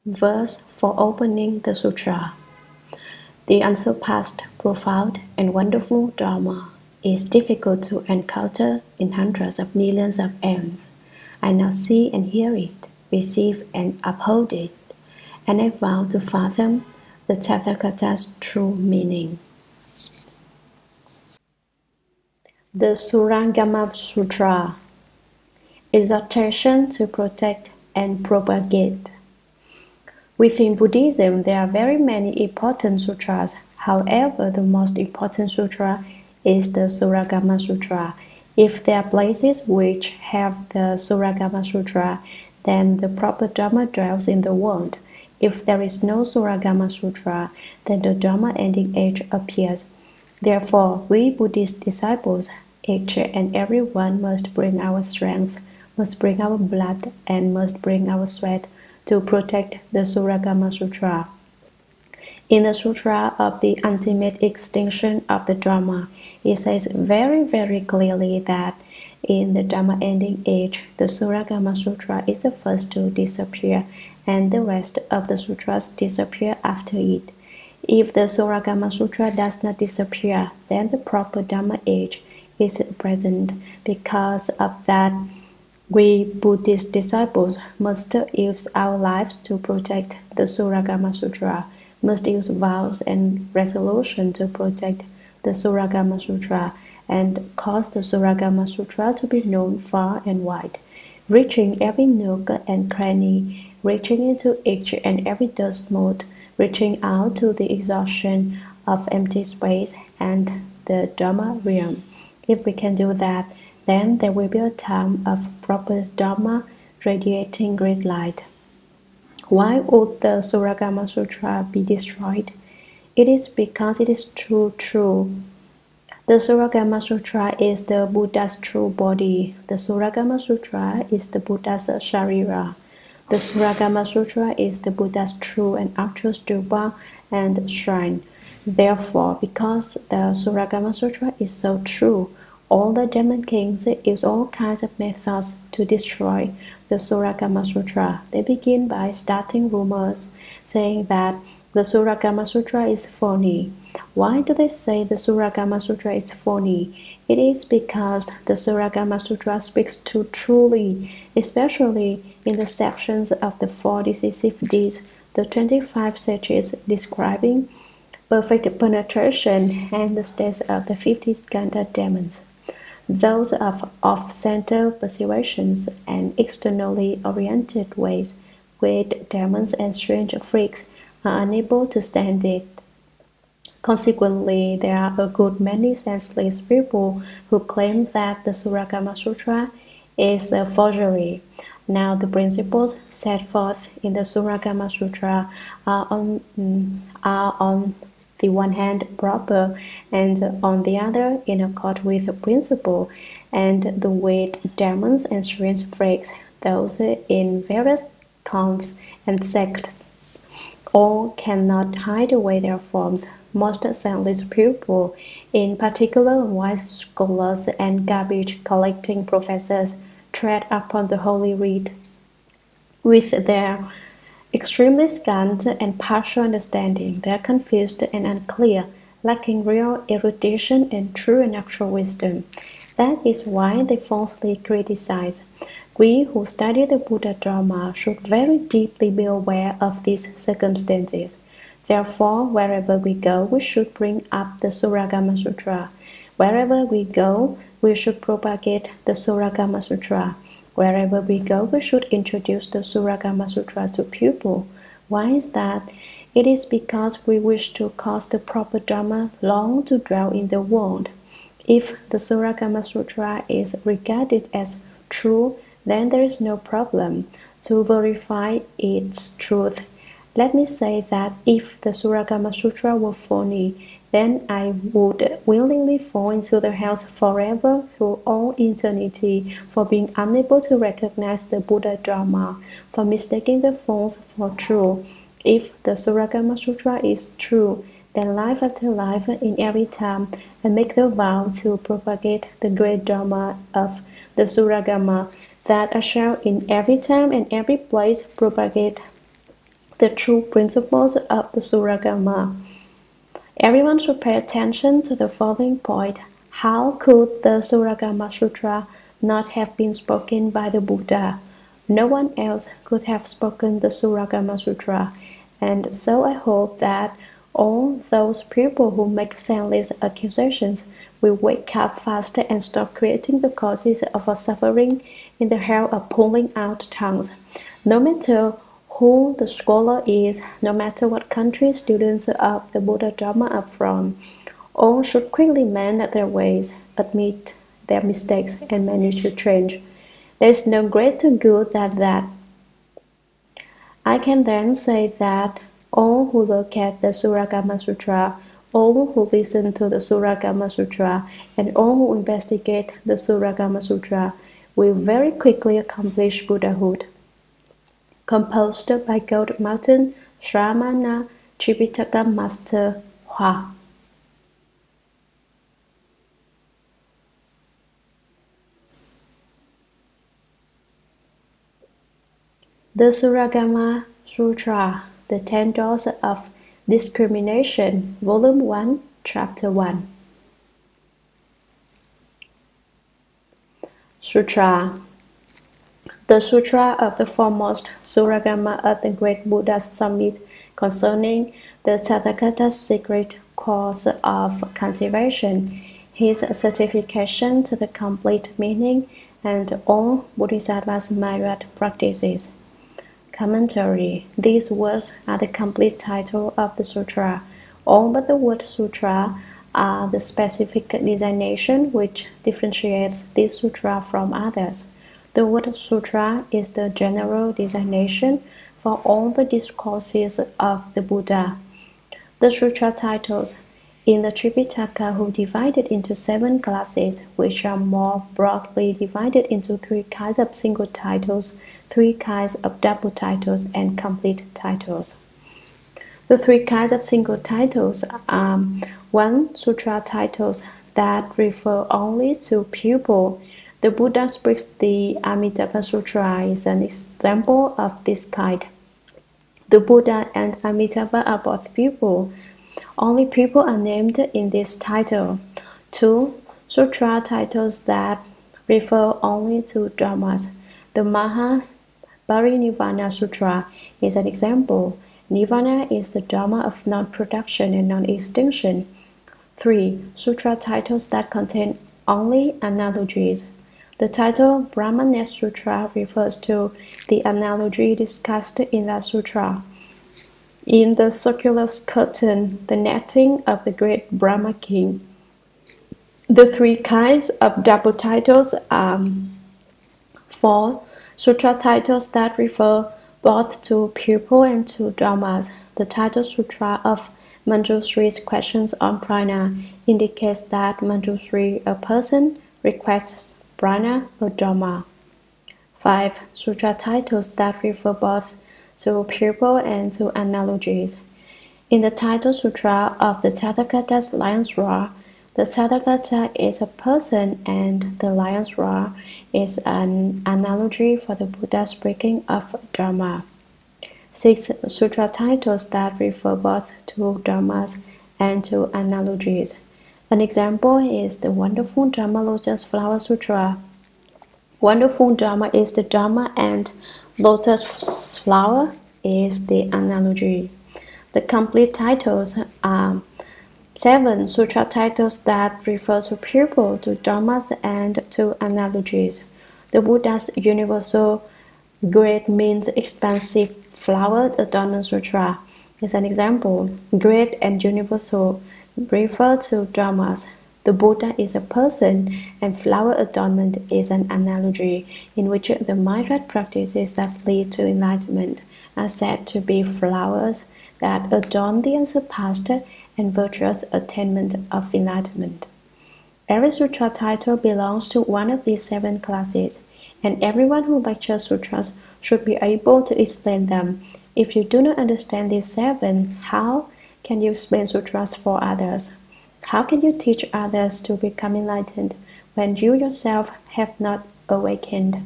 Verse for opening the sutra. The unsurpassed, profound, and wonderful Dharma is difficult to encounter in hundreds of millions of aeons. I now see and hear it, receive and uphold it, and I vow to fathom the Tathagata's true meaning. The Shurangama Sutra. Exhortation to protect and propagate. Within Buddhism, there are very many important sutras. However, the most important sutra is the Shurangama Sutra. If there are places which have the Shurangama Sutra, then the proper Dharma dwells in the world. If there is no Shurangama Sutra, then the Dharma Ending Age appears. Therefore, we Buddhist disciples, each and every one must bring our strength, must bring our blood, and must bring our sweat to protect the Shurangama Sutra. In the Sutra of the Ultimate Extinction of the Dharma, it says very, very clearly that in the Dharma Ending Age, the Shurangama Sutra is the first to disappear, and the rest of the sutras disappear after it. If the Shurangama Sutra does not disappear, then the Proper Dharma Age is present. Because of that, we Buddhist disciples must use our lives to protect the Shurangama Sutra, must use vows and resolution to protect the Shurangama Sutra, and cause the Shurangama Sutra to be known far and wide, reaching every nook and cranny, reaching into each and every dust-mote, reaching out to the exhaustion of empty space and the Dharma Realm. If we can do that, then there will be a time of proper Dharma radiating great light. Why would the Shurangama Sutra be destroyed? It is because it is true. The Shurangama Sutra is the Buddha's true body. The Shurangama Sutra is the Buddha's Sharira. The Shurangama Sutra is the Buddha's true and actual stupa and shrine. Therefore, because the Shurangama Sutra is so true, all the demon kings use all kinds of methods to destroy the Shurangama Sutra. They begin by starting rumors, saying that the Shurangama Sutra is phony. Why do they say the Shurangama Sutra is phony? It is because the Shurangama Sutra speaks too truly, especially in the sections of the 4 decisive deeds, the 25 sages describing perfect penetration, and the states of the 50 skandha demons. Those of off-center persuasions and externally oriented ways, great demons and strange freaks are unable to stand it. Consequently, there are a good many senseless people who claim that the Shurangama Sutra is a forgery. Now, the principles set forth in the Shurangama Sutra are on the one hand proper, and on the other in accord with the principle, and the weird demons and strange freaks, those in various cults and sects, all cannot hide away their forms. Most senseless people, in particular wise scholars and garbage-collecting professors, tread upon the holy reed with their extremely scant and partial understanding. They are confused and unclear, lacking real erudition and true and actual wisdom. That is why they falsely criticize. We who study the Buddha Dharma should very deeply be aware of these circumstances. Therefore, wherever we go, we should bring up the Shurangama Sutra. Wherever we go, we should propagate the Shurangama Sutra. Wherever we go, we should introduce the Shurangama Sutra to people. Why is that? It is because we wish to cause the proper Dharma long to dwell in the world. If the Shurangama Sutra is regarded as true, then there is no problem to verify its truth. Let me say that if the Shurangama Sutra were phony, then I would willingly fall into the hells forever through all eternity for being unable to recognize the Buddha Dharma, for mistaking the false for true. If the Shurangama Sutra is true, then life after life in every time I make the vow to propagate the great Dharma of the Shurangama, that I shall in every time and every place propagate the true principles of the Shurangama. Everyone should pay attention to the following point. How could the Shurangama Sutra not have been spoken by the Buddha? No one else could have spoken the Shurangama Sutra, and so I hope that all those people who make senseless accusations will wake up faster and stop creating the causes of our suffering in the hell of pulling out tongues. No matter who the scholar is, no matter what country students of the Buddha Dharma are from, all should quickly mend their ways, admit their mistakes, and manage to change. There is no greater good than that. I can then say that all who look at the Shurangama Sutra, all who listen to the Shurangama Sutra, and all who investigate the Shurangama Sutra will very quickly accomplish Buddhahood. Composed by Gold Mountain Shramana Tripitaka Master Hua. The Shurangama Sutra, The 10 Doors of Discrimination, Volume 1, Chapter 1. Sutra. The Sutra of the foremost Shurangama of the Great Buddha's Summit concerning the Tathagata's secret course of cultivation, his certification to the complete meaning, and all Bodhisattva's myriad practices. Commentary. These words are the complete title of the sutra. All but the word sutra are the specific designation which differentiates this sutra from others. The word sutra is the general designation for all the discourses of the Buddha. The sutra titles in the Tripitaka are divided into 7 classes, which are more broadly divided into 3 kinds of single titles, 3 kinds of double titles, and complete titles. The 3 kinds of single titles are 1. Sutra titles that refer only to pupil. The Buddha speaks the Amitabha Sutra is an example of this kind. The Buddha and Amitabha are both pupil. Only people are named in this title. 2. Sutra titles that refer only to dharmas. The Maha Parinirvana Sutra is an example. Nirvana is the dharma of non-production and non-extinction. 3. Sutra titles that contain only analogies. The title Brahmanet Sutra refers to the analogy discussed in that sutra. In the circular curtain, the netting of the great Brahma king. The 3 kinds of double titles are 4. Sutra titles that refer both to pupil and to dharmas. The title Sutra of Manjushri's questions on prana indicates that Manjushri, a person, requests prana or dharma. 5. Sutra titles that refer both to pupil and to analogies. In the title Sutra of the Tathagata's lion's roar, the Tathagata is a person and the lion's roar is an analogy for the Buddha speaking of Dharma. 6. Sutra titles that refer both to dharmas and to analogies. An example is the Wonderful Dharma Lotus Flower Sutra. Wonderful Dharma is the Dharma and lotus flower is the analogy. The complete titles are 7. Sutra titles that refer to pupil, to dharmas, and to analogies. The Buddha's universal great means expansive flowered adornment sutra is an example. Great and universal refer to dharmas. The Buddha is a person, and flower adornment is an analogy in which the myriad practices that lead to enlightenment are said to be flowers that adorn the unsurpassed and virtuous attainment of enlightenment. Every sutra title belongs to one of these 7 classes, and everyone who lectures sutras should be able to explain them. If you do not understand these 7, how can you explain sutras for others? How can you teach others to become enlightened when you yourself have not awakened?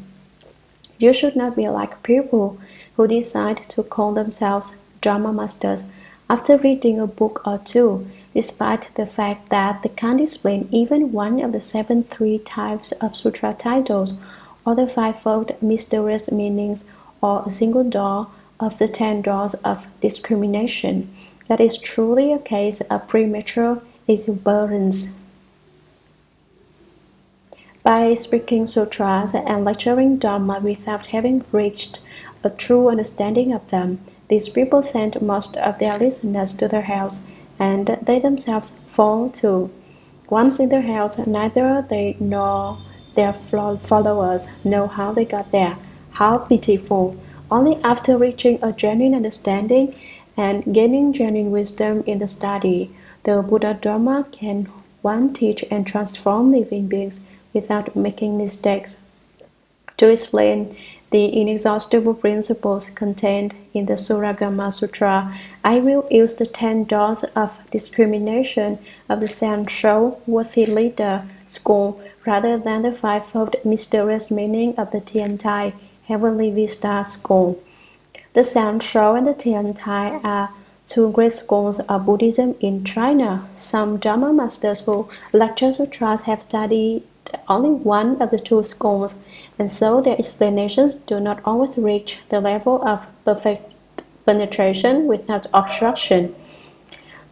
You should not be like people who decide to call themselves Dharma masters, after reading a book or two, despite the fact that they can't explain even one of the 73 types of sutra titles, or the fivefold mysterious meanings, or a single door of the 10 doors of discrimination. That is truly a case of premature exuberance. By speaking sutras and lecturing Dharma without having reached a true understanding of them, these people send most of their listeners to their house, and they themselves fall too. Once in their house, neither they nor their followers know how they got there. How pitiful! Only after reaching a genuine understanding and gaining genuine wisdom in the study, the Buddha Dharma can one teach and transform living beings without making mistakes. To explain the inexhaustible principles contained in the Shurangama Sutra, I will use the 10 doors of discrimination of the Sancho worthy leader school rather than the fivefold mysterious meaning of the Tiantai heavenly vista school. The Sancho and the Tiantai are two great schools of Buddhism in China. Some Dharma masters who lecture sutras have studied only one of the two schools, and so their explanations do not always reach the level of perfect penetration without obstruction.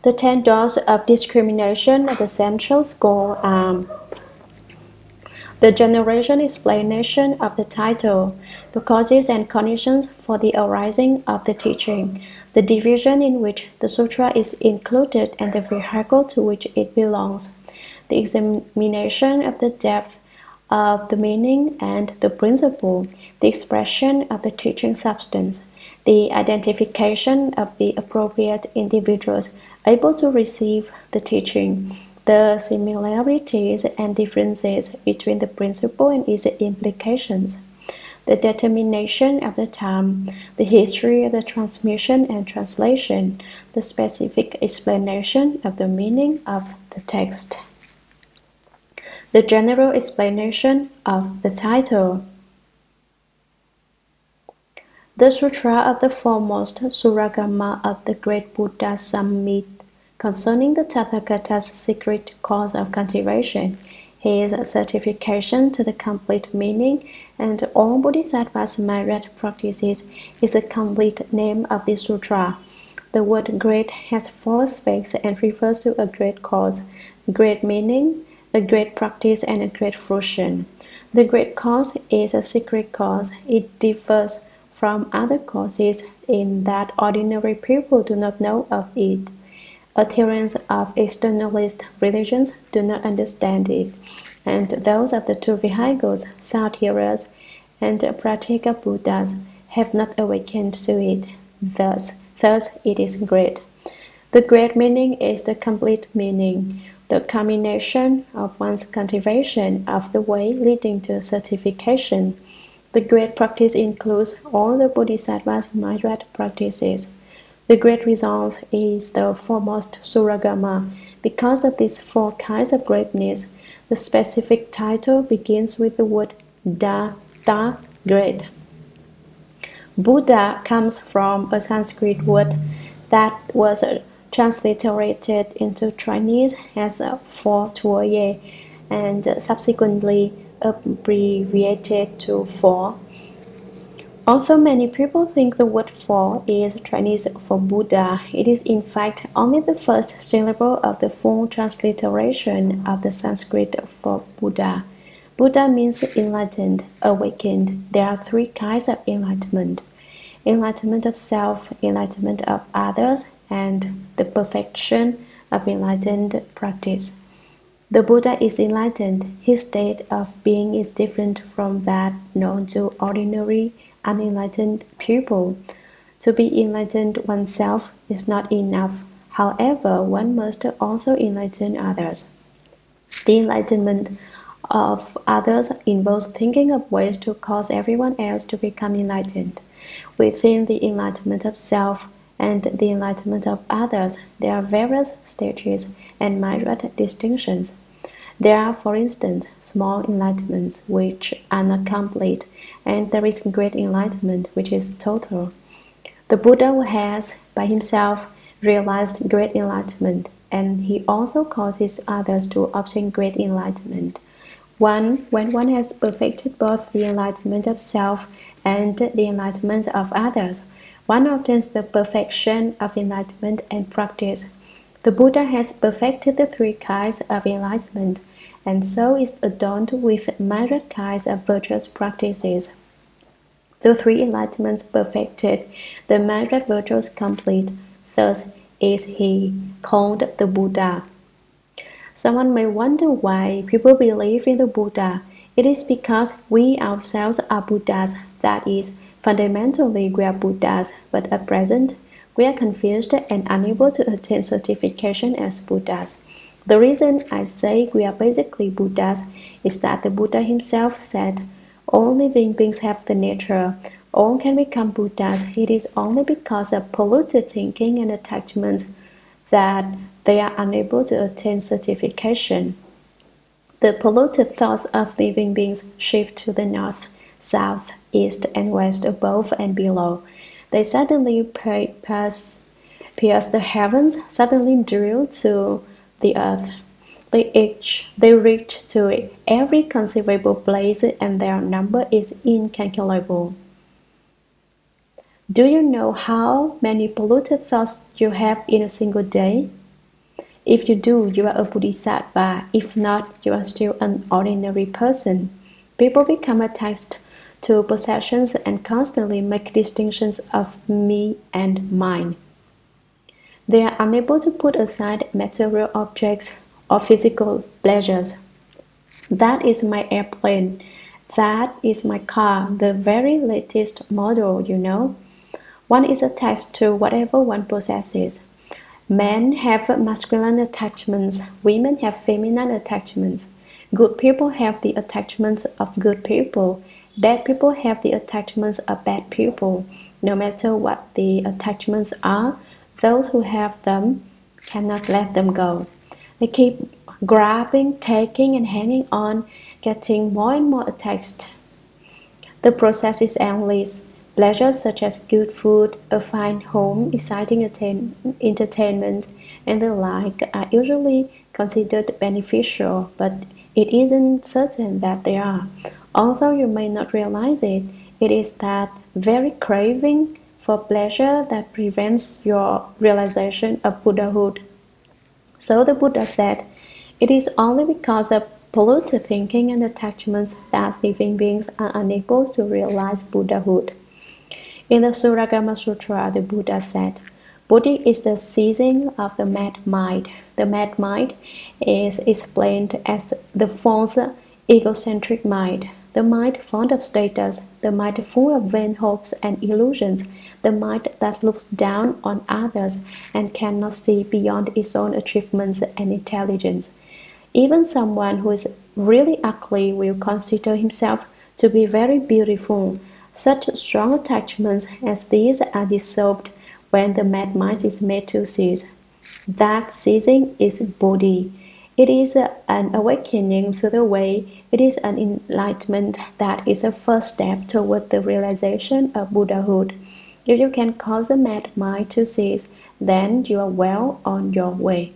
The 10 doors of discrimination of the Central School are the generation explanation of the title, the causes and conditions for the arising of the teaching, the division in which the sutra is included and the vehicle to which it belongs, the examination of the depth of the meaning and the principle, the expression of the teaching substance, the identification of the appropriate individuals able to receive the teaching, the similarities and differences between the principle and its implications, the determination of the time, the history of the transmission and translation, the specific explanation of the meaning of the text. The general explanation of the title. The Sutra of the Foremost Shurangama of the Great Buddha Summit concerning the Tathagata's secret cause of cultivation, his certification to the complete meaning, and all Bodhisattvas' myriad practices is the complete name of this sutra. The word great has 4 aspects and refers to a great cause, great meaning, a great practice, and a great fruition. The great cause is a secret cause. It differs from other causes in that ordinary people do not know of it. Adherents of externalist religions do not understand it, and those of the 2 vehicles, south hearers and Pratyeka Buddhas, have not awakened to it. Thus it is great. The great meaning is the complete meaning, the culmination of one's cultivation of the way leading to certification. The great practice includes all the Bodhisattvas' myriad practices. The great result is the foremost Shurangama. Because of these 4 kinds of greatness, the specific title begins with the word Da, great. Buddha comes from a Sanskrit word that was transliterated into Chinese as for Tuoye and subsequently abbreviated to for. Although many people think the word for is Chinese for Buddha, it is in fact only the first syllable of the full transliteration of the Sanskrit for Buddha. Buddha means enlightened, awakened. There are 3 kinds of enlightenment: enlightenment of self, enlightenment of others, and the perfection of enlightened practice. The Buddha is enlightened. His state of being is different from that known to ordinary unenlightened people. To be enlightened oneself is not enough. However, one must also enlighten others. The enlightenment of others involves thinking of ways to cause everyone else to become enlightened. Within the enlightenment of self and the enlightenment of others, there are various stages and myriad distinctions. There are, for instance, small enlightenments which are not complete, and there is great enlightenment which is total. The Buddha has, by himself, realized great enlightenment, and he also causes others to obtain great enlightenment. When one has perfected both the enlightenment of self and the enlightenment of others, one obtains the perfection of enlightenment and practice. The Buddha has perfected the three kinds of enlightenment, and so is adorned with myriad kinds of virtuous practices. The three enlightenments perfected, the myriad virtues complete, thus is he called the Buddha. Someone may wonder why people believe in the Buddha. It is because we ourselves are Buddhas, that is, fundamentally we are Buddhas, but at present we are confused and unable to attain certification as Buddhas. The reason I say we are basically Buddhas is that the Buddha himself said, all living beings have the nature, all can become Buddhas. It is only because of polluted thinking and attachments that they are unable to attain certification. The polluted thoughts of living beings shift to the north, south, east, and west, above and below. They suddenly pierce the heavens, suddenly drill to the earth. They reach to every conceivable place, and their number is incalculable. Do you know how many polluted thoughts you have in a single day? If you do, you are a bodhisattva. If not, you are still an ordinary person. People become attached to possessions and constantly make distinctions of me and mine. They are unable to put aside material objects or physical pleasures. That is my airplane. That is my car, the very latest model, you know. One is attached to whatever one possesses. Men have masculine attachments, women have feminine attachments. Good people have the attachments of good people. Bad people have the attachments of bad people. No matter what the attachments are, those who have them cannot let them go. They keep grabbing, taking, and hanging on, getting more and more attached. The process is endless. Pleasures such as good food, a fine home, exciting entertainment, and the like are usually considered beneficial, but it isn't certain that they are. Although you may not realize it, it is that very craving for pleasure that prevents your realization of Buddhahood. So the Buddha said, it is only because of polluted thinking and attachments that living beings are unable to realize Buddhahood. In the Shurangama Sutra, the Buddha said, Buddhi is the ceasing of the mad mind. The mad mind is explained as the false egocentric mind, the mind fond of status, the mind full of vain hopes and illusions, the mind that looks down on others and cannot see beyond its own achievements and intelligence. Even someone who is really ugly will consider himself to be very beautiful. Such strong attachments as these are dissolved when the mad mind is made to cease. That ceasing is Bodhi. It is an awakening to the way. It is an enlightenment that is a first step toward the realization of Buddhahood. If you can cause the mad mind to cease, then you are well on your way.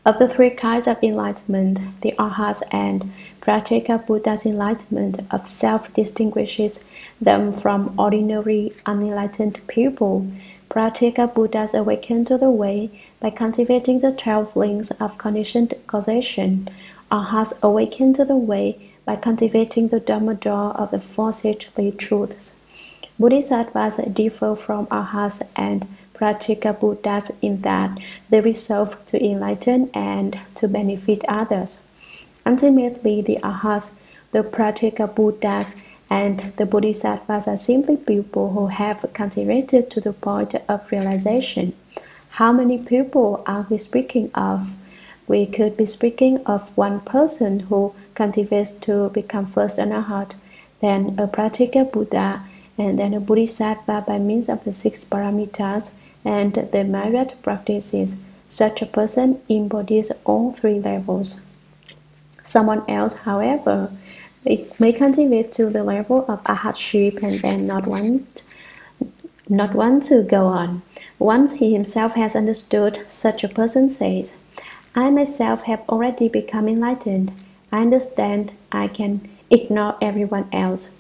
Of the three kinds of enlightenment, the Arhats and Pratyeka Buddha's enlightenment of self distinguishes them from ordinary unenlightened people. Pratyeka Buddhas awaken to the way by cultivating the 12 links of conditioned causation. Arhats awaken to the way by cultivating the Dharma door of the four sagely truths. Bodhisattvas differ from Arhats and Pratyeka Buddhas in that they resolve to enlighten and to benefit others. Ultimately, the Arhats, the Pratyeka Buddhas, and the Bodhisattvas are simply people who have cultivated to the point of realization. How many people are we speaking of? We could be speaking of one person who cultivates to become first an Arhat, then a Pratyeka Buddha, and then a Bodhisattva by means of the 6 paramitas and the myriad practices. Such a person embodies all 3 levels. Someone else, however, may cultivate to the level of arhatship and then not want not want to go on. Once he himself has understood, such a person says, I myself have already become enlightened. I understand I can ignore everyone else.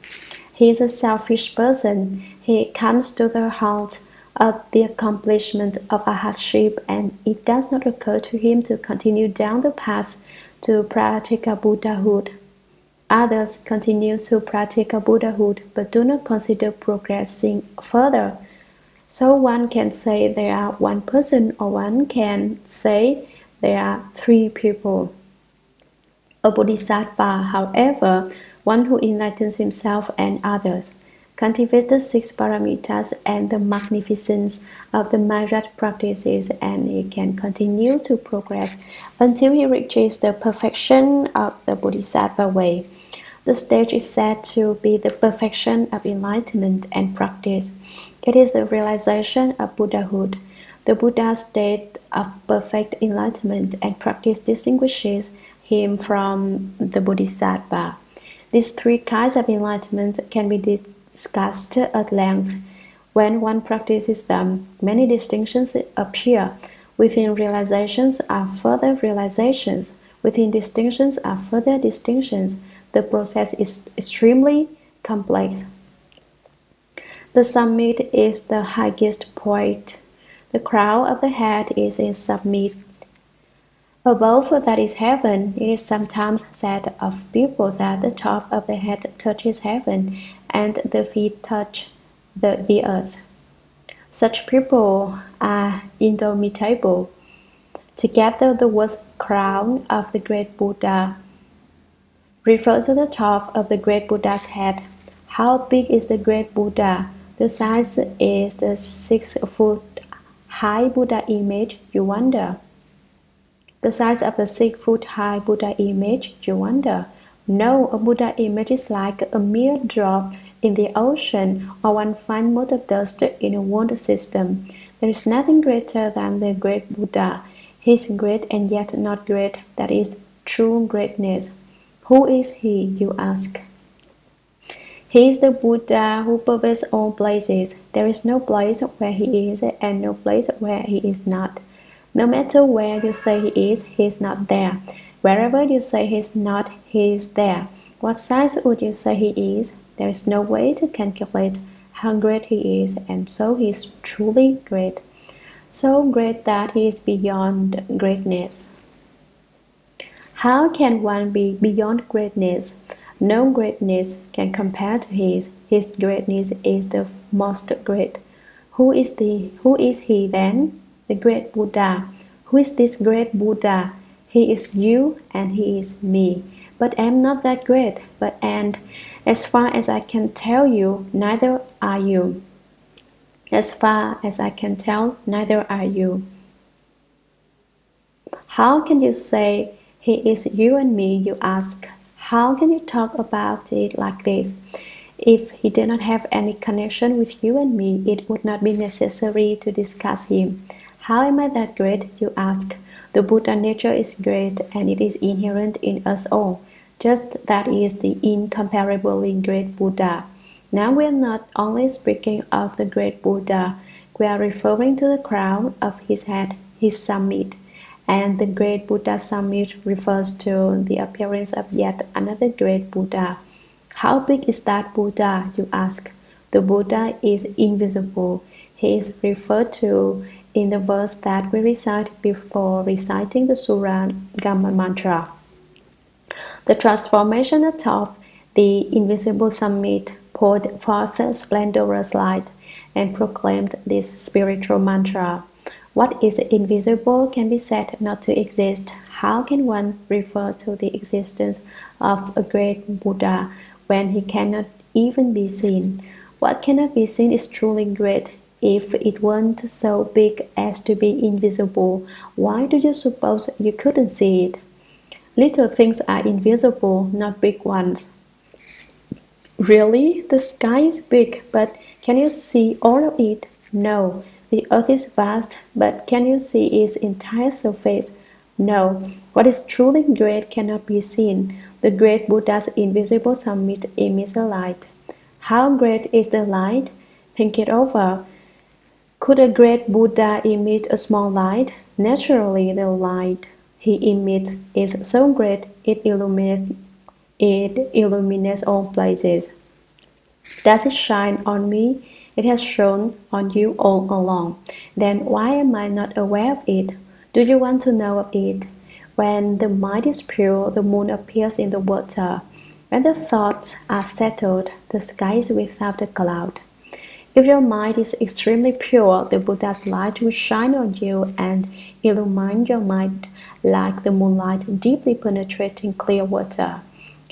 He is a selfish person. He comes to the heart of the accomplishment of a hardship, and it does not occur to him to continue down the path to practical Buddhahood. Others continue to practical Buddhahood but do not consider progressing further. So one can say there are one person, or one can say there are three people. A Bodhisattva, however, one who enlightens himself and others, cultivates the six paramitas and the magnificence of the myriad practices, and he can continue to progress until he reaches the perfection of the Bodhisattva way. The stage is said to be the perfection of enlightenment and practice. It is the realization of Buddhahood. The Buddha state of perfect enlightenment and practice distinguishes him from the Bodhisattva. These three kinds of enlightenment can be discussed at length. When one practices them, many distinctions appear. Within realizations are further realizations. Within distinctions are further distinctions. The process is extremely complex. The summit is the highest point. The crown of the head is in summit. Above that is heaven. It is sometimes said of people that the top of the head touches heaven and the feet touch the earth. Such people are indomitable. Together, the word crown of the great Buddha refers to the top of the great Buddha's head. How big is the great Buddha? The size is the 6-foot high Buddha image, you wonder. The size of the 6-foot high Buddha image, you wonder. No, a Buddha image is like a mere drop in the ocean or one fine mote of dust in a world system. There is nothing greater than the great Buddha. He is great and yet not great. That is true greatness. Who is he, you ask? He is the Buddha who pervades all places. There is no place where he is and no place where he is not. No matter where you say he is not there. Wherever you say he is not, he is there. What size would you say he is? There is no way to calculate how great he is, and so he is truly great. So great that he is beyond greatness. How can one be beyond greatness? No greatness can compare to his. His greatness is the most great. Who is he then? The great Buddha. Who is this great Buddha? He is you and he is me. But I am not that great. And as far as I can tell you, neither are you. As far as I can tell, neither are you. How can you say he is you and me, you ask? How can you talk about it like this? If he did not have any connection with you and me, it would not be necessary to discuss him. How am I that great, you ask? The Buddha nature is great and it is inherent in us all. Just that is the incomparably great Buddha. Now we are not only speaking of the great Buddha, we are referring to the crown of his head, his summit. And the great Buddha summit refers to the appearance of yet another great Buddha. How big is that Buddha, you ask? The Buddha is invisible. He is referred to in the verse that we recite before reciting the Shurangama mantra. The transformation atop the invisible summit poured forth splendorous light and proclaimed this spiritual mantra. What is invisible can be said not to exist. How can one refer to the existence of a great Buddha when he cannot even be seen? What cannot be seen is truly great. If it weren't so big as to be invisible, why do you suppose you couldn't see it? Little things are invisible, not big ones. Really? The sky is big, but can you see all of it? No. The earth is vast, but can you see its entire surface? No. What is truly great cannot be seen. The great Buddha's invisible summit emits a light. How great is the light? Think it over. Could a great Buddha emit a small light? Naturally, the light he emits is so great it illuminates all places. Does it shine on me? It has shone on you all along. Then why am I not aware of it? Do you want to know of it? When the mind is pure, the moon appears in the water. When the thoughts are settled, the sky is without a cloud. If your mind is extremely pure, the Buddha's light will shine on you and illumine your mind like the moonlight deeply penetrating clear water.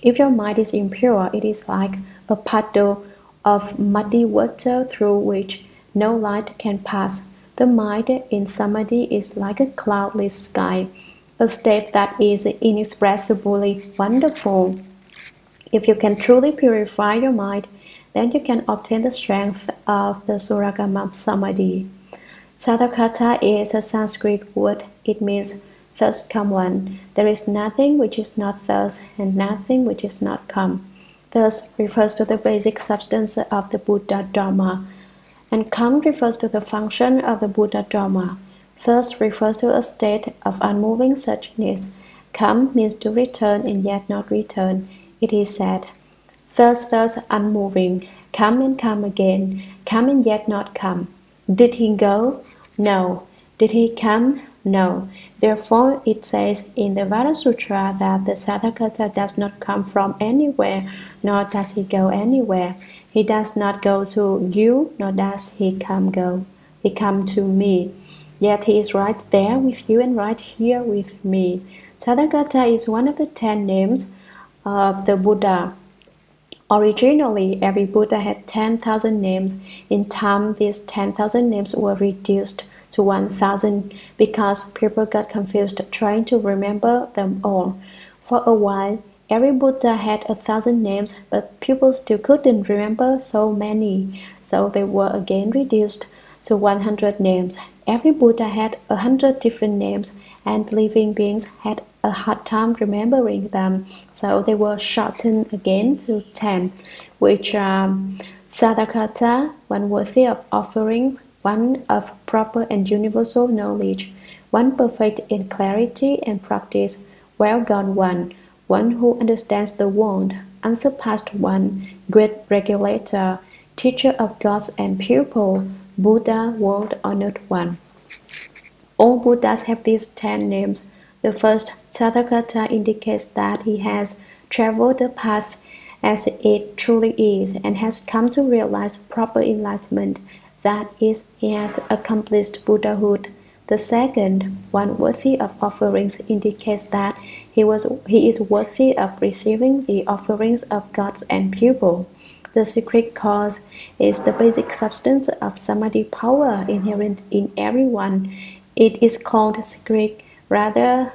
If your mind is impure, it is like a puddle of muddy water through which no light can pass. The mind in samadhi is like a cloudless sky, a state that is inexpressibly wonderful. If you can truly purify your mind, then you can obtain the strength of the Shurangama Samadhi. Saddharkata is a Sanskrit word. It means thus come one. There is nothing which is not thus, and nothing which is not come. Thus refers to the basic substance of the Buddha Dharma, and come refers to the function of the Buddha Dharma. Thus refers to a state of unmoving suchness. Come means to return and yet not return. It is said, thus unmoving, come and come again, come and yet not come. Did he go? No. Did he come? No. Therefore, it says in the Vada Sutra that the Saddharkata does not come from anywhere, nor does he go anywhere. He does not go to you, nor does he come to me. Yet he is right there with you and right here with me. Saddharkata is one of the 10 names of the Buddha. Originally, every Buddha had 10,000 names. In time, these 10,000 names were reduced to 1,000 because people got confused trying to remember them all. For a while, every Buddha had 1,000 names, but people still couldn't remember so many, so they were again reduced to 100 names. Every Buddha had 100 different names, and living beings had a hard time remembering them, so they were shortened again to 10, which are Saddharkata, one worthy of offering, one of proper and universal knowledge, one perfect in clarity and practice, well-gone one who understands the world, unsurpassed one, great regulator, teacher of gods and pupil, Buddha, world-honored one. All Buddhas have these 10 names. The first, Saddharkata, indicates that he has traveled the path as it truly is and has come to realize proper enlightenment. That is, he has accomplished Buddhahood. The second, one worthy of offerings, indicates that he is worthy of receiving the offerings of gods and people. The secret cause is the basic substance of samadhi power inherent in everyone. It is called secret rather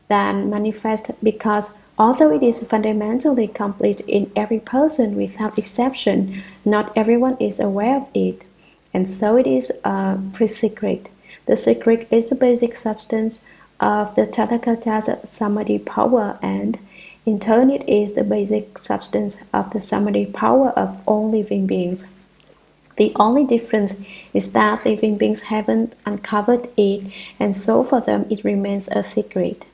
than manifest because although it is fundamentally complete in every person without exception, not everyone is aware of it, and so it is a pre-secret. The secret is the basic substance of the Tathagata's samadhi power, and in turn it is the basic substance of the samadhi power of all living beings. The only difference is that living beings haven't uncovered it, and so for them it remains a secret.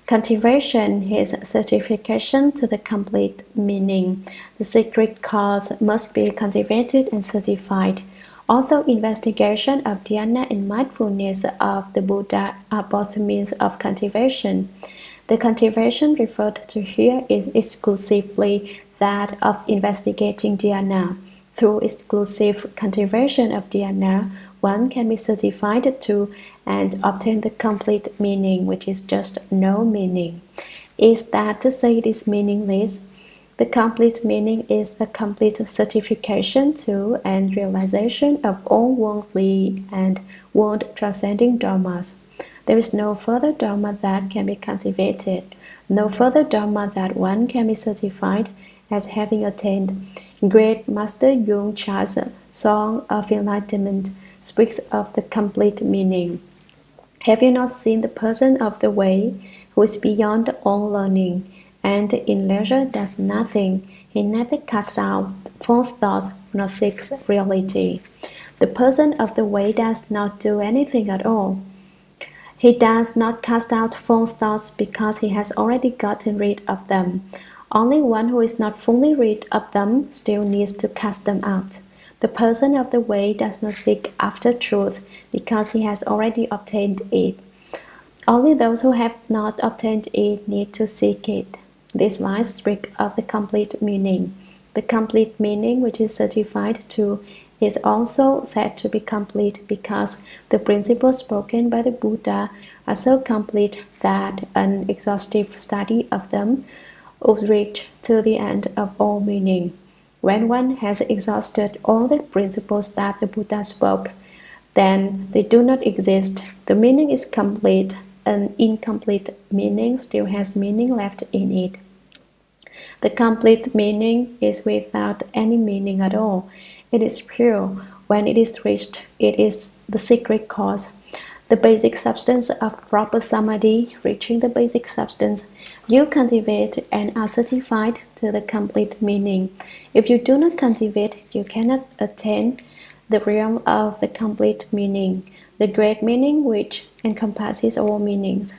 Cultivation is certification to the complete meaning. The secret cause must be cultivated and certified. Although investigation of dhyana and mindfulness of the Buddha are both means of cultivation, the cultivation referred to here is exclusively that of investigating dhyana. Through exclusive cultivation of dhyana, one can be certified to and obtain the complete meaning, which is just no meaning. Is that to say it is meaningless? The complete meaning is the complete certification to and realization of all worldly and world-transcending dharmas. There is no further dharma that can be cultivated, no further dharma that one can be certified as having attained. Great Master Yung Cha's Song of Enlightenment speaks of the complete meaning. Have you not seen the person of the way who is beyond all learning, and in leisure does nothing? He neither casts out false thoughts nor seeks reality. The person of the way does not do anything at all. He does not cast out false thoughts because he has already gotten rid of them. Only one who is not fully rid of them still needs to cast them out. The person of the way does not seek after truth because he has already obtained it. Only those who have not obtained it need to seek it. These lines speak of the complete meaning. The complete meaning, which is certified to, is also said to be complete because the principles spoken by the Buddha are so complete that an exhaustive study of them would reach to the end of all meaning. When one has exhausted all the principles that the Buddha spoke, then they do not exist. The meaning is complete. An incomplete meaning still has meaning left in it. The complete meaning is without any meaning at all. It is pure. When it is reached, it is the secret cause, the basic substance of proper samadhi. Reaching the basic substance, you cultivate and are certified to the complete meaning. If you do not cultivate, you cannot attain the realm of the complete meaning, the great meaning which encompasses all meanings.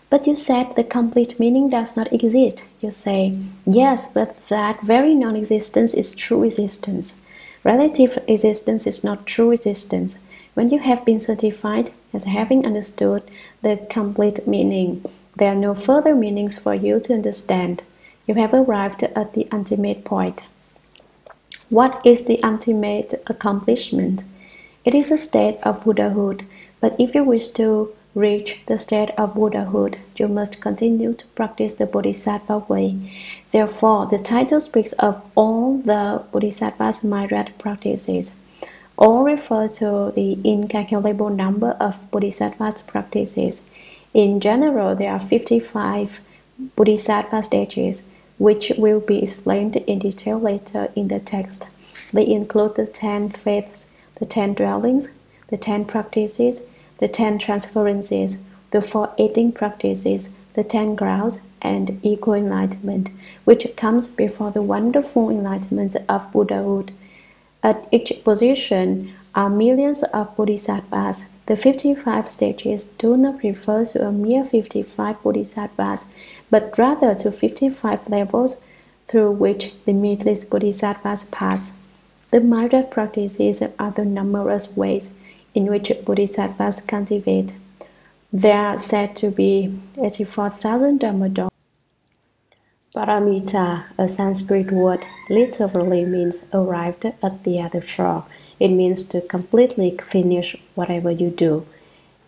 But you said the complete meaning does not exist. You say, yes, but that very non-existence is true existence. Relative existence is not true existence. When you have been certified as having understood the complete meaning, there are no further meanings for you to understand. You have arrived at the ultimate point. What is the ultimate accomplishment? It is a state of Buddhahood, but if you wish to reach the state of Buddhahood, you must continue to practice the Bodhisattva way. Therefore, the title speaks of all the Bodhisattva's myriad practices. All refer to the incalculable number of Bodhisattva's practices. In general, there are 55 Bodhisattva stages, which will be explained in detail later in the text. They include the 10 faiths, the 10 dwellings, the 10 practices, the 10 transferences, the 4 aiding practices, the 10 grounds, and equal enlightenment, which comes before the wonderful enlightenment of Buddhahood. At each position are millions of Bodhisattvas. The 55 stages do not refer to a mere 55 Bodhisattvas, but rather to 55 levels through which the meatless Bodhisattvas pass. The myriad practices are the numerous ways in which Bodhisattvas cultivate. There are said to be 84,000 Dharma. Paramita, a Sanskrit word, literally means arrived at the other shore. It means to completely finish whatever you do.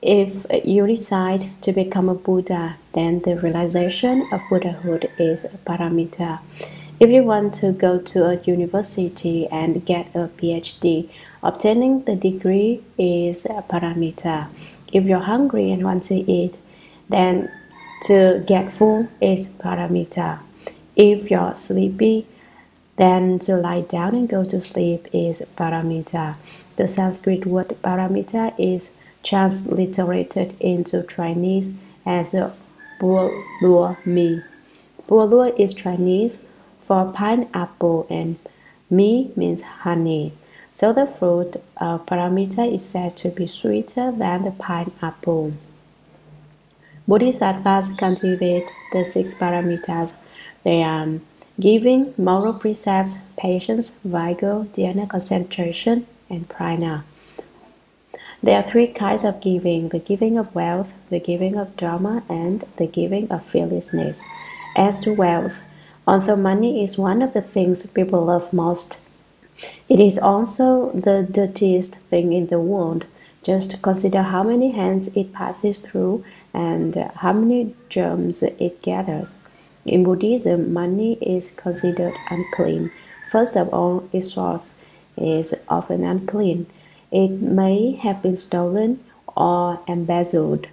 If you decide to become a Buddha, then the realization of Buddhahood is a paramita. If you want to go to a university and get a PhD, obtaining the degree is a paramita. If you're hungry and want to eat, then to get full is paramita. If you're sleepy, then to lie down and go to sleep is paramita. The Sanskrit word paramita is transliterated into Chinese as bo luo mi. Bo luo is Chinese for pineapple and mi means honey. So the fruit of paramita is said to be sweeter than the pineapple. Bodhisattvas cultivate the 6 paramitas. They are giving, moral precepts, patience, vigor, dhyana, concentration, and prana. There are 3 kinds of giving: the giving of wealth, the giving of dharma, and the giving of fearlessness. As to wealth, although money is one of the things people love most, it is also the dirtiest thing in the world. Just consider how many hands it passes through and how many germs it gathers. In Buddhism, money is considered unclean. First of all, its source is often unclean. It may have been stolen or embezzled.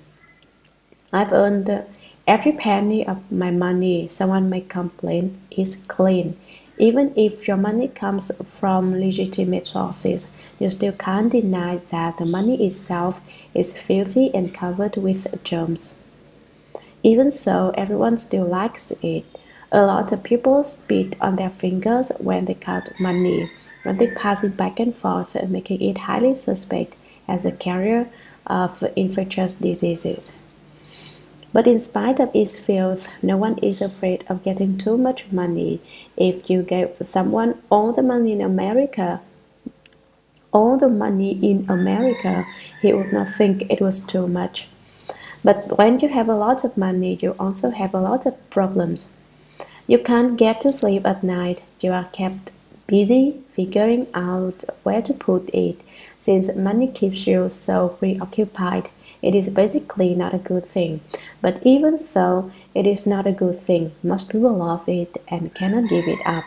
I've earned every penny of my money, someone may complain, is clean. Even if your money comes from legitimate sources, you still can't deny that the money itself is filthy and covered with germs. Even so, everyone still likes it. A lot of people spit on their fingers when they count money. when they pass it back and forth, making it highly suspect as a carrier of infectious diseases. But in spite of its filth, no one is afraid of getting too much money. If you gave someone all the money in America, he would not think it was too much. But when you have a lot of money, you also have a lot of problems. You can't get to sleep at night. You are kept busy figuring out where to put it. Since money keeps you so preoccupied, it is basically not a good thing. But even though it is not a good thing, most people love it and cannot give it up.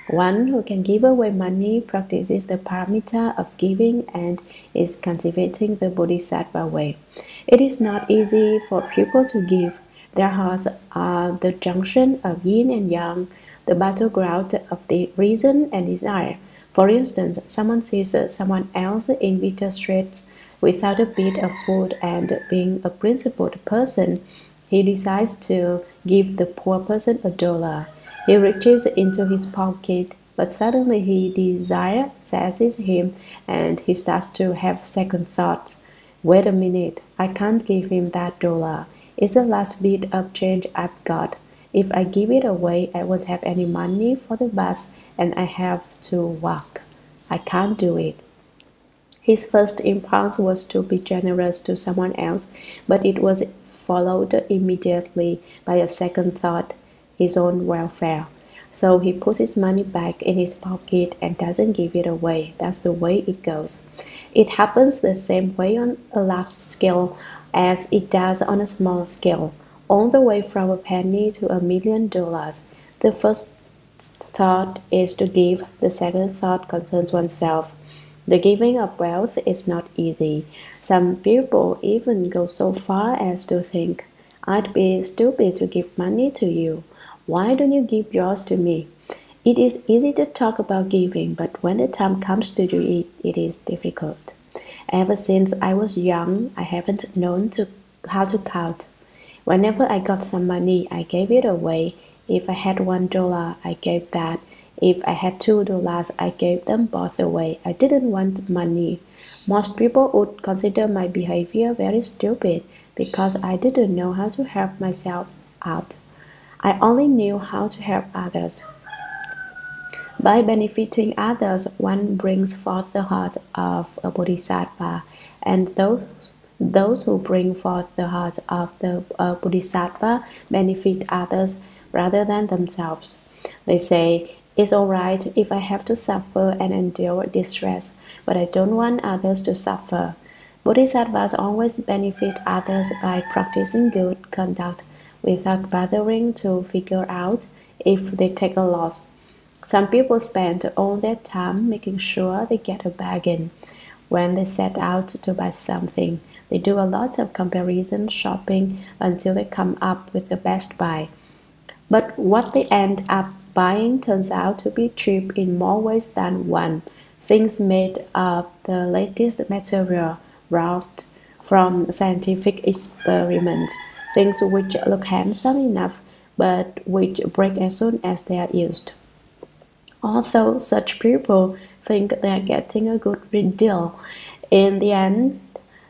One who can give away money practices the paramita of giving and is cultivating the Bodhisattva way. It is not easy for people to give. Their hearts are the junction of yin and yang, the battleground of the reason and desire. For instance, someone sees someone else in bitter straits without a bit of food, and being a principled person, he decides to give the poor person $1. He reaches into his pocket, but suddenly his desire seizes him and he starts to have second thoughts. Wait a minute, I can't give him that $1. It's the last bit of change I've got. If I give it away, I won't have any money for the bus and I have to walk. I can't do it. His first impulse was to be generous to someone else, but it was followed immediately by a second thought, his own welfare. So he puts his money back in his pocket and doesn't give it away. That's the way it goes. It happens the same way on a large scale as it does on a small scale, all the way from a penny to $1 million. The first thought is to give, the second thought concerns oneself. The giving of wealth is not easy. Some people even go so far as to think, I'd be stupid to give money to you. Why don't you give yours to me? It is easy to talk about giving, but when the time comes to do it, it is difficult. Ever since I was young, I haven't known how to count. Whenever I got some money, I gave it away. If I had $1, I gave that. If I had $2, I gave them both away. I didn't want money. Most people would consider my behavior very stupid because I didn't know how to help myself out. I only knew how to help others. By benefiting others, one brings forth the heart of a bodhisattva, and those who bring forth the heart of the bodhisattva benefit others rather than themselves. They say, it's all right if I have to suffer and endure distress, but I don't want others to suffer. Bodhisattvas always benefit others by practicing good conduct without bothering to figure out if they take a loss. Some people spend all their time making sure they get a bargain. When they set out to buy something, they do a lot of comparison shopping until they come up with the best buy. But what they end up buying turns out to be cheap in more ways than one. Things made of the latest material wrought from scientific experiments, things which look handsome enough but which break as soon as they are used. Although such people think they are getting a good deal, in the end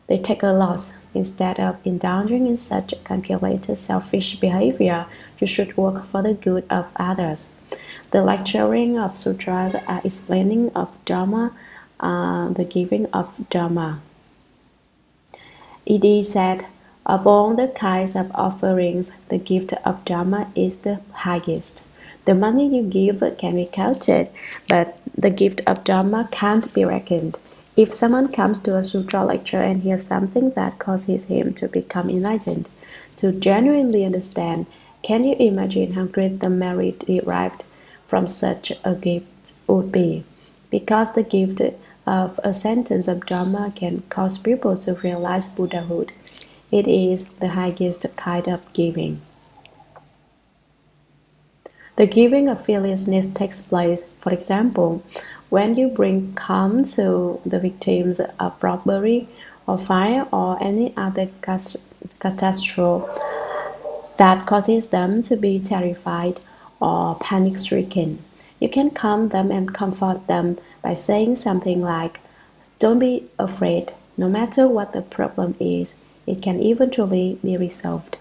they take a loss. Instead of indulging in such calculated selfish behavior, you should work for the good of others. The lecturing of sutras are explaining of Dharma, the giving of Dharma. It is said, of all the kinds of offerings, the gift of Dharma is the highest. The money you give can be counted, but the gift of Dharma can't be reckoned. If someone comes to a sutra lecture and hears something that causes him to become enlightened, to genuinely understand, can you imagine how great the merit derived from such a gift would be? Because the gift of a sentence of Dharma can cause people to realize Buddhahood. It is the highest kind of giving. The giving of fearlessness takes place, for example, when you bring calm to the victims of robbery or fire or any other catastrophe that causes them to be terrified or panic-stricken. You can calm them and comfort them by saying something like, "Don't be afraid, no matter what the problem is, it can eventually be resolved."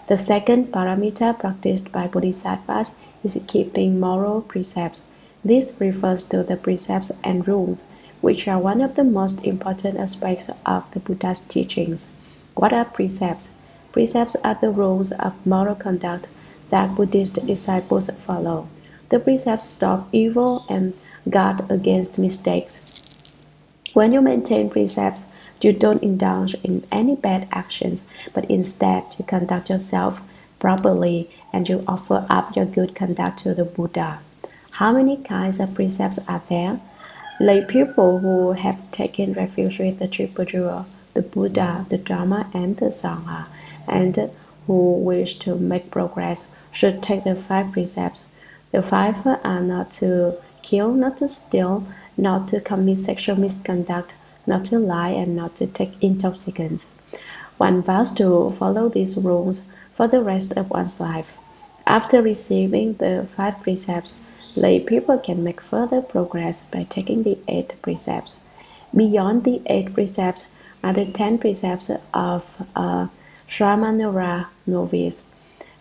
The second paramita practiced by Bodhisattvas is keeping moral precepts. This refers to the precepts and rules, which are one of the most important aspects of the Buddha's teachings. What are precepts? Precepts are the rules of moral conduct that Buddhist disciples follow. The precepts stop evil and guard against mistakes. When you maintain precepts, you don't indulge in any bad actions, but instead you conduct yourself properly and you offer up your good conduct to the Buddha. How many kinds of precepts are there? Lay people who have taken refuge with the Triple Jewel, the Buddha, the Dharma, and the Sangha, and who wish to make progress should take the 5 precepts. The 5 are not to kill, not to steal, not to commit sexual misconduct, not to lie, and not to take intoxicants. One vows to follow these rules for the rest of one's life. After receiving the 5 precepts, lay people can make further progress by taking the 8 precepts. Beyond the 8 precepts are the 10 precepts of a Shramanara novice.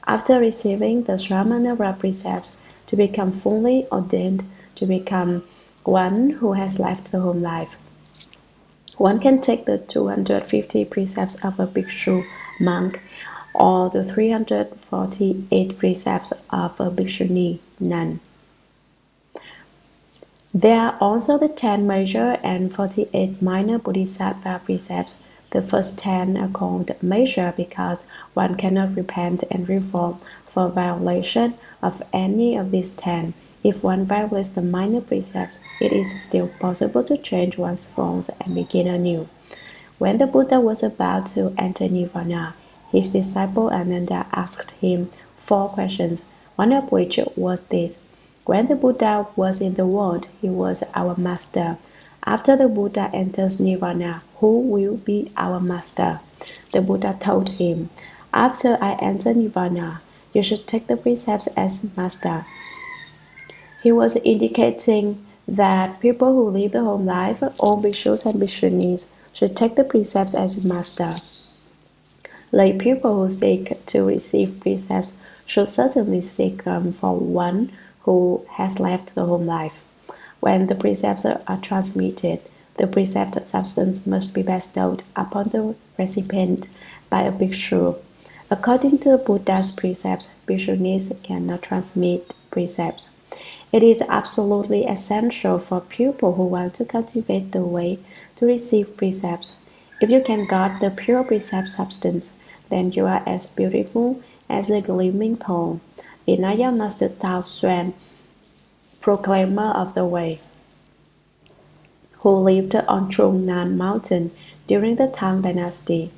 After receiving the Shramanara precepts, to become fully ordained, to become one who has left the home life, one can take the 250 precepts of a bhikshu monk or the 348 precepts of a bhikshuni nun. There are also the 10 major and 48 minor bodhisattva precepts. The first 10 are called major because one cannot repent and reform for violation of any of these 10. If one violates the minor precepts, it is still possible to change one's forms and begin anew. When the Buddha was about to enter Nirvana, his disciple Ananda asked him 4 questions, one of which was this: when the Buddha was in the world, he was our master. After the Buddha enters Nirvana, who will be our master? The Buddha told him, "After I enter Nirvana, you should take the precepts as master." He was indicating that people who live the home life, all bhikshus and bhikshunis, should take the precepts as master. Lay people who seek to receive precepts should certainly seek them for one who has left the home life. When the precepts are transmitted, the precept substance must be bestowed upon the recipient by a bhikshu. According to Buddha's precepts, bhikshunis cannot transmit precepts. It is absolutely essential for people who want to cultivate the way to receive precepts. If you can guard the pure precept substance, then you are as beautiful as a gleaming pearl. Vinaya Master Hsuan, proclaimer of the way, who lived on Trungnan Mountain during the Tang Dynasty,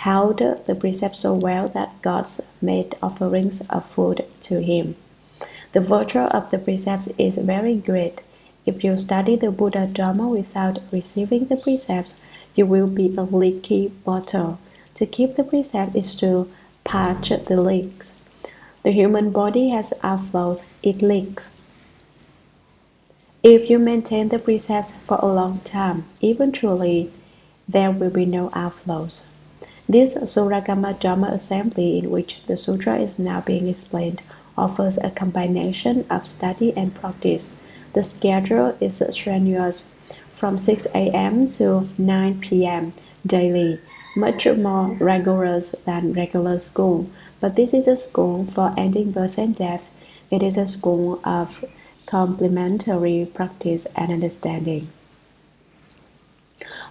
held the precepts so well that gods made offerings of food to him. The virtue of the precepts is very great. If you study the Buddha Dharma without receiving the precepts, you will be a leaky bottle. To keep the precept is to patch the leaks. The human body has outflows, it leaks. If you maintain the precepts for a long time, eventually there will be no outflows. This Shurangama Dharma assembly, in which the sutra is now being explained, offers a combination of study and practice. The schedule is strenuous, from 6 a.m. to 9 p.m. daily, much more rigorous than regular school. But this is a school for ending birth and death. It is a school of complementary practice and understanding.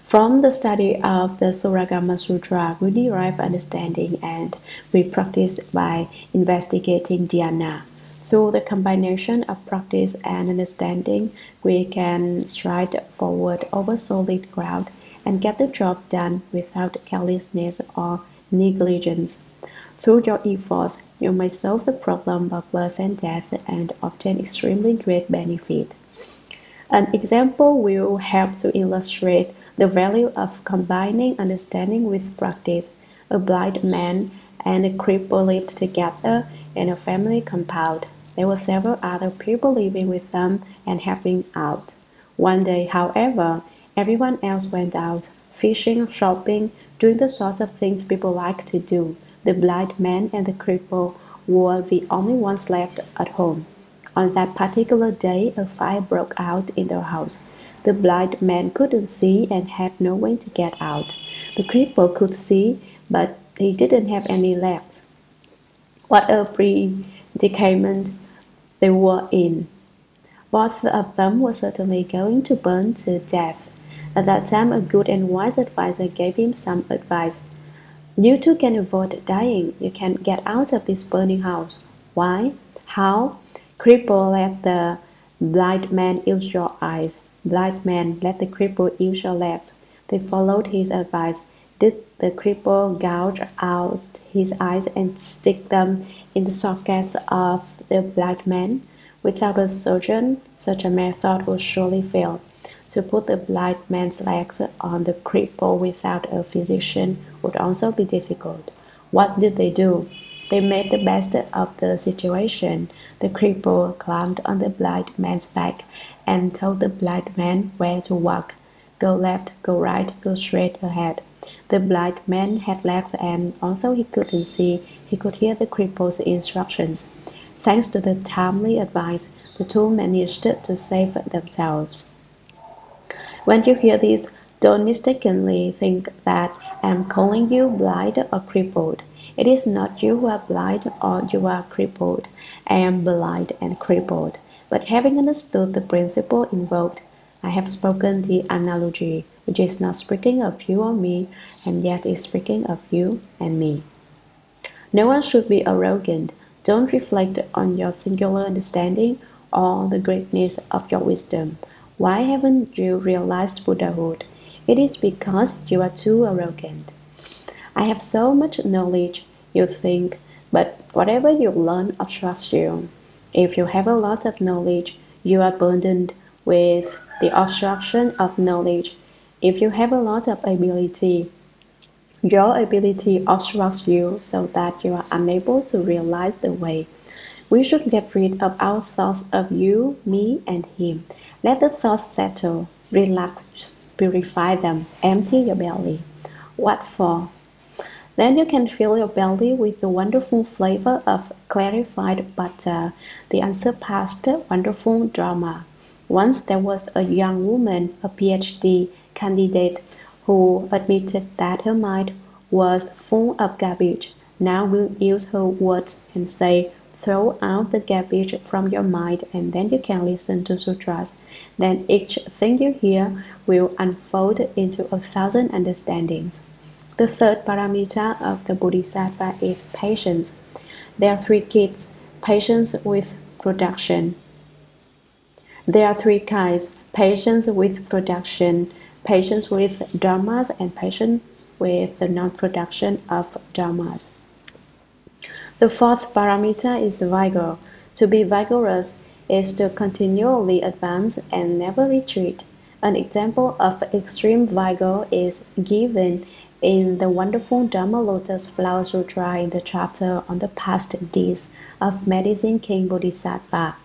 From the study of the Shurangama Sutra, we derive understanding and we practice by investigating dhyana. Through the combination of practice and understanding, we can stride forward over solid ground and get the job done without carelessness or negligence. Through your efforts, you may solve the problem of birth and death and obtain extremely great benefit. An example will help to illustrate the value of combining understanding with practice. A blind man and a cripple lived together in a family compound. There were several other people living with them and helping out. One day, however, everyone else went out, fishing, shopping, doing the sorts of things people like to do. The blind man and the cripple were the only ones left at home. On that particular day, a fire broke out in their house. The blind man couldn't see and had no way to get out. The cripple could see, but he didn't have any legs. What a predicament they were in! Both of them were certainly going to burn to death. At that time, a good and wise advisor gave him some advice. You too can avoid dying. You can get out of this burning house. Why? How? Cripple, let the blind man use your eyes. Blind man, let the cripple use your legs. They followed his advice. Did the cripple gouge out his eyes and stick them in the sockets of the blind man? Without a surgeon, such a method would surely fail. To put the blind man's legs on the cripple without a physician would also be difficult. What did they do? They made the best of the situation. The cripple climbed on the blind man's back and told the blind man where to walk. Go left, go right, go straight ahead. The blind man had legs, and although he couldn't see, he could hear the cripple's instructions. Thanks to the timely advice, the two managed to save themselves. When you hear this, don't mistakenly think that I am calling you blind or crippled. It is not you who are blind or you are crippled. I am blind and crippled. But having understood the principle involved, I have spoken the analogy, which is not speaking of you or me, and yet is speaking of you and me. No one should be arrogant. Don't reflect on your singular understanding or the greatness of your wisdom. Why haven't you realized Buddhahood? It is because you are too arrogant. I have so much knowledge, you think, but whatever you learn obstructs you. If you have a lot of knowledge, you are burdened with the obstruction of knowledge. If you have a lot of ability, your ability obstructs you so that you are unable to realize the way. We should get rid of our thoughts of you, me, and him. Let the thoughts settle, relax, purify them, empty your belly. What for? Then you can fill your belly with the wonderful flavor of clarified butter, the unsurpassed wonderful Dharma. Once there was a young woman, a PhD candidate, who admitted that her mind was full of garbage. Now we'll use her words and say, throw out the garbage from your mind, and then you can listen to sutras. Then each thing you hear will unfold into 1,000 understandings. The third paramita of the Bodhisattva is patience. There are three kids: patience with production. There are three kinds: patience with production, patience with dharmas, and patience with the non-production of dharmas. The fourth paramita is vigor. To be vigorous is to continually advance and never retreat. An example of extreme vigor is given in the wonderful Dharma Lotus Flower Sutra in the chapter on the past deeds of Medicine King Bodhisattva.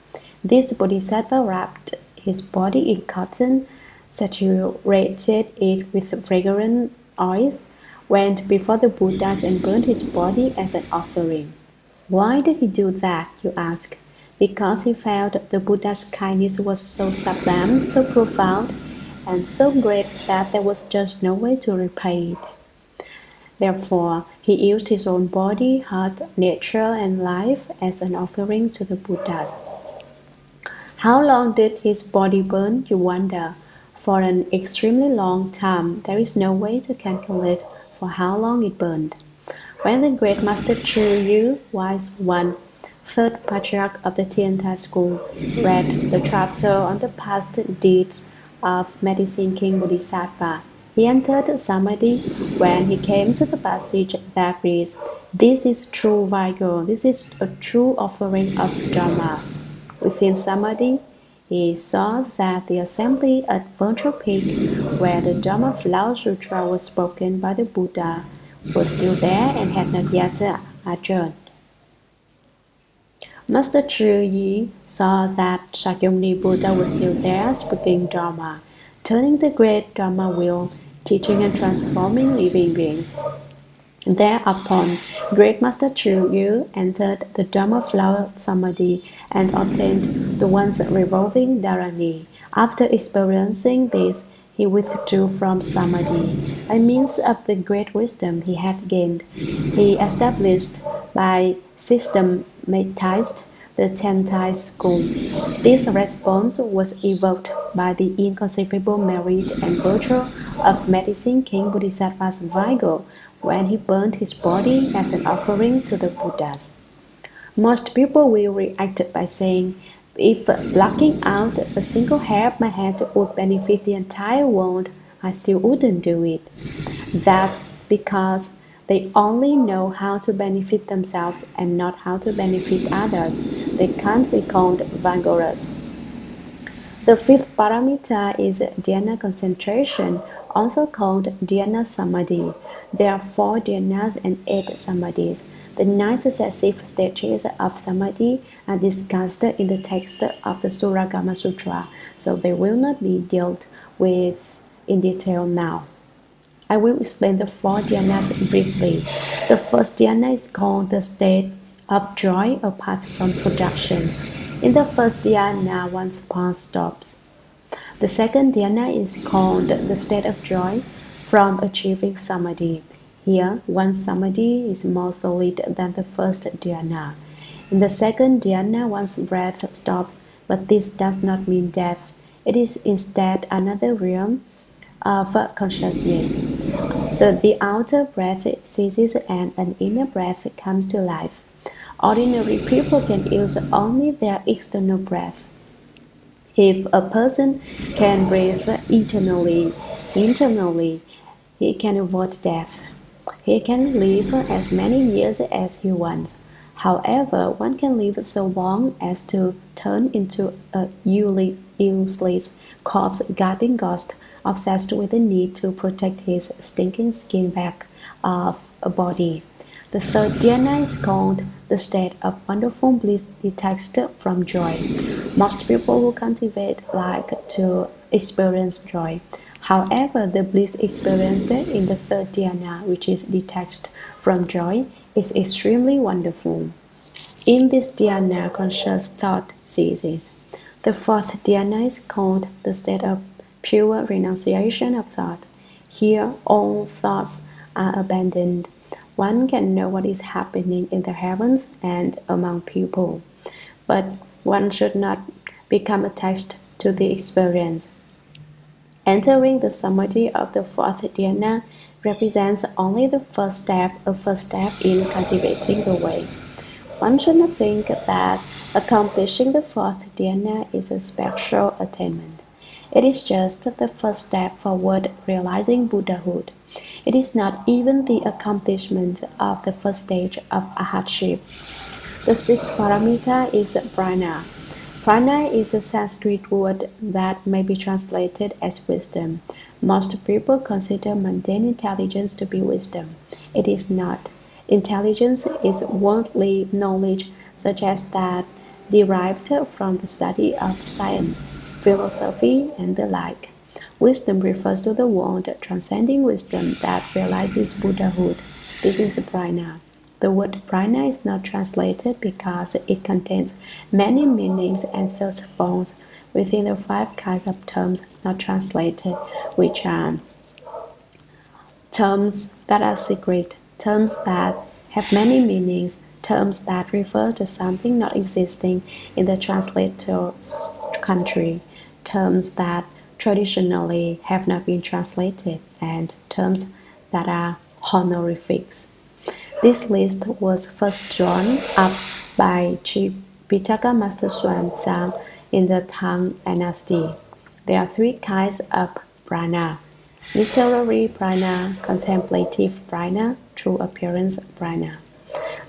This Bodhisattva wrapped his body in cotton, saturated it with fragrant oils, went before the Buddhas and burned his body as an offering. Why did he do that, you ask? Because he felt the Buddha's kindness was so sublime, so profound, and so great that there was just no way to repay it. Therefore, he used his own body, heart, nature, and life as an offering to the Buddhas. How long did his body burn, you wonder? For an extremely long time. There is no way to calculate for how long it burned. When the great Master Chu Yu, wise one, third patriarch of the Tianta school, read the chapter on the past deeds of Medicine King Bodhisattva, he entered Samadhi. When he came to the passage that reads, "This is true vigor, this is a true offering of Dharma," within Samadhi, he saw that the assembly at Virtual Peak, where the Dharma Flower Sutra was spoken by the Buddha, was still there and had not yet adjourned. Master Chư Yi saw that Shakyamuni Buddha was still there speaking Dharma, turning the great Dharma wheel, teaching and transforming living beings. Thereupon, Great Master Chư Yu entered the Dharma flower Samadhi and obtained the once revolving Dharani. After experiencing this, he withdrew from Samadhi. By means of the great wisdom he had gained, he established by systematized the Tentai school. This response was evoked by the inconceivable merit and virtue of medicine King Bodhisattva's vigor when he burned his body as an offering to the Buddhas. Most people will react by saying, if plucking out a single hair of my head would benefit the entire world, I still wouldn't do it. That's because they only know how to benefit themselves and not how to benefit others. They can't be called vigorous. The fifth paramita is dhyana concentration, also called dhyana samadhi. There are 4 dhyanas and 8 samadhis. The 9 successive stages of samadhi are discussed in the text of the Shurangama Sutra, so they will not be dealt with in detail now. I will explain the 4 dhyanas briefly. The first dhyana is called the state of joy apart from production. In the first dhyana, one's pulse stops. The second dhyana is called the state of joy from achieving samadhi. Here, one's samadhi is more solid than the first dhyana. In the second dhyana, one's breath stops, but this does not mean death. It is instead another realm of consciousness. The outer breath ceases and an inner breath comes to life. Ordinary people can use only their external breath. If a person can breathe internally, he can avoid death. He can live as many years as he wants. However, one can live so long as to turn into a useless corpse-guarding ghost obsessed with the need to protect his stinking skin back of a body. The third dhyana is called the state of wonderful bliss detached from joy. Most people who cultivate like to experience joy. However, the bliss experienced in the third dhyana, which is detached from joy, is extremely wonderful. In this dhyana, conscious thought ceases. The fourth dhyana is called the state of pure renunciation of thought. Here, all thoughts are abandoned. One can know what is happening in the heavens and among people, but one should not become attached to the experience. Entering the samadhi of the fourth dhyana represents only the first step in cultivating the way. One should not think that accomplishing the fourth dhyana is a special attainment. It is just the first step forward realizing Buddhahood. It is not even the accomplishment of the first stage of arhatship. The sixth paramita is prana. Prana is a Sanskrit word that may be translated as wisdom. Most people consider mundane intelligence to be wisdom. It is not. Intelligence is worldly knowledge such as that derived from the study of science, philosophy, and the like. Wisdom refers to the world transcending wisdom that realizes Buddhahood. This is prana. The word prana is not translated because it contains many meanings and thus falls within the 5 kinds of terms not translated, which are terms that are secret, terms that have many meanings, terms that refer to something not existing in the translator's country, terms that traditionally have not been translated, and terms that are honorifics. This list was first drawn up by Venerable Master Hsuan Hua in the Tang Dynasty. There are 3 kinds of prana: literary prana, contemplative prana, true appearance prana.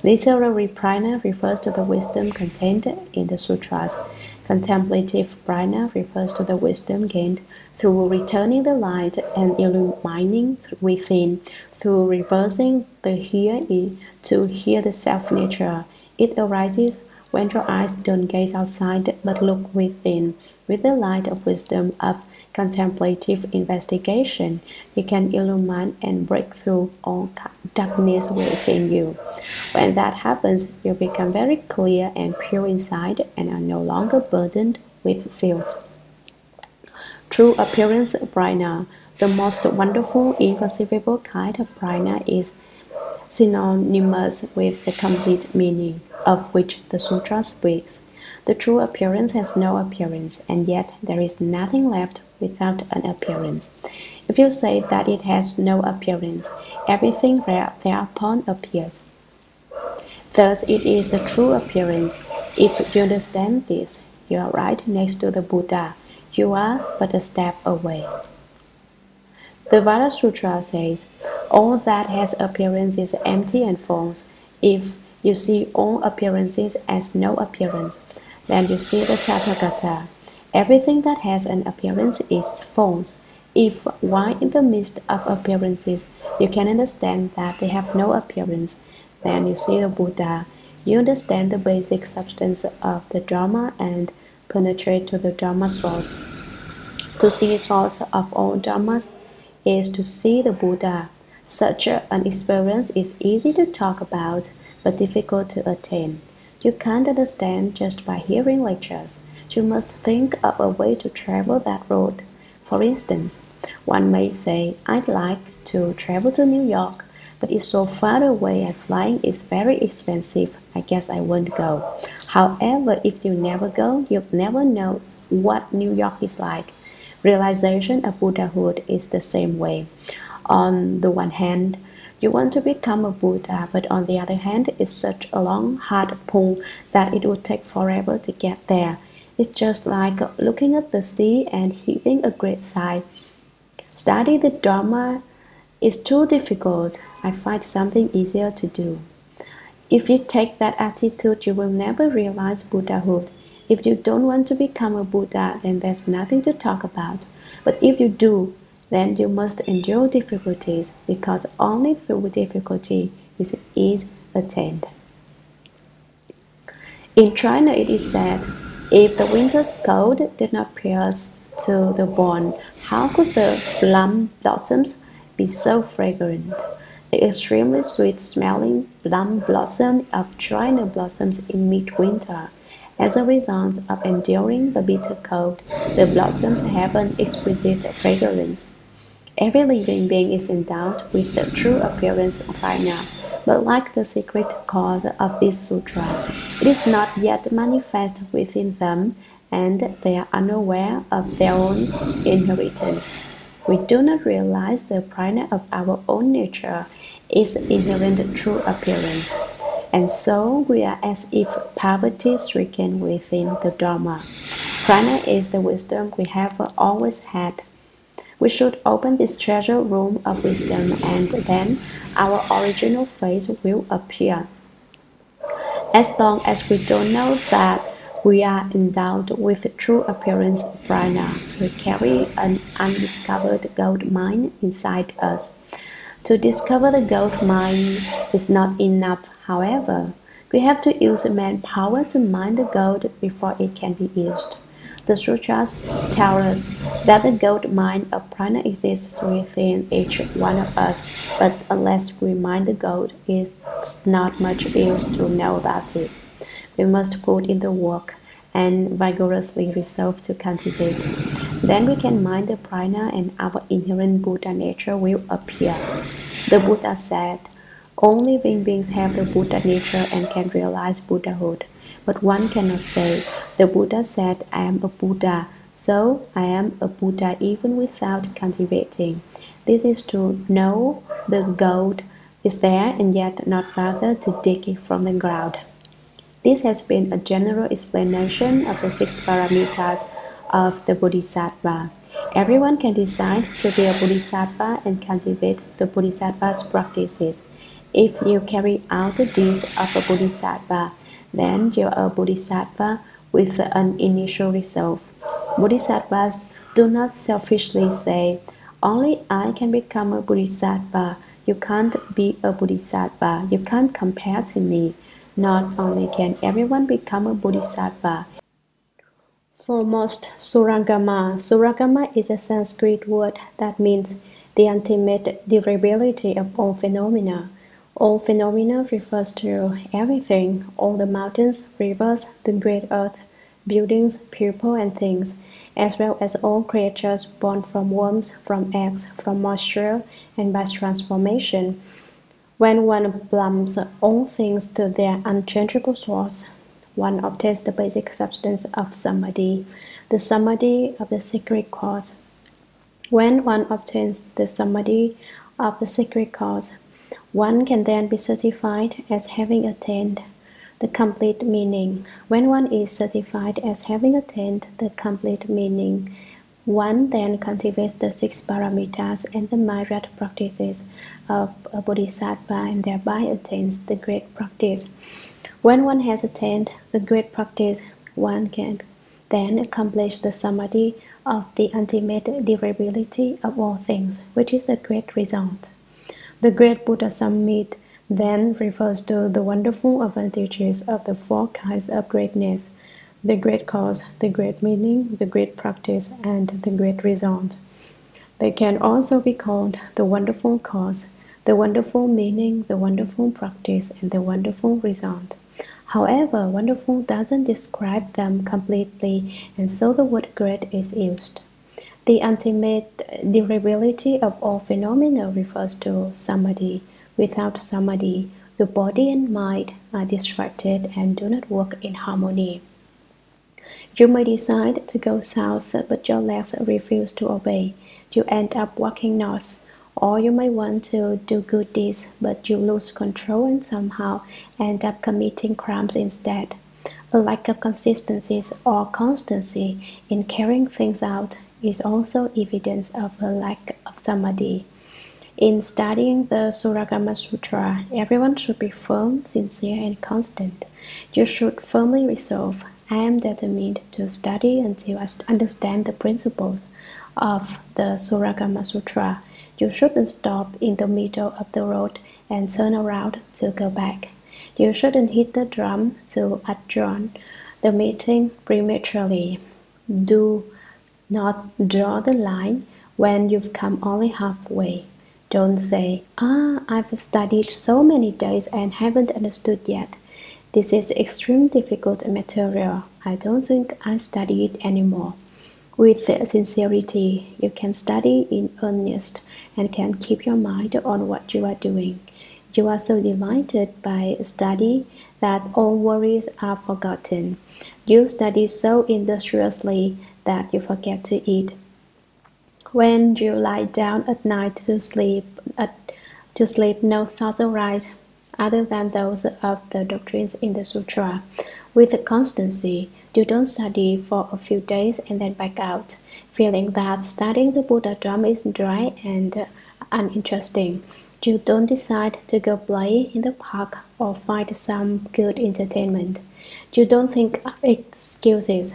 Literary prana refers to the wisdom contained in the sutras. Contemplative prana refers to the wisdom gained through returning the light and illumining within, through reversing the here to hear the self-nature. It arises When your eyes don't gaze outside but look within, with the light of wisdom of contemplative investigation, you can illumine and break through all darkness within you. When that happens, you become very clear and pure inside and are no longer burdened with filth. True appearance prajna, the most wonderful, inconceivable kind of prajna, is synonymous with the complete meaning, of which the sutra speaks. The true appearance has no appearance, and yet there is nothing left without an appearance. If you say that it has no appearance, everything thereupon appears. Thus it is the true appearance. If you understand this, you are right next to the Buddha. You are but a step away. The Vada Sutra says, all that has appearance is empty and false. If you see all appearances as no appearance, then you see the Tathagata. Everything that has an appearance is false. If, while in the midst of appearances, you can understand that they have no appearance, then you see the Buddha. You understand the basic substance of the Dharma and penetrate to the Dharma source. To see the source of all Dharmas is to see the Buddha. Such an experience is easy to talk about, but difficult to attain. You can't understand just by hearing lectures. You must think of a way to travel that road. For instance, one may say, I'd like to travel to New York, but it's so far away and flying is very expensive. I guess I won't go. However, if you never go, you'll never know what New York is like. Realization of Buddhahood is the same way. On the one hand, you want to become a Buddha, but on the other hand, it's such a long, hard pull that it would take forever to get there. It's just like looking at the sea and heaving a great sigh. Study the Dharma is too difficult. I find something easier to do. If you take that attitude, you will never realize Buddhahood. If you don't want to become a Buddha, then there's nothing to talk about. But if you do, then you must endure difficulties, because only through difficulty is ease attained. In China it is said, if the winter's cold did not pierce to the bone, how could the plum blossoms be so fragrant? The extremely sweet-smelling plum blossom of China blossoms in midwinter. As a result of enduring the bitter cold, the blossoms have an exquisite fragrance. Every living being is endowed with the true appearance of prajna, but like the secret cause of this sutra, it is not yet manifest within them, and they are unaware of their own inheritance. We do not realize the prajna of our own nature, its inherent true appearance. And so we are as if poverty-stricken within the Dharma. Prajna is the wisdom we have always had. We should open this treasure room of wisdom, and then our original face will appear. As long as we don't know that we are endowed with true appearance prajna, we carry an undiscovered gold mine inside us. To discover the gold mine is not enough, however. We have to use manpower to mine the gold before it can be used. The sutras tell us that the gold mine of prajna exists within each one of us, but unless we mine the gold, it's not much use to know about it. We must put in the work and vigorously resolve to cultivate. Then we can mine the prajna and our inherent Buddha nature will appear. The Buddha said, all living beings have the Buddha nature and can realize Buddhahood. But one cannot say, the Buddha said, I am a Buddha, so I am a Buddha even without cultivating. This is to know the gold is there and yet not bother to dig it from the ground. This has been a general explanation of the 6 paramitas of the Bodhisattva. Everyone can decide to be a Bodhisattva and cultivate the Bodhisattva's practices. If you carry out the deeds of a Bodhisattva, then you are a Bodhisattva with an initial resolve. Bodhisattvas do not selfishly say, only I can become a Bodhisattva. You can't be a Bodhisattva. You can't compare to me. Not only can everyone become a bodhisattva. For most Shurangama is a Sanskrit word that means the ultimate durability of all phenomena. All phenomena refers to everything, all the mountains, rivers, the great earth, buildings, people, and things, as well as all creatures born from worms, from eggs, from moisture, and by transformation. When one plumps all things to their unchangeable source, one obtains the basic substance of samadhi, the samadhi of the secret cause. When one obtains the samadhi of the secret cause, one can then be certified as having attained the complete meaning. When one is certified as having attained the complete meaning, one then cultivates the 6 paramitas and the myriad practices of a bodhisattva and thereby attains the great practice. When one has attained the great practice, one can then accomplish the samadhi of the ultimate durability of all things, which is the great result. The great Buddha Summit then refers to the wonderful advantages of the 4 kinds of greatness: the great cause, the great meaning, the great practice, and the great result. They can also be called the wonderful cause, the wonderful meaning, the wonderful practice, and the wonderful result. However, wonderful doesn't describe them completely, and so the word great is used. The ultimate durability of all phenomena refers to samadhi. Without samadhi, the body and mind are distracted and do not work in harmony. You may decide to go south, but your legs refuse to obey. You end up walking north. Or you may want to do good deeds, but you lose control and somehow end up committing crimes instead. A lack of consistency or constancy in carrying things out is also evidence of a lack of samadhi. In studying the Shurangama Sutra, everyone should be firm, sincere, and constant. You should firmly resolve, I am determined to study until I understand the principles of the Shurangama Sutra. You shouldn't stop in the middle of the road and turn around to go back. You shouldn't hit the drum to adjourn the meeting prematurely. Do not draw the line when you've come only halfway. Don't say, I've studied so many days and haven't understood yet. This is extremely difficult material. I don't think I study it anymore. With sincerity, you can study in earnest and can keep your mind on what you are doing. You are so delighted by study that all worries are forgotten. You study so industriously that you forget to eat. When you lie down at night to sleep, no thoughts arise other than those of the doctrines in the sutra. With constancy, you don't study for a few days and then back out, feeling that studying the Buddha Dharma is dry and uninteresting. You don't decide to go play in the park or find some good entertainment. You don't think of excuses.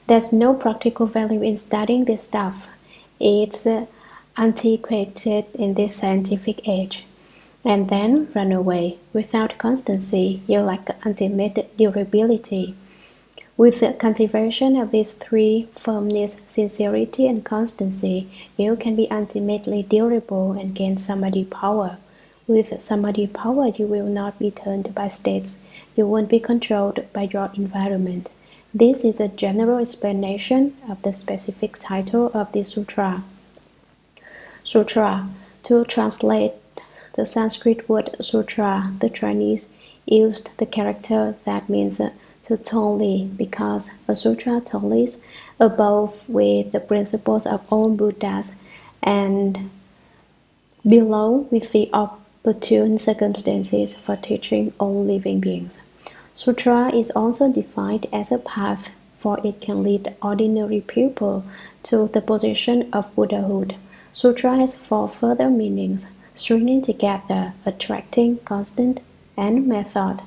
There's no practical value in studying this stuff. It's antiquated in this scientific age. And then run away. Without constancy, you lack ultimate durability. With the cultivation of these 3 firmness, sincerity, and constancy, you can be ultimately durable and gain samadhi power. With samadhi power, you will not be turned by states. You won't be controlled by your environment. This is a general explanation of the specific title of this sutra. Sutra. To translate the Sanskrit word sutra, the Chinese used the character that means to tally, because a sutra tallies above with the principles of all Buddhas and below with the opportune circumstances for teaching all living beings. Sutra is also defined as a path, for it can lead ordinary people to the position of Buddhahood. Sutra has 4 further meanings: stringing together, attracting, constant, and method.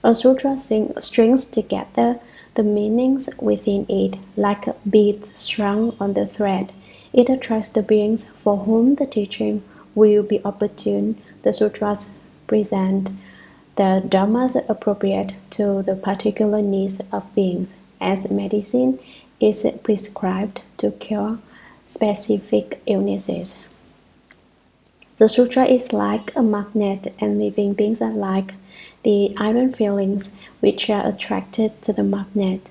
A sutra strings together the meanings within it like beads strung on the thread. It attracts the beings for whom the teaching will be opportune. The sutras present the dharmas appropriate to the particular needs of beings, as medicine is prescribed to cure specific illnesses. The sutra is like a magnet, and living beings are like the iron filings which are attracted to the magnet.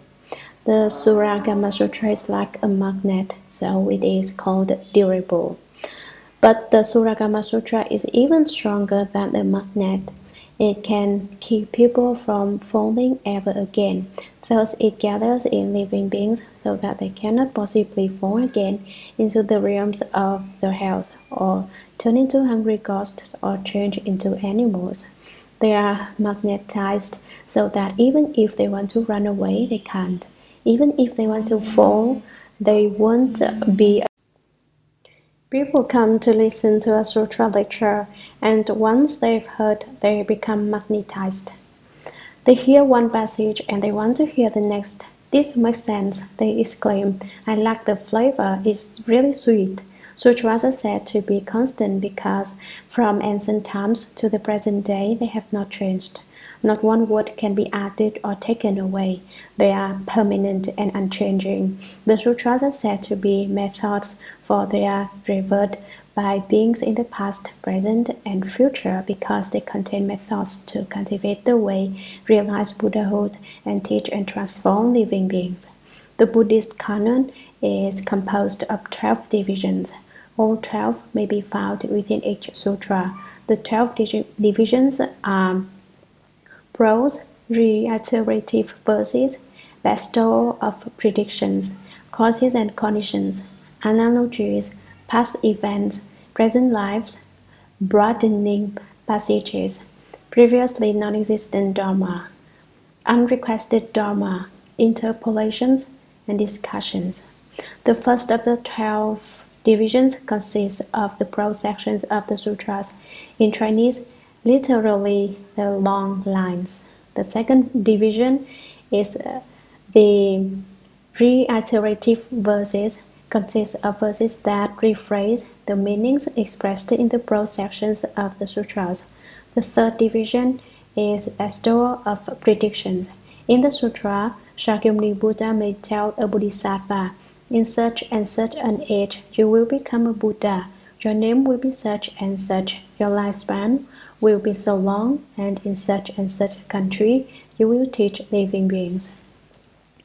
The Shurangama Sutra is like a magnet, so it is called durable. But the Shurangama Sutra is even stronger than the magnet. It can keep people from falling ever again. Thus, it gathers in living beings so that they cannot possibly fall again into the realms of the hells, or turn into hungry ghosts, or change into animals. They are magnetized so that even if they want to run away, they can't. Even if they want to fall, they won't be. People come to listen to a sutra lecture, and once they've heard, they become magnetized. They hear one passage and they want to hear the next. This makes sense, they exclaim. I like the flavor, it's really sweet. Sutras are said to be constant because from ancient times to the present day they have not changed. Not one word can be added or taken away. They are permanent and unchanging. The sutras are said to be methods, for they are revered by beings in the past, present, and future because they contain methods to cultivate the way, realize Buddhahood, and teach and transform living beings. The Buddhist canon is composed of 12 divisions. All 12 may be found within each sutra. The 12 divisions are prose, reiterative verses, bestowal of predictions, causes and conditions, analogies, past events, present lives, broadening passages, previously non-existent dharma, unrequested dharma, interpolations, and discussions. The first of the 12 divisions consists of the prose sections of the sutras. In Chinese, literally the long lines. The second division is the reiterative verses, consists of verses that rephrase the meanings expressed in the prose sections of the sutras. The third division is bestowal of predictions. In the sutra, Shakyamuni Buddha may tell a bodhisattva, in such and such an age you will become a Buddha. Your name will be such and such. Your lifespan will be so long, and in such and such a country you will teach living beings.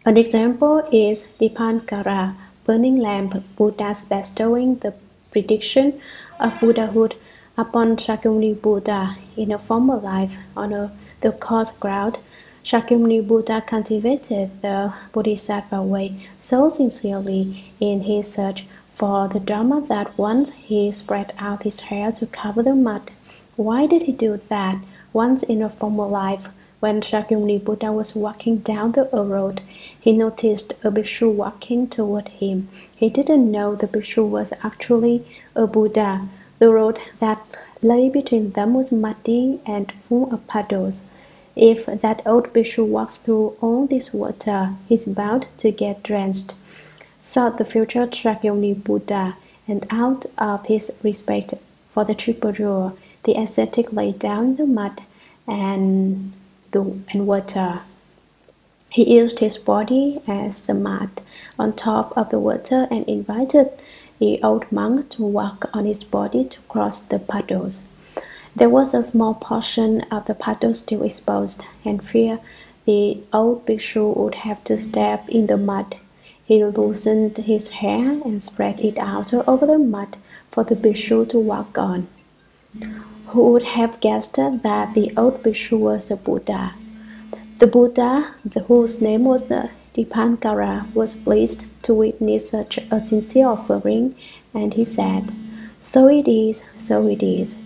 An example is Dipankara, burning lamp, Buddha's bestowing the prediction of Buddhahood upon Shakyamuni Buddha in a former life. On the coarse ground, Shakyamuni Buddha cultivated the Bodhisattva way so sincerely in his search for the Dharma that once he spread out his hair to cover the mud. Why did he do that? Once in a former life, when Shakyamuni Buddha was walking down the road, he noticed a bhikshu walking toward him. He didn't know the bhikshu was actually a Buddha. The road that lay between them was muddy and full of puddles. If that old bhikshu walks through all this water, he's bound to get drenched, thought the future Shakyamuni Buddha, and out of his respect for the triple rule, the ascetic lay down in the mud and water. He used his body as the mat on top of the water and invited the old monk to walk on his body to cross the puddles. There was a small portion of the puddle still exposed, and fear the old bhikshu would have to step in the mud. He loosened his hair and spread it out over the mud for the bhikshu to walk on. Who would have guessed that the old bhikshu was a Buddha? The Buddha, whose name was Dipankara, was pleased to witness such a sincere offering, and he said, "So it is, so it is.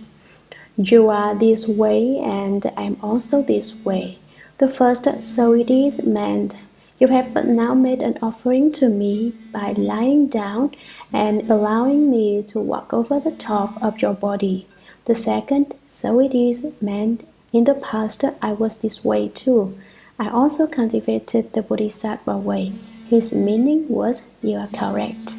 You are this way, and I am also this way." The first "so it is" meant, "You have but now made an offering to me by lying down and allowing me to walk over the top of your body." The second "so it is" meant, "In the past I was this way too. I also cultivated the Bodhisattva way." His meaning was, "You are correct."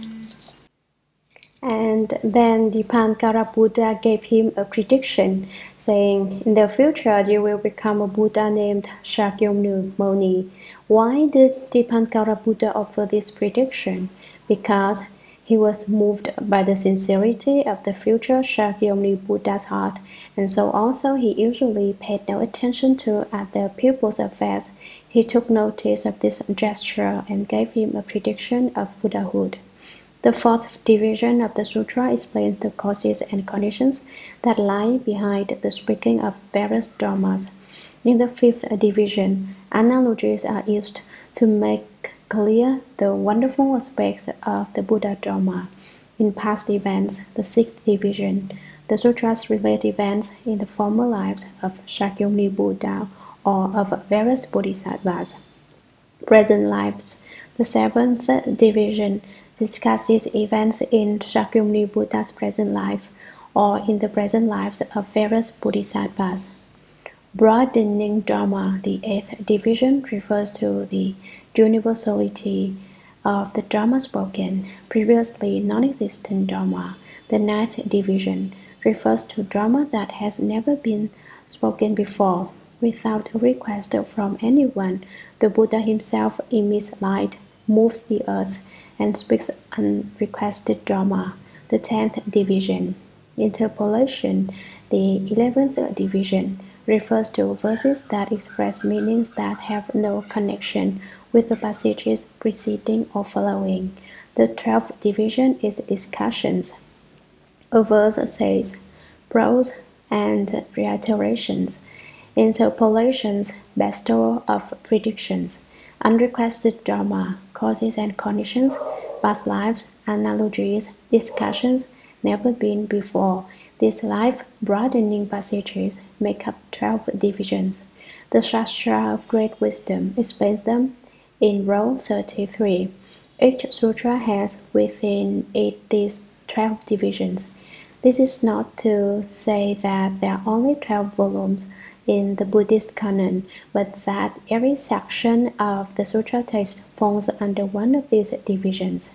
And then Dipankara Buddha gave him a prediction, saying, "In the future you will become a Buddha named Shakyamuni." Why did Dipankara Buddha offer this prediction? Because he was moved by the sincerity of the future Shakyamuni Buddha's heart, and so although he usually paid no attention to other people's affairs, he took notice of this gesture and gave him a prediction of Buddhahood. The fourth division of the sutra explains the causes and conditions that lie behind the speaking of various dharmas. In the fifth division, analogies are used to make clear the wonderful aspects of the Buddha Dharma. In past events, the sixth division, the sutras relate events in the former lives of Shakyamuni Buddha or of various bodhisattvas. Present lives, the seventh division, discusses events in Shakyamuni Buddha's present life or in the present lives of various bodhisattvas. Broadening Dharma, the eighth division, refers to the universality of the Dharma spoken, previously non-existent Dharma. The ninth division refers to Dharma that has never been spoken before. Without a request from anyone, the Buddha himself emits light, moves the earth, and speaks unrequested Dharma. The 10th division, interpolation, the 11th division, refers to verses that express meanings that have no connection with the passages preceding or following. The 12th division is discussions. A verse says prose and reiterations, interpolations, bestowal of predictions, unrequested Dharma, causes and conditions, past lives, analogies, discussions, never been before. These life-broadening passages make up 12 divisions. The Shastra of Great Wisdom explains them in row 33. Each sutra has within it these 12 divisions. This is not to say that there are only 12 volumes in the Buddhist canon, but that every section of the sutra text falls under one of these divisions.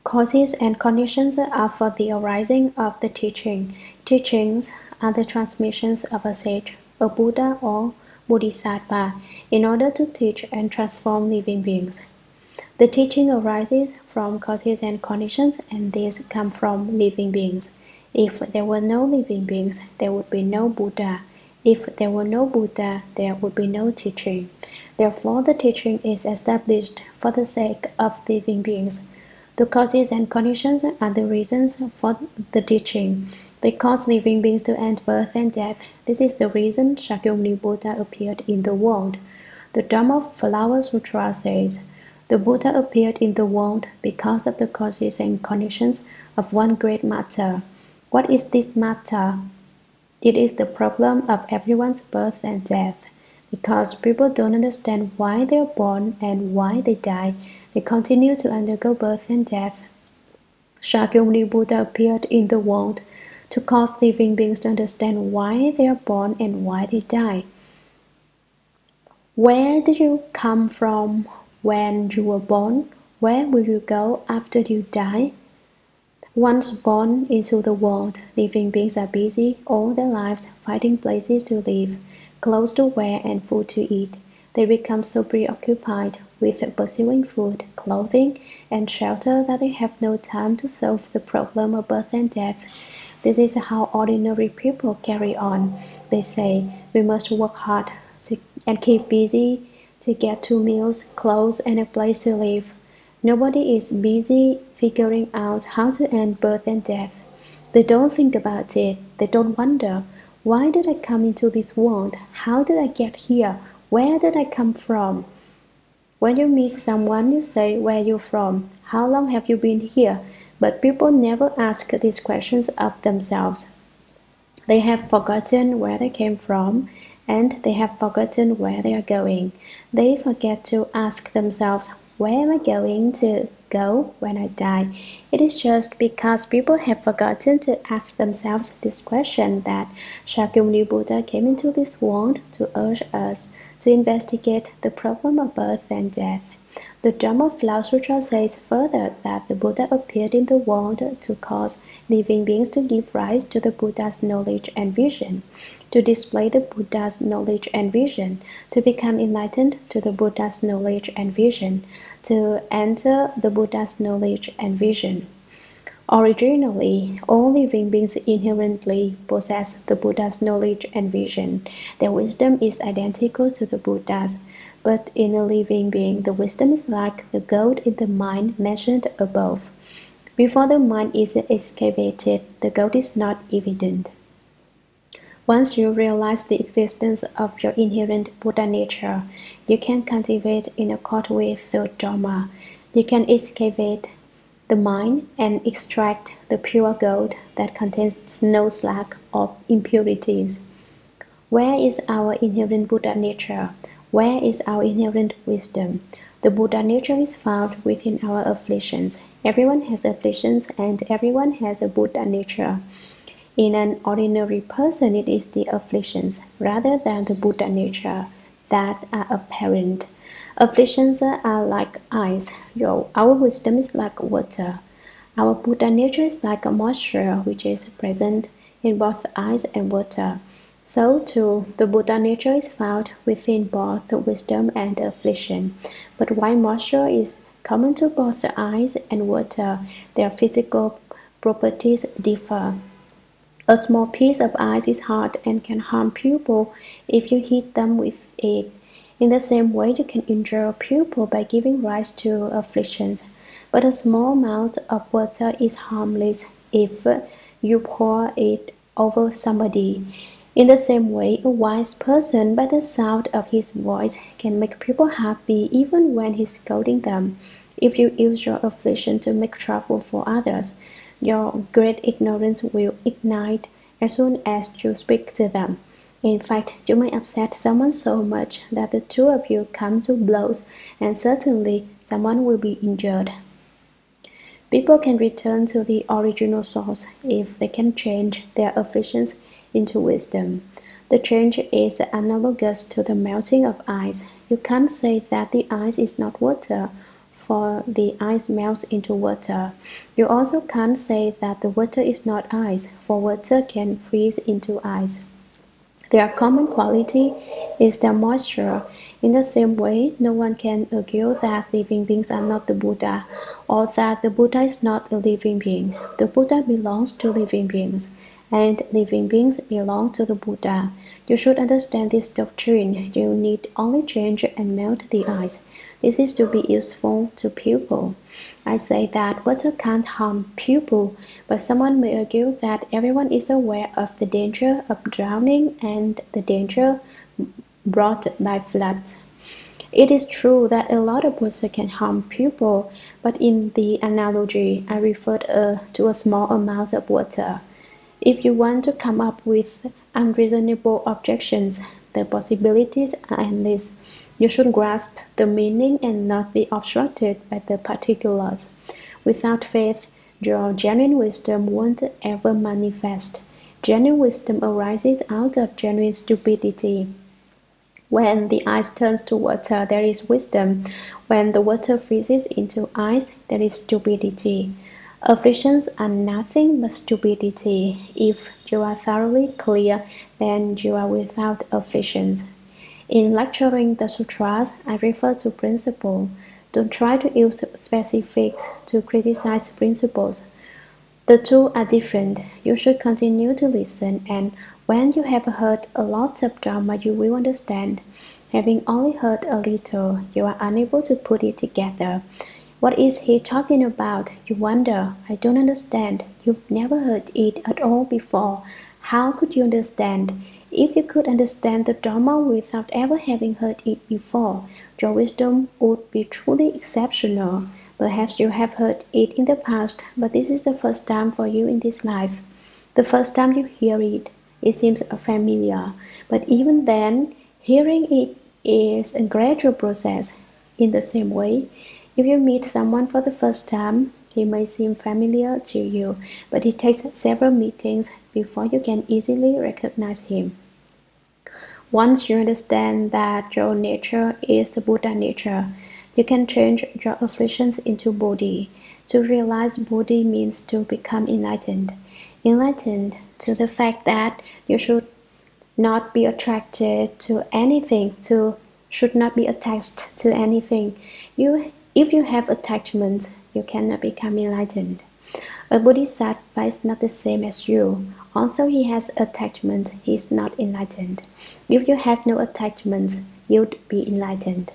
Causes and conditions are for the arising of the teaching. Teachings are the transmissions of a sage, a Buddha or Bodhisattva, in order to teach and transform living beings. The teaching arises from causes and conditions, and these come from living beings. If there were no living beings, there would be no Buddha. If there were no Buddha, there would be no teaching. Therefore, the teaching is established for the sake of living beings. The causes and conditions are the reasons for the teaching. They cause living beings to end birth and death. This is the reason Shakyamuni Buddha appeared in the world. The Dharma Flower Sutra says, "The Buddha appeared in the world because of the causes and conditions of one great matter." What is this matter? It is the problem of everyone's birth and death. Because people don't understand why they are born and why they die, they continue to undergo birth and death. Shakyamuni Buddha appeared in the world to cause living beings to understand why they are born and why they die. Where did you come from when you were born? Where will you go after you die? Once born into the world, living beings are busy all their lives finding places to live, clothes to wear, and food to eat. They become so preoccupied with pursuing food, clothing, and shelter that they have no time to solve the problem of birth and death. This is how ordinary people carry on. They say, "We must work hard and keep busy to get 2 meals, clothes, and a place to live." Nobody is busy figuring out how to end birth and death. They don't think about it. They don't wonder, why did I come into this world? How did I get here? Where did I come from? When you meet someone, you say, "Where are you from? How long have you been here?" But people never ask these questions of themselves. They have forgotten where they came from, and they have forgotten where they are going. They forget to ask themselves, where am I going to go when I die? It is just because people have forgotten to ask themselves this question that Shakyamuni Buddha came into this world to urge us to investigate the problem of birth and death. The Dharma Flower Sutra says further that the Buddha appeared in the world to cause living beings to give rise to the Buddha's knowledge and vision, to display the Buddha's knowledge and vision, to become enlightened to the Buddha's knowledge and vision, to enter the Buddha's knowledge and vision. Originally, all living beings inherently possess the Buddha's knowledge and vision. Their wisdom is identical to the Buddha's. But in a living being, the wisdom is like the gold in the mine mentioned above. Before the mine is excavated, the gold is not evident. Once you realize the existence of your inherent Buddha nature, you can cultivate in accord with the Dharma. You can excavate the mine and extract the pure gold that contains no slag or impurities. Where is our inherent Buddha nature? Where is our inherent wisdom? The Buddha nature is found within our afflictions. Everyone has afflictions and everyone has a Buddha nature. In an ordinary person, it is the afflictions rather than the Buddha nature that are apparent. Afflictions are like ice. Our wisdom is like water. Our Buddha nature is like a moisture which is present in both ice and water. So too, the Buddha nature is found within both wisdom and affliction. But while moisture is common to both the ice and water, their physical properties differ. A small piece of ice is hard and can harm people if you hit them with it. In the same way, you can injure a pupil by giving rise to afflictions. But a small amount of water is harmless if you pour it over somebody. In the same way, a wise person, by the sound of his voice, can make people happy even when he's scolding them. If you use your affliction to make trouble for others, your great ignorance will ignite as soon as you speak to them. In fact, you may upset someone so much that the two of you come to blows, and certainly someone will be injured. People can return to the original source if they can change their afflictions into wisdom. The change is analogous to the melting of ice. You can't say that the ice is not water, for the ice melts into water. You also can't say that the water is not ice, for water can freeze into ice. Their common quality is their moisture. In the same way, no one can argue that living beings are not the Buddha, or that the Buddha is not a living being. The Buddha belongs to living beings, and living beings belong to the Buddha. You should understand this doctrine. You need only change and melt the ice. This is to be useful to people. I say that water can't harm people, but someone may argue that everyone is aware of the danger of drowning and the danger brought by floods. It is true that a lot of water can harm people, but in the analogy, I referred to a small amount of water. If you want to come up with unreasonable objections, the possibilities are endless. You should grasp the meaning and not be obstructed by the particulars. Without faith, your genuine wisdom won't ever manifest. Genuine wisdom arises out of genuine stupidity. When the ice turns to water, there is wisdom. When the water freezes into ice, there is stupidity. Afflictions are nothing but stupidity. If you are thoroughly clear, then you are without afflictions. In lecturing the sutras, I refer to principle. Don't try to use specifics to criticize principles. The two are different. You should continue to listen, and when you have heard a lot of Dharma, you will understand. Having only heard a little, you are unable to put it together. What is he talking about? You wonder. I don't understand. You've never heard it at all before. How could you understand? If you could understand the Dharma without ever having heard it before, your wisdom would be truly exceptional. Perhaps you have heard it in the past, but this is the first time for you in this life. The first time you hear it, it seems familiar. But even then, hearing it is a gradual process. In the same way, if you meet someone for the first time, he may seem familiar to you, but it takes several meetings before you can easily recognize him. Once you understand that your nature is the Buddha nature, You can change your afflictions into Bodhi. To realize Bodhi means to become enlightened. Enlightened to the fact that you should not be attracted to anything, should not be attached to anything. If you have attachment, you cannot become enlightened. A Bodhisattva is not the same as you. Although he has attachment, he is not enlightened. If you have no attachments, you'd be enlightened.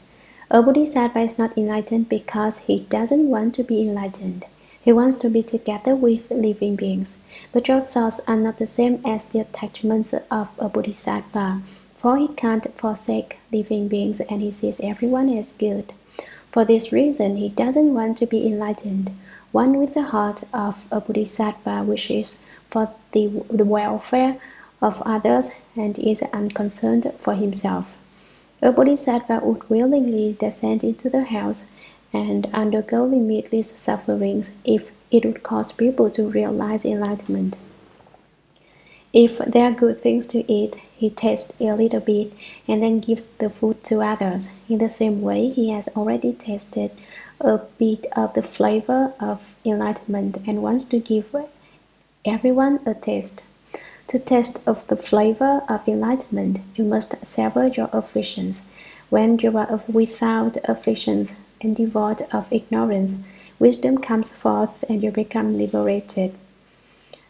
A Bodhisattva is not enlightened because he doesn't want to be enlightened. He wants to be together with living beings. But your thoughts are not the same as the attachments of a Bodhisattva, for he can't forsake living beings and he sees everyone as good. For this reason, he doesn't want to be enlightened. One with the heart of a Bodhisattva wishes for the welfare of others and is unconcerned for himself. A Bodhisattva would willingly descend into the house and undergo limitless sufferings if it would cause people to realize enlightenment. If there are good things to eat, he tastes a little bit and then gives the food to others. In the same way, he has already tasted a bit of the flavor of enlightenment and wants to give everyone a taste. To taste of the flavor of enlightenment, you must sever your afflictions. When you are without afflictions and devoid of ignorance, wisdom comes forth and you become liberated.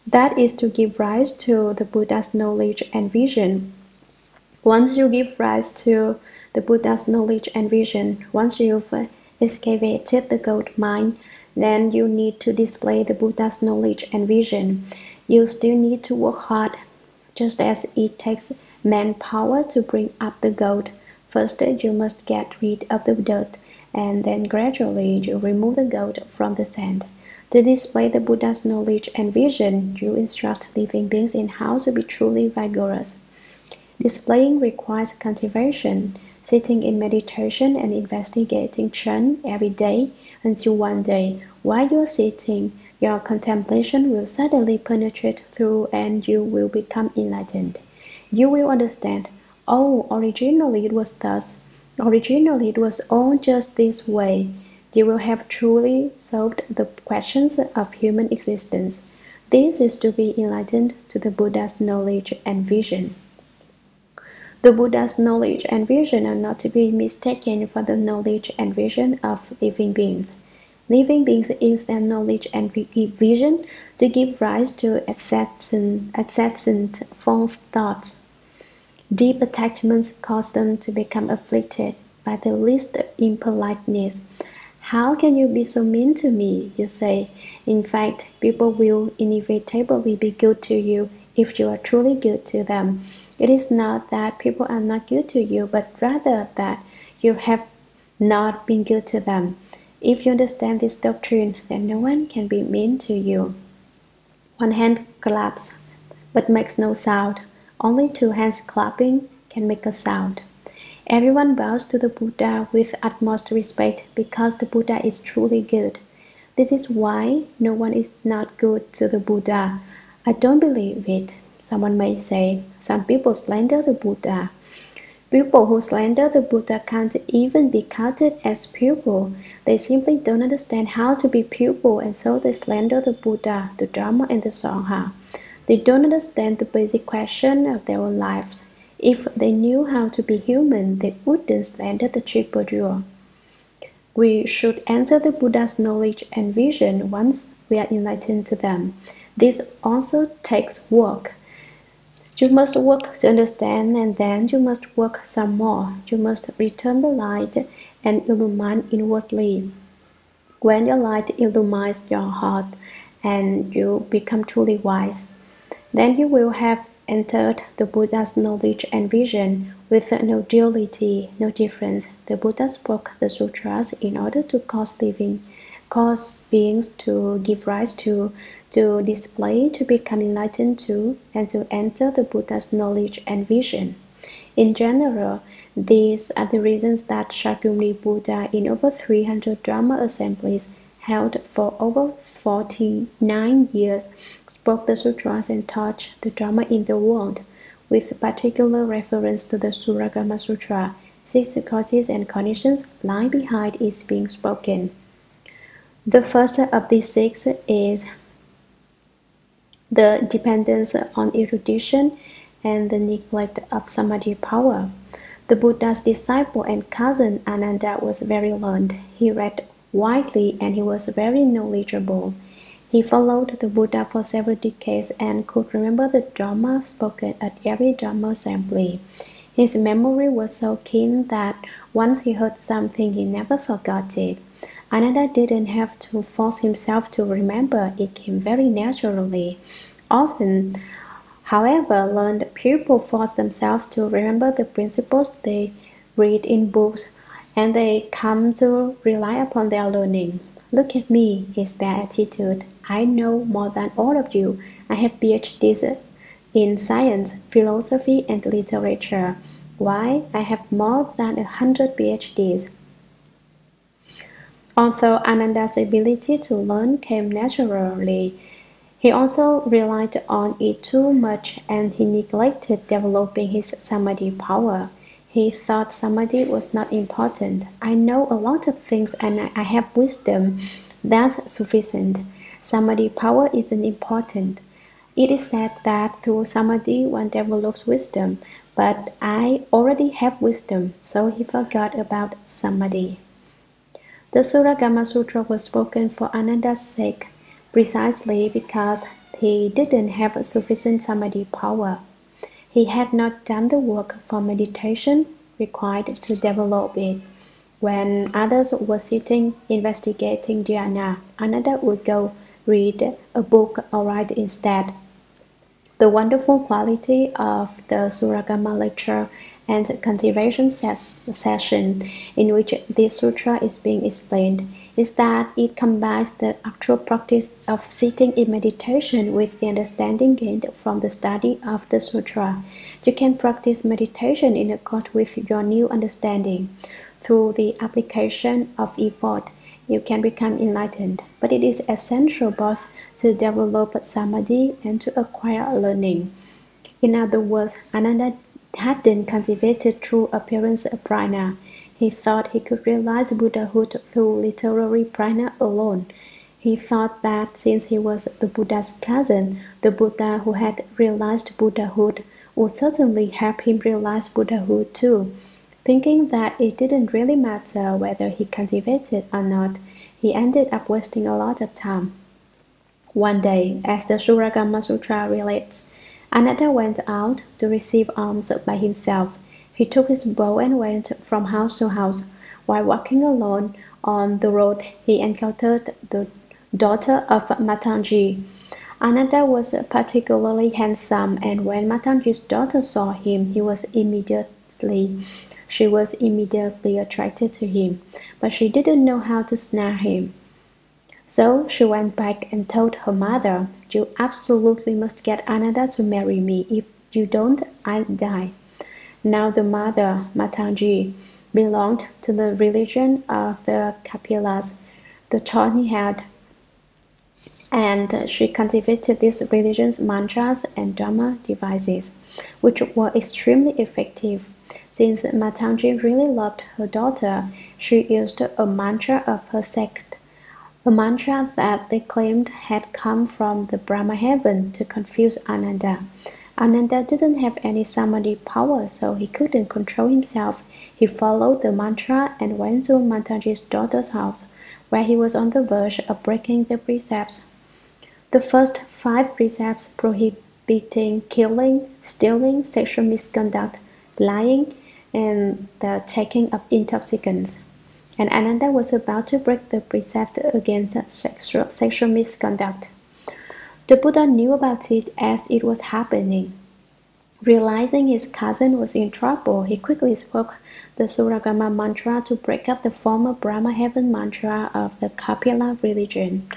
That is to give rise to the Buddha's knowledge and vision. Once you give rise to the Buddha's knowledge and vision, once you've excavated the gold mine, then you need to display the Buddha's knowledge and vision. You still need to work hard, just as it takes manpower to bring up the gold. First, you must get rid of the dirt, and then gradually you remove the gold from the sand. To display the Buddha's knowledge and vision, you instruct living beings in how to be truly vigorous. Displaying requires cultivation, sitting in meditation and investigating Chen every day until one day, while you are sitting, your contemplation will suddenly penetrate through and you will become enlightened. You will understand, oh, originally it was thus. Originally it was all just this way. You will have truly solved the questions of human existence. This is to be enlightened to the Buddha's knowledge and vision. The Buddha's knowledge and vision are not to be mistaken for the knowledge and vision of living beings. Living beings use their knowledge and vision to give rise to incessant false thoughts. Deep attachments cause them to become afflicted by the least impoliteness. How can you be so mean to me? You say. In fact, people will inevitably be good to you if you are truly good to them. It is not that people are not good to you, but rather that you have not been good to them. If you understand this doctrine, then no one can be mean to you. One hand claps, but makes no sound. Only two hands clapping can make a sound. Everyone bows to the Buddha with utmost respect because the Buddha is truly good. This is why no one is not good to the Buddha. I don't believe it. Someone may say, some people slander the Buddha. People who slander the Buddha can't even be counted as pupil. They simply don't understand how to be pupil, and so they slander the Buddha, the Dharma, and the Sangha. They don't understand the basic question of their own lives. If they knew how to be human, they wouldn't slander the Triple Jewel. We should enter the Buddha's knowledge and vision once we are enlightened to them. This also takes work. You must work to understand, and then you must work some more. You must return the light and illumine inwardly. When your light illumines your heart and you become truly wise, then you will have entered the Buddha's knowledge and vision with no duality, no difference. The Buddha spoke the sutras in order to cause beings to give rise to display, to become enlightened to, and to enter the Buddha's knowledge and vision. In general, these are the reasons that Shakyamuni Buddha in over 300 Dharma assemblies held for over 49 years spoke the sutras and taught the Dharma in the world, with particular reference to the Shurangama Sutra, 6 causes and conditions lie behind its being spoken. The first of these 6 is the dependence on erudition and the neglect of samadhi power. The Buddha's disciple and cousin Ananda was very learned. He read widely and he was very knowledgeable. He followed the Buddha for several decades and could remember the Dharma spoken at every Dharma assembly. His memory was so keen that once he heard something, he never forgot it. Ananda didn't have to force himself to remember, it came very naturally. Often, however, learned people force themselves to remember the principles they read in books, and they come to rely upon their learning. Look at me, is their attitude. I know more than all of you. I have PhDs in science, philosophy, and literature. Why? I have more than 100 PhDs. Although Ananda's ability to learn came naturally, he also relied on it too much and he neglected developing his samadhi power. He thought samadhi was not important. I know a lot of things and I have wisdom. That's sufficient. Samadhi power isn't important. It is said that through samadhi one develops wisdom, but I already have wisdom, so he forgot about samadhi. The Shurangama Sutra was spoken for Ananda's sake, precisely because he didn't have sufficient samadhi power. He had not done the work for meditation required to develop it. When others were sitting investigating dhyana, Ananda would go read a book or write instead. The wonderful quality of the Shurangama lecture and cultivation session in which this sutra is being explained is that it combines the actual practice of sitting in meditation with the understanding gained from the study of the sutra. You can practice meditation in accord with your new understanding. Through the application of effort, you can become enlightened, but it is essential both to develop samadhi and to acquire learning. In other words, Ananda hadn't cultivated true appearance prajna. He thought he could realize Buddhahood through literary prajna alone. He thought that since he was the Buddha's cousin, the Buddha who had realized Buddhahood would certainly help him realize Buddhahood too. Thinking that it didn't really matter whether he cultivated or not, he ended up wasting a lot of time. One day, as the Shurangama Sutra relates, Ananda went out to receive alms by himself. He took his bow and went from house to house. While walking alone on the road, he encountered the daughter of Matangi. Ananda was particularly handsome, and when Matangi's daughter saw him, she was immediately attracted to him, but she didn't know how to snare him. So she went back and told her mother, "You absolutely must get Ananda to marry me. If you don't, I'll die." Now the mother, Matangi, belonged to the religion of the Kapilas, the thorny-haired, and she cultivated this religion's mantras and dharma devices, which were extremely effective. Since Matangi really loved her daughter, she used a mantra of her sect, a mantra that they claimed had come from the Brahma heaven to confuse Ananda. Ananda didn't have any samadhi power, so he couldn't control himself. He followed the mantra and went to Matangi's daughter's house, where he was on the verge of breaking the precepts. The first 5 precepts prohibiting killing, stealing, sexual misconduct, lying, and the taking of intoxicants. And Ananda was about to break the precept against sexual misconduct. The Buddha knew about it as it was happening. Realizing his cousin was in trouble, he quickly spoke the Shurangama mantra to break up the former Brahma heaven mantra of the Kapila religion.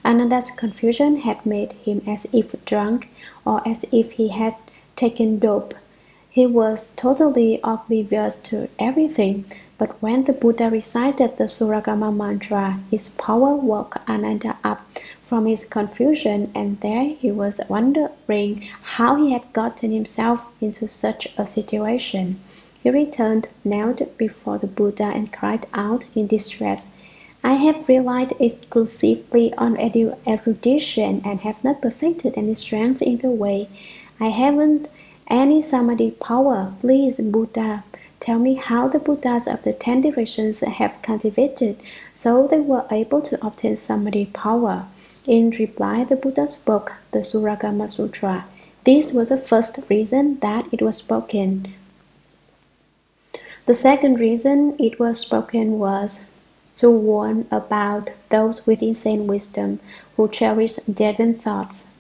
Ananda's confusion had made him as if drunk or as if he had taken dope. He was totally oblivious to everything, but when the Buddha recited the Shurangama mantra, his power woke Ananda up from his confusion, and there he was wondering how he had gotten himself into such a situation. He returned, knelt before the Buddha, and cried out in distress, I have relied exclusively on erudition and have not perfected any strength in the way. I haven't any samadhi power. Please, Buddha, tell me how the Buddhas of the 10 directions have cultivated so they were able to obtain samadhi power. In reply, the Buddha spoke the Shurangama Sutra. This was the first reason that it was spoken. The second reason it was spoken was to warn about those with insane wisdom who cherish deviant thoughts.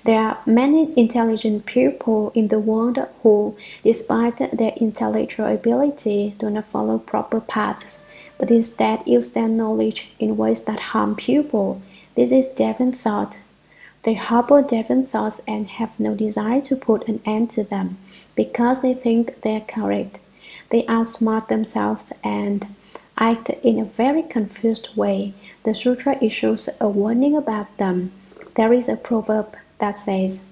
There are many intelligent people in the world who, despite their intellectual ability, do not follow proper paths, but instead use their knowledge in ways that harm people. This is deviant thought. They harbor deviant thoughts and have no desire to put an end to them, because they think they are correct. They outsmart themselves and act in a very confused way. The sutra issues a warning about them. There is a proverb that says,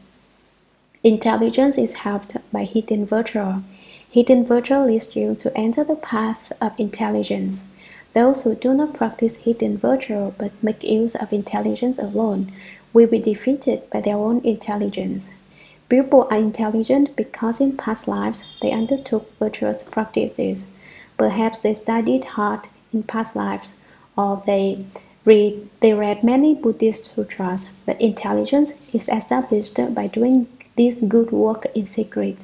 intelligence is helped by hidden virtue. Hidden virtue leads you to enter the path of intelligence. Those who do not practice hidden virtue but make use of intelligence alone will be defeated by their own intelligence. People are intelligent because in past lives they undertook virtuous practices. Perhaps they studied hard in past lives, or they read many Buddhist sutras, but intelligence is established by doing this good work in secret.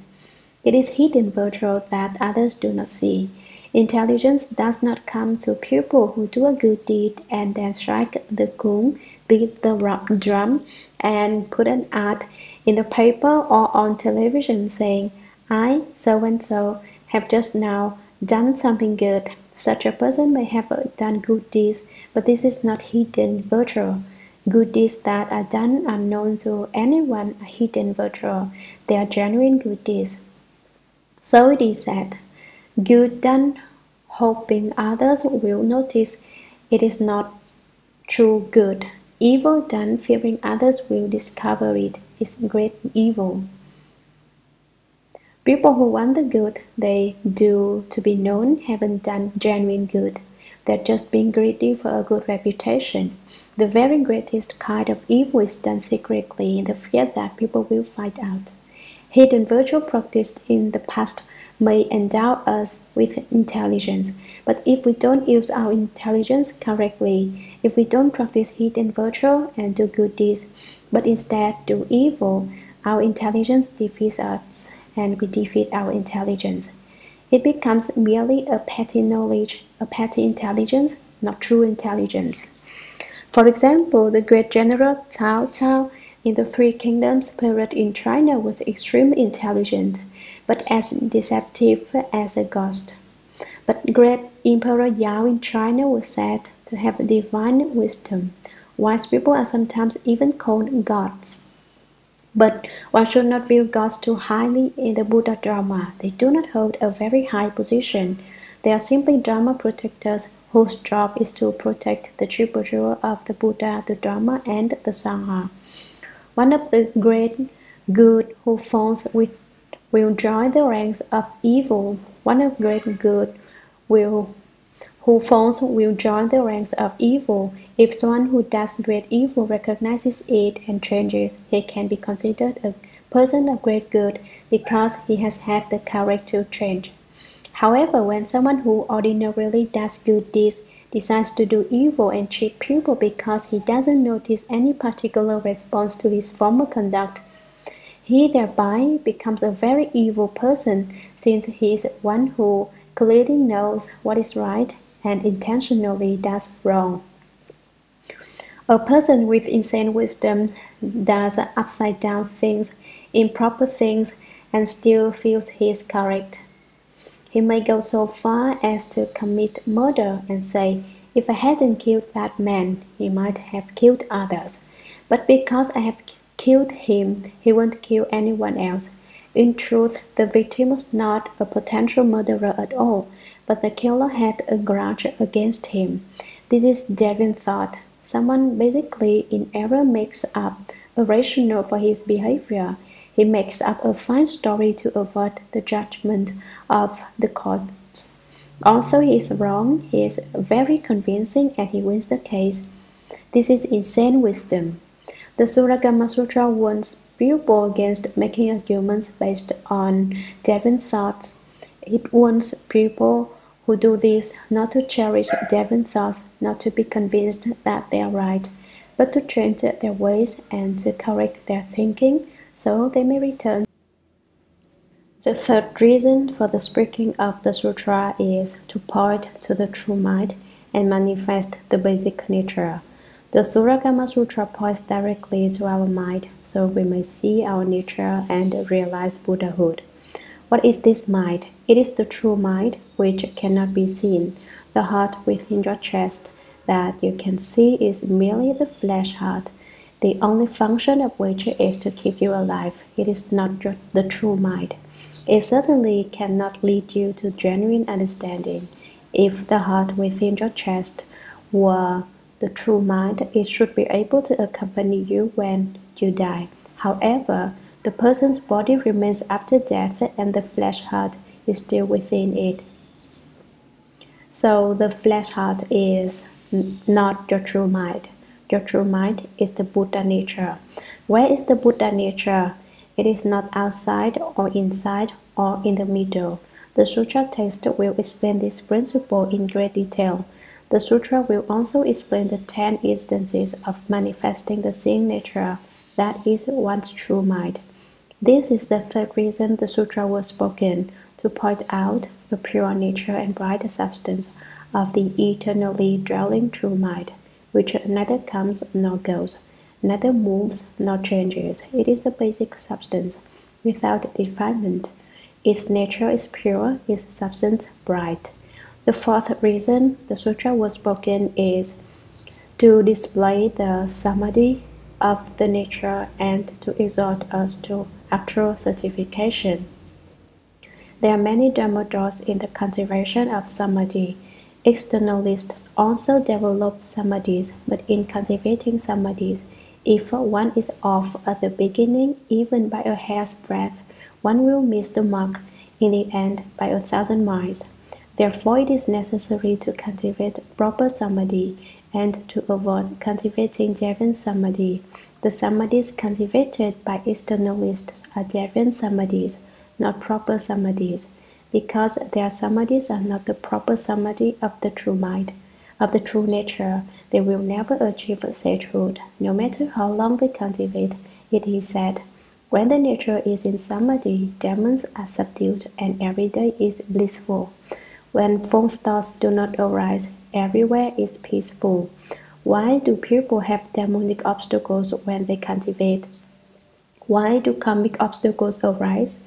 It is hidden virtue that others do not see. Intelligence does not come to people who do a good deed and then strike the gong, beat the drum, and put an ad in the paper or on television saying, I, so and so, have just now done something good. Such a person may have done good deeds, but this is not hidden virtue. Good deeds that are done unknown to anyone are hidden virtue. They are genuine good deeds. So it is said, good done hoping others will notice it is not true good. Evil done fearing others will discover it is great evil. People who want the good they do to be known haven't done genuine good. They're just being greedy for a good reputation. The very greatest kind of evil is done secretly in the fear that people will find out. Hidden virtue practiced in the past may endow us with intelligence, but if we don't use our intelligence correctly, if we don't practice hidden virtue and do good deeds, but instead do evil, our intelligence defeats us, and we defeat our intelligence. It becomes merely a petty knowledge, a petty intelligence, not true intelligence. For example, the great general Cao Cao in the Three Kingdoms period in China was extremely intelligent, but as deceptive as a ghost. But great Emperor Yao in China was said to have divine wisdom. Wise people are sometimes even called gods. But one should not view gods too highly in the Buddha Dharma. They do not hold a very high position. They are simply Dharma protectors whose job is to protect the triple jewel of the Buddha, the Dharma, and the Sangha. One of the great good who falls will join the ranks of evil. One of great good who falls will join the ranks of evil. If someone who does great evil recognizes it and changes, he can be considered a person of great good because he has had the courage to change. However, when someone who ordinarily does good deeds decides to do evil and cheat people because he doesn't notice any particular response to his former conduct, he thereby becomes a very evil person, since he is one who clearly knows what is right and intentionally does wrong. A person with insane wisdom does upside down things, improper things, and still feels he is correct. He may go so far as to commit murder and say, if I hadn't killed that man, he might have killed others. But because I have killed him, he won't kill anyone else. In truth, the victim was not a potential murderer at all, but the killer had a grudge against him. This is deviant thought. Someone basically in error makes up a rationale for his behavior. He makes up a fine story to avoid the judgment of the courts. Although he is wrong, he is very convincing and he wins the case. This is insane wisdom. The Shurangama Sutra warns people against making arguments based on Devon thoughts. It warns people who do this not to cherish Devon thoughts, not to be convinced that they are right, but to change their ways and to correct their thinking so they may return. The third reason for the speaking of the sutra is to point to the true mind and manifest the basic nature. The Shurangama Sutra points directly to our mind so we may see our nature and realize Buddhahood. What is this mind? It is the true mind which cannot be seen. The heart within your chest that you can see is merely the flesh heart, the only function of which is to keep you alive. It is not the true mind. It certainly cannot lead you to genuine understanding. If the heart within your chest were the true mind, it should be able to accompany you when you die. However, the person's body remains after death and the flesh heart is still within it. So the flesh heart is not your true mind. Your true mind is the Buddha nature. Where is the Buddha nature? It is not outside or inside or in the middle. The sutra text will explain this principle in great detail. The sutra will also explain the 10 instances of manifesting the seeing nature, that is one's true mind. This is the third reason the sutra was spoken, to point out the pure nature and bright substance of the eternally dwelling true mind, which neither comes nor goes, neither moves nor changes. It is the basic substance, without defilement. Its nature is pure, its substance bright. The fourth reason the sutra was spoken is to display the samadhi of the nature and to exhort us to actual certification. There are many dharma doors in the cultivation of samadhi. Externalists also develop samadhis, but in cultivating samadhis, if one is off at the beginning, even by a hair's breadth, one will miss the mark in the end by 1,000 miles. Therefore, it is necessary to cultivate proper samadhi and to avoid cultivating deviant samadhi. The samadhis cultivated by externalists are deviant samadhis, not proper samadhis, because their samadhis are not the proper samadhi of the true mind, of the true nature. They will never achieve sagehood, no matter how long they cultivate. It is said, when the nature is in samadhi, demons are subdued and every day is blissful. When false thoughts do not arise, everywhere is peaceful. Why do people have demonic obstacles when they cultivate? Why do karmic obstacles arise?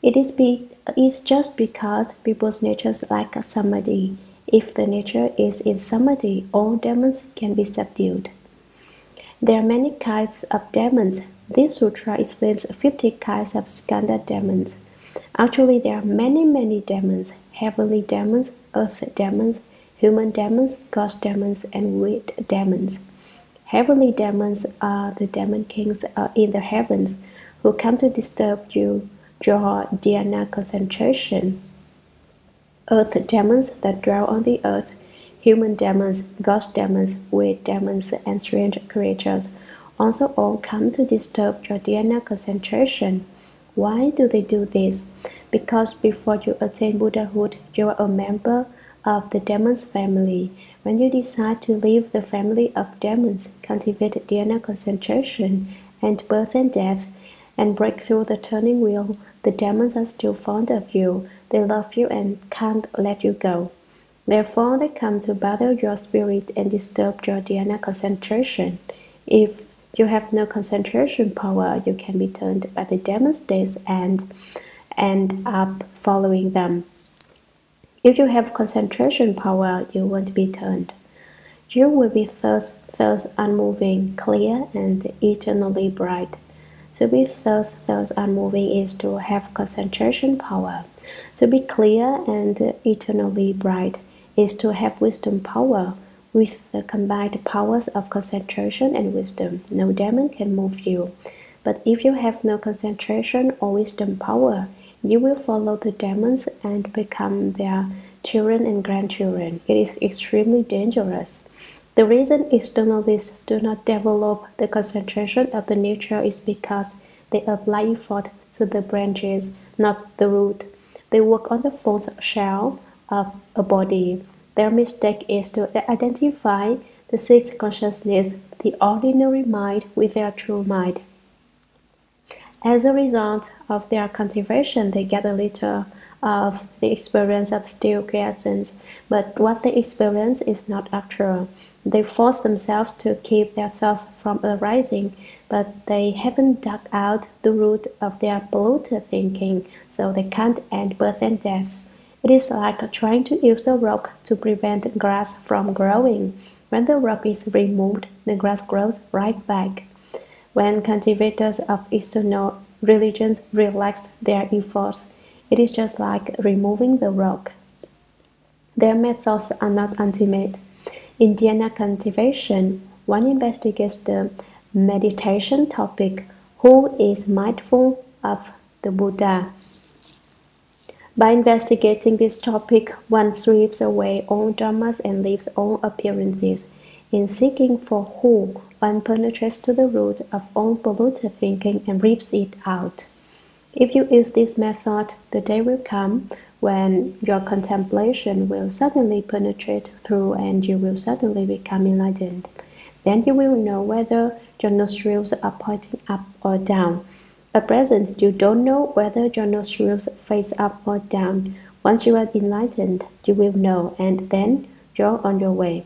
It's just because people's natures lack samadhi. If the nature is in samadhi, all demons can be subdued. There are many kinds of demons. This sutra explains 50 kinds of skandha demons. Actually, there are many demons: heavenly demons, earth demons, human demons, ghost demons, and wind demons. Heavenly demons are the demon kings in the heavens who come to disturb your dhyana concentration. Earth demons that dwell on the earth, human demons, ghost demons, wind demons, and strange creatures also all come to disturb your dhyana concentration. Why do they do this? Because before you attain Buddhahood, you are a member of the demon's family. When you decide to leave the family of demons, cultivate dhyana concentration and birth and death, and break through the turning wheel, the demons are still fond of you. They love you and can't let you go. Therefore, they come to bother your spirit and disturb your dhyana concentration. If you have no concentration power, you can be turned by the demon's deeds and end up following them. If you have concentration power, you won't be turned. You will be thus unmoving, clear, and eternally bright. To be thus unmoving is to have concentration power. To be clear and eternally bright is to have wisdom power. With the combined powers of concentration and wisdom, no demon can move you. But if you have no concentration or wisdom power, you will follow the demons and become their children and grandchildren. It is extremely dangerous. The reason externalists do not develop the concentration of the nature is because they apply effort to the branches, not the root. They work on the false shell of a body. Their mistake is to identify the sixth consciousness, the ordinary mind, with their true mind. As a result of their cultivation, they get a little of the experience of still quiescence, but what they experience is not actual. They force themselves to keep their thoughts from arising, but they haven't dug out the root of their polluted thinking, so they can't end birth and death. It is like trying to use the rock to prevent grass from growing. When the rock is removed, the grass grows right back. When cultivators of external religions relax their efforts, it is just like removing the rock. Their methods are not ultimate. In dhyana cultivation, one investigates the meditation topic, who is mindful of the Buddha. By investigating this topic, one sweeps away all dharmas and leaves all appearances. In seeking for who, one penetrates to the root of all polluted thinking and rips it out. If you use this method, the day will come when your contemplation will suddenly penetrate through and you will suddenly become enlightened. Then you will know whether your nostrils are pointing up or down. At present, you don't know whether your nostrils face up or down. Once you are enlightened, you will know, and then you're on your way.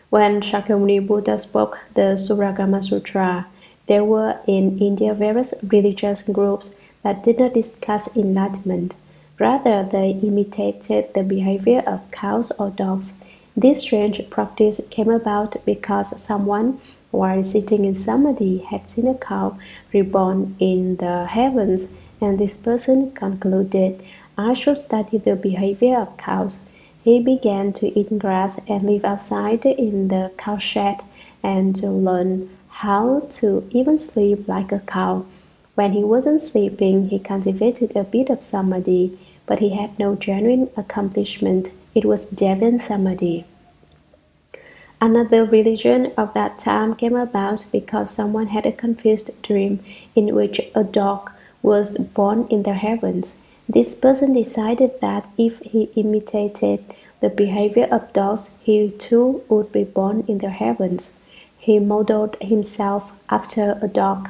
When Shakyamuni Buddha spoke the Shurangama Sutra, there were in India various religious groups that did not discuss enlightenment. Rather, they imitated the behavior of cows or dogs. This strange practice came about because someone, while sitting in samadhi, had seen a cow reborn in the heavens, and this person concluded, "I should study the behavior of cows." He began to eat grass and live outside in the cowshed and to learn how to even sleep like a cow. When he wasn't sleeping, he cultivated a bit of samadhi, but he had no genuine accomplishment. It was deviant samadhi. Another religion of that time came about because someone had a confused dream in which a dog was born in the heavens. This person decided that if he imitated the behavior of dogs, he too would be born in the heavens. He modeled himself after a dog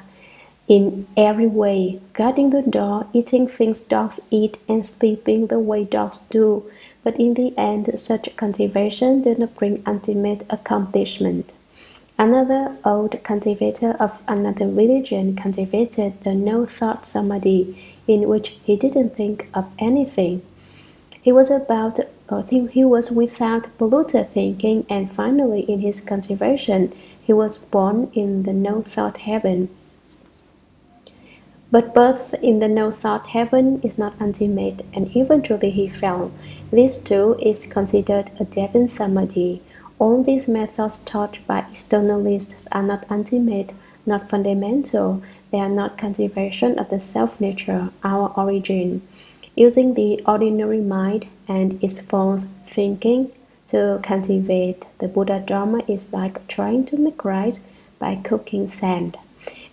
in every way, guarding the door, eating things dogs eat, and sleeping the way dogs do. But in the end, such cultivation did not bring ultimate accomplishment. Another old cultivator of another religion cultivated the no-thought samadhi, in which he didn't think of anything. He was without polluted thinking, and finally, in his cultivation, he was born in the no-thought heaven. But birth in the no-thought heaven is not ultimate, and eventually he fell. This too is considered a deviant samadhi. All these methods taught by externalists are not ultimate, not fundamental. They are not cultivation of the self-nature, our origin. Using the ordinary mind and its false thinking to cultivate the Buddha Dharma is like trying to make rice by cooking sand.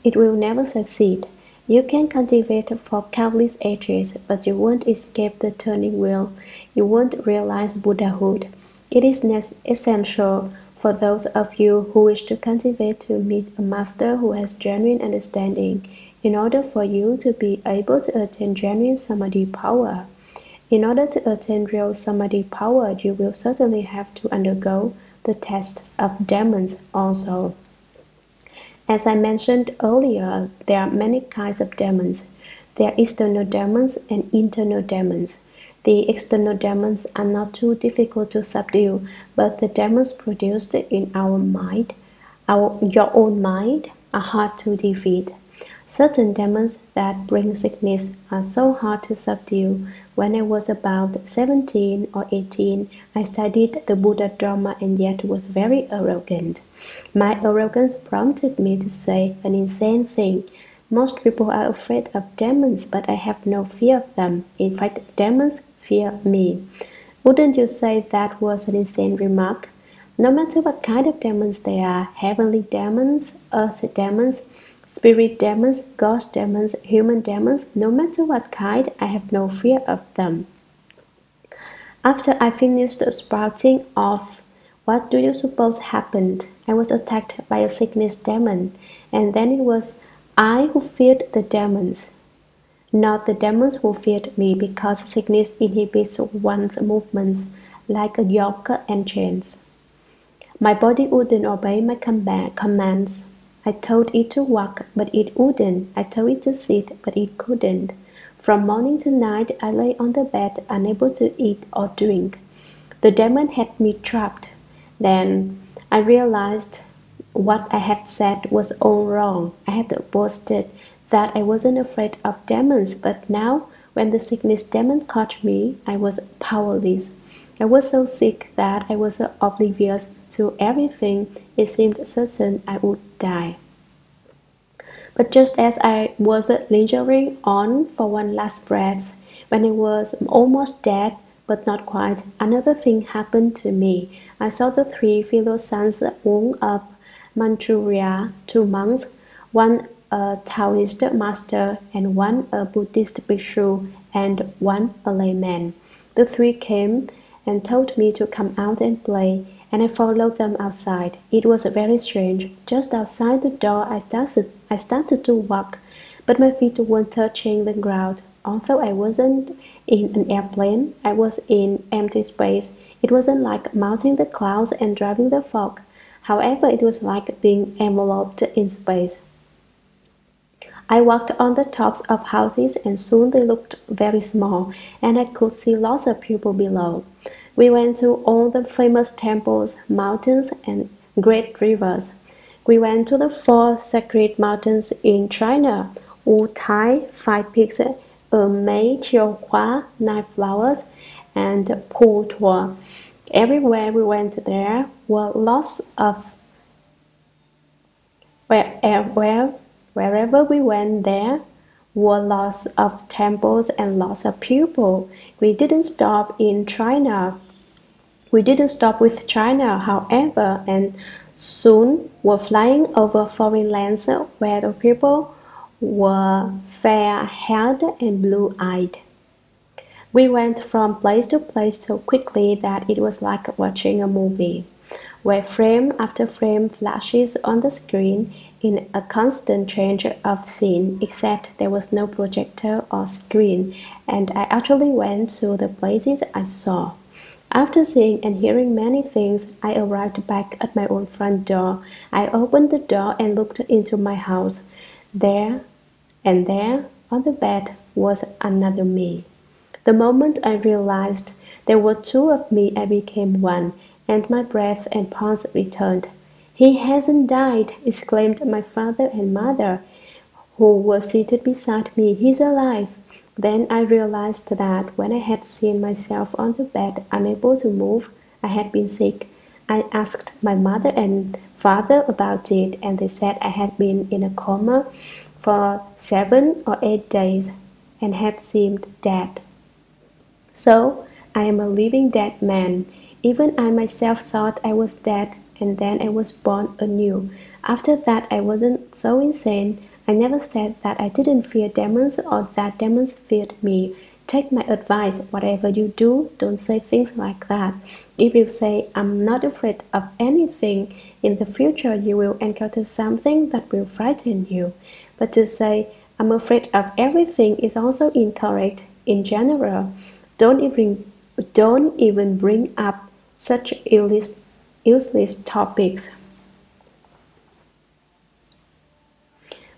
It will never succeed. You can cultivate for countless ages, but you won't escape the turning wheel. You won't realize Buddhahood. It is essential for those of you who wish to cultivate to meet a master who has genuine understanding, in order for you to be able to attain genuine samadhi power. In order to attain real samadhi power, you will certainly have to undergo the tests of demons also. As I mentioned earlier, there are many kinds of demons. There are external demons and internal demons. The external demons are not too difficult to subdue, but the demons produced in our mind, your own mind, are hard to defeat. Certain demons that bring sickness are so hard to subdue. When I was about 17 or 18, I studied the Buddha Dharma and yet was very arrogant. My arrogance prompted me to say an insane thing. Most people are afraid of demons, but I have no fear of them. In fact, demons fear me. Wouldn't you say that was an insane remark? No matter what kind of demons they are, heavenly demons, earth demons, spirit demons, ghost demons, human demons, no matter what kind, I have no fear of them. After I finished sprouting off, what do you suppose happened? I was attacked by a sickness demon, and then it was I who feared the demons, not the demons who feared me, because sickness inhibits one's movements like a yoke and chains. My body wouldn't obey my commands. I told it to walk, but it wouldn't. I told it to sit, but it couldn't. From morning to night, I lay on the bed, unable to eat or drink. The demon had me trapped. Then I realized what I had said was all wrong. I had boasted that I wasn't afraid of demons, but now, when the sickness demon caught me, I was powerless. I was so sick that I was oblivious to everything. It seemed certain I would die. But just as I was lingering on for one last breath, when I was almost dead, but not quite, another thing happened to me. I saw the three fellow sons of Manchuria, 2 monks, one a Taoist master, and one a Buddhist bhikshu, and one a layman. The three came and told me to come out and play, and I followed them outside. It was very strange. Just outside the door, I started to walk, but my feet weren't touching the ground. Although I wasn't in an airplane, I was in empty space. It wasn't like mounting the clouds and driving the fog. However, it was like being enveloped in space. I walked on the tops of houses, and soon they looked very small, and I could see lots of people below. We went to all the famous temples, mountains, and great rivers. We went to the 4 sacred mountains in China: Wu Tai, 5 peaks, Mei Chiu Hua, 9 flowers, and Pu Tuo. Everywhere we went there were lots of Wherever we went, there were lots of temples and lots of people. We didn't stop in China. We didn't stop with China, however, and soon were flying over foreign lands where the people were fair-haired and blue-eyed. We went from place to place so quickly that it was like watching a movie, where frame after frame flashes on the screen in a constant change of scene, except there was no projector or screen, and I actually went to the places I saw. After seeing and hearing many things, I arrived back at my own front door. I opened the door and looked into my house. There, on the bed, was another me. The moment I realized there were 2 of me, I became one, and my breath and pulse returned. "He hasn't died!" exclaimed my father and mother, who were seated beside me. "He's alive!" Then I realized that when I had seen myself on the bed, unable to move, I had been sick. I asked my mother and father about it, and they said I had been in a coma for 7 or 8 days and had seemed dead. So I am a living dead man. Even I myself thought I was dead, and then I was born anew. After that, I wasn't so insane. I never said that I didn't fear demons or that demons feared me. Take my advice. Whatever you do, don't say things like that. If you say, "I'm not afraid of anything," in the future you will encounter something that will frighten you. But to say, "I'm afraid of everything," is also incorrect. In general, don't even bring up such useless topics.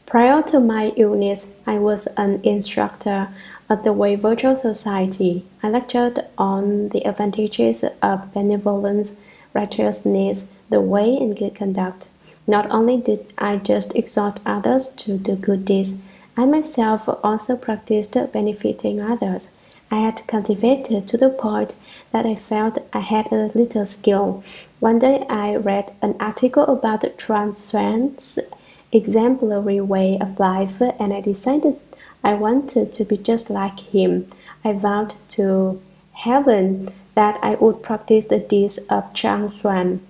Prior to my illness, I was an instructor at the Way Virtual Society. I lectured on the advantages of benevolence, righteousness, the way, and good conduct. Not only did I just exhort others to do good deeds, I myself also practiced benefiting others. I had cultivated to the point that I felt I had a little skill. One day I read an article about Xuan's exemplary way of life, and I decided I wanted to be just like him. I vowed to heaven that I would practice the deeds of Xuan.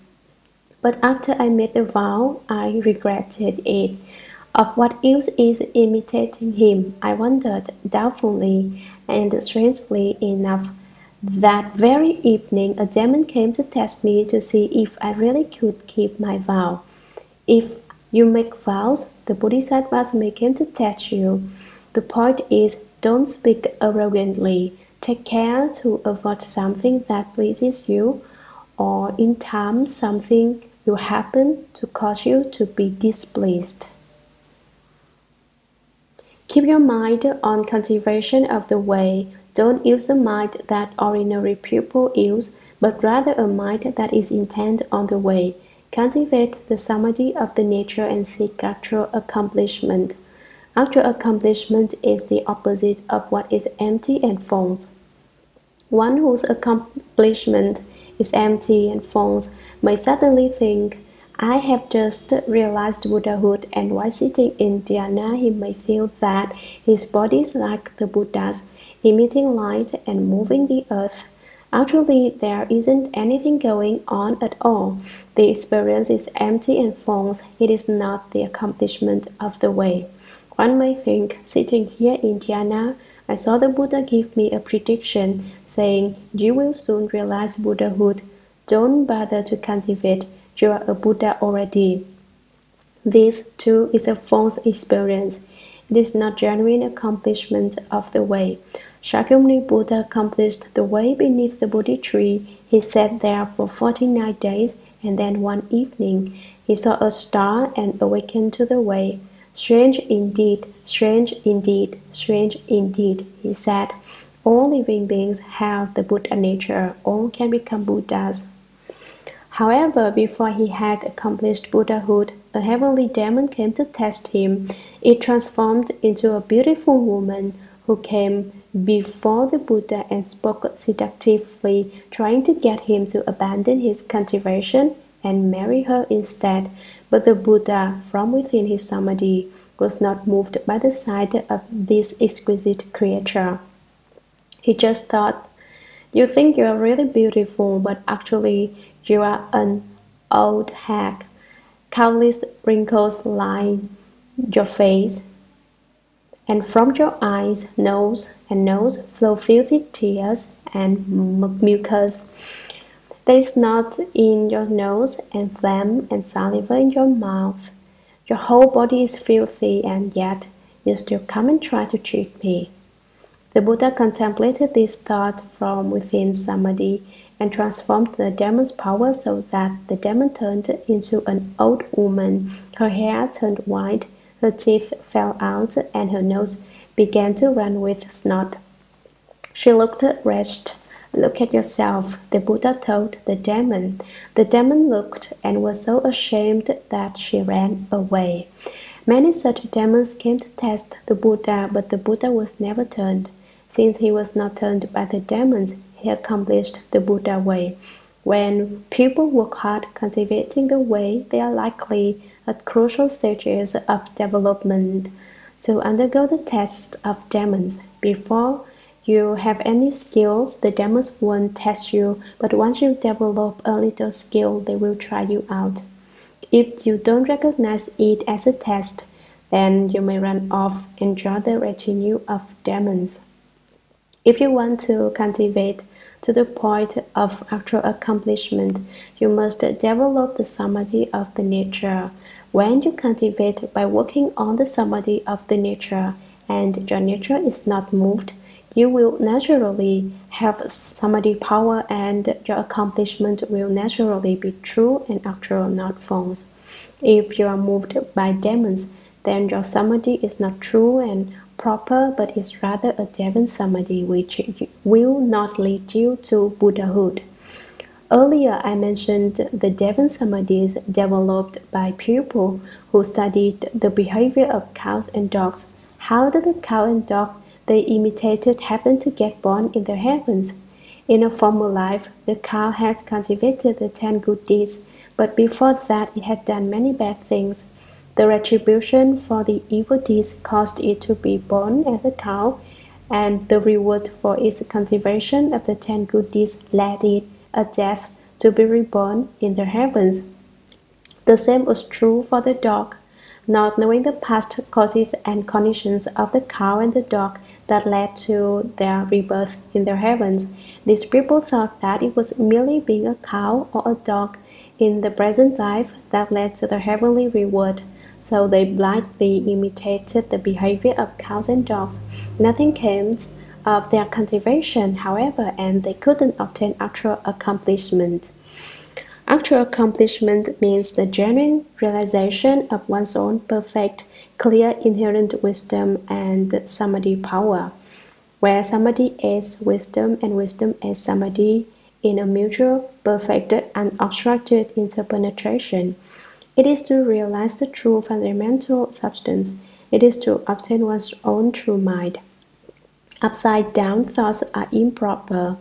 But after I made the vow, I regretted it. Of what use is imitating him? I wondered doubtfully, and strangely enough, that very evening a demon came to test me to see if I really could keep my vow. If you make vows, the Bodhisattvas may come to test you. The point is, don't speak arrogantly. Take care to avoid something that pleases you, or in time something will happen to cause you to be displeased. Keep your mind on cultivation of the way. Don't use the mind that ordinary people use, but rather a mind that is intent on the way. Cultivate the samadhi of the nature and seek actual accomplishment. Actual accomplishment is the opposite of what is empty and false. One whose accomplishment is empty and false may suddenly think, I have just realized Buddhahood, and while sitting in dhyana he may feel that his body is like the Buddha's, emitting light and moving the earth. Actually, there isn't anything going on at all. The experience is empty and false. It is not the accomplishment of the way. One may think, sitting here in dhyana, I saw the Buddha give me a prediction, saying, you will soon realize Buddhahood. Don't bother to cultivate. You are a Buddha already. This, too, is a false experience. It is not genuine accomplishment of the way. Shakyamuni Buddha accomplished the way beneath the Bodhi tree. He sat there for 49 days, and then one evening he saw a star and awakened to the way. Strange indeed, strange indeed, strange indeed, he said. All living beings have the Buddha nature. All can become Buddhas. However, before he had accomplished Buddhahood, a heavenly demon came to test him. It transformed into a beautiful woman who came before the Buddha and spoke seductively, trying to get him to abandon his cultivation and marry her instead. But the Buddha, from within his samadhi, was not moved by the sight of this exquisite creature. He just thought, you think you are really beautiful, but actually you are an old hag. Countless wrinkles line your face, and from your eyes, nose, flow filthy tears and mucus. There is snot in your nose, and phlegm and saliva in your mouth. Your whole body is filthy, and yet you still come and try to cheat me. The Buddha contemplated this thought from within samadhi and transformed the demon's power so that the demon turned into an old woman. Her hair turned white, her teeth fell out, and her nose began to run with snot. She looked wretched. Look at yourself, the Buddha told the demon. The demon looked and was so ashamed that she ran away. Many such demons came to test the Buddha, but the Buddha was never turned. Since he was not turned by the demons, he accomplished the Buddha way. When people work hard cultivating the way, they are likely at crucial stages of development. So undergo the test of demons. Before you have any skill, the demons won't test you, but once you develop a little skill, they will try you out. If you don't recognize it as a test, then you may run off and join the retinue of demons. If you want to cultivate to the point of actual accomplishment, you must develop the samadhi of the nature. When you cultivate by working on the samadhi of the nature, and your nature is not moved, you will naturally have samadhi power, and your accomplishment will naturally be true and actual, not false. If you are moved by demons, then your samadhi is not true and proper, but is rather a devon samadhi which will not lead you to Buddhahood. Earlier, I mentioned the Devon samadhis developed by people who studied the behavior of cows and dogs. How did the cow and dog they imitated happen to get born in the heavens? In a former life, the cow had cultivated the 10 good deeds, but before that it had done many bad things. The retribution for the evil deeds caused it to be born as a cow, and the reward for its cultivation of the 10 good deeds led it at death to be reborn in the heavens. The same was true for the dog. Not knowing the past causes and conditions of the cow and the dog that led to their rebirth in the heavens, these people thought that it was merely being a cow or a dog in the present life that led to the heavenly reward. So they blindly imitated the behavior of cows and dogs. Nothing came of their cultivation, however, and they couldn't obtain actual accomplishment. Actual accomplishment means the genuine realization of one's own perfect, clear inherent wisdom and samadhi power, where samadhi aids wisdom and wisdom aids samadhi in a mutual, perfect, unobstructed interpenetration. It is to realize the true fundamental substance. It is to obtain one's own true mind. Upside-down thoughts are improper.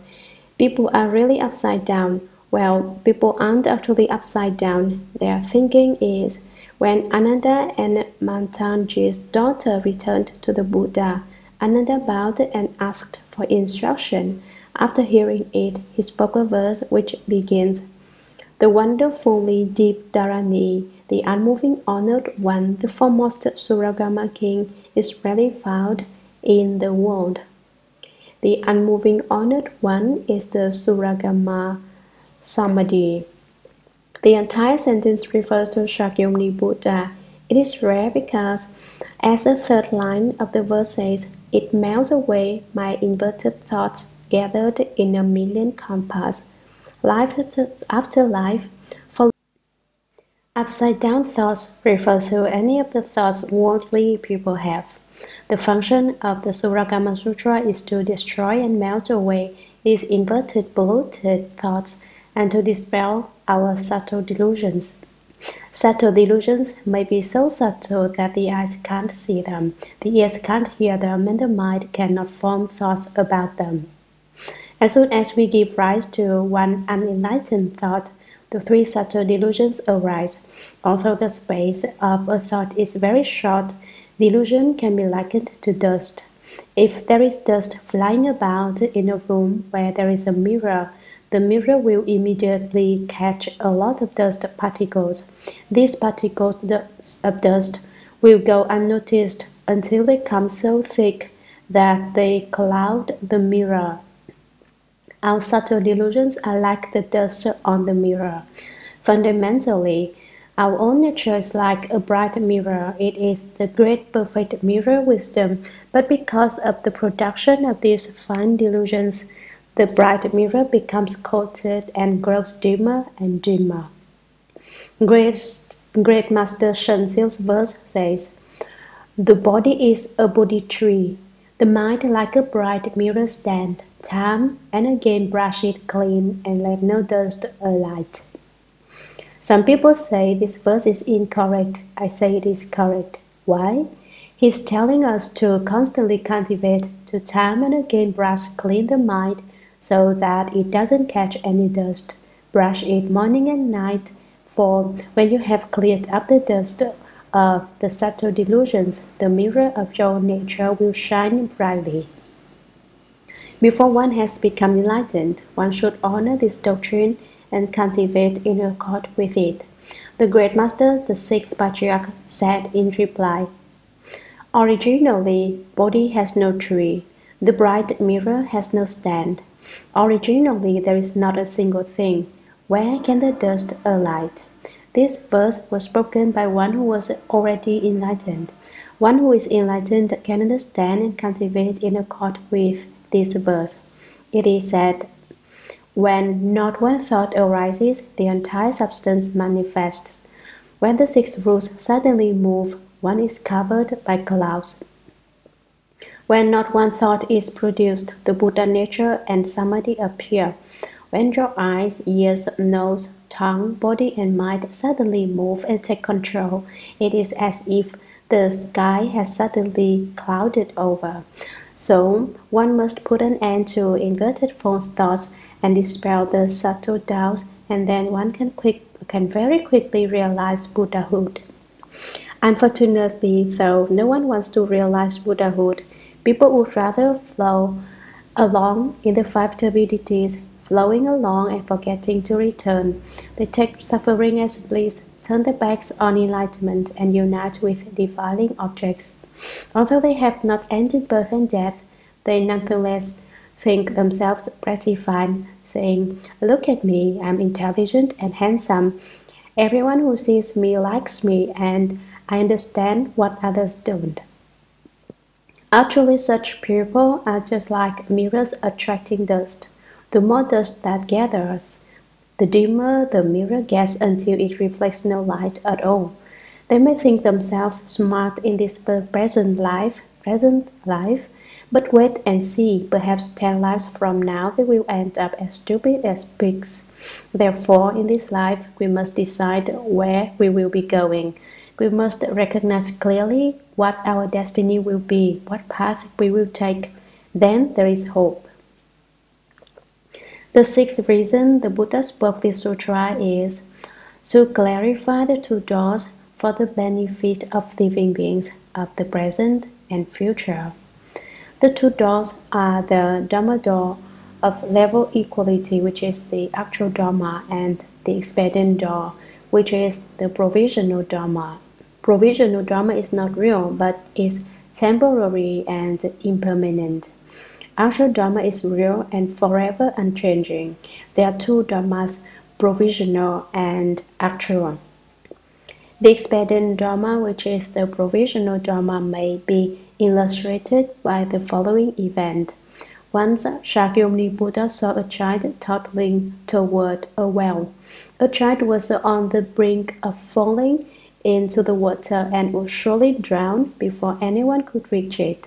People are really upside down. Well, people aren't actually upside down. Their thinking is, when Ananda and Mantanji's daughter returned to the Buddha, Ananda bowed and asked for instruction. After hearing it, he spoke a verse which begins, "The wonderfully deep Dharani, the unmoving honored one, the foremost Shurangama king, is rarely found in the world." The unmoving honored one is the Shurangama Samadhi. The entire sentence refers to Shakyamuni Buddha. It is rare because, as the third line of the verse says, it melts away my inverted thoughts gathered in a million compass. Life after life, for upside-down thoughts refer to any of the thoughts worldly people have. The function of the Shurangama Sutra is to destroy and melt away these inverted, polluted thoughts and to dispel our subtle delusions. Subtle delusions may be so subtle that the eyes can't see them, the ears can't hear them, and the mind cannot form thoughts about them. As soon as we give rise to one unenlightened thought, the three subtle delusions arise. Although the space of a thought is very short, delusion can be likened to dust. If there is dust flying about in a room where there is a mirror, the mirror will immediately catch a lot of dust particles. These particles of dust will go unnoticed until they become so thick that they cloud the mirror. Our subtle delusions are like the dust on the mirror. Fundamentally, our own nature is like a bright mirror. It is the great perfect mirror wisdom, but because of the production of these fine delusions, the bright mirror becomes coated and grows dimmer and dimmer. Great Master Shen Xiu's verse says, "The body is a Bodhi tree, the mind like a bright mirror stand. Time and again brush it clean and let no dust alight." Some people say this verse is incorrect. I say it is correct. Why? He's telling us to constantly cultivate, to time and again brush clean the mind, so that it doesn't catch any dust. Brush it morning and night, for when you have cleared up the dust of the subtle delusions, the mirror of your nature will shine brightly. Before one has become enlightened, one should honor this doctrine and cultivate in accord with it. The Great Master, the sixth patriarch, said in reply, "Originally, body has no tree. The bright mirror has no stand. Originally, there is not a single thing. Where can the dust alight?" This verse was spoken by one who was already enlightened. One who is enlightened can understand and cultivate in accord with this verse. It is said, "When not one thought arises, the entire substance manifests. When the six rules suddenly move, one is covered by clouds. When not one thought is produced, the Buddha nature and samadhi appear. When your eyes, ears, nose, tongue, body, and mind suddenly move and take control, it is as if the sky has suddenly clouded over. So one must put an end to inverted false thoughts and dispel the subtle doubts, and then one can very quickly realize Buddhahood. Unfortunately, though no one wants to realize Buddhahood, people would rather flow along in the five turbidities, flowing along and forgetting to return. They take suffering as bliss, turn their backs on enlightenment, and unite with defiling objects. Although they have not ended birth and death, they nonetheless think themselves gratified, saying, "Look at me, I'm intelligent and handsome. Everyone who sees me likes me, and I understand what others don't." Actually, such people are just like mirrors attracting dust. The more dust that gathers, the dimmer the mirror gets until it reflects no light at all. They may think themselves smart in this present life, but wait and see, perhaps 10 lives from now they will end up as stupid as pigs. Therefore, in this life, we must decide where we will be going. We must recognize clearly what our destiny will be, what path we will take. Then there is hope. The sixth reason the Buddha spoke this sutra is to clarify the two doors for the benefit of living beings of the present and future. The two doors are the Dharma door of level equality, which is the actual Dharma, and the expedient door, which is the provisional Dharma. Provisional Dharma is not real, but is temporary and impermanent. Actual Dharma is real and forever unchanging. There are two Dharmas, provisional and actual. The expedient Dharma, which is the provisional Dharma, may be illustrated by the following event. Once Shakyamuni Buddha saw a child toddling toward a well. A child was on the brink of falling into the water and would surely drown before anyone could reach it.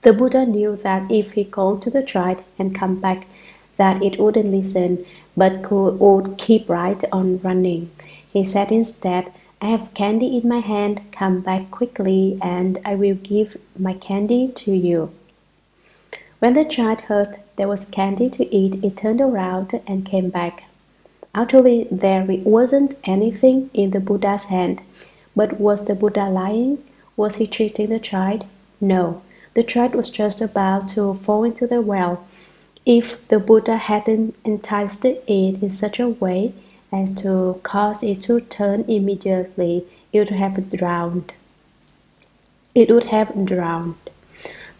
The Buddha knew that if he called to the child and come back, that it wouldn't listen, but would keep right on running. He said instead, "I have candy in my hand, come back quickly, and I will give my candy to you." When the child heard there was candy to eat, it turned around and came back. Actually, there wasn't anything in the Buddha's hand. But was the Buddha lying? Was he cheating the child? No. The child was just about to fall into the well. If the Buddha hadn't enticed it in such a way as to cause it to turn immediately, it would have drowned.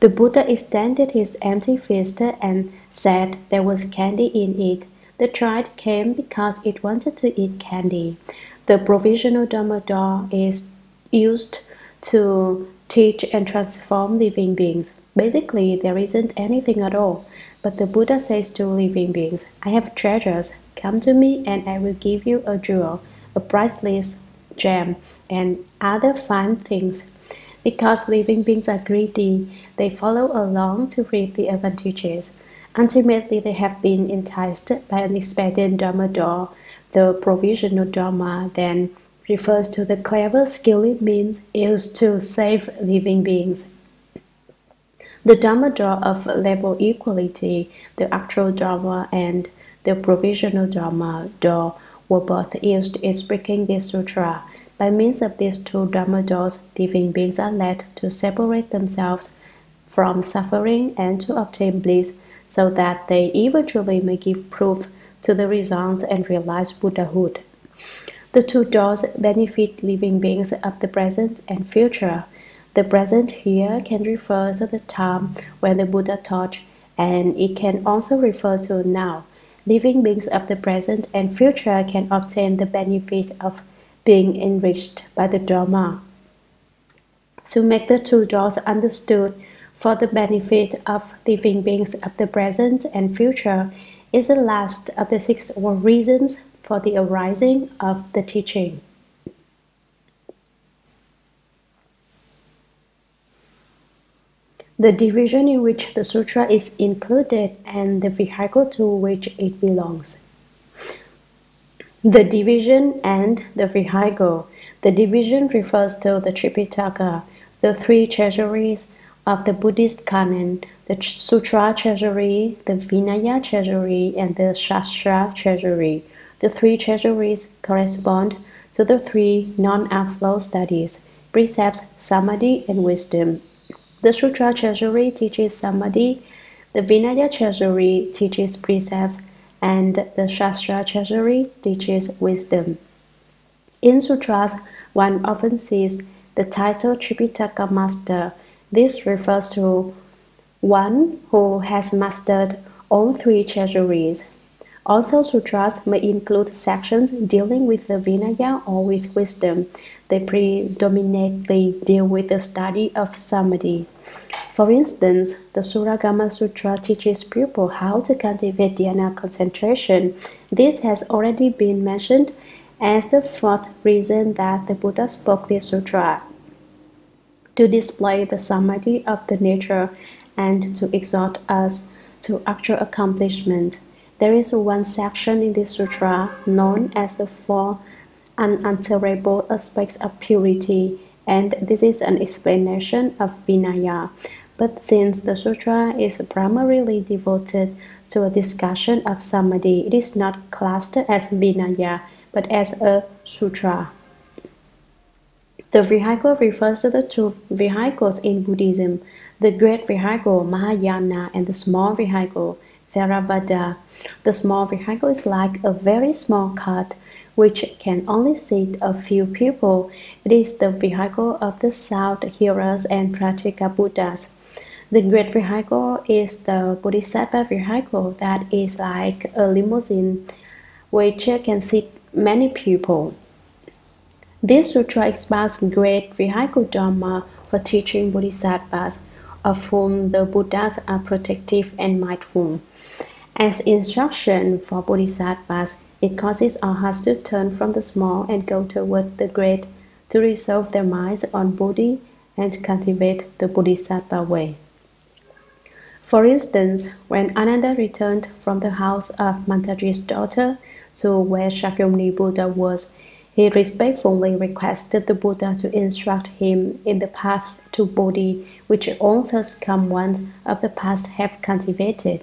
The Buddha extended his empty fist and said there was candy in it. The child came because it wanted to eat candy. The provisional Dharma door is used to teach and transform living beings. Basically, there isn't anything at all. But the Buddha says to living beings, "I have treasures. Come to me and I will give you a jewel, a priceless gem, and other fine things." Because living beings are greedy, they follow along to reap the advantages. Ultimately, they have been enticed by an expedient Dharma door. The provisional Dharma then refers to the clever, skilled means used to save living beings. The Dharma door of level equality, the actual Dharma, and the provisional Dharma door were both used in speaking this sutra. By means of these two Dharma doors, living beings are led to separate themselves from suffering and to obtain bliss, so that they eventually may give proof to the results and realize Buddhahood. The two doors benefit living beings of the present and future. The present here can refer to the time when the Buddha taught, and it can also refer to now. Living beings of the present and future can obtain the benefit of being enriched by the Dharma. To make the two doors understood for the benefit of living beings of the present and future is the last of the six reasons for the arising of the teaching. the division in which the sutra is included, and the vehicle to which it belongs. The division and the vehicle. The division refers to the Tripitaka, the three treasuries of the Buddhist canon, the Sutra treasury, the Vinaya treasury, and the Shastra treasury. The three treasuries correspond to the three non-outflow studies, precepts, samadhi, and wisdom. The Sutra treasury teaches samadhi, the Vinaya treasury teaches precepts, and the Shastra treasury teaches wisdom. In sutras, one often sees the title Tripitaka Master. This refers to one who has mastered all three treasuries. Although sutras may include sections dealing with the Vinaya or with wisdom, they predominantly deal with the study of samadhi. For instance, the Shurangama Sutra teaches people how to cultivate dhyana concentration. This has already been mentioned as the fourth reason that the Buddha spoke this sutra: to display the samadhi of the nature and to exhort us to actual accomplishment. There is one section in this sutra known as the four unalterable aspects of purity, and this is an explanation of Vinaya. But since the sutra is primarily devoted to a discussion of samadhi, it is not classed as Vinaya, but as a sutra. The vehicle refers to the two vehicles in Buddhism: the great vehicle, Mahayana, and the small vehicle, Theravada. The small vehicle is like a very small cart, which can only seat a few people. It is the vehicle of the sought hearers and Pratyeka Buddhas. The great vehicle is the Bodhisattva vehicle, that is like a limousine, which can seat many people. This sutra expounds great vehicle Dharma for teaching Bodhisattvas, of whom the Buddhas are protective and mindful. As instruction for Bodhisattvas, it causes our hearts to turn from the small and go toward the great, to resolve their minds on Bodhi and cultivate the Bodhisattva way. For instance, when Ananda returned from the house of Mantaji's daughter to where Shakyamuni Buddha was, he respectfully requested the Buddha to instruct him in the path to Bodhi, which all thus come ones of the past have cultivated.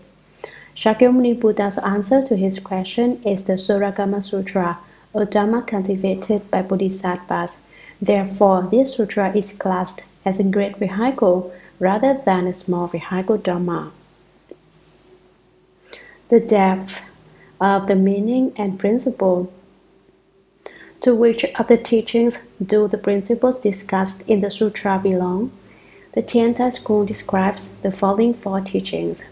Shakyamuni Buddha's answer to his question is the Shurangama Sutra, a Dharma cultivated by Bodhisattvas. Therefore, this sutra is classed as a great vehicle rather than a small vehicle Dharma. The depth of the meaning and principle. To which of the teachings do the principles discussed in the sutra belong? The Tiantai school describes the following four teachings: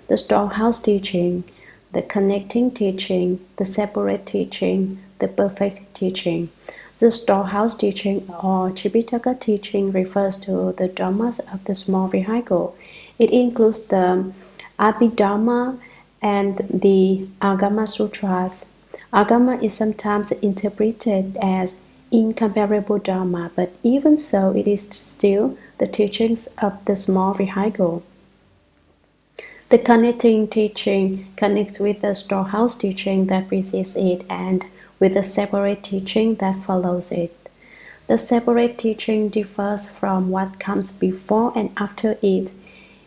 the storehouse teaching, the connecting teaching, the separate teaching, the perfect teaching. The storehouse teaching or Tripitaka teaching refers to the dharmas of the small vehicle. It includes the Abhidharma and the Agama Sutras. Agama is sometimes interpreted as incomparable Dharma, but even so, it is still the teachings of the small vehicle. The connecting teaching connects with the storehouse teaching that precedes it and with the separate teaching that follows it. The separate teaching differs from what comes before and after it.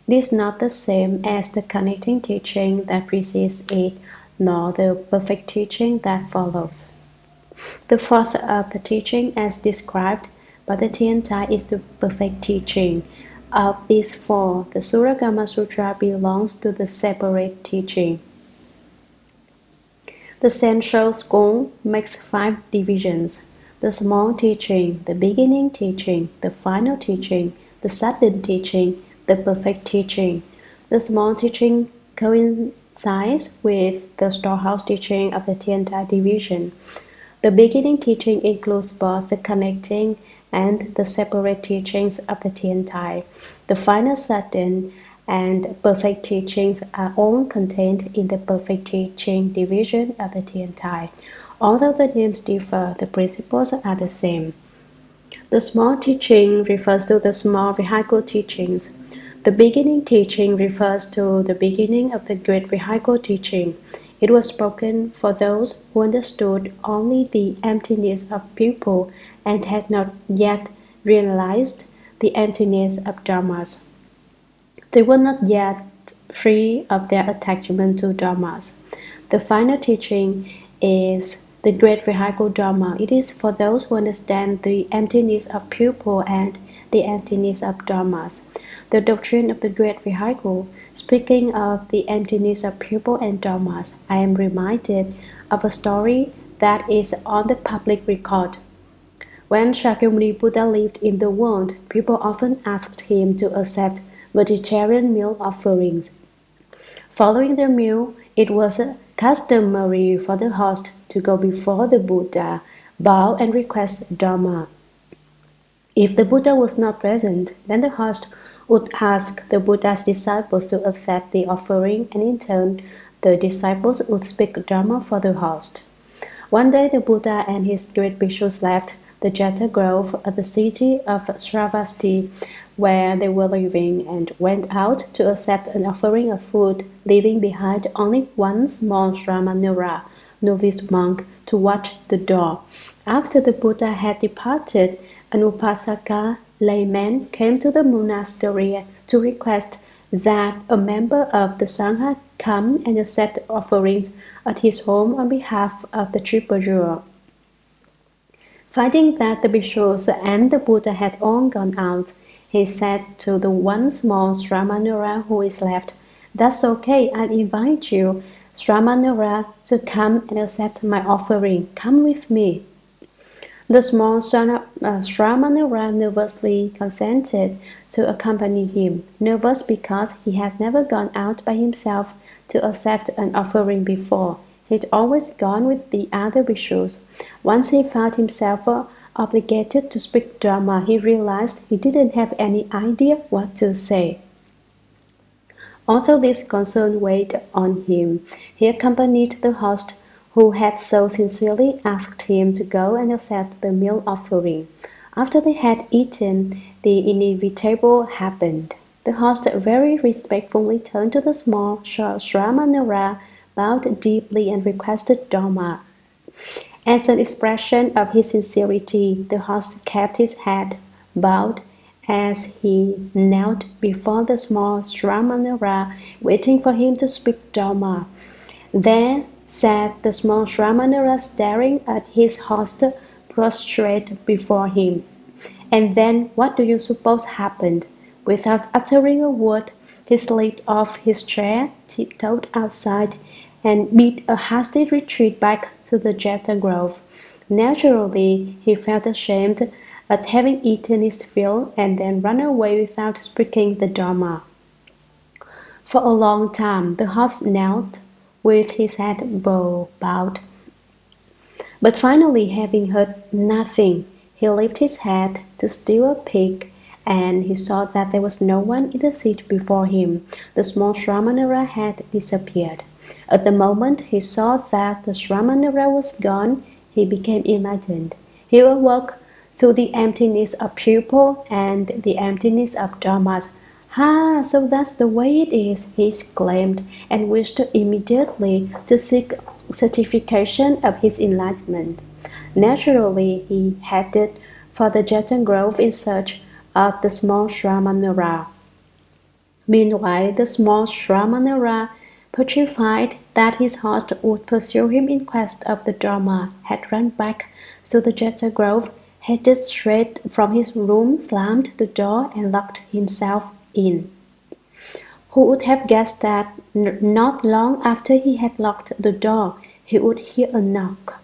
It is not the same as the connecting teaching that precedes it, nor the perfect teaching that follows. The fourth of the teaching, as described by the Tiantai, is the perfect teaching. Of these four, the Shurangama Sutra belongs to the separate teaching. The central school makes 5 divisions: the small teaching, the beginning teaching, the final teaching, the sudden teaching, the perfect teaching. The small teaching coincides with the storehouse teaching of the Tiantai division. The beginning teaching includes both the connecting and the separate teachings of the Tiantai. The final, sudden, and perfect teachings are all contained in the perfect teaching division of the Tiantai. Although the names differ, the principles are the same. The small teaching refers to the small vehicle teachings. The beginning teaching refers to the beginning of the Great Vehicle teaching. It was spoken for those who understood only the emptiness of pupil and had not yet realized the emptiness of dharmas. They were not yet free of their attachment to dharmas. The final teaching is the Great Vehicle Dharma. It is for those who understand the emptiness of pupil and the emptiness of dharmas. The doctrine of the Great Vehicle, speaking of the emptiness of pupil and dharmas, I am reminded of a story that is on the public record. When Shakyamuni Buddha lived in the world, people often asked him to accept vegetarian meal offerings. Following the meal, it was customary for the host to go before the Buddha, bow and request Dharma. If the Buddha was not present, then the host would ask the Buddha's disciples to accept the offering, and in turn, the disciples would speak Dharma for the host. One day, the Buddha and his great bhikshus left the Jeta Grove at the city of Sravasti, where they were living, and went out to accept an offering of food, leaving behind only one small Shramanura, novice monk, to watch the door. After the Buddha had departed, an upasaka layman came to the monastery to request that a member of the Sangha come and accept offerings at his home on behalf of the Tripajur. Finding that the bhikshus and the Buddha had all gone out, he said to the one small Shramanura who is left, "That's okay, I'll invite you, Shramanura, to come and accept my offering. Come with me." The small Shramanura nervously consented to accompany him, nervous because he had never gone out by himself to accept an offering before. He'd always gone with the other bhikshus. Once he found himself obligated to speak Dharma, he realized he didn't have any idea what to say. Although this concern weighed on him, he accompanied the host who had so sincerely asked him to go and accept the meal offering. After they had eaten, the inevitable happened. The host very respectfully turned to the small Shramanura, bowed deeply and requested Dharma. As an expression of his sincerity, the host kept his head bowed as he knelt before the small Shramanura, waiting for him to speak Dharma. There sat the small Shramanura staring at his host prostrate before him. And then what do you suppose happened? Without uttering a word, he slipped off his chair, tiptoed outside, and beat a hasty retreat back to the Jeta Grove. Naturally, he felt ashamed at having eaten his fill and then run away without speaking the Dharma. For a long time, the host knelt with his head bowed. But finally, having heard nothing, he lifted his head to steal a peek, and he saw that there was no one in the seat before him. The small Shramanura had disappeared. At the moment he saw that the Shramanura was gone, he became enlightened. He awoke to the emptiness of pupil and the emptiness of dharmas. "Ah, so that's the way it is," he exclaimed, and wished immediately to seek certification of his enlightenment. Naturally, he headed for the Jeta Grove in search of the small Shramanura. Meanwhile, the small Shramanura, petrified that his host would pursue him in quest of the Dharma, had run back to the Jeta Grove, headed straight from his room, slammed the door, and locked himself in. Who would have guessed that not long after he had locked the door, he would hear a knock?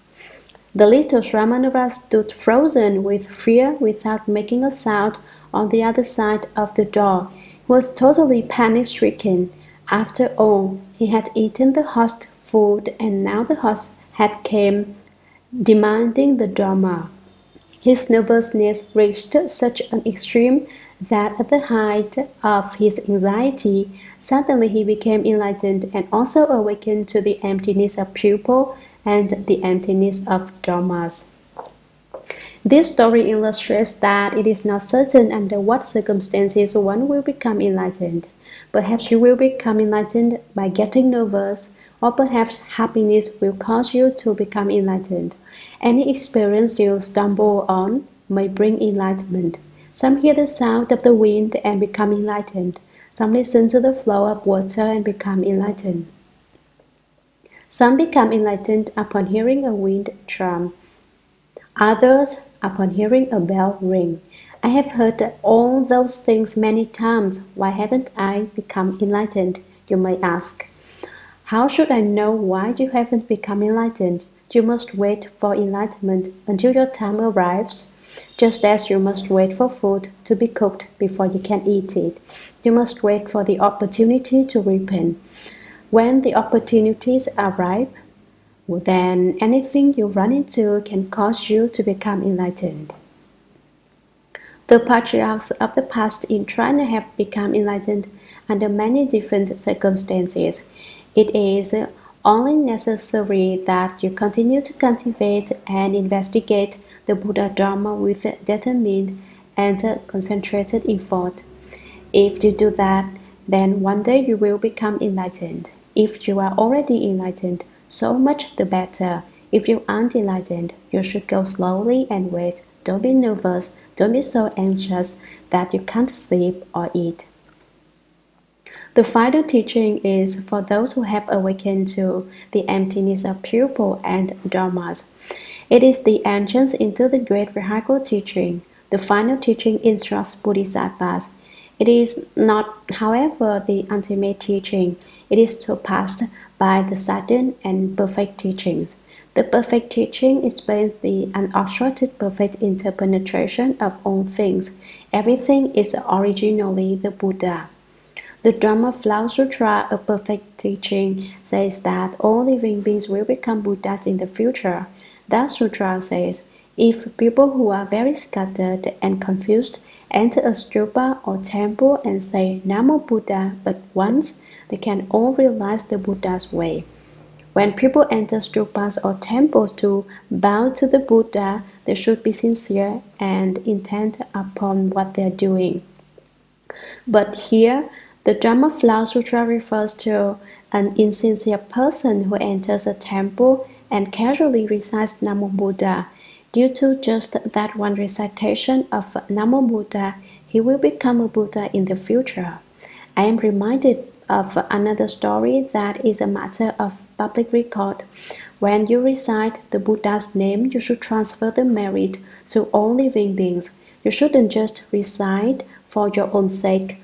The little Shramanura stood frozen with fear without making a sound on the other side of the door. He was totally panic-stricken. After all, he had eaten the host's food, and now the host had come demanding the Dharma. His nervousness reached such an extreme that at the height of his anxiety, suddenly he became enlightened and also awakened to the emptiness of pupil and the emptiness of dharmas. This story illustrates that it is not certain under what circumstances one will become enlightened. Perhaps you will become enlightened by getting nervous, or perhaps happiness will cause you to become enlightened. Any experience you stumble on may bring enlightenment. Some hear the sound of the wind and become enlightened. Some listen to the flow of water and become enlightened. Some become enlightened upon hearing a wind drum. Others upon hearing a bell ring. I have heard all those things many times. Why haven't I become enlightened? You may ask. How should I know why you haven't become enlightened? You must wait for enlightenment until your time arrives, just as you must wait for food to be cooked before you can eat it. You must wait for the opportunity to repent. When the opportunities are ripe, then anything you run into can cause you to become enlightened. The patriarchs of the past in China have become enlightened under many different circumstances. It is only necessary that you continue to cultivate and investigate the Buddha Dharma with determined and concentrated effort. If you do that, then one day you will become enlightened. If you are already enlightened, so much the better. If you aren't enlightened, you should go slowly and wait. Don't be nervous. Don't be so anxious that you can't sleep or eat. The final teaching is for those who have awakened to the emptiness of pupil and dharmas. It is the entrance into the great vehicle teaching. The final teaching instructs bodhisattvas. It is not, however, the ultimate teaching. It is surpassed by the sudden and perfect teachings. The perfect teaching explains the unobstructed perfect interpenetration of all things. Everything is originally the Buddha. The Dharma Flow Sutra, a perfect teaching, says that all living beings will become Buddhas in the future. That sutra says, if people who are very scattered and confused enter a stupa or temple and say Namo Buddha but once, they can all realize the Buddha's way. When people enter stupas or temples to bow to the Buddha, they should be sincere and intent upon what they are doing. But here, the Dharma Flow Sutra refers to an insincere person who enters a temple and casually recites Namo Buddha. Due to just that one recitation of Namo Buddha, he will become a Buddha in the future. I am reminded of another story that is a matter of public record. When you recite the Buddha's name, you should transfer the merit to all living beings. You shouldn't just recite for your own sake.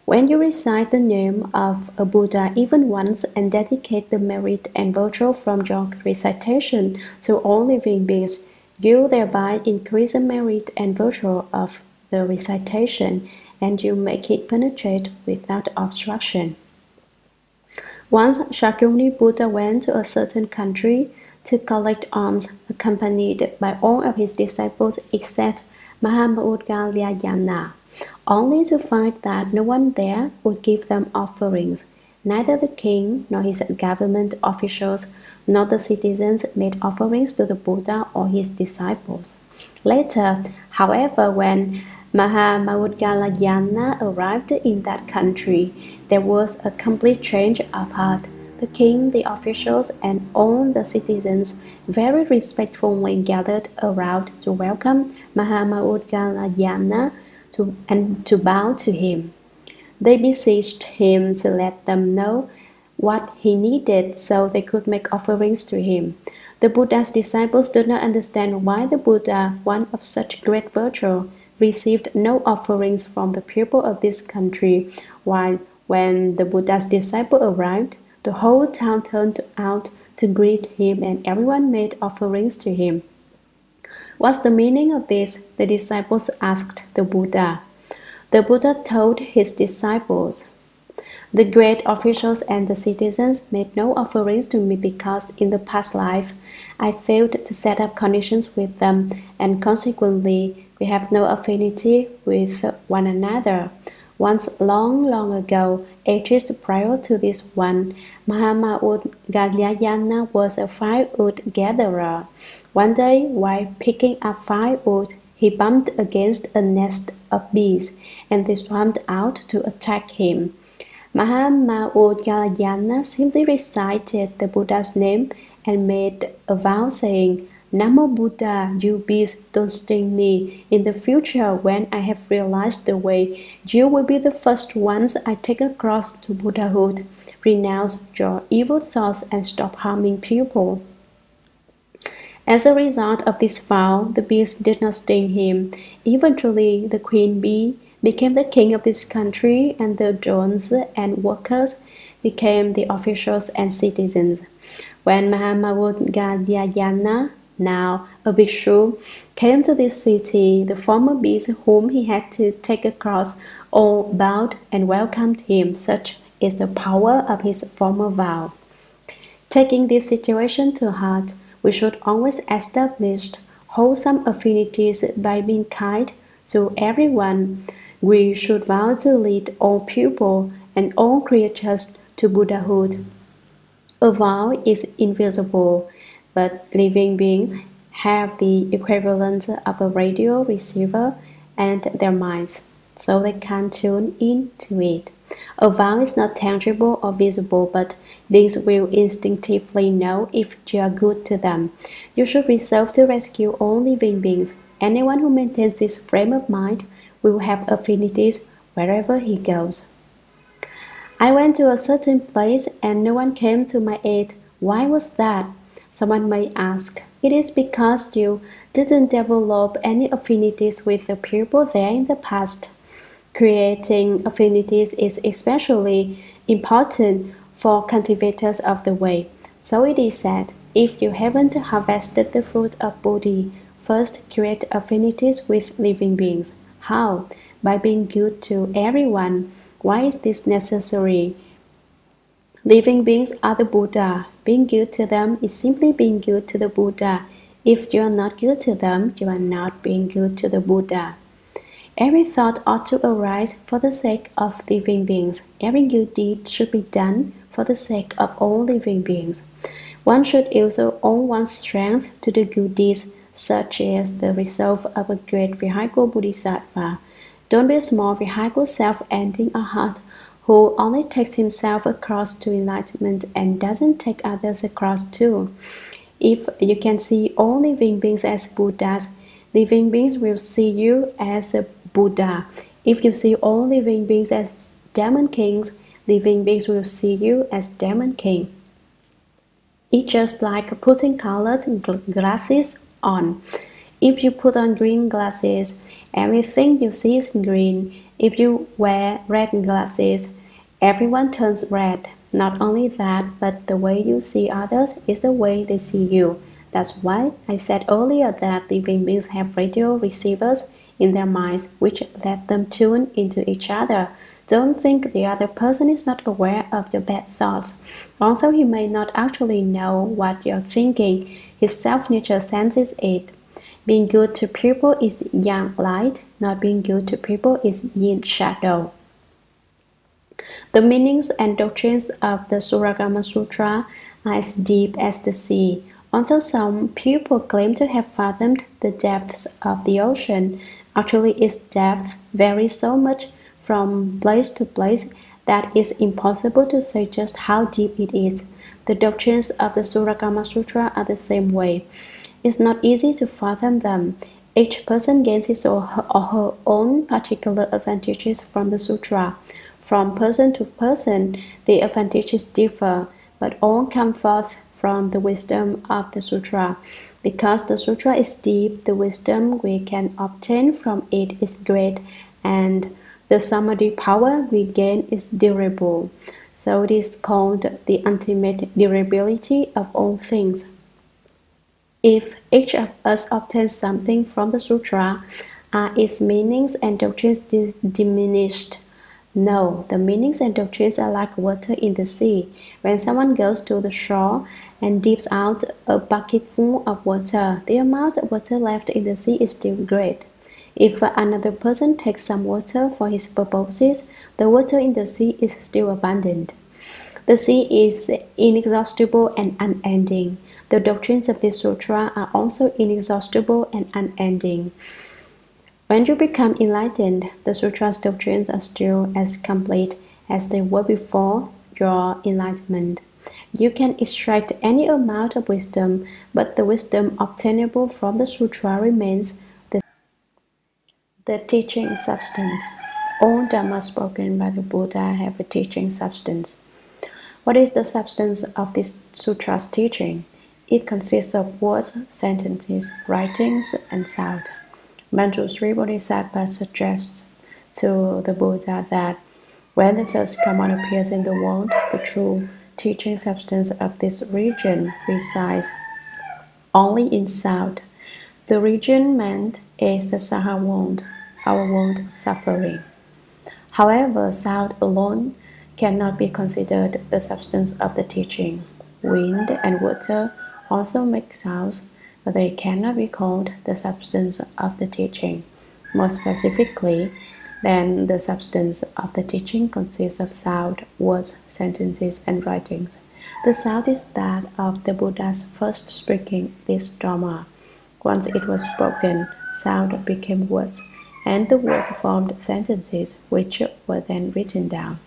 When you recite the name of a Buddha even once and dedicate the merit and virtue from your recitation to all living beings, you thereby increase the merit and virtue of the recitation, and you make it penetrate without obstruction. Once Shakyamuni Buddha went to a certain country to collect alms, accompanied by all of his disciples except Mahamaugalyayana, only to find that no one there would give them offerings. Neither the king nor his government officials nor the citizens made offerings to the Buddha or his disciples. Later, however, when Mahamaugalyayana arrived in that country, there was a complete change of heart. The king, the officials, and all the citizens very respectfully gathered around to welcome Mahamaugalyayana and to bow to him. They beseeched him to let them know what he needed so they could make offerings to him. The Buddha's disciples did not understand why the Buddha, one of such great virtue, received no offerings from the people of this country, while when the Buddha's disciple arrived, the whole town turned out to greet him and everyone made offerings to him. What's the meaning of this? The disciples asked the Buddha. The Buddha told his disciples, the great officials and the citizens made no offerings to me because in the past life I failed to set up conditions with them, and consequently we have no affinity with one another. Once long ago, ages prior to this one, Mahamaud Galyayana was a firewood gatherer. One day, while picking up firewood, he bumped against a nest of bees, and they swarmed out to attack him. Mahamaud Galyayana simply recited the Buddha's name and made a vow saying, Namo Buddha, you bees, don't sting me. In the future, when I have realized the way, you will be the first ones I take across to Buddhahood. Renounce your evil thoughts and stop harming people. As a result of this vow, the bees did not sting him. Eventually, the queen bee became the king of this country, and the drones and workers became the officials and citizens. When Mahamaud Galyayana, now a bhikshu, came to this city, the former bees whom he had to take across all bowed and welcomed him. Such is the power of his former vow. Taking this situation to heart, we should always establish wholesome affinities by being kind to everyone. We should vow to lead all people and all creatures to Buddhahood. A vow is invisible, but living beings have the equivalent of a radio receiver and their minds, so they can tune into it. A vow is not tangible or visible, but beings will instinctively know if you are good to them. You should resolve to rescue all living beings. Anyone who maintains this frame of mind will have affinities wherever he goes. I went to a certain place and no one came to my aid. Why was that? Someone may ask. It is because you didn't develop any affinities with the people there in the past. Creating affinities is especially important for cultivators of the way. So it is said, if you haven't harvested the fruit of Bodhi, first create affinities with living beings. How? By being good to everyone. Why is this necessary? Living beings are the Buddha. Being good to them is simply being good to the Buddha. If you are not good to them, you are not being good to the Buddha. Every thought ought to arise for the sake of living beings. Every good deed should be done for the sake of all living beings. One should also owe one's strength to the good deeds, such as the resolve of a great vehicle Bodhisattva. Don't be a small vehicle self-ending a heart who only takes himself across to enlightenment and doesn't take others across too. If you can see all living beings as Buddhas, living beings will see you as a Buddha. If you see all living beings as demon kings, living beings will see you as demon king. It's just like putting colored glasses on. If you put on green glasses, everything you see is green. If you wear red glasses, everyone turns red. Not only that, but the way you see others is the way they see you. That's why I said earlier that living beings have radio receivers in their minds, which let them tune into each other. Don't think the other person is not aware of your bad thoughts. Although he may not actually know what you're thinking, his self-nature senses it. Being good to people is yang light, not being good to people is yin shadow. The meanings and doctrines of the Shurangama Sutra are as deep as the sea. Although some people claim to have fathomed the depths of the ocean, actually its depth varies so much from place to place that it's impossible to say just how deep it is. The doctrines of the Shurangama Sutra are the same way. It's not easy to fathom them. Each person gains his or her own particular advantages from the sutra. From person to person, the advantages differ, but all come forth from the wisdom of the sutra. Because the sutra is deep, the wisdom we can obtain from it is great, and the samadhi power we gain is durable. So it is called the ultimate durability of all things. If each of us obtains something from the sutra, are its meanings and doctrines diminished? No, the meanings and doctrines are like water in the sea. When someone goes to the shore and dips out a bucket full of water, the amount of water left in the sea is still great. If another person takes some water for his purposes, the water in the sea is still abundant. The sea is inexhaustible and unending. The doctrines of this sutra are also inexhaustible and unending. When you become enlightened, the sutra's doctrines are still as complete as they were before your enlightenment. You can extract any amount of wisdom, but the wisdom obtainable from the sutra remains the teaching substance. All Dhamma spoken by the Buddha have a teaching substance. What is the substance of this sutra's teaching? It consists of words, sentences, writings, and sound. Manju Sri Bodhisattva suggests to the Buddha that when the third karma appears in the world, the true teaching substance of this region resides only in sound. The region meant is the Saha world, our world of suffering. However, sound alone cannot be considered the substance of the teaching. Wind and water also make sounds, but they cannot be called the substance of the teaching. More specifically, then the substance of the teaching consists of sound, words, sentences, and writings. The sound is that of the Buddha's first speaking this Dharma. Once it was spoken, sound became words, and the words formed sentences which were then written down.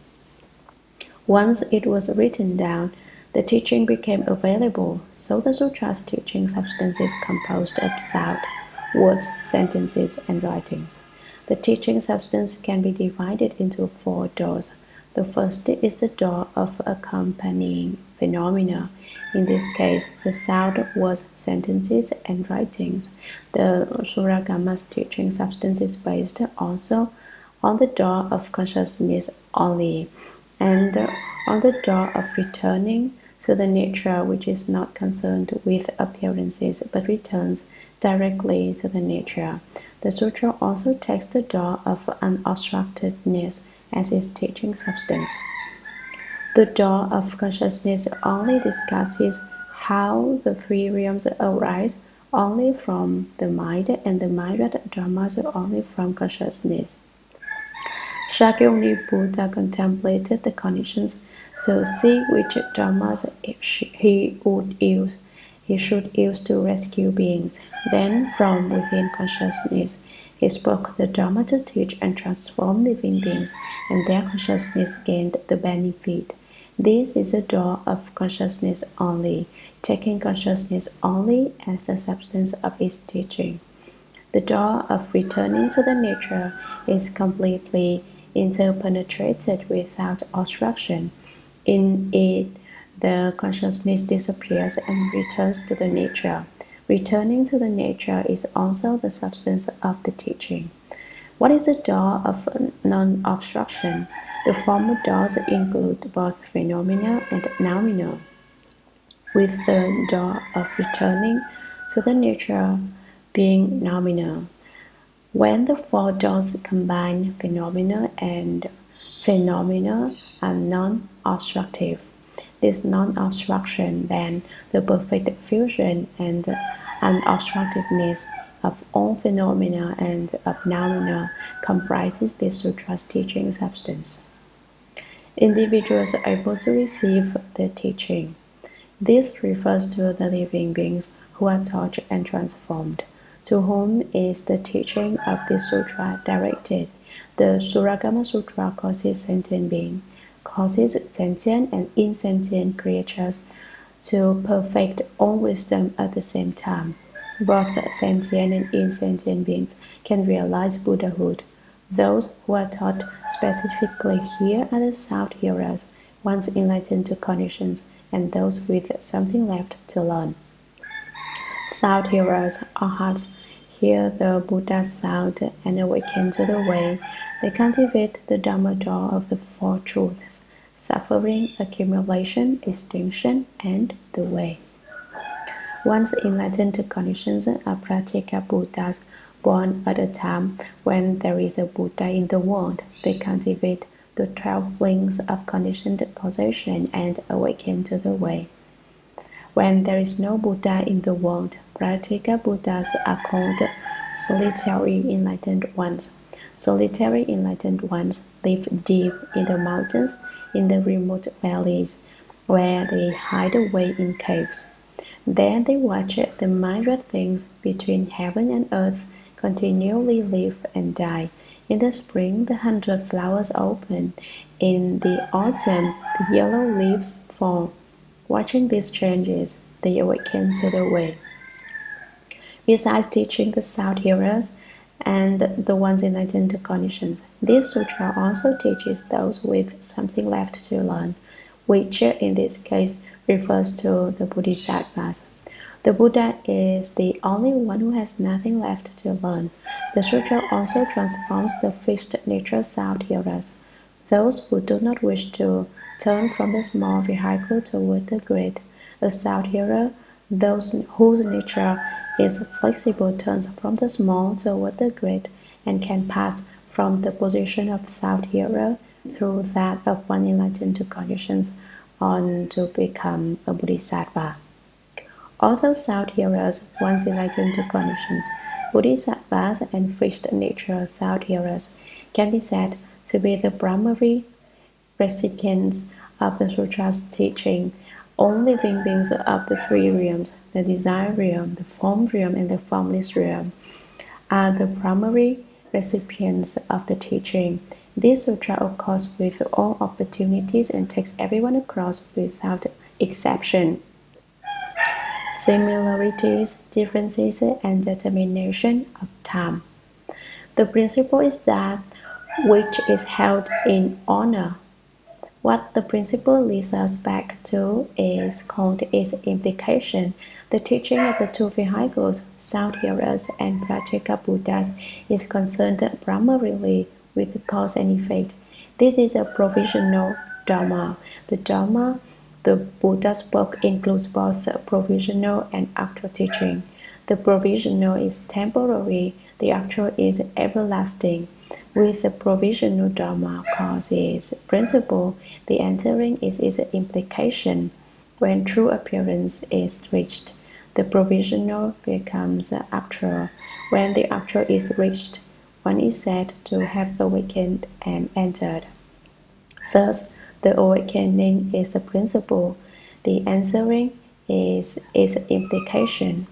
Once it was written down, the teaching became available, so the sutra's teaching substance is composed of sound, words, sentences, and writings. The teaching substance can be divided into 4 doors. The first is the door of accompanying phenomena. In this case, the sound, words, sentences, and writings. The Shurangama's teaching substance is based also on the door of consciousness only, and on the door of returning to the nature which is not concerned with appearances but returns directly to the nature. The sutra also takes the door of unobstructedness as its teaching substance. The door of consciousness only discusses how the 3 realms arise only from the mind, and the myriad dharmas only from consciousness. Shakyamuni Buddha contemplated the conditions to see which dharmas he should use to rescue beings. Then, from within consciousness, he spoke the Dharma to teach and transform living beings, and their consciousness gained the benefit. This is the door of consciousness only, taking consciousness only as the substance of its teaching. The door of returning to the nature is completely interpenetrated without obstruction. In it, the consciousness disappears and returns to the nature. Returning to the nature is also the substance of the teaching. What is the door of non-obstruction? The former doors include both phenomena and noumena, with the door of returning to the nature being noumena. When the 4 doors combine, phenomena are non-obstructive. This non-obstruction, then, the perfect fusion and unobstructedness of all phenomena and of noumena comprises this sutra's teaching substance. Individuals are able to receive the teaching. This refers to the living beings who are taught and transformed, to whom is the teaching of this sutra directed. The Shurangama Sutra causes sentient beings, causes sentient and insentient creatures to perfect all wisdom at the same time. Both sentient and insentient beings can realize Buddhahood. Those who are taught specifically here are the sound hearers, once enlightened to conditions, and those with something left to learn. Sound hearers or hearts hear the Buddha's sound and awaken to the way. They cultivate the Dharma door of the 4 truths: suffering, accumulation, extinction, and the way. Once enlightened to conditions are Pratyeka Buddhas, born at a time when there is a Buddha in the world. They cultivate the 12 links of conditioned causation and awaken to the way. When there is no Buddha in the world, Pratyeka Buddhas are called solitary enlightened ones. Solitary enlightened ones live deep in the mountains, in the remote valleys, where they hide away in caves. There they watch the myriad things between heaven and earth continually live and die. In the spring, the 100 flowers open. In the autumn, the yellow leaves fall. Watching these changes, they awaken to the way. Besides teaching the sound hearers and the ones enlightened to conditions, this sutra also teaches those with something left to learn, which in this case refers to the Bodhisattvas. The Buddha is the only one who has nothing left to learn. The sutra also transforms the fixed nature sound hearers, those who do not wish to turn from the small vehicle toward the great. A sound hearer, those whose nature is flexible, turns from the small toward the great, and can pass from the position of sound hearer through that of one enlightened to conditions on to become a Bodhisattva. Although sound hearers once enlightened to conditions, Bodhisattvas and fixed nature sound hearers can be said to be the primary recipients of the sutra's teaching. All living beings of the three realms, the desire realm, the form realm, and the formless realm, are the primary recipients of the teaching. This sutra occurs with all opportunities and takes everyone across without exception. Similarities, differences, and determination of time. The principle is that which is held in honor. What the principle leads us back to is called its implication. The teaching of the two vehicles, sound hearers and practical Buddhas, is concerned primarily with cause and effect. This is a provisional Dharma. The Dharma the Buddha spoke includes both provisional and actual teaching. The provisional is temporary, the actual is everlasting. With the provisional Dharma cause its principle, the entering is its implication. When true appearance is reached, the provisional becomes actual. When the actual is reached, one is said to have awakened and entered. Thus, the awakening is the principle. The answering is its implication.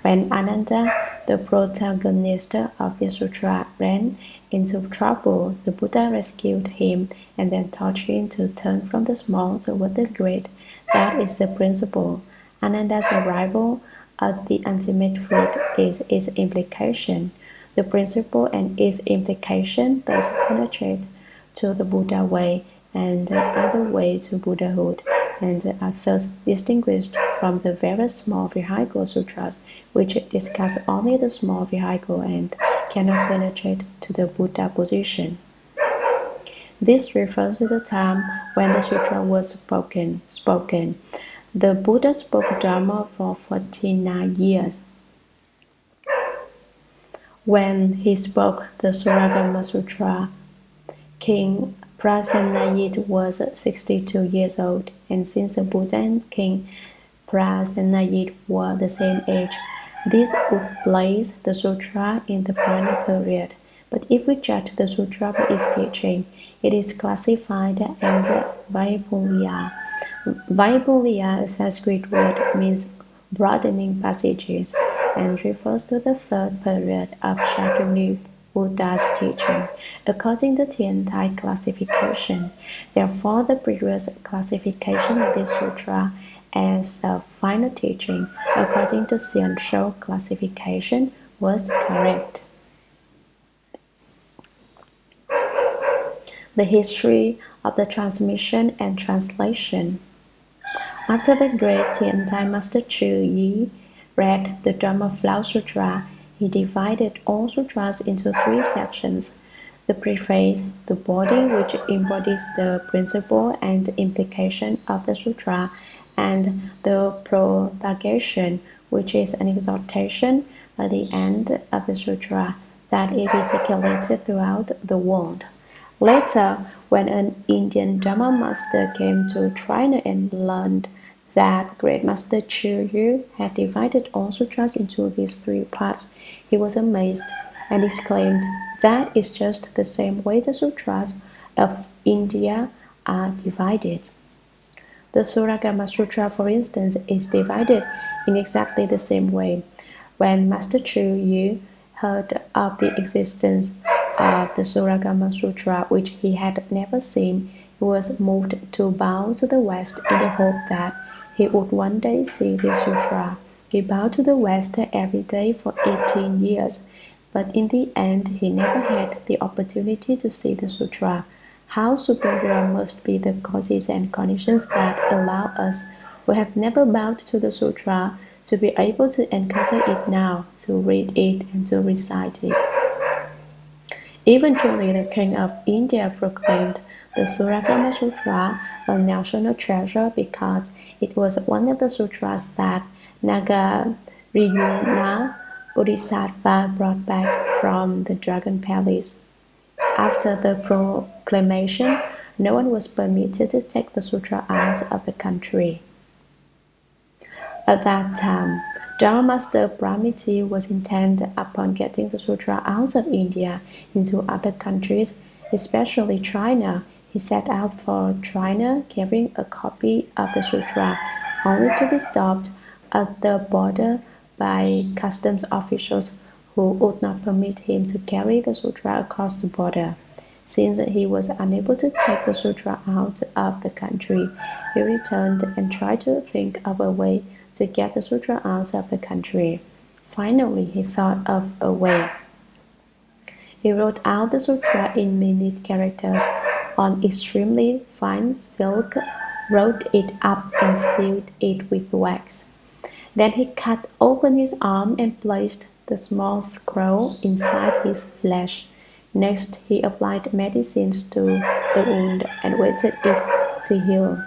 When Ananda, the protagonist of the sutra, ran into trouble, the Buddha rescued him and then taught him to turn from the small toward the great. That is the principle. Ananda's arrival at the ultimate fruit is its implication. The principle and its implication thus penetrate to the Buddha way and other way to Buddhahood, and are thus distinguished from the very small vehicle sutras, which discuss only the small vehicle and cannot penetrate to the Buddha position. This refers to the time when the sutra was spoken. The Buddha spoke Dharma for 49 years. When he spoke the Shurangama Sutra, King Prasenajit was 62 years old, and since the Buddha and King Prasenajit were the same age, this would place the sutra in the Prana period. But if we judge the sutra by its teaching, it is classified as Vaipulya. Vaipulya, a Sanskrit word, means broadening passages and refers to the third period of Shakyamuni Buddha's teaching, according to Tiantai classification. Therefore, the previous classification of this sutra as a final teaching, according to Xianshou classification, was correct. The history of the transmission and translation. After the great Tiantai Master Chu Yi read the Dharma Flow Sutra, he divided all sutras into 3 sections: the preface, the body, which embodies the principle and implication of the sutra, and the propagation, which is an exhortation at the end of the sutra, that it be circulated throughout the world. Later, when an Indian Dharma master came to China and learned that Great Master Chu Yu had divided all sutras into these three parts, he was amazed and exclaimed, "That is just the same way the sutras of India are divided." The Shurangama Sutra, for instance, is divided in exactly the same way. When Master Chu Yu heard of the existence of the Shurangama Sutra, which he had never seen, he was moved to bow to the West in the hope that he would one day see this sutra. He bowed to the West every day for 18 years, but in the end he never had the opportunity to see the sutra. How superior must be the causes and conditions that allow us who have never bowed to the sutra to be able to encounter it now, to read it and to recite it. Eventually, the King of India proclaimed the Shurangama Sutra a national treasure because it was one of the sutras that Nagarjuna Bodhisattva brought back from the Dragon Palace. After the proclamation, no one was permitted to take the sutra out of the country. At that time, Dharma Master Brahmiti was intent upon getting the sutra out of India into other countries, especially China. He set out for China carrying a copy of the sutra, only to be stopped at the border by customs officials who would not permit him to carry the sutra across the border. Since he was unable to take the sutra out of the country, he returned and tried to think of a way to get the sutra out of the country. Finally, he thought of a way. He wrote out the sutra in minute characters on extremely fine silk, rolled it up and sealed it with wax. Then he cut open his arm and placed the small scroll inside his flesh. Next, he applied medicines to the wound and waited it to heal.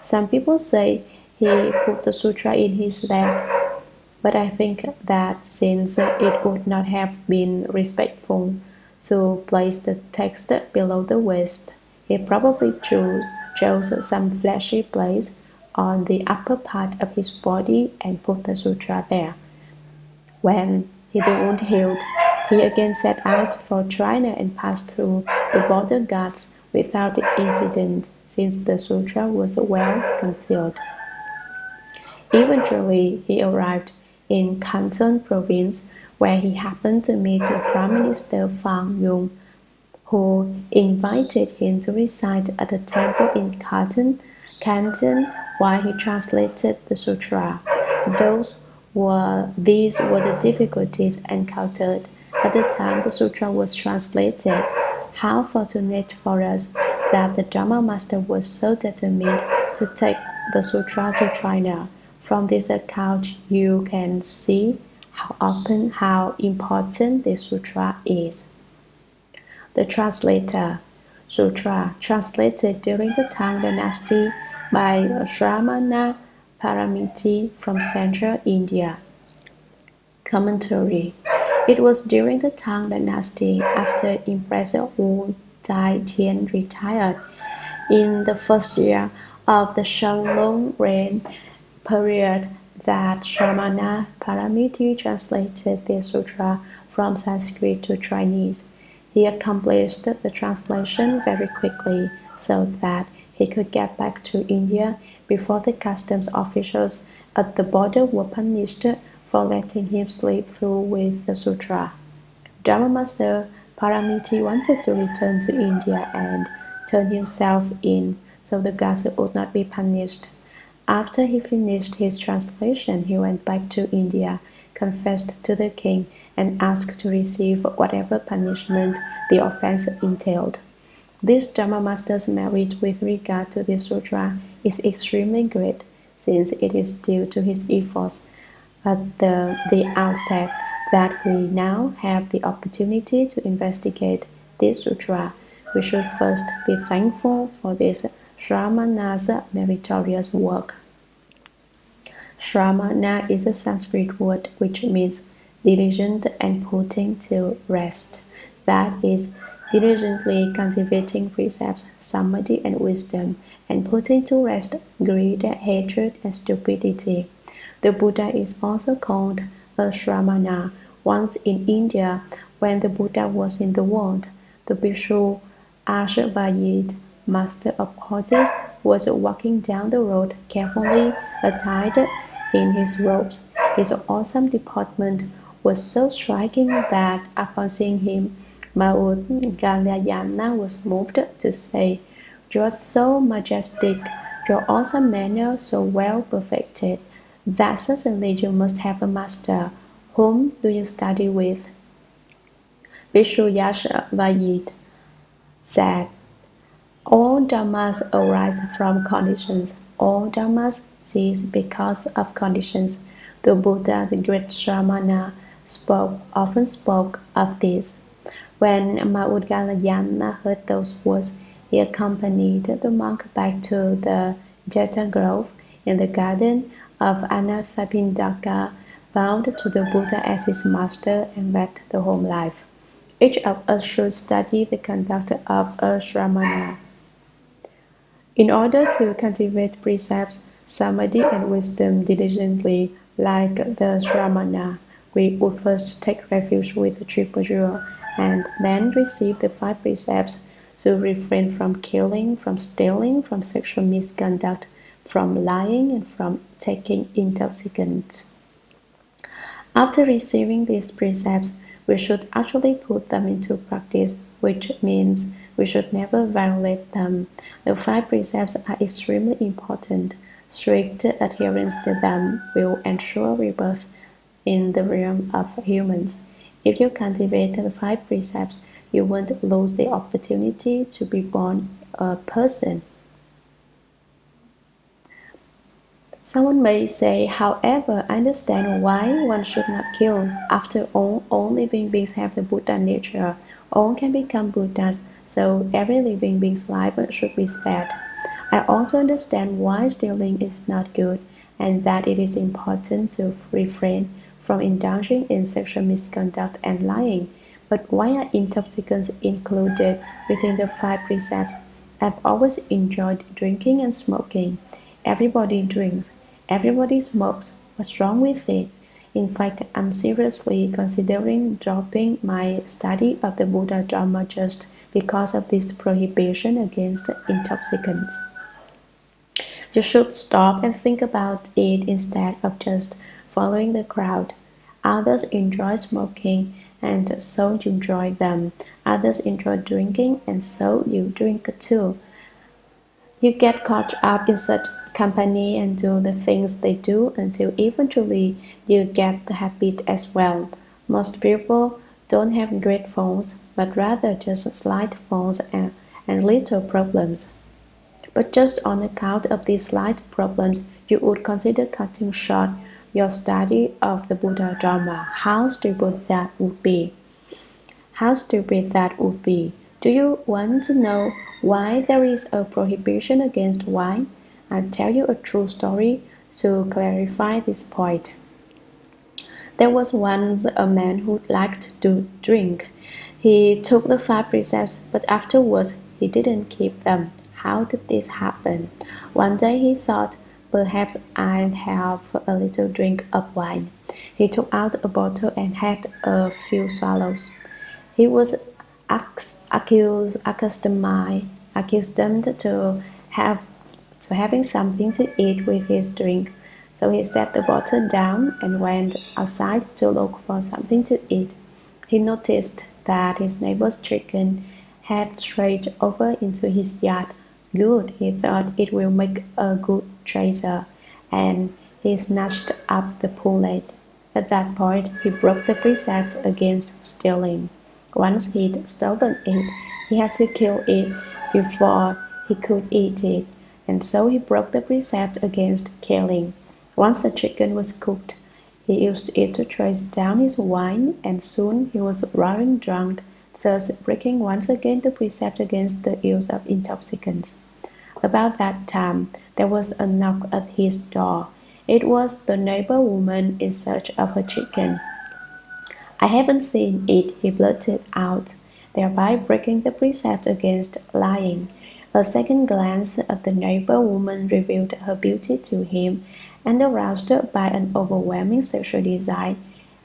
Some people say he put the sutra in his leg, but I think that since it would not have been respectful to place the text below the waist, he probably chose some fleshy place on the upper part of his body and put the sutra there. When the wound healed, he again set out for China and passed through the border guards without incident, since the sutra was well concealed. Eventually, he arrived in Canton province, where he happened to meet the Prime Minister Fang Yun, who invited him to reside at the temple in Canton while he translated the sutra. These were the difficulties encountered at the time the sutra was translated. How fortunate for us that the Dharma Master was so determined to take the sutra to China. From this account, you can see how important this sutra is. The translator. Sutra, translated during the Tang Dynasty by Shramana Paramiti from central India. Commentary. It was during the Tang Dynasty, after Empress Wu Daitian retired, in the first year of the Shenlong reign period, that Shramana Paramiti translated the sutra from Sanskrit to Chinese. He accomplished the translation very quickly so that he could get back to India before the customs officials at the border were punished for letting him slip through with the sutra. Dharma Master Paramiti wanted to return to India and turn himself in so the guards would not be punished. After he finished his translation, he went back to India, confessed to the king, and asked to receive whatever punishment the offense entailed. This Dharma Master's merit with regard to this sutra is extremely great, since it is due to his efforts at the outset that we now have the opportunity to investigate this sutra. We should first be thankful for this Shramana's meritorious work. Shramana is a Sanskrit word which means diligent and putting to rest. That is, diligently cultivating precepts, samadhi, and wisdom, and putting to rest greed, hatred, and stupidity. The Buddha is also called a Shramana. Once in India, when the Buddha was in the world, the Bhikshu Ashvayit, master of horses, was walking down the road carefully attired in his robes. His awesome deportment was so striking that upon seeing him, Maudgalyayana was moved to say, "You are so majestic, your awesome manner so well perfected, that certainly you must have a master. Whom do you study with?" Bhikshu Yashvayit said, "All dharmas arise from conditions. All dharmas cease because of conditions." The Buddha, the great Shramana, often spoke of this. When Maudgalyayana heard those words, he accompanied the monk back to the Jeta Grove in the garden of Anathapindaka, bound to the Buddha as his master, and led the home life. Each of us should study the conduct of a Shramana. In order to cultivate precepts, samadhi, and wisdom diligently, like the Shramana, we would first take refuge with the Triple Jewel, and then receive the 5 precepts to refrain from killing, from stealing, from sexual misconduct, from lying, and from taking intoxicants. After receiving these precepts, we should actually put them into practice, which means we should never violate them. The 5 precepts are extremely important. Strict adherence to them will ensure rebirth in the realm of humans. If you cultivate the 5 precepts, you won't lose the opportunity to be born a person. Someone may say, however, I understand why one should not kill. After all living beings have the Buddha nature. All can become Buddhas, so every living being's life should be spared. I also understand why stealing is not good, and that it is important to refrain from indulging in sexual misconduct and lying. But why are intoxicants included within the 5 precepts? I've always enjoyed drinking and smoking. Everybody drinks. Everybody smokes. What's wrong with it? In fact, I'm seriously considering dropping my study of the Buddha Dharma just because of this prohibition against intoxicants. You should stop and think about it instead of just following the crowd. Others enjoy smoking, and so you join them. Others enjoy drinking, and so you drink too. You get caught up in such company and do the things they do until eventually you get the habit as well. Most people don't have great phones, but rather just slight phones and little problems. But just on account of these slight problems, you would consider cutting short your study of the Buddha Dharma. How stupid that would be! How stupid that would be! Do you want to know why there is a prohibition against wine? I'll tell you a true story to clarify this point. There was once a man who liked to drink. He took the 5 precepts, but afterwards he didn't keep them. How did this happen? One day he thought, perhaps I'd have a little drink of wine. He took out a bottle and had a few swallows. He was accustomed to having something to eat with his drink. So he set the bottle down and went outside to look for something to eat. He noticed that his neighbor's chicken had strayed over into his yard. Good, he thought, it will make a good tracer, and he snatched up the pullet. At that point, he broke the precept against stealing. Once he'd stolen it, he had to kill it before he could eat it, and so he broke the precept against killing. Once the chicken was cooked, he used it to trace down his wine, and soon he was roaring drunk, thus breaking once again the precept against the use of intoxicants. About that time, there was a knock at his door. It was the neighbor woman in search of her chicken. I haven't seen it, he blurted out. thereby breaking the precept against lying. A second glance at the neighbor woman revealed her beauty to him, and aroused by an overwhelming sexual desire,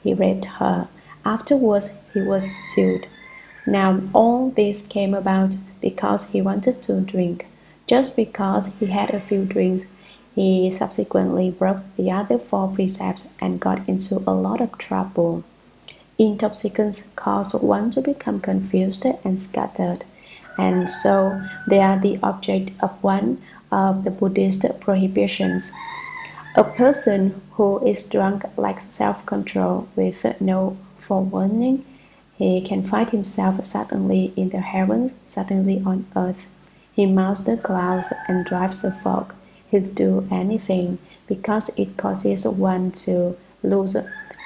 he raped her. Afterwards, he was sued. Now, all this came about because he wanted to drink. Just because he had a few drinks, he subsequently broke the other 4 precepts and got into a lot of trouble. Intoxicants cause one to become confused and scattered, and so they are the object of one of the Buddhist prohibitions. A person who is drunk lacks self-control with no forewarning. He can find himself suddenly in the heavens, suddenly on earth. He mounts the clouds and drives the fog. He'll do anything because it causes one to lose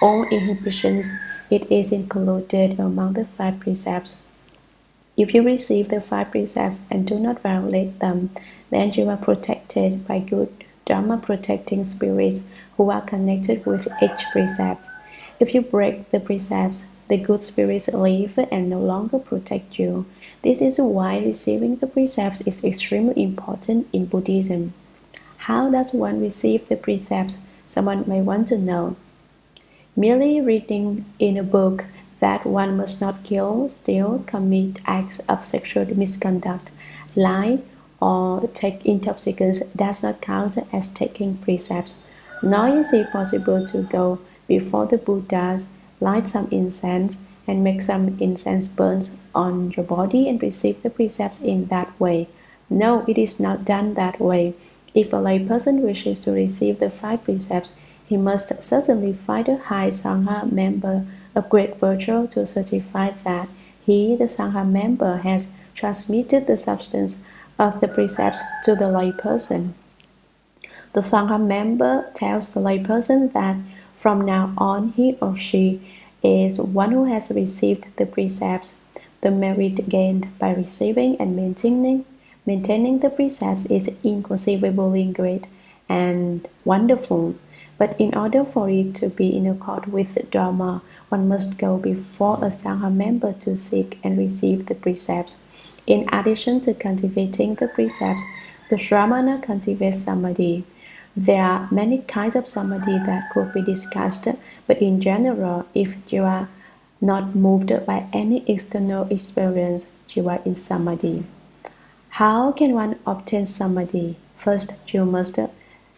all inhibitions. It is included among the 5 precepts. If you receive the 5 precepts and do not violate them, then you are protected by good Dharma protecting spirits who are connected with each precept. If you break the precepts, the good spirits leave and no longer protect you. This is why receiving the precepts is extremely important in Buddhism. How does one receive the precepts? Someone may want to know. Merely reading in a book that one must not kill, steal, commit acts of sexual misconduct, lie, or take intoxicants does not count as taking precepts. Nor is it possible to go before the Buddhas, light some incense, and make some incense burns on your body and receive the precepts in that way. No, it is not done that way. If a layperson wishes to receive the 5 precepts, he must certainly find a high Sangha member of great virtue to certify that he, the Sangha member, has transmitted the substance of the precepts to the layperson. The Sangha member tells the layperson that from now on he or she is one who has received the precepts. The merit gained by receiving and maintaining the precepts is inconceivably great and wonderful. But in order for it to be in accord with Dharma, one must go before a Sangha member to seek and receive the precepts. In addition to cultivating the precepts, the Shramana cultivates samadhi. There are many kinds of samadhi that could be discussed, but in general, if you are not moved by any external experience, you are in samadhi. How can one obtain samadhi? First, you must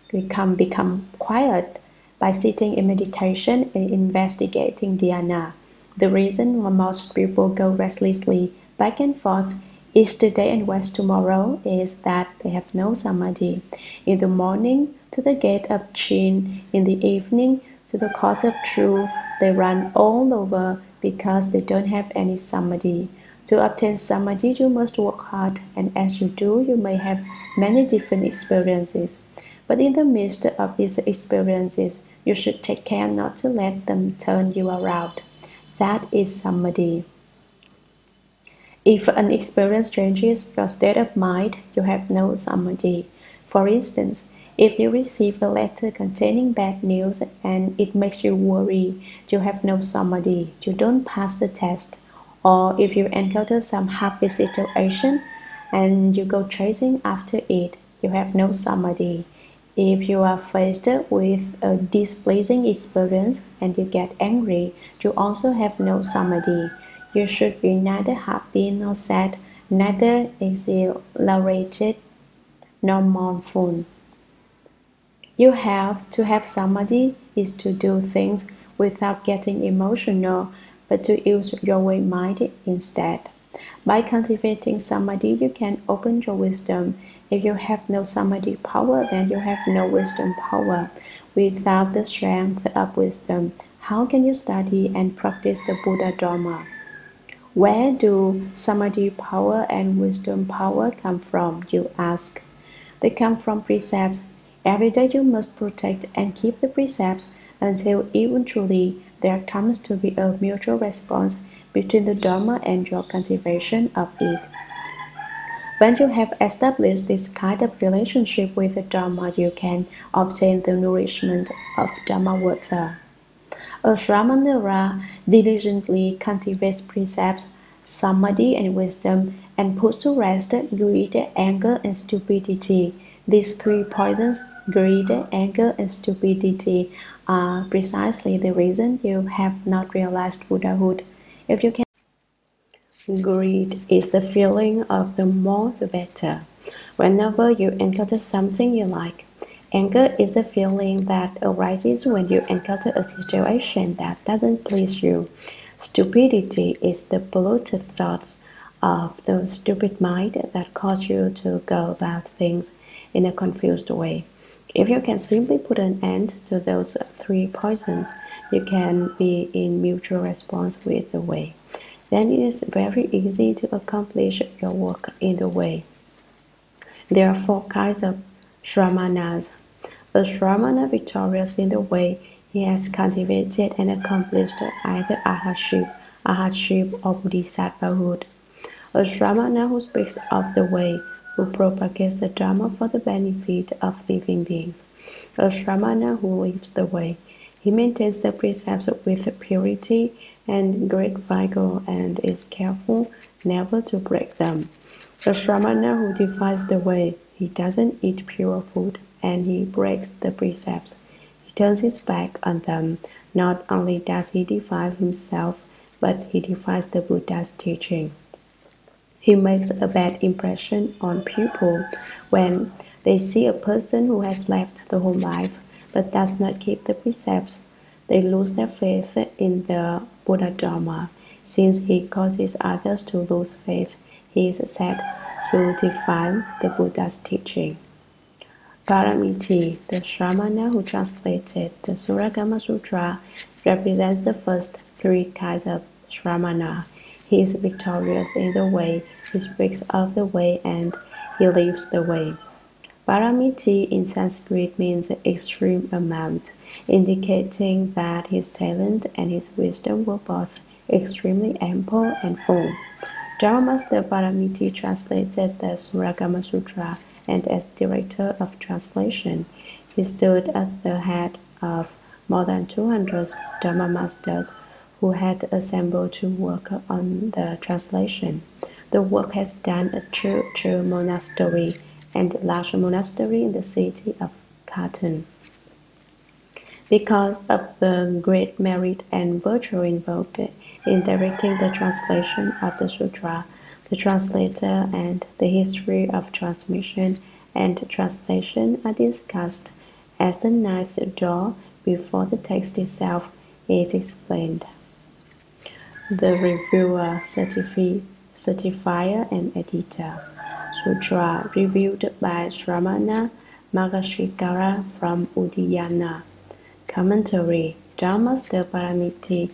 become quiet by sitting in meditation and investigating dhyana. The reason why most people go restlessly back and forth east today and west tomorrow is that they have no samadhi. In the morning to the gate of Chin, in the evening to the court of True, they run all over because they don't have any samadhi. To obtain samadhi, you must work hard, and as you do, you may have many different experiences. But in the midst of these experiences, you should take care not to let them turn you around. That is samadhi. If an experience changes your state of mind, you have no samadhi. For instance, if you receive a letter containing bad news and it makes you worry, you have no samadhi. You don't pass the test. Or if you encounter some happy situation and you go chasing after it, you have no samadhi. If you are faced with a displeasing experience and you get angry, you also have no samadhi. You should be neither happy nor sad, neither exhilarated nor mournful. You have to have samadhi is to do things without getting emotional, but to use your weak mind instead. By cultivating samadhi, you can open your wisdom. If you have no samadhi power, then you have no wisdom power. Without the strength of wisdom, how can you study and practice the Buddha Dharma? Where do samadhi power and wisdom power come from, you ask? They come from precepts. Every day you must protect and keep the precepts until eventually there comes to be a mutual response between the Dharma and your cultivation of it. When you have established this kind of relationship with the Dharma, you can obtain the nourishment of Dharma water. A Shramana diligently cultivates precepts samadhi and wisdom, and puts to rest greed, anger, and stupidity. These three poisons, greed, anger, and stupidity, are precisely the reason you have not realized Buddhahood. If you can, greed is the feeling of the more the better. Whenever you encounter something you like, anger is the feeling that arises when you encounter a situation that doesn't please you. Stupidity is the polluted thoughts of the stupid mind that cause you to go about things in a confused way. If you can simply put an end to those three poisons, you can be in mutual response with the way. Then it is very easy to accomplish your work in the way. There are four kinds of Shramanas. A Shramana victorious in the way, he has cultivated and accomplished either arhatship or bodhisattvahood. A Shramana who speaks of the way, who propagates the Dharma for the benefit of living beings. A Shramana who lives the way, he maintains the precepts with purity and great vigor and is careful never to break them. A Shramana who defies the way, he doesn't eat pure food and he breaks the precepts. He turns his back on them. Not only does he defile himself, but he defies the Buddha's teaching. He makes a bad impression on people when they see a person who has left the whole life but does not keep the precepts. They lose their faith in the Buddha Dharma. Since he causes others to lose faith, he is said to defile the Buddha's teaching. Paramiti, the Shramana who translated the Shurangama Sutra, represents the first three kinds of Shramana. He is victorious in the way, he speaks of the way, and he lives the way. Paramiti in Sanskrit means extreme amount, indicating that his talent and his wisdom were both extremely ample and full. Dharma Master Paramiti translated the Shurangama Sutra, and as director of translation, he stood at the head of more than 200 Dharma Masters who had assembled to work on the translation. The work has done a church monastery and large monastery in the city of Khartoum. Because of the great merit and virtue involved in directing the translation of the sutra, the translator and the history of transmission and translation are discussed as the ninth door before the text itself is explained. The reviewer, certifier, and editor. Sutra reviewed by Shramana Magashikara from Udiyana. Commentary. Dharma Master Paramiti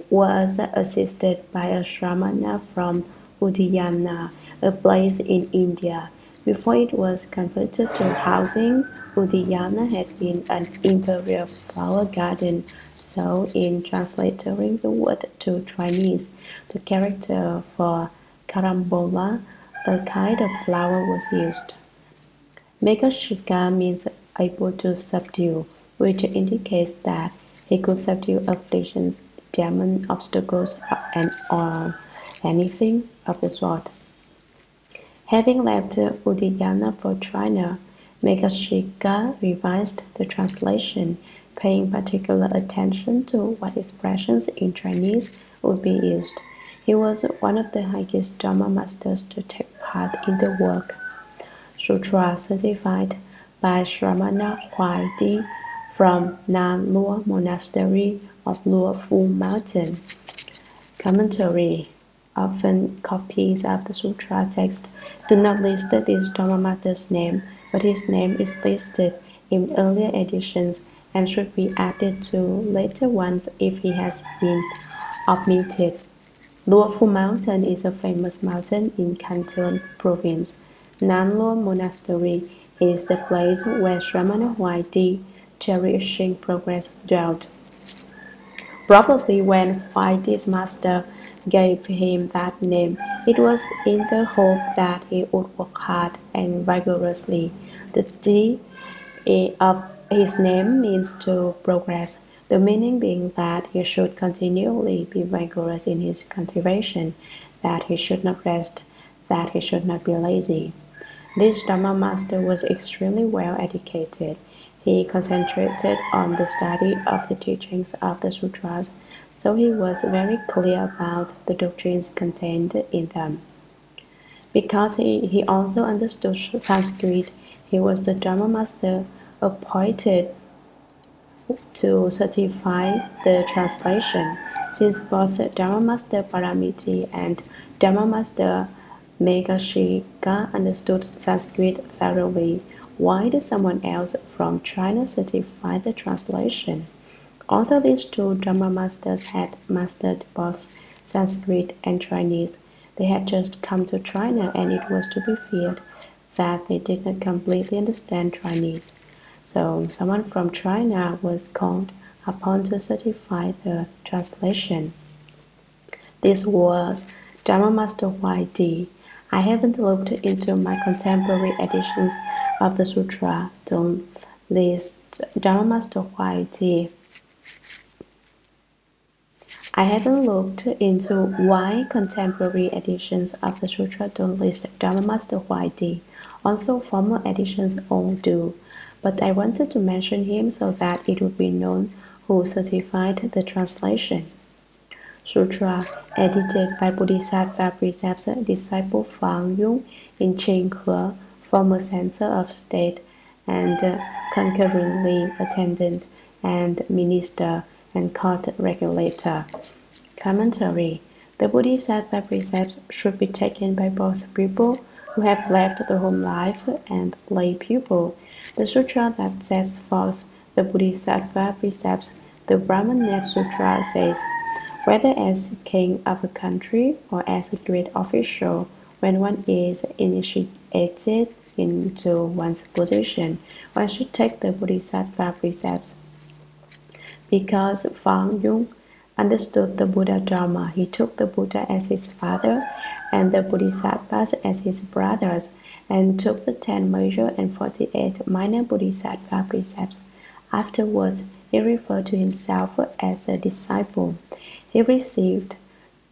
was assisted by a Shramana from Udiyana, a place in India. Before it was converted to housing, Udiyana had been an imperial flower garden, so in translating the word to Chinese, the character for carambola, a kind of flower, was used. Megashika means able to subdue, which indicates that he could subdue afflictions, demon obstacles, and or anything of the sort. Having left Udiyana for China, Megashika revised the translation, paying particular attention to what expressions in Chinese would be used. He was one of the highest Dharma masters to take part in the work. Sutra certified by Shramana Huaidi from Nan Luo Monastery of Luo Fu Mountain. Commentary. Often copies of the sutra text do not list this Dharma master's name, but his name is listed in earlier editions and should be added to later ones if he has been omitted. Luo Fu Mountain is a famous mountain in Canton province. Nan Luo Monastery is the place where Shramana Huaidi, cherishing progress, dwelt. Probably when Huaidi's master gave him that name, it was in the hope that he would work hard and vigorously. The D of his name means to progress, the meaning being that he should continually be vigorous in his cultivation. that he should not rest, that he should not be lazy. This Dharma master was extremely well educated. He concentrated on the study of the teachings of the sutras, so he was very clear about the doctrines contained in them. Because he also understood Sanskrit, he was the Dharma master appointed to certify the translation. Since both Dharma Master Paramiti and Dharma Master Megashika understood Sanskrit thoroughly, why did someone else from China certify the translation? Although these two Dharma masters had mastered both Sanskrit and Chinese, they had just come to China, and it was to be feared that they did not completely understand Chinese. So someone from China was called upon to certify the translation. This was Dharma Master Hsuan. I haven't looked into my contemporary editions of the sutra. Don't list Dharma Master Hsuan. I haven't looked into why contemporary editions of the sutra don't list Dharma Master Hsuan, although former editions all do. But I wanted to mention him so that it would be known who certified the translation. Sutra, edited by Bodhisattva Precept's disciple Fang Yung in Qinghe, former censor of state and concurrently attendant and minister and court regulator. Commentary. The Bodhisattva precepts should be taken by both people who have left the home life and lay people. The sutra that sets forth the Bodhisattva precepts, the Brahmanet Sutra, says, whether as king of a country or as a great official, when one is initiated into one's position, one should take the Bodhisattva precepts. Because Fang Yung understood the Buddha Dharma, he took the Buddha as his father and the Bodhisattvas as his brothers, and took the 10 major and 48 minor Bodhisattva precepts. Afterwards, he referred to himself as a disciple. He received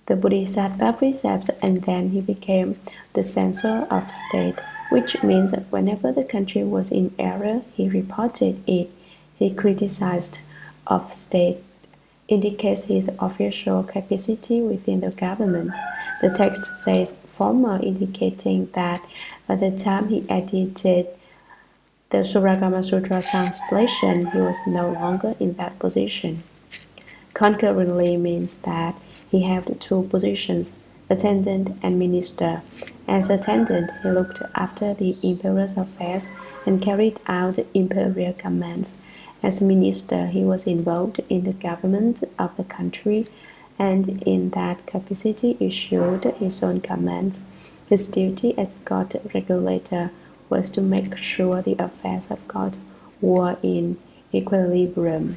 the Bodhisattva precepts and then he became the censor of state, which means that whenever the country was in error, he reported it. He criticized of state, indicates his official capacity within the government. The text says former, indicating that at the time he edited the Shurangama Sutra translation, he was no longer in that position. Concurrently means that he held two positions, attendant and minister. As attendant, he looked after the emperor's affairs and carried out imperial commands. As minister, he was involved in the government of the country, and in that capacity issued his own commands. His duty as God regulator was to make sure the affairs of God were in equilibrium.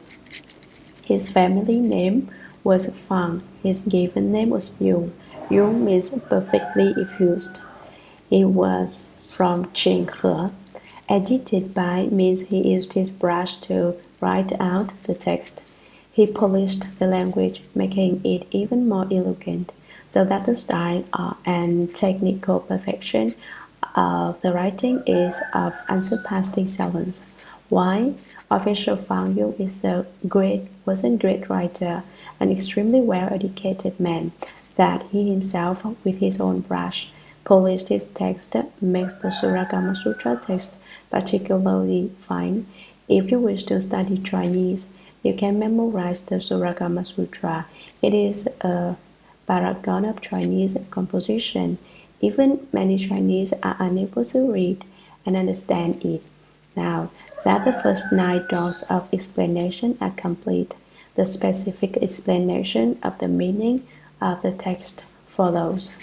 His family name was Fang. His given name was Yung. Yung means perfectly effused. He was from Qinghe. Edited by means he used his brush to write out the text. He polished the language, making it even more elegant, so that the style and technical perfection of the writing is of unsurpassed excellence. Why? Official Fang Yung was a great writer, an extremely well-educated man, that he himself, with his own brush, polished his text, makes the Shurangama Sutra text particularly fine. If you wish to study Chinese, you can memorize the Shurangama Sutra. It is a paragon of Chinese composition. Even many Chinese are unable to read and understand it. Now that the first 9 doors of explanation are complete, the specific explanation of the meaning of the text follows.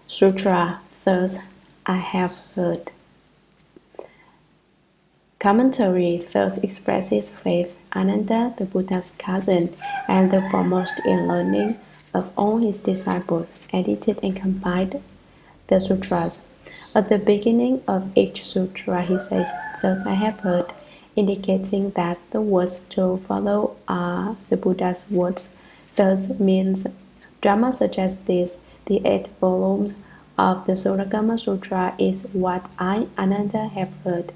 Sutra, thus I have heard. Commentary thus expresses faith, Ananda, the Buddha's cousin, and the foremost in learning of all his disciples, edited and compiled the sutras. At the beginning of each sutra, he says, "Thus I have heard," indicating that the words to follow are the Buddha's words. Thus means Dharma suggests this. The 8 volumes of the Shurangama Sutra is what I, Ananda, have heard.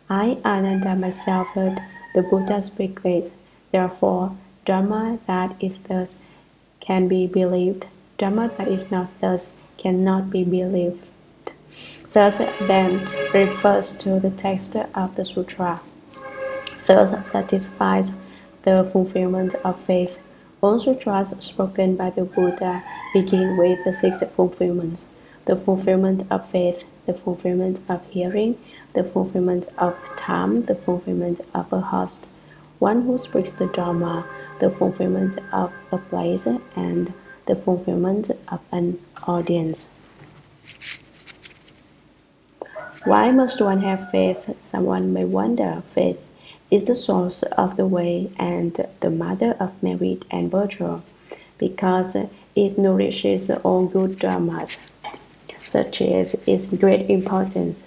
I, Ananda, myself heard the Buddha speak this. Therefore, Dharma that is thus can be believed. Dharma that is not thus cannot be believed. Thus then refers to the text of the sutra. Thus satisfies the fulfillment of faith. All sutras spoken by the Buddha begin with the 6 fulfillments: the fulfillment of faith, the fulfillment of hearing, the fulfillment of time, the fulfillment of a host, one who speaks the Dharma, the fulfillment of a place, and the fulfillment of an audience. Why must one have faith? Someone may wonder. Faith is the source of the way and the mother of merit and virtue, because it nourishes all good dharmas. Such is its great importance.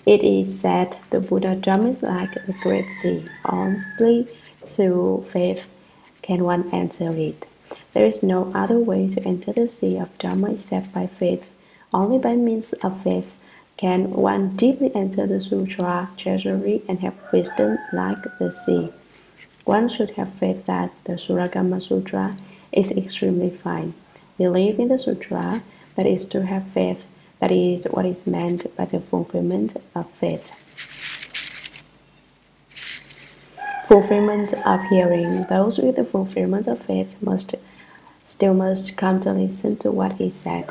It is said the Buddha Dharma is like a great sea. Only through faith can one enter it. There is no other way to enter the sea of Dharma except by faith. Only by means of faith can one deeply enter the sutra treasury and have wisdom like the sea. One should have faith that the Shurangama Sutra is extremely fine. Believe in the sutra, that is to have faith. That is what is meant by the fulfillment of faith. Fulfillment of hearing. Those with the fulfillment of faith must come to listen to what is said.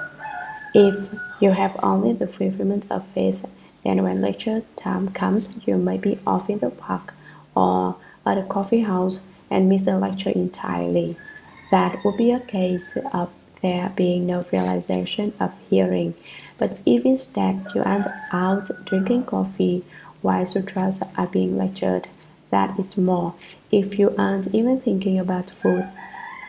If you have only the fulfillment of faith, then when lecture time comes, you may be off in the park or at a coffee house and miss the lecture entirely. That would be a case of there being no realization of hearing. But if instead you are out drinking coffee while sutras are being lectured, that is more. If you aren't even thinking about food,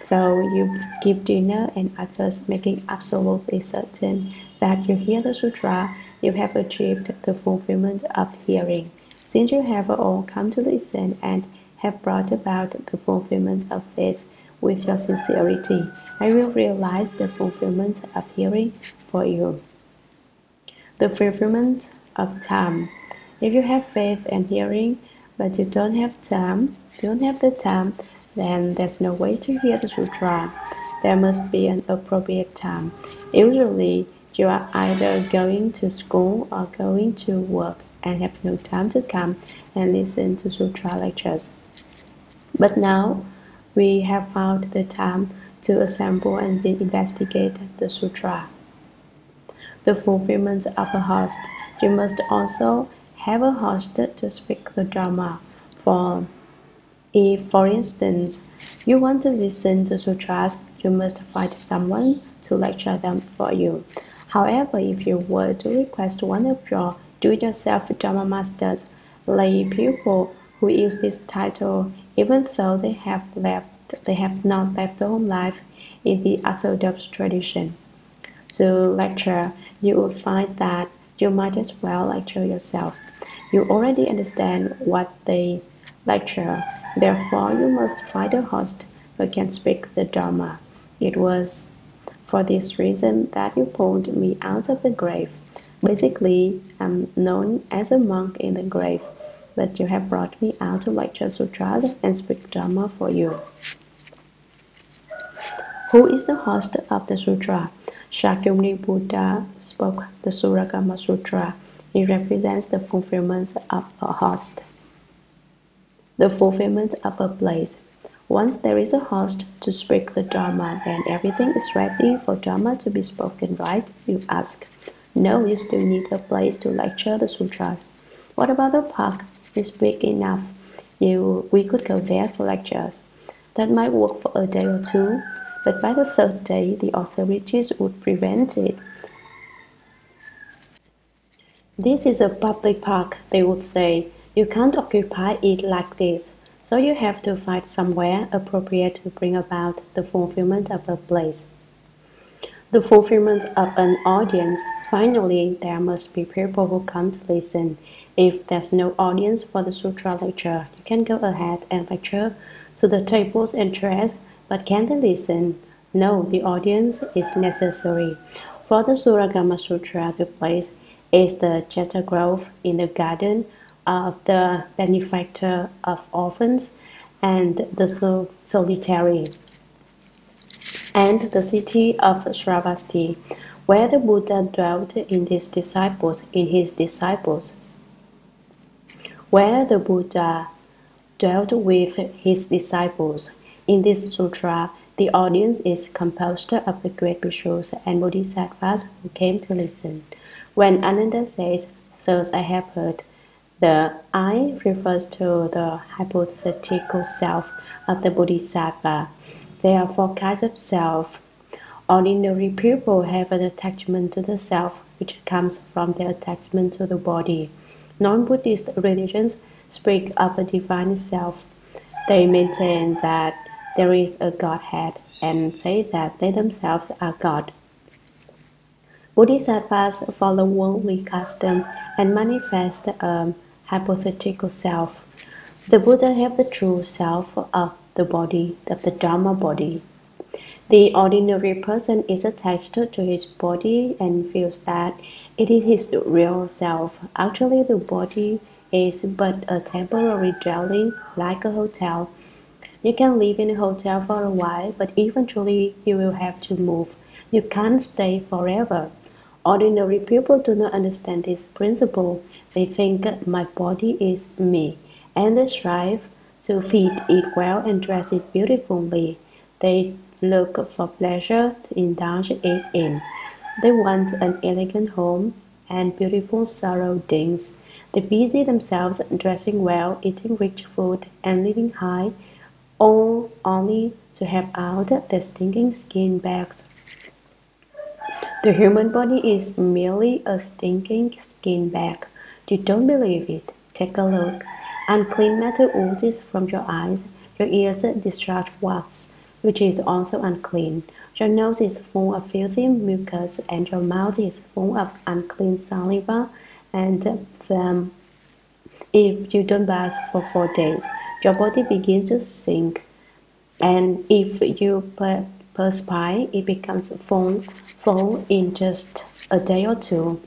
though you skip dinner and are thus making absolutely certain that you hear the sutra, you have achieved the fulfillment of hearing. Since you have all come to listen and have brought about the fulfillment of faith with your sincerity, I will realize the fulfillment of hearing for you. The fulfillment of time. If you have faith and hearing, but you don't have the time, then there's no way to hear the sutra. There must be an appropriate time. Usually, you are either going to school or going to work and have no time to come and listen to sutra lectures. But now, we have found the time to assemble and investigate the sutra. The fulfillment of a host. You must also have a host to speak the Dharma. If, for instance, you want to listen to sutras, you must find someone to lecture them for you. However, if you were to request one of your do-it-yourself Dharma masters, lay people who use this title, even though they have not left the home life in the Orthodox tradition, to lecture, you will find that you might as well lecture yourself. You already understand what they lecture. Therefore, you must find a host who can speak the Dharma. It was for this reason that you pulled me out of the grave. Basically, I'm known as a monk in the grave, but you have brought me out to lecture sutras and speak Dharma for you. Who is the host of the sutra? Shakyamuni Buddha spoke the Shurangama Sutra. It represents the fulfillment of a host. The fulfillment of a place. Once there is a host to speak the Dharma, then everything is ready for Dharma to be spoken, right? You ask. No, you still need a place to lecture the sutras. What about the park? It's big enough. We could go there for lectures. That might work for a day or two, but by the third day, the authorities would prevent it. This is a public park, they would say. You can't occupy it like this, so you have to find somewhere appropriate to bring about the fulfillment of a place. The fulfillment of an audience. Finally, there must be people who come to listen. If there's no audience for the sutra lecture, you can go ahead and lecture to the tables and chairs But can they listen? No, the audience is necessary. For the Shurangama Sutra, the place is the Jeta grove in the garden of the benefactor of orphans and the solitary, and the city of Shravasti, where the Buddha dwelt in his disciples, where the Buddha dwelt with his disciples. In this sutra, the audience is composed of the great bhikshus and bodhisattvas who came to listen. When Ananda says, "Thus I have heard," the I refers to the hypothetical self of the bodhisattva. There are four kinds of self. Ordinary people have an attachment to the self, which comes from their attachment to the body. Non-Buddhist religions speak of a divine self. They maintain that there is a Godhead and say that they themselves are God. Bodhisattvas follow worldly custom and manifest a hypothetical self. The Buddha have the true self of the body, of the Dharma body. The ordinary person is attached to his body and feels that it is his real self. Actually, the body is but a temporary dwelling, like a hotel. You can live in a hotel for a while, but eventually you will have to move. You can't stay forever. Ordinary people do not understand this principle. They think my body is me, and they strive to feed it well and dress it beautifully. They look for pleasure to indulge it in. They want an elegant home and beautiful surroundings. They busy themselves dressing well, eating rich food, and living high, all only to have out their stinking skin bags. The human body is merely a stinking skin bag. You don't believe it? Take a look. Unclean matter oozes from your eyes. Your ears discharge wax, which is also unclean. Your nose is full of filthy mucus, and your mouth is full of unclean saliva and phlegm. If you don't bath for 4 days, your body begins to sink, and if you perspire, it becomes full in just a day or two.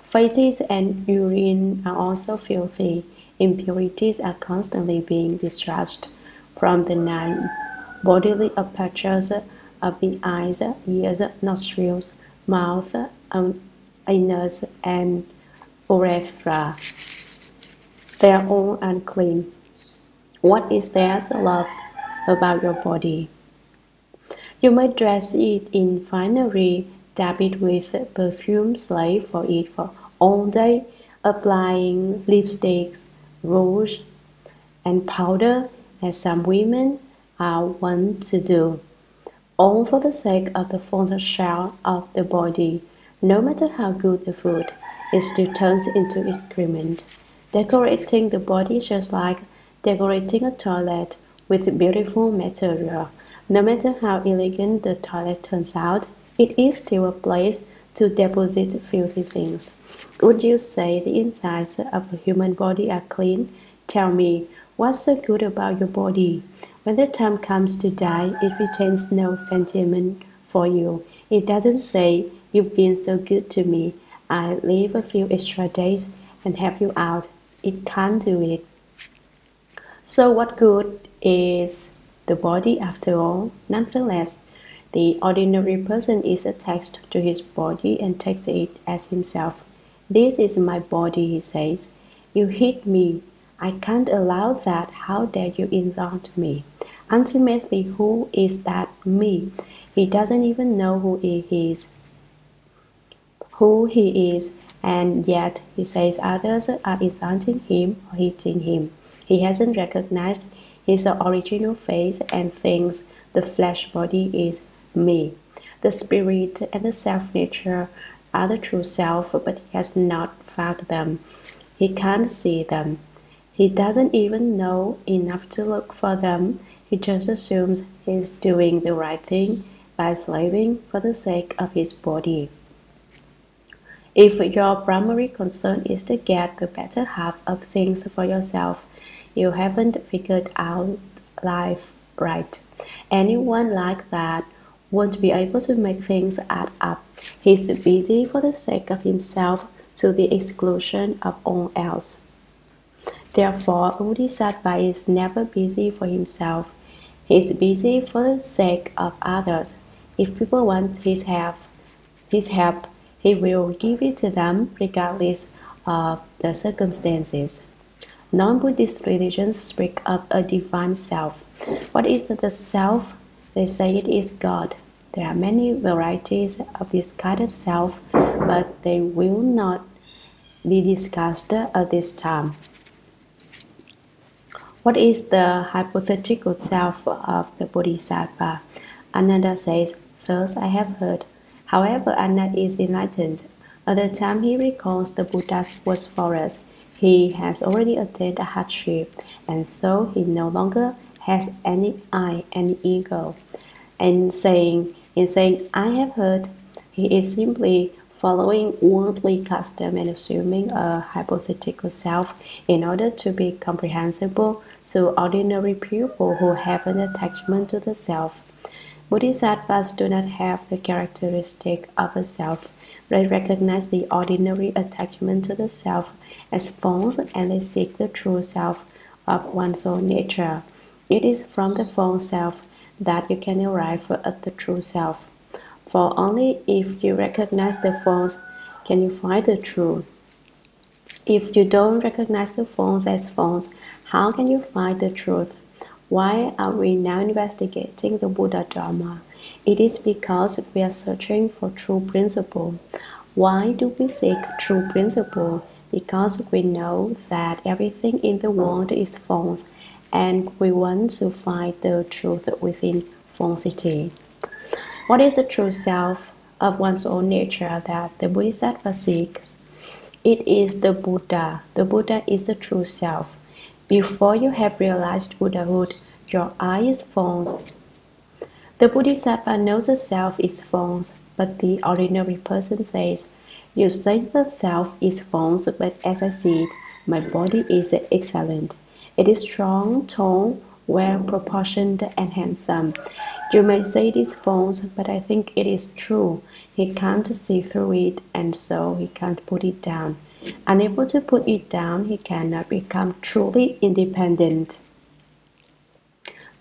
Feces and urine are also filthy. Impurities are constantly being discharged from the 9 bodily apertures of the eyes, ears, nostrils, mouth, anus, and urethra. They are all unclean. What is there to love about your body? You may dress it in finery, dab it with perfume, slave for it for all day, applying lipsticks, rouge, and powder, as some women are wont to do, all for the sake of the false shell of the body. No matter how good the food, it still turns into excrement. Decorating the body is just like decorating a toilet with beautiful material. No matter how elegant the toilet turns out, it is still a place to deposit filthy things. Would you say the insides of the human body are clean? Tell me, what's so good about your body? When the time comes to die, it retains no sentiment for you. It doesn't say, "You've been so good to me, I'll live a few extra days and help you out." It can't do it. So what good is the body after all? Nonetheless, the ordinary person is attached to his body and takes it as himself. "This is my body," he says. "You hit me. I can't allow that. How dare you insult me?" Ultimately, who is that me? He doesn't even know who he is, and yet he says others are insulting him or hitting him. He hasn't recognized his original face and thinks the flesh body is me. The spirit and the self-nature are the true self, but he has not found them. He can't see them. He doesn't even know enough to look for them. He just assumes he's doing the right thing by slaving for the sake of his body. If your primary concern is to get the better half of things for yourself, you haven't figured out life right. Anyone like that won't be able to make things add up. He's busy for the sake of himself to the exclusion of all else. Therefore, a Bodhisattva is never busy for himself. He is busy for the sake of others. If people want his help, he will give it to them regardless of the circumstances. Non-Buddhist religions speak of a divine self. What is the self? They say it is God. There are many varieties of this kind of self, but they will not be discussed at this time. What is the hypothetical self of the Bodhisattva? Ananda says, "Thus I have heard." However, Ananda is enlightened. At the time he recalls the Buddha's words for us, he has already attained a hardship, and so he no longer has any I, any ego. And in saying "I have heard," he is simply following worldly custom and assuming a hypothetical self in order to be comprehensible to ordinary people who have an attachment to the self. Bodhisattvas do not have the characteristic of a self. They recognize the ordinary attachment to the self as false, and they seek the true self of one's own nature. It is from the false self that you can arrive at the true self. For only if you recognize the false can you find the true. If you don't recognize the false as false, how can you find the truth? Why are we now investigating the Buddha Dharma? It is because we are searching for true principle. Why do we seek true principle? Because we know that everything in the world is false, and we want to find the truth within falsity. What is the true self of one's own nature that the Bodhisattva seeks? It is the Buddha. The Buddha is the true self. Before you have realized Buddhahood, your I is false. The Bodhisattva knows the self is false, but the ordinary person says, "You say the self is false, but as I see it, my body is excellent. It is strong, tall, well-proportioned, and handsome. You may say it is false, but I think it is true." He can't see through it, and so he can't put it down. Unable to put it down, he cannot become truly independent.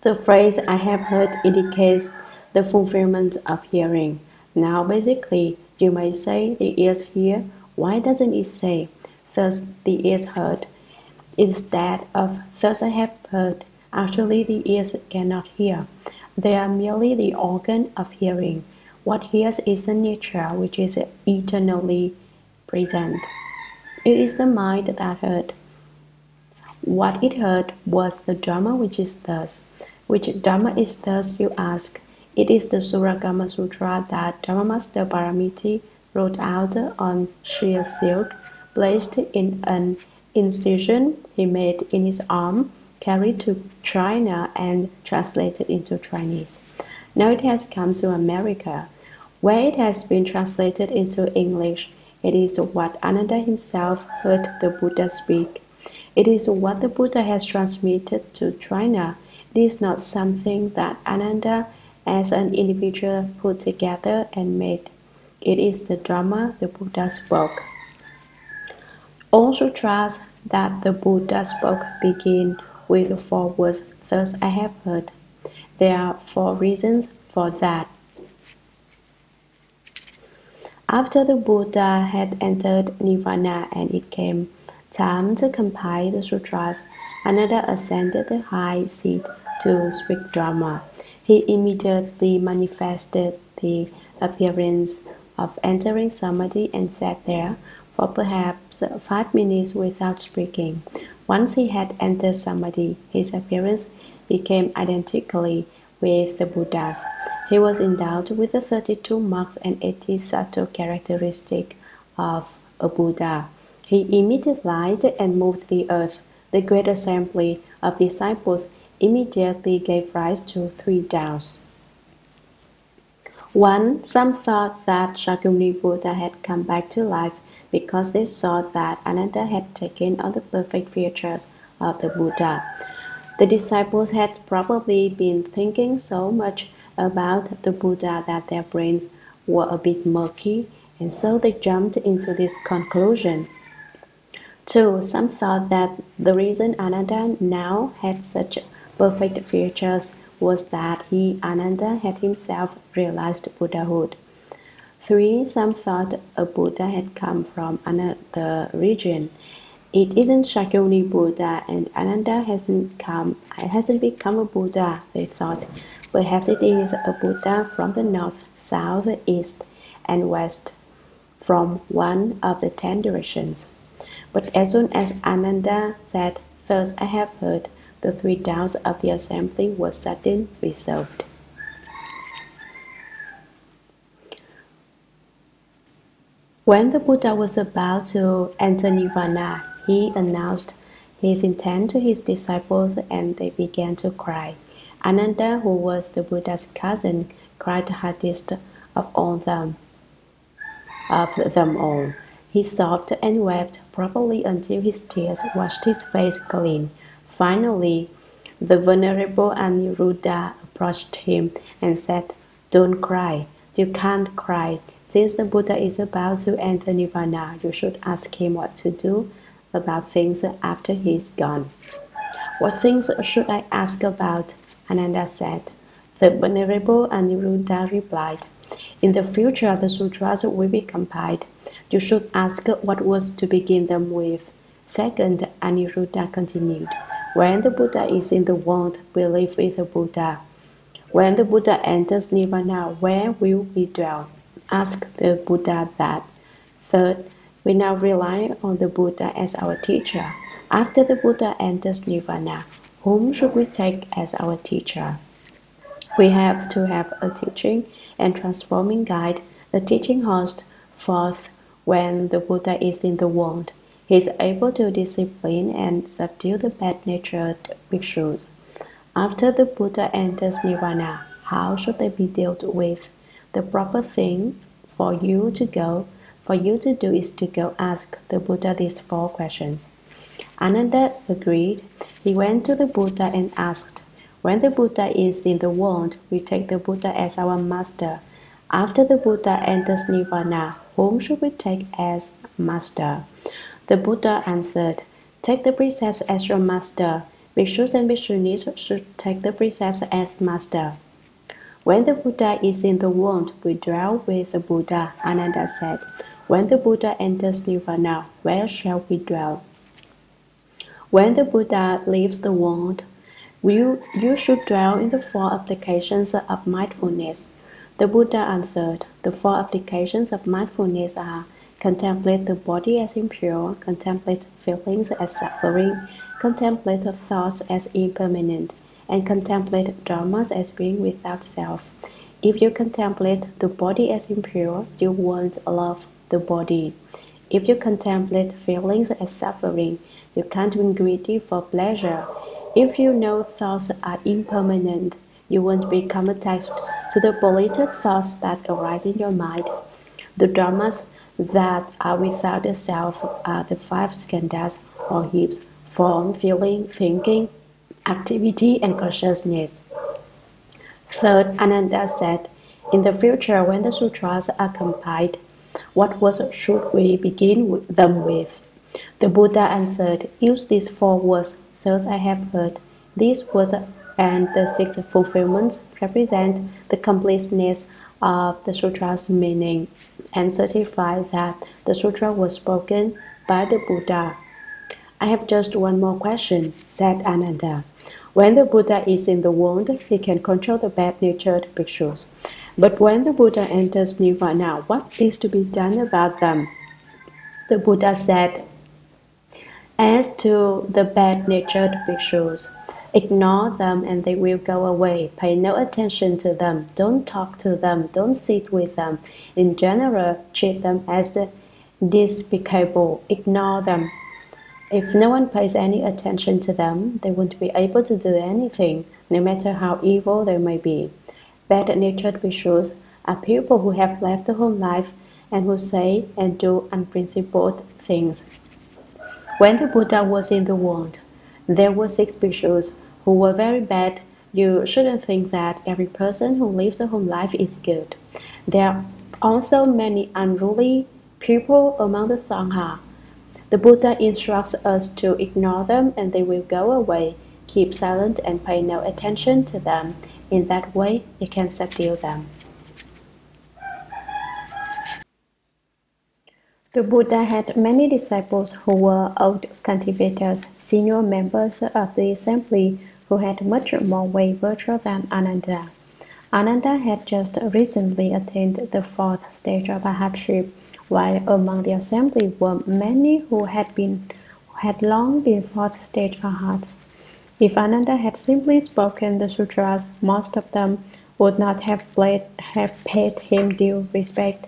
The phrase "I have heard" indicates the fulfillment of hearing. Now, basically, you may say the ears hear. Why doesn't it say, "Thus the ears heard"? Instead of "Thus I have heard"? Actually, the ears cannot hear. They are merely the organ of hearing. What hears is the nature which is eternally present. It is the mind that heard. What it heard was the Dharma which is thus. Which Dharma is thus, you ask? It is the Shurangama Sutra that Dharma Master Paramiti wrote out on sheer silk, placed in an incision he made in his arm, carried to China, and translated into Chinese. Now it has come to America, where it has been translated into English. It is what Ananda himself heard the Buddha speak. It is what the Buddha has transmitted to China. It is not something that Ananda as an individual put together and made. It is the Dharma the Buddha spoke. All sutras that the Buddha spoke begin with the 4 words, "Thus I have heard." There are 4 reasons for that. After the Buddha had entered Nirvana and it came time to compile the sutras, Ananda ascended the high seat to speak Dharma. He immediately manifested the appearance of entering Samadhi and sat there for perhaps 5 minutes without speaking. Once he had entered Samadhi, his appearance became identically with the Buddha's. He was endowed with the 32 marks and 80 subtle characteristics of a Buddha. He emitted light and moved the earth. The great assembly of disciples immediately gave rise to 3 doubts. 1. Some thought that Shakyamuni Buddha had come back to life because they saw that Ananda had taken on the perfect features of the Buddha. The disciples had probably been thinking so much about the Buddha that their brains were a bit murky, and so they jumped into this conclusion. 2. Some thought that the reason Ananda now had such perfect features was that he, Ananda, had himself realized Buddhahood. 3. Some thought a Buddha had come from another region. It isn't Shakyamuni Buddha, and Ananda hasn't become a Buddha, they thought. Perhaps it is a Buddha from the north, south, east, and west, from one of the 10 directions. But as soon as Ananda said, "Thus I have heard," the 3 doubts of the assembly were suddenly resolved. When the Buddha was about to enter Nirvana, he announced his intent to his disciples, and they began to cry. Ananda, who was the Buddha's cousin, cried the hardest of them all. He sobbed and wept probably until his tears washed his face clean. Finally, the Venerable Aniruddha approached him and said, "Don't cry. You can't cry. Since the Buddha is about to enter Nirvana, you should ask him what to do about things after he's gone." "What things should I ask about?" Ananda said. The Venerable Aniruddha replied, "In the future, the sutras will be compiled. You should ask what was to begin them with." Second, Aniruddha continued, "When the Buddha is in the world, we live with the Buddha. When the Buddha enters Nirvana, where will we dwell? Ask the Buddha that." Third, we now rely on the Buddha as our teacher. After the Buddha enters Nirvana, whom should we take as our teacher? We have to have a teaching and transforming guide, a teaching host. Fourth, when the Buddha is in the world, he is able to discipline and subdue the bad-natured bhikshus. After the Buddha enters Nirvana, how should they be dealt with? The proper thing for you to do is to go ask the Buddha these 4 questions. Ananda agreed. He went to the Buddha and asked, "When the Buddha is in the world, we take the Buddha as our master. After the Buddha enters Nirvana, whom should we take as master?" The Buddha answered, "Take the precepts as your master. Bhikshus and bhikshunis should take the precepts as master." "When the Buddha is in the world, we dwell with the Buddha," Ananda said. "When the Buddha enters Nirvana, where shall we dwell?" "When the Buddha leaves the world, you should dwell in the 4 applications of mindfulness." The Buddha answered, "The 4 applications of mindfulness are: contemplate the body as impure, contemplate feelings as suffering, contemplate thoughts as impermanent, and contemplate dharmas as being without self. If you contemplate the body as impure, you won't love the body. If you contemplate feelings as suffering, you can't be greedy for pleasure. If you know thoughts are impermanent, you won't become attached to the polluted thoughts that arise in your mind. The dharmas that are without the self are the 5 skandhas or heaps: form, feeling, thinking, activity, and consciousness." Third, Ananda said, "In the future, when the sutras are compiled, what words should we begin them with?" The Buddha answered, "Use these 4 words: 'Thus I have heard.' These words and the 6 fulfillments represent the completeness of the sutra's meaning and certify that the sutra was spoken by the Buddha." "I have just one more question," said Ananda. "When the Buddha is in the world, he can control the bad-natured bhikshus. But when the Buddha enters Nirvana, what is to be done about them?" The Buddha said, "As to the bad-natured bhikshus, ignore them and they will go away. Pay no attention to them. Don't talk to them. Don't sit with them. In general, treat them as despicable. Ignore them. If no one pays any attention to them, they won't be able to do anything, no matter how evil they may be. Bad-natured bhikshus are people who have left the home life and who say and do unprincipled things." When the Buddha was in the world, there were 6 bhikshus who were very bad. You shouldn't think that every person who lives a home life is good. There are also many unruly people among the Sangha. The Buddha instructs us to ignore them and they will go away. Keep silent and pay no attention to them. In that way, you can subdue them. The Buddha had many disciples who were old cultivators, senior members of the assembly who had much more weight virtue than Ananda. Ananda had just recently attained the fourth stage of arhatship, while among the assembly were many who had long been fourth stage arhats. If Ananda had simply spoken the sutras, most of them would not have paid him due respect.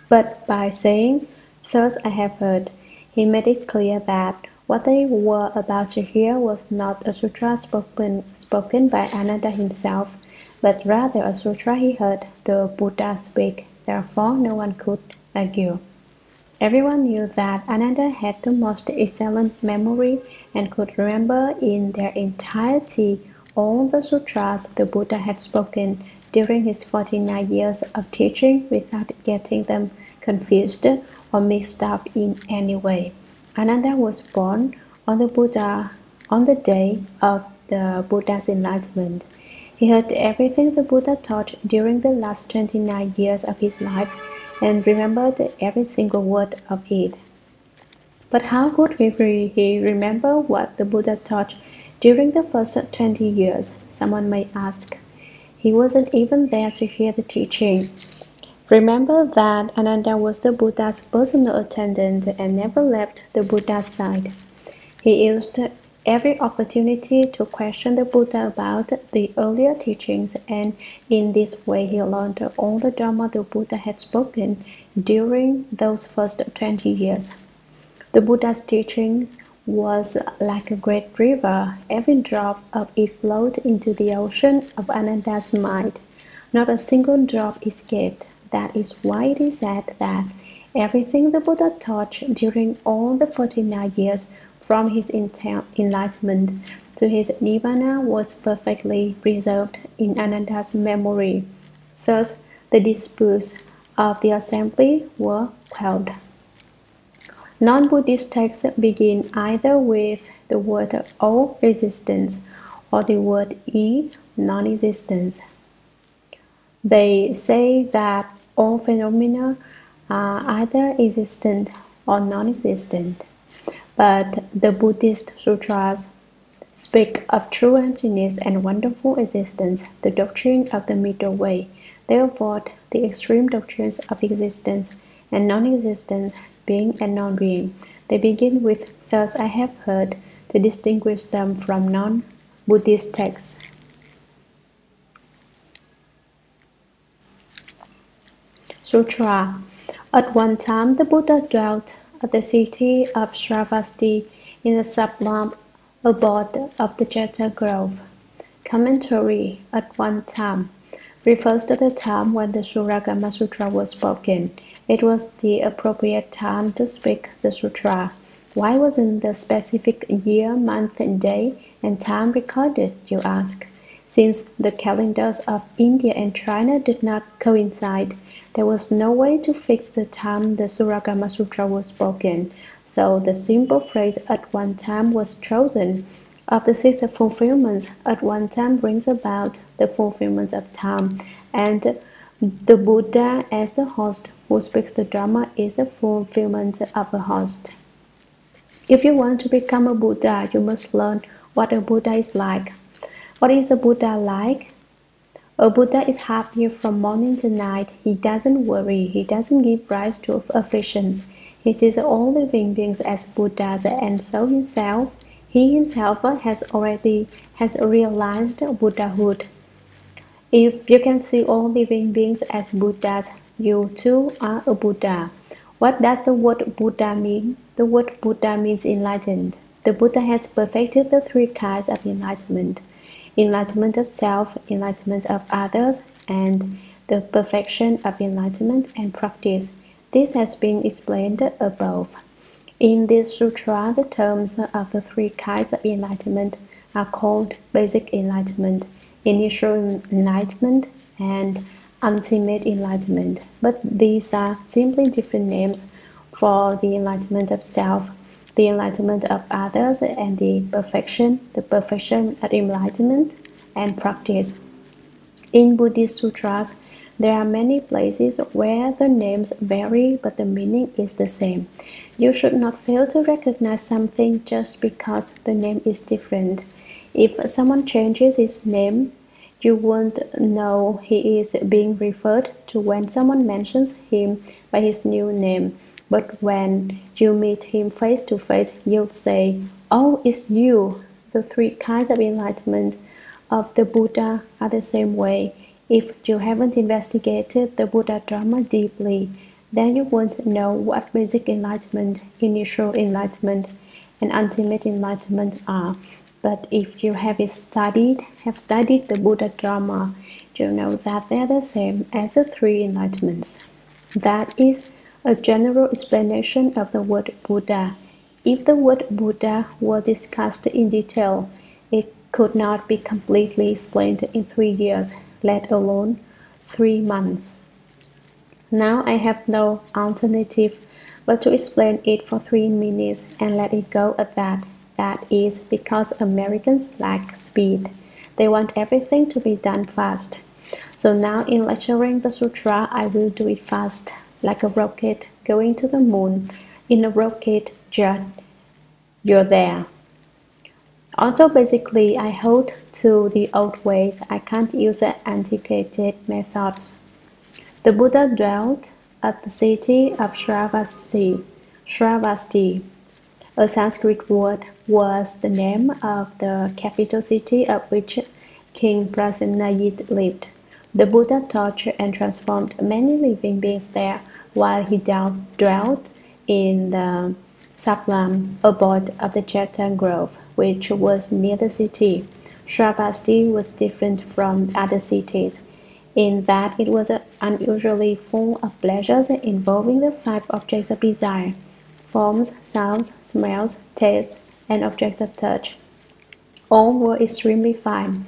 But by saying, "Thus I have heard," he made it clear that what they were about to hear was not a sutra spoken by Ananda himself, but rather a sutra he heard the Buddha speak. Therefore, no one could argue. Everyone knew that Ananda had the most excellent memory and could remember in their entirety all the sutras the Buddha had spoken during his 49 years of teaching without getting them confused or mixed up in any way. Ananda was born on the day of the Buddha's enlightenment. He heard everything the Buddha taught during the last 29 years of his life and remembered every single word of it. But how could he remember what the Buddha taught during the first 20 years? Someone may ask. He wasn't even there to hear the teaching. Remember that Ananda was the Buddha's personal attendant and never left the Buddha's side. He used every opportunity to question the Buddha about the earlier teachings, and in this way he learned all the Dharma the Buddha had spoken during those first 20 years. The Buddha's teaching was like a great river. Every drop of it flowed into the ocean of Ananda's mind. Not a single drop escaped. That is why it is said that everything the Buddha taught during all the 49 years from his enlightenment to his nirvana was perfectly preserved in Ananda's memory. Thus, the disputes of the assembly were quelled. Non-Buddhist texts begin either with the word O, existence, or the word E, non-existence. They say that all phenomena are either existent or non-existent. But the Buddhist sutras speak of true emptiness and wonderful existence, the doctrine of the middle way. They avoid the extreme doctrines of existence and non-existence, being and non-being. They begin with "Thus I have heard" to distinguish them from non-Buddhist texts. Sutra. At one time, the Buddha dwelt at the city of Shravasti in the sublime abode of the Jeta Grove. Commentary. At one time refers to the time when the Shurangama Sutra was spoken. It was the appropriate time to speak the sutra. Why wasn't the specific year, month, and day and time recorded, you ask? Since the calendars of India and China did not coincide, there was no way to fix the time the Shurangama Sutra was spoken, so the simple phrase "at one time" was chosen. Of the six fulfillments, at one time brings about the fulfillment of time, and the Buddha as the host who speaks the Dharma is the fulfillment of a host. If you want to become a Buddha, you must learn what a Buddha is like. What is a Buddha like? A Buddha is happy from morning to night. He doesn't worry. He doesn't give rise to afflictions. He sees all living beings as Buddhas, and so he himself has realized Buddhahood. If you can see all living beings as Buddhas, you too are a Buddha. What does the word Buddha mean? The word Buddha means enlightened. The Buddha has perfected the three kinds of enlightenment: enlightenment of self, enlightenment of others, and the perfection of enlightenment and practice. This has been explained above. In this sutra, the terms of the three kinds of enlightenment are called basic enlightenment, initial enlightenment, and ultimate enlightenment, but these are simply different names for the enlightenment of self, the enlightenment of others, and the perfection of enlightenment and practice. In Buddhist sutras, there are many places where the names vary but the meaning is the same. You should not fail to recognize something just because the name is different. If someone changes his name, you won't know he is being referred to when someone mentions him by his new name. But when you meet him face to face, you'll say, "Oh, it's you." The three kinds of enlightenment of the Buddha are the same way. If you haven't investigated the Buddha Dharma deeply, then you won't know what basic enlightenment, initial enlightenment, and ultimate enlightenment are. But if you have studied the Buddha Dharma, you know that they are the same as the three enlightenments. That is a general explanation of the word Buddha. If the word Buddha were discussed in detail, it could not be completely explained in 3 years, let alone 3 months. Now I have no alternative but to explain it for 3 minutes and let it go at that. That is because Americans lack speed. They want everything to be done fast. So now in lecturing the sutra, I will do it fast, like a rocket going to the moon. In a rocket jet, you're there. Although basically I hold to the old ways, I can't use the antiquated methods. The Buddha dwelt at the city of Shravasti. Shravasti, a Sanskrit word, was the name of the capital city of which King Prasenajit lived. The Buddha taught and transformed many living beings there while he dwelt in the sublime abode of the Jeta Grove, which was near the city. Shravasti was different from other cities in that it was unusually full of pleasures involving the 5 objects of desire: forms, sounds, smells, tastes, and objects of touch. All were extremely fine.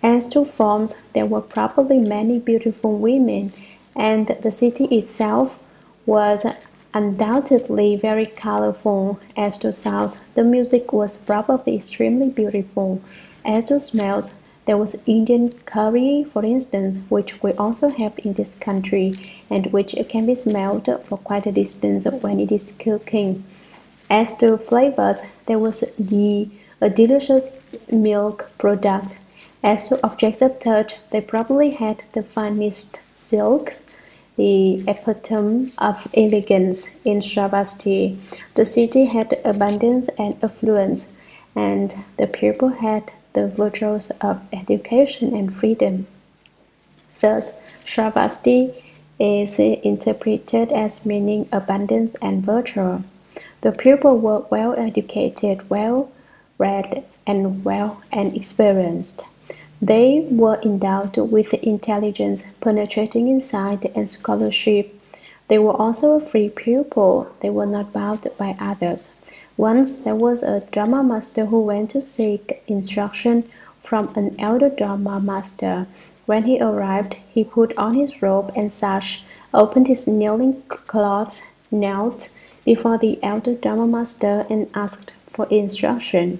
As to forms, there were probably many beautiful women, and the city itself was undoubtedly very colorful. As to sounds, the music was probably extremely beautiful. As to smells, there was Indian curry, for instance, which we also have in this country, and which can be smelled for quite a distance when it is cooking. As to flavors, there was ghee, a delicious milk product. As to objects of touch, they probably had the finest silks, the epitome of elegance in Shravasti. The city had abundance and affluence, and the people had the virtues of education and freedom. Thus, Shravasti is interpreted as meaning abundance and virtue. The people were well educated, well read, and experienced. They were endowed with intelligence, penetrating insight, and scholarship. They were also a free pupil. They were not bound by others. Once there was a Dharma master who went to seek instruction from an elder Dharma master. When he arrived, he put on his robe and sash, opened his kneeling cloth, knelt before the elder Dharma master, and asked for instruction.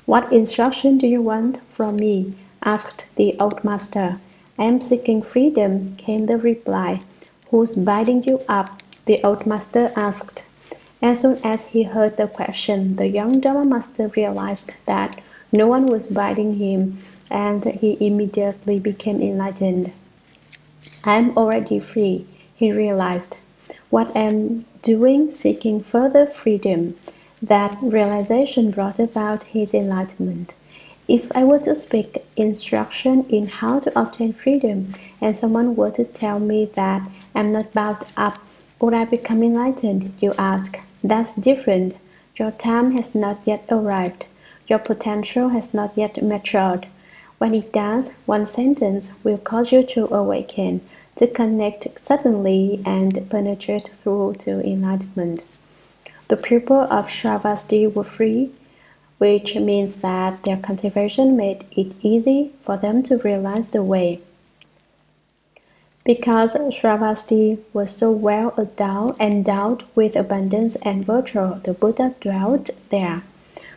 "What instruction do you want from me?" asked the old master. "I am seeking freedom," came the reply. "Who's binding you up?" the old master asked. As soon as he heard the question, the young Dharma master realized that no one was binding him, and he immediately became enlightened. "I am already free," he realized. "What am I doing seeking further freedom?" That realization brought about his enlightenment. If I were to speak instruction in how to obtain freedom, and someone were to tell me that I'm not bound up, would I become enlightened? You ask. That's different. Your time has not yet arrived. Your potential has not yet matured. When it does, one sentence will cause you to awaken, to connect suddenly and penetrate through to enlightenment. The people of Shravasti were free which means that their cultivation made it easy for them to realize the way. Because Shravasti was so well endowed with abundance and virtue, the Buddha dwelt there.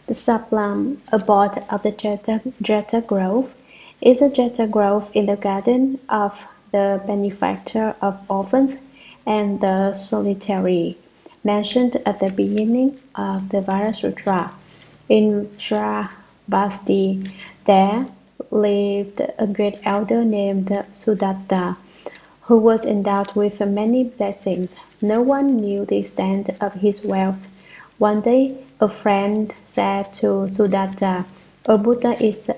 The sublime abode of the Jeta Grove is a Jeta Grove in the garden of the benefactor of orphans and the solitary, mentioned at the beginning of the Vara Sutra. In Shravasti, there lived a great elder named Sudatta, who was endowed with many blessings. No one knew the extent of his wealth. One day, a friend said to Sudatta, "A Buddha is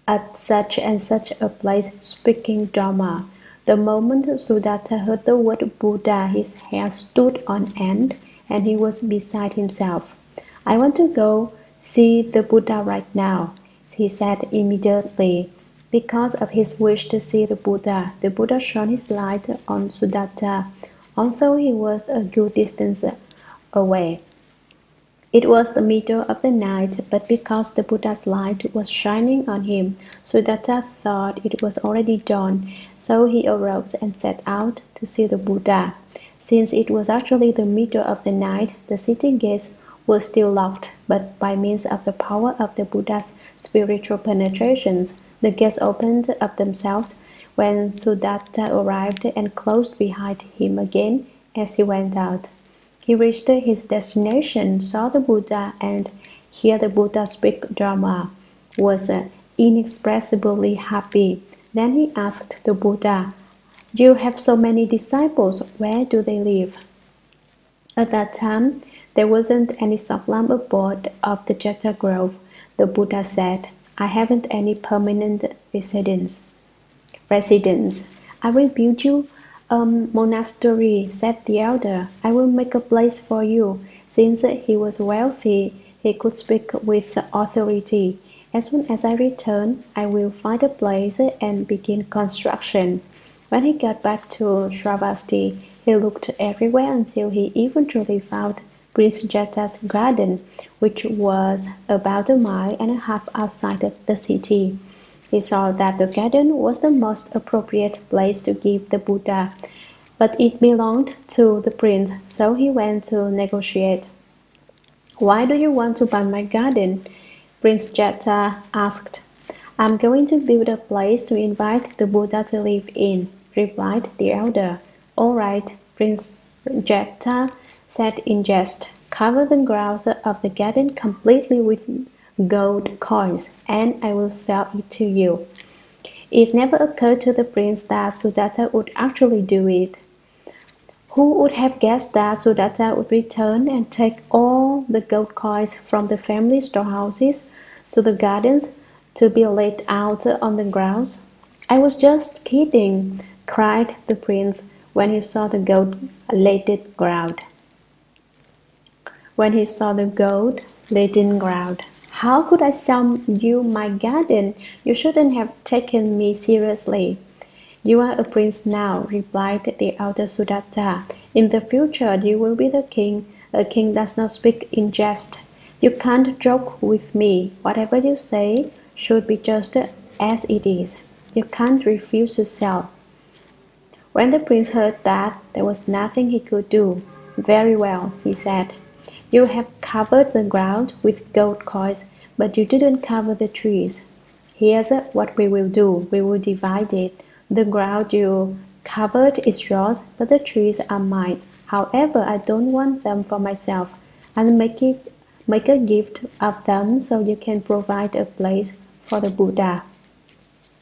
at such and such a place speaking Dharma." The moment Sudatta heard the word Buddha, his hair stood on end and he was beside himself. "I want to go see the Buddha right now," he said immediately. Because of his wish to see the Buddha shone his light on Sudatta, although he was a good distance away. It was the middle of the night, but because the Buddha's light was shining on him, Sudatta thought it was already dawn, so he arose and set out to see the Buddha. Since it was actually the middle of the night, the city gates were still locked, but by means of the power of the Buddha's spiritual penetrations, the gates opened of themselves when Sudatta arrived and closed behind him again as he went out. He reached his destination, saw the Buddha, and hear the Buddha speak Dharma, was inexpressibly happy. Then he asked the Buddha, "You have so many disciples, where do they live?" At that time, there wasn't any sublime abode of the Jeta Grove. The Buddha said, "I haven't any permanent residence. I will build you a monastery," said the elder. "I will make a place for you." Since he was wealthy, he could speak with authority. "As soon as I return, I will find a place and begin construction." When he got back to Shravasti, he looked everywhere until he eventually found Prince Jeta's garden, which was about 1.5 miles outside the city. He saw that the garden was the most appropriate place to give the Buddha, but it belonged to the prince, so he went to negotiate. "Why do you want to buy my garden?" Prince Jeta asked. "I'm going to build a place to invite the Buddha to live in," replied the elder. "All right," Prince Jeta said in jest. "Cover the grounds of the garden completely with gold coins, and I will sell it to you." It never occurred to the prince that Sudatta would actually do it. Who would have guessed that Sudatta would return and take all the gold coins from the family storehouses to the gardens to be laid out on the grounds? "I was just kidding," cried the prince when he saw the gold-laden ground. "How could I sell you my garden? You shouldn't have taken me seriously." "You are a prince now," replied the elder Sudatta. "In the future you will be the king. A king does not speak in jest. You can't joke with me. Whatever you say should be just as it is. You can't refuse to sell." When the prince heard that, there was nothing he could do. "Very well," he said. "You have covered the ground with gold coins, but you didn't cover the trees. Here's what we will do. We will divide it. The ground you covered is yours, but the trees are mine. However, I don't want them for myself. I'll make a gift of them so you can provide a place for the Buddha."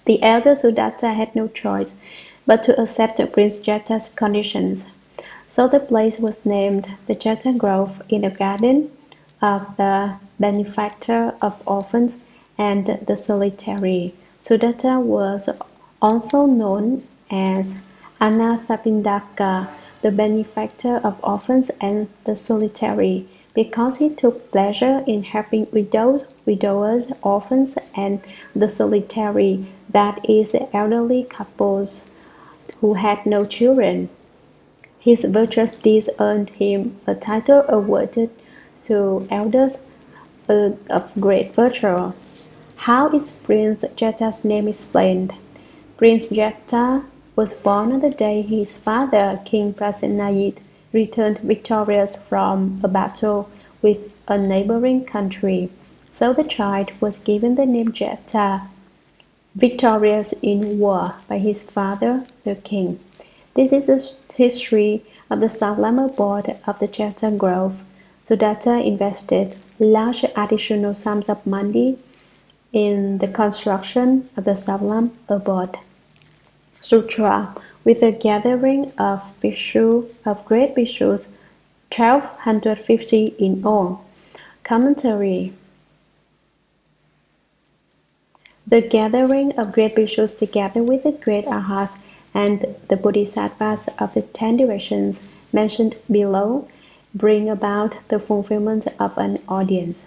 The elder Sudatta had no choice but to accept Prince Jeta's conditions. So the place was named the Jeta Grove in the garden of the benefactor of orphans and the solitary. Sudatta was also known as Anathapindaka, the benefactor of orphans and the solitary, because he took pleasure in helping widows, widowers, orphans, and the solitary, that is, elderly couples who had no children. His virtuous deeds earned him a title awarded to elders of great virtue. How is Prince Jeta's name explained? Prince Jeta was born on the day his father, King Prasenajit, returned victorious from a battle with a neighboring country. So the child was given the name Jeta, victorious in war by his father, the king. This is the history of the Southland abode of the Jeta Grove. Sudatta invested large additional sums of money in the construction of the Southland abode. Sutra, with a gathering of great bhikshus, 1250 in all. Commentary. The gathering of great bhikshus together with the great arhats and the bodhisattvas of the 10 directions mentioned below bring about the fulfillment of an audience.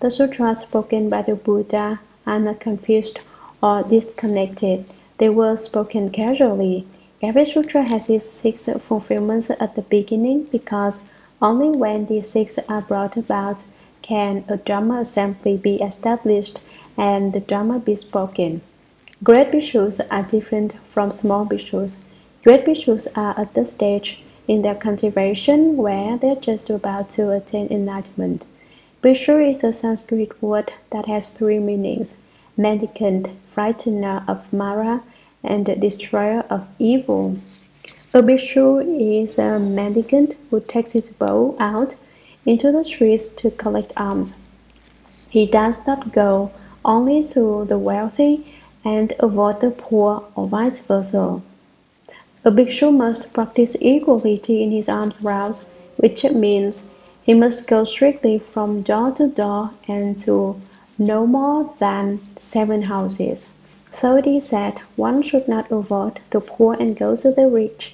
The sutras spoken by the Buddha are not confused or disconnected. They were spoken casually. Every sutra has its 6 fulfillments at the beginning because only when these 6 are brought about can a Dharma assembly be established and the Dharma be spoken. Great bhikshus are different from small bhikshus. Great bhikshus are at the stage in their cultivation where they are just about to attain enlightenment. Bhikshu is a Sanskrit word that has 3 meanings: mendicant, frightener of Mara, and destroyer of evil. A bhikshu is a mendicant who takes his bow out into the streets to collect alms. He does not go only to the wealthy and avoid the poor, or vice versa. A bhikshu must practice equality in his alms rounds, which means he must go strictly from door to door and to no more than 7 houses. So it is said, one should not avoid the poor and go to the rich,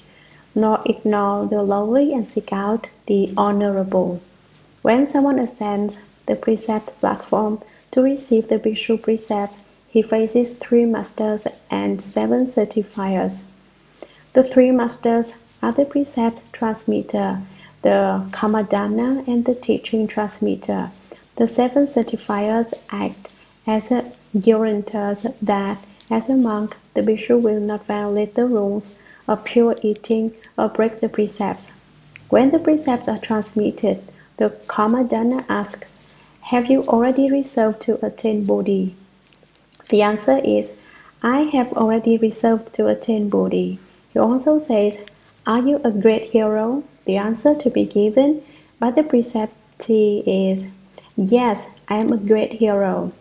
nor ignore the lowly and seek out the honorable. When someone ascends the precept platform to receive the bhikshu precepts, he faces 3 masters and 7 certifiers. The 3 masters are the precept transmitter, the Kammadana, and the teaching transmitter. The 7 certifiers act as guarantors that, as a monk, the bhikshu will not violate the rules of pure eating or break the precepts. When the precepts are transmitted, the Kammadana asks, "Have you already resolved to attain Bodhi?" The answer is, "I have already resolved to attain Bodhi." He also says, "Are you a great hero?" The answer to be given by the preceptee is, "Yes, I am a great hero."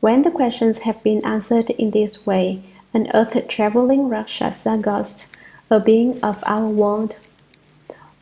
When the questions have been answered in this way, an earth-traveling Rakshasa ghost, a being of our world,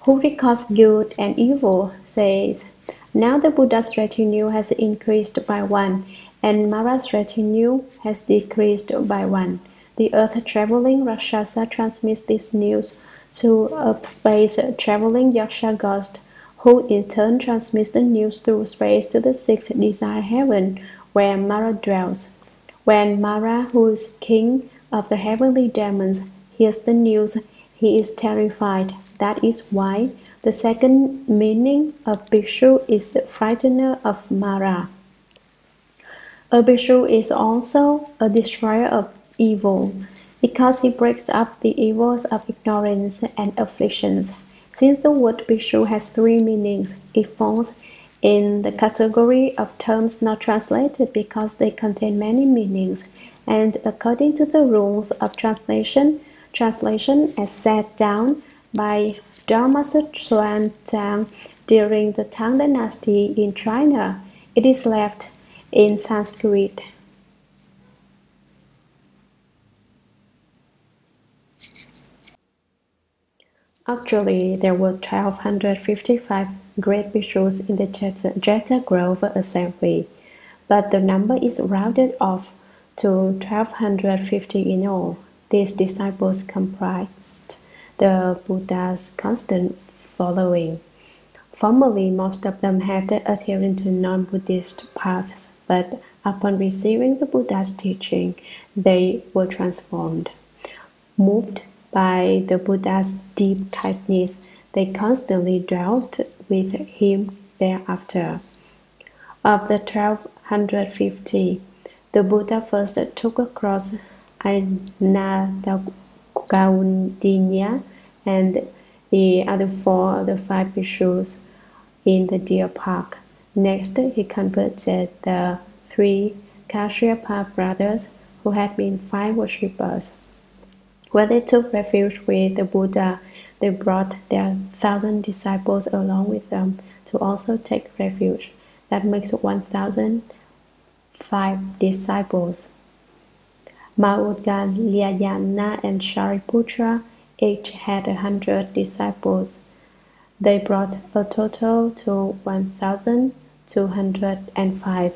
who records good and evil, says, "Now the Buddha's retinue has increased by 1, and Mara's retinue has decreased by 1. The earth-traveling Rakshasa transmits this news to a space-traveling Yaksha ghost, who in turn transmits the news through space to the 6th desired heaven, where Mara dwells. When Mara, who is king of the heavenly demons, hears the news, he is terrified. That is why the second meaning of bhikshu is the frightener of Mara. A bhikshu is also a destroyer of evil, because he breaks up the evils of ignorance and afflictions. Since the word bhikshu has 3 meanings, it falls in the category of terms not translated because they contain many meanings, and according to the rules of translation as set down by Dharma Hsuan Hua during the Tang Dynasty in China, it is left in Sanskrit. Actually, there were 1255 great bhikshus in the Jeta Grove assembly, but the number is rounded off to 1250 in all. These disciples comprised the Buddha's constant following. Formerly, most of them had adhered to non-Buddhist paths, but upon receiving the Buddha's teaching, they were transformed. Moved by the Buddha's deep kindness, they constantly dwelt with him thereafter. Of the 1250, the Buddha first took across Anatakaundinya and the other four of the five bhikshus in the deer park. Next, he converted the three Kashyapa brothers who had been fire worshippers. When they took refuge with the Buddha, they brought their 1,000 disciples along with them to also take refuge. That makes 1,005 disciples. Maudgalyayana and Shariputra each had 100 disciples. They brought a total to 1,205.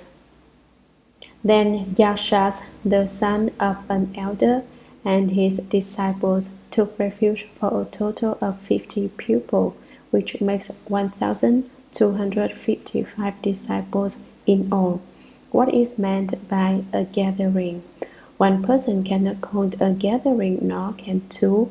Then Yashas, the son of an elder, and his disciples took refuge for a total of 50 people, which makes 1,255 disciples in all. What is meant by a gathering? One person cannot hold a gathering, nor can two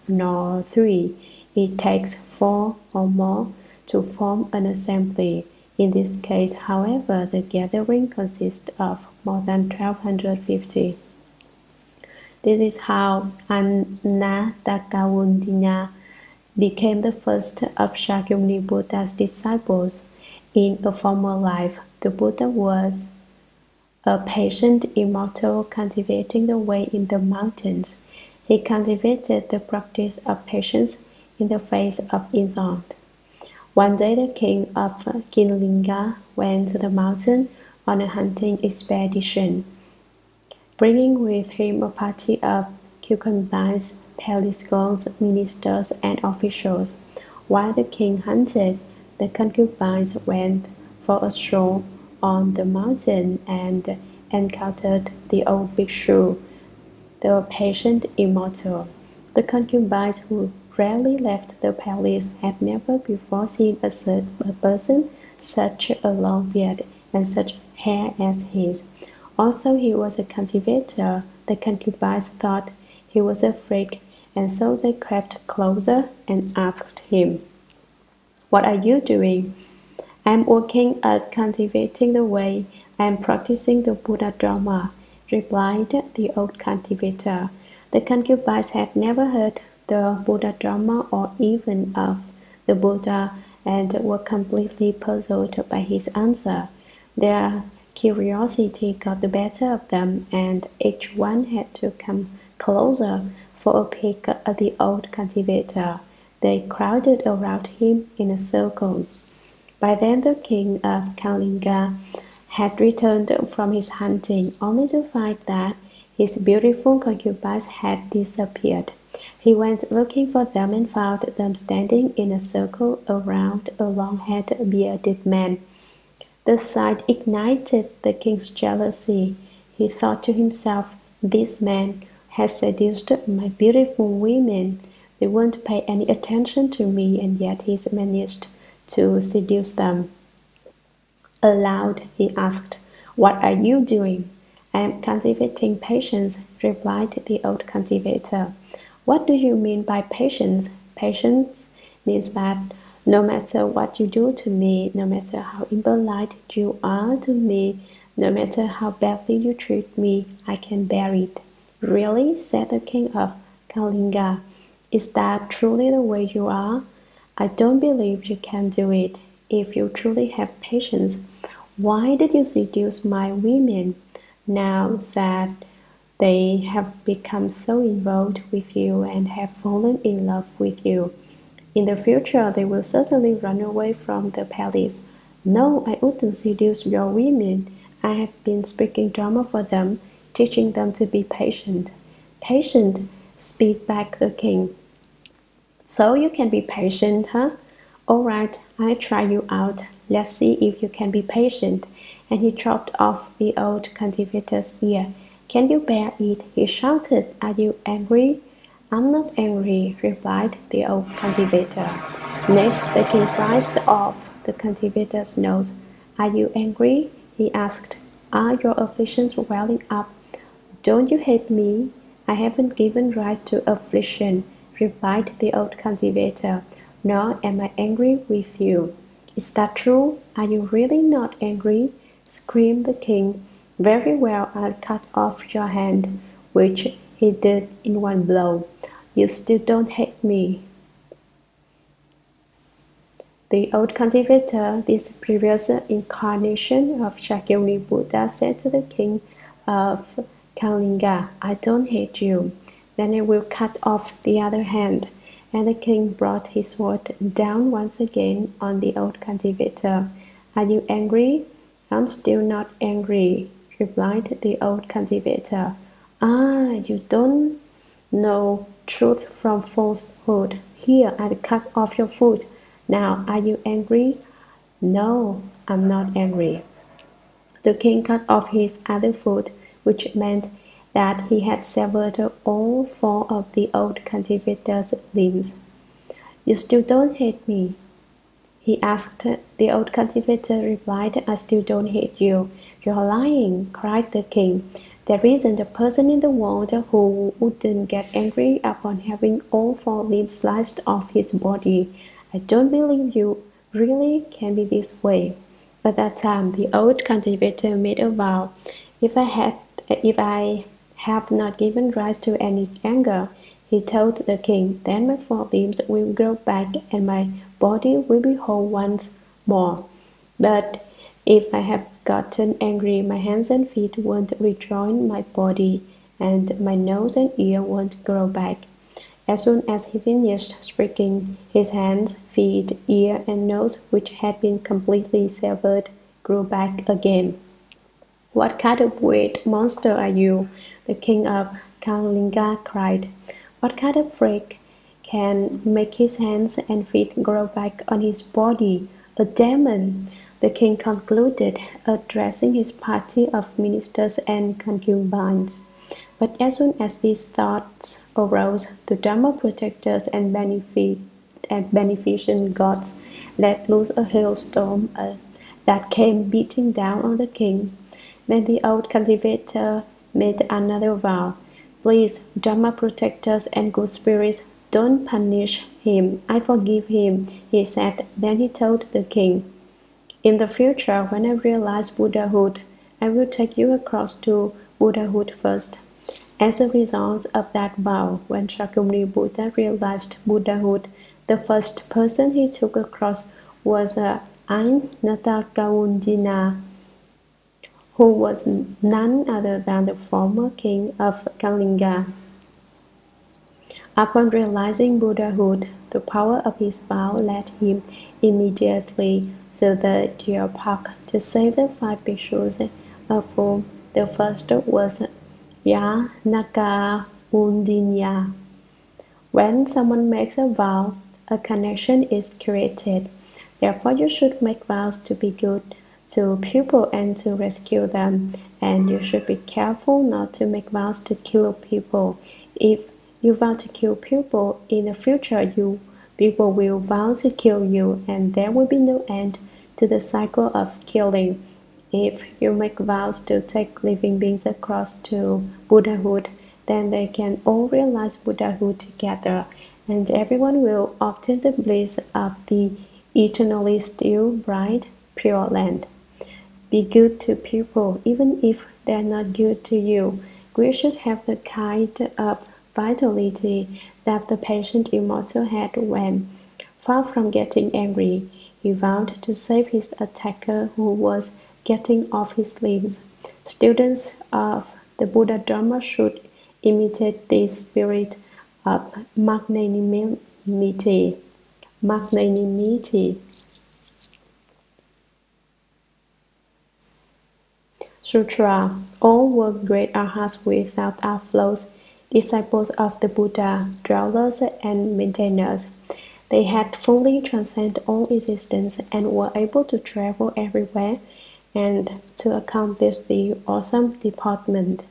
nor three. It takes four or more to form an assembly. In this case, however, the gathering consists of more than 1,250. This is how Anatakaundinya became the first of Shakyamuni Buddha's disciples. In a former life, the Buddha was a patient immortal cultivating the way in the mountains. He cultivated the practice of patience in the face of insult. One day the king of Kinlinga went to the mountain on a hunting expedition, bringing with him a party of concubines, palace girls, ministers, and officials. While the king hunted, the concubines went for a stroll on the mountain and encountered the old bhikshu, the patient immortal. The concubines, who rarely left the palace, had never before seen a person such a long beard and such hair as his. Although he was a cultivator, the concubines thought he was a freak, and so they crept closer and asked him, "What are you doing?" "I am working at cultivating the way. I am practicing the Buddha Dharma," replied the old cultivator. The concubines had never heard the Buddha Dharma or even of the Buddha and were completely puzzled by his answer. Their curiosity got the better of them, and each one had to come closer for a peek at the old cultivator. They crowded around him in a circle. By then the king of Kalinga had returned from his hunting, only to find that his beautiful concubines had disappeared. He went looking for them and found them standing in a circle around a long-haired bearded man. The sight ignited the king's jealousy. He thought to himself, "This man has seduced my beautiful women. They won't pay any attention to me, and yet he's managed to seduce them." Aloud, he asked, "What are you doing?" "I am cultivating patience," replied the old cultivator. "What do you mean by patience?" "Patience means that no matter what you do to me, no matter how impolite you are to me, no matter how badly you treat me, I can bear it." "Really?" said the king of Kalinga. "Is that truly the way you are? I don't believe you can do it. If you truly have patience, why did you seduce my women? Now that they have become so involved with you and have fallen in love with you, in the future they will certainly run away from the palace." "No, I wouldn't seduce your women. I have been speaking Dharma for them, teaching them to be patient." "Patient?" spit back the king. "So you can be patient, huh? All right, I'll try you out. Let's see if you can be patient." And he chopped off the old cultivator's ear. "Can you bear it?" he shouted. "Are you angry?" "I'm not angry," replied the old cultivator. Next, the king sliced off the cultivator's nose. "Are you angry?" he asked. "Are your afflictions welling up? Don't you hate me?" "I haven't given rise to affliction," replied the old cultivator, "nor am I angry with you." Is that true? Are you really not angry? Screamed the king. Very well, I'll cut off your hand, which he did in one blow. You still don't hate me. The old cultivator, this previous incarnation of Shakyamuni Buddha, said to the king of Kalinga, I don't hate you. Then I will cut off the other hand. And the king brought his sword down once again on the old cultivator. Are you angry? I'm still not angry, replied the old cultivator. Ah, you don't know truth from falsehood. Here, I'll cut off your foot. Now, are you angry? No, I'm not angry. The king cut off his other foot, which meant that he had severed all four of the old cultivator's limbs. You still don't hate me? He asked. The old cultivator replied, I still don't hate you. You're lying, cried the king. There isn't a person in the world who wouldn't get angry upon having all four limbs sliced off his body. I don't believe you really can be this way. At that time, the old cultivator made a vow. If I have not given rise to any anger, he told the king, then my four limbs will grow back and my body will be whole once more. But if I have gotten angry, my hands and feet won't rejoin my body, and my nose and ear won't grow back. As soon as he finished speaking, his hands, feet, ear, and nose, which had been completely severed, grew back again. What kind of weird monster are you? The king of Kalinga cried. What kind of freak can make his hands and feet grow back on his body? A demon, the king concluded, addressing his party of ministers and concubines. But as soon as these thoughts arose, the Dharma protectors and beneficent gods let loose a hailstorm that came beating down on the king. Then the old cultivator made another vow. Please, Dharma protectors and good spirits, don't punish him. I forgive him, he said. Then he told the king, in the future, when I realize Buddhahood, I will take you across to Buddhahood first. As a result of that vow, when Shakyamuni Buddha realized Buddhahood, the first person he took across was Ainatakaunjina, who was none other than the former king of Kalinga. Upon realizing Buddhahood, the power of his vow led him immediately to the deer park to save the 5 bhikshus, of whom the first was Yanakaundinya. When someone makes a vow, a connection is created. Therefore, you should make vows to be good to people and to rescue them, and you should be careful not to make vows to kill people. If you vow to kill people, in the future people will vow to kill you, and there will be no end to the cycle of killing. If you make vows to take living beings across to Buddhahood, then they can all realize Buddhahood together, and everyone will obtain the bliss of the eternally still, bright, pure land. Be good to people, even if they are not good to you. We should have the kind of vitality that the patient immortal had when, far from getting angry, he vowed to save his attacker who was getting off his limbs. Students of the Buddha Dharma should imitate this spirit of magnanimity. Sutra. All were great arhats without outflows, disciples of the Buddha, dwellers and maintainers. They had fully transcended all existence and were able to travel everywhere and to accomplish the awesome department.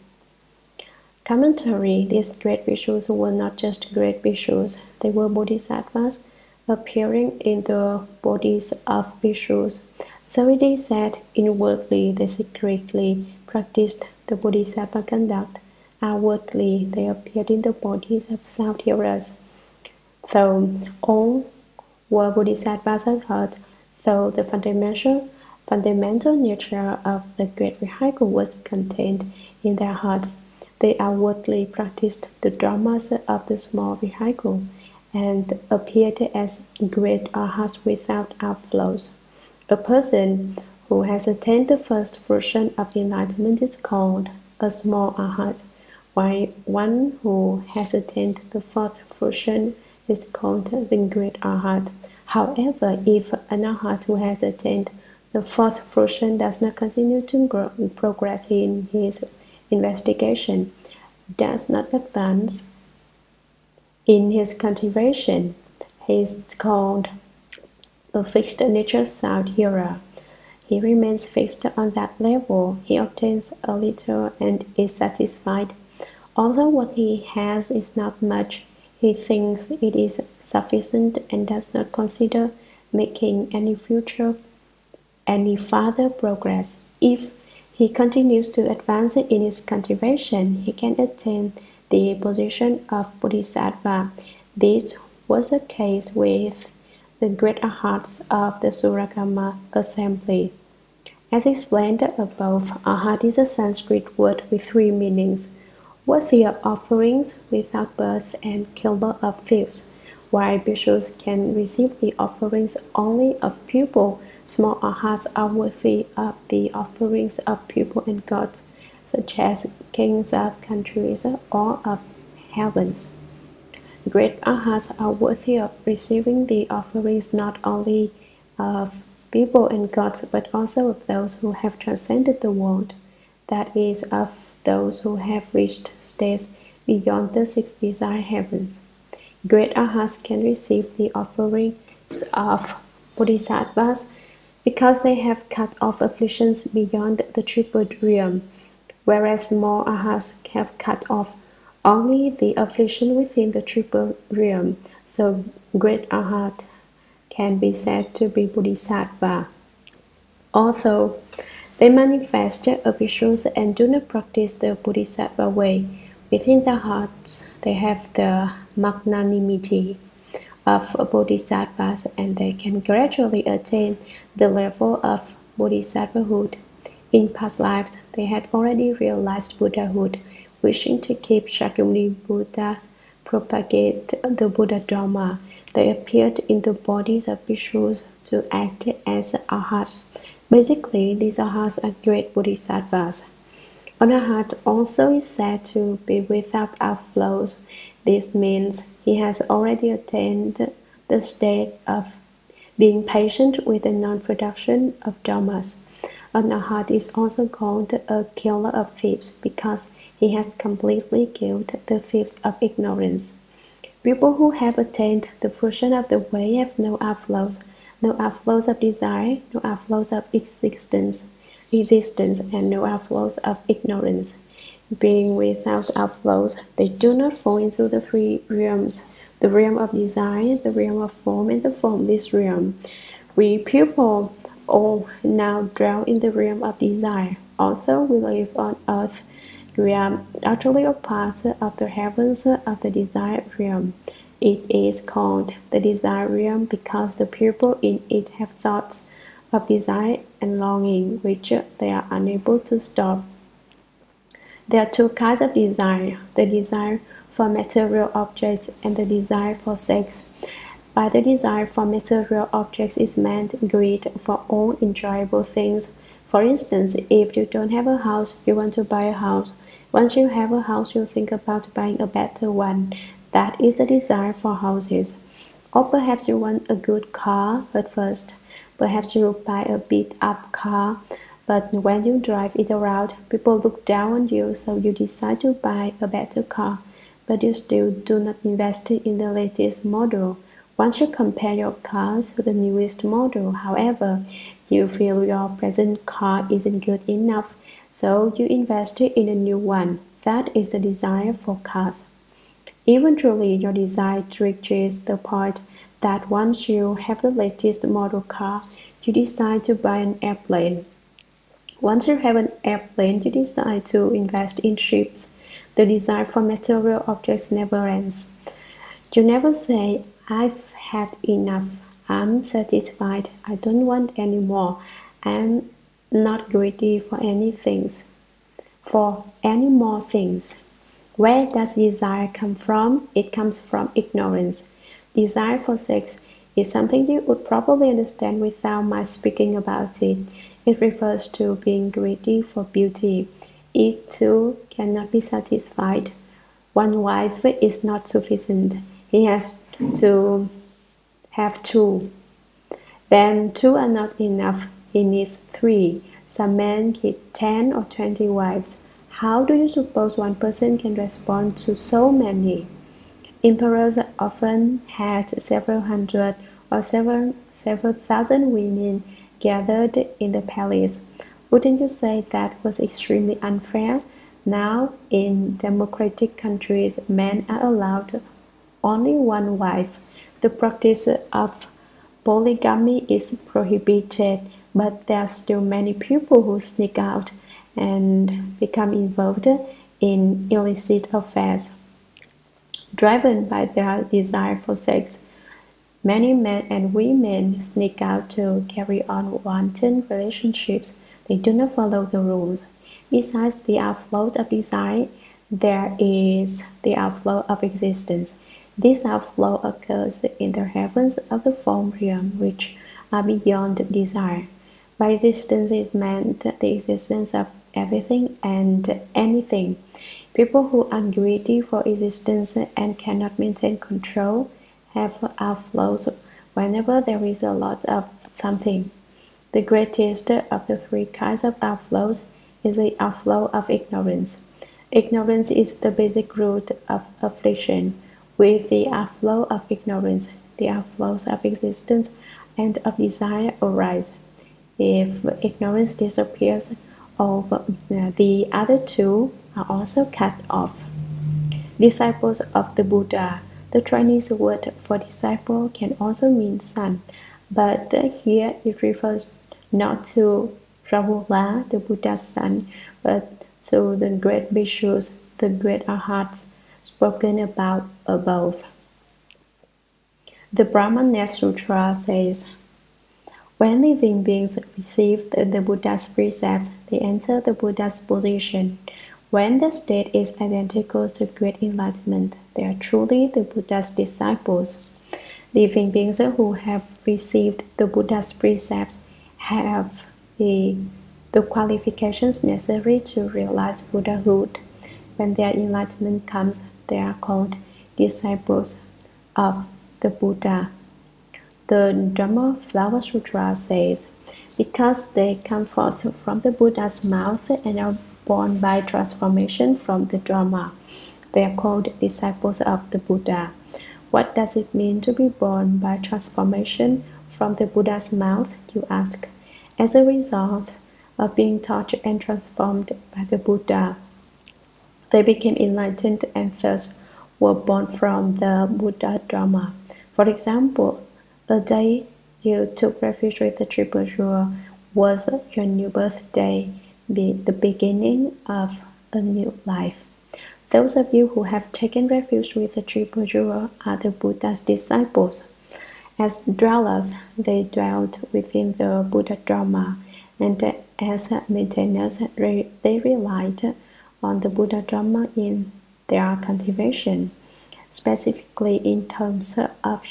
Commentary. These great bhikshus were not just great bhikshus, they were bodhisattvas appearing in the bodies of bhikshus. So it is said, inwardly they secretly practiced the bodhisattva conduct, outwardly they appeared in the bodies of sound hearers. Though all were bodhisattvas at heart, Though the fundamental nature of the great vehicle was contained in their hearts, they outwardly practiced the dharmas of the small vehicle and appeared as great arhats without outflows. A person who has attained the first fruition of enlightenment is called a small arhat, while one who has attained the fourth fruition is called the great arhat. However, if an arhat who has attained the fourth fruition does not continue to progress in his investigation, does not advance in his cultivation, he is called a fixed nature sound hearer. He remains fixed on that level. He obtains a little and is satisfied. Although what he has is not much, he thinks it is sufficient and does not consider making any further progress. If he continues to advance in his cultivation, he can attain the position of Bodhisattva. This was the case with the great arhats of the Shurangama assembly. As explained above, arhat is a Sanskrit word with three meanings: worthy of offerings, without birth, and killer of thieves. While bhikshus can receive the offerings only of people, small arhats are worthy of the offerings of people and gods, such as kings of countries or of heavens. Great arhats are worthy of receiving the offerings not only of people and gods, but also of those who have transcended the world, that is, of those who have reached states beyond the six desire heavens. Great arhats can receive the offerings of bodhisattvas because they have cut off afflictions beyond the triple realm, whereas small arhats have cut off only the affliction within the triple realm. So great arhat can be said to be bodhisattva. Although they manifest as bhikshus and do not practice the bodhisattva way, within their hearts they have the magnanimity of bodhisattvas, and they can gradually attain the level of bodhisattvahood. In past lives, they had already realized Buddhahood, wishing to keep Shakyamuni Buddha propagate the Buddha Dharma. They appeared in the bodies of bhikshus to act as arhats. Basically, these arhats are great bodhisattvas. An arhat also is said to be without outflows. This means he has already attained the state of being patient with the non-production of dharmas. An arhat is also called a killer of thieves because he has completely killed the thieves of ignorance. People who have attained the fruition of the way have no outflows of desire, no outflows of existence, and no outflows of ignorance. Being without outflows, they do not fall into the three realms: the realm of desire, the realm of form, and the formless realm. We people all now dwell in the realm of desire. Although we live on earth, we are utterly a part of the heavens of the desire realm. It is called the desire realm because the people in it have thoughts of desire and longing which they are unable to stop. There are two kinds of desire: the desire for material objects and the desire for sex. By the desire for material objects is meant greed for all enjoyable things. For instance, if you don't have a house, you want to buy a house. Once you have a house, you think about buying a better one. That is the desire for houses. Or perhaps you want a good car at first. Perhaps you buy a beat-up car, but when you drive it around, people look down on you, so you decide to buy a better car, but you still do not invest in the latest model. Once you compare your cars to the newest model, however, you feel your present car isn't good enough, so you invest in a new one. That is the desire for cars. Eventually, your desire reaches the point that once you have the latest model car, you decide to buy an airplane. Once you have an airplane, you decide to invest in ships. The desire for material objects never ends. You never say, "I've had enough. I'm satisfied. I don't want any more. I'm not greedy for anything, for any more things. Where does desire come from? It comes from ignorance. Desire for sex is something you would probably understand without my speaking about it. It refers to being greedy for beauty. It too cannot be satisfied. One wife is not sufficient. He has to have two. Then two are not enough. He needs three. Some men keep 10 or 20 wives. How do you suppose one person can respond to so many? Emperors often had several hundred or several thousand women gathered in the palace. Wouldn't you say that was extremely unfair? Now, in democratic countries, men are allowed only one wife. The practice of polygamy is prohibited, but there are still many people who sneak out and become involved in illicit affairs. Driven by their desire for sex, many men and women sneak out to carry on wanton relationships. They do not follow the rules. Besides the outflow of desire, there is the outflow of existence. This outflow occurs in the heavens of the form realm, which are beyond desire. By existence is meant the existence of everything and anything. People who are greedy for existence and cannot maintain control have outflows whenever there is a lot of something. The greatest of the three kinds of outflows is the outflow of ignorance. Ignorance is the basic root of affliction. With the outflow of ignorance, the outflows of existence and of desire arise. If ignorance disappears, all the other two are also cut off. Disciples of the Buddha. The Chinese word for disciple can also mean son, but here it refers not to Rahula, the Buddha's son, but to the great bhikshus, the great arhats spoken about above. The Dharma Sutra says, when living beings receive the Buddha's precepts, they enter the Buddha's position. When the state is identical to great enlightenment, they are truly the Buddha's disciples. Living beings who have received the Buddha's precepts have the qualifications necessary to realize Buddhahood. When their enlightenment comes, they are called disciples of the Buddha. The Dharma Flower Sutra says, because they come forth from the Buddha's mouth and are born by transformation from the Dharma, they are called disciples of the Buddha. What does it mean to be born by transformation from the Buddha's mouth, you ask? As a result of being taught and transformed by the Buddha, they became enlightened and thus were born from the Buddha Dharma. For example, a day you took refuge with the Triple Jewel was your new birthday, the beginning of a new life. Those of you who have taken refuge with the Triple Jewel are the Buddha's disciples. As dwellers, they dwelt within the Buddha Dharma, and as maintainers, they relied on the Buddha Dharma in their cultivation. Specifically, in terms of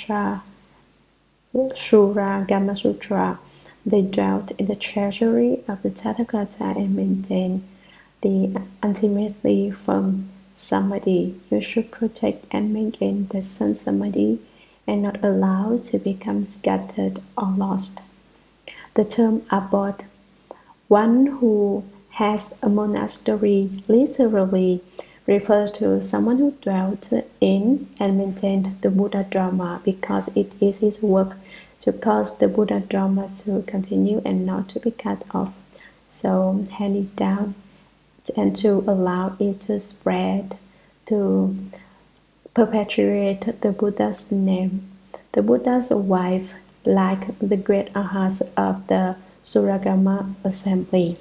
Shurangama Sutra, they dwelt in the treasury of the Tathagata and maintained the ultimately firm samadhi. You should protect and maintain the sun samadhi and not allow it to become scattered or lost. The term abode, one who has a monastery, literally refers to someone who dwelt in and maintained the Buddha Dharma, because it is his work to cause the Buddha Dharma to continue and not to be cut off, so hand it down and to allow it to spread, to perpetuate the Buddha's name. The Buddha's wife, like the great arhats of the Shurangama assembly.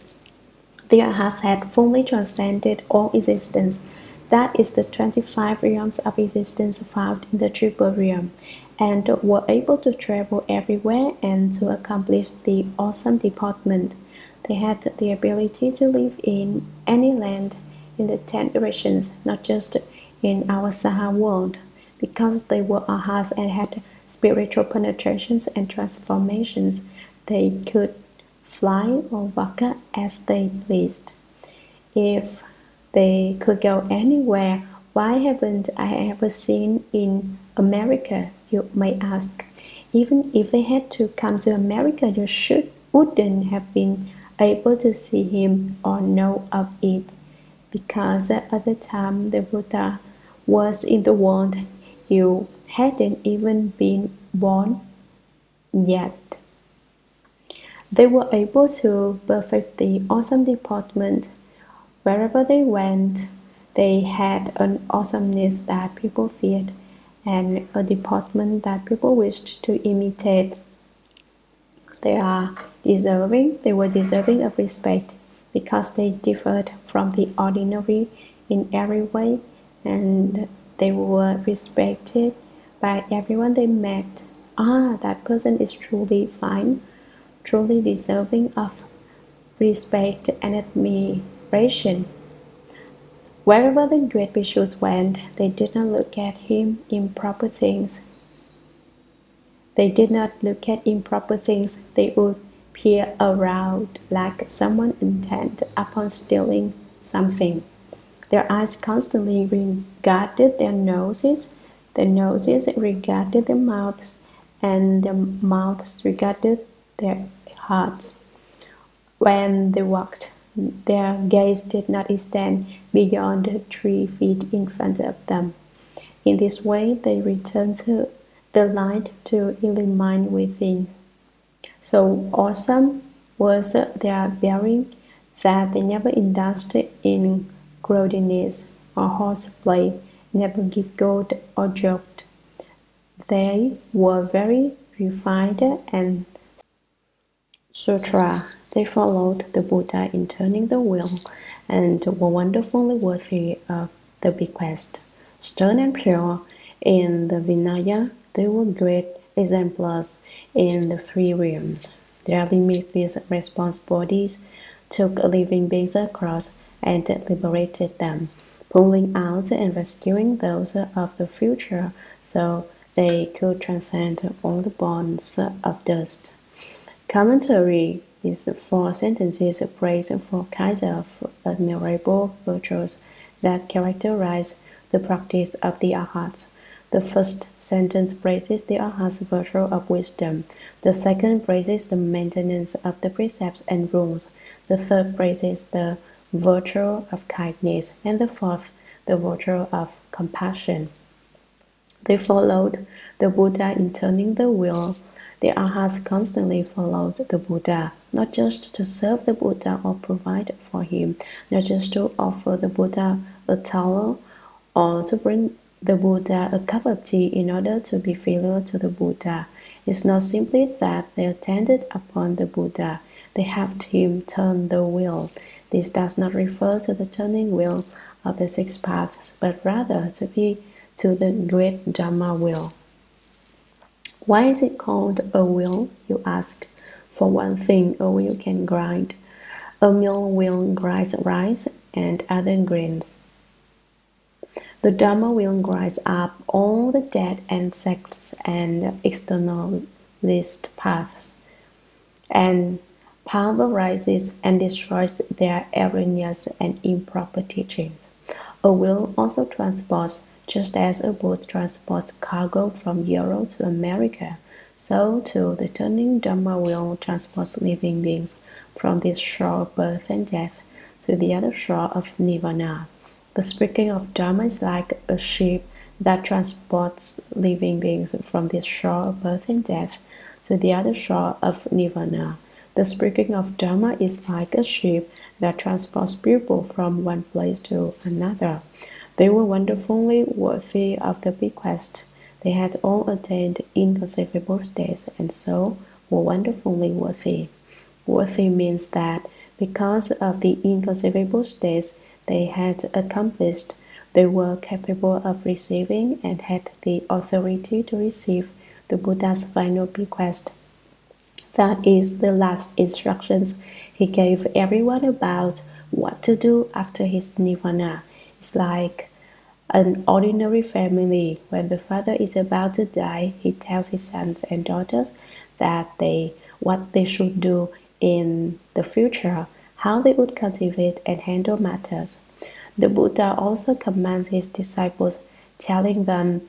The arhats had fully transcended all existence. That is the 25 realms of existence found in the Triple Realm. and were able to travel everywhere and to accomplish the awesome deportment. They had the ability to live in any land in the 10 directions, not just in our Saha world, because they were arhats and had spiritual penetrations and transformations. They could fly or walk as they pleased. If they could go anywhere, why haven't I ever seen in America, you may ask. Even if they had to come to America, you wouldn't have been able to see him or know of it, because at the time the Buddha was in the world, you hadn't even been born yet. They were able to perfect the awesome deportment. Wherever they went, they had an awesomeness that people feared and a deportment that people wished to imitate. They were deserving of respect because they differed from the ordinary in every way, and they were respected by everyone they met. That person is truly fine, truly deserving of respect and admiration. Wherever the great bhikshus went, they did not look at him improper things. They did not look at improper things. They would peer around like someone intent upon stealing something. Their eyes constantly regarded their noses regarded their mouths, and their mouths regarded their hearts. When they walked, their gaze did not extend beyond 3 feet in front of them. In this way, they returned to the light to illumine within. So awesome was their bearing that they never indulged in grossness or horseplay, never giggled or joked. They were very refined and sutra. They followed the Buddha in turning the wheel and were wonderfully worthy of the bequest. Stern and pure in the Vinaya, they were great exemplars in the 3 realms. Their limitless response bodies took living beings across and liberated them, pulling out and rescuing those of the future so they could transcend all the bonds of dust. Commentary is 4 sentences praised for kinds of admirable virtues that characterize the practice of the arhats. The first sentence praises the arhat's virtue of wisdom. The second praises the maintenance of the precepts and rules. The third praises the virtue of kindness, and the fourth, the virtue of compassion. They followed the Buddha in turning the wheel. The arhats constantly followed the Buddha, not just to serve the Buddha or provide for him, not just to offer the Buddha a towel or to bring the Buddha a cup of tea in order to be filial to the Buddha. It's not simply that they attended upon the Buddha, they helped him turn the wheel. This does not refer to the turning wheel of the 6 paths, but rather to the great Dharma wheel. Why is it called a wheel, you ask? For one thing, a wheel can grind. A mill wheel grinds rice and other grains. The Dharma wheel grinds up all the dead insects and externalist paths, and pulverizes and destroys their erroneous and improper teachings. A wheel also transports, just as a boat transports cargo from Europe to America, so too the turning Dharma wheel transports living beings from this shore of birth and death to the other shore of Nirvana. The speaking of Dharma is like a ship that transports living beings from this shore of birth and death to the other shore of Nirvana. The speaking of Dharma is like a ship that transports people from one place to another. They were wonderfully worthy of the bequest. They had all attained inconceivable states and so were wonderfully worthy. Worthy means that because of the inconceivable states they had accomplished, they were capable of receiving and had the authority to receive the Buddha's final bequest. That is the last instructions he gave everyone about what to do after his nirvana. It's like an ordinary family. When the father is about to die, he tells his sons and daughters that what they should do in the future, how they would cultivate and handle matters. The Buddha also commands his disciples, telling them,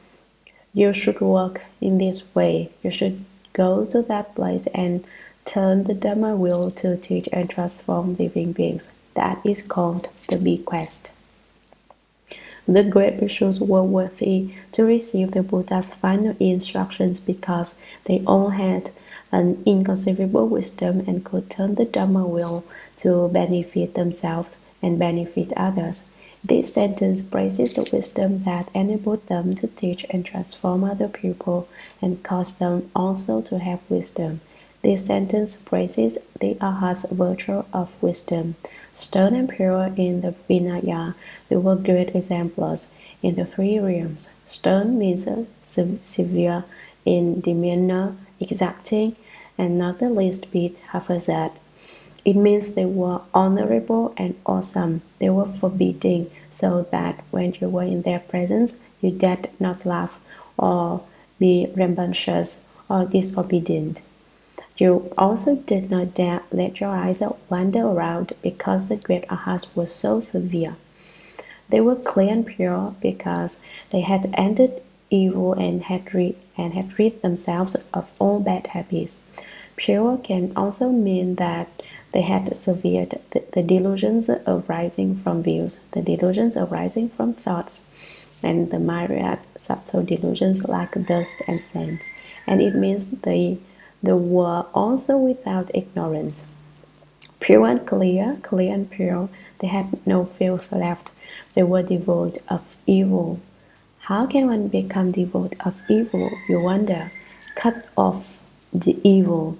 you should work in this way. You should go to that place and turn the Dharma wheel to teach and transform living beings. That is called the bequest. The great bhikshus were worthy to receive the Buddha's final instructions because they all had an inconceivable wisdom and could turn the Dharma wheel to benefit themselves and benefit others. This sentence praises the wisdom that enabled them to teach and transform other people and caused them also to have wisdom. This sentence praises the Arhat's virtue of wisdom. Stern and pure in the Vinaya, they were great exemplars in the three realms. Stern means severe in demeanor, exacting, and not the least bit haphazard. It means they were honorable and awesome. They were forbidding, so that when you were in their presence, you dared not laugh or be rambunctious or disobedient. You also did not dare let your eyes wander around because the great Arhats were so severe. They were clear and pure because they had ended evil and had rid themselves of all bad habits. Pure can also mean that they had severed the delusions arising from views, the delusions arising from thoughts, and the myriad subtle delusions like dust and sand. And it means they were also without ignorance. Pure and clear and pure, they had no filth left. They were devoid of evil. How can one become devoid of evil, you wonder? Cut off the evil.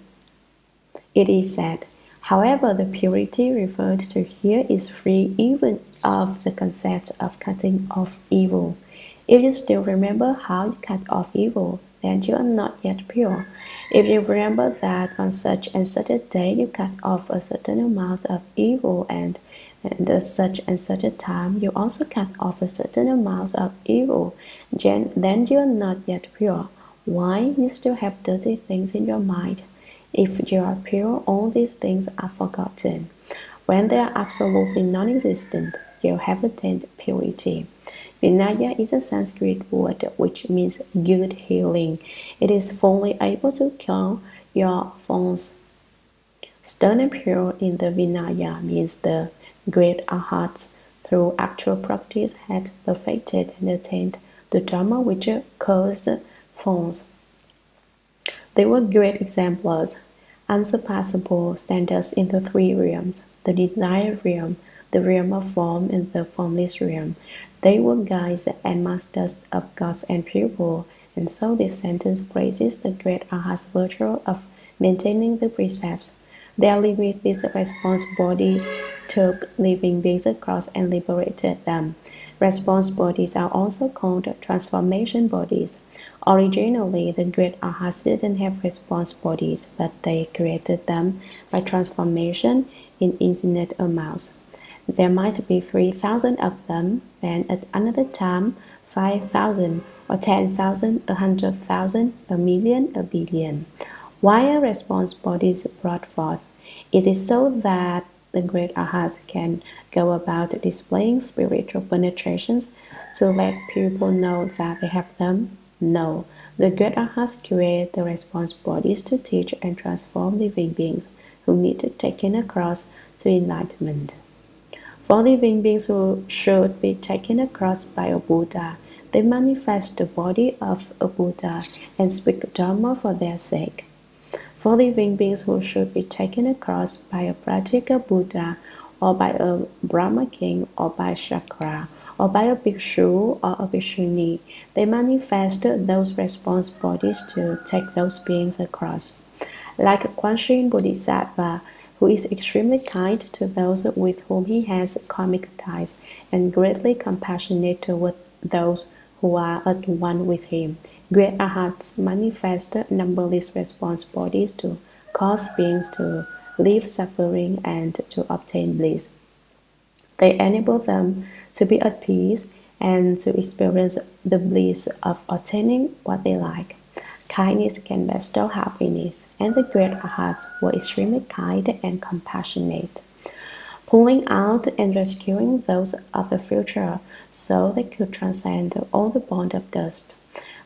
It is said, however, the purity referred to here is free even of the concept of cutting off evil. If you still remember how you cut off evil, then you are not yet pure. If you remember that on such and such a day you cut off a certain amount of evil, and such and such a time you also cut off a certain amount of evil, then you are not yet pure. Why? You still have dirty things in your mind. If you are pure, all these things are forgotten. When they are absolutely non-existent, you have attained purity. Vinaya is a Sanskrit word which means good healing. It is fully able to cure your faults. Stern and pure in the Vinaya means the great Arhats, through actual practice, had perfected and attained the Dharma which caused faults. They were great exemplars, unsurpassable standards in the three realms, the desire realm, the realm of form, and the formless realm. They were guides and masters of gods and people, and so this sentence praises the great Arhat's virtue of maintaining the precepts. Their limitless response bodies took living beings across and liberated them. Response bodies are also called transformation bodies. Originally, the great Arhats didn't have response bodies, but they created them by transformation in infinite amounts. There might be 3,000 of them, and at another time 5,000 or 10,000, 100,000, a million, a billion. Why are response bodies brought forth? Is it so that the great Arhats can go about displaying spiritual penetrations to let people know that they have them? No, the great Arhats create the response bodies to teach and transform living beings who need to taken across to enlightenment. For living beings who should be taken across by a Buddha, they manifest the body of a Buddha and speak Dharma for their sake. For living beings who should be taken across by a practical Buddha, or by a Brahma king, or by Chakra, or by a bhikshu or a bhikshuni, they manifest those response bodies to take those beings across. Like a Kwanzaa Bodhisattva, who is extremely kind to those with whom he has karmic ties, and greatly compassionate toward those who are at one with him, Great arhats manifest numberless response bodies to cause beings to leave suffering and to obtain bliss. They enable them to be at peace and to experience the bliss of attaining what they like. Kindness can bestow happiness, and the great arhats were extremely kind and compassionate, pulling out and rescuing those of the future so they could transcend all the bond of dust.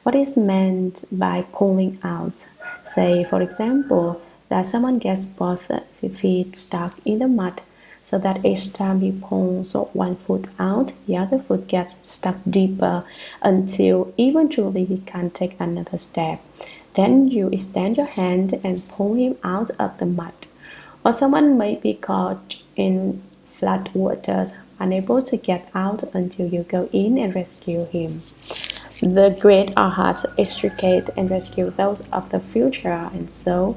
What is meant by pulling out? Say, for example, that someone gets both feet stuck in the mud, so that each time he pulls one foot out, the other foot gets stuck deeper until eventually he can't take another step. Then you extend your hand and pull him out of the mud. Or someone may be caught in flood waters, unable to get out until you go in and rescue him. The great arhats extricate and rescue those of the future, and so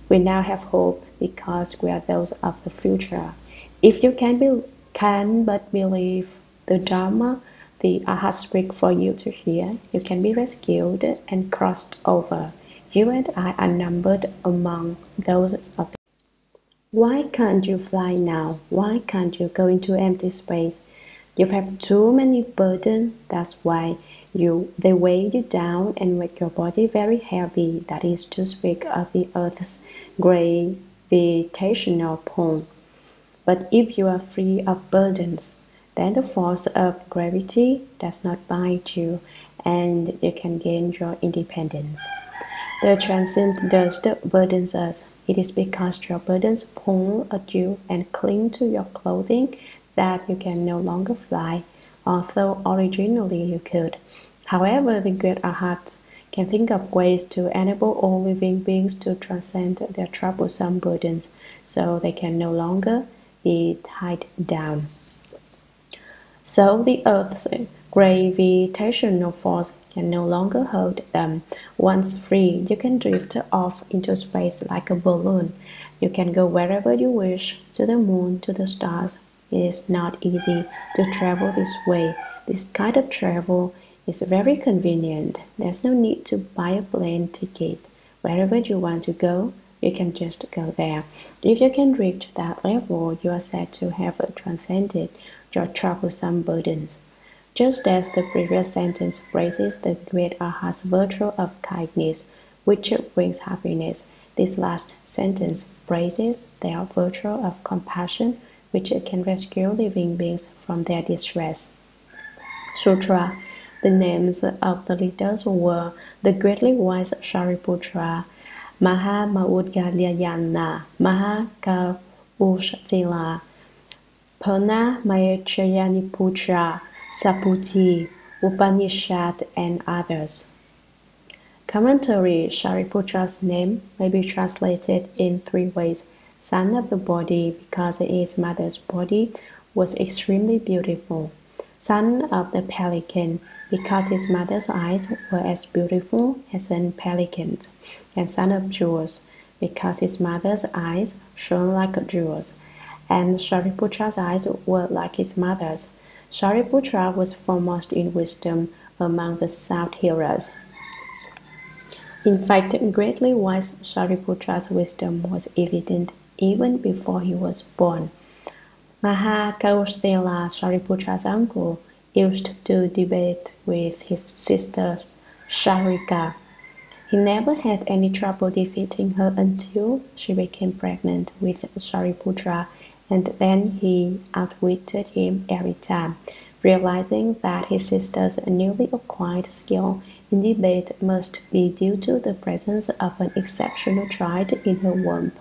we now have hope because we are those of the future. If you can but believe the Dharma the arhats speak for you to hear, you can be rescued and crossed over. You and I are numbered among those of the. Why can't you fly now? Why can't you go into empty space? You have too many burdens, that's why they weigh you down and make your body very heavy, that is to speak of the earth's gravitational pull. But if you are free of burdens, then the force of gravity does not bind you, and you can gain your independence. The transient dust burdens us. It is because your burdens pull at you and cling to your clothing that you can no longer fly, although originally you could. However, the great arhats can think of ways to enable all living beings to transcend their troublesome burdens, so they can no longer be tied down. So the earth's gravitational force can no longer hold them. Once free, you can drift off into space like a balloon. You can go wherever you wish, to the moon, to the stars. It is not easy to travel this way. This kind of travel is very convenient. There's no need to buy a plane ticket. Wherever you want to go, you can just go there. If you can reach that level, you are said to have transcended your troublesome burdens. Just as the previous sentence praises the great arhat's virtue of kindness, which brings happiness, this last sentence praises their virtue of compassion, which can rescue living beings from their distress. Sutra. The names of the leaders were the greatly wise Shariputra, Mahamaugalyayana, Mahakausthila, Purna Mayachayaniputra, Saputi, Upanishad, and others. Commentary. Shariputra's name may be translated in three ways. Son of the body, because his mother's body was extremely beautiful. Son of the pelican, because his mother's eyes were as beautiful as an pelican's. And son of jewels, because his mother's eyes shone like jewels. And Shariputra's eyes were like his mother's. Shariputra was foremost in wisdom among the South heroes. In fact, greatly wise Shariputra's wisdom was evident even before he was born. Mahakausthila, Shariputra's uncle, used to debate with his sister Sharika. He never had any trouble defeating her until she became pregnant with Shariputra, and then he outwitted him every time. Realizing that his sister's newly acquired skill in debate must be due to the presence of an exceptional child in her womb,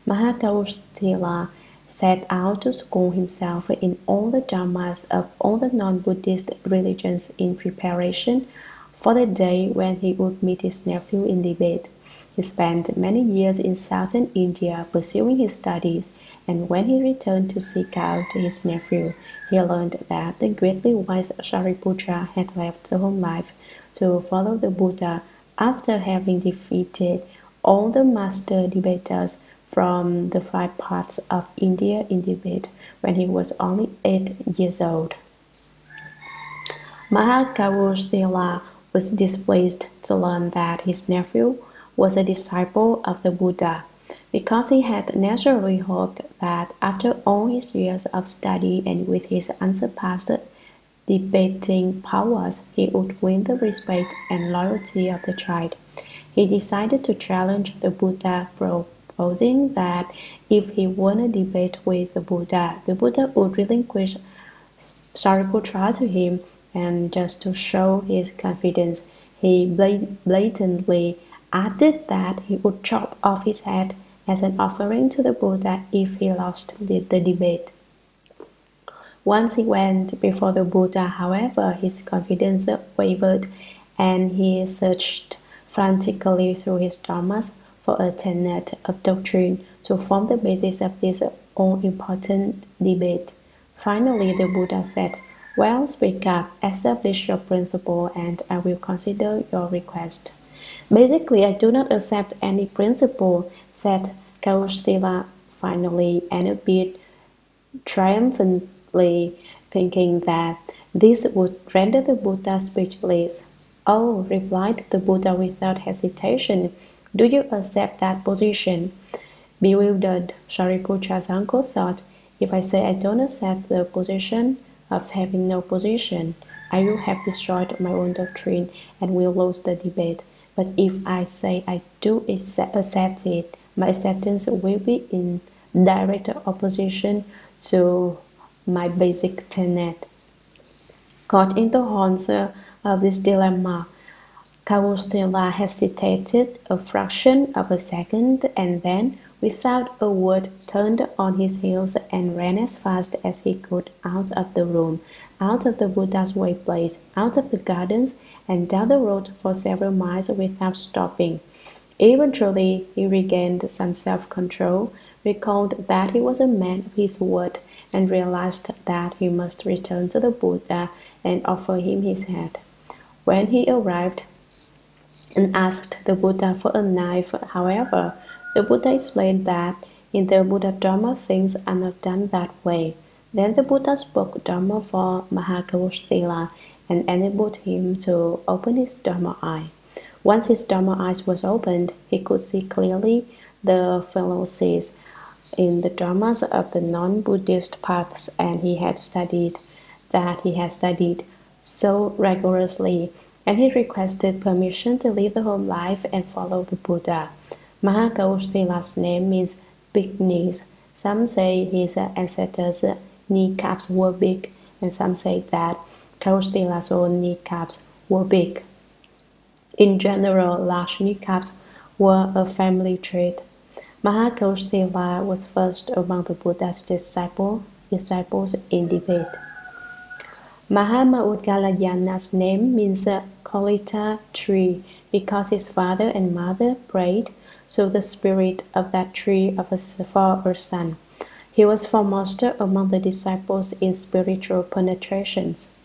Mahakausthila set out to school himself in all the dharmas of all the non-Buddhist religions in preparation for the day when he would meet his nephew in debate. He spent many years in southern India pursuing his studies, and when he returned to seek out his nephew, he learned that the greatly wise Shariputra had left the home life to follow the Buddha after having defeated all the master debaters from the 5 parts of India in debate when he was only 8 years old. Mahakausthila was displeased to learn that his nephew was a disciple of the Buddha, because he had naturally hoped that after all his years of study and with his unsurpassed debating powers, he would win the respect and loyalty of the child. He decided to challenge the Buddha, proposing that if he won a debate with the Buddha would relinquish Shariputra to him, and just to show his confidence, he blatantly added that he would chop off his head as an offering to the Buddha if he lost the debate. Once he went before the Buddha, however, his confidence wavered, and he searched frantically through his dharmas for a tenet of doctrine to form the basis of this all-important debate. Finally, the Buddha said, "Well, speak up, establish your principle, and I will consider your request." "Basically, I do not accept any principle," said Kaustila finally, and a bit triumphantly, thinking that this would render the Buddha speechless. "Oh," replied the Buddha without hesitation, "do you accept that position?" Bewildered, Shariputra's uncle thought, "If I say I don't accept the position of having no position, I will have destroyed my own doctrine and will lose the debate. But if I say I do accept it, my acceptance will be in direct opposition to my basic tenet." Caught in the horns of this dilemma, Kaustila hesitated a fraction of a second, and then, without a word, turned on his heels and ran as fast as he could out of the room, out of the Buddha's way place, out of the gardens, and down the road for several miles without stopping. Eventually, he regained some self-control, recalled that he was a man of his word, and realized that he must return to the Buddha and offer him his head. When he arrived and asked the Buddha for a knife, however, the Buddha explained that in the Buddha Dharma things are not done that way. Then the Buddha spoke Dharma for Mahakaustila and enabled him to open his Dharma eye. Once his Dharma eyes was opened, he could see clearly the fallacies in the dharmas of the non-Buddhist paths, and he had studied so rigorously, and he requested permission to leave the home life and follow the Buddha. Mahakaustila's name means big knees. Some say his ancestors' kneecaps were big, and some say that Kaustila's own kneecaps were big. In general, large kneecaps were a family trait. Mahakaustila was first among the Buddha's disciples in debate. Mahamaudgalayana's name means Kolita tree because his father and mother prayed so the spirit of that tree for a son. He was foremost among the disciples in spiritual penetrations.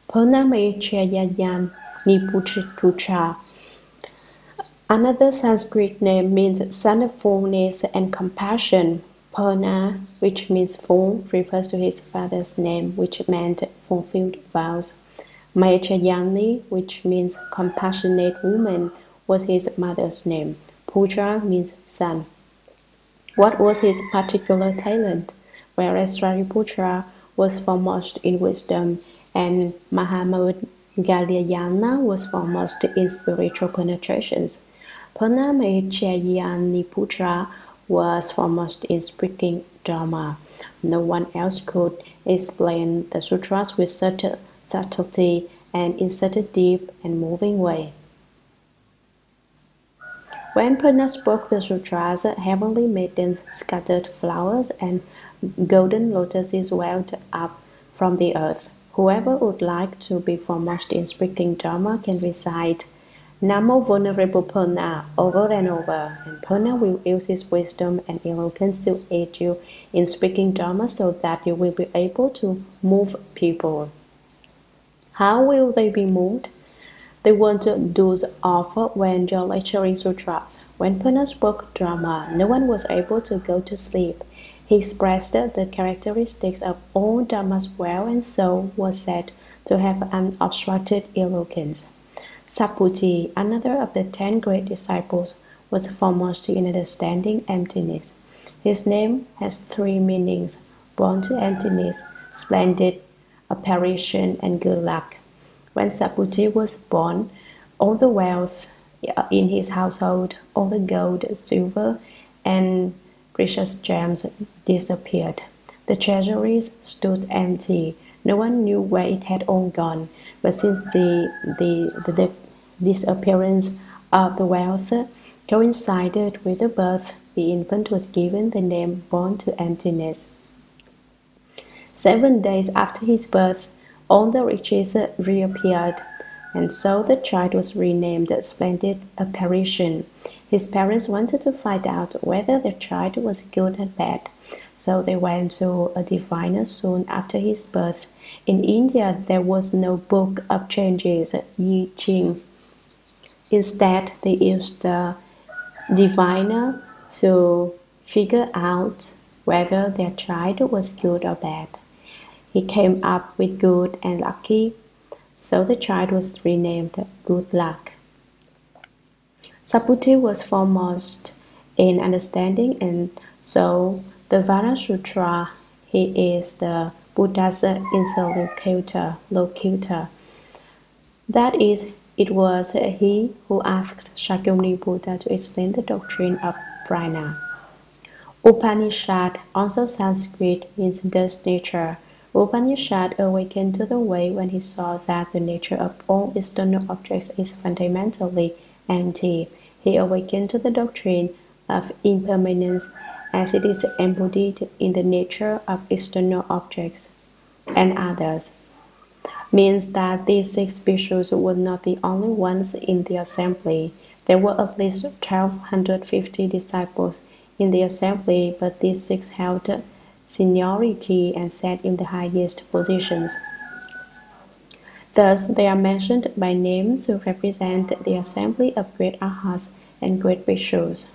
Purnamechyayan Niputra. Another Sanskrit name means son of fullness and compassion. Purna, which means full, refers to his father's name, which meant fulfilled vows. Mechayani, which means compassionate woman, was his mother's name. Putra means son. What was his particular talent? Whereas Shariputra was foremost in wisdom, and Mahamaudgalayana was foremost in spiritual penetrations. Purnamechayaniputra was foremost in speaking Dharma. No one else could explain the sutras with such subtlety and in such a deep and moving way. When Purna spoke the sutras, heavenly maidens scattered flowers and golden lotuses welled up from the earth. Whoever would like to be foremost in speaking Dharma can recite Namo Venerable Purna over and over, and Purna will use his wisdom and eloquence to aid you in speaking Dharma so that you will be able to move people. How will they be moved? They want to doze off when you're lecturing sutras. When Purna spoke Dharma, no one was able to go to sleep. He expressed the characteristics of all Dharmas well and so was said to have unobstructed eloquence. Saputi, another of the 10 great disciples, was foremost in understanding emptiness. His name has 3 meanings: born to emptiness, splendid apparition, and good luck. When Saputi was born, all the wealth in his household, all the gold, silver, and precious gems disappeared. The treasuries stood empty. No one knew where it had all gone. But since the disappearance of the wealth coincided with the birth, the infant was given the name born to emptiness. 7 days after his birth, all the riches reappeared, and so the child was renamed Splendid Apparition. His parents wanted to find out whether the child was good or bad, so they went to a diviner soon after his birth. In India, there was no book of changes, Yi Ching. Instead, they used the diviner to figure out whether their child was good or bad. He came up with good and lucky, so the child was renamed Good Luck. Saputi was foremost in understanding, and so the Vana Sutra, he is the Buddha's interlocutor. That is, it was he who asked Shakyamuni Buddha to explain the doctrine of prana. Upanishad, also Sanskrit, means dust nature. Upanishad awakened to the way when he saw that the nature of all external objects is fundamentally empty. He awakened to the doctrine of impermanence as it is embodied in the nature of external objects and others. Means that these 6 bhikshus were not the only ones in the assembly. There were at least 1,250 disciples in the assembly, but these 6 held seniority and sat in the highest positions. Thus, they are mentioned by name to represent the assembly of great arhats and great bhikshus.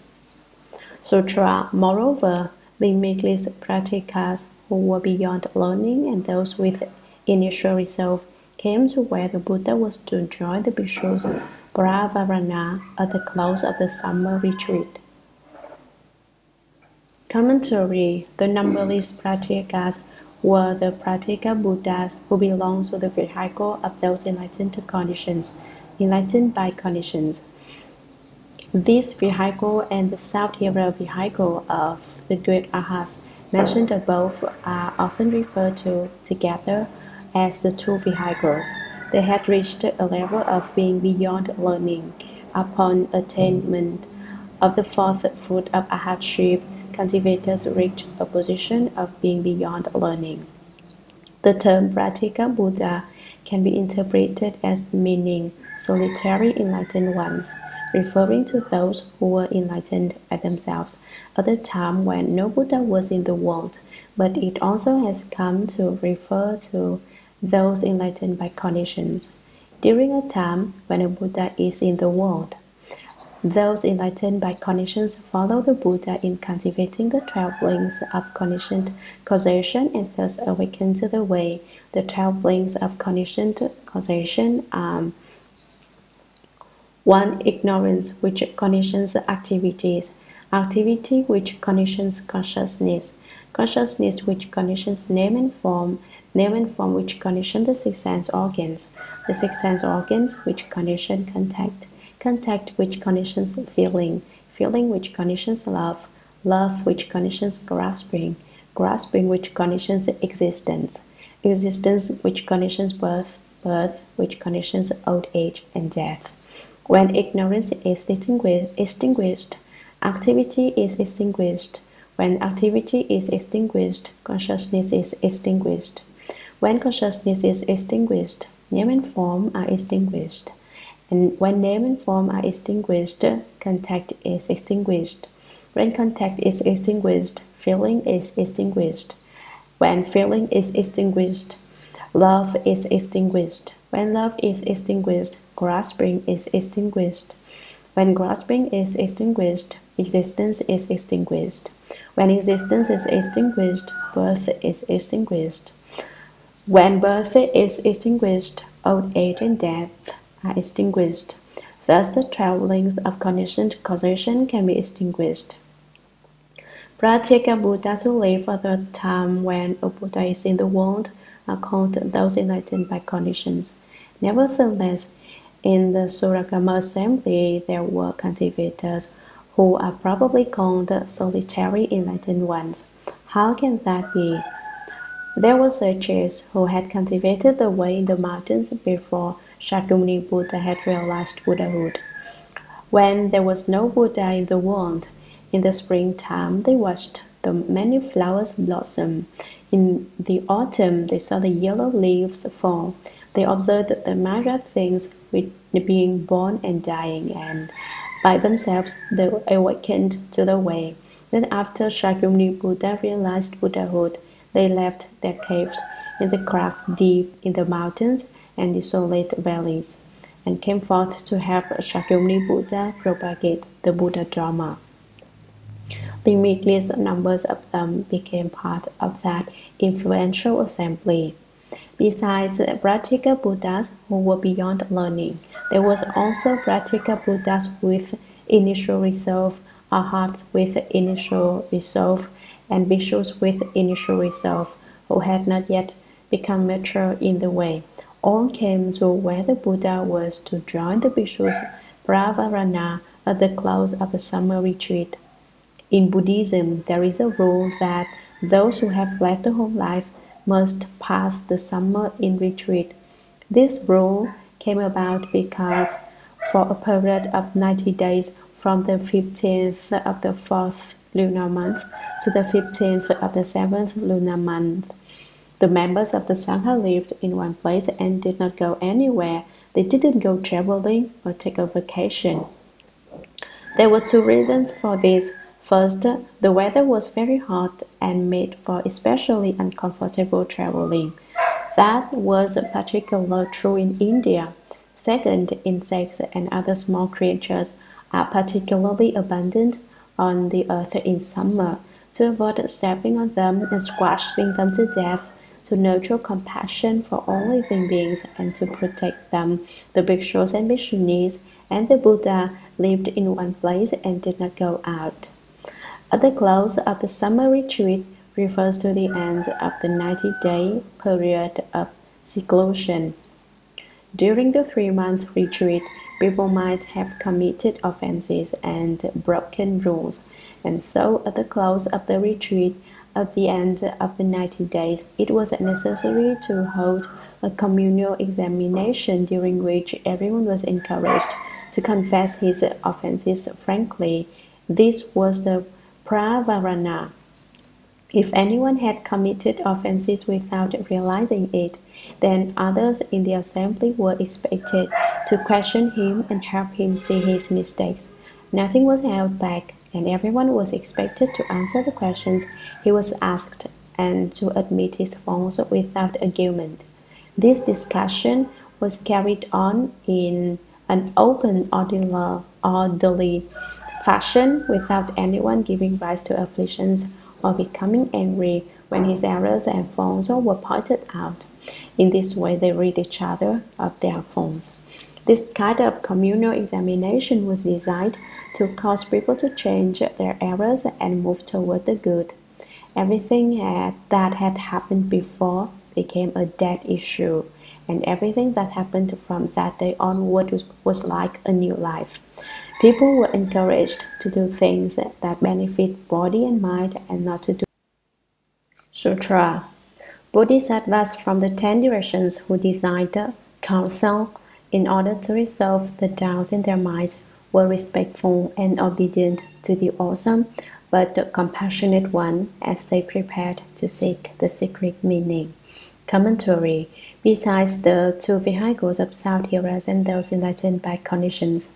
Sutra, moreover, limitless practitioners who were beyond learning and those with initial resolve came to where the Buddha was to join the bhikshus Pravarana at the close of the summer retreat. Commentary: the numberless Pratyeka's were the Pratyeka Buddhas who belonged to the vehicle of those enlightened by conditions. This vehicle and the self-hero vehicle of the great arhats mentioned above are often referred to together as the 2 vehicles. They had reached a level of being beyond learning. Upon attainment of the 4th fruit of arhatship, cultivators reach a position of being beyond learning. The term Pratyeka Buddha can be interpreted as meaning solitary enlightened ones, referring to those who were enlightened by themselves at the time when no Buddha was in the world, but it also has come to refer to those enlightened by conditions. During a time when a Buddha is in the world, those enlightened by conditions follow the Buddha in cultivating the 12 links of conditioned causation and thus awaken to the way. The 12 links of conditioned causation are 1. Ignorance, which conditions activities. Activity, which conditions consciousness. Consciousness, which conditions name and form. Name and form, which condition the 6 sense organs. The 6 sense organs, which condition contact. Contact, which conditions feeling. Feeling, which conditions love. Love, which conditions grasping. Grasping, which conditions existence. Existence, which conditions birth. Birth, which conditions old age and death. When ignorance is extinguished, activity is extinguished. When activity is extinguished, consciousness is extinguished. When consciousness is extinguished, name and form are extinguished. And when name and form are extinguished, contact is extinguished. When contact is extinguished, feeling is extinguished. When feeling is extinguished, love is extinguished. When love is extinguished, grasping is extinguished. When grasping is extinguished, existence is extinguished. When existence is extinguished, birth is extinguished. When birth is extinguished, old age and death are extinguished. Thus, the 12 links of conditioned causation can be extinguished. Practical Buddhas who live at the time when a Buddha is in the world are called those enlightened by conditions. Nevertheless, in the Shurangama assembly, there were cultivators who are probably called solitary enlightened ones. How can that be? There were sages who had cultivated the way in the mountains before Shakyamuni Buddha had realized Buddhahood. When there was no Buddha in the world, in the springtime they watched the many flowers blossom. In the autumn they saw the yellow leaves fall. They observed the myriad things being born and dying, and by themselves they awakened to the way. Then after Shakyamuni Buddha realized Buddhahood, they left their caves in the cracks deep in the mountains and desolate valleys, and came forth to help Shakyamuni Buddha propagate the Buddha Dharma. Limitless numbers of them became part of that influential assembly. Besides practical Buddhas who were beyond learning, there was also practical Buddhas with initial resolve, arhats with initial resolve, and bhikshus with initial resolve, who had not yet become mature in the way. All came to where the Buddha was to join the bhikshus pravarana at the close of the summer retreat. In Buddhism, there is a rule that those who have led the home life must pass the summer in retreat. This rule came about because for a period of 90 days from the 15th of the 4th lunar month to the 15th of the 7th lunar month, the members of the Sangha lived in one place and did not go anywhere. They didn't go traveling or take a vacation. There were two reasons for this. First, the weather was very hot and made for especially uncomfortable traveling. That was particularly true in India. Second, insects and other small creatures are particularly abundant on the earth in summer. To avoid stepping on them and squashing them to death, to nurture compassion for all living beings and to protect them, the bhikshus and bhikshunis and the Buddha lived in one place and did not go out. At the close of the summer retreat refers to the end of the 90-day period of seclusion. During the 3-month retreat, people might have committed offenses and broken rules, and so at the close of the retreat, at the end of the 90 days, it was necessary to hold a communal examination during which everyone was encouraged to confess his offenses frankly. This was the pravarana. If anyone had committed offenses without realizing it, then others in the assembly were expected to question him and help him see his mistakes. Nothing was held back, and everyone was expected to answer the questions he was asked and to admit his faults without argument. This discussion was carried on in an open, orderly fashion without anyone giving rise to afflictions or becoming angry when his errors and faults were pointed out. In this way, they rid each other of their faults. This kind of communal examination was designed to cause people to change their errors and move toward the good. Everything that had happened before became a dead issue, and everything that happened from that day onward was like a new life. People were encouraged to do things that benefit body and mind and not to do sutra. Bodhisattvas from the 10 directions who designed counsel in order to resolve the doubts in their minds were respectful and obedient to the awesome but compassionate one as they prepared to seek the secret meaning. Commentary. Besides the two vehicles of South-hearers and those enlightened by conditions,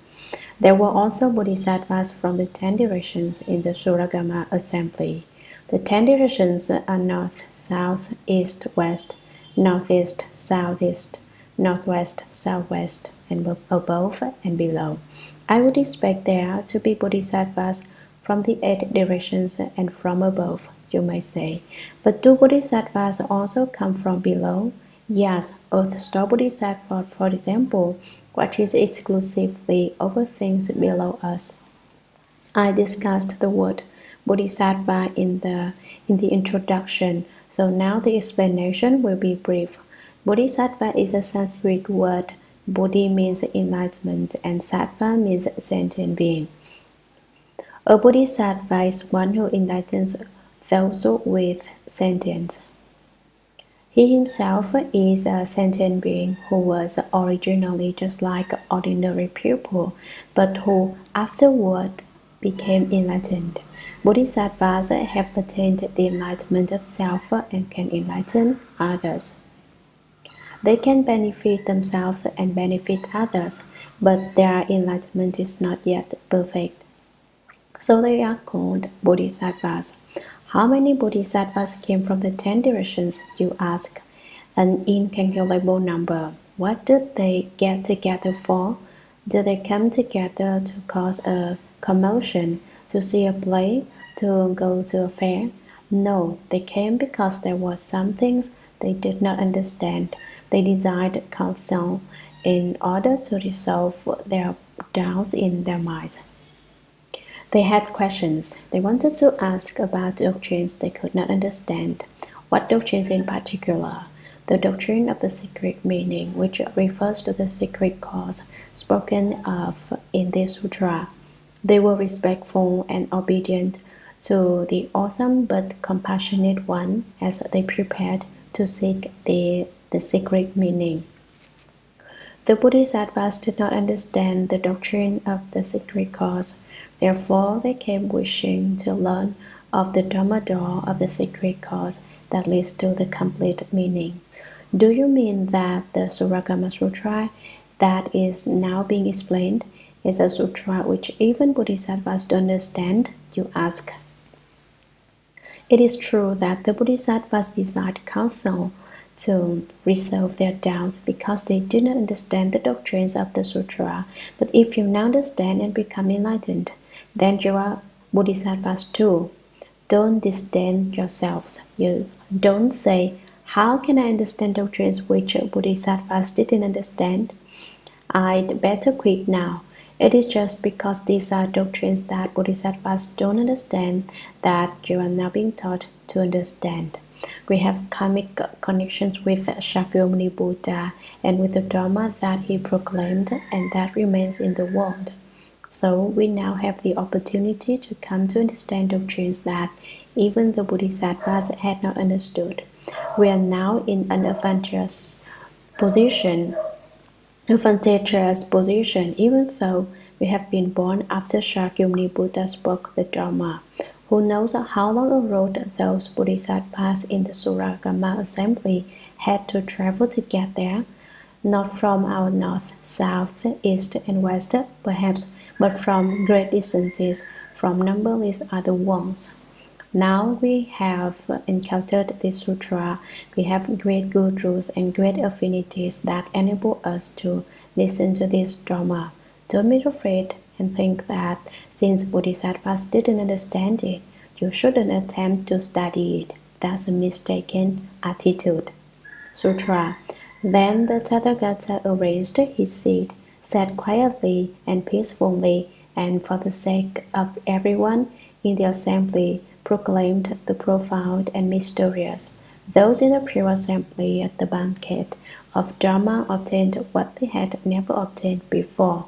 there were also bodhisattvas from the 10 directions in the Shurangama assembly. The 10 directions are north, south, east, west, northeast, southeast, northwest, southwest, and above and below. I would expect there to be bodhisattvas from the 8 directions and from above, you may say. But do bodhisattvas also come from below? Yes, Earth Star Bodhisattva, for example, watches exclusively over things below us. I discussed the word Bodhisattva in the introduction, so now the explanation will be brief. Bodhisattva is a Sanskrit word. Bodhi means enlightenment and sattva means sentient being. A bodhisattva is one who enlightens those with sentience. He himself is a sentient being who was originally just like ordinary people, but who afterward became enlightened. Bodhisattvas have attained the enlightenment of self and can enlighten others. They can benefit themselves and benefit others, but their enlightenment is not yet perfect. So they are called bodhisattvas. How many bodhisattvas came from the 10 directions, you ask? An incalculable number. What did they get together for? Did they come together to cause a commotion, to see a play, to go to a fair? No, they came because there were some things they did not understand. They desired counsel in order to resolve their doubts in their minds. They had questions. They wanted to ask about doctrines they could not understand. What doctrines in particular? The doctrine of the secret meaning, which refers to the secret cause spoken of in this sutra. They were respectful and obedient to the awesome but compassionate one as they prepared to seek the secret meaning. The Bodhisattvas did not understand the doctrine of the secret cause. Therefore, they came wishing to learn of the Dharma door of the secret cause that leads to the complete meaning. Do you mean that the Shurangama Sutra that is now being explained is a sutra which even Bodhisattvas don't understand? You ask. It is true that the Bodhisattvas desired counsel to resolve their doubts because they do not understand the doctrines of the sutra. But if you now understand and become enlightened, then you are bodhisattvas too. Don't disdain yourselves. You don't say, how can I understand doctrines which bodhisattvas didn't understand? I'd better quit now. It is just because these are doctrines that bodhisattvas don't understand that you are now being taught to understand. We have karmic connections with Shakyamuni Buddha and with the Dharma that he proclaimed and that remains in the world. So we now have the opportunity to come to understand doctrines that even the Bodhisattvas had not understood. We are now in an advantageous position, even though we have been born after Shakyamuni Buddha spoke the Dharma. Who knows how long a road those Bodhisattvas in the Shurangama assembly had to travel to get there? Not from our north, south, east, and west, perhaps, but from great distances, from numberless other worlds. Now we have encountered this sutra, we have great gurus and great affinities that enable us to listen to this Dharma. Don't be afraid and think that since Bodhisattvas didn't understand it, you shouldn't attempt to study it. That's a mistaken attitude. Sutra. Then the Tathagata arranged his seat, sat quietly and peacefully, and for the sake of everyone in the assembly, proclaimed the profound and mysterious. Those in the pure assembly at the banquet of Dharma obtained what they had never obtained before.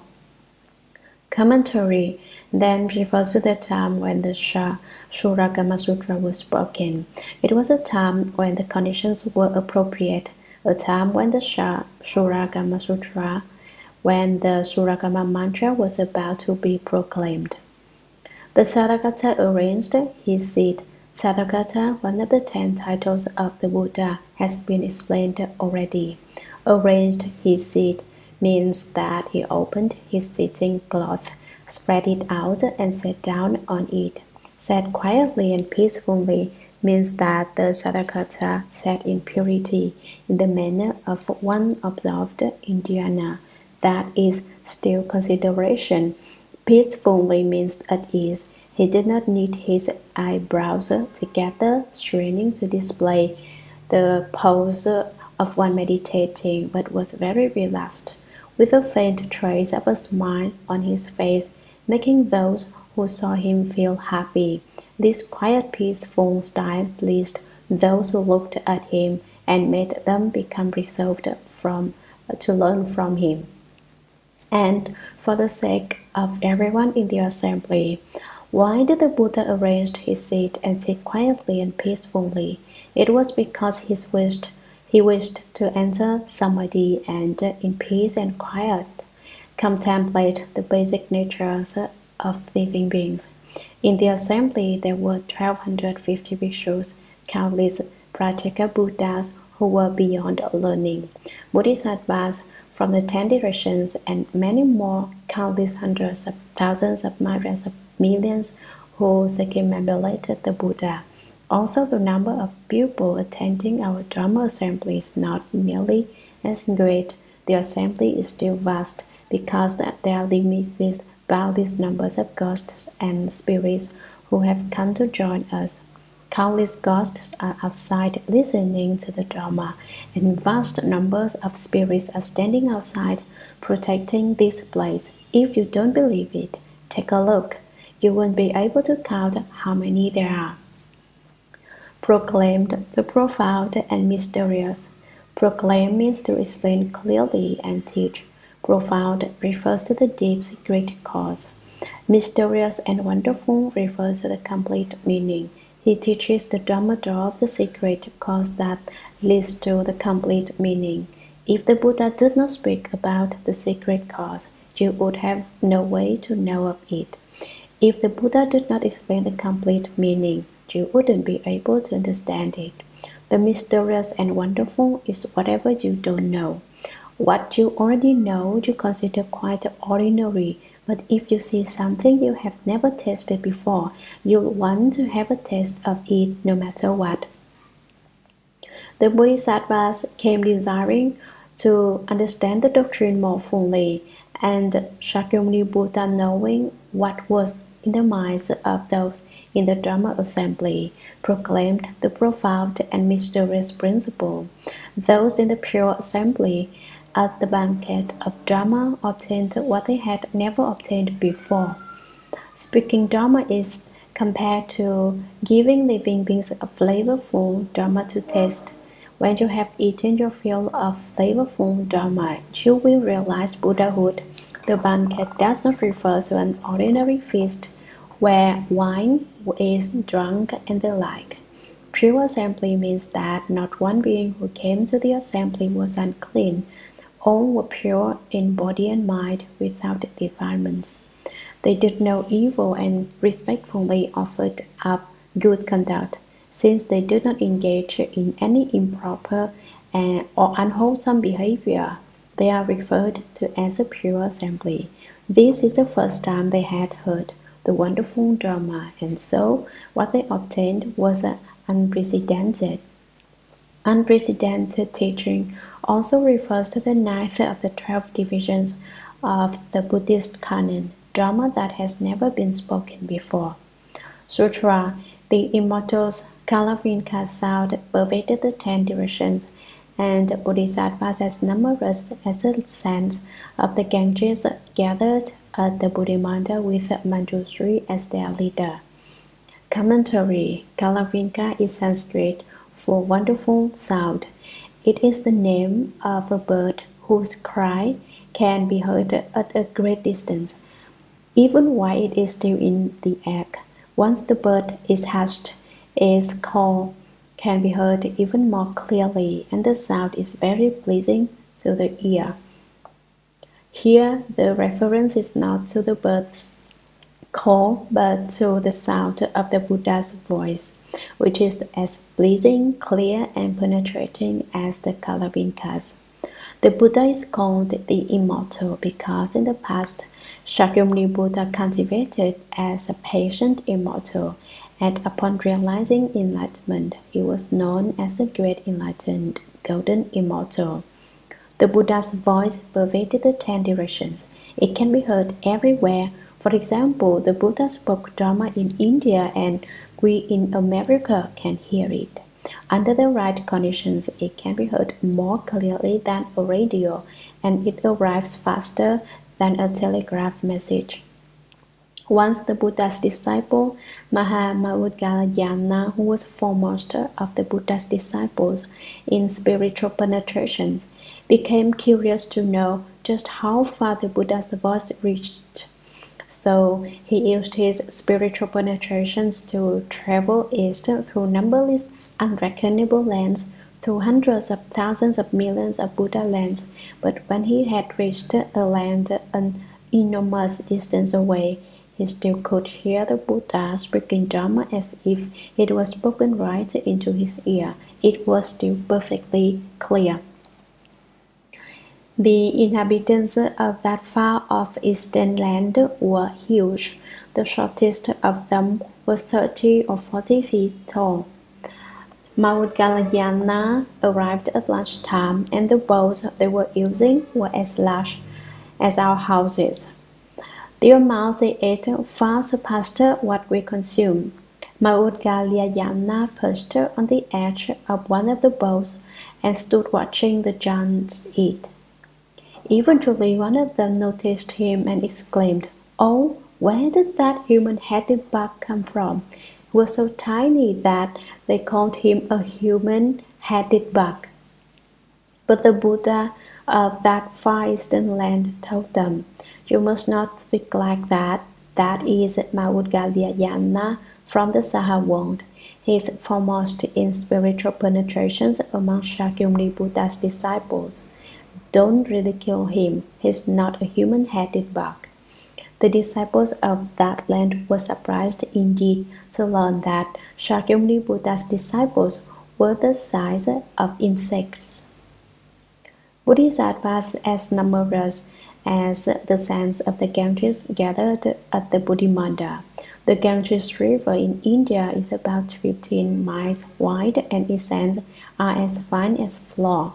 Commentary then refers to the time when the Shurangama Sutra was spoken. It was a time when the conditions were appropriate, a time when the Shurangama Sutra, when the Shurangama mantra was about to be proclaimed. The Tathagata arranged his seat. Tathagata, one of the 10 titles of the Buddha, has been explained already. Arranged his seat means that he opened his sitting cloth, spread it out, and sat down on it. Sat quietly and peacefully means that the Tathagata sat in purity, in the manner of one absorbed in dhyana, that is, still consideration. Peacefully means at ease. He did not knit his eyebrows together, straining to display the pose of one meditating, but was very relaxed. with a faint trace of a smile on his face, making those who saw him feel happy. This quiet, peaceful style pleased those who looked at him and made them become resolved to learn from him. And for the sake of everyone in the assembly, why did the Buddha arrange his seat and sit quietly and peacefully? It was because he wished to enter samadhi and, in peace and quiet, contemplate the basic natures of living beings. In the assembly, there were 1,250 bhikshus, countless practical Buddhas who were beyond learning, Bodhisattvas from the 10 directions, and many more, countless hundreds of thousands of myriads of millions who circumambulated the Buddha. Although the number of people attending our Dharma assembly is not nearly as great, the assembly is still vast because there are limitless boundless numbers of ghosts and spirits who have come to join us. Countless ghosts are outside listening to the Dharma, and vast numbers of spirits are standing outside protecting this place. If you don't believe it, take a look. You won't be able to count how many there are. Proclaimed the profound and mysterious. Proclaim means to explain clearly and teach. Profound refers to the deep secret cause. Mysterious and wonderful refers to the complete meaning. He teaches the Dharma door of the secret cause that leads to the complete meaning. If the Buddha did not speak about the secret cause, you would have no way to know of it. If the Buddha did not explain the complete meaning, you wouldn't be able to understand it. The mysterious and wonderful is whatever you don't know. What you already know you consider quite ordinary, but if you see something you have never tasted before, you'll want to have a taste of it no matter what. The Bodhisattvas came desiring to understand the doctrine more fully, and Shakyamuni Buddha, knowing what was in the minds of those in the Dharma assembly, proclaimed the profound and mysterious principle. Those in the pure assembly at the banquet of Dharma obtained what they had never obtained before. Speaking Dharma is compared to giving living beings a flavorful Dharma to taste. When you have eaten your fill of flavorful Dharma, you will realize Buddhahood. The banquet does not refer to an ordinary feast where wine is drunk and the like. Pure assembly means that not one being who came to the assembly was unclean. All were pure in body and mind without defilements. They did no evil and respectfully offered up good conduct, since they did not engage in any improper or unwholesome behavior. They are referred to as a pure assembly. This is the first time they had heard the wonderful Dharma, and so what they obtained was unprecedented. Unprecedented teaching also refers to the ninth of the 12 divisions of the Buddhist canon, Dharma that has never been spoken before. Sutra, the immortals Kalavinka sound pervaded the 10 directions, and Bodhisattvas as numerous as the sands of the Ganges gathered at the Buddhimanda with Manjushri as their leader. Commentary. Kalavinka is Sanskrit for wonderful sound. It is the name of a bird whose cry can be heard at a great distance, even while it is still in the egg. Once the bird is hatched, its call can be heard even more clearly, and the sound is very pleasing to the ear. Here, the reference is not to the bird's call, but to the sound of the Buddha's voice, which is as pleasing, clear, and penetrating as the Kalavinkas. The Buddha is called the Immortal because in the past, Shakyamuni Buddha cultivated as a patient immortal, and upon realizing enlightenment, he was known as the Great Enlightened Golden Immortal. The Buddha's voice pervaded the 10 directions. It can be heard everywhere. For example, the Buddha spoke Dharma in India, and we in America can hear it. Under the right conditions, it can be heard more clearly than a radio, and it arrives faster than a telegraph message. Once the Buddha's disciple, Mahamaugalayana, who was foremost of the Buddha's disciples in spiritual penetrations, became curious to know just how far the Buddha's voice reached. So he used his spiritual penetrations to travel east through numberless, unreckonable lands, through hundreds of thousands of millions of Buddha lands. But when he had reached a land an enormous distance away, he still could hear the Buddha speaking Dharma as if it was spoken right into his ear. It was still perfectly clear. The inhabitants of that far-off eastern land were huge. The shortest of them was 30 or 40 feet tall. Maudgalayana arrived at lunchtime, and the bowls they were using were as large as our houses. The amount they ate far surpassed what we consumed. Maudgalayana perched on the edge of one of the bowls and stood watching the giants eat. Eventually, one of them noticed him and exclaimed, "Oh, where did that human-headed bug come from?" He was so tiny that they called him a human-headed bug. But the Buddha of that far eastern land told them, "You must not speak like that. That is Maudgalayana from the Saha world. He is foremost in spiritual penetrations among Shakyamuni Buddha's disciples. Don't ridicule him. He's not a human-headed bug." The disciples of that land were surprised indeed to learn that Shakyamuni Buddha's disciples were the size of insects. Bodhisattvas as numerous as the sands of the Ganges gathered at the Bodhimanda. The Ganges River in India is about 15 miles wide, and its sands are as fine as flour.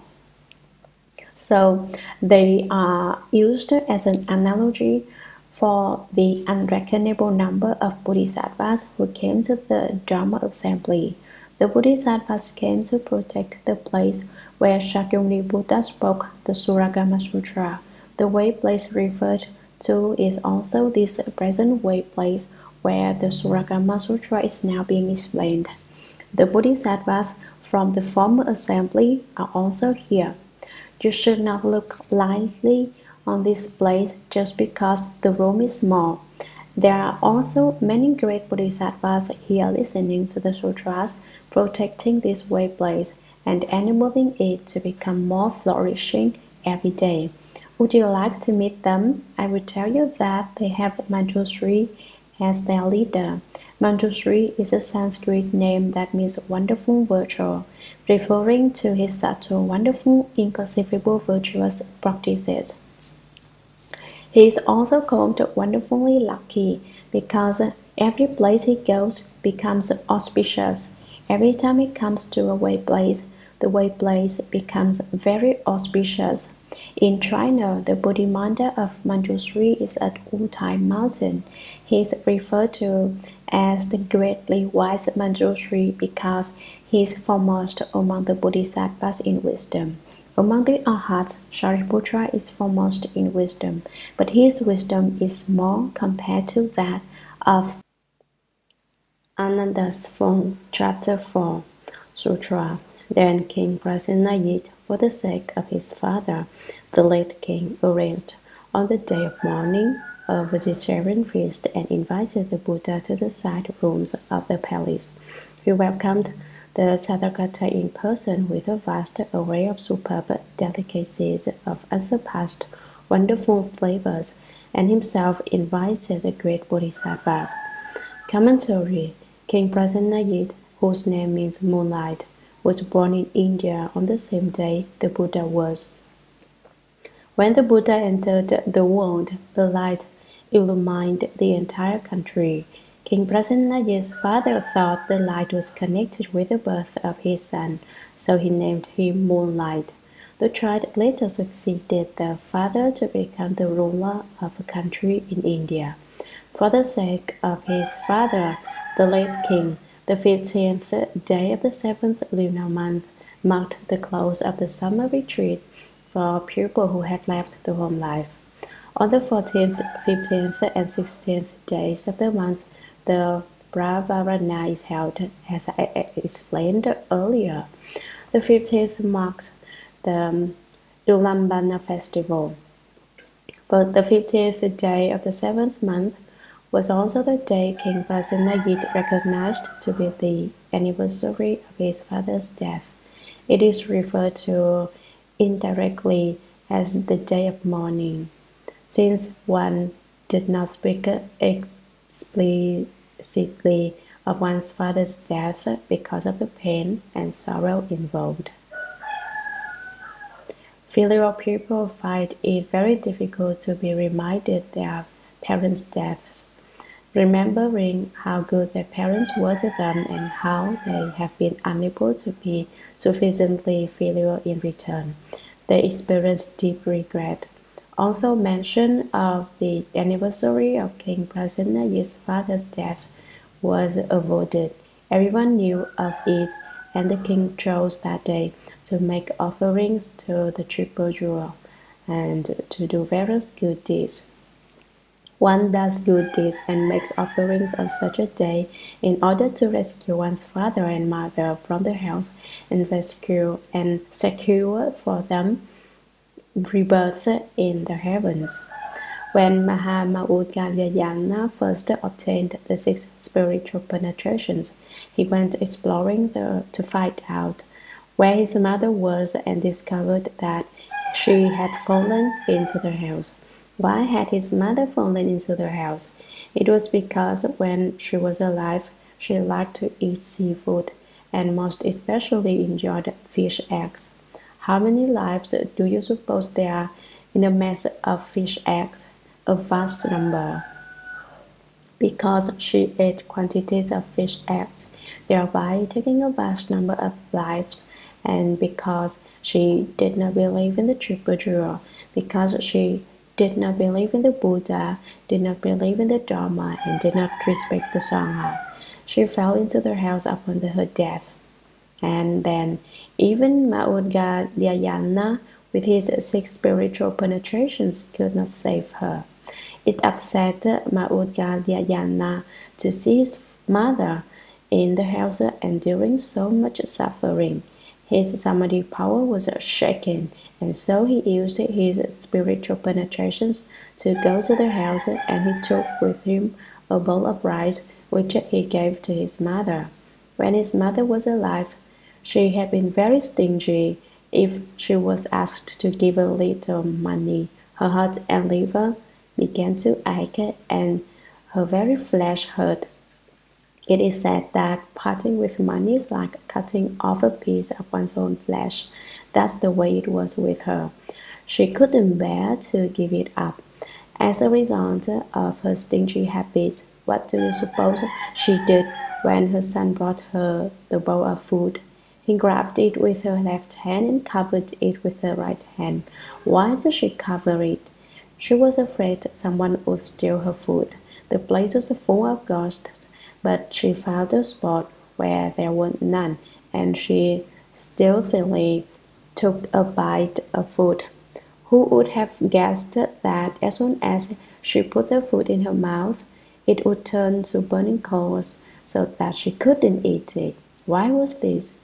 So they are used as an analogy for the unreckonable number of Bodhisattvas who came to the Dharma assembly. The Bodhisattvas came to protect the place where Shakyamuni Buddha spoke the Shurangama Sutra. The way place referred to is also this present way place where the Shurangama Sutra is now being explained. The Bodhisattvas from the former assembly are also here. You should not look lightly on this place just because the room is small. There are also many great Bodhisattvas here listening to the sutras, protecting this way place, and enabling it to become more flourishing every day. Would you like to meet them? I will tell you that they have Manjushri as their leader. Manjushri is a Sanskrit name that means wonderful virtue, referring to his subtle, wonderful, inconceivable virtuous practices. He is also called wonderfully lucky because every place he goes becomes auspicious. Every time he comes to a way place, the way place becomes very auspicious. In China, the Bodhimanda of Manjushri is at Wutai Mountain. He is referred to as the greatly wise Manjushri because he is foremost among the Bodhisattvas in wisdom. Among the Arhats, Shariputra is foremost in wisdom, but his wisdom is small compared to that of Anandas from Chapter 4 Sutra. Then King Prasenajit, for the sake of his father, the late king, arranged on the day of mourning a vegetarian feast and invited the Buddha to the side rooms of the palace. He welcomed the Tathagata in person with a vast array of superb delicacies of unsurpassed, wonderful flavors, and himself invited the great Bodhisattvas. Commentary: King Prasenajit, whose name means moonlight, was born in India on the same day the Buddha was. When the Buddha entered the world, the light illumined the entire country. King Prasenajit's father thought the light was connected with the birth of his son, so he named him Moonlight. The child later succeeded the father to become the ruler of a country in India. For the sake of his father, the late king, The 15th day of the 7th lunar month marked the close of the summer retreat for people who had left the home life. On the 14th, 15th, and 16th days of the month, the Pravarana is held, as I explained earlier. The 15th marks the Ulambana festival. But the 15th day of the 7th month was also the day King Prasenajit recognized to be the anniversary of his father's death. It is referred to indirectly as the day of mourning, since one did not speak explicitly of one's father's death because of the pain and sorrow involved. Filial people find it very difficult to be reminded their parents' deaths, remembering how good their parents were to them and how they have been unable to be sufficiently filial in return. They experience deep regret. Although mention of the anniversary of King Prasenajit's father's death was avoided, everyone knew of it, and the king chose that day to make offerings to the triple jewel and to do various good deeds. One does good deeds and makes offerings on such a day in order to rescue one's father and mother from the house and rescue and secure for them rebirth in the heavens. When Mahamaugalyayana first obtained the 6 spiritual penetrations, he went exploring to find out where his mother was and discovered that she had fallen into the house. Why had his mother fallen into the house? It was because when she was alive, she liked to eat seafood and most especially enjoyed fish eggs. How many lives do you suppose there are in a mass of fish eggs? A vast number. Because she ate quantities of fish eggs, thereby taking a vast number of lives, and because she did not believe in the triple jewel, because she did not believe in the Buddha, did not believe in the Dharma, and did not respect the Sangha, she fell into the house upon her death. And then even Maudgalyayana, with his 6 spiritual penetrations, could not save her. It upset Maudgalyayana to see his mother in the house enduring so much suffering. His samadhi power was shaken, and so he used his spiritual penetrations to go to the house, and he took with him a bowl of rice which he gave to his mother. When his mother was alive, she had been very stingy. If she was asked to give a little money, her heart and liver began to ache, and her very flesh hurt. It is said that parting with money is like cutting off a piece of one's own flesh. That's the way it was with her. She couldn't bear to give it up. As a result of her stingy habits, what do you suppose she did when her son brought her the bowl of food? He grabbed it with her left hand and covered it with her right hand. Why did she cover it? She was afraid someone would steal her food. The place was full of ghosts, but she found a spot where there were none, and she stealthily took a bite of food. Who would have guessed that as soon as she put the food in her mouth, it would turn to burning coals, so that she couldn't eat it? Why was this?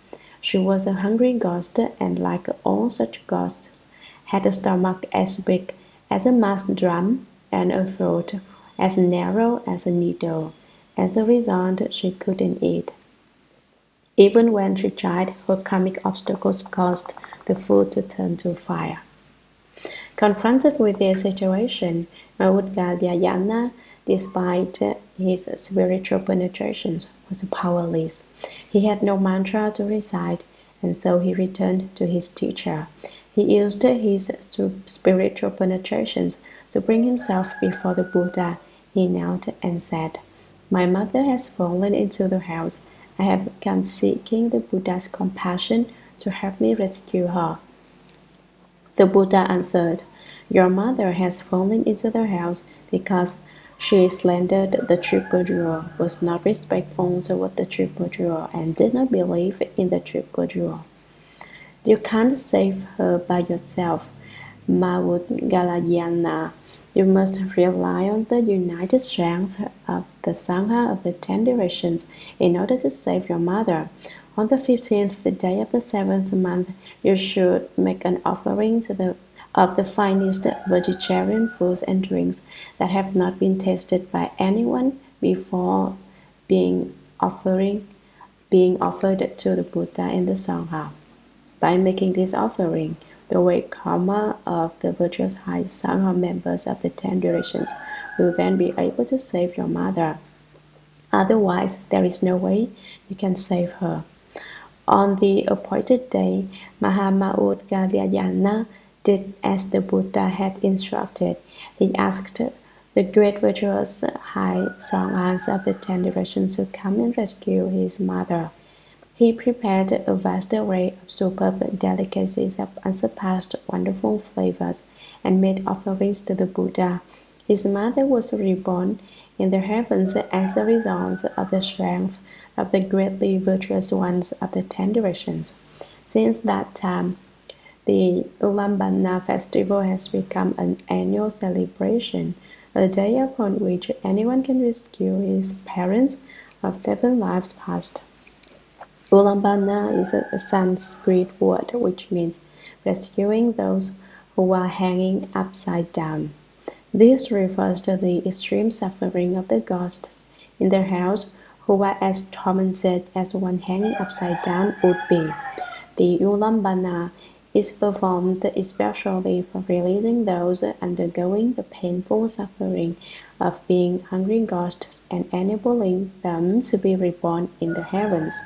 She was a hungry ghost, and like all such ghosts, had a stomach as big as a mass drum and a throat as narrow as a needle. As a result, she couldn't eat. Even when she tried, her karmic obstacles caused the food to turn to fire. Confronted with this situation, Maudgalyayana, despite his spiritual penetrations, was powerless. He had no mantra to recite, and so he returned to his teacher. He used his spiritual penetrations to bring himself before the Buddha. He knelt and said, "My mother has fallen into the house. I have come seeking the Buddha's compassion to help me rescue her." The Buddha answered, "Your mother has fallen into the house because She slandered the triple jewel, was not respectful toward the triple jewel, and did not believe in the triple jewel. You can't save her by yourself, Maudgalayana. You must rely on the united strength of the Sangha of the 10 directions in order to save your mother. On the 15th day of the 7th month, you should make an offering of the finest vegetarian foods and drinks that have not been tasted by anyone before being offered to the Buddha and the Sangha. By making this offering, the weight karma of the virtuous high Sangha members of the 10 directions will then be able to save your mother. Otherwise, there is no way you can save her. On the appointed day, Mahamaudgalyayana did as the Buddha had instructed. He asked the great virtuous high Sanghas of the 10 directions to come and rescue his mother. He prepared a vast array of superb delicacies of unsurpassed wonderful flavors and made offerings to the Buddha. His mother was reborn in the heavens as a result of the strength of the greatly virtuous ones of the 10 directions. Since that time, the Ulambana festival has become an annual celebration, a day upon which anyone can rescue his parents of 7 lives past. Ulambana is a Sanskrit word which means rescuing those who are hanging upside down. This refers to the extreme suffering of the ghosts in their house who are as tormented as one hanging upside down would be. The Ulambana is performed especially for releasing those undergoing the painful suffering of being hungry ghosts and enabling them to be reborn in the heavens.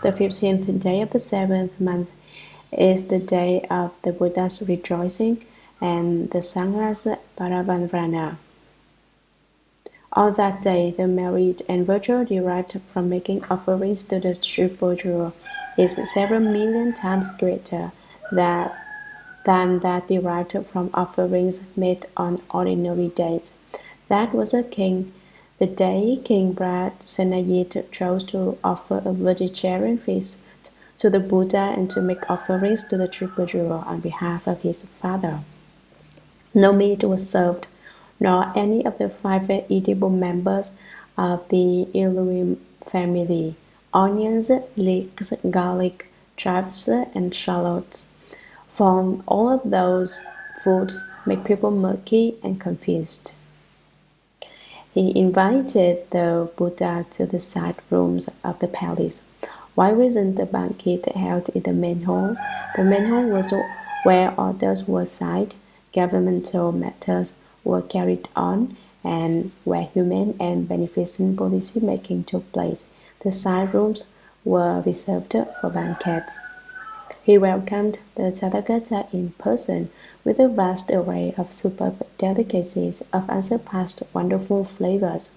The 15th day of the 7th month is the day of the Buddha's rejoicing and the Sangha's Paravarana. On that day, the merit and virtue derived from making offerings to the triple jewel is several million times greater than that derived from offerings made on ordinary days. That was the day King Brad Senayit chose to offer a vegetarian feast to the Buddha and to make offerings to the triple jewel on behalf of his father. No meat was served, nor any of the 5 edible members of the Elohim family: onions, leeks, garlic, chives, and shallots. For all of those foods make people murky and confused. He invited the Buddha to the side rooms of the palace. Why wasn't the banquet held in the main hall? The main hall was where orders were signed, governmental matters were carried on, and where humane and beneficent policy making took place. The side rooms were reserved for banquets. He welcomed the Tathagata in person with a vast array of superb delicacies of unsurpassed wonderful flavors.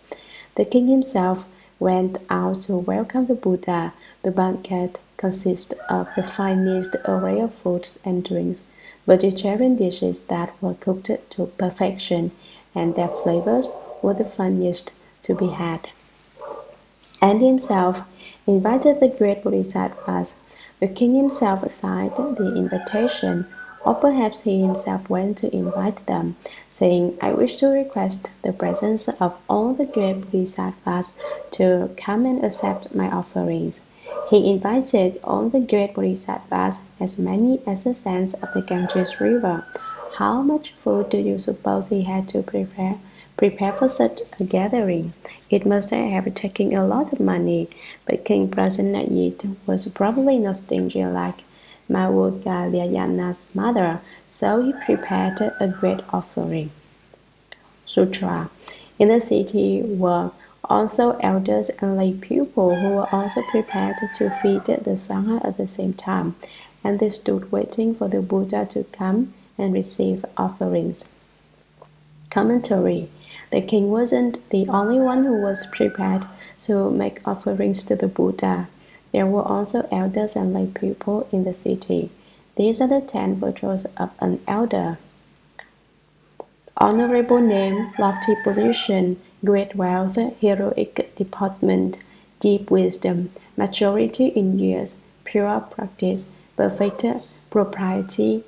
The king himself went out to welcome the Buddha. The banquet consisted of the finest array of foods and drinks, vegetarian dishes that were cooked to perfection, and their flavors were the funniest to be had. And himself invited the great Bodhisattvas. The king himself signed the invitation, or perhaps he himself went to invite them, saying, "I wish to request the presence of all the great Bodhisattvas to come and accept my offerings." He invited all the great Bodhisattvas, as many as the sands of the Ganges River. How much food do you suppose he had to prepare for such a gathering? It must have taken a lot of money, but King Prasenajit was probably not stingy like Maudgalyayana's mother, so he prepared a great offering. Sutra. In the city were also elders and lay people who were also prepared to feed the Sangha at the same time, and they stood waiting for the Buddha to come and receive offerings. Commentary. The king wasn't the only one who was prepared to make offerings to the Buddha. There were also elders and lay people in the city. These are the 10 virtues of an elder: honorable name, lofty position, great wealth, heroic deportment, deep wisdom, maturity in years, pure practice, perfect propriety,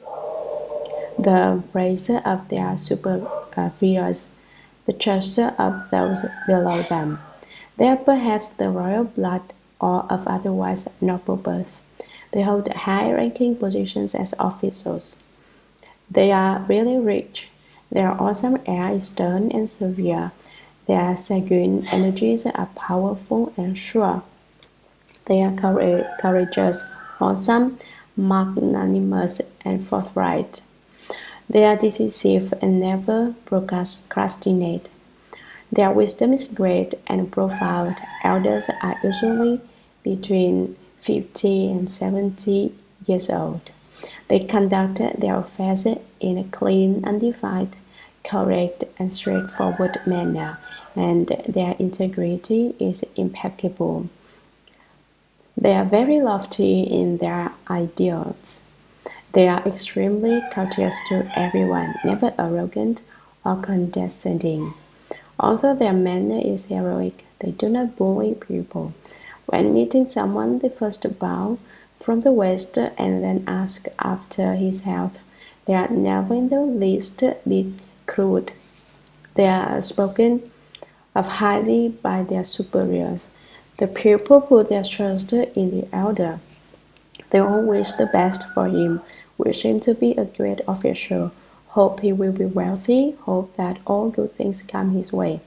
the praise of their superiors, the trust of those below them. They are perhaps the royal blood or of otherwise noble birth. They hold high-ranking positions as officials. They are really rich. Their awesome air is stern and severe. Their sanguine energies are powerful and sure. They are courageous, wholesome, magnanimous, and forthright. They are decisive and never procrastinate. Their wisdom is great and profound. Elders are usually between 50 and 70 years old. They conduct their affairs in a clean, undivided, correct, and straightforward manner, and their integrity is impeccable. They are very lofty in their ideals. They are extremely courteous to everyone, never arrogant or condescending. Although their manner is heroic, they do not bully people. When meeting someone, they first bow from the waist and then ask after his health. They are never in the least bit crude. They are spoken of highly by their superiors. The pupil put their trust in the elder. They all wish the best for him, wish him to be a great official, hope he will be wealthy, hope that all good things come his way.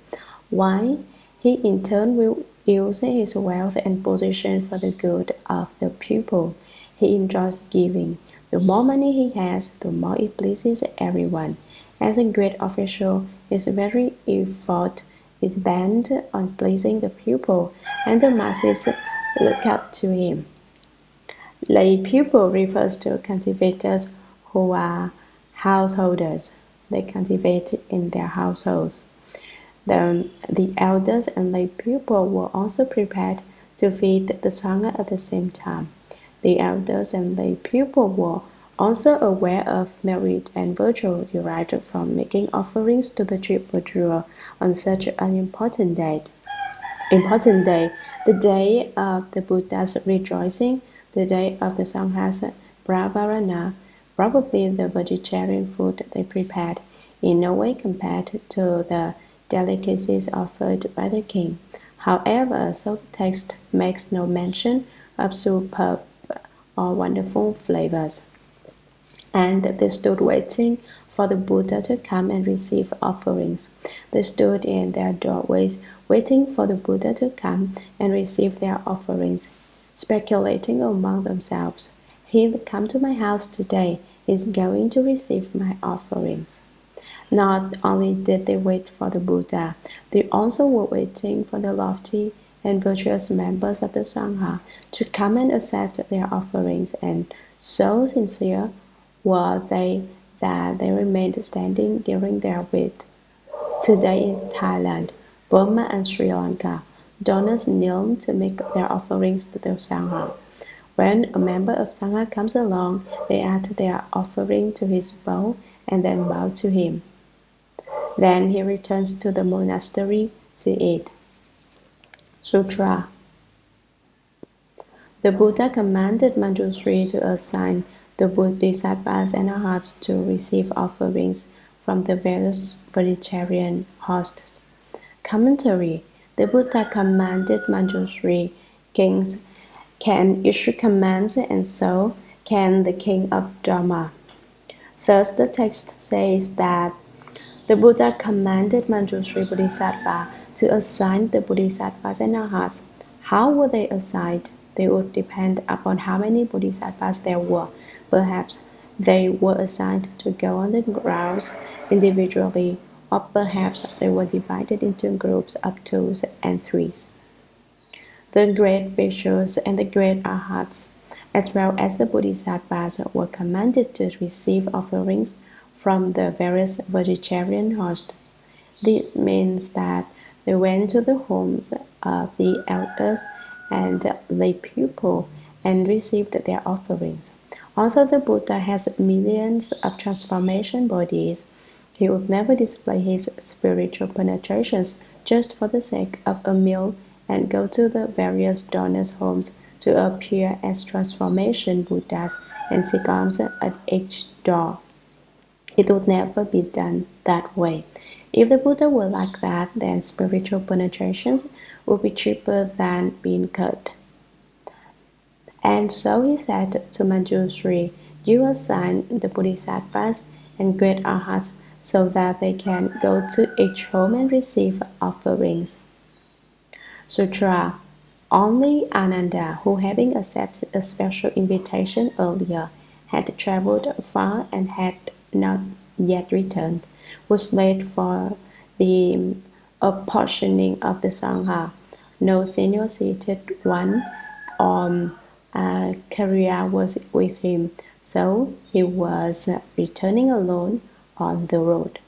Why? He in turn will use his wealth and position for the good of the pupil. He enjoys giving. The more money he has, the more it pleases everyone. As a great official, his very effort is bent on pleasing the pupil, and the masses look up to him. Lay pupil refers to cultivators who are householders. They cultivate in their households. The elders and lay pupil were also prepared to feed the Sangha at the same time. The elders and lay pupil were also aware of merit and virtue derived from making offerings to the triple jewel on such an important day, the day of the Buddha's rejoicing, the day of the Sangha's pravarana. Probably the vegetarian food they prepared in no way compared to the delicacies offered by the king. However, so the text makes no mention of superb or wonderful flavors. And they stood waiting for the Buddha to come and receive offerings. They stood in their doorways waiting for the Buddha to come and receive their offerings, speculating among themselves, "He that come to my house today is going to receive my offerings." Not only did they wait for the Buddha, they also were waiting for the lofty and virtuous members of the Sangha to come and accept their offerings, and so sincere were they that they remained standing during their wait. Today in Thailand, Burma and Sri Lanka, donors kneel to make their offerings to the Sangha. When a member of Sangha comes along, they add their offering to his bowl and then bow to him. Then he returns to the monastery to eat. Sutra. The Buddha commanded Manjushri to assign the Bodhisattvas and arhats to receive offerings from the various vegetarian hosts. Commentary. The Buddha commanded Manjushri, kings can issue commands, and so can the king of Dharma. Thus, the text says that the Buddha commanded Manjushri Bodhisattva to assign the Bodhisattvas and arhats. How were they assigned? They would depend upon how many Bodhisattvas there were. Perhaps they were assigned to go on the grounds individually, or perhaps they were divided into groups of 2s and 3s. The great bhikshus and the great arhats, as well as the Bodhisattvas, were commanded to receive offerings from the various vegetarian hosts. This means that they went to the homes of the elders and lay pupil and received their offerings. Although the Buddha has millions of transformation bodies, he would never display his spiritual penetrations just for the sake of a meal and go to the various donors' homes to appear as transformation Buddhas and seek alms at each door. It would never be done that way. If the Buddha were like that, then spiritual penetrations would be cheaper than being cut. And so he said to Manjushri, "You assign the Bodhisattvas and great arhats so that they can go to each home and receive offerings." Sutra. Only Ananda, who having accepted a special invitation earlier, had traveled far and had not yet returned, was late for the apportioning of the Sangha. No senior seated one or carrier was with him, so he was returning alone on the road.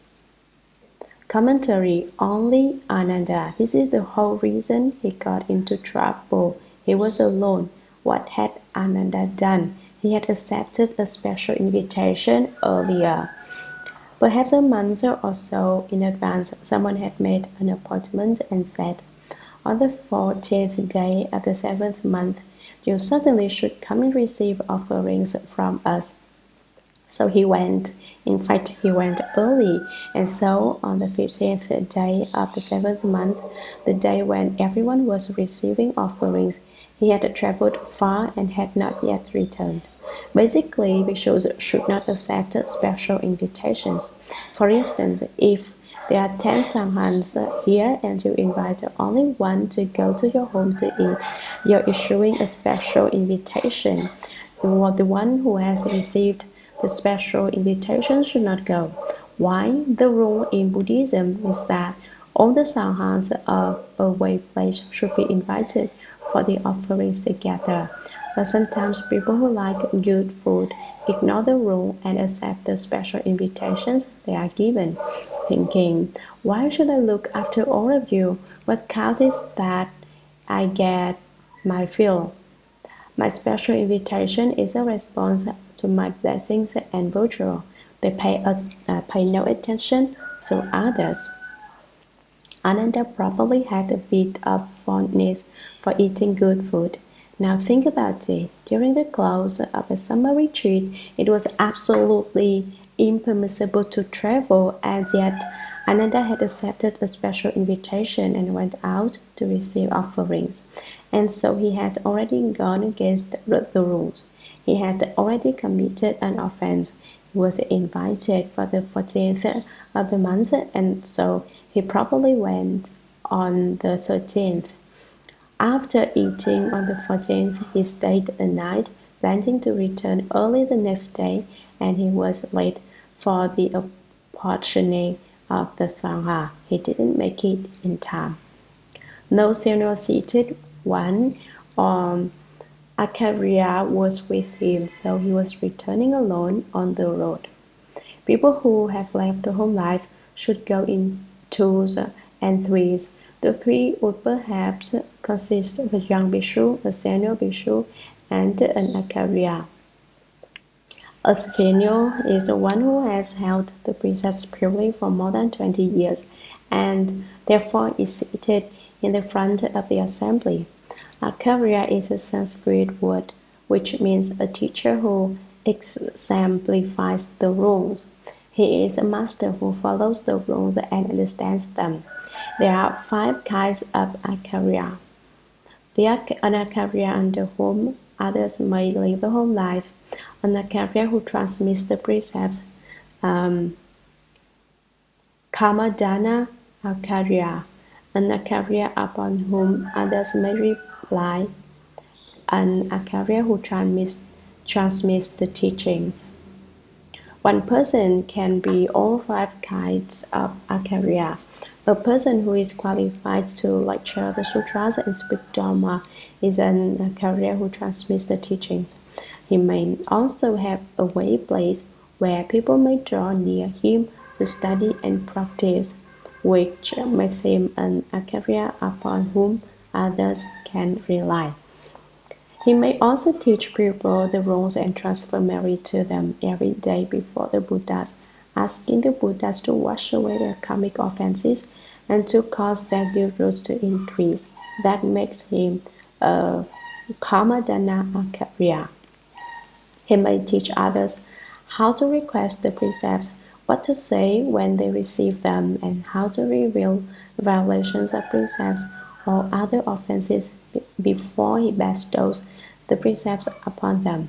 Commentary. Only Ananda. This is the whole reason he got into trouble. He was alone. What had Ananda done? He had accepted a special invitation earlier. Perhaps a month or so in advance, someone had made an appointment and said, "On the 14th day of the 7th month, you certainly should come and receive offerings from us." So he went. In fact, he went early, and so on the 15th day of the 7th month, the day when everyone was receiving offerings, he had traveled far and had not yet returned. Basically, bhikshus should not accept special invitations. For instance, if there are 10 samhans here and you invite only one to go to your home to eat, you're issuing a special invitation. The one who has received the special invitation should not go. Why? The rule in Buddhism is that all the samhans of a way place should be invited for the offerings together. But sometimes people who like good food ignore the rule and accept the special invitations they are given, thinking, "Why should I look after all of you? What counts is that I get my fill. My special invitation is a response to my blessings and virtue. They pay no attention to others." Ananda probably had a bit of fondness for eating good food. Now think about it. During the close of a summer retreat, it was absolutely impermissible to travel, and yet Ananda had accepted a special invitation and went out to receive offerings. And so he had already gone against the rules. He had already committed an offense. He was invited for the 14th of the month, and so he probably went on the 13th. After eating on the 14th, he stayed a night, planning to return early the next day, and he was late for the apportioning of the Sangha. He didn't make it in time. No senior seated one Acharya was with him, so he was returning alone on the road. People who have left the home life should go in twos and threes. The three would perhaps consist of a young bhikshu, a senior bhikshu, and an Acharya. A senior is the one who has held the precepts purely for more than 20 years, and therefore is seated in the front of the assembly. Acharya is a Sanskrit word which means a teacher who exemplifies the rules. He is a master who follows the rules and understands them. There are 5 kinds of Acharya. An Acharya under whom others may live the home life. An Acharya who transmits the precepts. Kamadana Acharya. An Acharya upon whom others may rely. An Acharya who transmits the teachings. One person can be all 5 kinds of Acharya. A person who is qualified to lecture the sutras and speak Dharma is an Acharya who transmits the teachings. He may also have a way place where people may draw near him to study and practice, which makes him an Acharya upon whom others can rely. He may also teach people the rules and transfer merit to them every day before the Buddhas, asking the Buddhas to wash away their karmic offenses and to cause their guilt roots to increase. That makes him a Karmadana Acharya. He may teach others how to request the precepts, what to say when they receive them, and how to reveal violations of precepts or other offenses before he bestows the precepts upon them.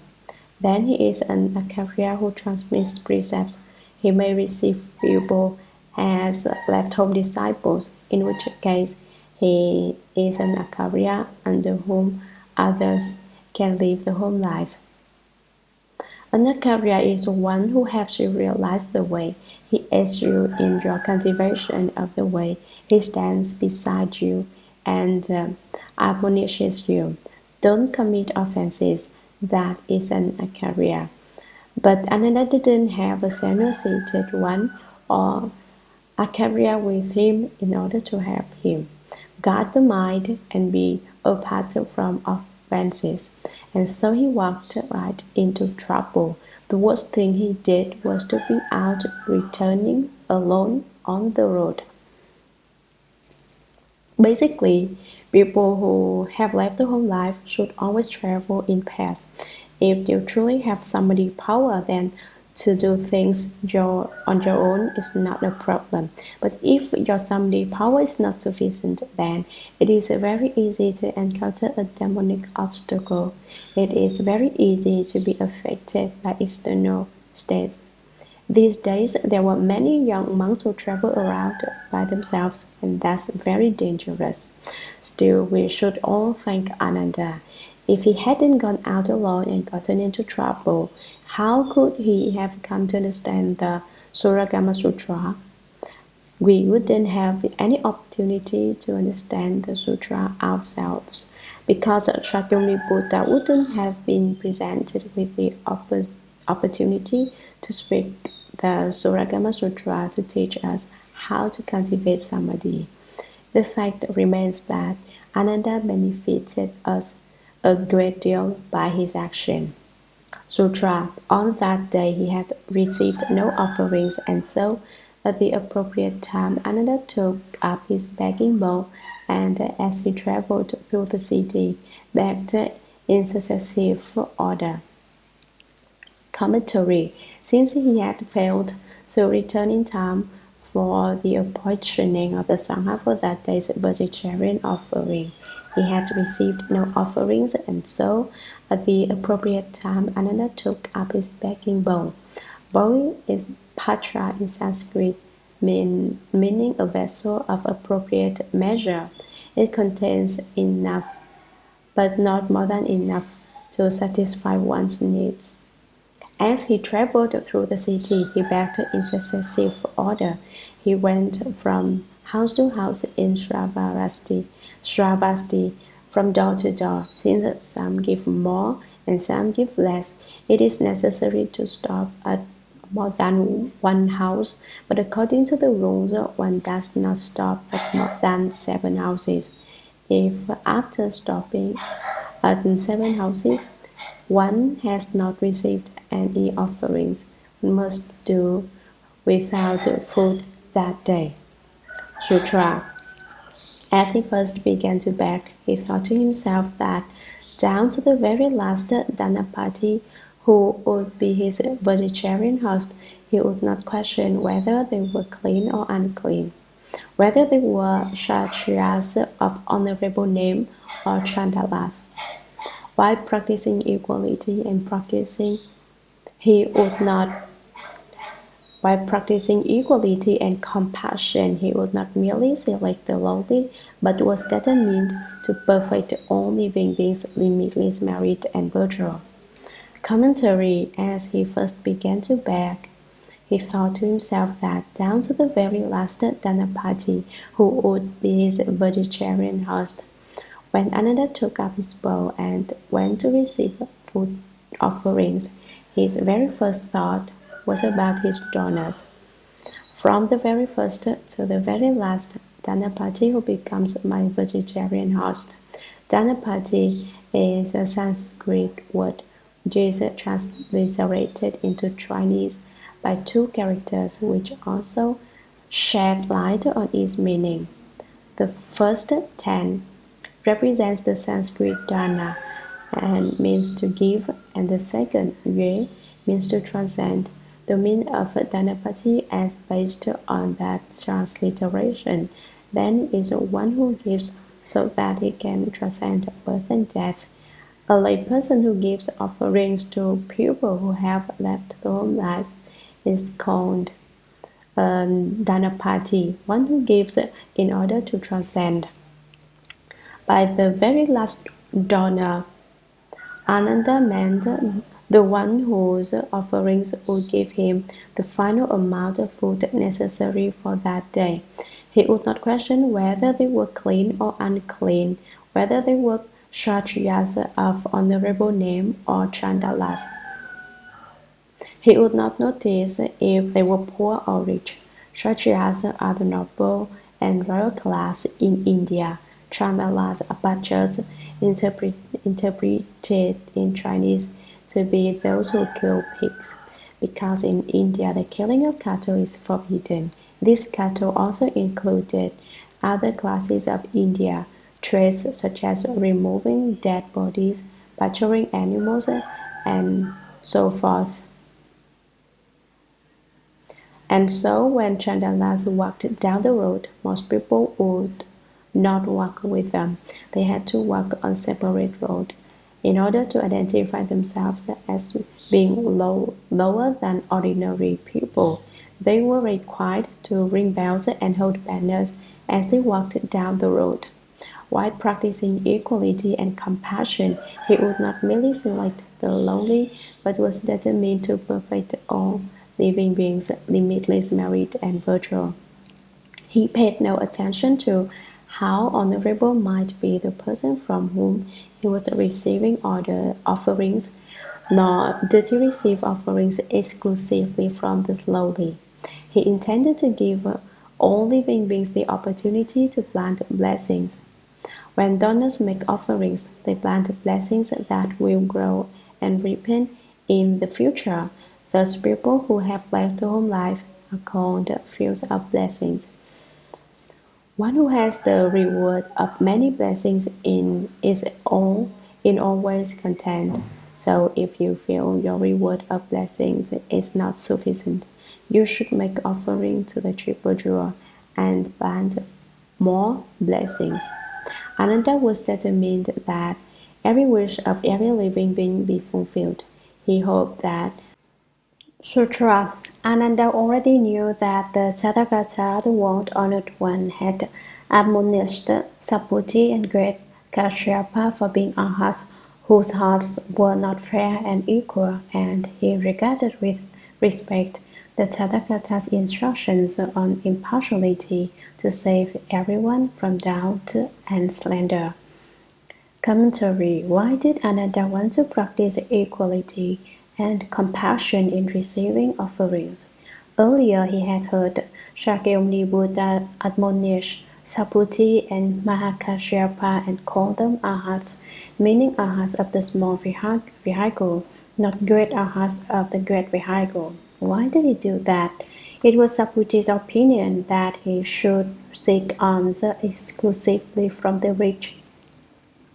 Then he is an Acharya who transmits precepts. He may receive people as left-home disciples, in which case he is an Acharya under whom others can live the home life. An Acharya is one who helps you realize the way. He aids you in your cultivation of the way. He stands beside you and admonishes you. Don't commit offenses. That is an Acharya. But Ananda didn't have a senior-seated one or Acharya with him in order to help him guard the mind and be apart from offenses. And so he walked right into trouble. The worst thing he did was to be out returning alone on the road. Basically, people who have left the home life should always travel in pairs. If you truly have somebody power, then to do things on your own is not a problem. But if your somebody power is not sufficient, then it is very easy to encounter a demonic obstacle. It is very easy to be affected by external states. These days, there were many young monks who travel around by themselves, and that's very dangerous. Still, we should all thank Ananda. If he hadn't gone out alone and gotten into trouble, how could he have come to understand the Shurangama Sutra? We wouldn't have any opportunity to understand the sutra ourselves, because Shakyamuni Buddha wouldn't have been presented with the opportunity to speak the Shurangama Sutra to teach us how to cultivate samadhi. The fact remains that Ananda benefited us a great deal by his action. Sutra. On that day he had received no offerings, and so at the appropriate time Ananda took up his begging bowl, and as he traveled through the city, begged in successive order. Commentary. Since he had failed to return in time for the apportioning of the Sangha for that day's vegetarian offering, he had received no offerings, and so at the appropriate time Ananda took up his begging bowl. Bowl is patra in Sanskrit, meaning a vessel of appropriate measure. It contains enough, but not more than enough, to satisfy one's needs. As he traveled through the city, he begged in successive order. He went from house to house in Shravasti, from door to door. Since some give more and some give less, it is necessary to stop at more than one house, but according to the rules, one does not stop at more than 7 houses. If after stopping at 7 houses, one has not received any offerings, one must do without food that day. Sutra. As he first began to beg, he thought to himself that down to the very last Dhanapati, who would be his vegetarian host, he would not question whether they were clean or unclean, whether they were Kshatriyas of honorable name or Chandalas. By practicing equality and compassion, he would not merely select the lowly, but was determined to perfect all living beings, limitless, merit, and virtual. Commentary. As he first began to beg, he thought to himself that down to the very last Dhanapati, who would be his vegetarian host, when Ananda took up his bowl and went to receive food offerings, his very first thought was about his donors. From the very first to the very last Dhanapati who becomes my vegetarian host. Dhanapati is a Sanskrit word which is transliterated into Chinese by 2 characters, which also shed light on its meaning. The first 10 represents the Sanskrit dana and means to give, and the second yue means to transcend. The meaning of Dhanapati as based on that transliteration then is one who gives so that he can transcend birth and death. A layperson who gives offerings to people who have left the home life is called Dhanapati, one who gives in order to transcend. By the very last donor, Ananda meant the one whose offerings would give him the final amount of food necessary for that day. He would not question whether they were clean or unclean, whether they were Kshatriyas of honorable name or Chandalas. He would not notice if they were poor or rich. Kshatriyas are the noble and royal class in India. Chandalas are butchers, interpreted in Chinese to be those who kill pigs, because in India the killing of cattle is forbidden. These cattle also included other classes of India, trades such as removing dead bodies, butchering animals, and so forth. And so when Chandalas walked down the road, most people would not walk with them. They had to walk on separate roads. In order to identify themselves as being lower than ordinary people, they were required to ring bells and hold banners as they walked down the road. While practicing equality and compassion, he would not merely select the lowly, but was determined to perfect all living beings, limitless, merit, and virtual. He paid no attention to how honorable might be the person from whom he was receiving offerings, nor did he receive offerings exclusively from the lowly. He intended to give all living beings the opportunity to plant blessings. When donors make offerings, they plant blessings that will grow and ripen in the future. Thus, people who have left the home life are called fields of blessings. One who has the reward of many blessings is in all ways content. So if you feel your reward of blessings is not sufficient, you should make offering to the triple jewel and plant more blessings. Ananda was determined that every wish of every living being be fulfilled. He hoped that Sutra. Ananda already knew that the Tathagata, the world honored one, had admonished Saputi and great Kashyapa for being arhats whose hearts were not fair and equal, and he regarded with respect the Tathagata's instructions on impartiality to save everyone from doubt and slander. Commentary. Why did Ananda want to practice equality and compassion in receiving offerings? Earlier he had heard Shakyamuni Buddha admonish Saputi and Mahakashyapa and call them arhats, meaning arhats of the small vehicle, not great arhats of the great vehicle. Why did he do that? It was Saputi's opinion that he should seek alms exclusively from the rich.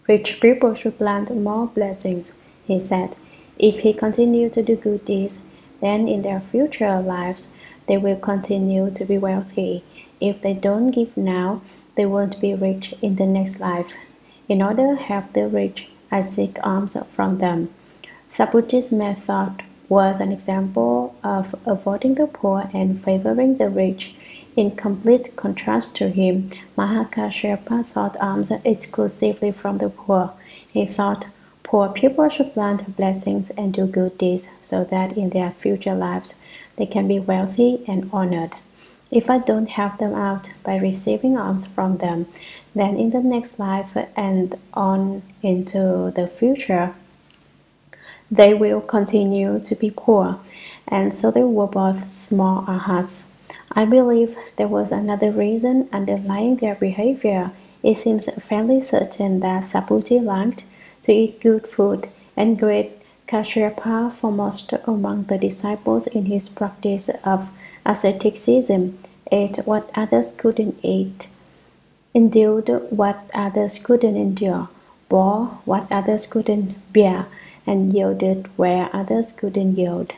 Rich people should plant more blessings, he said. If he continued to do good deeds, then in their future lives they will continue to be wealthy. If they don't give now, they won't be rich in the next life. In order to help the rich, I seek alms from them. Saputi's method was an example of avoiding the poor and favoring the rich. In complete contrast to him, Mahakashyapa sought alms exclusively from the poor. He thought poor people should plant blessings and do good deeds so that in their future lives they can be wealthy and honored. If I don't help them out by receiving alms from them, then in the next life and on into the future, they will continue to be poor, and so they were both small arhats. I believe there was another reason underlying their behavior. It seems fairly certain that Saputi liked to eat good food, and great Kashyapa foremost among the disciples in his practice of asceticism ate what others couldn't eat, endured what others couldn't endure, bore what others couldn't bear, and yielded where others couldn't yield.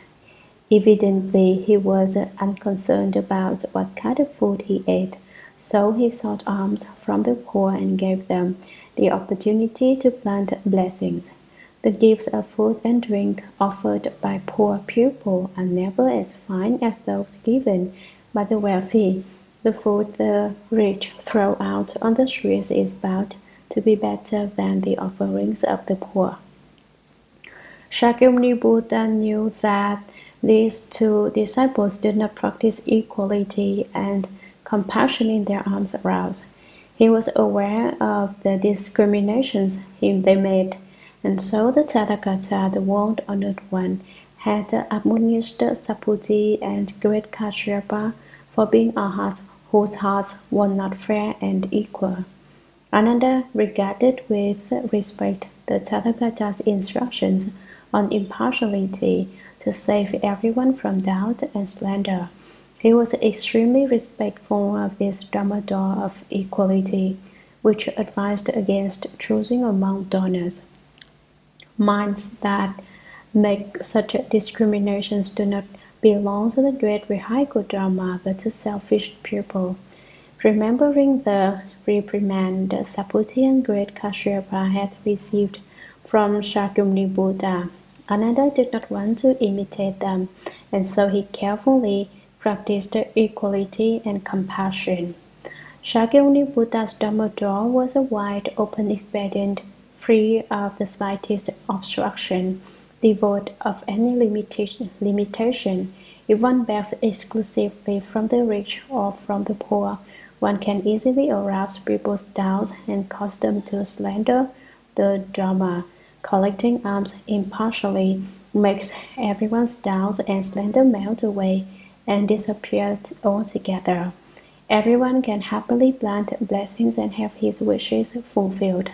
Evidently, he was unconcerned about what kind of food he ate, so he sought alms from the poor and gave them the opportunity to plant blessings. The gifts of food and drink offered by poor people are never as fine as those given by the wealthy. The food the rich throw out on the streets is bound to be better than the offerings of the poor. Shakyamuni Buddha knew that these two disciples did not practice equality and compassion in their alms vows. He was aware of the discriminations they made, and so the Tathagata, the world-honored one, had admonished Saputi and great Kashyapa for being arhats whose hearts were not fair and equal. Ananda regarded with respect the Tathagata's instructions on impartiality to save everyone from doubt and slander. He was extremely respectful of this Dharma law of equality, which advised against choosing among donors. Minds that make such discriminations do not belong to the great vehicle Dharma, but to selfish people. Remembering the reprimand Saputi and great Kashyapa had received from Shakyamuni Buddha, Ananda did not want to imitate them, and so he carefully practiced equality and compassion. Shakyamuni Buddha's Dharma door was a wide open expedient, free of the slightest obstruction, devoid of any limitation. If one begs exclusively from the rich or from the poor, one can easily arouse people's doubts and cause them to slander the Dharma. Collecting alms impartially makes everyone's doubts and slander melt away and disappear altogether. Everyone can happily plant blessings and have his wishes fulfilled.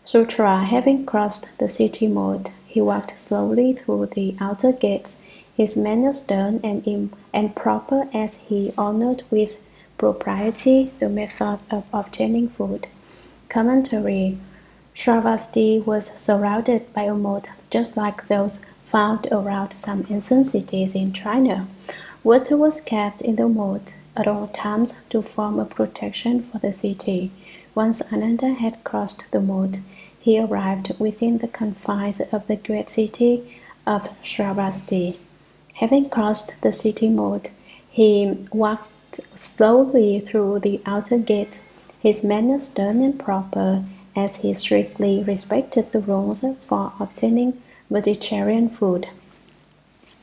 Sutra. Having crossed the city moat, he walked slowly through the outer gates, his manner stern and proper as he honored with propriety the method of obtaining food. Commentary. Shravasti was surrounded by a moat just like those found around some ancient cities in China. Water was kept in the moat at all times to form a protection for the city. Once Ananda had crossed the moat, he arrived within the confines of the great city of Shravasti. Having crossed the city moat, he walked slowly through the outer gates, his manner stern and proper, as he strictly respected the rules for obtaining vegetarian food.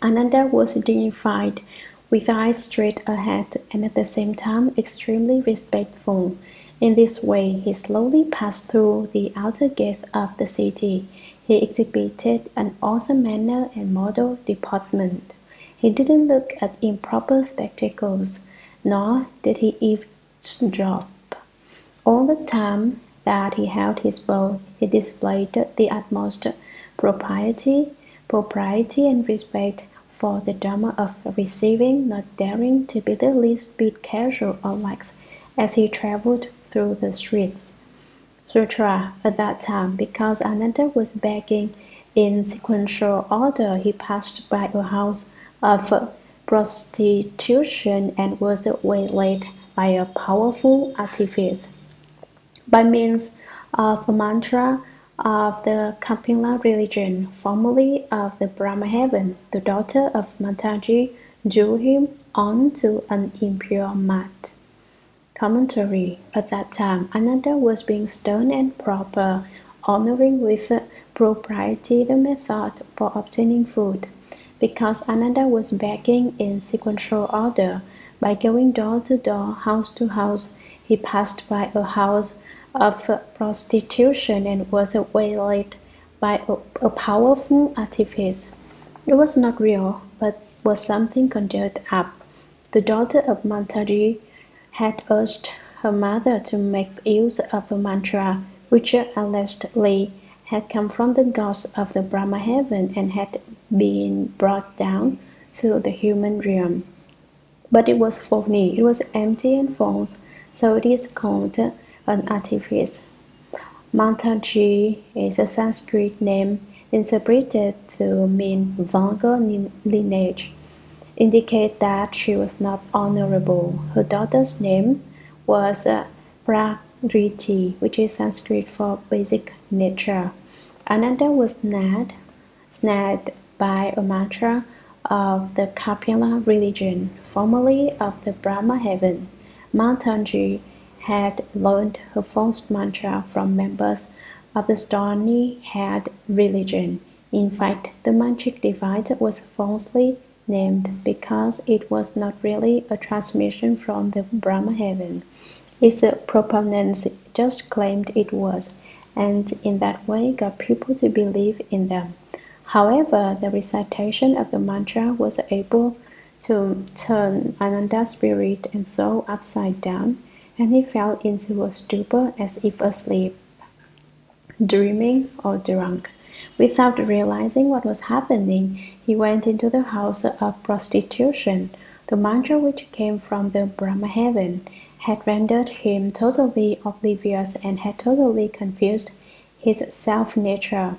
Ananda was dignified, with eyes straight ahead and at the same time extremely respectful. In this way, he slowly passed through the outer gates of the city. He exhibited an awesome manner and model deportment. He didn't look at improper spectacles, nor did he eavesdrop. All the time that he held his bow, he displayed the utmost propriety and respect for the Dharma of receiving, not daring to be the least bit casual or lax as he traveled through the streets. Sutra. At that time, because Ananda was begging in sequential order, he passed by a house of prostitution and was waylaid by a powerful artifice. By means of a mantra of the Kapila religion, formerly of the Brahma heaven, the daughter of Mataji drew him on to an impure mat. Commentary. At that time, Ananda was being stern and proper, honoring with propriety the method for obtaining food. Because Ananda was begging in sequential order, by going door to door, house to house, he passed by a house of prostitution and was waylaid by a powerful artifice. It was not real, but was something conjured up. The daughter of Mataji had urged her mother to make use of a mantra which allegedly had come from the gods of the Brahma heaven and had been brought down to the human realm. But it was phony, it was empty and false, so it is called an artifice. Mataji is a Sanskrit name interpreted to mean vulgar lineage, indicate that she was not honorable. Her daughter's name was Prakriti, which is Sanskrit for basic nature. Ananda was snared by a mantra of the Kapila religion, formerly of the Brahma heaven. Mataji had learned her false mantra from members of the stony-haired religion. In fact, the mantric device was falsely named because it was not really a transmission from the Brahma heaven. Its proponents just claimed it was, and in that way got people to believe in them. However, the recitation of the mantra was able to turn Ananda's spirit and soul upside down, and he fell into a stupor as if asleep, dreaming or drunk. Without realizing what was happening, he went into the house of prostitution. The mantra, which came from the Brahma heaven, had rendered him totally oblivious and had totally confused his self-nature.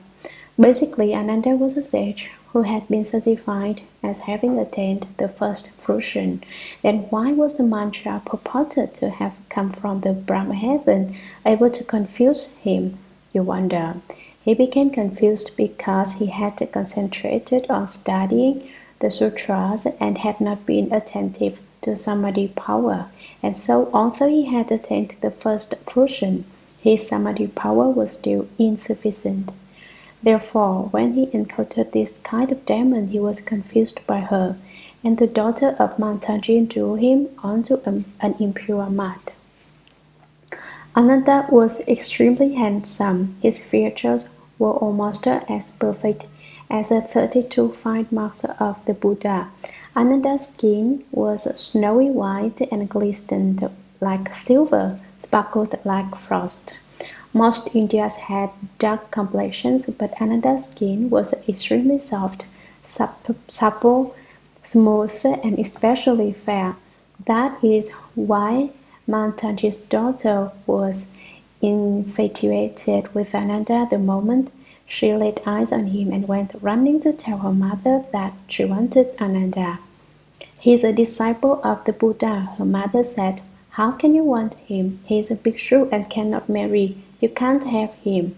Basically, Ananda was a sage who had been certified as having attained the first fruition. Then why was the mantra purported to have come from the Brahma heaven able to confuse him, you wonder? He became confused because he had concentrated on studying the sutras and had not been attentive to samadhi power. And so, although he had attained the first fruition, his samadhi power was still insufficient. Therefore, when he encountered this kind of demon, he was confused by her, and the daughter of Mataji drew him onto an impure mat. Ananda was extremely handsome. His features were almost as perfect as the 32 fine marks of the Buddha. Ananda's skin was snowy white and glistened like silver, sparkled like frost. Most Indians had dark complexions, but Ananda's skin was extremely soft, supple, smooth, and especially fair. That is why Mataji's daughter was infatuated with Ananda the moment she laid eyes on him and went running to tell her mother that she wanted Ananda. "He is a disciple of the Buddha," her mother said. "How can you want him? He is a bhikshu and cannot marry. You can't have him."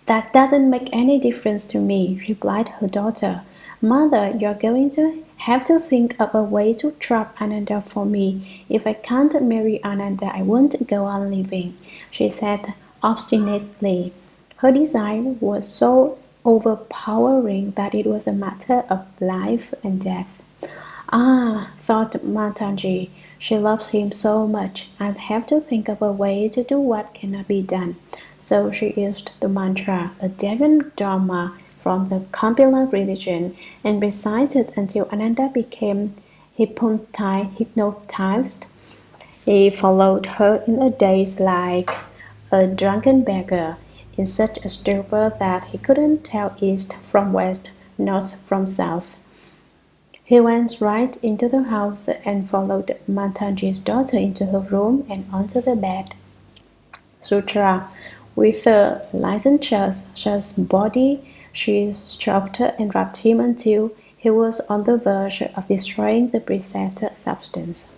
"That doesn't make any difference to me," replied her daughter. "Mother, you're going to have to think of a way to trap Ananda for me. If I can't marry Ananda, I won't go on living," she said obstinately. Her desire was so overpowering that it was a matter of life and death. "Ah," thought Mataji, "she loves him so much. I'll have to think of a way to do what cannot be done." So she used the mantra, a Devan Dharma from the Kapila religion, and recited until Ananda became hypnotized. He followed her in a daze like a drunken beggar, in such a stupor that he couldn't tell east from west, north from south. He went right into the house and followed Mataji's daughter into her room and onto the bed. Sutra. With a licentious body, she stroked and rubbed him until he was on the verge of destroying the preset substance.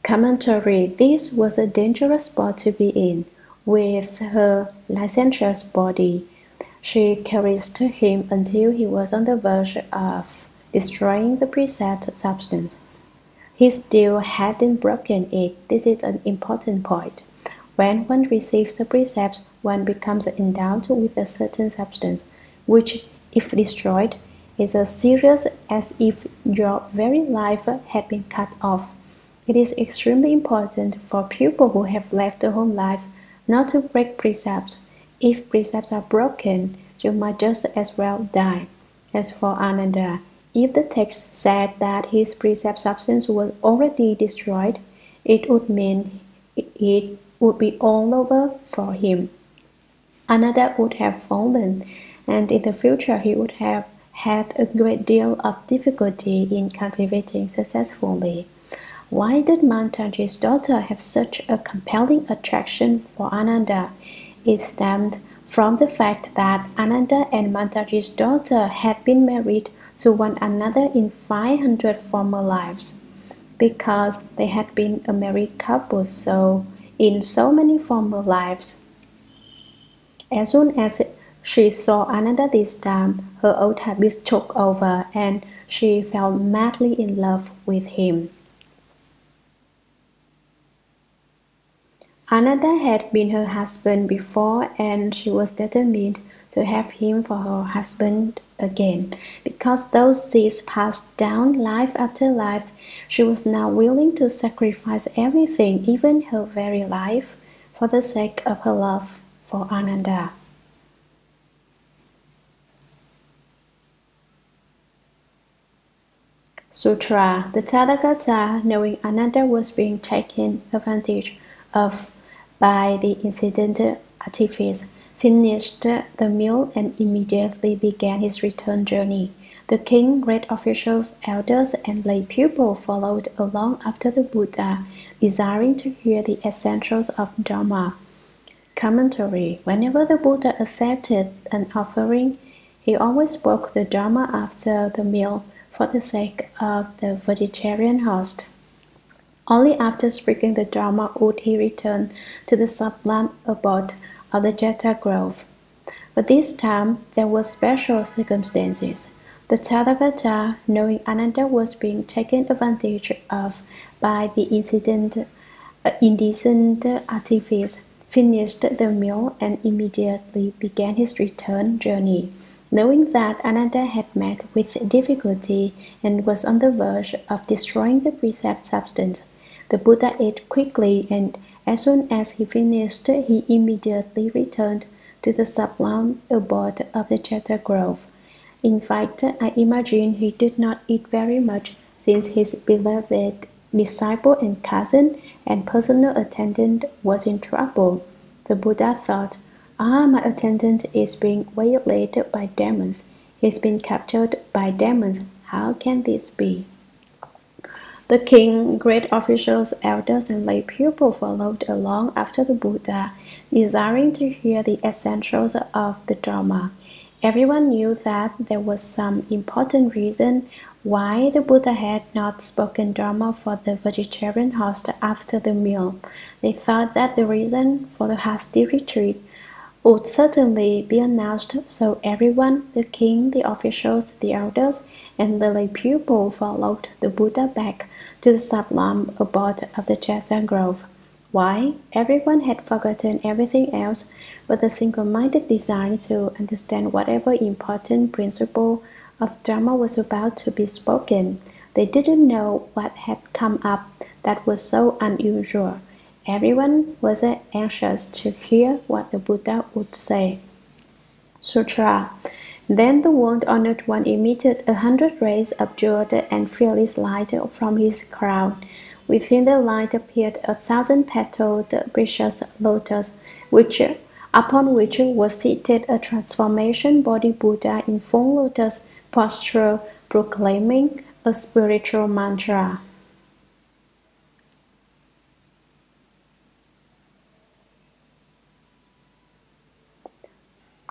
Commentary. This was a dangerous spot to be in. With her licentious body, she caressed him until he was on the verge of destroying the preset substance. He still hadn't broken it. This is an important point. When one receives the precepts, one becomes endowed with a certain substance, which, if destroyed, is as serious as if your very life had been cut off. It is extremely important for people who have left the home life not to break precepts. If precepts are broken, you might just as well die. As for Ananda, if the text said that his precept substance was already destroyed, it would mean it would be all over for him. Ananda would have fallen, and in the future he would have had a great deal of difficulty in cultivating successfully. Why did Mantaji's daughter have such a compelling attraction for Ananda? It stemmed from the fact that Ananda and Mantaji's daughter had been married to one another in 500 former lives. Because they had been a married couple in so many former lives. As soon as she saw Ananda this time, her old habits took over and she fell madly in love with him. Ananda had been her husband before and she was determined to have him for her husband again. Because those seeds passed down life after life, she was now willing to sacrifice everything, even her very life, for the sake of her love for Ananda. Sutra. The Tathagata, knowing Ananda was being taken advantage of by the incidental artifice, finished the meal and immediately began his return journey. The king, great officials, elders, and lay people followed along after the Buddha, desiring to hear the essentials of Dharma. Commentary. Whenever the Buddha accepted an offering, he always spoke the Dharma after the meal for the sake of the vegetarian host. Only after speaking the Dharma would he return to the sublime abode of the Jeta grove. But this time there were special circumstances. The Tathagata, knowing Ananda was being taken advantage of by the indecent artifice, finished the meal and immediately began his return journey. Knowing that Ananda had met with difficulty and was on the verge of destroying the precept substance, the Buddha ate quickly, and as soon as he finished, he immediately returned to the sublime abode of the Jeta grove. In fact, I imagine he did not eat very much, since his beloved disciple and cousin and personal attendant was in trouble. The Buddha thought, my attendant is being waylaid by demons. He's been captured by demons. How can this be? The king, great officials, elders, and lay people followed along after the Buddha, desiring to hear the essentials of the Dharma. Everyone knew that there was some important reason why the Buddha had not spoken Dharma for the vegetarian host after the meal. They thought that the reason for the hasty retreat would certainly be announced, so everyone, the king, the officials, the elders, and the lay people followed the Buddha back to the sublime abode of the Jeta grove. Why? Everyone had forgotten everything else but the single-minded desire to understand whatever important principle of Dharma was about to be spoken. They didn't know what had come up that was so unusual. Everyone was anxious to hear what the Buddha would say. Sutra. Then the world-honored one emitted 100 rays of jeweled and fearless light from his crown. Within the light appeared 1,000-petaled precious lotus, upon which was seated a transformation body Buddha in full lotus posture, proclaiming a spiritual mantra.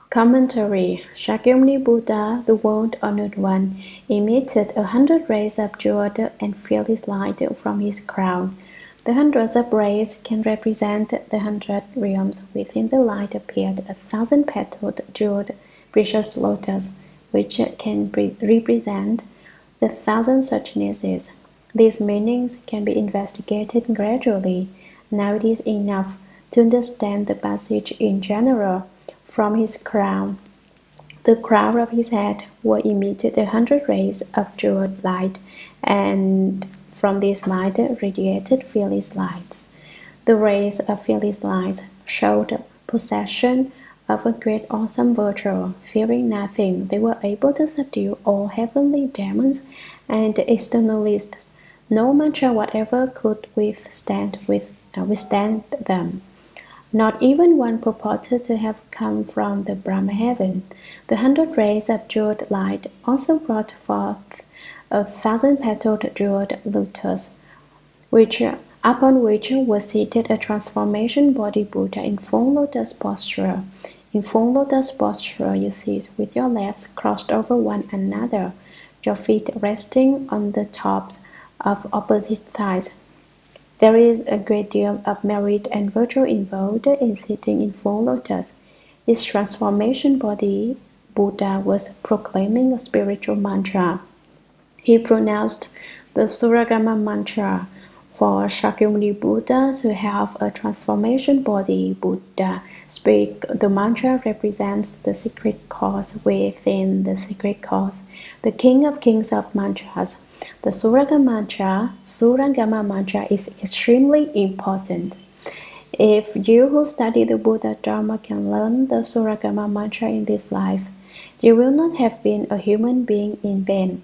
Commentary. Shakyamuni Buddha, the world-honored one, emitted 100 rays of jeweled and fearless light from his crown. The hundreds of rays can represent the 100 realms. Within the light appeared 1,000-petaled jeweled precious lotus, which can represent the 1,000 suchnesses. These meanings can be investigated gradually. Now it is enough to understand the passage in general. From his crown, the crown of his head, were emitted 100 rays of jeweled light, and from this light radiated fearless lights. The rays of fearless lights showed possession of a great awesome virtue. Fearing nothing, they were able to subdue all heavenly demons and externalists. No mantra whatever could withstand them. Not even one purported to have come from the Brahma heaven. The 100 rays of jeweled light also brought forth 1,000-petaled jeweled lotus, upon which was seated a transformation body Buddha in full lotus posture. In full lotus posture, you sit with your legs crossed over one another, your feet resting on the tops of opposite thighs. There is a great deal of merit and virtue involved in sitting in full lotus. This transformation body Buddha was proclaiming a spiritual mantra. He pronounced the Shurangama mantra. For Shakyamuni Buddha to have a transformation body Buddha speak, the mantra represents the secret cause within the secret cause, the king of kings of mantras. The Shurangama mantra is extremely important. If you who study the Buddha Dharma can learn the Shurangama mantra in this life, you will not have been a human being in vain.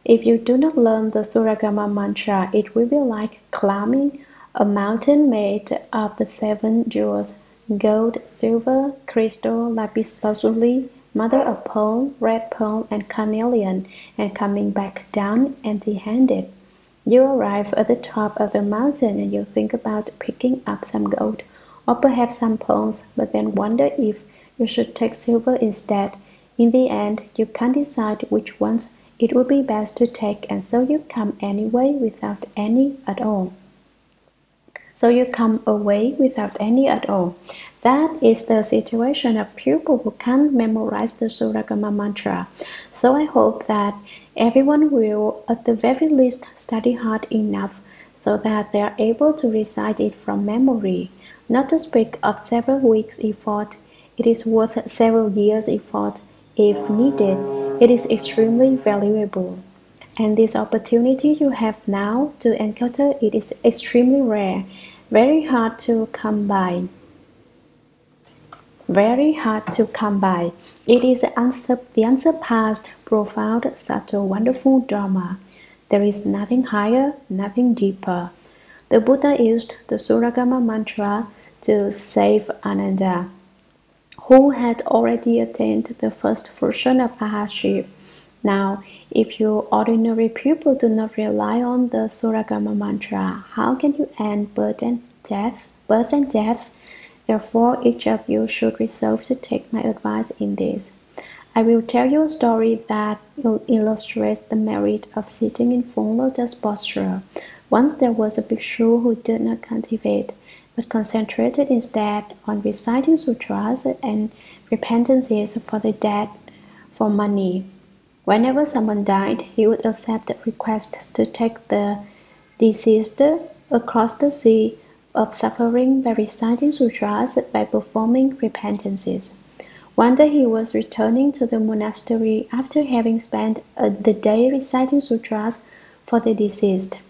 If you do not learn the Shurangama mantra, it will be like climbing a mountain made of the 7 jewels: gold, silver, crystal, lapis lazuli, mother of pearl, red pearl, and carnelian, and coming back down empty-handed. You arrive at the top of the mountain and you think about picking up some gold, or perhaps some pearls, but then wonder if you should take silver instead. In the end, you can't decide which ones it would be best to take, and so you come anyway without any at all. That is the situation of people who can't memorize the Shurangama mantra. So I hope that everyone will, at the very least, study hard enough so that they are able to recite it from memory. Not to speak of several weeks' effort, it is worth several years' effort if needed. It is extremely valuable, and this opportunity you have now to encounter it is extremely rare, very hard to come by. It is the unsurpassed, profound, subtle, wonderful Dharma. There is nothing higher, nothing deeper. The Buddha used the Shurangama mantra to save Ananda, who had already attained the first version of Arhatship. Now, if you ordinary people do not rely on the Shurangama mantra, how can you end birth and death? Therefore, each of you should resolve to take my advice in this. I will tell you a story that illustrates the merit of sitting in full lotus posture. Once there was a bhikshu who did not cultivate, but concentrated instead on reciting sutras and repentances for the dead for money. Whenever someone died, he would accept requests to take the deceased across the sea of suffering by reciting sutras, by performing repentances. One day he was returning to the monastery after having spent the day reciting sutras for the deceased.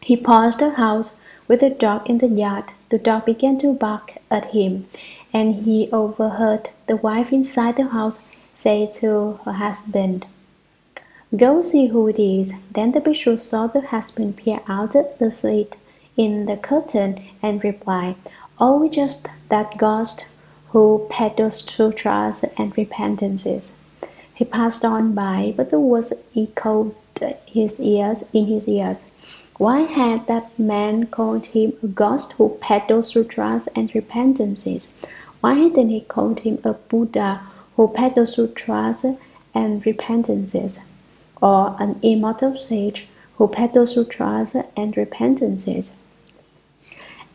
He passed a house with a dog in the yard. The dog began to bark at him, and he overheard the wife inside the house say to her husband, "Go see who it is." Then the bhikshu saw the husband peer out the slit in the curtain and replied, "Oh, just that ghost who peddles sutras and repentances." He passed on by, but the words echoed in his ears. Why had that man called him a ghost who peddles sutras and repentances? Why hadn't he called him a Buddha who peddles sutras and repentances, or an immortal sage who peddles sutras and repentances?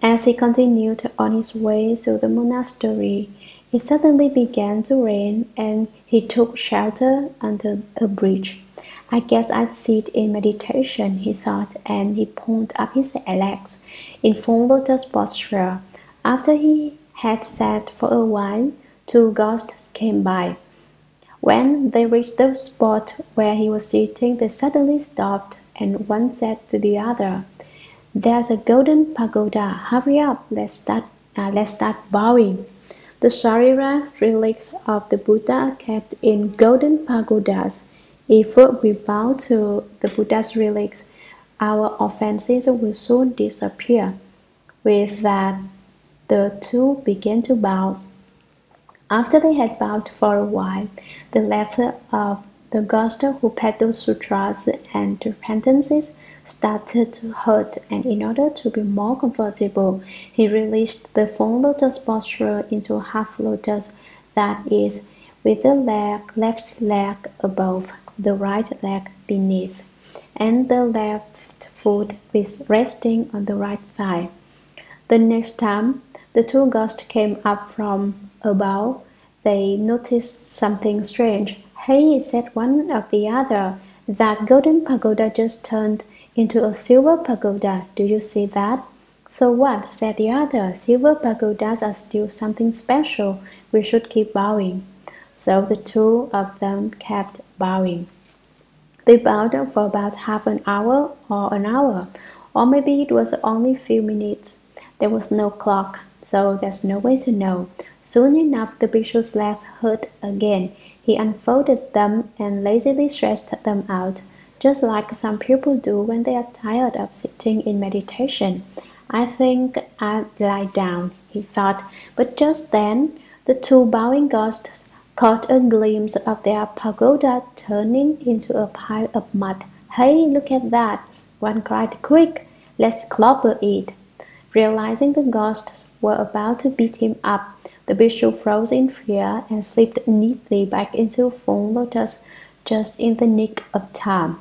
As he continued on his way to the monastery, it suddenly began to rain, and he took shelter under a bridge. "I guess I'd sit in meditation," he thought, and he pulled up his legs in full lotus posture. After he had sat for a while, 2 ghosts came by. When they reached the spot where he was sitting, they suddenly stopped, and one said to the other, "There's a golden pagoda. Hurry up, let's start bowing." The Sharira relics of the Buddha kept in golden pagodas. If we bow to the Buddha's relics, our offenses will soon disappear. With that, The two began to bow. After they had bowed for a while, the letter of the ghost who peddled sutras and repentances started to hurt, and in order to be more comfortable, he released the full lotus posture into half lotus, that is, with the left leg above, the right leg beneath, and the left foot resting on the right thigh. The next time the two ghosts came up from above, they noticed something strange. "Hey," said one of the other, "that golden pagoda just turned into a silver pagoda. Do you see that?" "So what?" said the other. "Silver pagodas are still something special. We should keep bowing." So the two of them kept bowing. They bowed for about half an hour, or maybe it was only a few minutes. There was no clock, so there's no way to know. Soon enough, the bhikshu's legs hurt again. He unfolded them and lazily stretched them out, just like some people do when they are tired of sitting in meditation. "I think I'll lie down," he thought, but just then the two bowing ghosts caught a glimpse of their pagoda turning into a pile of mud. "Hey, look at that!" one cried. "Quick, let's clobber it." Realizing the ghosts were about to beat him up, the bhikshu froze in fear and slipped neatly back into full lotus just in the nick of time.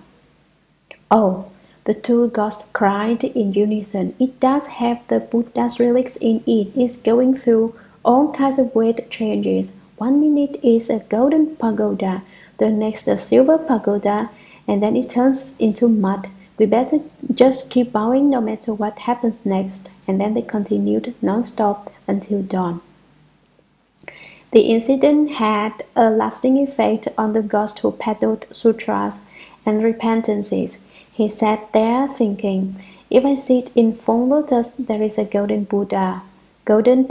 "Oh," the two ghosts cried in unison, "it does have the Buddha's relics in it. It's going through all kinds of weird changes. 1 minute it's a golden pagoda, the next a silver pagoda, and then it turns into mud. We better just keep bowing no matter what happens next." And then they continued non-stop until dawn. The incident had a lasting effect on the ghost who peddled sutras and repentances. He sat there thinking, "If I sit in full lotus, there is a golden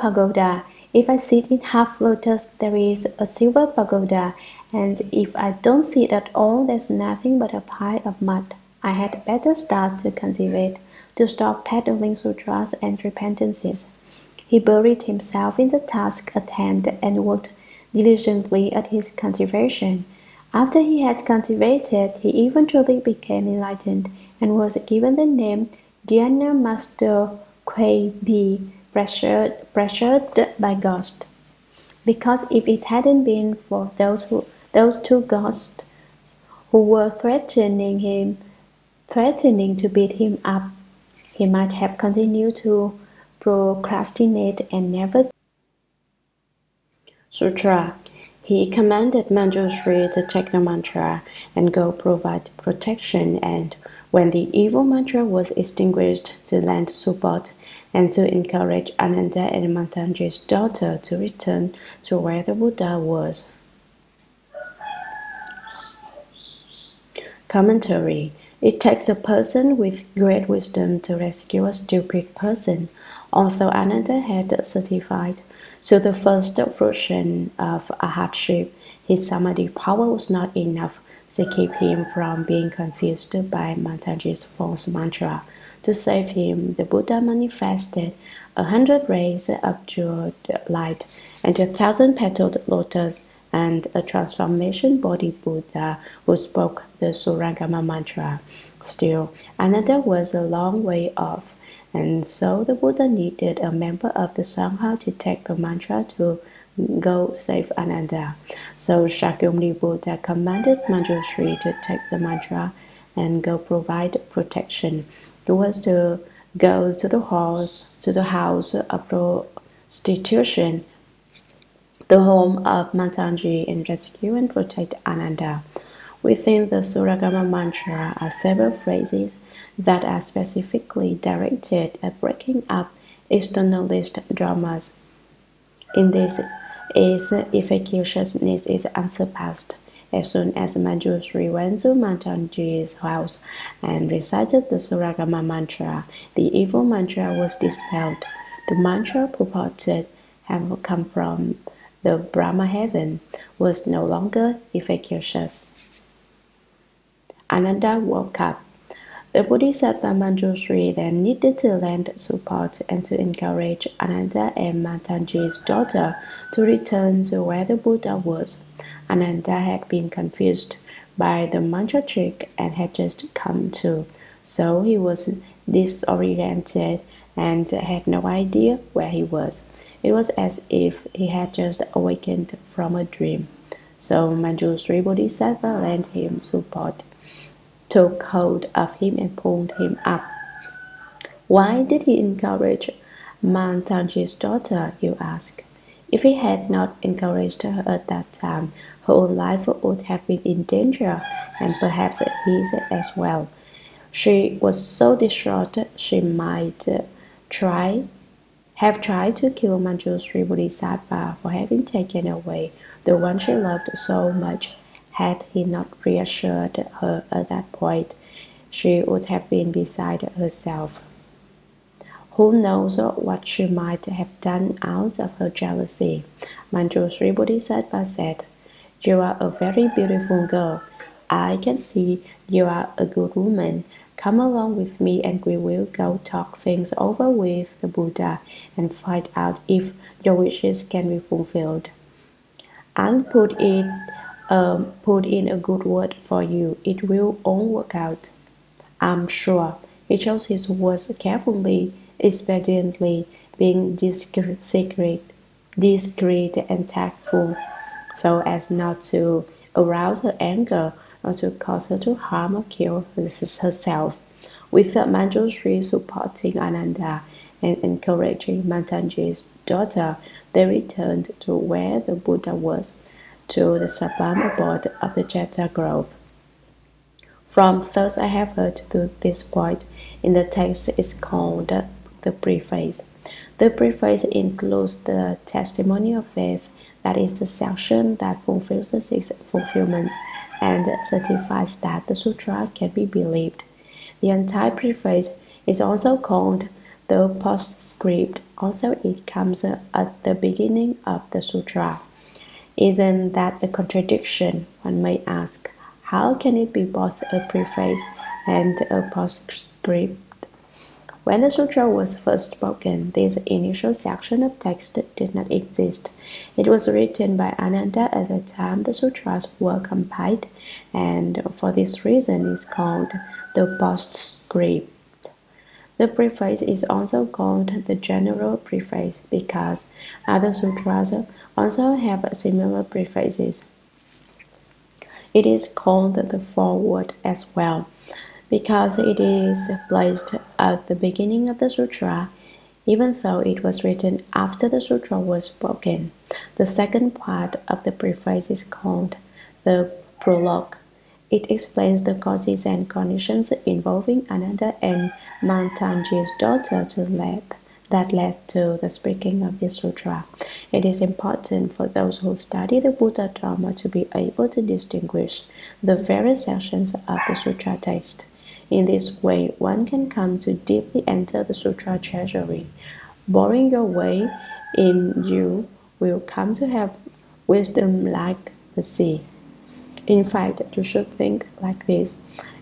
pagoda. If I sit in half lotus, there is a silver pagoda. And if I don't sit at all, there's nothing but a pile of mud. I had better start to cultivate, to stop peddling sutras and repentances." He buried himself in the task at hand and worked diligently at his cultivation. After he had cultivated, he eventually became enlightened and was given the name Dharma Master Hsuan Hua, pressured by ghosts. Because if it hadn't been for those two ghosts who were threatening to beat him up, he might have continued to procrastinate and never sutra. He commanded Manjushri to take the mantra and go provide protection, and when the evil mantra was extinguished, to lend support and to encourage Ananda and Mantanji's daughter to return to where the Buddha was. Commentary. It takes a person with great wisdom to rescue a stupid person. Although Ananda had certified to the first fruition of a hardship, his samadhi power was not enough to keep him from being confused by Mantanji's false mantra. To save him, the Buddha manifested 100 rays of jeweled light and 1,000-petaled lotus and a transformation body Buddha who spoke the Shurangama mantra. Still, Ananda was a long way off, and so the Buddha needed a member of the Sangha to take the mantra to go save Ananda. So Shakyamuni Buddha commanded Manjushri to take the mantra and go provide protection. He was to go to the house of prostitution, the home of Mantanji, and rescue and protect Ananda. Within the Shurangama mantra are several phrases that are specifically directed at breaking up externalist dramas. In this, its efficaciousness is unsurpassed. As soon as Manjushri went to Mantanji's house and recited the Shurangama mantra, the evil mantra was dispelled. The mantra purported have come from the Brahma heaven was no longer efficacious. Ananda woke up. The Bodhisattva Manjushri then needed to lend support and to encourage Ananda and Matanji's daughter to return to where the Buddha was. Ananda had been confused by the mantra trick and had just come to, so he was disoriented and had no idea where he was. It was as if he had just awakened from a dream. So Manjushri Bodhisattva lent him support, took hold of him and pulled him up. Why did he encourage Mantanji's daughter, you ask? If he had not encouraged her at that time, her own life would have been in danger, and perhaps his as well. She was so distraught she might have tried to kill Manjushri Bodhisattva for having taken away the one she loved so much. Had he not reassured her at that point, she would have been beside herself. Who knows what she might have done out of her jealousy? Manjushri Bodhisattva said, "You are a very beautiful girl. I can see you are a good woman. Come along with me and we will go talk things over with the Buddha and find out if your wishes can be fulfilled. I'll put in a good word for you. It will all work out, I'm sure." He chose his words carefully, expediently, being discreet and tactful, so as not to arouse her anger or to cause her to harm or kill herself. With Manjushri supporting Ananda and encouraging Matanji's daughter, they returned to where the Buddha was, to the sublime abode of the Jeta Grove. From thus I have heard to this point, in the text is called the preface. The preface includes the testimony of faith, that is the section that fulfills the 6 fulfillments and certifies that the sutra can be believed. The entire preface is also called the postscript, although it comes at the beginning of the sutra. Isn't that a contradiction? One may ask. How can it be both a preface and a postscript? When the sutra was first spoken, this initial section of text did not exist. It was written by Ananda at the time the sutras were compiled, and for this reason is called the postscript. The preface is also called the general preface because other sutras also have similar prefaces. It is called the foreword as well, because it is placed at the beginning of the sutra, even though it was written after the sutra was spoken. The second part of the preface is called the prologue. It explains the causes and conditions involving Ananda and Mantanji's daughter that led to the speaking of this sutra. It is important for those who study the Buddha Dharma to be able to distinguish the various sections of the sutra text. In this way, one can come to deeply enter the sutra treasury. Boring your way in, you will come to have wisdom like the sea. In fact, you should think like this.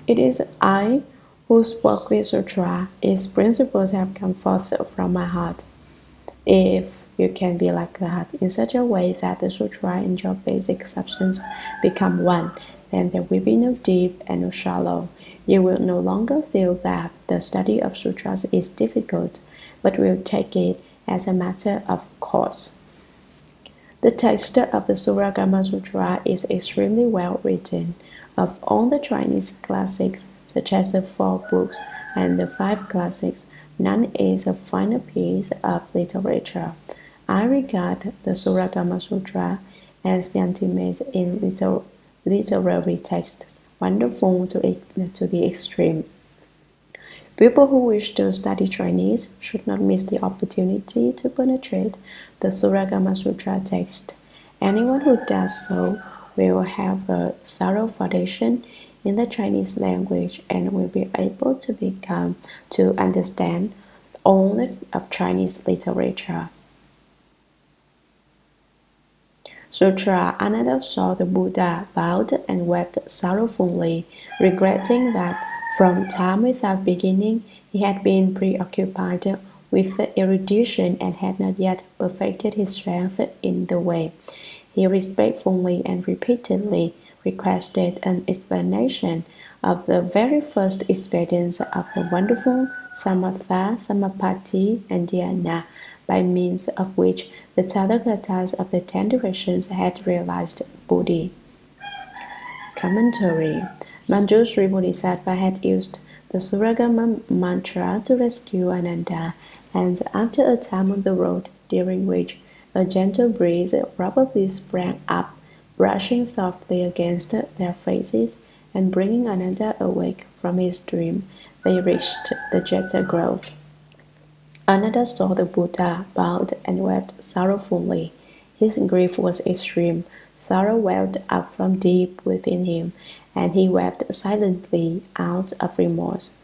It is I who spoke this sutra. Its principles have come forth from my heart. If you can be like that, in such a way that the sutra and your basic substance become one, then there will be no deep and no shallow. You will no longer feel that the study of sutras is difficult, but will take it as a matter of course. The text of the Shurangama Sutra is extremely well written. Of all the Chinese classics, such as the 4 books and the 5 classics, none is a finer piece of literature. I regard the Shurangama Sutra as the ultimate in literary texts, wonderful to the extreme. People who wish to study Chinese should not miss the opportunity to penetrate the Shurangama Sutra text. Anyone who does so will have a thorough foundation in the Chinese language and will be able to understand all of Chinese literature. Sutra. Ananda saw the Buddha, bowed and wept sorrowfully, regretting that From time without beginning, he had been preoccupied with erudition and had not yet perfected his strength in the way. He respectfully and repeatedly requested an explanation of the very first experience of the wonderful samatha, samapatti, and dhyana, by means of which the Tathagatas of the 10 directions had realized Buddhi. Commentary. Manjushri Bodhisattva had used the Shurangama mantra to rescue Ananda, and after a time on the road, during which a gentle breeze probably sprang up, brushing softly against their faces and bringing Ananda awake from his dream, they reached the Jeta Grove. Ananda saw the Buddha, bowed and wept sorrowfully. His grief was extreme. Sorrow welled up from deep within him, and he wept silently out of remorse.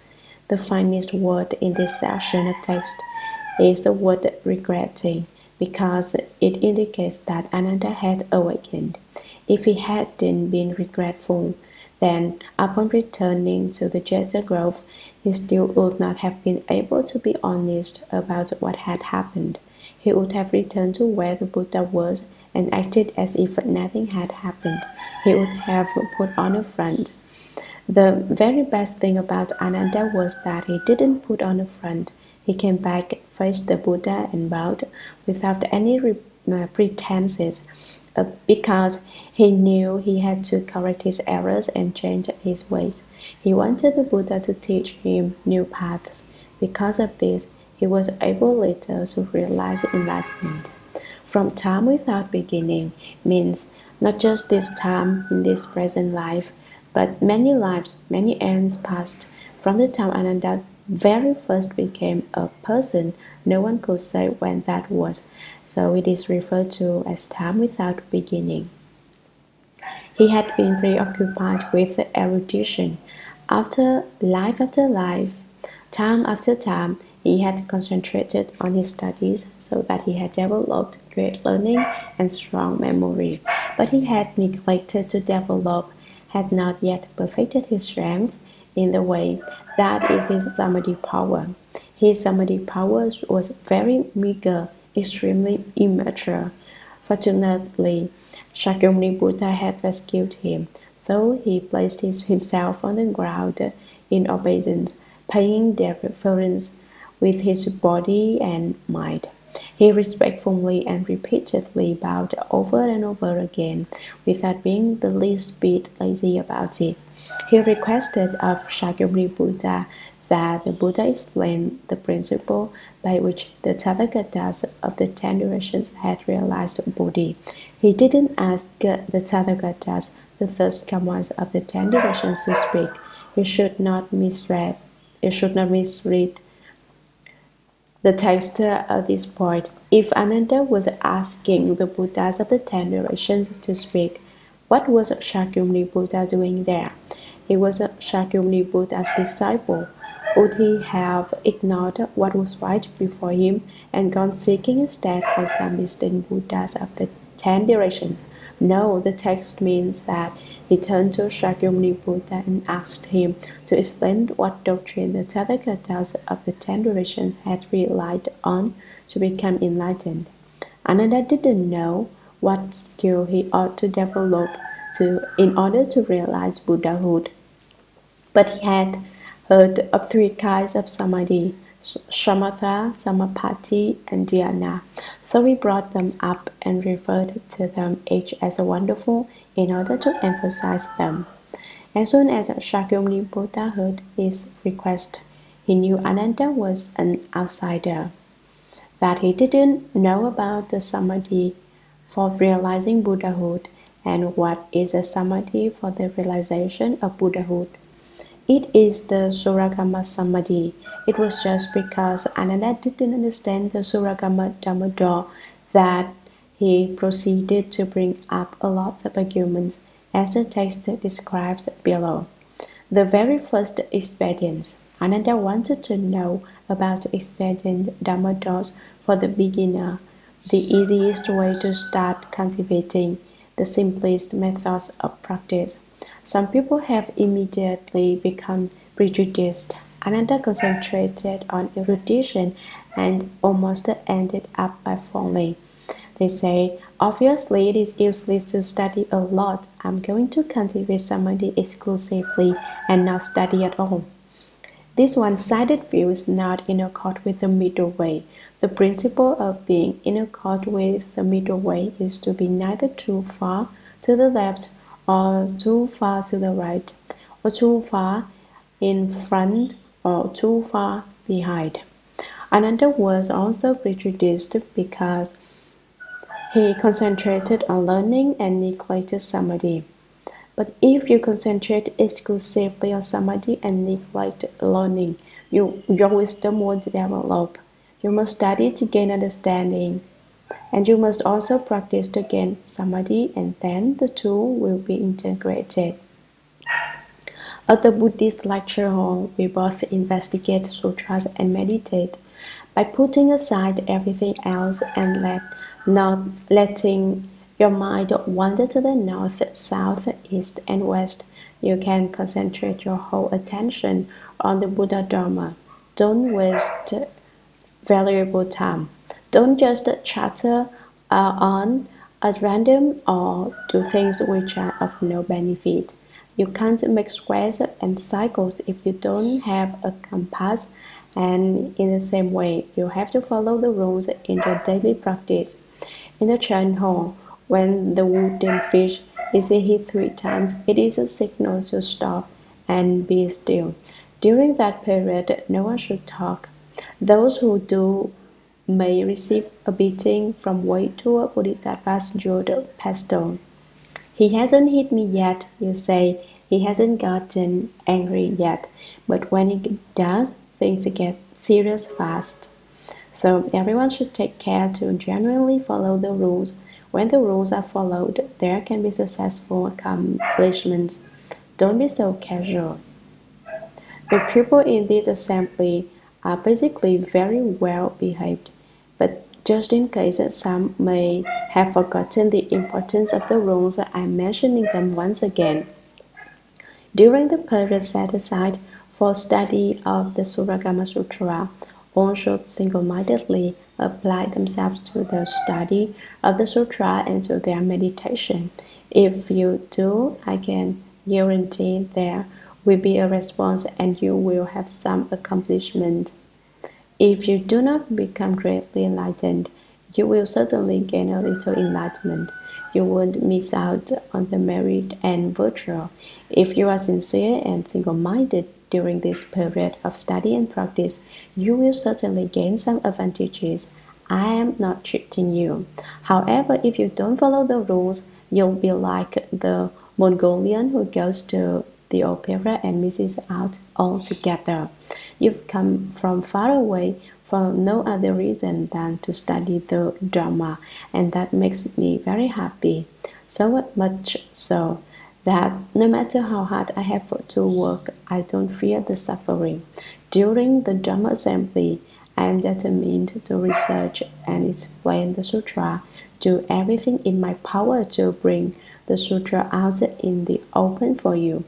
The finest word in this section of text is the word regretting, because it indicates that Ananda had awakened. If he hadn't been regretful, then upon returning to the Jeta Grove, he still would not have been able to be honest about what had happened. He would have returned to where the Buddha was and acted as if nothing had happened. He would have put on a front. The very best thing about Ananda was that he didn't put on a front. He came back, faced the Buddha, and bowed without any pretenses, because he knew he had to correct his errors and change his ways. He wanted the Buddha to teach him new paths. Because of this, he was able later to realize enlightenment. From time without beginning means not just this time in this present life, but many lives, many ends past. From the time Ananda very first became a person, no one could say when that was, so it is referred to as time without beginning. He had been preoccupied with erudition. After life, time after time, he had concentrated on his studies so that he had developed great learning and strong memory. But he had neglected to develop, had not yet perfected his strength in the way that is his samadhi power. His samadhi power was very meager, extremely immature. Fortunately, Shakyamuni Buddha had rescued him, so he placed himself on the ground in obeisance, paying deference with his body and mind. He respectfully and repeatedly bowed over and over again, without being the least bit lazy about it. He requested of Shakyamuni Buddha that the Buddha explain the principle by which the Tathagatas of the 10 directions had realized Buddhi. He didn't ask the Tathagatas, the first comers of the 10 directions, to speak. He should not misread the text at this point. If Ananda was asking the Buddhas of the 10 directions to speak, what was Shakyamuni Buddha doing there? He was Shakyamuni Buddha's disciple. Would he have ignored what was right before him and gone seeking instead for some distant Buddhas of the 10 directions? No, the text means that he turned to Shakyamuni Buddha and asked him to explain what doctrine the Tathagatas of the 10 directions had relied on to become enlightened. Ananda didn't know what skill he ought to develop in order to realize Buddhahood, but he had heard of 3 kinds of samadhi: shamatha, samapatti, and dhyana. So he brought them up and referred to them each as wonderful in order to emphasize them. As soon as Shakyamuni Buddha heard his request, he knew Ananda was an outsider, that he didn't know about the samadhi for realizing Buddhahood and what is a samadhi for the realization of Buddhahood. It is the Shurangama Samadhi. It was just because Ananda didn't understand the Shurangama Dhamma that he proceeded to bring up a lot of arguments, as the text describes below. The very first experience, Ananda wanted to know about expedient Dhamma for the beginner, the easiest way to start cultivating, the simplest methods of practice. Some people have immediately become prejudiced. Another concentrated on erudition and almost ended up by falling. They say, obviously it is useless to study a lot. I'm going to cultivate samadhi exclusively and not study at all. This one-sided view is not in accord with the middle way. The principle of being in accord with the middle way is to be neither too far to the left or too far to the right, or too far in front or too far behind. Another was also prejudiced because he concentrated on learning and neglected samadhi. But if you concentrate exclusively on samadhi and neglect learning, your wisdom won't develop. You must study to gain understanding, and you must also practice to gain samadhi, and then the two will be integrated. At the Buddhist lecture hall, we both investigate sutras and meditate. By putting aside everything else and not letting your mind wander to the north, south, east, and west, you can concentrate your whole attention on the Buddha Dharma. Don't waste valuable time. Don't just chatter on at random or do things which are of no benefit. You can't make squares and cycles if you don't have a compass, and in the same way, you have to follow the rules in your daily practice. In the Chan hall, when the wooden fish is hit 3 times, it is a signal to stop and be still. During that period, no one should talk. Those who do may receive a beating from way to a bodhisattva's jeweled pestle. He hasn't hit me yet, you say. He hasn't gotten angry yet. But when he does, things get serious fast. So everyone should take care to genuinely follow the rules. When the rules are followed, there can be successful accomplishments. Don't be so casual. The people in this assembly are basically very well behaved, but just in case some may have forgotten the importance of the rules, I'm mentioning them once again. During the period set aside for study of the Shurangama Sutra, all should single-mindedly apply themselves to the study of the sutra and to their meditation. If you do, I can guarantee there will be a response and you will have some accomplishment. If you do not become greatly enlightened, you will certainly gain a little enlightenment. You won't miss out on the merit and virtue. If you are sincere and single-minded during this period of study and practice, you will certainly gain some advantages. I am not cheating you. However, if you don't follow the rules, you'll be like the Mongolian who goes to the opera and misses out altogether. You've come from far away for no other reason than to study the Dharma, and that makes me very happy. So much so that no matter how hard I have to work, I don't fear the suffering. During the Dharma assembly, I am determined to research and explain the sutra, do everything in my power to bring the sutra out in the open for you.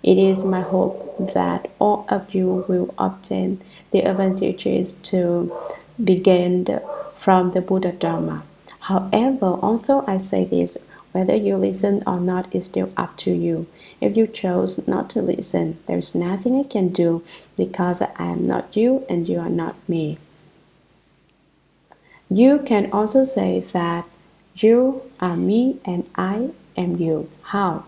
It is my hope that all of you will obtain the advantages to be gained from the Buddha Dharma. However, although I say this, whether you listen or not is still up to you. If you chose not to listen, there is nothing I can do because I am not you and you are not me. You can also say that you are me and I am you. How?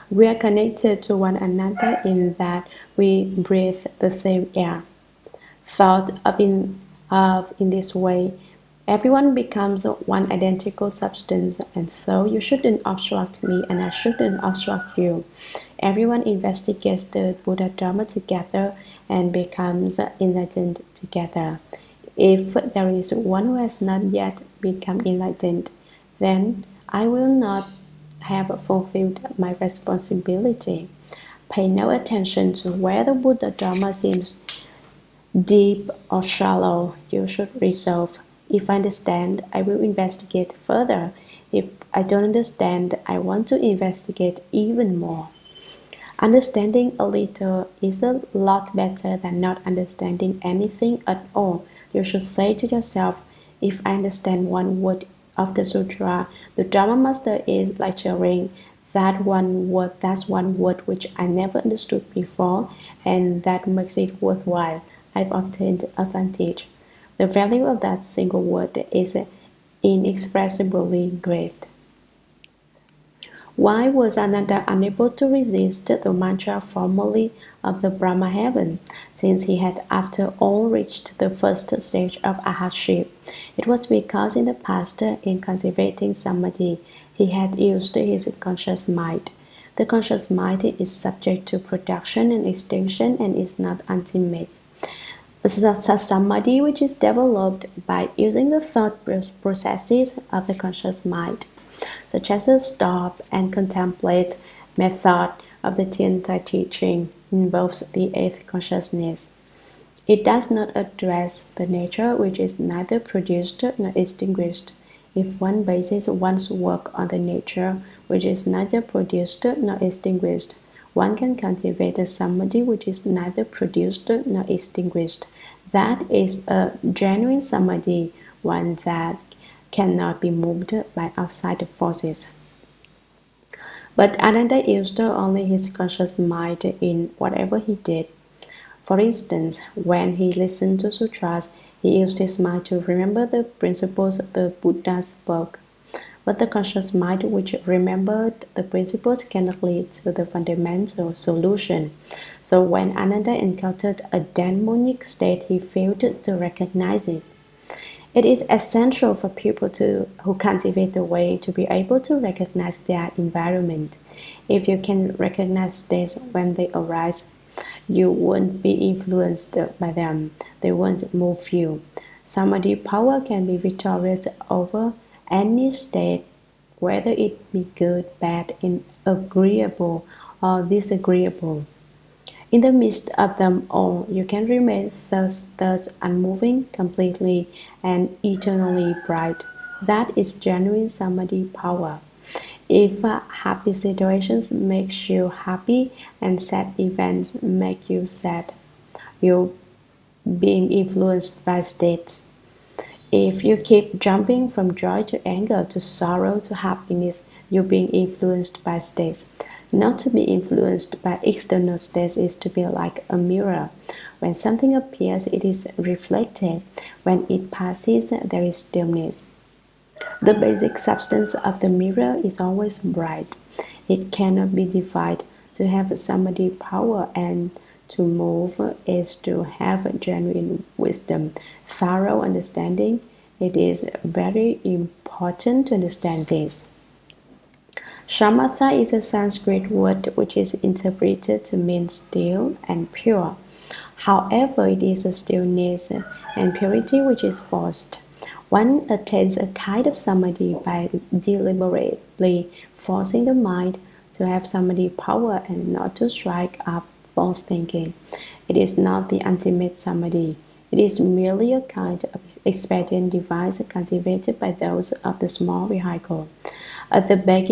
We are connected to one another in that we breathe the same air. Thought of in this way, everyone becomes one identical substance, and so you shouldn't obstruct me and I shouldn't obstruct you. Everyone investigates the Buddha Dharma together and becomes enlightened together. If there is one who has not yet become enlightened, then I will not have fulfilled my responsibility. Pay no attention to where the Buddha Dharma seems deep or shallow. You should resolve. If I understand, I will investigate further. If I don't understand, I want to investigate even more. Understanding a little is a lot better than not understanding anything at all. You should say to yourself, if I understand one word of the sutra, the Dharma Master is lecturing that's one word which I never understood before, and that makes it worthwhile. I've obtained advantage. The value of that single word is inexpressibly great. Why was Ananda unable to resist the mantra formally of the Brahma heaven, since he had after all reached the first stage of arhatship? It was because in the past, in cultivating samadhi, he had used his conscious mind. The conscious mind is subject to production and extinction and is not ultimate. Samadhi which is developed by using the thought processes of the conscious mind, such as the stop and contemplate method of the Tiantai teaching, involves the eighth consciousness. It does not address the nature which is neither produced nor extinguished. If one bases one's work on the nature which is neither produced nor extinguished, one can cultivate a samadhi which is neither produced nor extinguished. That is a genuine samadhi, one that cannot be moved by outside forces. But Ananda used only his conscious mind in whatever he did. For instance, when he listened to sutras, he used his mind to remember the principles the Buddha spoke. But the conscious mind which remembered the principles cannot lead to the fundamental solution. So when Ananda encountered a demonic state, he failed to recognize it. It is essential for people who cultivate the way to be able to recognize their environment. If you can recognize states when they arise, you won't be influenced by them. They won't move you. Samadhi power can be victorious over any state, whether it be good, bad, agreeable, or disagreeable. In the midst of them all, you can remain thus unmoving, completely and eternally bright. That is genuine samadhi power. If happy situations make you happy and sad events make you sad, you're being influenced by states. If you keep jumping from joy to anger to sorrow to happiness, you're being influenced by states. Not to be influenced by external states is to be like a mirror. When something appears, it is reflected. When it passes, there is stillness. The basic substance of the mirror is always bright. It cannot be divided. To have samadhi power and to move is to have genuine wisdom, thorough understanding. It is very important to understand this. Shamatha is a Sanskrit word which is interpreted to mean still and pure. However, it is a stillness and purity which is forced. One attains a kind of samadhi by deliberately forcing the mind to have samadhi power and not to strike up false thinking. It is not the ultimate samadhi. It is merely a kind of expedient device cultivated by those of the small vehicle. At the very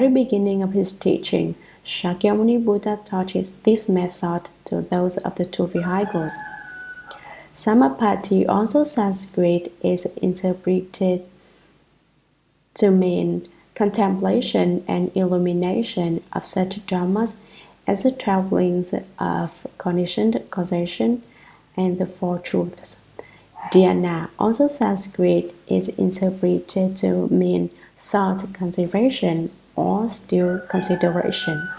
beginning of his teaching, Shakyamuni Buddha taught this method to those of the two vehicles. Samapatti, also Sanskrit, is interpreted to mean contemplation and illumination of such dharmas as the 12 links of conditioned causation and the Four Truths. Dhyana, also Sanskrit, is interpreted to mean thought conservation or still consideration.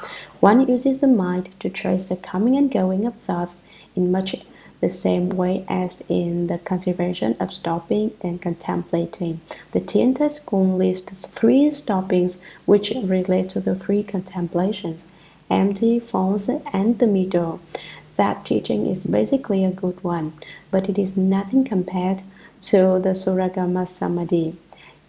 One uses the mind to trace the coming and going of thoughts in much the same way as in the cultivation of stopping and contemplating. The Tiantai school lists 3 stoppings which relate to the 3 contemplations: empty, false, and the middle. That teaching is basically a good one, but it is nothing compared to the Shurangama Samadhi.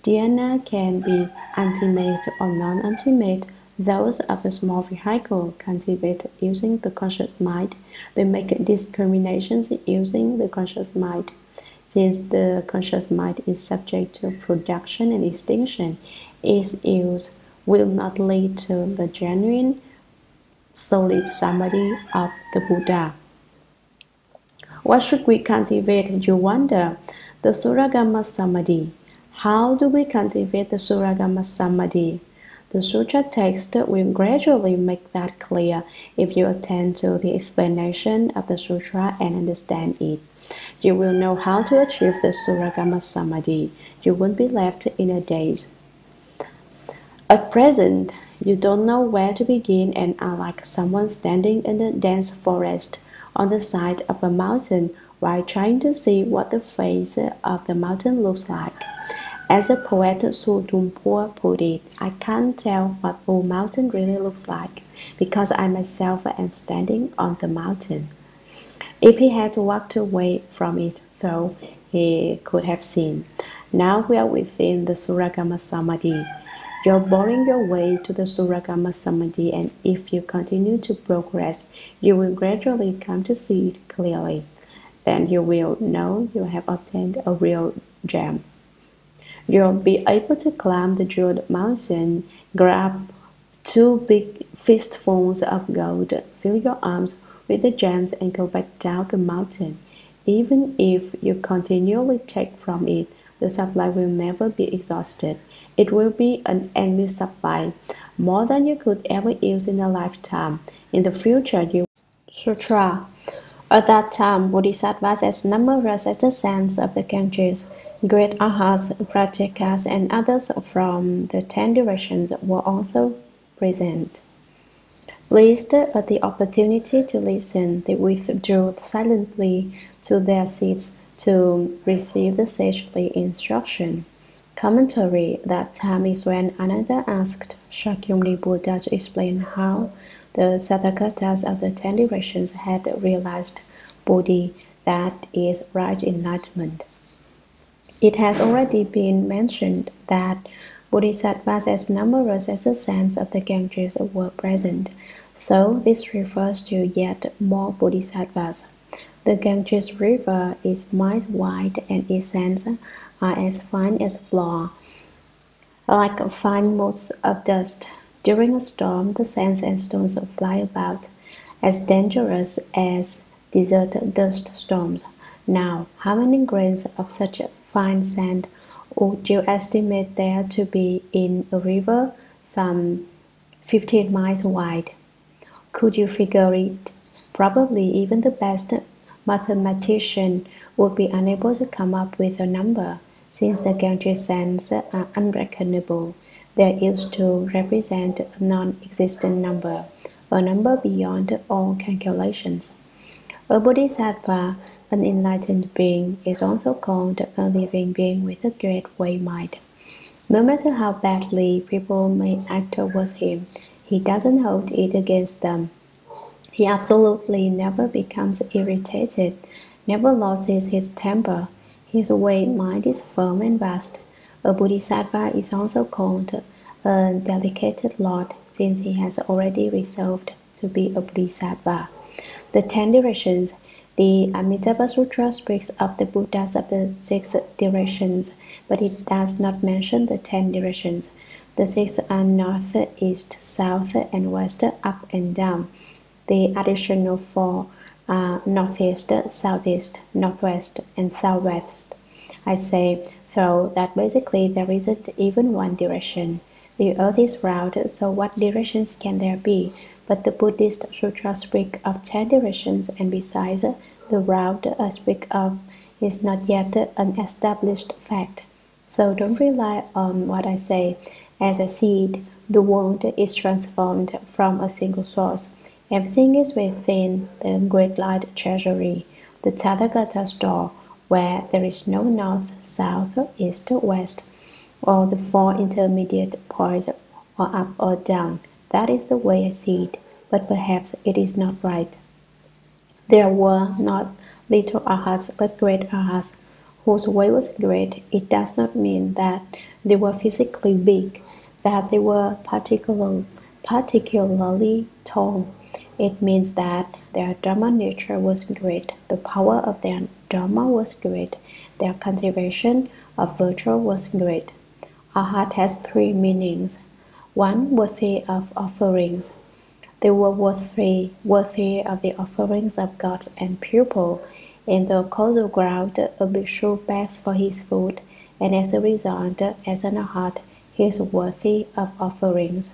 Dhyana can be ultimate or non-ultimate. Those of the small vehicle cultivate using the conscious mind. They make discriminations using the conscious mind. Since the conscious mind is subject to production and extinction, its use will not lead to the genuine, solid samadhi of the Buddha. What should we cultivate, you wonder? The Shurangama Samadhi. How do we cultivate the Shurangama Samadhi? The sutra text will gradually make that clear if you attend to the explanation of the sutra and understand it. You will know how to achieve the Shurangama Samadhi. You won't be left in a daze. At present, you don't know where to begin and are like someone standing in a dense forest on the side of a mountain while trying to see what the face of the mountain looks like. As the poet Hsuan Hua put it, I can't tell what the mountain really looks like because I myself am standing on the mountain. If he had walked away from it, though, he could have seen. Now we are within the Shurangama Samadhi. You're boring your way to the Shurangama Samadhi, and if you continue to progress, you will gradually come to see it clearly. Then you will know you have obtained a real gem. You'll be able to climb the jeweled mountain, grab 2 big fistfuls of gold, fill your arms with the gems, and go back down the mountain. Even if you continually take from it, the supply will never be exhausted. It will be an endless supply, more than you could ever use in a lifetime. In the future, you sutra. At that time, Bodhisattvas as numerous as the sands of the Ganges, great arhats, pratyeka's, and others from the 10 directions were also present. Pleased at the opportunity to listen, they withdrew silently to their seats to receive the sagely instruction. Commentary. That time is when Ananda asked Shakyamuni Buddha to explain how the Tathagatas of the 10 directions had realized Bodhi, that is, right enlightenment. It has already been mentioned that Bodhisattvas as numerous as the sands of the Ganges were present, so this refers to yet more Bodhisattvas. The Ganges River is miles wide and its sands are as fine as flour, like fine motes of dust. During a storm, the sands and stones fly about, as dangerous as desert dust storms. Now, how many grains of such fine sand would you estimate there to be in a river some 15 miles wide? Could you figure it? Probably even the best mathematician would be unable to come up with a number, since the Ganges sands are unreckonable. They are used to represent a non-existent number, a number beyond all calculations. A bodhisattva, an enlightened being, is also called a living being with a great way mind. No matter how badly people may act towards him, he doesn't hold it against them. He absolutely never becomes irritated, never loses his temper. His way mind is firm and vast. A bodhisattva is also called a delegated lord, since he has already resolved to be a bodhisattva. The 10 directions. The Amitabha Sutra speaks of the Buddhas of the 6 directions, but it does not mention the 10 directions. The 6 are north, east, south, and west, up and down. The additional 4 are northeast, southeast, northwest, and southwest. I say, though, that basically there isn't even one direction. The earth is round, so what directions can there be? But the Buddhist sutras speak of 10 directions, and besides, the round I speak of is not yet an established fact. So don't rely on what I say. As a seed, the world is transformed from a single source. Everything is within the great light treasury, the Tathagata store, where there is no north, south, east, west, or the 4 intermediate points, or up or down. That is the way I see it, but perhaps it is not right. There were not little arhats, but great arhats, whose way was great. It does not mean that they were physically big, that they were particularly tall. It means that their Dharma nature was great, the power of their Dharma was great, their cultivation of virtue was great. Arhat has 3 meanings. one worthy of offerings. They were worthy of the offerings of gods and people. In the causal ground, a bhikshu begs for his food, and as a result, as an arhat, he is worthy of offerings.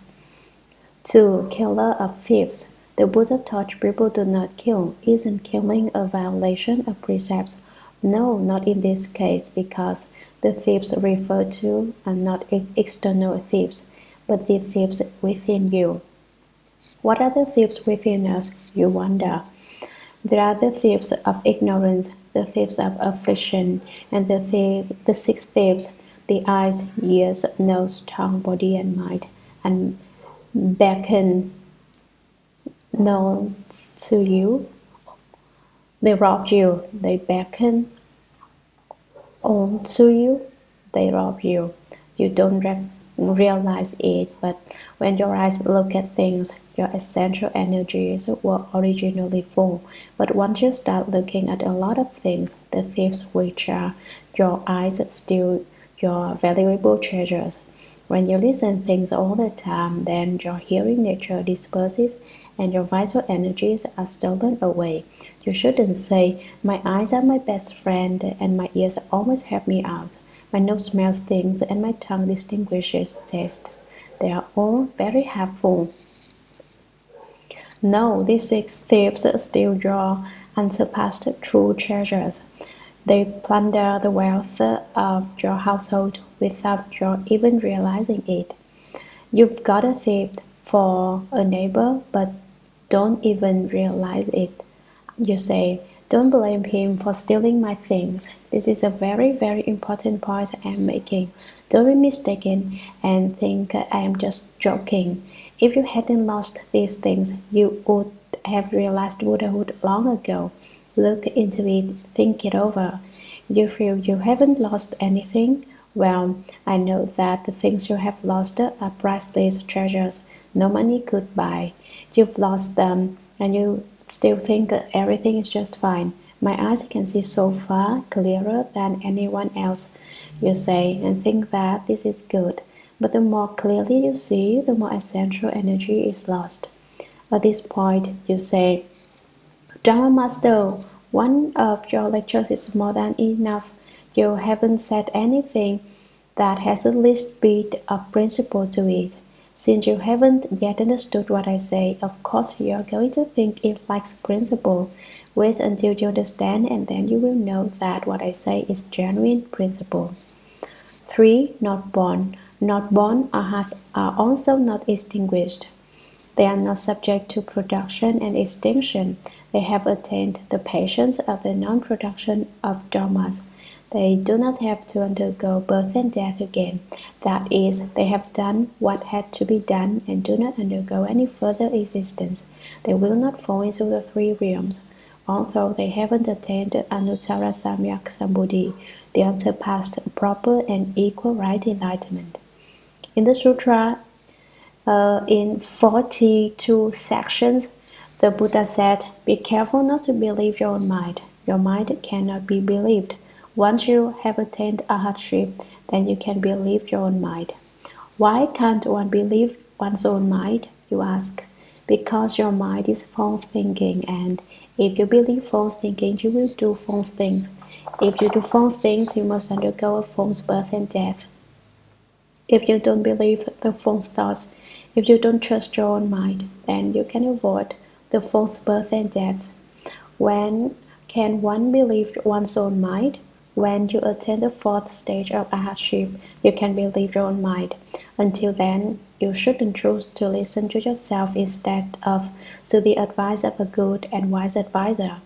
2. Killer of thieves. The Buddha taught people do not kill. Isn't killing a violation of precepts? No, not in this case, because the thieves referred to are not external thieves, but the thieves within you. What are the thieves within us, you wonder? There are the thieves of ignorance, the thieves of affliction, and the six thieves, the eyes, ears, nose, tongue, body, and mind, and beckon known to you. They rob you, they beckon on to you, they rob you. You don't realize it, but when your eyes look at things, your essential energies were originally full. But once you start looking at a lot of things, the thieves which are your eyes steal your valuable treasures. When you listen to things all the time, then your hearing nature disperses and your vital energies are stolen away. You shouldn't say, my eyes are my best friend and my ears always help me out. My nose smells things and my tongue distinguishes tastes. They are all very helpful. No, these six thieves steal your unsurpassed true treasures. They plunder the wealth of your household without your even realizing it. You've got a thief for a neighbor, but don't even realize it. You say, don't blame him for stealing my things. This is a very, very important point I am making. Don't be mistaken and think I am just joking. If you hadn't lost these things, you would have realized Buddhahood long ago. Look into it, think it over. You feel you haven't lost anything? Well, I know that the things you have lost are priceless treasures no money could buy. You've lost them, and you still think everything is just fine. My eyes can see so far clearer than anyone else, you say, and think that this is good. But the more clearly you see, the more essential energy is lost. At this point, you say, Dharma Master, one of your lectures is more than enough. You haven't said anything that has the least bit of principle to it. Since you haven't yet understood what I say, of course you are going to think it lacks principle. Wait until you understand, and then you will know that what I say is genuine principle. 3. Not born. Not born arhats are also not extinguished. They are not subject to production and extinction. They have attained the patience of the non-production of dharmas. They do not have to undergo birth and death again. That is, they have done what had to be done and do not undergo any further existence. They will not fall into the three realms, although they haven't attained Anuttara Samyak Sambuddhi, the unsurpassed, proper, and equal right enlightenment. In the sutra, in 42 sections, the Buddha said, be careful not to believe your own mind. Your mind cannot be believed. Once you have attained arhatship, then you can believe your own mind. Why can't one believe one's own mind, you ask? Because your mind is false thinking, and if you believe false thinking, you will do false things. If you do false things, you must undergo a false birth and death. If you don't believe the false thoughts, if you don't trust your own mind, then you can avoid the false birth and death. When can one believe one's own mind? When you attain the fourth stage of arhatship, you can believe your own mind. Until then, you shouldn't choose to listen to yourself instead of to the advice of a good and wise advisor.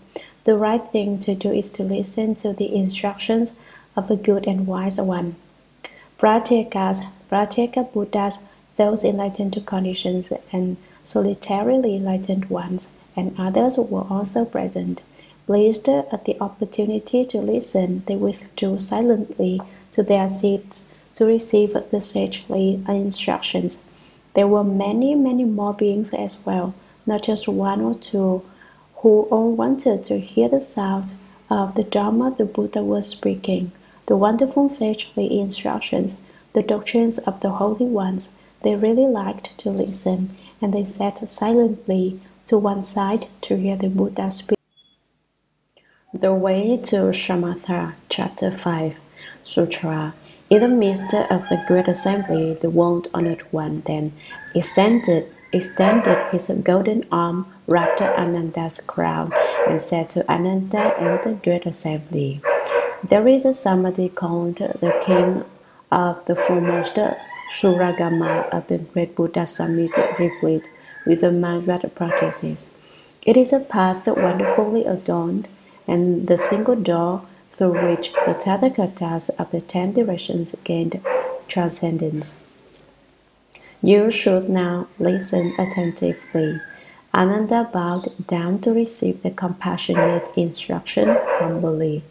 The right thing to do is to listen to the instructions of a good and wise one. Pratyakas, Pratyeka Buddhas, those enlightened to conditions, and solitarily enlightened ones, and others were also present. Pleased at the opportunity to listen, they withdrew silently to their seats to receive the sagely instructions. There were many, many more beings as well, not just one or two, who all wanted to hear the sound of the Dharma the Buddha was speaking, the wonderful sagely instructions, the doctrines of the holy ones, They really liked to listen, and they sat silently to one side to hear the Buddha speak. The Way to Shamatha, Chapter 5, Sutra. In the midst of the great assembly, the world-honored one then extended his golden arm, wrapped Ananda's crown, and said to Ananda and the great assembly, "There is somebody called the king of the foremost Shurangama of the great Buddha summit, replete with the mantra practices. It is a path wonderfully adorned, and the single door through which the Tathagatas of the 10 directions gained transcendence. You should now listen attentively." Ananda bowed down to receive the compassionate instruction humbly.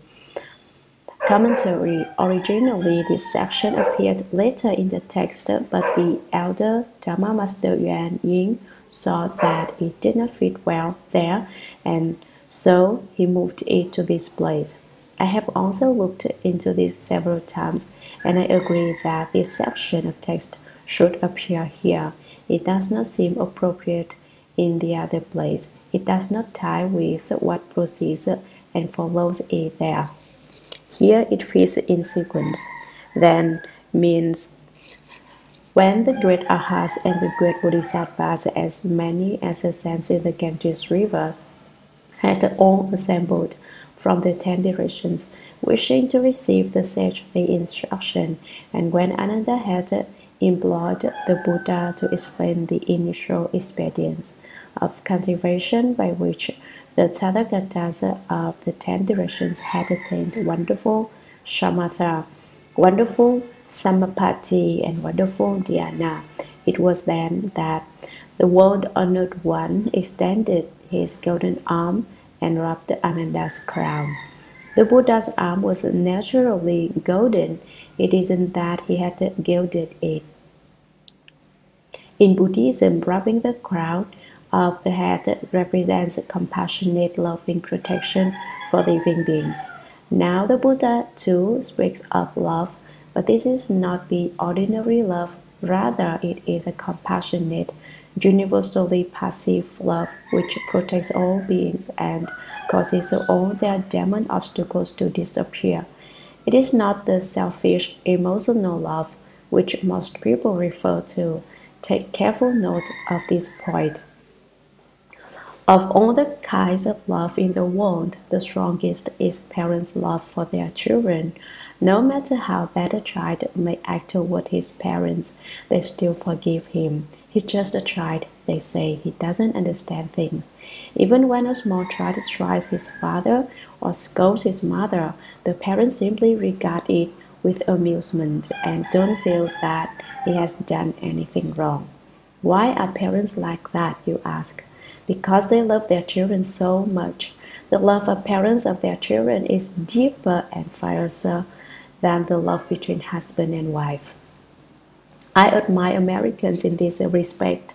Commentary. Originally, this section appeared later in the text, but the elder Dharma Master Hsuan Hua saw that it did not fit well there, and so he moved it to this place. I have also looked into this several times, and I agree that this section of text should appear here. It does not seem appropriate in the other place. It does not tie with what proceeds and follows it there. Here it fits in sequence. Then means when the great Arhats and the great Bodhisattvas, as many as the sands in the Ganges River, had all assembled from the 10 directions, wishing to receive the sage the instruction, and when Ananda had implored the Buddha to explain the initial expedients of cultivation by which the Tathagatas of the 10 directions had attained wonderful shamatha, wonderful samapatti, and wonderful dhyana, it was then that the world-honored one extended his golden arm and rubbed Ananda's crown. The Buddha's arm was naturally golden. It isn't that he had gilded it. In Buddhism, rubbing the crown of the head represents compassionate, loving protection for living beings. Now the Buddha too speaks of love, but this is not the ordinary love. Rather, it is a compassionate, universally passive love which protects all beings and causes all their demon obstacles to disappear. It is not the selfish, emotional love which most people refer to. Take careful note of this point. Of all the kinds of love in the world, the strongest is parents' love for their children. No matter how bad a child may act toward his parents, they still forgive him. He's just a child, they say. He doesn't understand things. Even when a small child strikes his father or scolds his mother, the parents simply regard it with amusement and don't feel that he has done anything wrong. Why are parents like that, you ask? Because they love their children so much. The love of parents of their children is deeper and fiercer than the love between husband and wife. I admire Americans in this respect.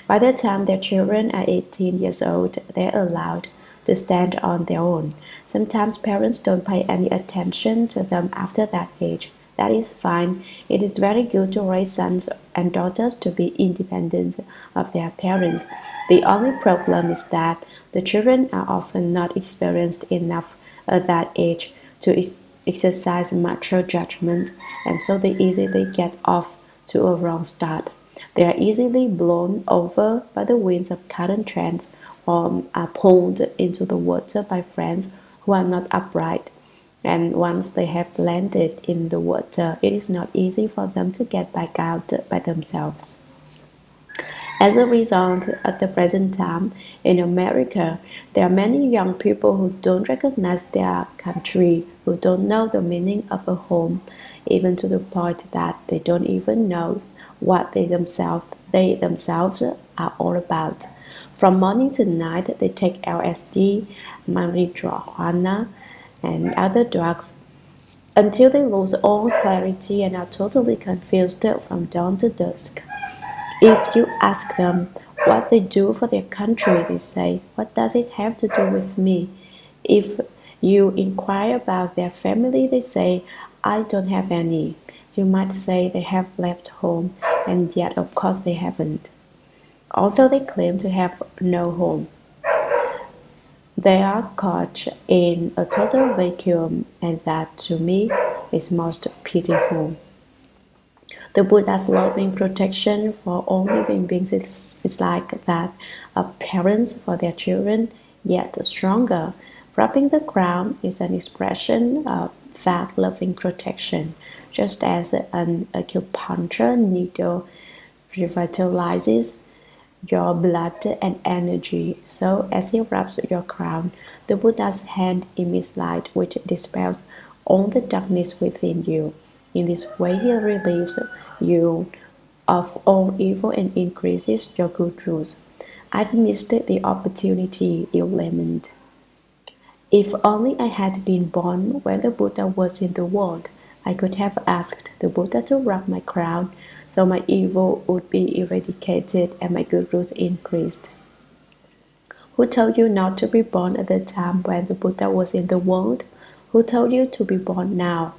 By the time their children are 18 years old, they're allowed to stand on their own. Sometimes parents don't pay any attention to them after that age. That is fine. It is very good to raise sons and daughters to be independent of their parents. The only problem is that the children are often not experienced enough at that age to exercise mature judgment, and so they easily get off to a wrong start. They are easily blown over by the winds of current trends or are pulled into the water by friends who are not upright. And once they have landed in the water, it is not easy for them to get back out by themselves. As a result, at the present time, in America, there are many young people who don't recognize their country, who don't know the meaning of a home, even to the point that they don't even know what they themselves are all about. From morning to night, they take LSD, marijuana, and other drugs until they lose all clarity and are totally confused from dawn to dusk. If you ask them what they do for their country, they say, "What does it have to do with me?" If you inquire about their family, they say, "I don't have any." You might say they have left home, and yet of course they haven't. Although they claim to have no home, they are caught in a total vacuum, and that to me is most pitiful. The Buddha's loving protection for all living beings is like that of parents for their children, yet stronger. Rubbing the crown is an expression of that loving protection, just as an acupuncture needle revitalizes your blood and energy. So as he rubs your crown, the Buddha's hand emits light which dispels all the darkness within you. In this way, he relieves you of all evil and increases your good rules. I've missed the opportunity, you lament. If only I had been born when the Buddha was in the world, I could have asked the Buddha to rub my crown, so my evil would be eradicated and my good rules increased. Who told you not to be born at the time when the Buddha was in the world? Who told you to be born now?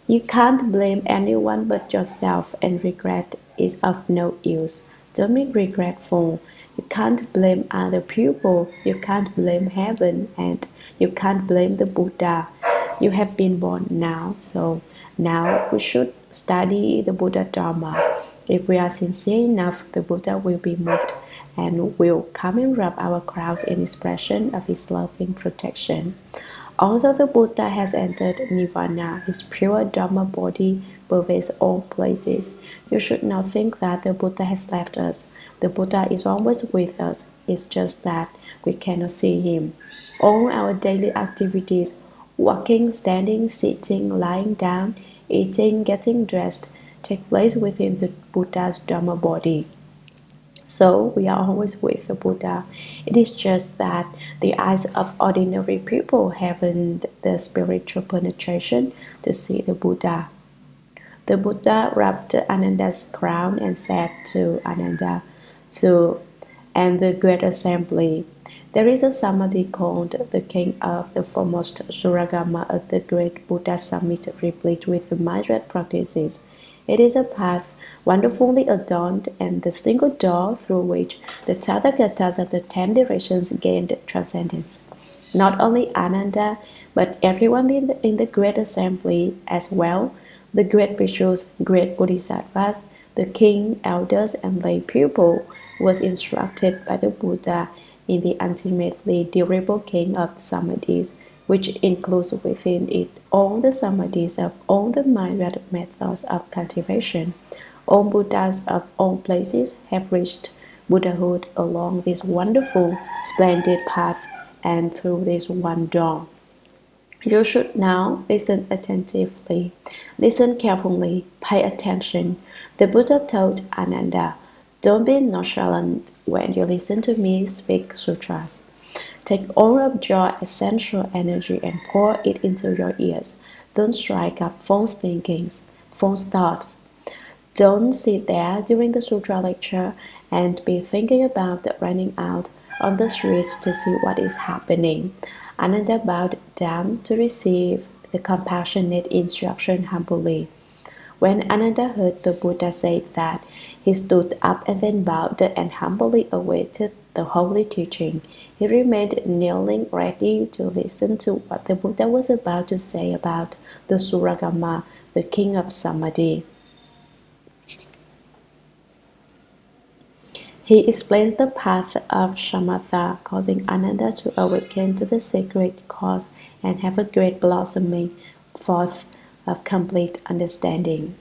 You can't blame anyone but yourself, and regret is of no use. Don't be regretful. You can't blame other people, you can't blame heaven, and you can't blame the Buddha. You have been born now, so now we should study the Buddha Dharma. If we are sincere enough, the Buddha will be moved and will come and rub our crowns in expression of his loving protection. Although the Buddha has entered Nirvana, his pure Dharma body pervades all places. You should not think that the Buddha has left us. The Buddha is always with us. It's just that we cannot see him. All our daily activities, walking, standing, sitting, lying down, eating, getting dressed, take place within the Buddha's Dharma body. So we are always with the Buddha. It is just that the eyes of ordinary people haven't the spiritual penetration to see the Buddha. The Buddha rubbed Ananda's crown and said to Ananda and the great assembly, there is a samadhi called the king of the foremost Shurangama at the great Buddha summit, replete with myriad practices. It is a path wonderfully adorned, and the single door through which the Tathagatas of the 10 directions gained transcendence. Not only Ananda, but everyone in the great assembly as well, the great bhikshus, great bodhisattvas, the king, elders, and lay people, was instructed by the Buddha in the ultimately durable king of samadhis, which includes within it all the samadhis of all the myriad methods of cultivation. All Buddhas of all places have reached Buddhahood along this wonderful, splendid path and through this one door. You should now listen attentively, listen carefully, pay attention. The Buddha told Ananda, don't be nonchalant when you listen to me speak sutras. Take all of your essential energy and pour it into your ears. Don't strike up false thinkings, false thoughts. Don't sit there during the sutra lecture and be thinking about running out on the streets to see what is happening. Ananda bowed down to receive the compassionate instruction humbly. When Ananda heard the Buddha say that, he stood up and then bowed and humbly awaited the holy teaching. He remained kneeling, ready to listen to what the Buddha was about to say about the Shurangama, the king of Samadhi. He explains the path of shamatha, causing Ananda to awaken to the sacred cause and have a great blossoming forth of complete understanding.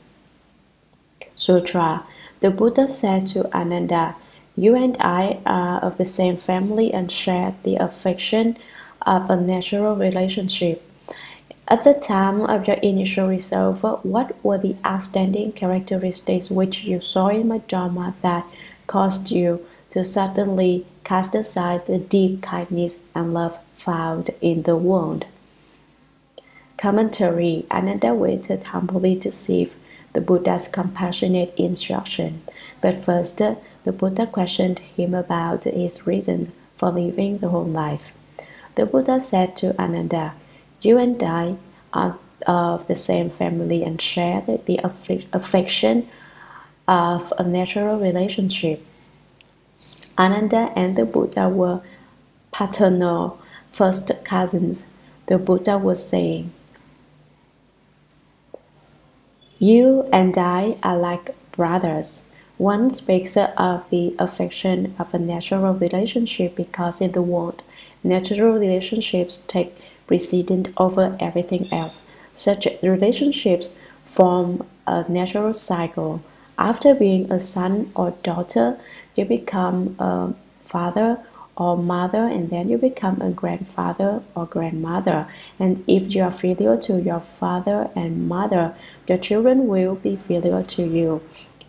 Sutra. The Buddha said to Ananda, you and I are of the same family and share the affection of a natural relationship. At the time of your initial resolve, what were the outstanding characteristics which you saw in my Dharma that caused you to suddenly cast aside the deep kindness and love found in the world? Commentary. Ananda waited humbly to receive the Buddha's compassionate instruction. But first, the Buddha questioned him about his reasons for living the whole life. The Buddha said to Ananda, you and I are of the same family and share the affection of a natural relationship. Ananda and the Buddha were paternal first cousins. The Buddha was saying, "You and I are like brothers." One speaks of the affection of a natural relationship because in the world, natural relationships take precedence over everything else. Such relationships form a natural cycle. After being a son or daughter, you become a father or mother, and then you become a grandfather or grandmother. And if you are filial to your father and mother, your children will be filial to you.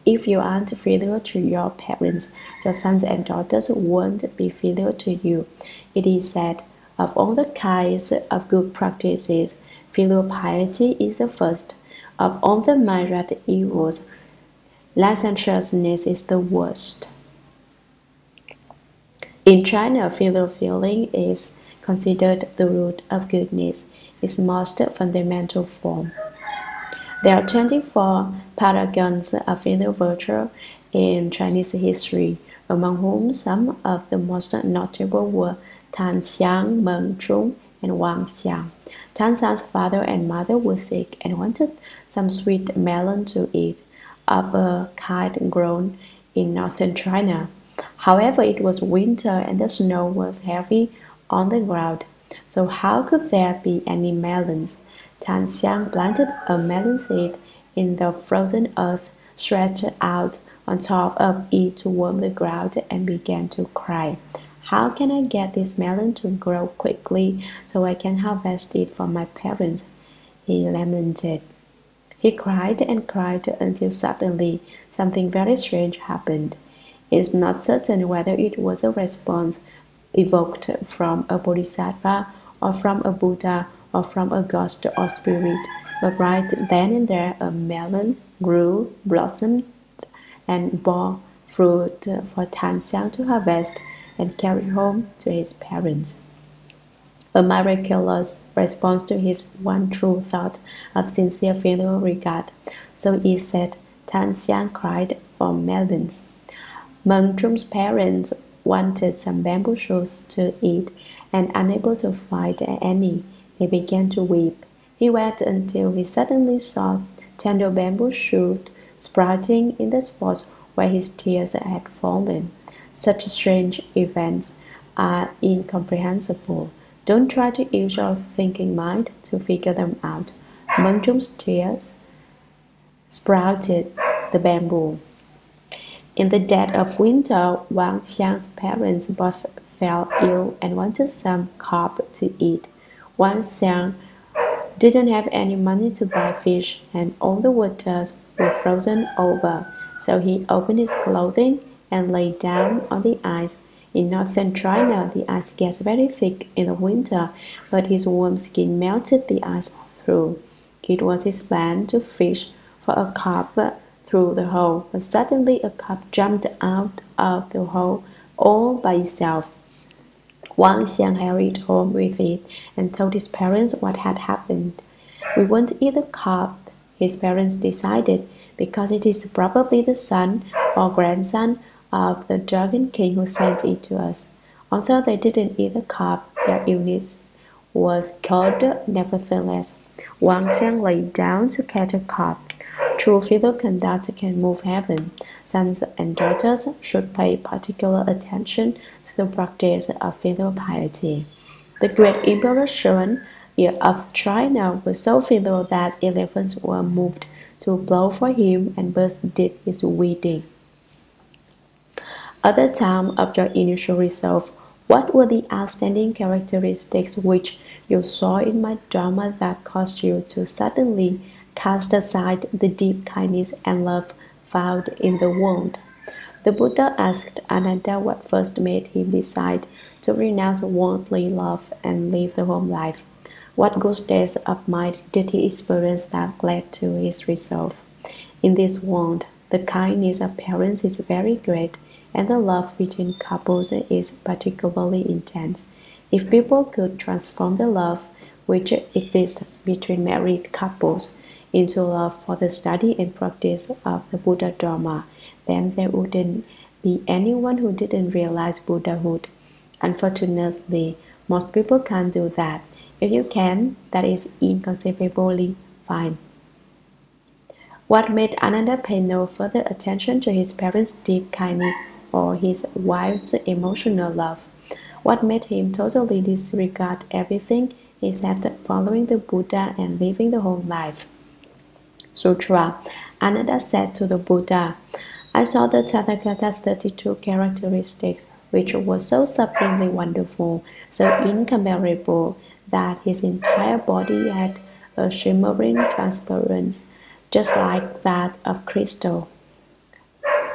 If you aren't filial to your parents, your sons and daughters won't be filial to you. It is said, of all the kinds of good practices, filial piety is the first. Of all the myriad evils, licentiousness is the worst. In China, filial feeling is considered the root of goodness, its most fundamental form. There are 24 paragons of filial virtue in Chinese history, among whom some of the most notable were Tan Xiang, Meng Zhong, and Wang Xiang. Tan Xiang's father and mother were sick and wanted some sweet melon to eat, of a kind grown in northern China. However, it was winter and the snow was heavy on the ground, so how could there be any melons? Tan Xiang planted a melon seed in the frozen earth, stretched out on top of it to warm the ground, and began to cry. "How can I get this melon to grow quickly so I can harvest it for my parents?" he lamented. He cried and cried until suddenly something very strange happened. It is not certain whether it was a response evoked from a bodhisattva or from a Buddha or from a ghost or spirit, but right then and there a melon grew, blossomed, and bore fruit for Tan Xiang to harvest and carry home to his parents. A miraculous response to his one true thought of sincere filial regard. So it said, Tan Xiang cried for melons. Meng Zhong's parents wanted some bamboo shoots to eat, and unable to find any, he began to weep. He wept until he suddenly saw tender bamboo shoots sprouting in the spots where his tears had fallen. Such strange events are incomprehensible. Don't try to use your thinking mind to figure them out. Meng Zhong's tears sprouted the bamboo. In the dead of winter, Wang Xiang's parents both fell ill and wanted some carp to eat. Wang Xiang didn't have any money to buy fish, and all the waters were frozen over, so he opened his clothing and lay down on the ice. In northern China, the ice gets very thick in the winter, but his warm skin melted the ice through. It was his plan to fish for a carp through the hole, but suddenly a carp jumped out of the hole all by itself. Wang Xiang hurried home with it and told his parents what had happened. "We won't eat the carp," his parents decided, "because it is probably the son or grandson of the Dragon King who sent it to us." Although they didn't eat the carp, their illness was cured nevertheless. Wang Xiang lay down to catch a carp. True filial conduct can move heaven. Sons and daughters should pay particular attention to the practice of filial piety. The great Emperor Hsuan of China was so filial that elephants were moved to blow for him and birds did his wedding. At the time of your initial resolve, what were the outstanding characteristics which you saw in my Dharma that caused you to suddenly cast aside the deep kindness and love found in the world? The Buddha asked Ananda what first made him decide to renounce worldly love and live the home life. What good states of mind did he experience that led to his resolve? In this world, the kindness of parents is very great, and the love between couples is particularly intense. If people could transform the love which exists between married couples into love for the study and practice of the Buddha Dharma, then there wouldn't be anyone who didn't realize Buddhahood. Unfortunately, most people can't do that. If you can, that is inconceivably fine. What made Ananda pay no further attention to his parents' deep kindness or his wife's emotional love? What made him totally disregard everything except following the Buddha and living the whole life? Sutra. Ananda said to the Buddha, I saw the Tathagata's 32 characteristics, which were so supremely wonderful, so incomparable, that his entire body had a shimmering transparence, just like that of crystal.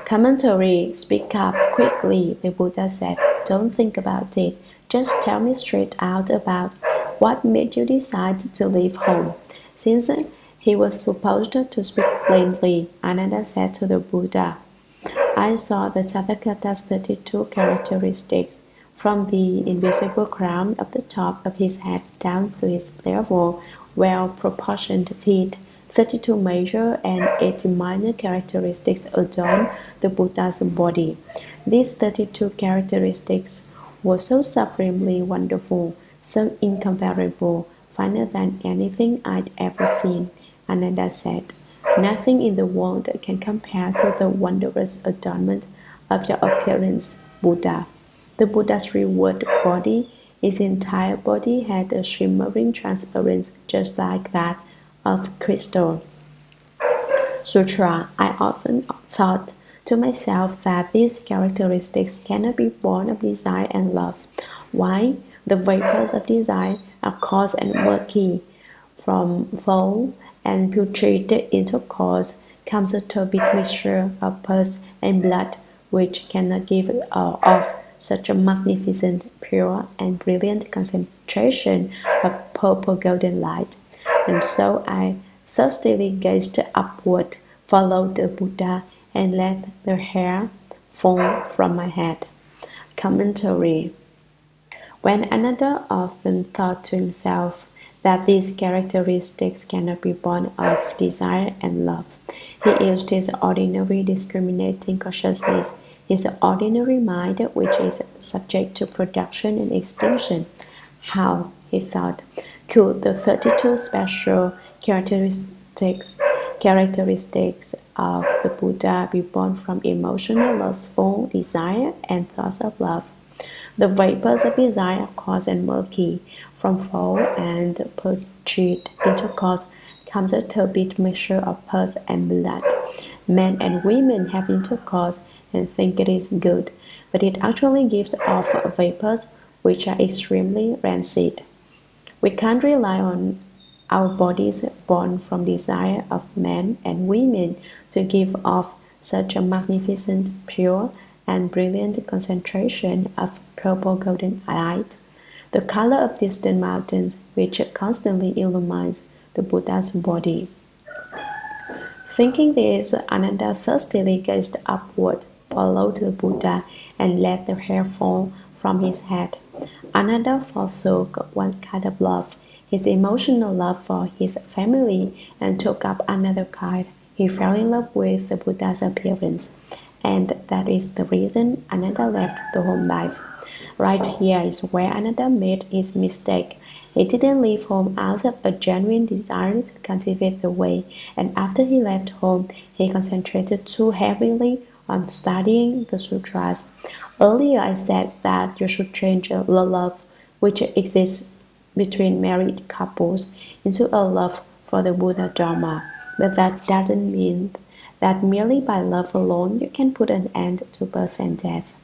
Commentary. Speak up quickly, the Buddha said. Don't think about it. Just tell me straight out about what made you decide to leave home. Since he was supposed to speak plainly, Ananda said to the Buddha, I saw the Tathagata's 32 characteristics, from the invisible crown of the top of his head down to his level, well-proportioned feet. 32 major and 80 minor characteristics adorn the Buddha's body. These 32 characteristics were so supremely wonderful, so incomparable, finer than anything I'd ever seen, Ananda said. Nothing in the world can compare to the wondrous adornment of your appearance, Buddha. The Buddha's reward body, his entire body, had a shimmering transparence just like that of crystal. Sutra. I often thought to myself that these characteristics cannot be born of desire and love. Why? The vapors of desire are coarse and murky. From foul and putrid intercourse comes a turbid mixture of pus and blood, which cannot give off such a magnificent, pure, and brilliant concentration of purple golden light. And so I thirstily gazed upward, followed the Buddha, and let the hair fall from my head. Commentary. When Ananda often thought to himself that these characteristics cannot be born of desire and love, he used his ordinary discriminating consciousness, his ordinary mind, which is subject to production and extinction. How, he thought, could the 32 special characteristics of the Buddha be born from emotional, lustful desire and thoughts of love? The vapors of desire are coarse and murky. From foul and putrid intercourse comes a turbid mixture of pus and blood. Men and women have intercourse and think it is good, but it actually gives off vapors which are extremely rancid. We can't rely on our bodies born from desire of men and women to give off such a magnificent, pure, and brilliant concentration of purple golden light, the color of distant mountains which constantly illumines the Buddha's body. Thinking this, Ananda thirstily gazed upward, followed the Buddha, and let the hair fall from his head. Ananda forsook one kind of love, his emotional love for his family, and took up another kind. He fell in love with the Buddha's appearance, and that is the reason Ananda left the home life. Right here is where Ananda made his mistake. He didn't leave home out of a genuine desire to cultivate the way, and after he left home, he concentrated too heavily on studying the sutras. Earlier I said that you should change the love which exists between married couples into a love for the Buddha Dharma, but that doesn't mean that merely by love alone you can put an end to birth and death.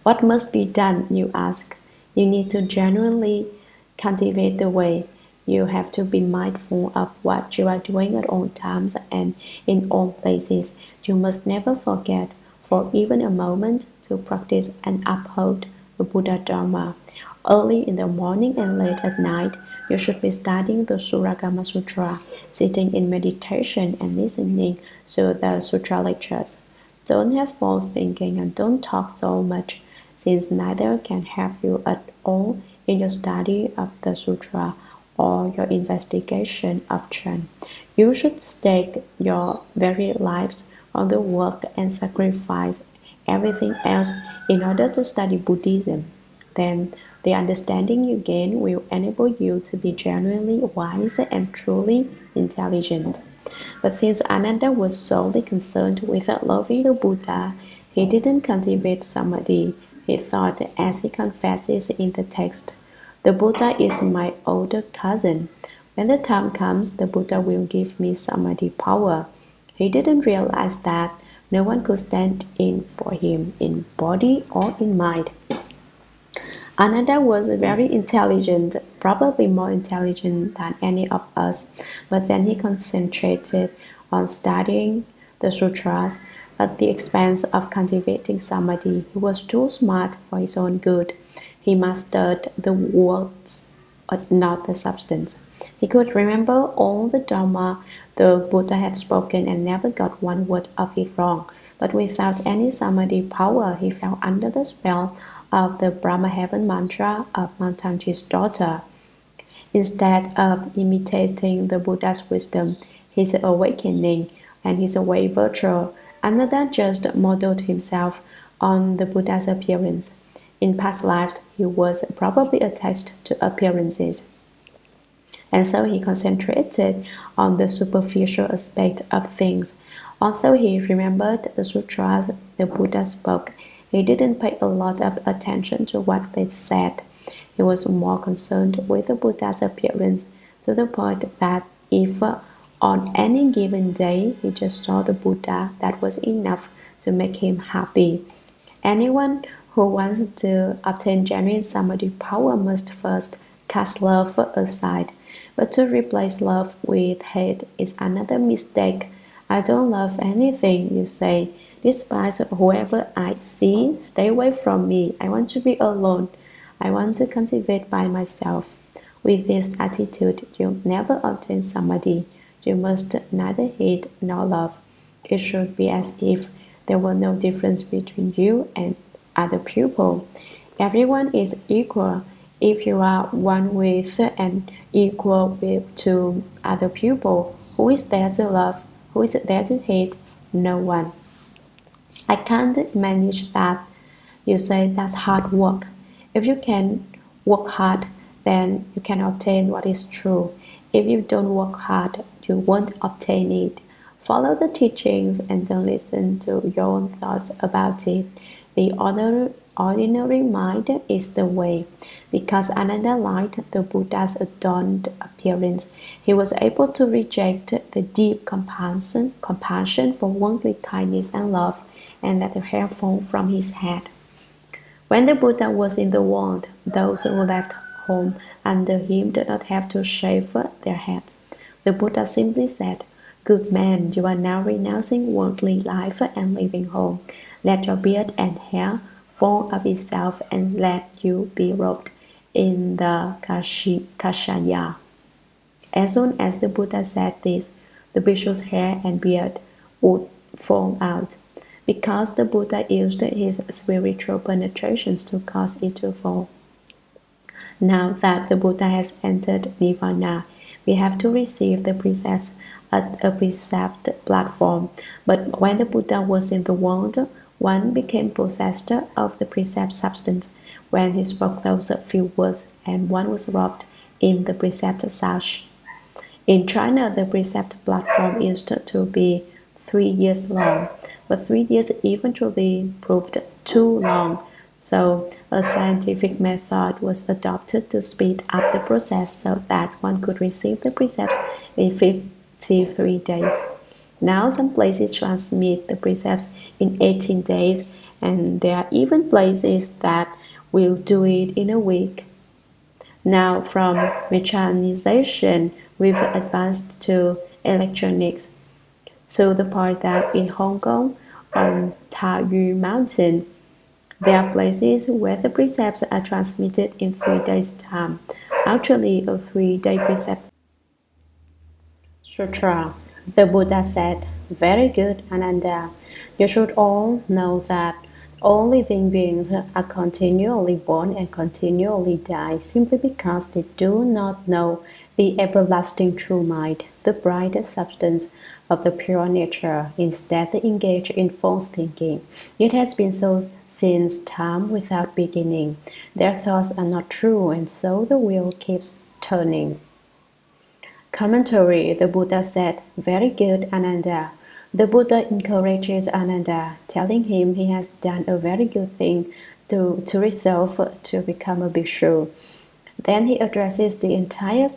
What must be done, you ask? You need to genuinely cultivate the way. You have to be mindful of what you are doing at all times and in all places. You must never forget for even a moment to practice and uphold the Buddha Dharma. Early in the morning and late at night, you should be studying the Shurangama Sutra, sitting in meditation and listening to the sutra lectures. Don't have false thinking and don't talk so much, since neither can help you at all in your study of the sutra or your investigation of Chan. You should stake your very lives on the work and sacrifice everything else in order to study Buddhism. Then the understanding you gain will enable you to be genuinely wise and truly intelligent. But since Ananda was solely concerned with loving the Buddha, he didn't cultivate samadhi. He thought, as he confesses in the text, "The Buddha is my older cousin. When the time comes, the Buddha will give me samadhi power." He didn't realize that no one could stand in for him in body or in mind. Ananda was very intelligent, probably more intelligent than any of us, but then he concentrated on studying the sutras at the expense of cultivating samadhi. He was too smart for his own good. He mastered the words, not the substance. He could remember all the Dharma the Buddha had spoken and never got one word of it wrong. But without any samadhi power, he fell under the spell of the Brahma Heaven mantra of Mantanji's daughter. Instead of imitating the Buddha's wisdom, his awakening, and his way virtue, Ananda just modeled himself on the Buddha's appearance. In past lives, he was probably attached to appearances, and so he concentrated on the superficial aspect of things. Although he remembered the sutras the Buddha spoke, he didn't pay a lot of attention to what they said. He was more concerned with the Buddha's appearance, to the point that if on any given day he just saw the Buddha, that was enough to make him happy. Anyone who wants to obtain genuine samadhi power must first cast love aside. But to replace love with hate is another mistake. "I don't love anything," you say. "Despise whoever I see, stay away from me. I want to be alone. I want to cultivate by myself." With this attitude, you'll never obtain samadhi. You must neither hate nor love. It should be as if there were no difference between you and other people. Everyone is equal. If you are one with and equal to other people, who is there to love? Who is there to hate? No one. "I can't manage that." You say that's hard work. If you can work hard, then you can obtain what is true. If you don't work hard, you won't obtain it. Follow the teachings and don't listen to your own thoughts about it. The ordinary mind is the way. Because Ananda liked the Buddha's adorned appearance, he was able to reject the deep compassion for worldly kindness and love, and let the hair fall from his head. When the Buddha was in the world, those who left home under him did not have to shave their heads. The Buddha simply said, "Good man, you are now renouncing worldly life and leaving home. Let your beard and hair fall of itself and let you be robed in the kashaya." As soon as the Buddha said this, the bhikshu's hair and beard would fall out, because the Buddha used his spiritual penetrations to cause it to fall. Now that the Buddha has entered Nirvana, we have to receive the precepts at a precept platform. But when the Buddha was in the world, one became possessed of the precept substance when he spoke those few words, and one was robed in the precept sash. In China, the precept platform used to be 3 years long, but 3 years eventually proved too long. So a scientific method was adopted to speed up the process so that one could receive the precepts in 53 days. Now some places transmit the precepts in 18 days, and there are even places that will do it in a week. Now from mechanization, we've advanced to electronics, to the point that in Hong Kong, on Taoyu Mountain, there are places where the precepts are transmitted in 3 days' time. Actually, a 3-day precept sutra. The Buddha said, "Very good, Ananda. You should all know that all living beings are continually born and continually die simply because they do not know the everlasting true mind, the bright substance of the pure nature, instead engage in false thinking. It has been so since time without beginning. Their thoughts are not true, and so the wheel keeps turning. Commentary. The Buddha said, "Very good, Ananda." The Buddha encourages Ananda, telling him he has done a very good thing to resolve to become a bhikshu. Then he addresses the entire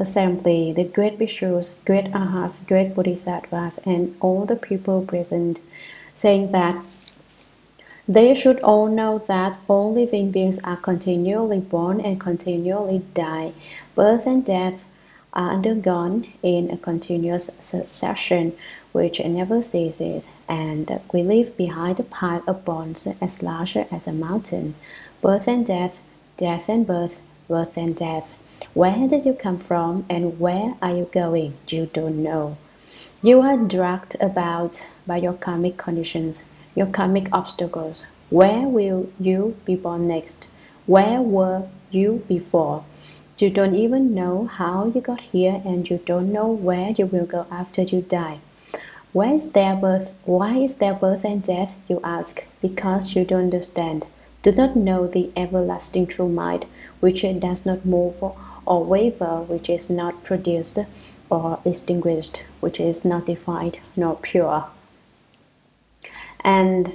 assembly, the great bhikshus, great arhats, great bodhisattvas, and all the people present, saying that they should all know that all living beings are continually born and continually die. Birth and death are undergone in a continuous succession which never ceases, and we leave behind a pile of bones as large as a mountain. Birth and death, death and birth, birth and death. Where did you come from and where are you going? You don't know. You are dragged about by your karmic conditions, your karmic obstacles. Where will you be born next? Where were you before? You don't even know how you got here, and you don't know where you will go after you die. Where is their birth? Why is there birth and death, you ask? Because you don't understand. Do not know the everlasting true mind, which does not move or waver, which is not produced or extinguished, which is not defined nor pure, and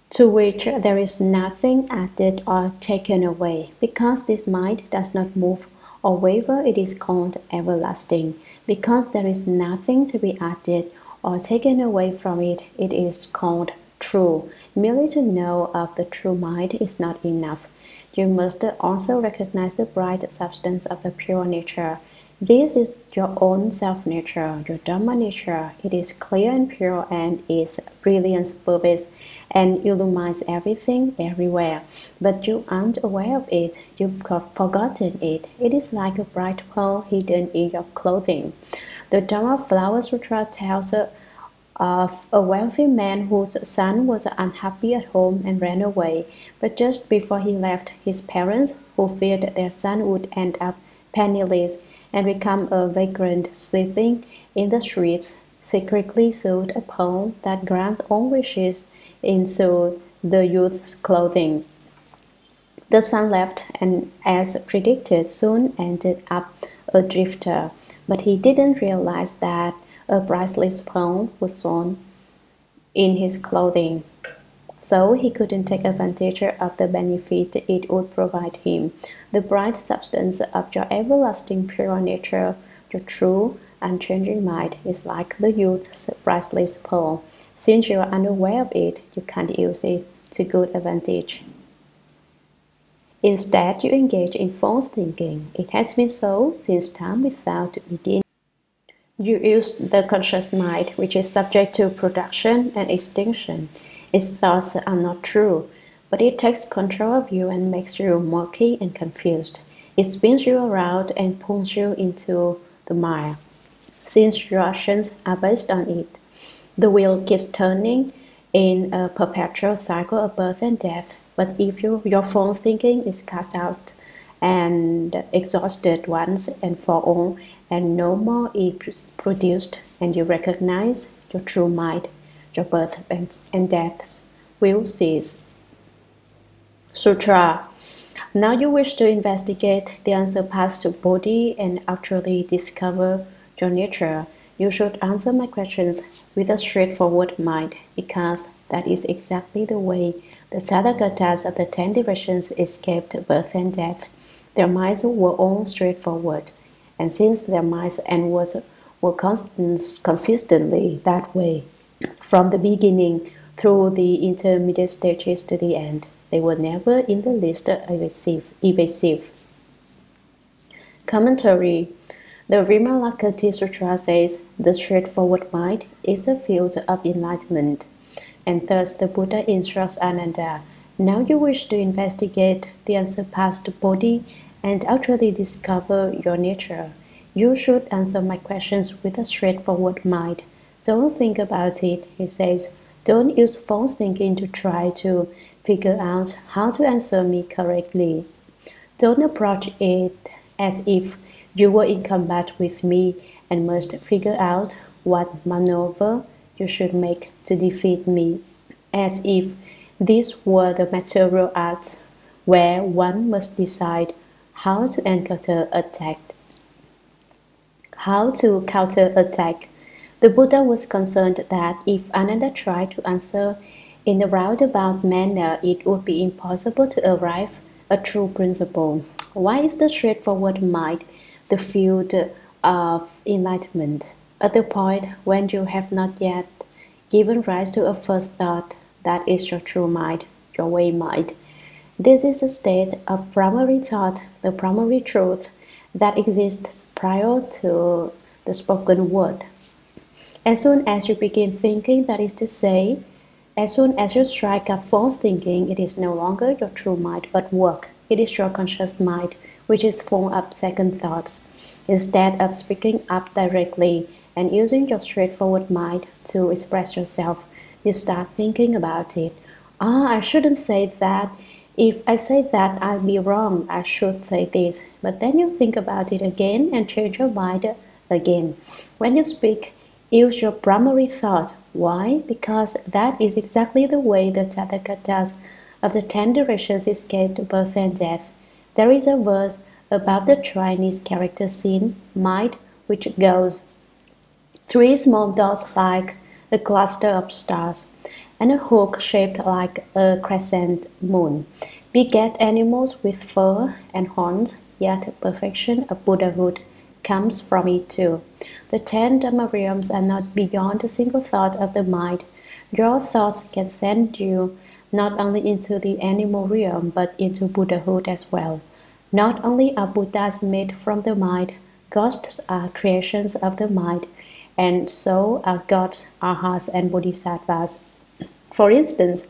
to which there is nothing added or taken away. Because this mind does not move or waver, it is called everlasting. Because there is nothing to be added or taken away from it, it is called true. Merely to know of the true mind is not enough. You must also recognize the bright substance of the pure nature. This is your own self-nature, your Dharma nature. It is clear and pure, and its brilliance pervades and illumines everything, everywhere. But you aren't aware of it. You've forgotten it. It is like a bright pearl hidden in your clothing. The Dharma Flower Sutra tells of a wealthy man whose son was unhappy at home and ran away. But just before he left, his parents, who feared their son would end up penniless and become a vagrant sleeping in the streets, secretly sewed a pearl that grants all wishes into the youth's clothing. The son left and, as predicted, soon ended up a drifter, but he didn't realize that a priceless pearl was sewn in his clothing, so he couldn't take advantage of the benefit it would provide him. The bright substance of your everlasting pure nature, your true, unchanging mind, is like the youth's priceless pearl. Since you are unaware of it, you can't use it to good advantage. Instead, you engage in false thinking. It has been so since time without beginning. You use the conscious mind, which is subject to production and extinction. Its thoughts are not true, but it takes control of you and makes you murky and confused. It spins you around and pulls you into the mire. Since your actions are based on it, the wheel keeps turning in a perpetual cycle of birth and death. But if your false thinking is cast out and exhausted once and for all, and no more is produced, and you recognize your true mind, your birth and deaths will cease. Sutra. Now you wish to investigate the unsurpassed body and actually discover your nature. You should answer my questions with a straightforward mind, because that is exactly the way the Tathagatas of the 10 directions escaped birth and death. Their minds were all straightforward, and since their minds were consistently that way from the beginning through the intermediate stages to the end, they were never in the least evasive. Commentary. The Vimalakkhati Sutra says, the straightforward mind is the field of enlightenment, and thus the Buddha instructs Ananda, now you wish to investigate the unsurpassed body and actually discover your nature. You should answer my questions with a straightforward mind. Don't think about it, he says. Don't use false thinking to try to figure out how to answer me correctly. Don't approach it as if You were in combat with me and must figure out what maneuver you should make to defeat me, as if these were the material arts where one must decide how to counterattack. The Buddha was concerned that if Ananda tried to answer in a roundabout manner, it would be impossible to arrive at true principle. Why is the straightforward mind the field of enlightenment? At the point when you have not yet given rise to a first thought, that is your true mind, your way mind. This is a state of primary thought, the primary truth that exists prior to the spoken word. As soon as you begin thinking, that is to say, as soon as you strike up false thinking, it is no longer your true mind but work. It is your conscious mind, which is full of second thoughts. Instead of speaking up directly and using your straightforward mind to express yourself, you start thinking about it. I shouldn't say that. If I say that, I'll be wrong. I should say this. But then you think about it again and change your mind again. When you speak, use your primary thought. Why? Because that is exactly the way the Tathagatas of the 10 directions escaped birth and death. There is a verse about the Chinese character sin, mind, which goes, 3 small dots like a cluster of stars, and a hook shaped like a crescent moon, beget animals with fur and horns, yet perfection of Buddhahood comes from it too. The 10 Dharma Realms are not beyond a single thought of the mind. Your thoughts can send you not only into the animal realm but into Buddhahood as well. Not only are Buddhas made from the mind, ghosts are creations of the mind, and so are gods, arhats, and bodhisattvas. For instance,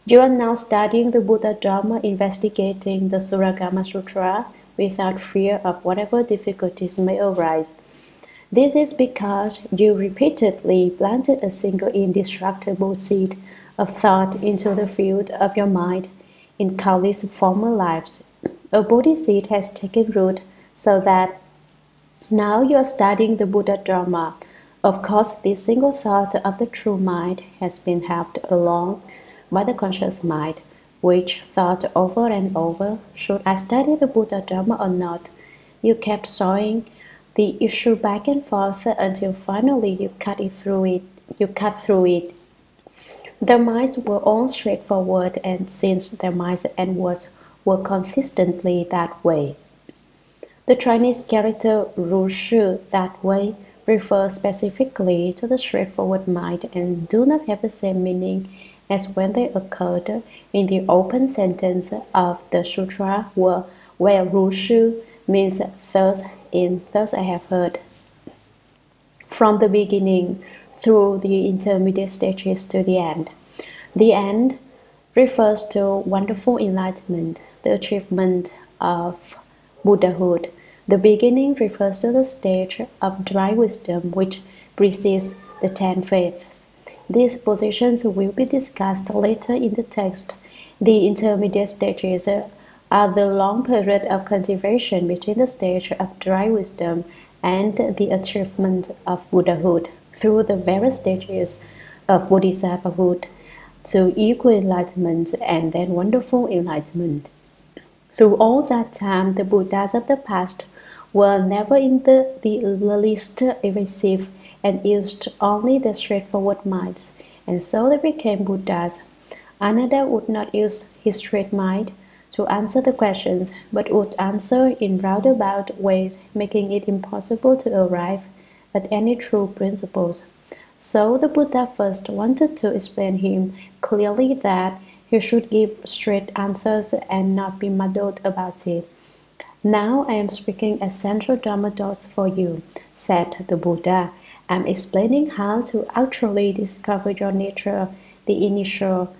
you are now studying the Buddha Dharma, investigating the Shurangama Sutra without fear of whatever difficulties may arise. This is because you repeatedly planted a single indestructible seed of thought into the field of your mind in countless former lives. A Bodhi seed has taken root so that now you are studying the Buddha Dharma. Of course, this single thought of the true mind has been helped along by the conscious mind, which thought over and over, should I study the Buddha Dharma or not? You kept sawing the issue back and forth until finally you cut through it. Their minds were all straightforward, and since their minds and words were consistently that way. The Chinese character 如是 that way refers specifically to the straightforward mind and do not have the same meaning as when they occurred in the open sentence of the sutra where 如是 means thus I have heard. From the beginning through the intermediate stages to the end. The end refers to wonderful enlightenment, the achievement of Buddhahood. The beginning refers to the stage of dry wisdom which precedes the 10 faiths. These positions will be discussed later in the text. The intermediate stages are the long period of cultivation between the stage of dry wisdom and the achievement of Buddhahood through the various stages of Bodhisattvahood to equal enlightenment and then wonderful enlightenment. Through all that time, the Buddhas of the past were never in the least evasive and used only their straightforward minds, and so they became Buddhas. Ananda would not use his straight mind to answer the questions, but would answer in roundabout ways, making it impossible to arrive at any true principles. So the Buddha first wanted to explain him clearly that he should give straight answers and not be muddled about it. Now I am speaking as central Dharma doors for you, said the Buddha. I am explaining how to actually discover your nature, the initial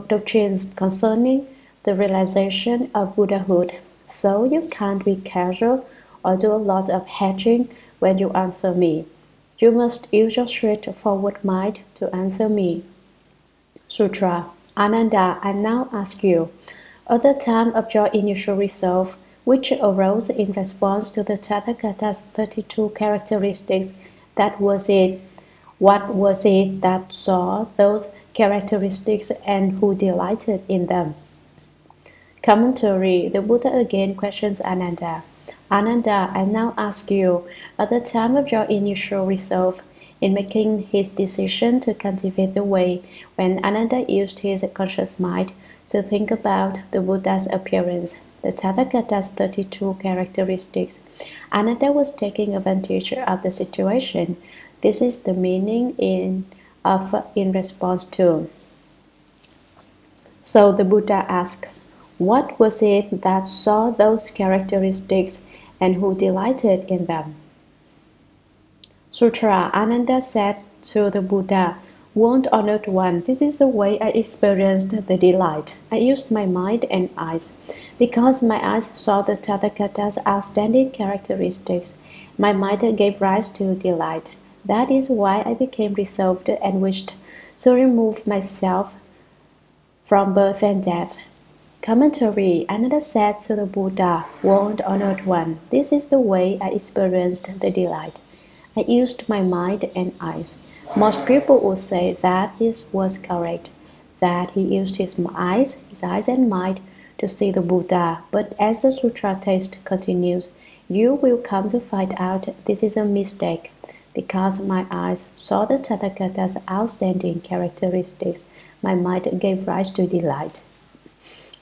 doctrines concerning the realization of Buddhahood. So you can't be casual or do a lot of hedging when you answer me. You must use your straightforward mind to answer me. Sutra. Ananda, I now ask you, at the time of your initial resolve, which arose in response to the Tathagata's 32 characteristics. That was it. What was it that saw those characteristics and who delighted in them? Commentary. The Buddha again questions Ananda. Ananda, I now ask you, at the time of your initial resolve, in making his decision to cultivate the way, when Ananda used his conscious mind to think about the Buddha's appearance, the Tathagata's 32 characteristics, Ananda was taking advantage of the situation. This is the meaning in response to. So the Buddha asks, what was it that saw those characteristics and who delighted in them? Sutra. Ananda said to the Buddha, World Honored One, this is the way I experienced the delight. I used my mind and eyes. Because my eyes saw the Tathagata's outstanding characteristics, my mind gave rise to delight. That is why I became resolved and wished to remove myself from birth and death. Commentary. Ananda said to the Buddha, World Honored One, this is the way I experienced the delight. I used my mind and eyes. Most people would say that this was correct, that he used his eyes and mind to see the Buddha. But as the sutra text continues, you will come to find out this is a mistake, because my eyes saw the Tathagata's outstanding characteristics, my mind gave rise to delight.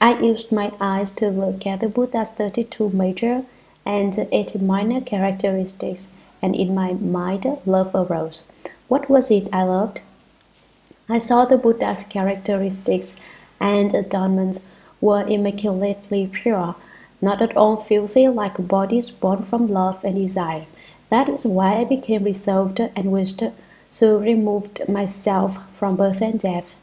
I used my eyes to look at the Buddha's 32 major and 80 minor characteristics, and in my mind love arose. What was it I loved? I saw the Buddha's characteristics and adornments were immaculately pure, not at all filthy like bodies born from love and desire. That is why I became resolved and wished to remove myself from birth and death.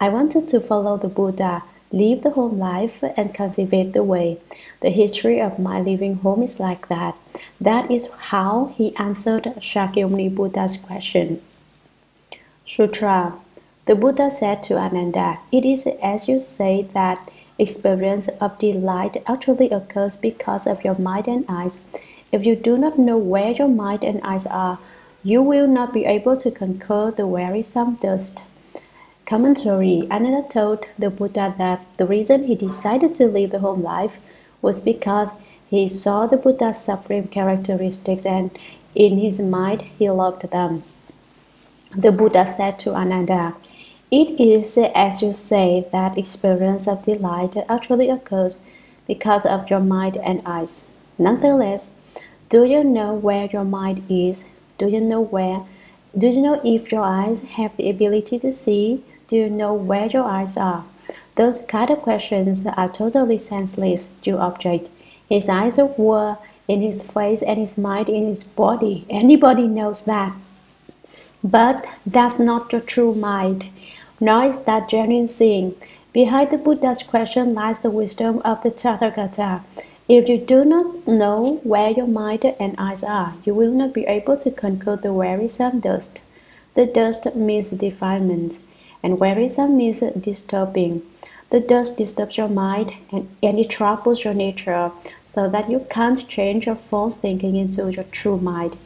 I wanted to follow the Buddha, live the home life, and cultivate the way. The history of my living home is like that. That is how he answered Shakyamuni Buddha's question. Sutra. The Buddha said to Ananda, it is as you say that experience of delight actually occurs because of your mind and eyes. If you do not know where your mind and eyes are, you will not be able to conquer the wearisome dust. Commentary. Ananda told the Buddha that the reason he decided to live the home life was because he saw the Buddha's supreme characteristics and in his mind he loved them. The Buddha said to Ananda, it is as you say that experience of delight actually occurs because of your mind and eyes. Nonetheless, do you know where your mind is? Do you know if your eyes have the ability to see? Do you know where your eyes are? Those kind of questions are totally senseless, you object. His eyes were in his face and his mind in his body. Anybody knows that. But that's not the true mind, nor is that genuine seeing. Behind the Buddha's question lies the wisdom of the Tathagata. If you do not know where your mind and eyes are, you will not be able to conquer the wearisome dust. The dust means defilement, and wearisome means disturbing. The dust disturbs your mind and it troubles your nature, so that you can't change your false thinking into your true mind.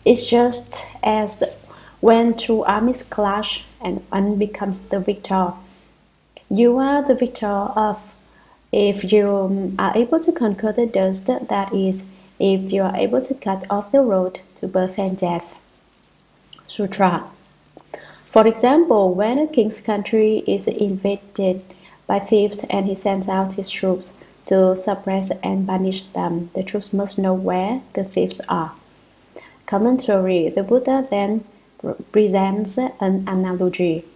It's just as when two armies clash and one becomes the victor. You are the victor of if you are able to conquer the dust, that is, if you are able to cut off the road to birth and death. Sutra. For example, when a king's country is invaded by thieves and he sends out his troops to suppress and banish them, the troops must know where the thieves are. Commentary. The Buddha then presents an analogy.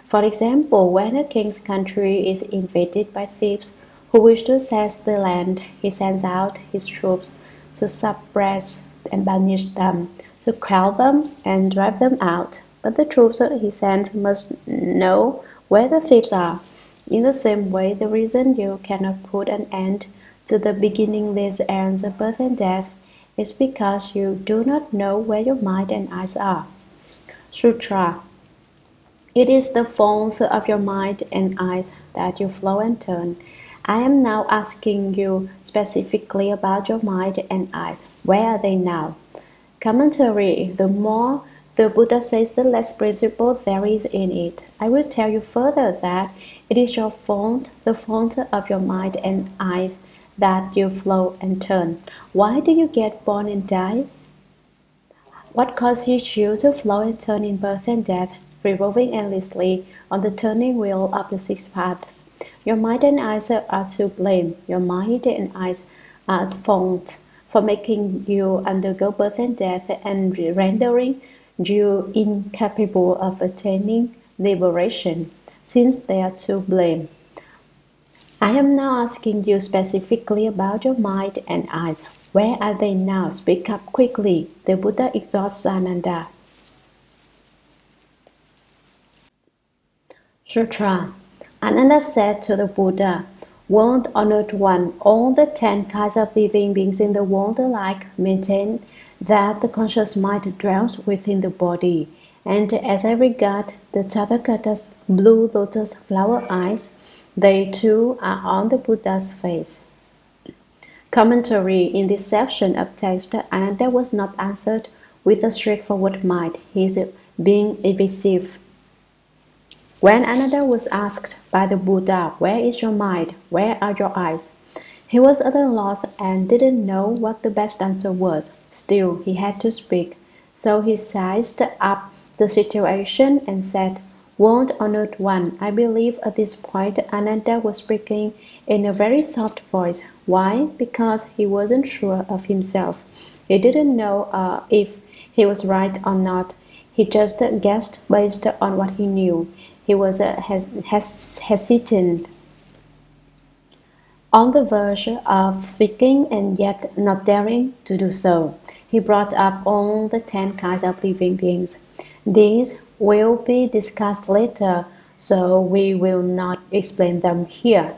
For example, when a king's country is invaded by thieves who wish to seize the land, he sends out his troops to suppress and banish them, to quell them and drive them out. But the troops he sends must know where the thieves are. In the same way, the reason you cannot put an end to the beginningless ends of birth and death is because you do not know where your mind and eyes are. Sutra. It is the fault of your mind and eyes that you flow and turn. I am now asking you specifically about your mind and eyes. Where are they now? Commentary. The more the Buddha says, the less principle there is in it. I will tell you further that it is your fault, the fault of your mind and eyes, that you flow and turn. Why do you get born and die? What causes you to flow and turn in birth and death, revolving endlessly on the turning wheel of the six paths? Your mind and eyes are to blame. Your mind and eyes are at fault for making you undergo birth and death and rendering you incapable of attaining liberation, since they are to blame. I am now asking you specifically about your mind and eyes. Where are they now? Speak up quickly. The Buddha exhorts Ananda. Sutra. Ananda said to the Buddha, World Honored One, all the 10 kinds of living beings in the world alike maintain that the conscious mind dwells within the body. And as I regard the Tathagata's blue lotus flower eyes, they too are on the Buddha's face. Commentary. In this section of text, Ananda was not answered with a straightforward mind. He is being evasive. When Ananda was asked by the Buddha, Where is your mind? Where are your eyes? He was at a loss and didn't know what the best answer was. Still, he had to speak. So he sized up the situation and said, World Honored One, I believe at this point Ananda was speaking in a very soft voice. Why? Because he wasn't sure of himself. He didn't know if he was right or not. He just guessed based on what he knew. He was hesitant, on the verge of speaking and yet not daring to do so. He brought up all the 10 kinds of living beings. These will be discussed later, so we will not explain them here.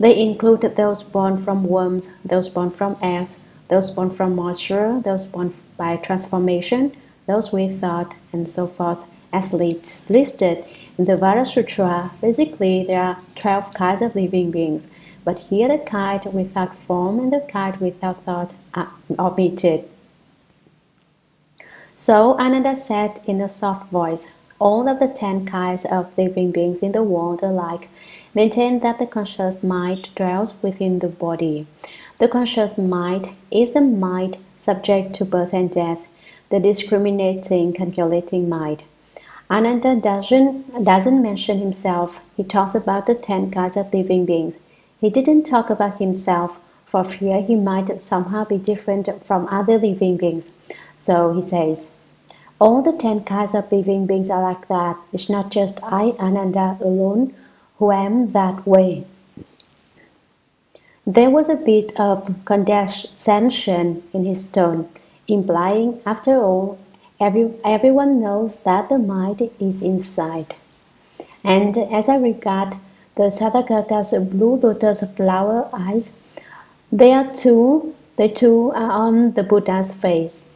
They include those born from worms, those born from eggs, those born from moisture, those born by transformation, those with thought, and so forth, as listed in the Vajra Sutra. Basically, there are 12 kinds of living beings, but here the kind without form and the kind without thought are omitted. So Ananda said in a soft voice, all of the 10 kinds of living beings in the world alike maintain that the conscious mind dwells within the body. The conscious mind is the mind subject to birth and death, the discriminating, calculating mind. Ananda doesn't mention himself. He talks about the 10 kinds of living beings. He didn't talk about himself for fear he might somehow be different from other living beings. So he says, all the 10 kinds of living beings are like that. It's not just I, Ananda, alone who am that way. There was a bit of condescension in his tone, implying, after all, everyone knows that the mind is inside. And as I regard the Tathagata's blue lotus flower eyes, they too are on the Buddha's face.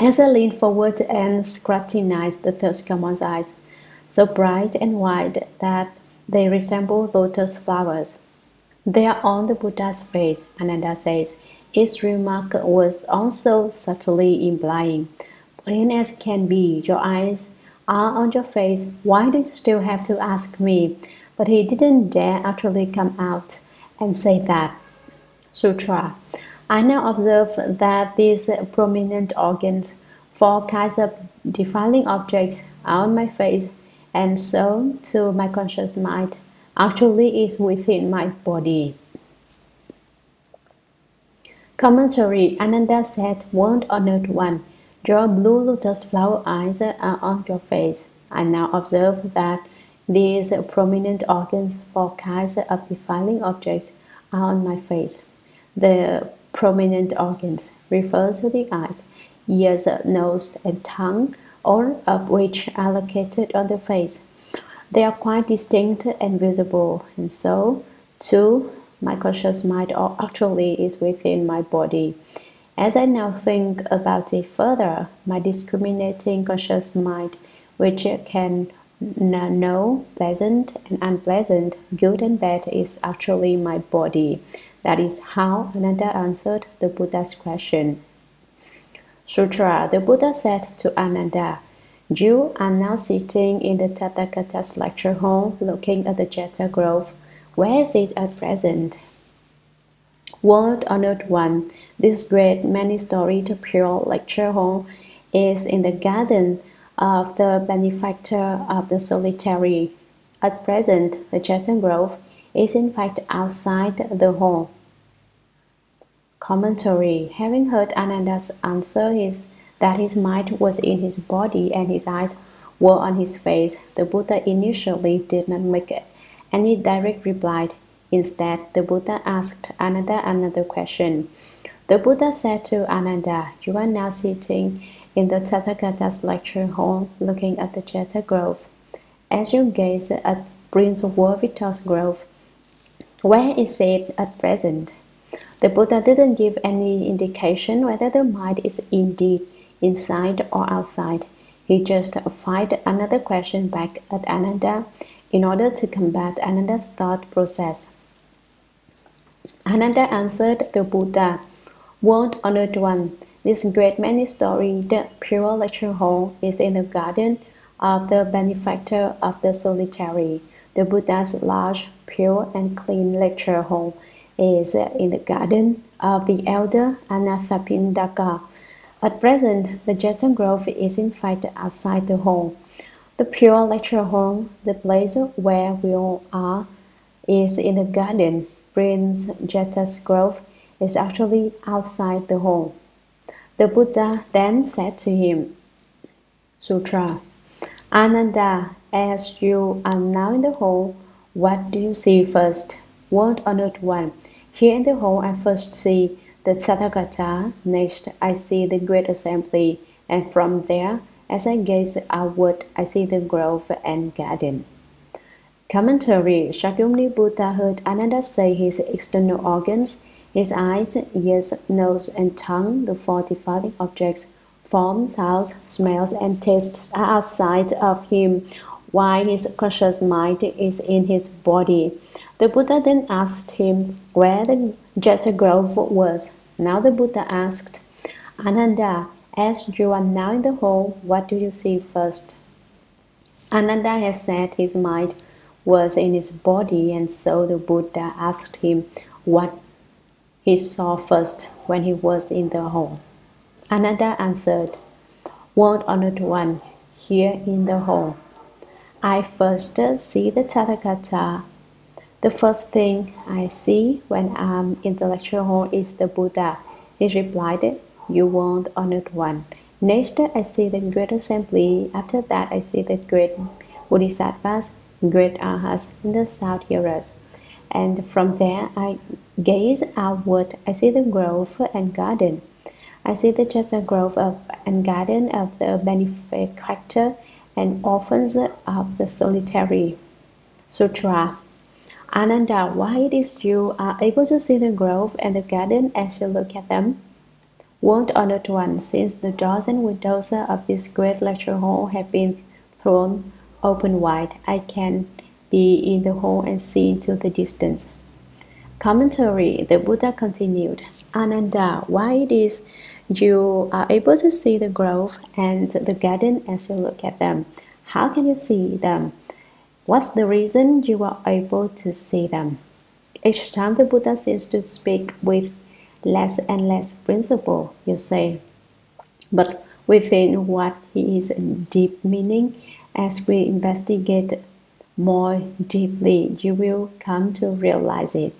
As I lean forward and scrutinize the third common eyes, so bright and wide that they resemble lotus flowers, they are on the Buddha's face, Ananda says. Its remark was also subtly implying, plain as can be, your eyes are on your face, why do you still have to ask me? But he didn't dare actually come out and say that. Sutra. I now observe that these prominent organs, 4 kinds of defiling objects, are on my face, and so, to my conscious mind, actually is within my body. Commentary. Ananda said, World Honored One, your blue lotus flower eyes are on your face. I now observe that these prominent organs, 4 kinds of defiling objects, are on my face. The prominent organs refers to the eyes, ears, nose, and tongue, all of which are located on the face. They are quite distinct and visible, and so, too, my conscious mind actually is within my body. As I now think about it further, my discriminating conscious mind, which can No, pleasant and unpleasant, good and bad is actually my body. That is how Ananda answered the Buddha's question. Sutra. The Buddha said to Ananda, "You are now sitting in the Tathagata's lecture hall looking at the Jeta Grove. Where is it at present?" World Honored One, this great many-storied pure lecture hall is in the garden of the benefactor of the solitary. At present, the Jeta Grove is in fact outside the hall. Commentary. Having heard Ananda's answer that his mind was in his body and his eyes were on his face, the Buddha initially did not make any direct reply. Instead, the Buddha asked Ananda another question. The Buddha said to Ananda, "You are now sitting in the Tathagata's lecture hall looking at the Jeta Grove. As you gaze at Prince Worvita's grove, where is it at present?" The Buddha didn't give any indication whether the mind is indeed inside or outside. He just fired another question back at Ananda in order to combat Ananda's thought process. Ananda answered the Buddha, "World Honored One, this great many-storied pure lecture hall is in the garden of the benefactor of the solitary. The Buddha's large, pure, and clean lecture hall is in the garden of the elder Anathapindaka. At present, the Jeta Grove is in fact outside the hall. The pure lecture hall, the place where we all are, is in the garden. Prince Jeta's grove is actually outside the hall." The Buddha then said to him, Sutra. Ananda, as you are now in the hall, what do you see first? World Honored One, here in the hall I first see the Tathagata, next I see the great assembly, and from there, as I gaze outward, I see the grove and garden. Commentary. Shakyamuni Buddha heard Ananda say his external organs, his eyes, ears, nose, and tongue, the 4 defiling objects, form, sounds, smells, and tastes are outside of him, while his conscious mind is in his body. The Buddha then asked him where the Jeta Grove was. Now the Buddha asked, Ananda, as you are now in the hall, what do you see first? Ananda has said his mind was in his body, and so the Buddha asked him what he saw first when he was in the hall. Ananda answered, World Honored One, here in the hall, I first see the Tathagata. The first thing I see when I'm in the lecture hall is the Buddha. He replied, You World Honored One. Next, I see the great assembly. After that, I see the great Bodhisattvas, great Arhats, and the sound hearers. And from there, I gaze outward. I see the grove and garden. I see the Jeta Grove and garden of the benefactor and orphans of the solitary. Sutra. Ananda, why it is you are able to see the grove and the garden as you look at them? World Honored One, since the doors and windows of this great lecture hall have been thrown open wide, I can be in the hall and see into the distance. Commentary. The Buddha continued, Ananda, why it is you are able to see the grove and the garden as you look at them? How can you see them? What's the reason you are able to see them? Each time the Buddha seems to speak with less and less principle, you say, but within what is deep meaning, as we investigate more deeply, you will come to realize it.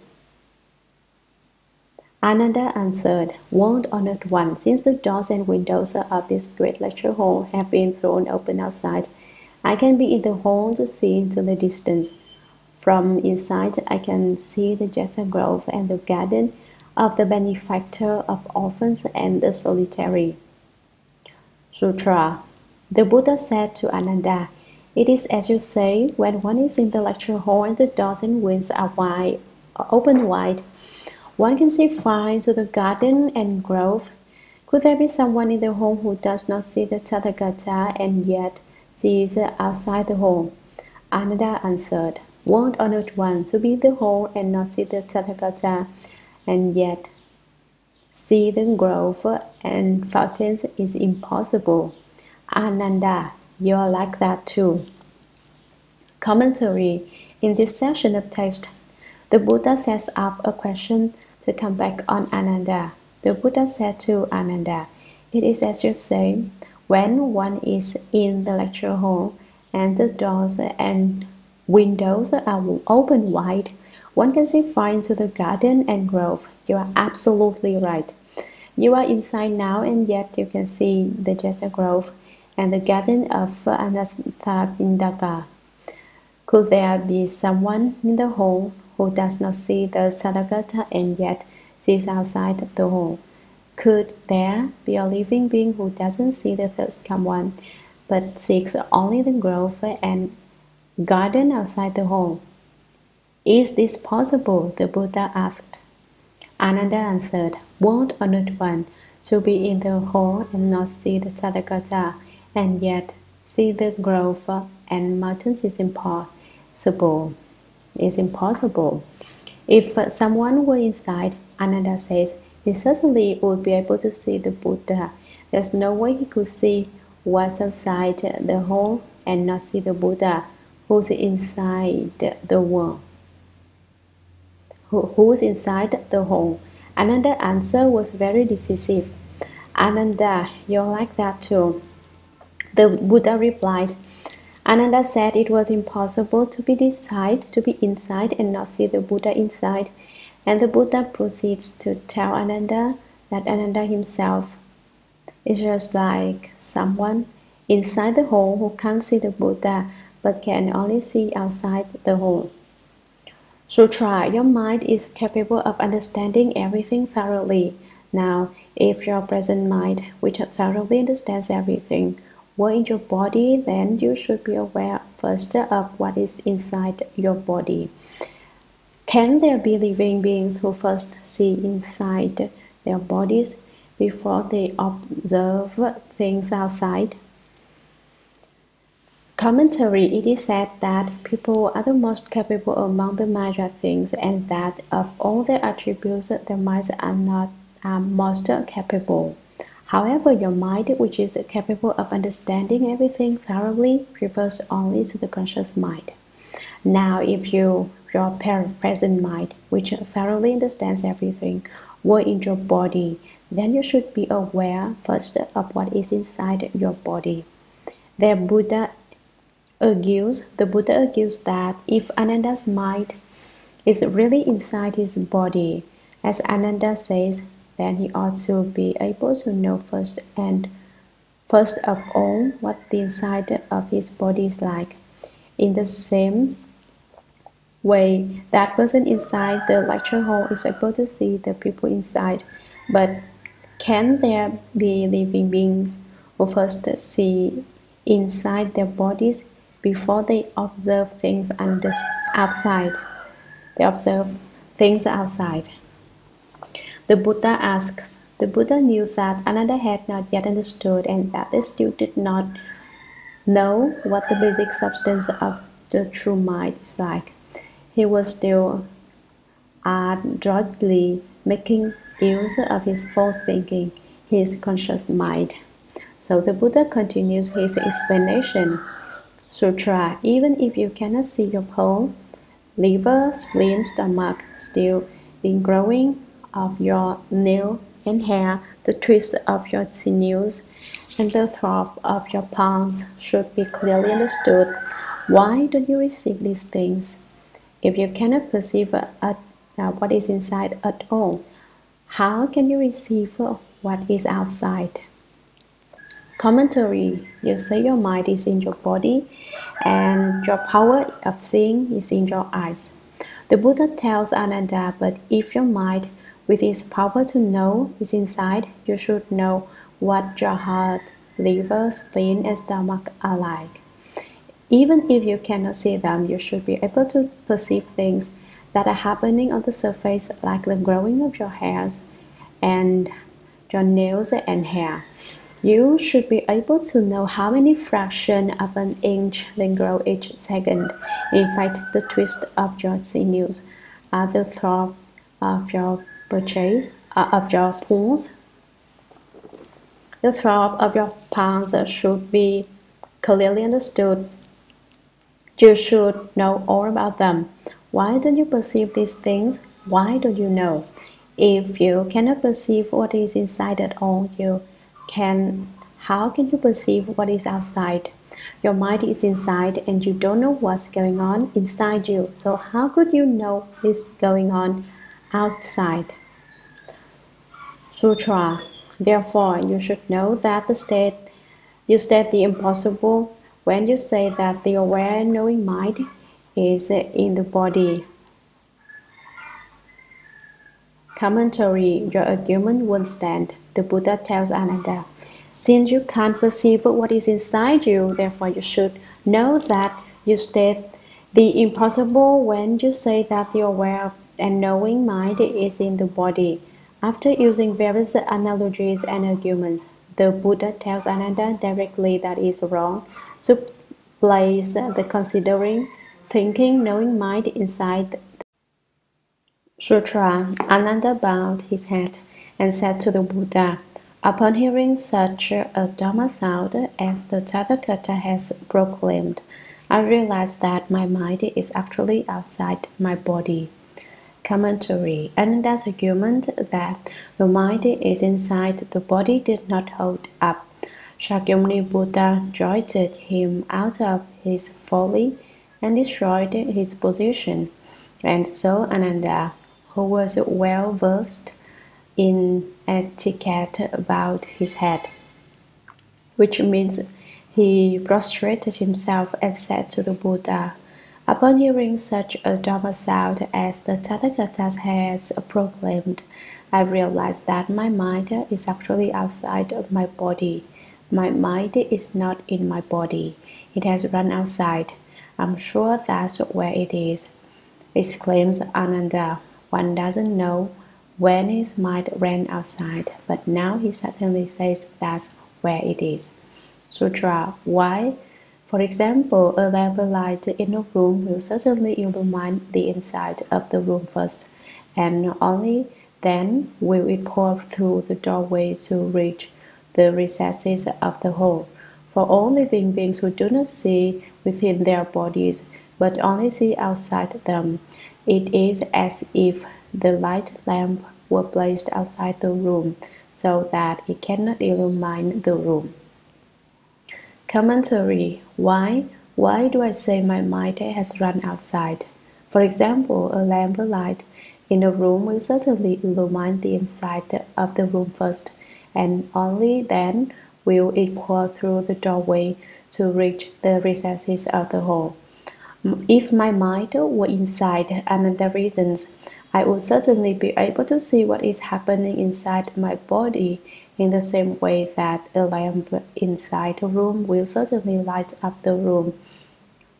Ananda answered, World Honored One, since the doors and windows of this great lecture hall have been thrown open outside, I can be in the hall to see into the distance. From inside, I can see the Jeta Grove and the garden of the benefactor of orphans and the solitary. Sutra. The Buddha said to Ananda, It is as you say, when one is in the lecture hall and the doors and windows are open wide, one can see far into the garden and grove. Could there be someone in the hall who does not see the Tathagata and yet sees outside the whole? Ananda answered, "Won't or not one to be the whole and not see the Tathagata, and yet see the growth and fountains is impossible." Ananda, you're like that too. Commentary. In this section of text, the Buddha sets up a question to come back on Ananda. The Buddha said to Ananda, "It is as you say, when one is in the lecture hall and the doors and windows are open wide, one can see far into the garden and grove. You are absolutely right. You are inside now, and yet you can see the Jeta grove and the garden of Anathapindaka. Could there be someone in the hall who does not see the Tathagata and yet sees outside the hall? Could there be a living being who doesn't see the first come one, but seeks only the grove and garden outside the hall? Is this possible?" the Buddha asked. Ananda answered, "Won't or not one to be in the hall and not see the Tathagata, and yet see the grove and mountains is impossible. It's impossible. If someone were inside," Ananda says, "he certainly would be able to see the Buddha. There's no way he could see what's outside the hall and not see the Buddha, who's inside the world. Who's inside the hall?" Ananda's answer was very decisive. "Ananda, you're like that too." The Buddha replied. Ananda said it was impossible to be inside and not see the Buddha inside. And the Buddha proceeds to tell Ananda that Ananda himself is just like someone inside the hall who can't see the Buddha but can only see outside the hall. Sutra, your mind is capable of understanding everything thoroughly. Now, if your present mind, which thoroughly understands everything, were in your body, then you should be aware first of what is inside your body. Can there be living beings who first see inside their bodies before they observe things outside? Commentary. It is said that people are the most capable among the Maya things, and that of all their attributes, their minds are most capable. However, your mind, which is capable of understanding everything thoroughly, refers only to the conscious mind. Now, if your present mind, which thoroughly understands everything, were in your body, then you should be aware first of what is inside your body. The Buddha argues that if Ananda's mind is really inside his body, as Ananda says, then he ought to be able to know first of all what the inside of his body is like. In the same way, that person inside the lecture hall is able to see the people inside. But can there be living beings who first see inside their bodies before they observe things outside? They observe things outside. The Buddha asks. The Buddha knew that Ananda had not yet understood, and that they still did not know what the basic substance of the true mind is like. He was still adroitly making use of his false thinking, his conscious mind. So the Buddha continues his explanation. Sutra, even if you cannot see your whole liver, spleen, stomach, still been growing of your nail and hair, the twist of your sinews, and the throb of your palms should be clearly understood. Why don't you receive these things? If you cannot perceive what is inside at all, how can you receive what is outside? Commentary. You say your mind is in your body and your power of seeing is in your eyes. The Buddha tells Ananda, but if your mind with its power to know is inside, you should know what your heart, liver, spleen, and stomach are like. Even if you cannot see them, you should be able to perceive things that are happening on the surface, like the growing of your hairs and your nails and hair. You should be able to know how many fractions of an inch then grow each second. In fact, the twist of your sinews, the throb of your of your pulse, the throb of your palms should be clearly understood. You should know all about them. Why don't you perceive these things? Why don't you know? If you cannot perceive what is inside at all, how can you perceive what is outside? Your mind is inside and you don't know what's going on inside you. So how could you know what's going on outside? Sutra. Therefore, you should know that you state the impossible when you say that the aware knowing mind is in the body. Commentary. Your argument won't stand. The Buddha tells Ananda, since you can't perceive what is inside you, therefore you should know that you state the impossible when you say that the aware and knowing mind is in the body. After using various analogies and arguments, the Buddha tells Ananda directly that is wrong. So place the considering, thinking, knowing mind inside the sutra. Ananda bowed his head and said to the Buddha, upon hearing such a Dharma sound as the Tathagata has proclaimed, I realized that my mind is actually outside my body. Commentary. Ananda's argument that the mind is inside the body did not hold up. Shakyamuni Buddha jolted him out of his folly and destroyed his position. And so Ananda, who was well versed in etiquette, bowed his head, which means he prostrated himself and said to the Buddha, upon hearing such a Dharma sound as the Tathagata has proclaimed, I realized that my mind is actually outside of my body. My mind is not in my body. It has run outside. I'm sure that's where it is, exclaims Ananda. One doesn't know when his mind ran outside, but now he certainly says that's where it is. Sutra. Why? For example, a lamp light in a room will certainly illumine the inside of the room first, and only then will it pour through the doorway to reach the recesses of the whole. For all living beings who do not see within their bodies, but only see outside them, it is as if the light lamp were placed outside the room, so that it cannot illumine the room. Commentary. Why? Why do I say my mind has run outside? For example, a lamp light in a room will certainly illumine the inside of the room first, and only then will it pour through the doorway to reach the recesses of the hall. If my mind were inside another reasons, I would certainly be able to see what is happening inside my body in the same way that a lamp inside a room will certainly light up the room.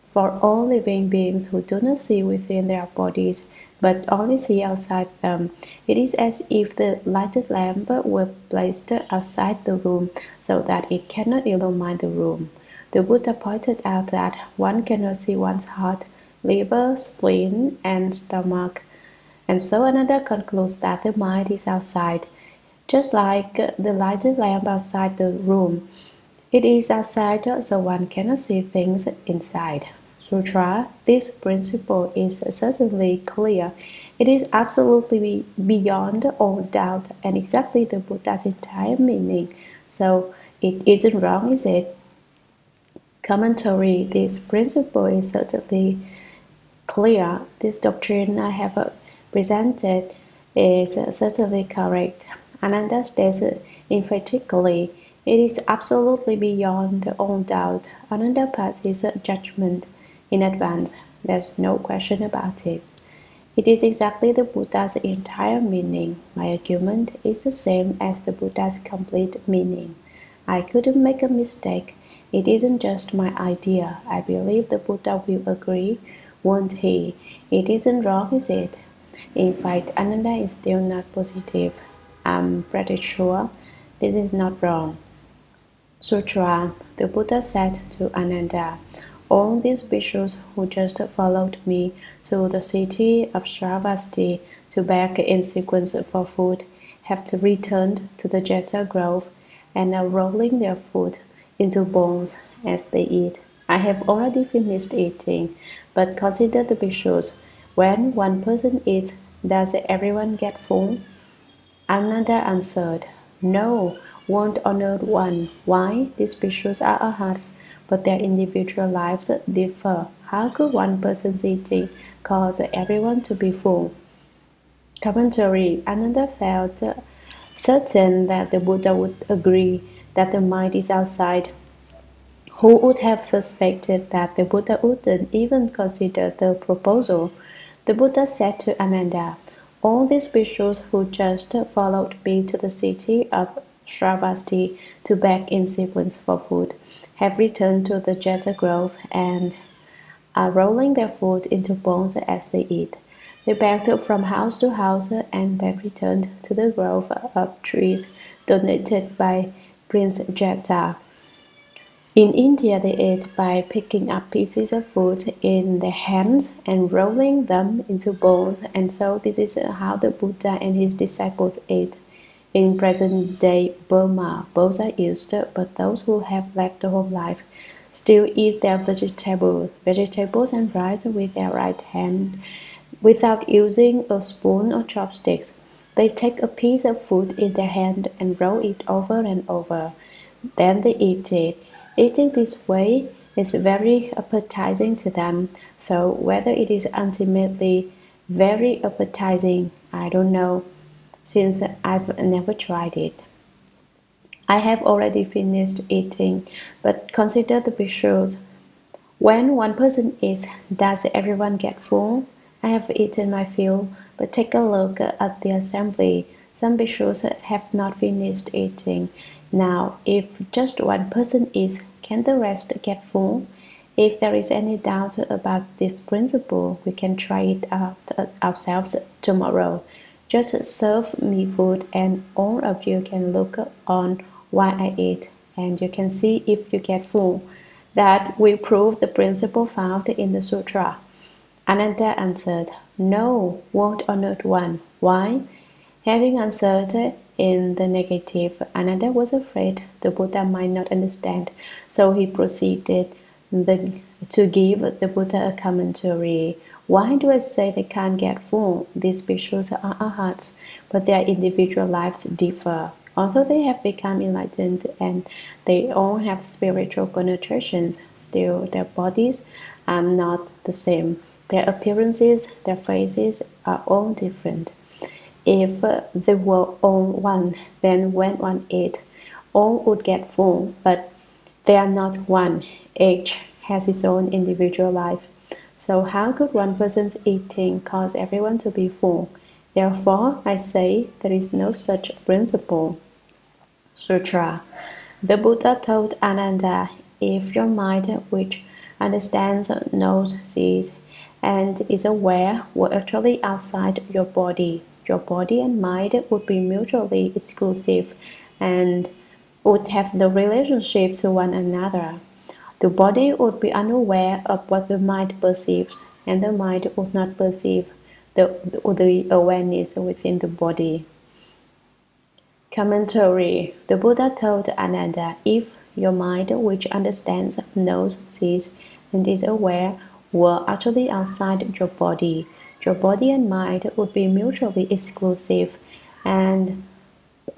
For all living beings who do not see within their bodies, but only see outside them, it is as if the lighted lamp were placed outside the room, so that it cannot illumine the room. The Buddha pointed out that one cannot see one's heart, liver, spleen, and stomach, and so another concludes that the mind is outside, just like the lighted lamp outside the room. It is outside, so one cannot see things inside. Sutra. This principle is certainly clear. It is absolutely beyond all doubt and exactly the Buddha's entire meaning. So it isn't wrong, is it? Commentary. This principle is certainly clear. This doctrine I have presented is certainly correct. Ananda states emphatically, it is absolutely beyond all doubt. Ananda passes judgment in advance. There's no question about it. It is exactly the Buddha's entire meaning. My argument is the same as the Buddha's complete meaning. I couldn't make a mistake. It isn't just my idea. I believe the Buddha will agree, won't he? It isn't wrong, is it? In fact, Ananda is still not positive. I'm pretty sure this is not wrong. Sutra. The Buddha said to Ananda, all these bhikkhus who just followed me to the city of Shravasti to beg in sequence for food have returned to the Jeta grove and are rolling their food into bowls as they eat. I have already finished eating, but consider the bhikkhus. When one person eats, does everyone get full? Ananda answered, no, won't honored one. Why? These bhikkhus are arhats, but their individual lives differ. How could one person's eating cause everyone to be full? Commentary. Ananda felt certain that the Buddha would agree that the mind is outside. Who would have suspected that the Buddha wouldn't even consider the proposal? The Buddha said to Ananda, all these bhikkhus who just followed me to the city of Shravasti to beg in sequence for food have returned to the Jeta grove and are rolling their food into bowls as they eat. They begged from house to house and then returned to the grove of trees donated by Prince Jeta. In India, they ate by picking up pieces of food in their hands and rolling them into bowls, and so this is how the Buddha and his disciples ate. In present-day Burma, bowls are used, but those who have left the whole life still eat their vegetables and rice with their right hand without using a spoon or chopsticks. They take a piece of food in their hand and roll it over and over. Then they eat it. Eating this way is very appetizing to them, so whether it is ultimately very appetizing, I don't know, since I've never tried it. I have already finished eating, but consider the bhikkhus. When one person eats, does everyone get full? I have eaten my fill, but take a look at the assembly. Some bhikkhus have not finished eating. Now, if just one person eats, can the rest get full? If there is any doubt about this principle, we can try it out ourselves tomorrow. Just serve me food and all of you can look on while I eat, and you can see if you get full. That will prove the principle found in the sutra. Ananda answered, no, won't honored one. Why? Having answered in the negative, Ananda was afraid the Buddha might not understand, so he proceeded to give the Buddha a commentary. Why do I say they can't get full? These bhikkhus are arhats, but their individual lives differ. Although they have become enlightened and they all have spiritual connotations, still their bodies are not the same. Their appearances, their faces are all different. If they were all one, then when one ate, all would get full, but they are not one. Each has its own individual life. So how could one person's eating cause everyone to be full? Therefore, I say there is no such principle. Sutra. The Buddha told Ananda, if your mind, which understands, knows, sees, and is aware, were actually outside your body and mind would be mutually exclusive and would have no relationship to one another. The body would be unaware of what the mind perceives, and the mind would not perceive the awareness within the body. Commentary. The Buddha told Ananda, if your mind, which understands, knows, sees, and is aware, were actually outside your body and mind would be mutually exclusive and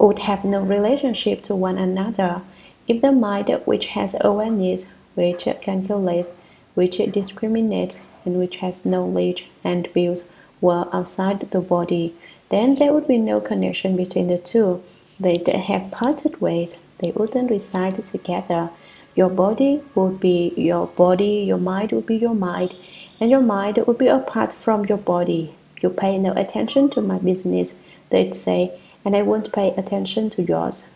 would have no relationship to one another. If the mind, which has awareness, which calculates, which discriminates, and which has knowledge and views, were outside the body, then there would be no connection between the two. They'd have parted ways. They wouldn't reside together. Your body would be your body, your mind would be your mind, and your mind would be apart from your body. You pay no attention to my business, they'd say, and I won't pay attention to yours.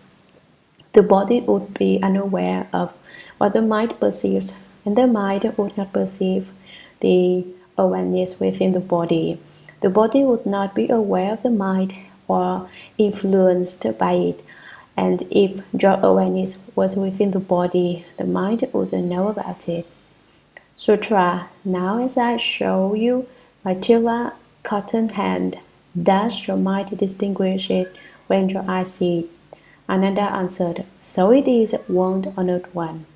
The body would be unaware of what the mind perceives, and the mind would not perceive the awareness within the body. The body would not be aware of the mind or influenced by it. And if your awareness was within the body, the mind wouldn't know about it. Sutra. Now as I show you my tila cotton hand, does your mind distinguish it when your eyes see it? Ananda answered, so it is, wound honored one.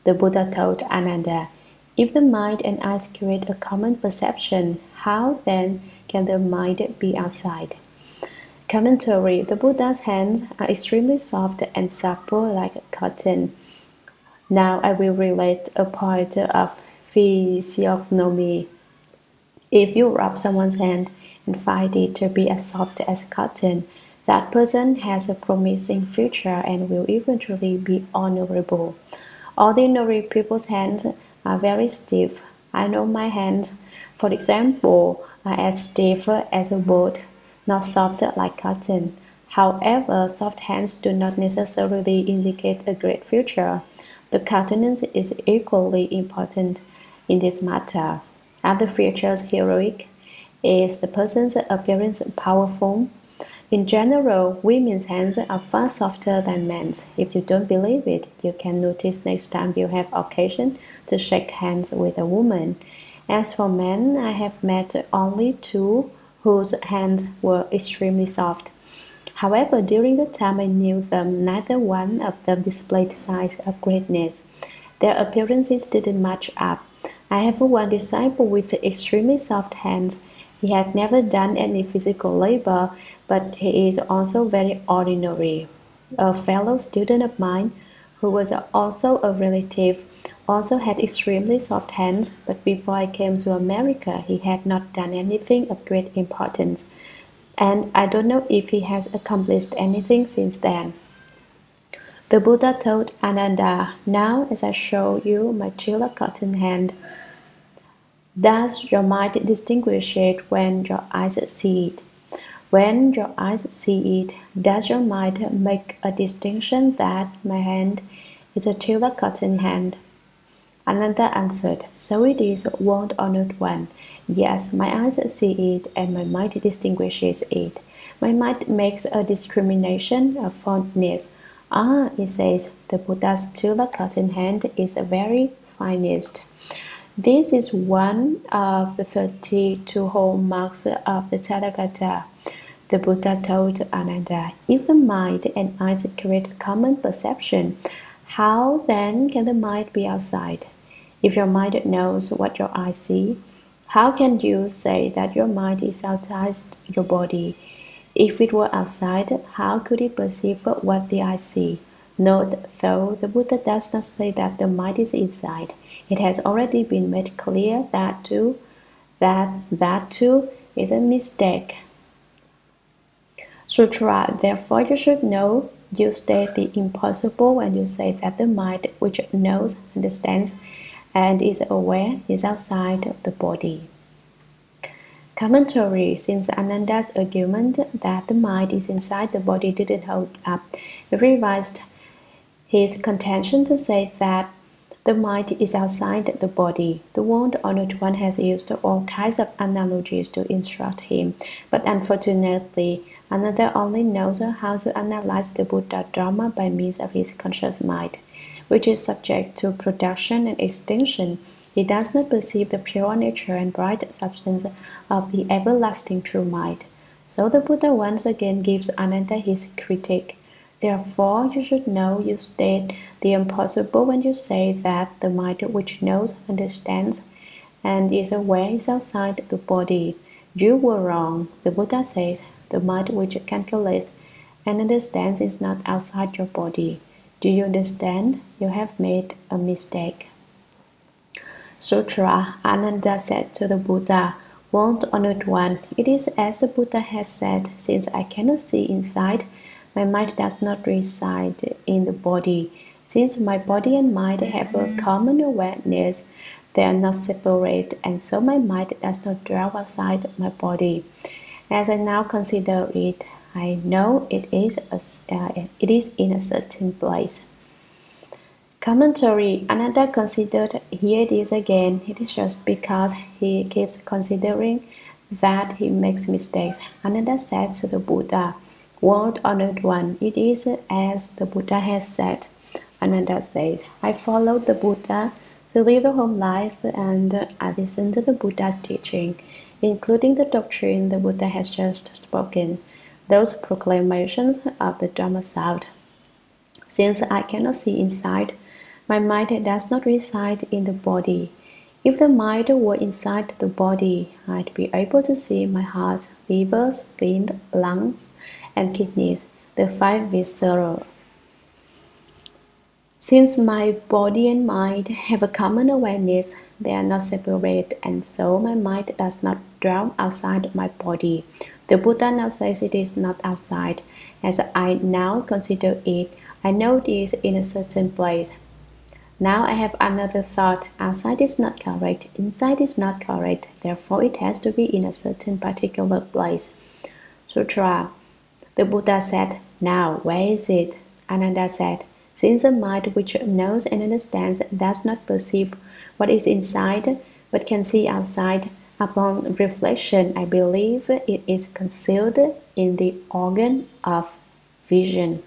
The Buddha told Ananda, if the mind and eyes create a common perception, how then can the mind be outside? Commentary. The Buddha's hands are extremely soft and supple like cotton. Now I will relate a point of physiognomy. If you rub someone's hand and find it to be as soft as cotton, that person has a promising future and will eventually be honorable. Ordinary people's hands are very stiff. I know my hands, for example, are as stiff as a board, not soft like cotton. However, soft hands do not necessarily indicate a great future. The countenance is equally important in this matter. Are the features heroic? Is the person's appearance powerful? In general, women's hands are far softer than men's. If you don't believe it, you can notice next time you have occasion to shake hands with a woman. As for men, I have met only two whose hands were extremely soft. However, during the time I knew them, neither one of them displayed signs of greatness. Their appearances didn't match up. I have one disciple with extremely soft hands. He had never done any physical labor, but he is also very ordinary. A fellow student of mine, who was also a relative, also had extremely soft hands, but before I came to America, he had not done anything of great importance, and I don't know if he has accomplished anything since then. The Buddha told Ananda, now as I show you my tila cotton hand, does your mind distinguish it when your eyes see it? When your eyes see it, does your mind make a distinction that my hand is a tila cotton hand? Ananda answered, so it is, wound honored one. Yes, my eyes see it, and my mind distinguishes it. My mind makes a discrimination of fondness. Ah, it says, the Buddha's tila cotton hand is the very finest. This is one of the 32 hallmarks of the Tathagata. The Buddha told Ananda, if the mind and eyes create a common perception, how then can the mind be outside? If your mind knows what your eyes see, how can you say that your mind is outside your body? If it were outside, how could it perceive what the eyes see? Note, though the Buddha does not say that the mind is inside, it has already been made clear that too is a mistake. Sutra. Therefore, you should know, you state the impossible when you say that the mind which knows, understands, and is aware is outside the body. Commentary. Since Ananda's argument that the mind is inside the body didn't hold up, he revised his contention to say that the mind is outside the body. The wound honored one has used all kinds of analogies to instruct him, but unfortunately, Ananda only knows how to analyze the Buddha Dharma by means of his conscious mind, which is subject to production and extinction. He does not perceive the pure nature and bright substance of the everlasting true mind. So the Buddha once again gives Ananda his critique. Therefore, you should know, you state the impossible when you say that the mind which knows, understands, and is aware is outside the body. You were wrong. The Buddha says, the mind which calculates and understands is not outside your body. Do you understand? You have made a mistake. Sutra. Ananda said to the Buddha, wound honored one, it is as the Buddha has said, since I cannot see inside, my mind does not reside in the body. Since my body and mind have a common awareness, they are not separate, and so my mind does not dwell outside my body. As I now consider it, I know it is in a certain place. Commentary. Ananda considered, here it is again. It is just because he keeps considering that he makes mistakes. Ananda said to the Buddha, World Honored One, it is as the Buddha has said. Ananda says, I followed the Buddha to live the home life and I listened to the Buddha's teaching, including the doctrine the Buddha has just spoken, those proclamations of the Dharma Sutra. Since I cannot see inside, my mind does not reside in the body. If the mind were inside the body, I'd be able to see my heart, liver, spleen, lungs, and kidneys, the five viscera. Since my body and mind have a common awareness, they are not separate, and so my mind does not dwell outside my body. The Buddha now says it is not outside. As I now consider it, I know it is in a certain place. Now I have another thought. Outside is not correct, inside is not correct, therefore it has to be in a certain particular place. Sutra. The Buddha said, now where is it? Ananda said, since the mind which knows and understands does not perceive what is inside, but can see outside, upon reflection I believe it is concealed in the organ of vision.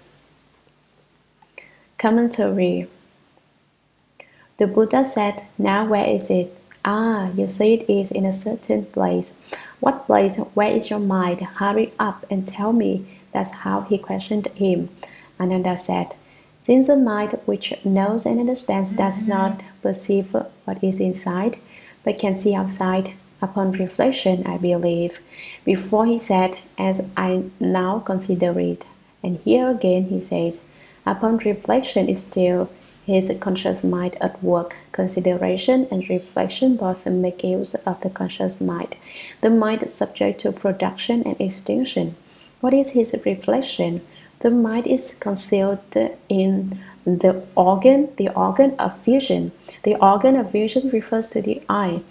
Commentary. The Buddha said, now where is it? Ah, you say it is in a certain place. What place? Where is your mind? Hurry up and tell me. That's how he questioned him. Ananda said, since the mind which knows and understands does not perceive what is inside, but can see outside, upon reflection I believe. Before he said, as I now consider it. And here again he says, upon reflection is still his conscious mind at work. Consideration and reflection both make use of the conscious mind. The mind is subject to production and extinction. What is his reflection? The mind is concealed in the organ of vision. The organ of vision refers to the eye.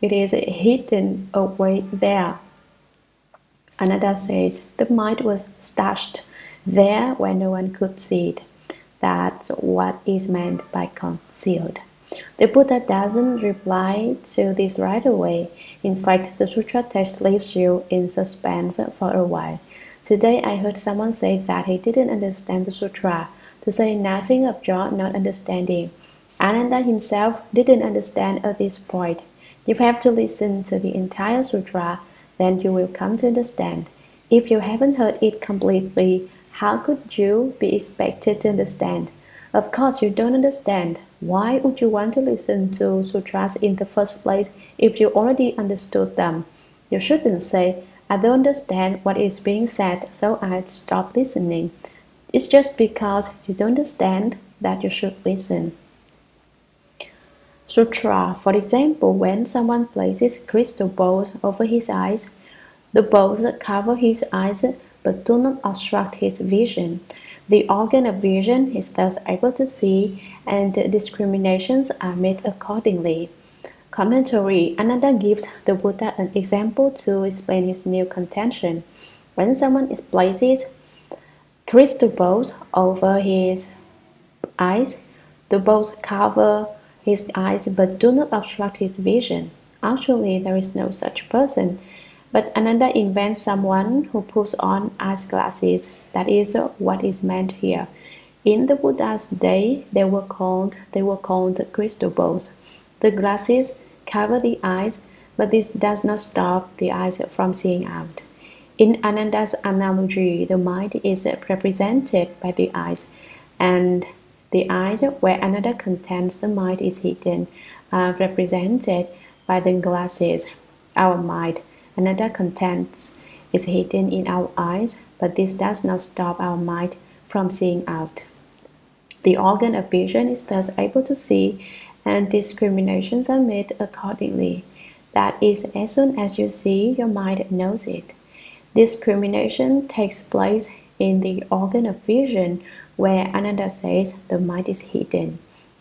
It is hidden away there. Another says, the mind was stashed there where no one could see it. That's what is meant by concealed. The Buddha doesn't reply to this right away. In fact, the sutra text leaves you in suspense for a while. Today I heard someone say that he didn't understand the sutra, to say nothing of your not understanding. Ananda himself didn't understand at this point. You have to listen to the entire sutra, then you will come to understand. If you haven't heard it completely, how could you be expected to understand? Of course you don't understand. Why would you want to listen to sutras in the first place if you already understood them? You shouldn't say, I don't understand what is being said, so I'd stop listening. It's just because you don't understand that you should listen. Sutra. For example, when someone places crystal balls over his eyes, the balls cover his eyes but do not obstruct his vision. The organ of vision is thus able to see, and discriminations are made accordingly. Commentary. Ananda gives the Buddha an example to explain his new contention. When someone places crystal balls over his eyes, the balls cover his eyes but do not obstruct his vision. Actually, there is no such person. But Ananda invents someone who puts on eyeglasses. That is what is meant here. In the Buddha's day, they were called crystal balls. The glasses cover the eyes, but this does not stop the eyes from seeing out. In Ananda's analogy, the mind is represented by the eyes, and the eyes where Ananda contends the mind is hidden are represented by the glasses. Our mind, Ananda contents, is hidden in our eyes, but this does not stop our mind from seeing out. The organ of vision is thus able to see, and discriminations are made accordingly. That is, as soon as you see, your mind knows it. Discrimination takes place in the organ of vision, where Ananda says the mind is hidden.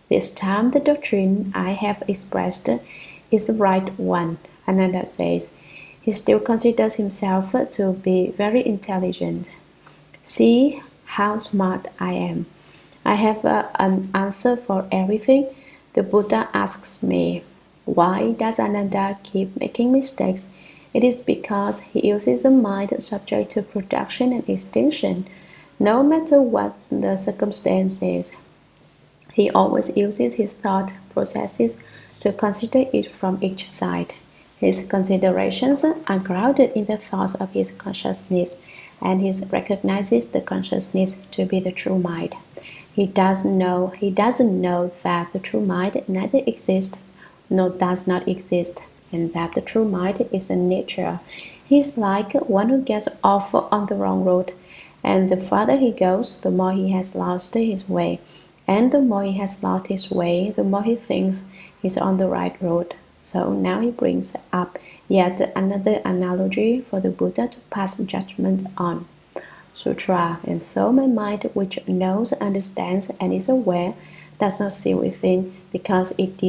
This time the doctrine I have expressed is the right one. Ananda says he still considers himself to be very intelligent. See how smart I am. I have an answer for everything. The Buddha asks me, why does Ananda keep making mistakes? It is because he uses a mind subject to production and extinction, no matter what the circumstances. He always uses his thought processes to consider it from each side. His considerations are grounded in the thoughts of his consciousness, and he recognizes the consciousness to be the true mind. He doesn't know that the true mind neither exists nor does not exist, and that the true mind is a nature. He is like one who gets off on the wrong road, and the farther he goes, the more he has lost his way. And the more he has lost his way, the more he thinks he's on the right road. So now he brings up yet another analogy for the Buddha to pass judgment on. Sutra. And so my mind, which knows, understands, and is aware, does not see within, because it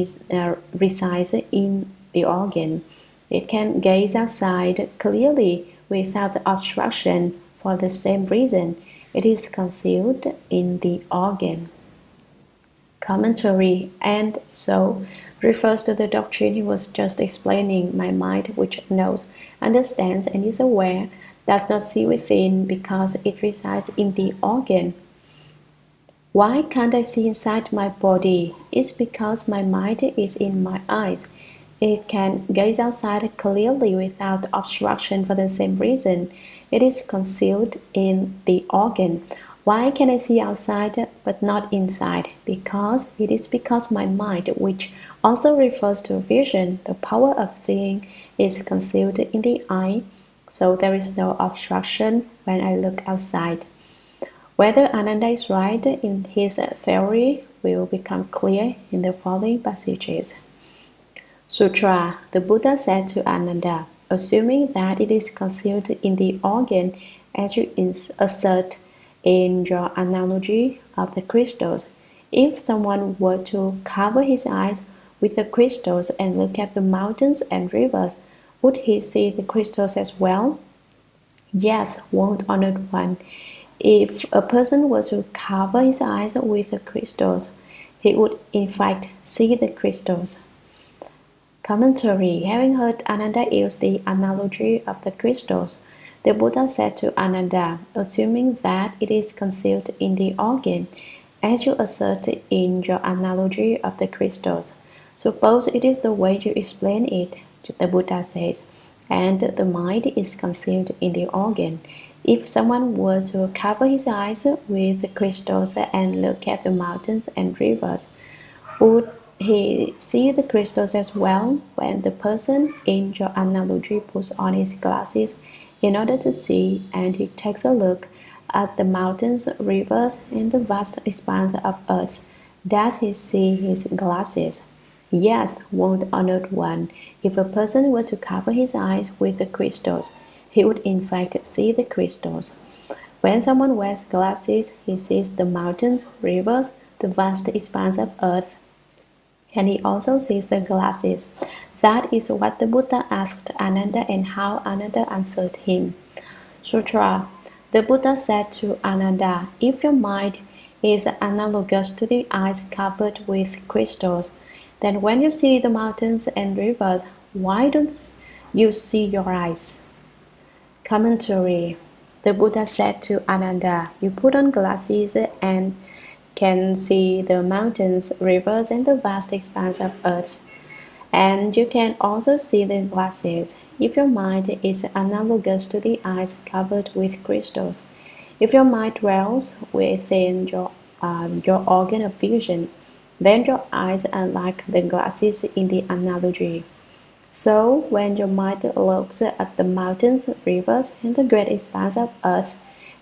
resides in the organ. It can gaze outside clearly without obstruction. For the same reason, it is concealed in the organ. Commentary. And so refers to the doctrine he was just explaining. My mind, which knows, understands, and is aware, does not see within, because it resides in the organ. Why can't I see inside my body? It's because my mind is in my eyes. It can gaze outside clearly without obstruction. For the same reason, it is concealed in the organ. Why can I see outside but not inside? Because it is because my mind, which also refers to vision, the power of seeing, is concealed in the eye, so there is no obstruction when I look outside. Whether Ananda is right in his theory will become clear in the following passages. Sutra. The Buddha said to Ananda, assuming that it is concealed in the organ, as you assert in your analogy of the crystals, if someone were to cover his eyes with the crystals and look at the mountains and rivers, would he see the crystals as well? Yes, won't honored one. If a person were to cover his eyes with the crystals, he would in fact see the crystals. Commentary. Having heard Ananda use the analogy of the crystals, the Buddha said to Ananda, assuming that it is concealed in the organ, as you assert in your analogy of the crystals, suppose it is the way you explain it, the Buddha says, and the mind is concealed in the organ. If someone were to cover his eyes with the crystals and look at the mountains and rivers, would he see the crystals as well when the person in your analogy puts on his glasses in order to see, and he takes a look at the mountains, rivers, and the vast expanse of earth? Does he see his glasses? Yes, won't honored one. If a person were to cover his eyes with the crystals, he would in fact see the crystals. When someone wears glasses, he sees the mountains, rivers, the vast expanse of earth, and he also sees the glasses. That is what the Buddha asked Ananda, and how Ananda answered him. Sutra. The Buddha said to Ananda, if your mind is analogous to the eyes covered with crystals, then when you see the mountains and rivers, why don't you see your eyes? Commentary. The Buddha said to Ananda, you put on glasses and can see the mountains, rivers, and the vast expanse of earth. And you can also see the glasses if your mind is analogous to the eyes covered with crystals. If your mind dwells within your organ of vision, then your eyes are like the glasses in the analogy. So when your mind looks at the mountains, rivers, and the great expanse of earth,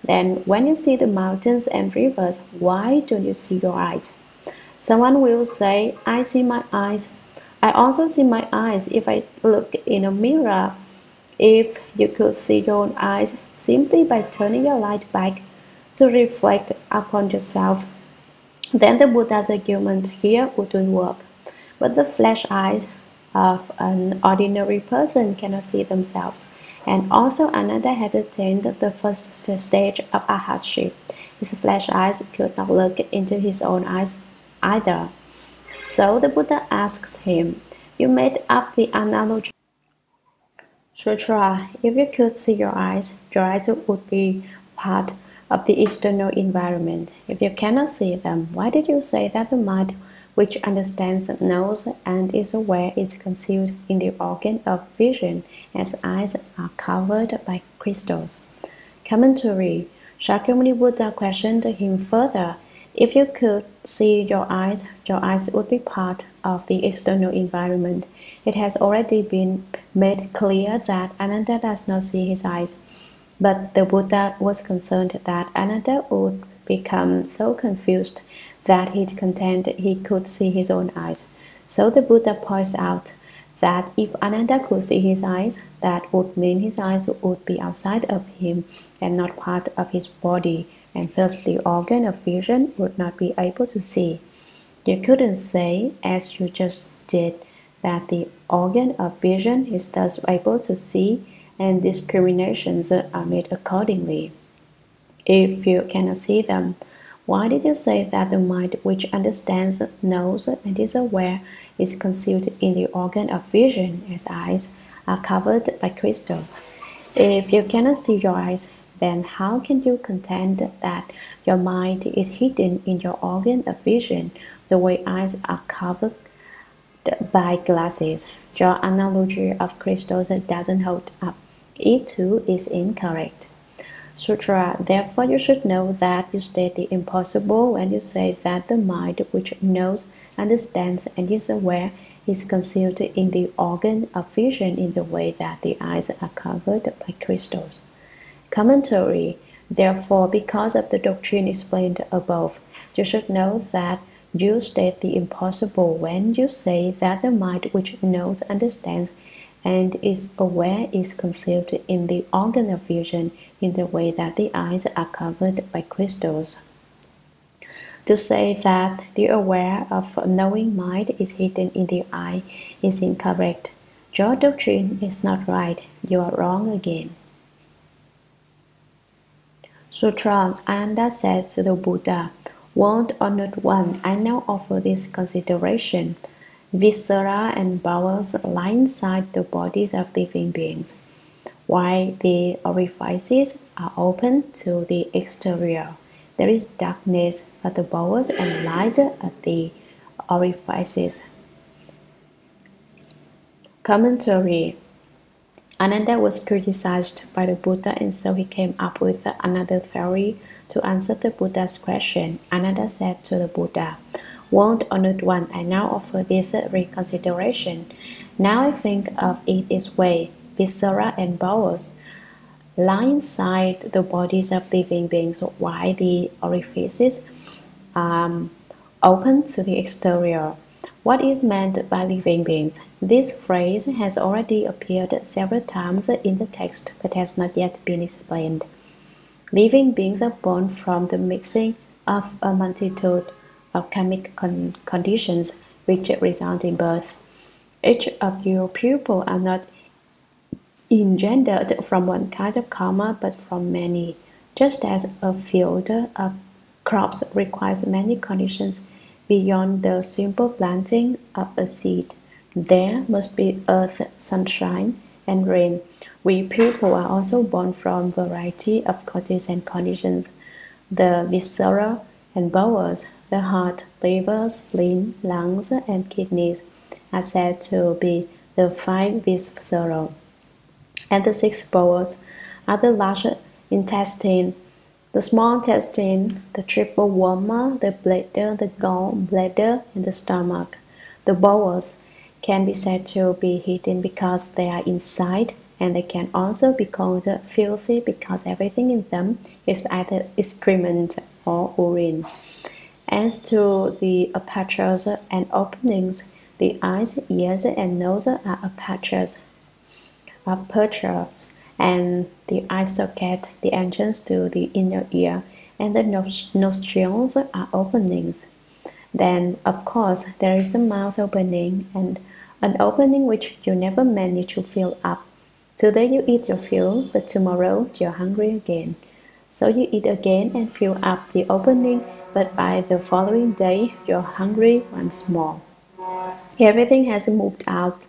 then when you see the mountains and rivers, why don't you see your eyes? Someone will say, I see my eyes. I also see my eyes if I look in a mirror. If you could see your own eyes simply by turning your light back to reflect upon yourself, then the Buddha's argument here wouldn't work. But the flesh eyes of an ordinary person cannot see themselves. And although Ananda had attained the first stage of arhatship, his flesh eyes could not look into his own eyes either. So the Buddha asks him, you made up the analogy. Sutra, if you could see your eyes would be part of the external environment. If you cannot see them, why did you say that the mind which understands, knows, and is aware is concealed in the organ of vision, as eyes are covered by crystals? Commentary. Shakyamuni Buddha questioned him further. If you could see your eyes would be part of the external environment. It has already been made clear that Ananda does not see his eyes. But the Buddha was concerned that Ananda would become so confused that he contended he could see his own eyes. So the Buddha points out that if Ananda could see his eyes, that would mean his eyes would be outside of him and not part of his body, and thus the organ of vision would not be able to see. You couldn't say, as you just did, that the organ of vision is thus able to see, and discriminations are made accordingly. If you cannot see them, why did you say that the mind which understands, knows, and is aware is concealed in the organ of vision, as eyes are covered by crystals? If you cannot see your eyes, then how can you contend that your mind is hidden in your organ of vision, the way eyes are covered by glasses? Your analogy of crystals doesn't hold up. It too is incorrect. Sutra, therefore you should know that you state the impossible when you say that the mind which knows, understands, and is aware is concealed in the organ of vision in the way that the eyes are covered by crystals. Commentary. Therefore, because of the doctrine explained above, you should know that you state the impossible when you say that the mind which knows, understands, and is aware is concealed in the organ of vision in the way that the eyes are covered by crystals. To say that the aware of knowing mind is hidden in the eye is incorrect. Your doctrine is not right. You are wrong again. Sutra. Ananda said to the Buddha, "World Honored One, I now offer this consideration. Viscera and bowels lie inside the bodies of living beings, while the orifices are open to the exterior. There is darkness at the bowels and light at the orifices." Commentary. Ananda was criticized by the Buddha, and so he came up with another theory to answer the Buddha's question. Ananda said to the Buddha, "World Honored One, I now offer this reconsideration. Now I think of it this way. Viscera and bowels lie inside the bodies of living beings, while the orifices are open to the exterior. What is meant by living beings? This phrase has already appeared several times in the text but has not yet been explained. Living beings are born from the mixing of a multitude of karmic conditions which result in birth. Each of your pupils are not engendered from one kind of karma but from many. Just as a field of crops requires many conditions beyond the simple planting of a seed, there must be earth, sunshine, and rain. We people are also born from a variety of causes and conditions. The viscera and bowels, the heart, liver, spleen, lungs, and kidneys are said to be the 5 viscera, and the 6 bowels are the large intestine, the small intestine, the triple worma, the bladder, the gallbladder, and the stomach. The bowels can be said to be hidden because they are inside, and they can also be called filthy because everything in them is either excrement or urine. As to the apertures and openings, the eyes, ears, and nose are apertures, and the eye socket, the entrance to the inner ear, and the nostrils are openings. Then, of course, there is the mouth opening, and an opening which you never manage to fill up. Today you eat your fill, but tomorrow you're hungry again. So you eat again and fill up the opening, but by the following day you're hungry once more. Everything has moved out.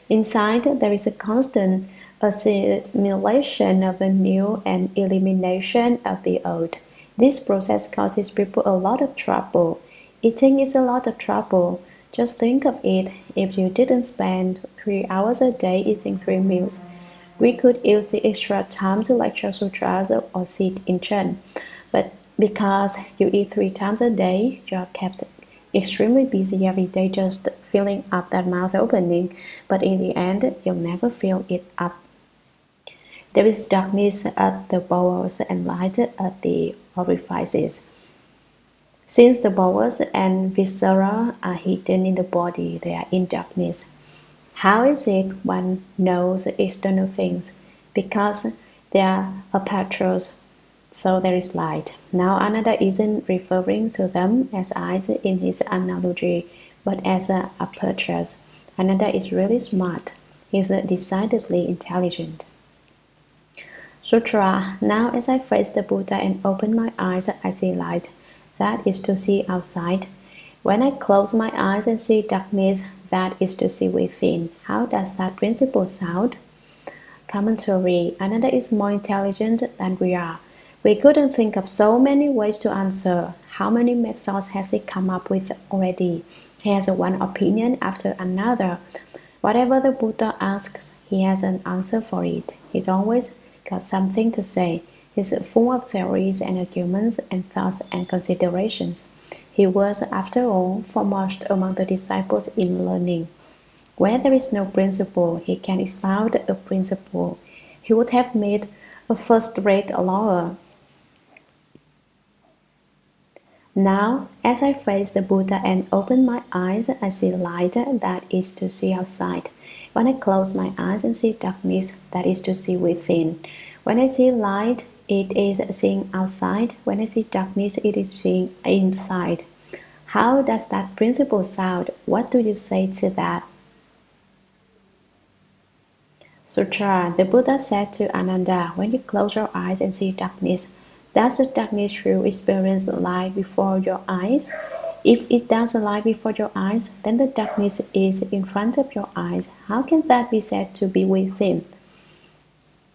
Inside there is a constant assimilation of the new and elimination of the old. This process causes people a lot of trouble. Eating is a lot of trouble. Just think of it, if you didn't spend 3 hours a day eating 3 meals. We could use the extra time to lecture sutras or sit in Chen. But because you eat 3 times a day, you are kept extremely busy every day just filling up that mouth opening, but in the end, you'll never fill it up. There is darkness at the bowels and light at the orifices. Since the bowels and viscera are hidden in the body, they are in darkness. How is it one knows external things? Because they are apertures, so there is light. Now Ananda isn't referring to them as eyes in his analogy, but as apertures. Ananda is really smart. He is decidedly intelligent. Sutra. Now as I face the Buddha and open my eyes, I see light. That is to see outside. When I close my eyes and see darkness, that is to see within. How does that principle sound? Commentary. Ananda is more intelligent than we are. We couldn't think of so many ways to answer. How many methods has he come up with already? He has one opinion after another. Whatever the Buddha asks, he has an answer for it. He's always got something to say. He's full of theories and arguments and thoughts and considerations. He was, after all, foremost among the disciples in learning. Where there is no principle, he can expound a principle. He would have made a first-rate lawyer. Now, as I face the Buddha and open my eyes, I see light, that is to see outside. When I close my eyes and see darkness, that is to see within. When I see light, it is seeing outside. When I see darkness, it is seeing inside. How does that principle sound? What do you say to that? Sutra. The Buddha said to Ananda, when you close your eyes and see darkness, does the darkness you experience lie before your eyes? If it does lie before your eyes, then the darkness is in front of your eyes. How can that be said to be within?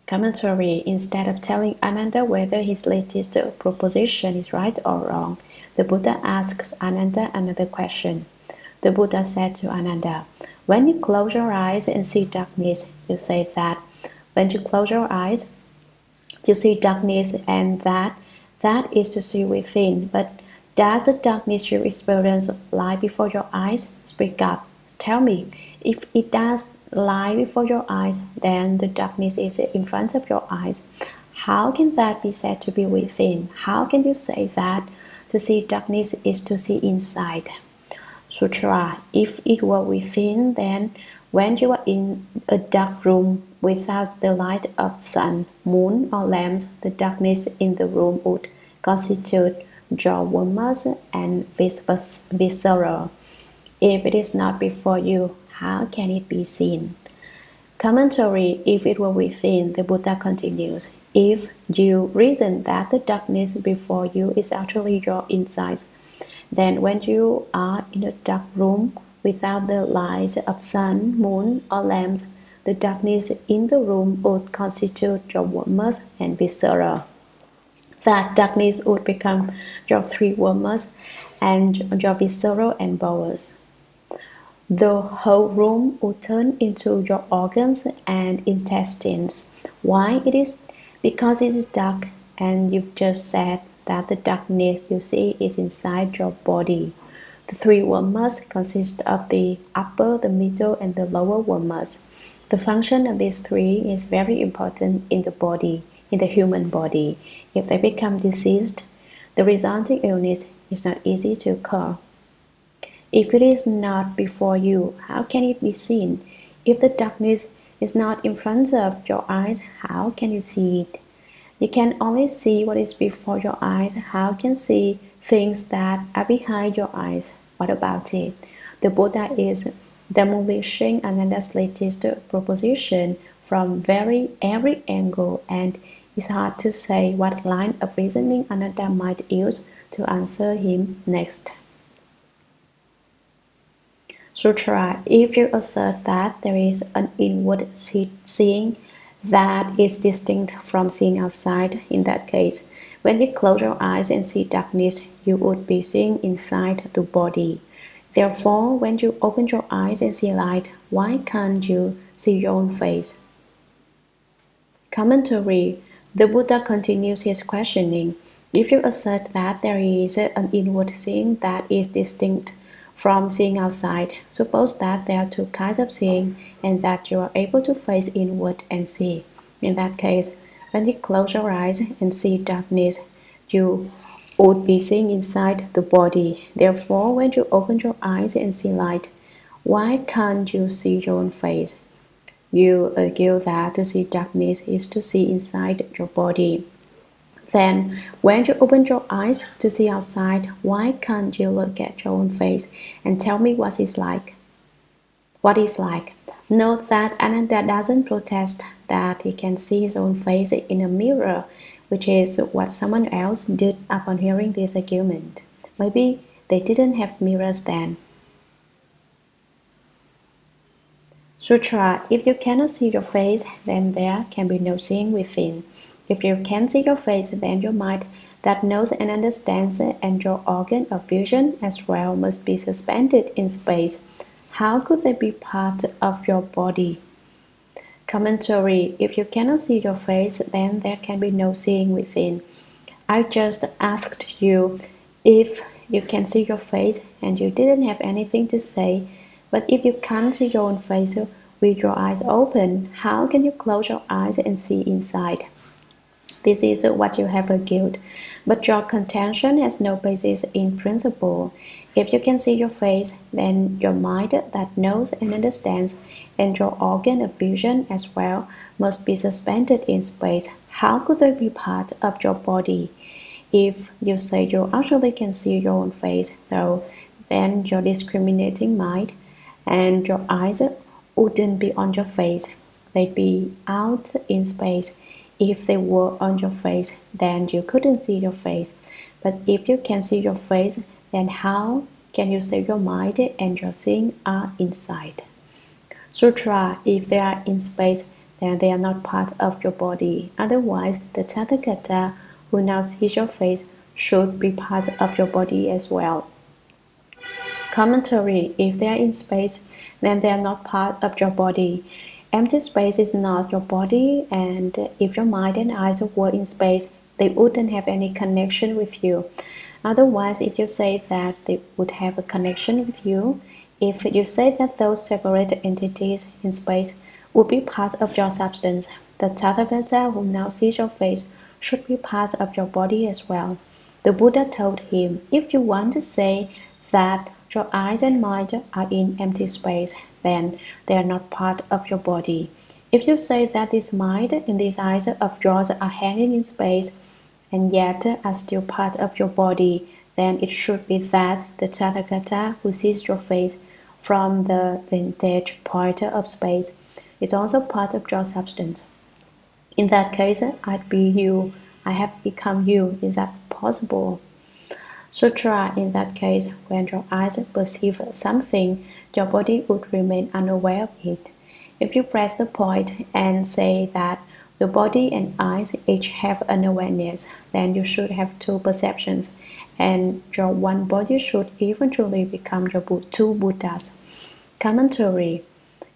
Commentary. Instead of telling Ananda whether his latest proposition is right or wrong, the Buddha asks Ananda another question. The Buddha said to Ananda, when you close your eyes and see darkness, you say that. When you close your eyes, you see darkness, and that is to see within. But does the darkness you experience lie before your eyes? Speak up. Tell me, if it does lie before your eyes, then the darkness is in front of your eyes. How can that be said to be within? How can you say that to see darkness is to see inside? Sutra. If it were within, then when you are in a dark room without the light of sun, moon, or lamps, the darkness in the room would constitute your warmth and visceral. If it is not before you, how can it be seen? Commentary. If it were within, the Buddha continues, if you reason that the darkness before you is actually your insides, then when you are in a dark room without the light of sun, moon, or lamps, the darkness in the room would constitute your warmth and viscera. That darkness would become your 3 warmths and your visceral and bowels. The whole room would turn into your organs and intestines. Why it is? Because it is dark, and you've just said that the darkness you see is inside your body. The 3 warmths consist of the upper, the middle, and the lower warmths. The function of these 3 is very important in the body, in the human body. If they become diseased, the resulting illness is not easy to cure. If it is not before you, how can it be seen? If the darkness is not in front of your eyes, how can you see it? You can only see what is before your eyes. How can you see things that are behind your eyes? What about it? The Buddha is demolishing Ananda's latest proposition from every angle, and it's hard to say what line of reasoning Ananda might use to answer him next. Sutra. If you assert that there is an inward seeing, that is distinct from seeing outside. In that case, when you close your eyes and see darkness, you would be seeing inside the body. Therefore, when you open your eyes and see light, why can't you see your own face? Commentary. The Buddha continues his questioning. If you assert that there is an inward seeing that is distinct from seeing outside, suppose that there are two kinds of seeing and that you are able to face inward and see. In that case, when you close your eyes and see darkness, you would be seeing inside the body. Therefore, when you open your eyes and see light, why can't you see your own face? You argue that to see darkness is to see inside your body. Then, when you open your eyes to see outside, why can't you look at your own face and tell me what it's like? What is like? Note that Ananda doesn't protest that he can see his own face in a mirror, which is what someone else did upon hearing this argument. Maybe they didn't have mirrors then. Sutra. If you cannot see your face, then there can be no seeing within. If you can see your face, then your mind that knows and understands and your organ of vision as well must be suspended in space. How could they be part of your body? Commentary. If you cannot see your face, then there can be no seeing within. I just asked you if you can see your face and you didn't have anything to say. But if you can't see your own face with your eyes open, how can you close your eyes and see inside? This is what you have argued, but your contention has no basis in principle. If you can see your face, then your mind that knows and understands and your organ of vision as well must be suspended in space. How could they be part of your body? If you say you actually can see your own face, though, then your discriminating mind and your eyes wouldn't be on your face. They'd be out in space. If they were on your face, then you couldn't see your face. But if you can see your face, then how can you say your mind and your seeing are inside? Sutra. If they are in space, then they are not part of your body. Otherwise, the Tathagata who now sees your face should be part of your body as well. Commentary. If they are in space, then they are not part of your body. Empty space is not your body, and if your mind and eyes were in space, they wouldn't have any connection with you. Otherwise, if you say that they would have a connection with you, if you say that those separate entities in space would be part of your substance, the Tathagata who now sees your face should be part of your body as well. The Buddha told him, if you want to say that your eyes and mind are in empty space, then they are not part of your body. If you say that this mind and these eyes of yours are hanging in space and yet are still part of your body, then it should be that the Tathagata who sees your face from the vantage point of space is also part of your substance. In that case, I'd be you. I have become you. Is that possible? Sutra. In that case, when your eyes perceive something, your body would remain unaware of it. If you press the point and say that the body and eyes each have an awareness, then you should have two perceptions, and your one body should eventually become your two Buddhas. Commentary.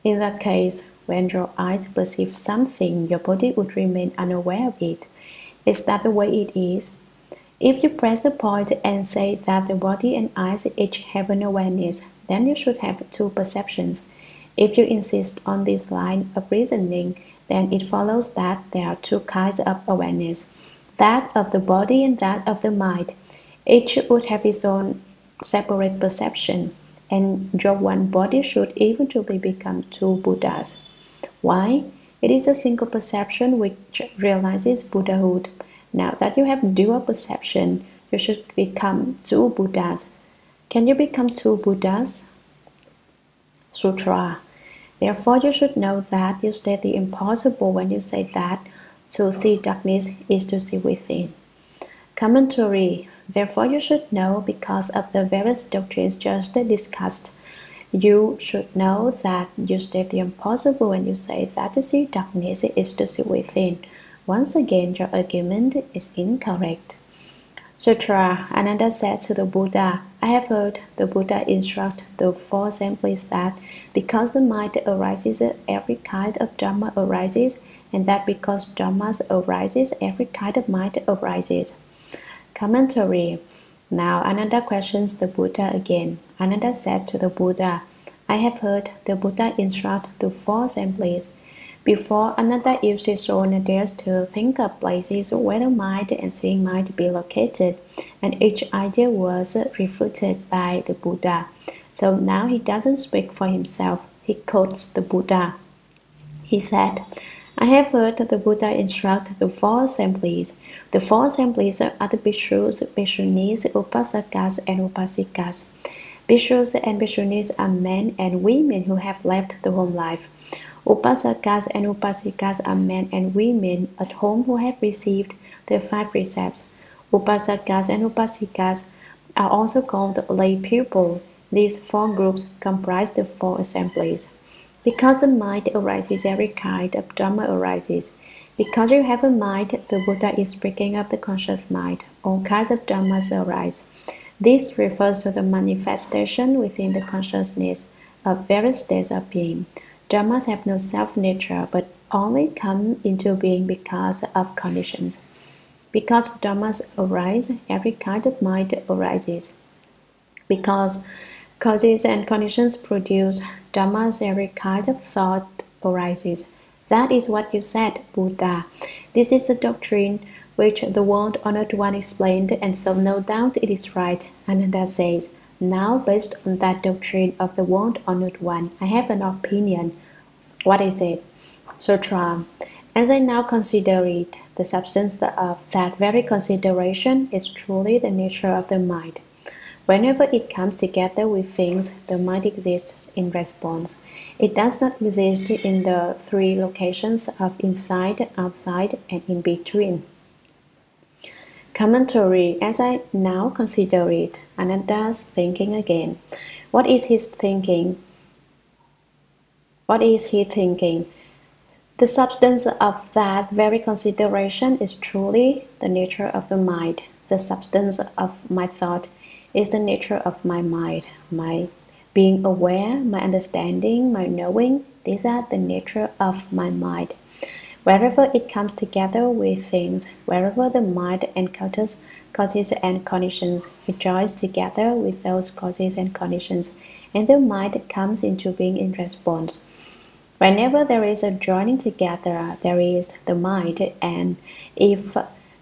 In that case, when your eyes perceive something, your body would remain unaware of it. Is that the way it is? If you press the point and say that the body and eyes each have an awareness, then you should have two perceptions. If you insist on this line of reasoning, then it follows that there are two kinds of awareness, that of the body and that of the mind. Each would have its own separate perception, and your one body should eventually become two Buddhas. Why? It is a single perception which realizes Buddhahood. Now that you have dual perception, you should become two Buddhas. Can you become two Buddhas? Sutra. Therefore, you should know that you state the impossible when you say that to see darkness is to see within. Commentary. Therefore, you should know because of the various doctrines just discussed. You should know that you state the impossible when you say that to see darkness is to see within. Once again, your argument is incorrect. Sutra. Ananda said to the Buddha, I have heard the Buddha instruct the four assemblies that because the mind arises, every kind of Dharma arises, and that because Dharmas arises, every kind of mind arises. Commentary. Now Ananda questions the Buddha again. Ananda said to the Buddha, I have heard the Buddha instruct the four assemblies. Before, Ananda used his own ideas to think of places where the mind and seeing might be located, and each idea was refuted by the Buddha. So now he doesn't speak for himself, he quotes the Buddha. He said, I have heard the Buddha instruct the four assemblies. The four assemblies are the bhikshus, bhikshunis, upasakas, and upasikas. Bhikshus and bhikshunis are men and women who have left the home life. Upasakas and upasikas are men and women at home who have received the five precepts. Upasakas and upasikas are also called lay people. These four groups comprise the four assemblies. Because the mind arises, every kind of Dharma arises. Because you have a mind, the Buddha is speaking of the conscious mind. All kinds of Dharmas arise. This refers to the manifestation within the consciousness of various states of being. Dharmas have no self-nature, but only come into being because of conditions. Because Dharmas arise, every kind of mind arises. Because causes and conditions produce Dharmas, every kind of thought arises. That is what you said, Buddha. This is the doctrine which the world-honored one explained, and so no doubt it is right. Ananda says, now, based on that doctrine of the world-honored one, I have an opinion. What is it? Sutra. As I now consider it, the substance of that very consideration is truly the nature of the mind. Whenever it comes together with things, the mind exists in response. It does not exist in the three locations of inside, outside, and in between. Commentary. As I now consider it, Ananda's thinking again. What is his thinking? What is he thinking? The substance of that very consideration is truly the nature of the mind. The substance of my thought is the nature of my mind. My being aware, my understanding, my knowing, these are the nature of my mind. Wherever it comes together with things, wherever the mind encounters causes and conditions, it joins together with those causes and conditions, and the mind comes into being in response. Whenever there is a joining together, there is the mind, and if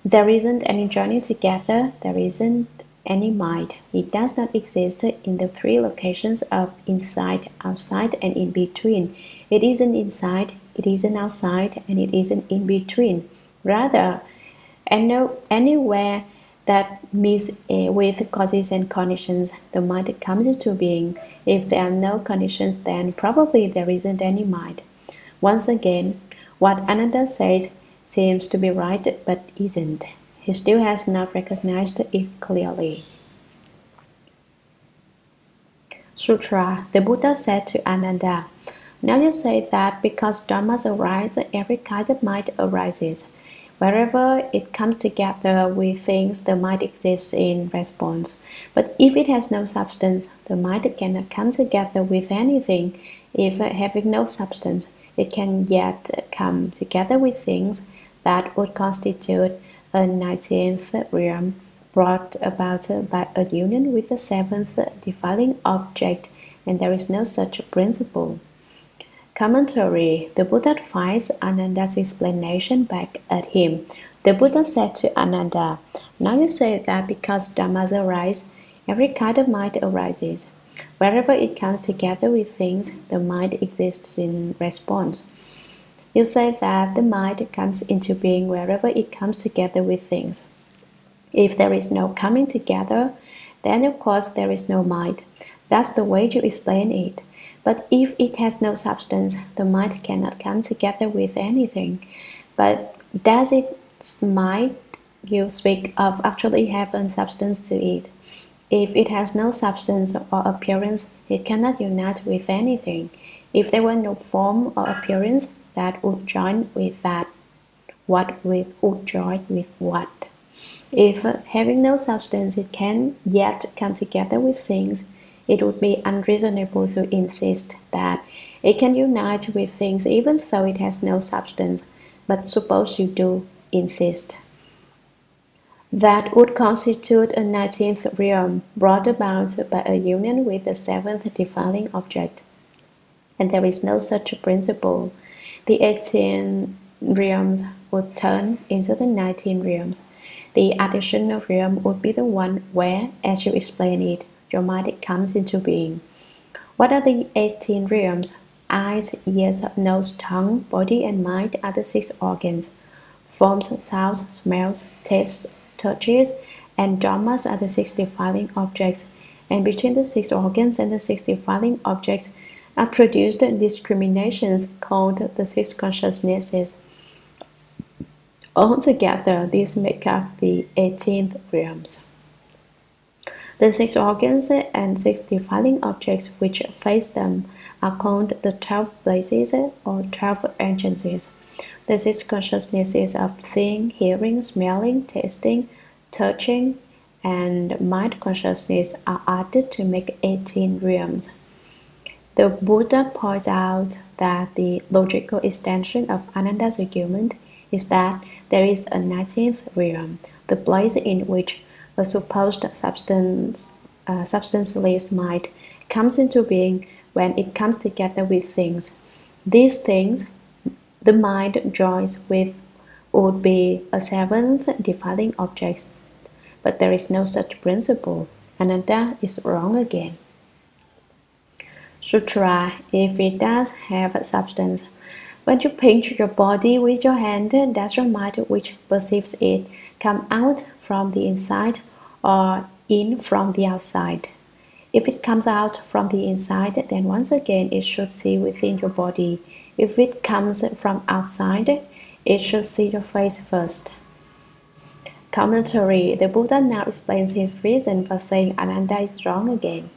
there isn't any joining together, there isn't any mind. It does not exist in the three locations of inside, outside, and in between. It isn't inside, it isn't outside, and it isn't in between. Rather, anywhere that meets with causes and conditions, the mind comes into being. If there are no conditions, then probably there isn't any mind. Once again, what Ananda says seems to be right, but isn't. He still has not recognized it clearly. Sutra. The Buddha said to Ananda, now you say that because Dharmas arise, every kind of mind arises. Wherever it comes together with things, the mind exists in response. But if it has no substance, the mind cannot come together with anything. If having no substance, it can yet come together with things that would constitute a 19th realm brought about by a union with the 7th defiling object, and there is no such principle. Commentary. The Buddha fires Ananda's explanation back at him. The Buddha said to Ananda, now you say that because Dhammas arise, every kind of mind arises. Wherever it comes together with things, the mind exists in response. You say that the mind comes into being wherever it comes together with things. If there is no coming together, then of course there is no mind. That's the way you explain it. But if it has no substance, the mind cannot come together with anything. But does its mind you speak of actually have a substance to it? If it has no substance or appearance, it cannot unite with anything. If there were no form or appearance, that would join with that. What would join with what? If having no substance it can yet come together with things, it would be unreasonable to insist that it can unite with things even though it has no substance. But suppose you do insist. That would constitute a 19th realm brought about by a union with the 7th defiling object. And there is no such principle. The 18 realms would turn into the 19 realms. The additional realm would be the one where, as you explain it, your mind comes into being. What are the 18 realms? Eyes, ears, nose, tongue, body, and mind are the 6 organs. Forms, sounds, smells, tastes, touches, and dharmas are the 6 defiling objects. And between the 6 organs and the 6 defiling objects are produced discriminations called the 6 consciousnesses. Altogether, these make up the 18th realms. The 6 organs and 6 defiling objects which face them are called the 12 places or 12 agencies. The 6 consciousnesses of seeing, hearing, smelling, tasting, touching, and mind consciousness are added to make 18 realms. The Buddha points out that the logical extension of Ananda's argument is that there is a 19th realm, the place in which a supposed substanceless mind comes into being when it comes together with things. These things the mind joins with would be a 7th defiling object, but there is no such principle. Ananda is wrong again. Sutra, if it does have a substance, when you pinch your body with your hand, does your mind which perceives it come out from the inside or in from the outside? If it comes out from the inside, then once again it should see within your body. If it comes from outside, it should see your face first. Commentary. The Buddha now explains his reason for saying Ananda is wrong again.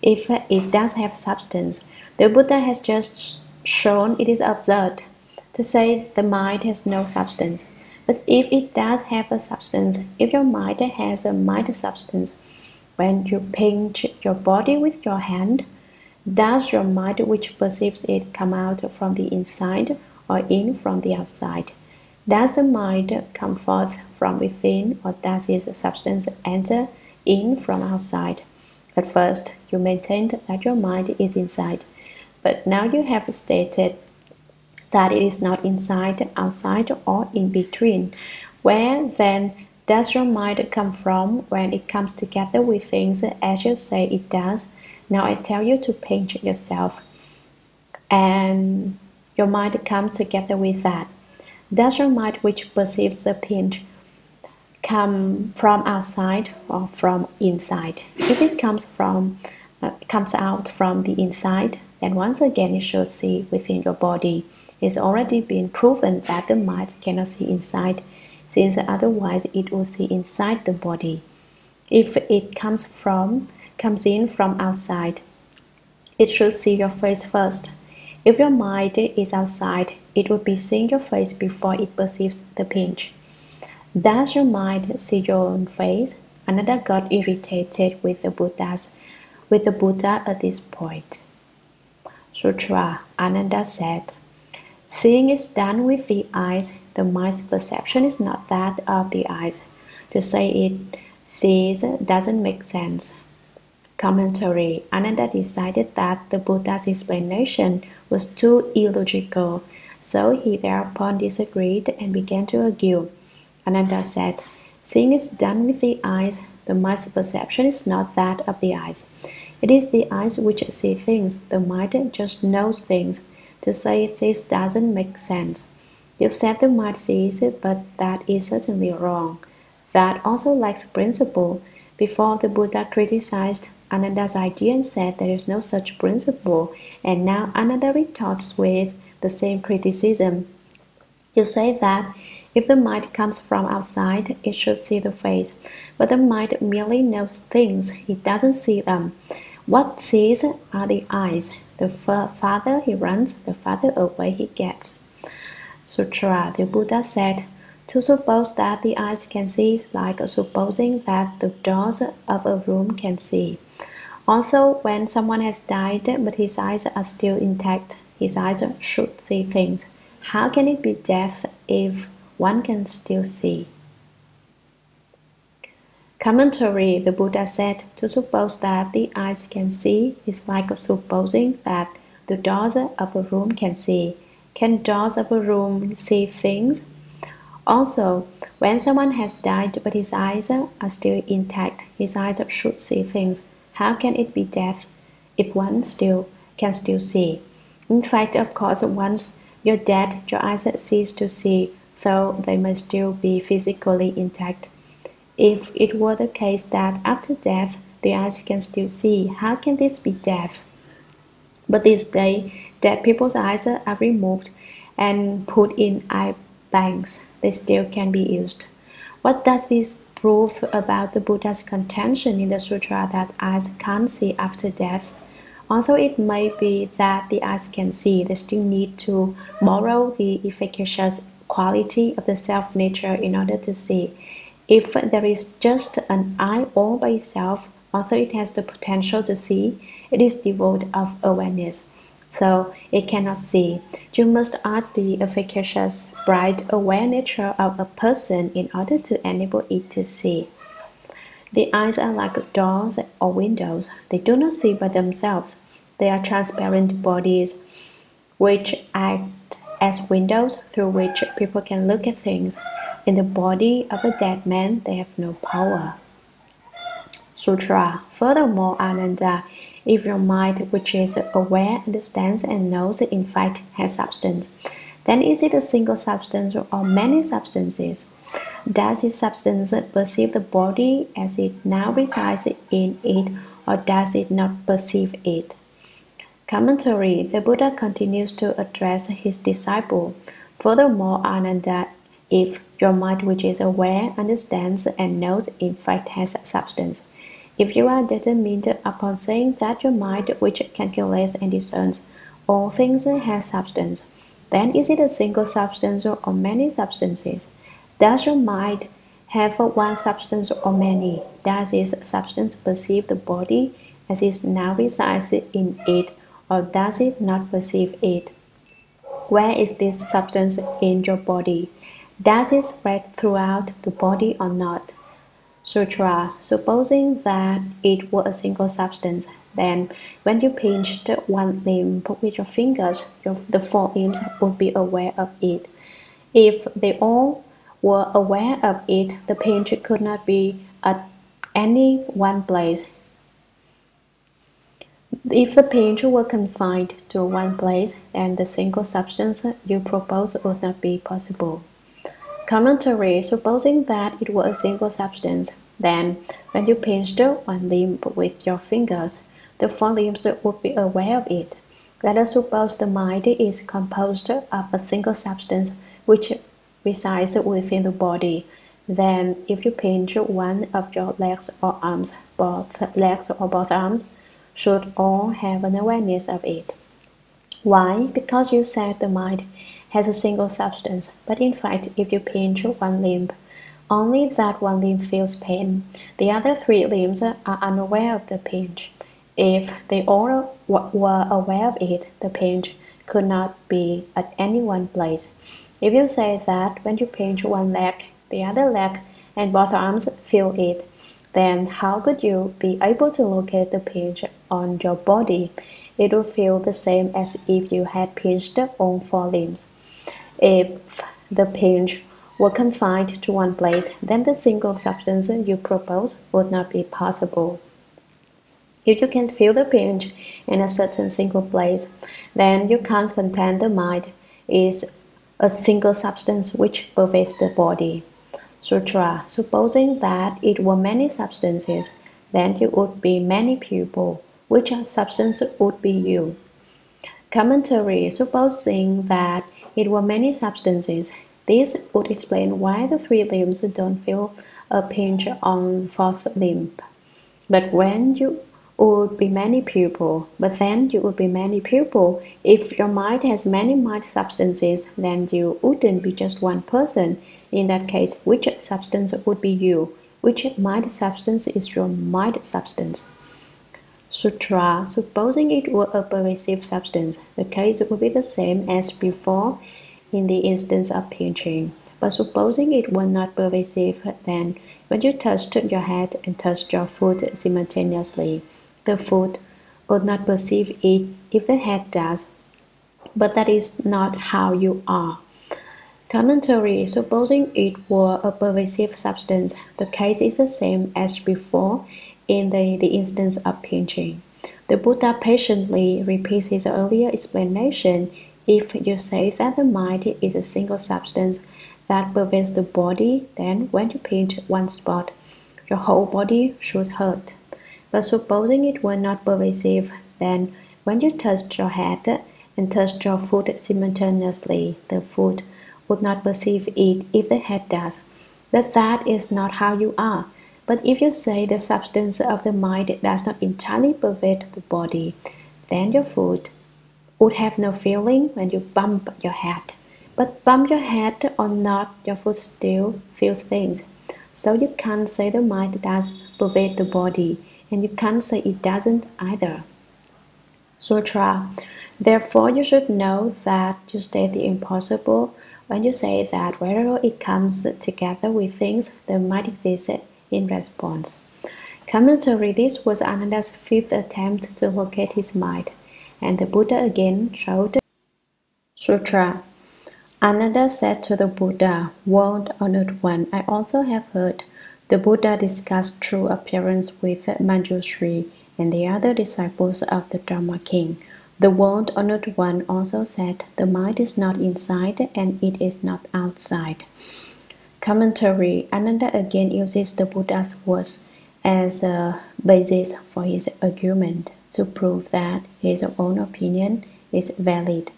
If it does have substance, the Buddha has just shown it is absurd to say the mind has no substance. But if it does have a substance, if your mind has a mind substance, when you pinch your body with your hand, does your mind which perceives it come out from the inside or in from the outside? Does the mind come forth from within, or does its substance enter in from outside? At first, you maintained that your mind is inside, but now you have stated that it is not inside, outside, or in between. Where, then, does your mind come from when it comes together with things as you say it does? Now I tell you to pinch yourself, and your mind comes together with that. Does your mind which perceives the pinch come from outside or from inside? If it comes out from the inside, then once again you should see within your body. It's already been proven that the mind cannot see inside, since otherwise it will see inside the body. If it comes in from outside, it should see your face first. If your mind is outside, it will be seeing your face before it perceives the pinch. Does your mind see your own face? Ananda got irritated with the Buddha at this point. Sutra. Ananda said, seeing is done with the eyes. The mind's perception is not that of the eyes. To say it sees doesn't make sense. Commentary. Ananda decided that the Buddha's explanation was too illogical, so he thereupon disagreed and began to argue. Ananda said, seeing is done with the eyes. The mind's perception is not that of the eyes. It is the eyes which see things. The mind just knows things. To say it sees doesn't make sense. You said the mind sees it, but that is certainly wrong. That also lacks principle. Before, the Buddha criticized Ananda's idea and said there is no such principle, and now Ananda retorts with the same criticism. You say that If the mind comes from outside, it should see the face, but the mind merely knows things, it doesn't see them. What sees are the eyes. The farther he runs, the farther away he gets. Sutra, the Buddha said, to suppose that the eyes can see is like supposing that the doors of a room can see. Also, when someone has died but his eyes are still intact, his eyes should see things. How can it be death if one can still see? Commentary, the Buddha said, to suppose that the eyes can see is like supposing that the doors of a room can see. Can doors of a room see things? Also, when someone has died but his eyes are still intact, his eyes should see things. How can it be death if one can still see? In fact, of course, once you're dead, your eyes cease to see, though they may still be physically intact. If it were the case that after death the eyes can still see, how can this be death? But this day, dead people's eyes are removed and put in eye banks. They still can be used. What does this prove about the Buddha's contention in the sutra that eyes can't see after death? Although it may be that the eyes can see, they still need to borrow the efficacious quality of the self-nature in order to see. If there is just an eye all by itself, although it has the potential to see, it is devoid of awareness, so it cannot see. You must add the efficacious, bright, aware nature of a person in order to enable it to see. The eyes are like doors or windows. They do not see by themselves. They are transparent bodies which act as windows through which people can look at things. In the body of a dead man, they have no power. Sutra. Furthermore, Ananda, if your mind, which is aware, understands, and knows, in fact has substance, then is it a single substance or many substances? Does its substance perceive the body as it now resides in it, or does it not perceive it? Commentary. The Buddha continues to address his disciple. Furthermore, Ananda, if your mind, which is aware, understands, and knows, in fact has substance, if you are determined upon saying that your mind, which calculates and discerns all things, has substance, then is it a single substance or many substances? Does your mind have one substance or many? Does its substance perceive the body as it now resides in it, or does it not perceive it? Where is this substance in your body? Does it spread throughout the body or not? Sutra. Supposing that it were a single substance, then when you pinched one limb with your fingers, the four limbs would be aware of it. If they all were aware of it, the pinch could not be at any one place. If the pinch were confined to one place, then the single substance you propose would not be possible. Commentary. Supposing that it were a single substance, then when you pinched one limb with your fingers, the four limbs would be aware of it. Let us suppose the mind is composed of a single substance which resides within the body. Then, if you pinch one of your legs or arms, both legs or both arms should all have an awareness of it. Why? Because you said the mind has a single substance, but in fact, if you pinch one limb, only that one limb feels pain. The other three limbs are unaware of the pinch. If they all were aware of it, the pinch could not be at any one place. If you say that when you pinch one leg, the other leg and both arms feel it, then how could you be able to locate the pinch on your body? It would feel the same as if you had pinched all four limbs. If the pinch were confined to one place, then the single substance you propose would not be possible. If you can feel the pinch in a certain single place, then you can't contend the mind is a single substance which pervades the body. Sutra. Supposing that it were many substances, then you would be many people. Which substance would be you? Commentary. Supposing that it were many substances, This would explain why the three limbs don't feel a pinch on fourth limb. But when you would be many people, but then you would be many people. If your mind has many mind substances, then you wouldn't be just one person. In that case, which substance would be you? Which mind substance is your mind substance? Sutra. Supposing it were a pervasive substance, the case would be the same as before in the instance of pinching. But supposing it were not pervasive, then when you touched your head and touched your foot simultaneously, the foot would not perceive it if the head does. But that is not how you are. Commentary. Supposing it were a pervasive substance, the case is the same as before in the instance of pinching. The Buddha patiently repeats his earlier explanation. If you say that the mind is a single substance that pervades the body, then when you pinch one spot, your whole body should hurt. But supposing it were not pervasive, then when you touched your head and touched your foot simultaneously, the foot would not perceive it if the head does. But that is not how you are. But if you say the substance of the mind does not entirely pervade the body, then your foot would have no feeling when you bump your head. But bump your head or not, your foot still feels things. So you can't say the mind does pervade the body, and you can't say it doesn't either. Sutra. Therefore, you should know that you state the impossible when you say that wherever it comes together with things, the mind exists in response. Commentary. This was Ananda's fifth attempt to locate his mind, and the Buddha again showed Sutra. Ananda said to the Buddha, "World honored one, I also have heard the Buddha discuss true appearance with Manjushri and the other disciples of the Dharma king. The world honored one also said the mind is not inside and it is not outside." Commentary. Ananda again uses the Buddha's words as a basis for his argument to prove that his own opinion is valid.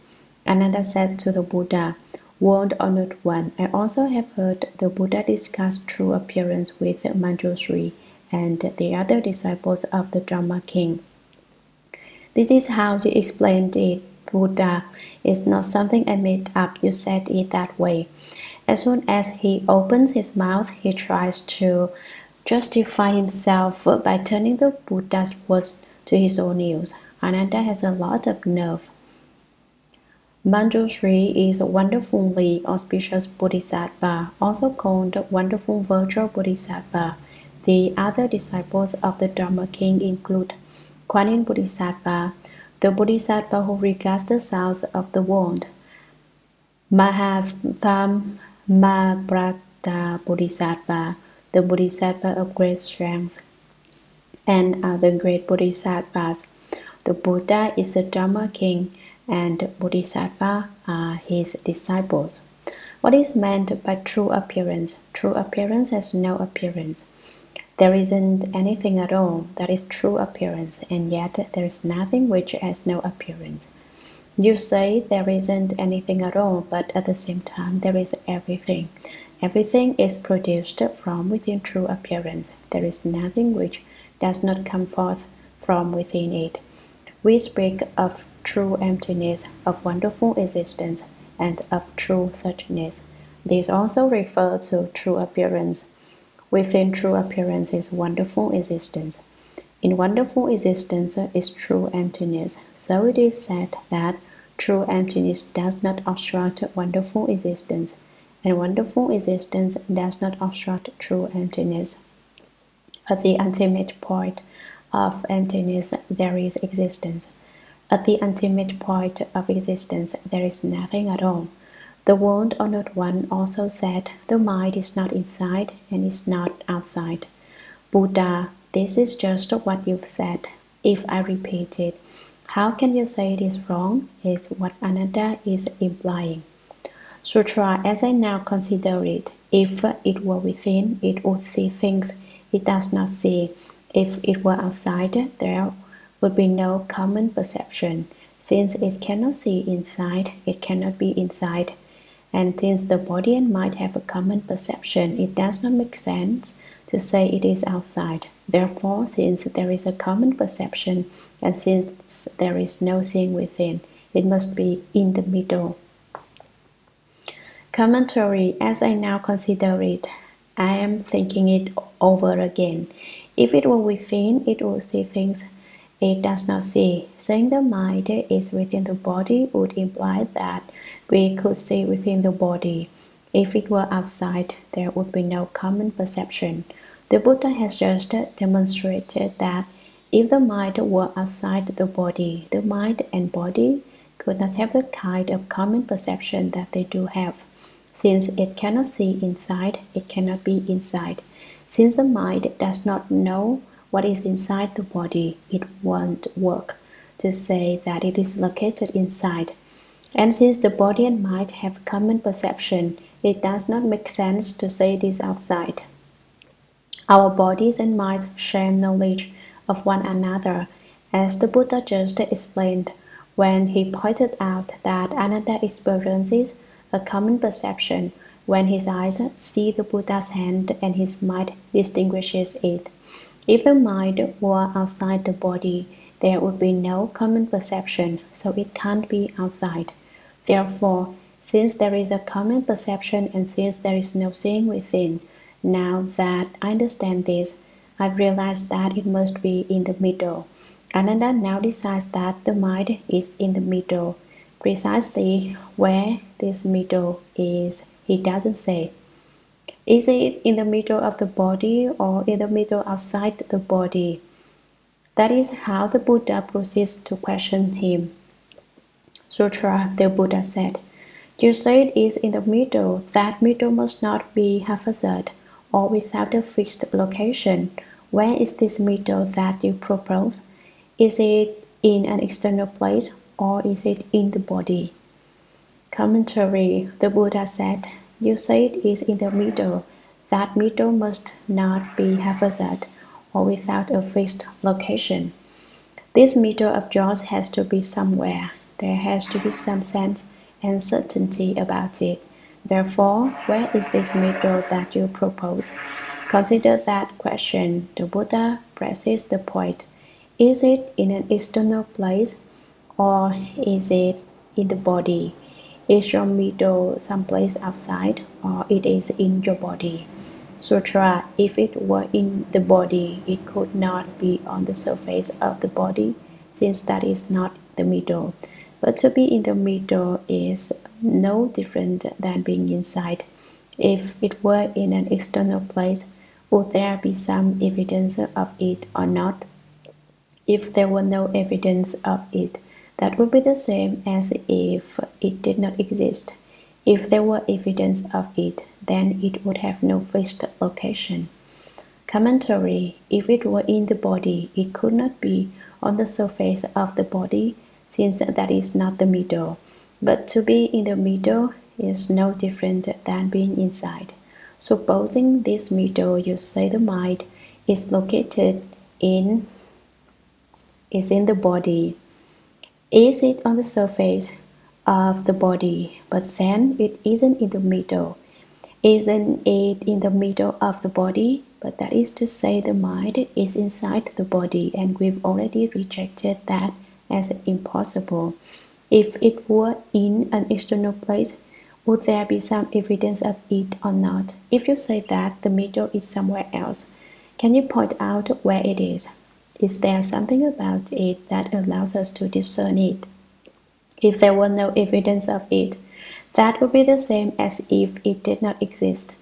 Ananda said to the Buddha, "World honored one, I also have heard the Buddha discuss true appearance with Manjushri and the other disciples of the Dharma king. This is how you explained it, Buddha. It's not something I made up, you said it that way." As soon as he opens his mouth, he tries to justify himself by turning the Buddha's words to his own use. Ananda has a lot of nerve. Manjushri is a wonderfully auspicious Bodhisattva, also called Wonderful Virtual Bodhisattva. The other disciples of the Dharma king include Kuan Yin Bodhisattva, the Bodhisattva who regards the sounds of the world, Mahabharata Bodhisattva, the Bodhisattva of great strength, and other great Bodhisattvas. The Buddha is the Dharma king, and Bodhisattva are his disciples. What is meant by true appearance? True appearance has no appearance. There isn't anything at all that is true appearance, and yet there is nothing which has no appearance. You say there isn't anything at all, but at the same time there is everything. Everything is produced from within true appearance. There is nothing which does not come forth from within it. We speak of true emptiness, of wonderful existence, and of true suchness. These also refer to true appearance. Within true appearance is wonderful existence. In wonderful existence is true emptiness. So it is said that true emptiness does not obstruct wonderful existence, and wonderful existence does not obstruct true emptiness. At the ultimate point of emptiness, there is existence. At the ultimate point of existence, there is nothing at all. The world honored one also said the mind is not inside and is not outside. Buddha, this is just what you've said. If I repeat it, how can you say it is wrong? Is what Ananda is implying. Sutra, as I now consider it, if it were within, it would see things it does not see. If it were outside, there would be no common perception. Since it cannot see inside, it cannot be inside. And since the body and mind have a common perception, it does not make sense to say it is outside. Therefore, since there is a common perception, and since there is no seeing within, it must be in the middle. Commentary. As I now consider it, I am thinking it over again. If it were within, it would see things it does not see. Saying the mind is within the body would imply that we could see within the body. If it were outside, there would be no common perception. The Buddha has just demonstrated that if the mind were outside the body, the mind and body could not have the kind of common perception that they do have. Since it cannot see inside, it cannot be inside. Since the mind does not know what is inside the body, it won't work to say that it is located inside. And since the body and mind have common perception, it does not make sense to say it is outside. Our bodies and minds share knowledge of one another, as the Buddha just explained when he pointed out that Ananda experiences a common perception when his eyes see the Buddha's hand and his mind distinguishes it. If the mind were outside the body, there would be no common perception, so it can't be outside. Therefore, since there is a common perception and since there is no seeing within, now that I understand this, I realize that it must be in the middle. Ananda now decides that the mind is in the middle. Precisely where this middle is, he doesn't say. Is it in the middle of the body or in the middle outside the body? That is how the Buddha proceeds to question him. Sutra, the Buddha said, you say it is in the middle. That middle must not be haphazard or without a fixed location. Where is this middle that you propose? Is it in an external place or is it in the body? Commentary. The Buddha said, you say it is in the middle. That middle must not be haphazard or without a fixed location. This middle of yours has to be somewhere. There has to be some sense and certainty about it. Therefore, where is this middle that you propose? Consider that question. The Buddha presses the point. Is it in an external place or is it in the body? Is your middle someplace outside or it is in your body? Sutra, if it were in the body, it could not be on the surface of the body, since that is not the middle. But to be in the middle is no different than being inside. If it were in an external place, would there be some evidence of it or not? If there were no evidence of it, that would be the same as if it did not exist. If there were evidence of it, then it would have no fixed location. Commentary. If it were in the body, it could not be on the surface of the body, since that is not the middle. But to be in the middle is no different than being inside. Supposing this middle, you say the mind is located in the body. Is it on the surface of the body, but then it isn't in the middle? Isn't it in the middle of the body? But that is to say the mind is inside the body, and we've already rejected that as impossible. If it were in an external place, would there be some evidence of it or not? If you say that the middle is somewhere else, can you point out where it is? Is there something about it that allows us to discern it? If there were no evidence of it, that would be the same as if it did not exist.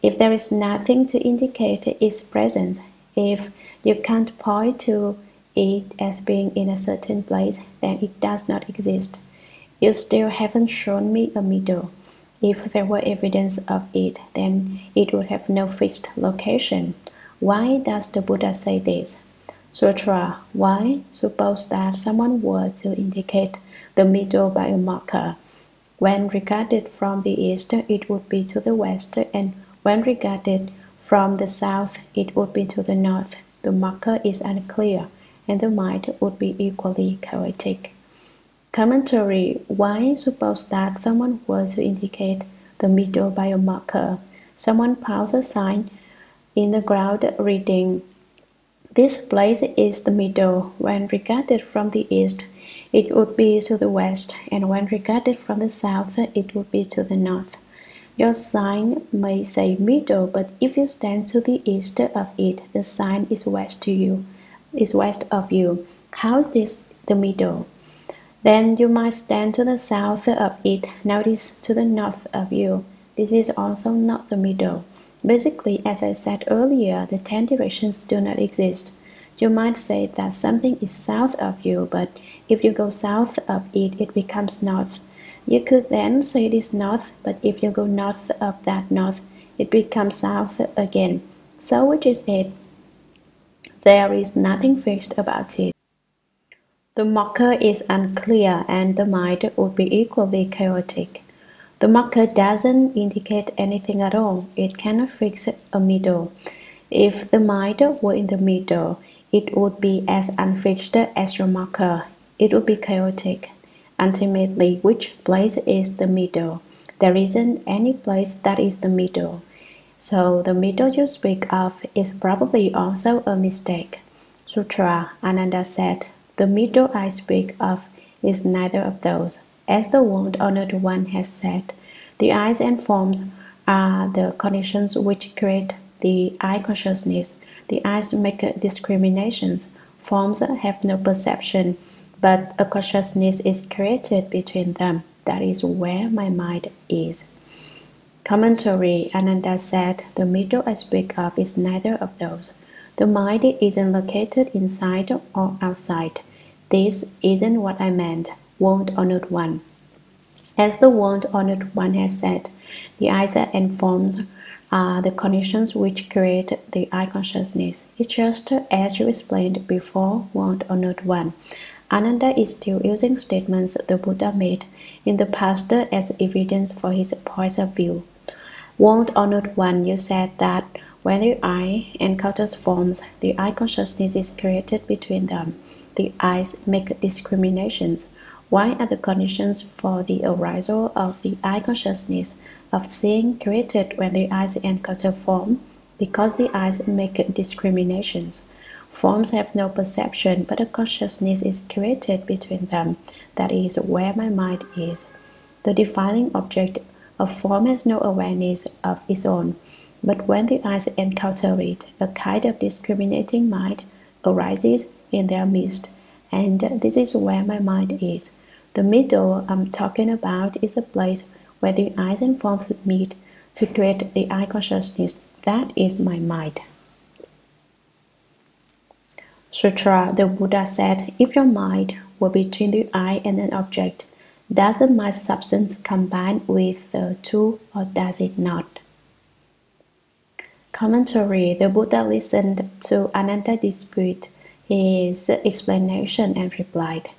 If there is nothing to indicate its presence, if you can't point to it as being in a certain place, then it does not exist. You still haven't shown me a middle. If there were evidence of it, then it would have no fixed location. Why does the Buddha say this? Sutra. Why? Suppose that someone were to indicate the middle by a marker. When regarded from the east, it would be to the west, and when regarded from the south, it would be to the north. The marker is unclear, and the mind would be equally chaotic. Commentary. Why suppose that someone were to indicate the middle by a marker? Someone pounds a sign in the ground reading, "This place is the middle." When regarded from the east, it would be to the west, and when regarded from the south, it would be to the north. Your sign may say middle, but if you stand to the east of it, the sign is west of you. How is this the middle? Then you might stand to the south of it. Notice to the north of you. This is also not the middle. Basically, as I said earlier, the 10 directions do not exist. You might say that something is south of you, but if you go south of it, it becomes north. You could then say it is north, but if you go north of that north, it becomes south again. So which is it? There is nothing fixed about it. The marker is unclear, and the mind would be equally chaotic. The marker doesn't indicate anything at all. It cannot fix a middle. If the mind were in the middle, it would be as unfixed as your marker. It would be chaotic. Ultimately, which place is the middle? There isn't any place that is the middle. So the middle you speak of is probably also a mistake. Sutra, Ananda said, "The middle I speak of is neither of those." As the world-honored one has said, the eyes and forms are the conditions which create the eye consciousness. The eyes make discriminations. Forms have no perception, but a consciousness is created between them. That is where my mind is. Commentary. Ananda said, "The middle I speak of is neither of those. The mind isn't located inside or outside. This isn't what I meant, world-honored one." As the world-honored one has said, the eyes and forms are the conditions which create the eye consciousness. It's just as you explained before, world-honored one. Ananda is still using statements the Buddha made in the past as evidence for his point of view. World-honored one, you said that when the eye encounters forms, the eye consciousness is created between them. The eyes make discriminations. Why are the conditions for the arousal of the eye consciousness of seeing created when the eyes encounter form? Because the eyes make discriminations. Forms have no perception, but a consciousness is created between them. That is where my mind is. The defining object of form has no awareness of its own, but when the eyes encounter it, a kind of discriminating mind arises in their midst, and this is where my mind is. The middle I'm talking about is a place where the eyes and forms meet to create the eye consciousness. That is my mind. Sutra. The Buddha said, "If your mind were between the eye and an object, does the mind substance combine with the two, or does it not?" Commentary. The Buddha listened to Ananda dispute his explanation and replied,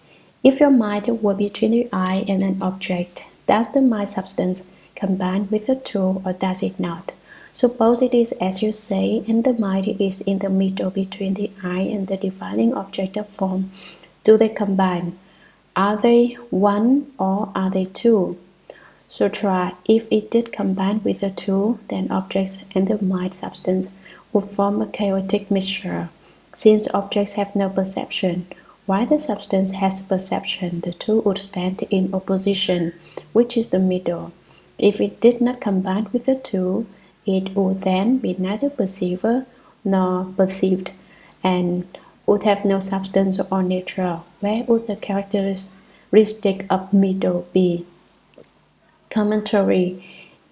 "If your mind were between the eye and an object, does the mind substance combine with the two, or does it not? Suppose it is as you say, and the mind is in the middle between the eye and the defining object of form. Do they combine? Are they one, or are they two?" Sutra. If it did combine with the two, then objects and the mind substance would form a chaotic mixture. Since objects have no perception, while the substance has perception, the two would stand in opposition, which is the middle. If it did not combine with the two, it would then be neither perceiver nor perceived, and would have no substance or nature. Where would the characteristic of middle be? Commentary.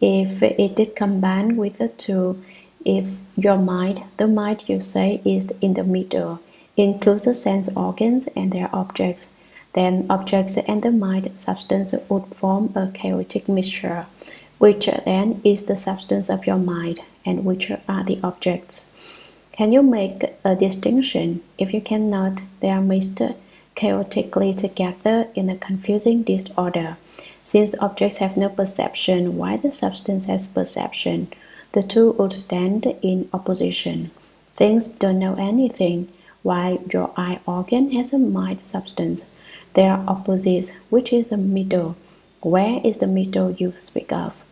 If it did combine with the two, if your mind, the mind you say is in the middle, includes the sense organs and their objects, then objects and the mind substance would form a chaotic mixture, which then is the substance of your mind, and which are the objects. Can you make a distinction? If you cannot, they are mixed chaotically together in a confusing disorder. Since objects have no perception, while the substance has perception, the two would stand in opposition. Things don't know anything, while your eye organ has a mind substance. They are opposites. Which is the middle? Where is the middle you speak of?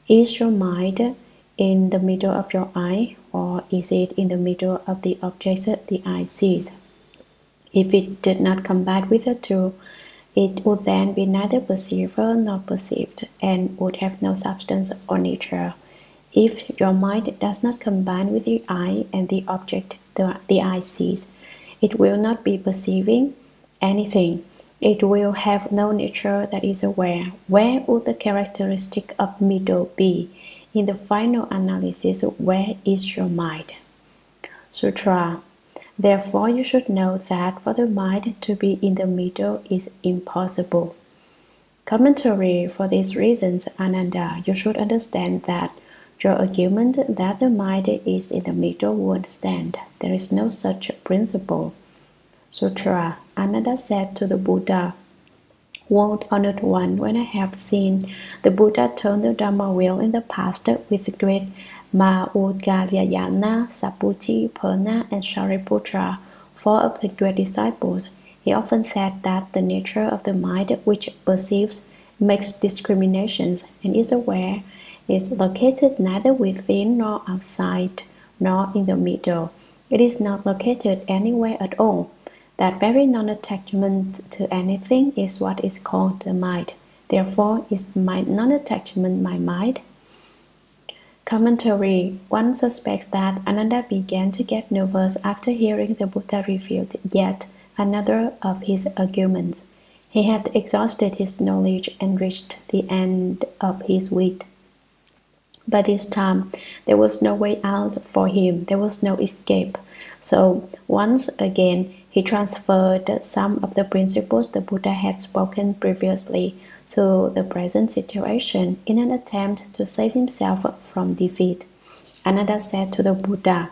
Is your mind in the middle of your eye, or is it in the middle of the objects the eye sees? If it did not combine with the two, it would then be neither perceiver nor perceived, and would have no substance or nature. If your mind does not combine with the eye and the object the eye sees, it will not be perceiving anything. It will have no nature that is aware. Where would the characteristic of middle be? In the final analysis, where is your mind? Sutra. Therefore, you should know that for the mind to be in the middle is impossible. Commentary. For these reasons, Ananda, you should understand that your argument that the mind is in the middle won't stand. There is no such principle. Sutra. Ananda said to the Buddha, World Honored One, when I have seen the Buddha turn the Dharma wheel in the past with great Maudgalyayana, Saputi, Purna, and Shariputra, 4 of the great disciples, he often said that the nature of the mind which perceives, makes discriminations, and is aware, is located neither within nor outside, nor in the middle. It is not located anywhere at all. That very non-attachment to anything is what is called the mind. Therefore, is my non-attachment my mind? Commentary. One suspects that Ananda began to get nervous after hearing the Buddha refute yet another of his arguments. He had exhausted his knowledge and reached the end of his wit. By this time, there was no way out for him. There was no escape. So, once again, he transferred some of the principles the Buddha had spoken previously to the present situation in an attempt to save himself from defeat. Ananda said to the Buddha,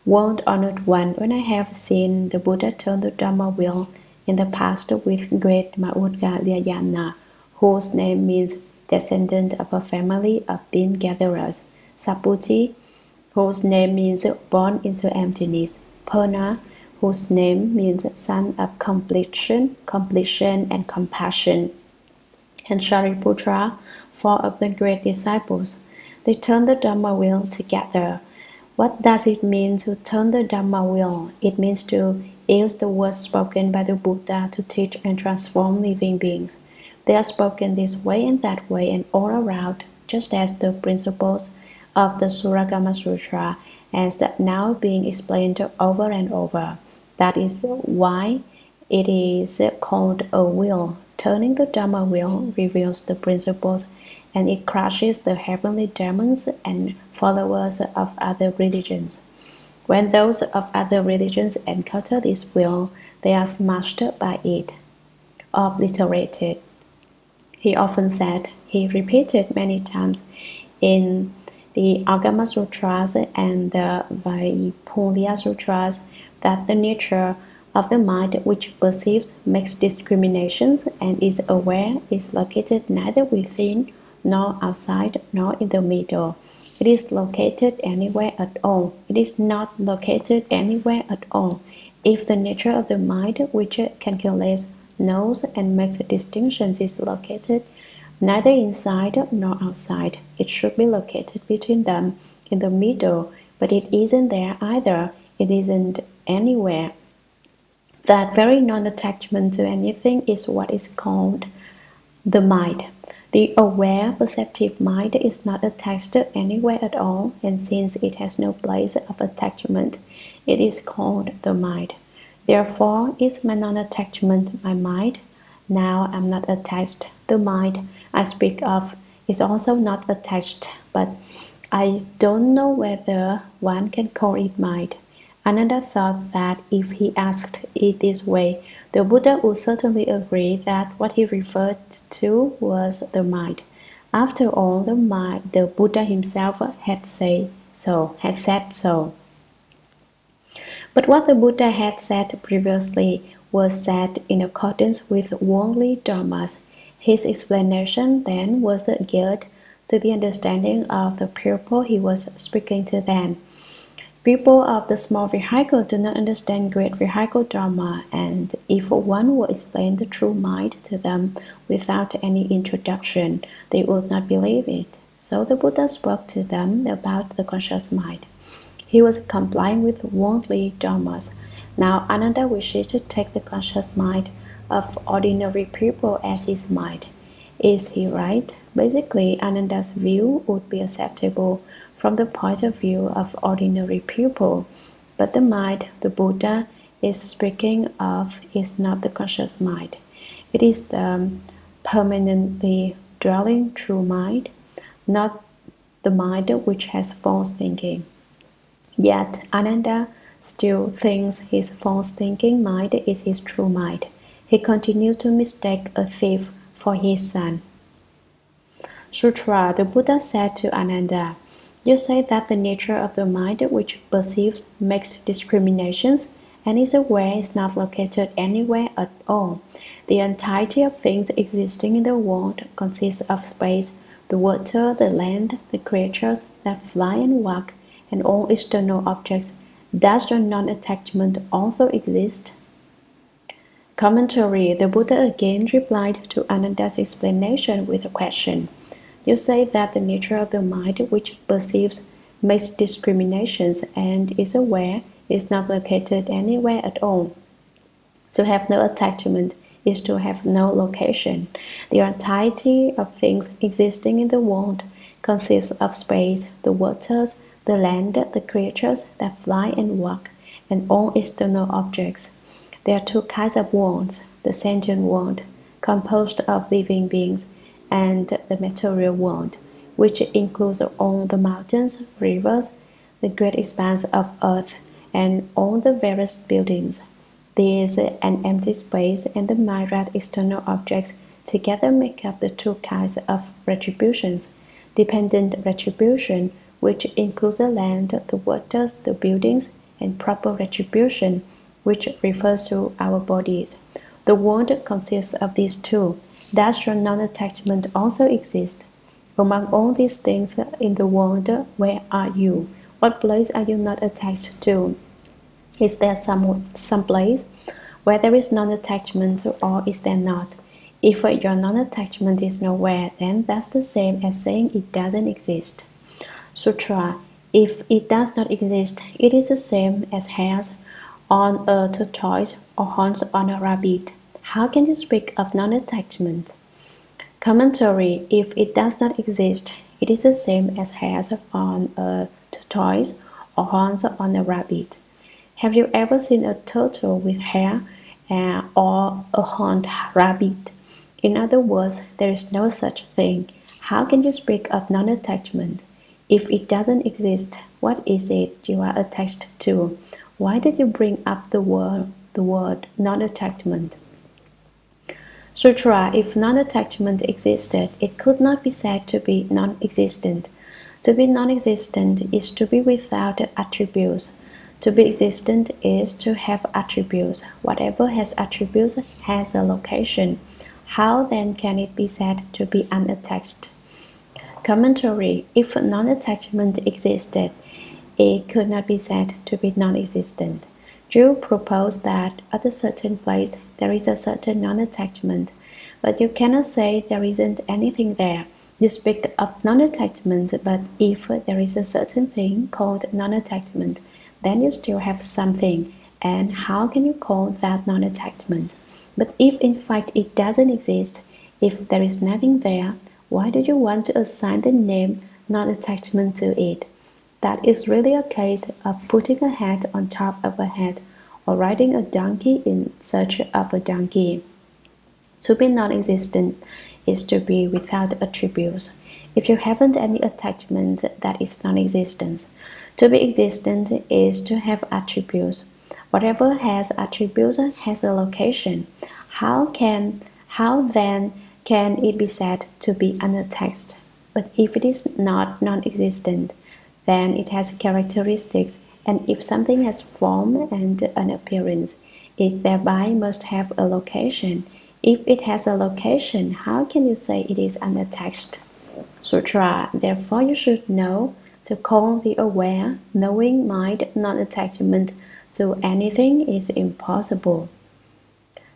World Honored One, when I have seen the Buddha turn the Dharma wheel in the past with great Maudgalyayana, whose name means descendant of a family of bean gatherers, Saputi, whose name means born into emptiness, Purna, whose name means son of completion and compassion, and Shariputra, 4 of the great disciples. They turned the Dharma wheel together. What does it mean to turn the Dharma wheel? It means to use the words spoken by the Buddha to teach and transform living beings. They are spoken this way and that way and all around, just as the principles of the Shurangama Sutra, as that now being explained over and over. That is why it is called a wheel. Turning the Dharma wheel reveals the principles, and it crushes the heavenly demons and followers of other religions. When those of other religions encounter this wheel, they are smashed by it, obliterated. He often said, he repeated many times in the Agama Sutras and the Vaipulya Sutras, that the nature of the mind which perceives, makes discriminations, and is aware is located neither within nor outside nor in the middle. It is located anywhere at all. It is not located anywhere at all. If the nature of the mind which calculates, knows, and makes distinctions is located neither inside nor outside, it should be located between them, in the middle, but it isn't there either. It isn't anywhere. That very non-attachment to anything is what is called the mind. The aware, perceptive mind is not attached anywhere at all, and since it has no place of attachment, it is called the mind. Therefore, is my non-attachment my mind? Now I'm not attached. The mind I speak of is also not attached, but I don't know whether one can call it mind. Ananda thought that if he asked it this way, the Buddha would certainly agree that what he referred to was the mind. After all, the Buddha himself had said so. But what the Buddha had said previously was said in accordance with worldly dharmas. His explanation then was geared to the understanding of the people he was speaking to then. People of the small vehicle do not understand great vehicle Dharma, and if one would explain the true mind to them without any introduction, they would not believe it. So the Buddha spoke to them about the conscious mind. He was complying with worldly dharmas. Now Ananda wishes to take the conscious mind of ordinary people as his mind. Is he right? Basically, Ananda's view would be acceptable from the point of view of ordinary people, but the mind the Buddha is speaking of is not the conscious mind. It is the permanently dwelling true mind, not the mind which has false thinking. Yet Ananda still thinks his false thinking mind is his true mind. He continues to mistake a thief for his son. Sutra, the Buddha said to Ananda, "You say that the nature of the mind which perceives makes discriminations and is aware is not located anywhere at all. The entirety of things existing in the world consists of space, the water, the land, the creatures that fly and walk, and all external objects. Does your non-attachment also exist?" Commentary. The Buddha again replied to Ananda's explanation with a question. You say that the nature of the mind which perceives, makes discriminations, and is aware is not located anywhere at all. To have no attachment is to have no location. The entirety of things existing in the world consists of space, the waters, the land, the creatures that fly and walk, and all external objects. There are two kinds of worlds, the sentient world, composed of living beings, and the material world, which includes all the mountains, rivers, the great expanse of earth, and all the various buildings. These and empty space and the myriad external objects together make up the two kinds of retributions. Dependent retribution, which includes the land, the waters, the buildings, and proper retribution, which refers to our bodies. The world consists of these two. Does your non-attachment also exist? Among all these things in the world, where are you? What place are you not attached to? Is there some place where there is non-attachment, or is there not? If your non-attachment is nowhere, then that's the same as saying it doesn't exist. Sutra. If it does not exist, it is the same as hairs on a tortoise or horns on a rabbit. How can you speak of non-attachment? Commentary. If it does not exist, it is the same as hairs on a tortoise or horns on a rabbit. Have you ever seen a turtle with hair or a horned rabbit? In other words, there is no such thing. How can you speak of non-attachment? If it doesn't exist, what is it you are attached to? Why did you bring up the word non-attachment? Sutra. If non-attachment existed, it could not be said to be non-existent. To be non-existent is to be without attributes. To be existent is to have attributes. Whatever has attributes has a location. How then can it be said to be unattached? Commentary. If non-attachment existed, it could not be said to be non-existent. You propose that at a certain place there is a certain non-attachment, but you cannot say there isn't anything there. You speak of non-attachment, but if there is a certain thing called non-attachment, then you still have something, and how can you call that non-attachment? But if in fact it doesn't exist, if there is nothing there, why do you want to assign the name non-attachment to it? That is really a case of putting a hat on top of a hat, or riding a donkey in search of a donkey. To be non-existent is to be without attributes. If you haven't any attachment, that is non-existence. To be existent is to have attributes. Whatever has attributes has a location. How then can it be said to be unattached? But if it is not non-existent, then it has characteristics, and if something has form and an appearance, it thereby must have a location. If it has a location, how can you say it is unattached? Sutra. Therefore you should know To call the aware, knowing mind non-attachment to anything is impossible.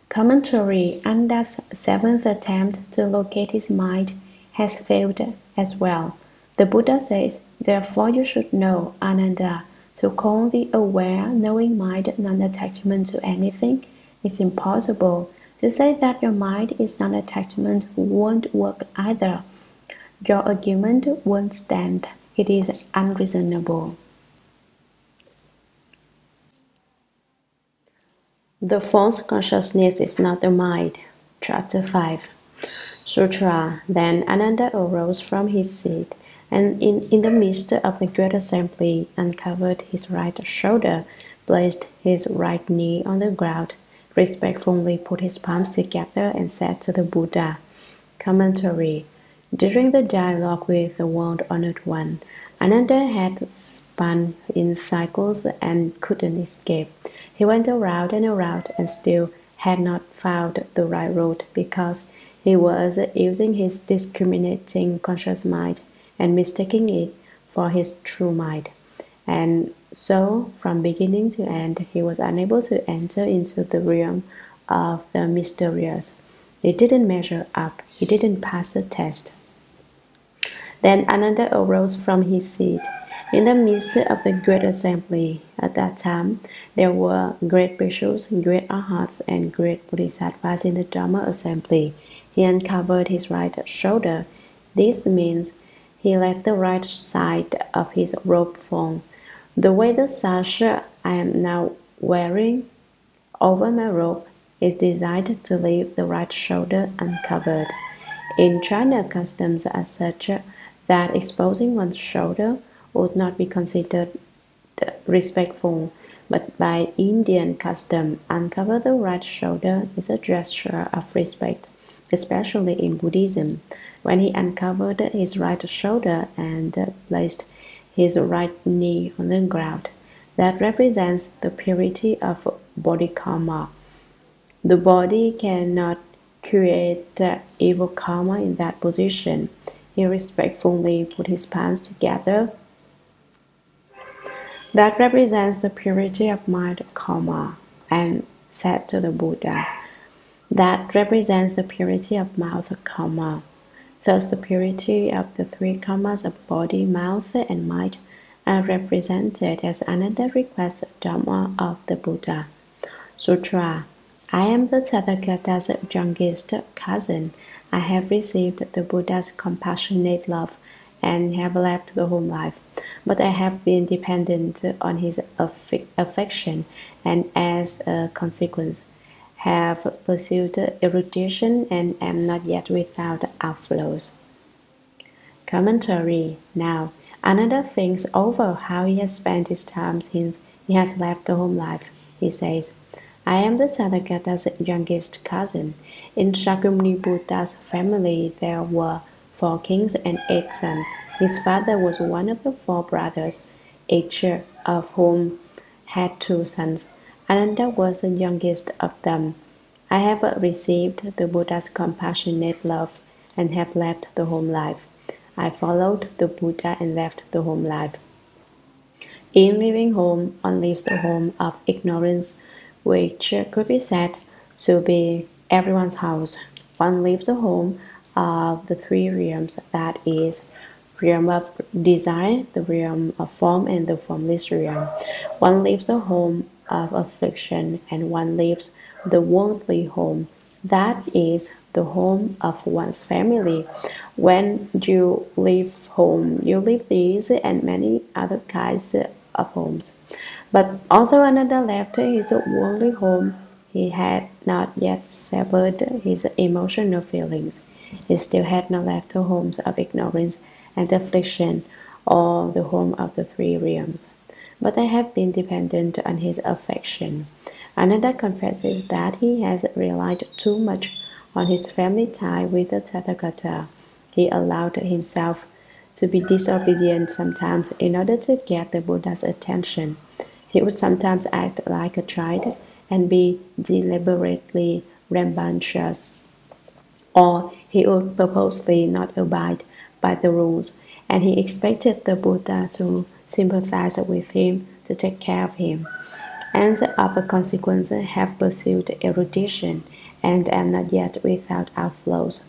Commentary: Ananda's seventh attempt to locate his mind has failed as well. The Buddha says, therefore you should know, Ananda, to call the aware, knowing mind non-attachment to anything is impossible. To say that your mind is non-attachment won't work either. Your argument won't stand. It is unreasonable. The false consciousness is not the mind. Chapter 5. Sutra. Then Ananda arose from his seat, and in the midst of the great assembly, uncovered his right shoulder, placed his right knee on the ground, respectfully put his palms together, and said to the Buddha. Commentary. During the dialogue with the world-honored one, Ananda had spun in cycles and couldn't escape. He went around and still had not found the right road because he was using his discriminating conscious mind and mistaking it for his true mind. And so, from beginning to end, he was unable to enter into the realm of the mysterious. He didn't measure up. He didn't pass the test. Then Ananda arose from his seat. In the midst of the great assembly, at that time, there were great bishops, great arhats, and great bodhisattvas in the Dharma assembly. He uncovered his right shoulder. This means he let the right side of his robe fall. The way the sash I am now wearing over my robe is designed to leave the right shoulder uncovered. In China, customs are such that exposing one's shoulder would not be considered respectful, but by Indian custom, uncover the right shoulder is a gesture of respect, especially in Buddhism. When he uncovered his right shoulder and placed his right knee on the ground, that represents the purity of body karma. The body cannot create evil karma in that position. He respectfully put his palms together. That represents the purity of mind karma, and said to the Buddha, that represents the purity of mouth karma. Thus the purity of the three karmas of body, mouth, and mind are represented as Ananda requests Dharma of the Buddha. Sutra. I am the Tathagata's youngest cousin. I have received the Buddha's compassionate love and have left the home life, but I have been dependent on his affection, and as a consequence have pursued erudition and am not yet without outflows. Commentary. Now, Ananda thinks over how he has spent his time since he has left the home life. He says, I am the Tathagata's youngest cousin. In Shakyamuni Buddha's family there were 4 kings and 8 sons. His father was one of the 4 brothers, each of whom had 2 sons. Ananda was the youngest of them. I have received the Buddha's compassionate love and have left the home life. I followed the Buddha and left the home life. In leaving home, one leaves the home of ignorance, which could be said to be everyone's house. One leaves the home of the 3 realms, that is, realm of desire, the realm of form, and the formless realm. One leaves the home of affliction, and one leaves the worldly home, that is, the home of one's family. When you leave home, you leave these and many other kinds of homes. But although Ananda left his worldly home, he had not yet severed his emotional feelings. He still had not left the homes of ignorance and affliction, or the home of the 3 realms. But I have been dependent on his affection. Ananda confesses that he has relied too much on his family tie with the Tathagata. He allowed himself to be disobedient sometimes in order to get the Buddha's attention. He would sometimes act like a child and be deliberately rambunctious, or he would purposely not abide by the rules and he expected the Buddha to sympathize with him, to take care of him. And the other consequences have pursued erudition and am not yet without outflows.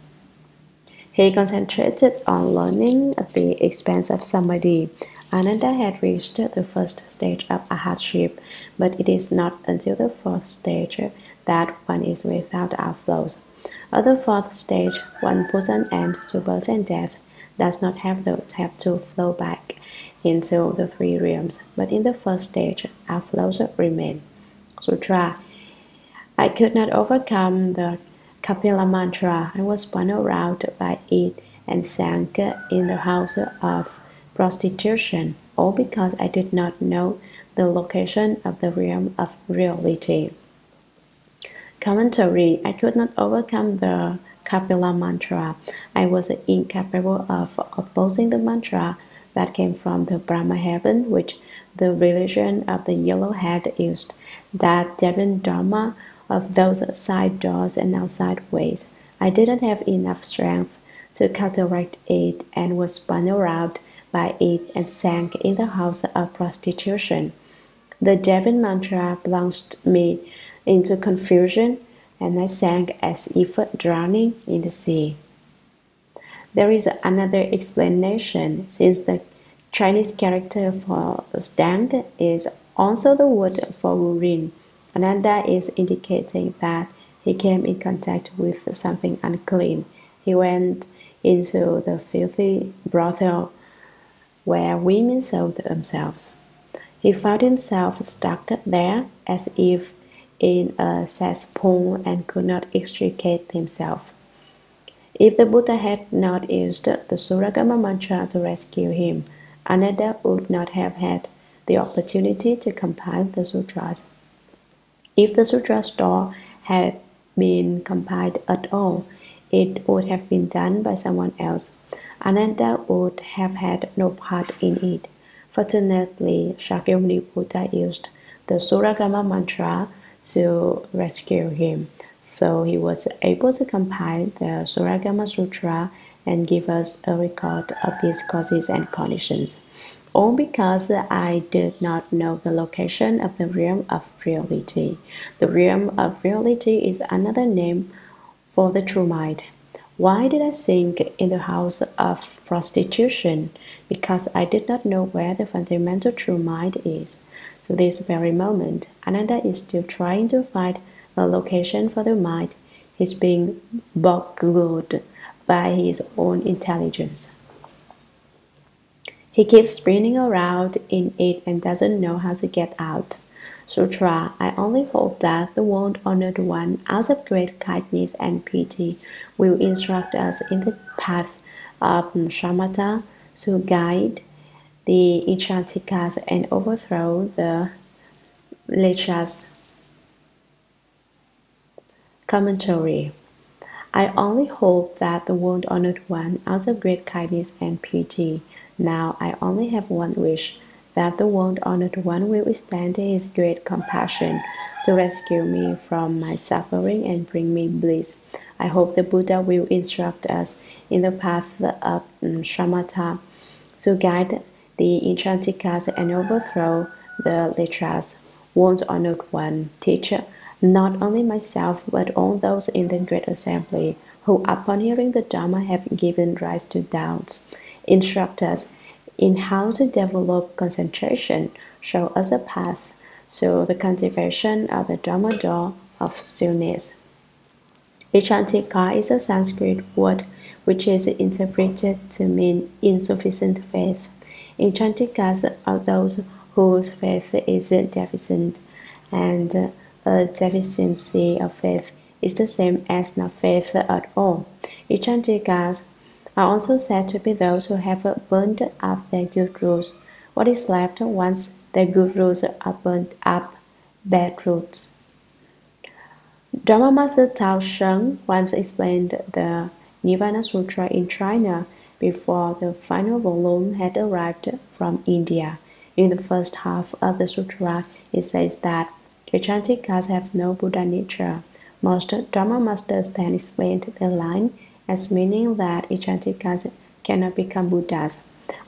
He concentrated on learning at the expense of samadhi. Ananda had reached the first stage of arhatship, but it is not until the fourth stage that one is without outflows. At the fourth stage, one puts an end to birth and death, does not have to flow back into the three realms, but in the first stage, outflows remain. Sutra. I could not overcome the Kapila mantra. I was spun around by it and sank in the house of prostitution, all because I did not know the location of the realm of reality. Commentary. I could not overcome the Kapila mantra. I was incapable of opposing the mantra that came from the Brahma heaven, which the religion of the yellow head used, that Devin Dharma of those side doors and outside ways. I didn't have enough strength to counteract it and was spun around by it and sank in the house of prostitution. The Devin mantra plunged me into confusion, and I sank as if drowning in the sea. There is another explanation, since the Chinese character for stand is also the word for urine. Ananda is indicating that he came in contact with something unclean. He went into the filthy brothel where women sold themselves. He found himself stuck there as if in a cesspool and could not extricate himself. If the Buddha had not used the Shurangama mantra to rescue him, Ananda would not have had the opportunity to compile the sutras. If the sutra store had been compiled at all, it would have been done by someone else. Ananda would have had no part in it. Fortunately, Shakyamuni Buddha used the Shurangama mantra to rescue him, so he was able to compile the Shurangama Sutra and give us a record of these causes and conditions, all because I did not know the location of the realm of reality. The realm of reality is another name for the true mind. Why did I sink in the house of prostitution? Because I did not know where the fundamental true mind is. To this very moment, Ananda is still trying to find a location for the mind. He's being boggled by his own intelligence. He keeps spinning around in it and doesn't know how to get out. Sutra. I only hope that the world-honored one, out of great kindness and pity, will instruct us in the path of shamatha to guide the enchantikas and overthrow the lechas. Commentary. I only hope that the world-honored one, out of great kindness and pity, now I only have one wish, that the world-honored one will extend his great compassion to rescue me from my suffering and bring me bliss. I hope the Buddha will instruct us in the path of shamatha to guide the enchantikas and overthrow the lechas. World-honored one, teacher, not only myself but all those in the great assembly who upon hearing the Dharma have given rise to doubts. Instruct us in how to develop concentration, show us a path to the cultivation of the Dharma door of stillness. Echantika is a Sanskrit word which is interpreted to mean insufficient faith. Echantikas are those whose faith is deficient, and a deficiency of faith is the same as no faith at all. Echantikas are also said to be those who have burnt up their good rules. What is left once their good rules are burnt up? Bad roots. Dharma Master Hsuan once explained the Nirvana Sutra in China before the final volume had arrived from India. In the first half of the sutra, it says that Echantikas have no Buddha nature. Most Dharma Masters then explained the line as meaning that Echantikas cannot become Buddhas.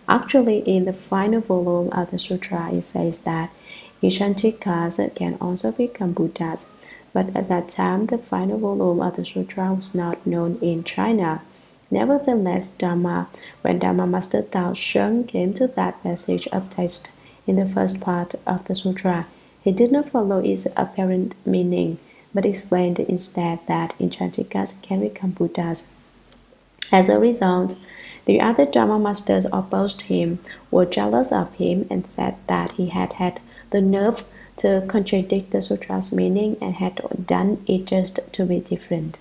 Actually, in the final volume of the sutra, it says that Echantikas can also become Buddhas, but at that time, the final volume of the sutra was not known in China. Nevertheless, when Dharma Master Hsuan came to that passage of text in the first part of the sutra, he did not follow its apparent meaning, but explained instead that Echantikas can become Buddhas. As a result, the other Dharma masters opposed him, were jealous of him, and said that he had had the nerve to contradict the sutra's meaning and had done it just to be different.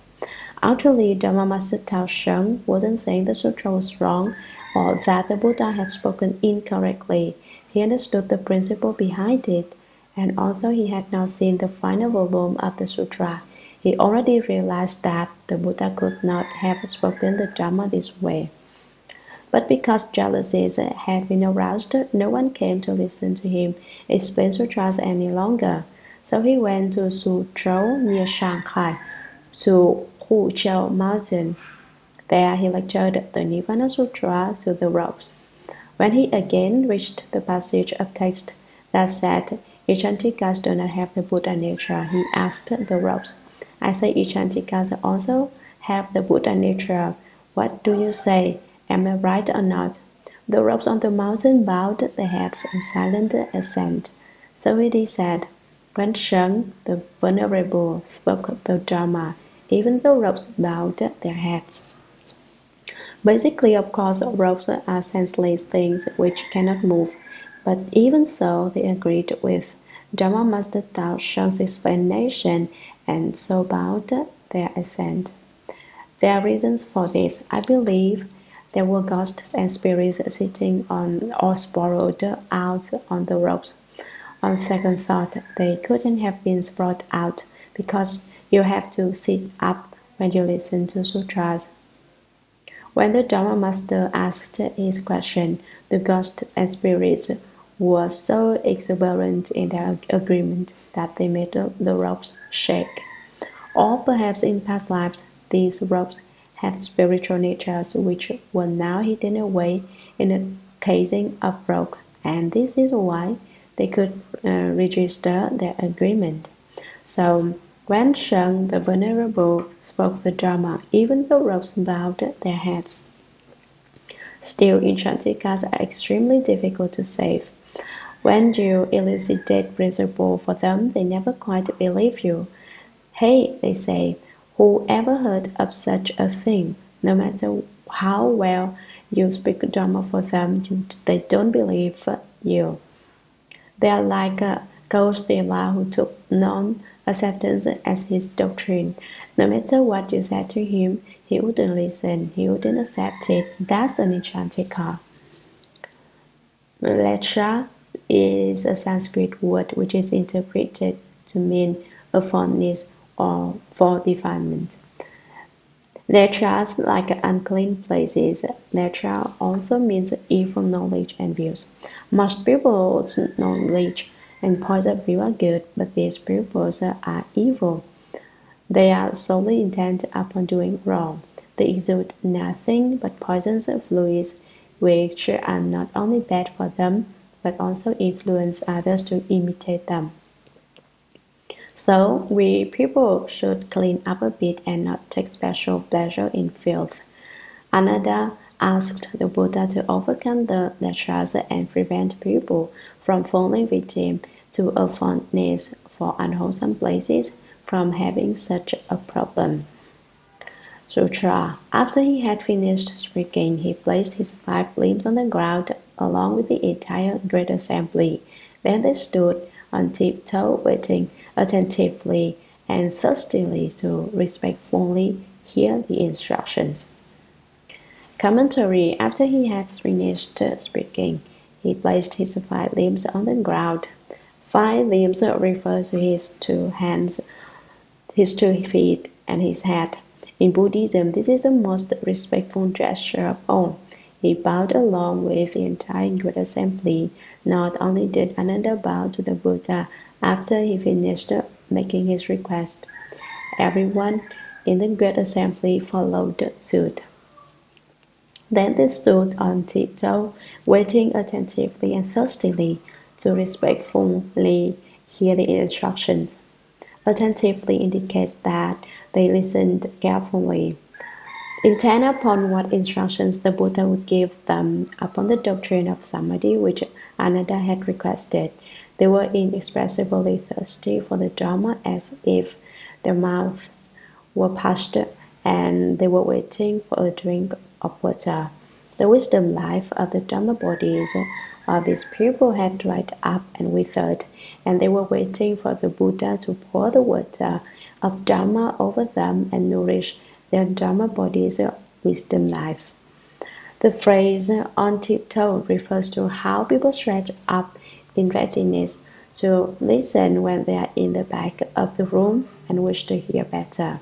Actually, Dharma Master Hsuan wasn't saying the sutra was wrong or that the Buddha had spoken incorrectly. He understood the principle behind it, and although he had not seen the final volume of the sutra, he already realized that the Buddha could not have spoken the Dharma this way. But because jealousies had been aroused, no one came to listen to him explain sutras any longer. So he went to Suzhou near Shanghai, to Huqiao Mountain. There he lectured the Nirvana Sutra to the ropes. When he again reached the passage of text that said, Echantikas do not have the Buddha nature, he asked the ropes, I say Echantikas also have the Buddha nature. What do you say? Am I right or not? The ropes on the mountain bowed their heads in silent assent. So it is said, when Sheng, the Venerable, spoke the Dharma, even the ropes bowed their heads. Basically, of course, ropes are senseless things which cannot move, but even so, they agreed with Dharma Master Hsuan's explanation and so bowed their assent. There are reasons for this. I believe there were ghosts and spirits sitting on or sprawled out on the ropes. On second thought, they couldn't have been sprawled out because you have to sit up when you listen to sutras. When the Dharma Master asked his question, the ghosts and spirits were so exuberant in their agreement that they made the ropes shake. Or perhaps in past lives, these ropes had spiritual natures which were now hidden away in the casing of rock, and this is why they could register their agreement. So, when Sheng the Venerable spoke the Dharma, even the ropes bowed their heads. Still, Echantikas are extremely difficult to save. When you elucidate principle for them, they never quite believe you. Hey, they say, who ever heard of such a thing? No matter how well you speak Dharma for them, they don't believe you. They are like a Gautama who took non-acceptance as his doctrine. No matter what you said to him, he wouldn't listen, he wouldn't accept it. That's an Echantika. Lecha is a Sanskrit word which is interpreted to mean a fondness or for defilement. Lechas like unclean places. Lecha also means evil knowledge and views. Most people's knowledge and points of view are good, but these pupils are evil. They are solely intent upon doing wrong. They exude nothing but poisons of fluids, which are not only bad for them, but also influence others to imitate them. So, we people should clean up a bit and not take special pleasure in filth. Ananda asked the Buddha to overcome the lechas and prevent people from falling victim to a fondness for unwholesome places from having such a problem. Sutra. After he had finished speaking, he placed his 5 limbs on the ground along with the entire great assembly. Then they stood on tiptoe, waiting attentively and thirstily to respectfully hear the instructions. Commentary. After he had finished speaking, he placed his 5 limbs on the ground. 5 limbs refer to his 2 hands, his 2 feet, and his head. In Buddhism, this is the most respectful gesture of all. He bowed along with the entire great assembly. Not only did Ananda bow to the Buddha after he finished making his request, everyone in the great assembly followed suit. Then they stood on tiptoe, waiting attentively and thirstily to respectfully hear the instructions. Attentively indicates that they listened carefully, intent upon what instructions the Buddha would give them upon the doctrine of samadhi which Ananda had requested. They were inexpressibly thirsty for the Dharma as if their mouths were parched and they were waiting for a drink of water. The wisdom life of the Dharma bodies of these people had dried up and withered, and they were waiting for the Buddha to pour the water of Dharma over them and nourish their Dharma bodies' wisdom life. The phrase on tiptoe refers to how people stretch up in readiness to listen when they are in the back of the room and wish to hear better.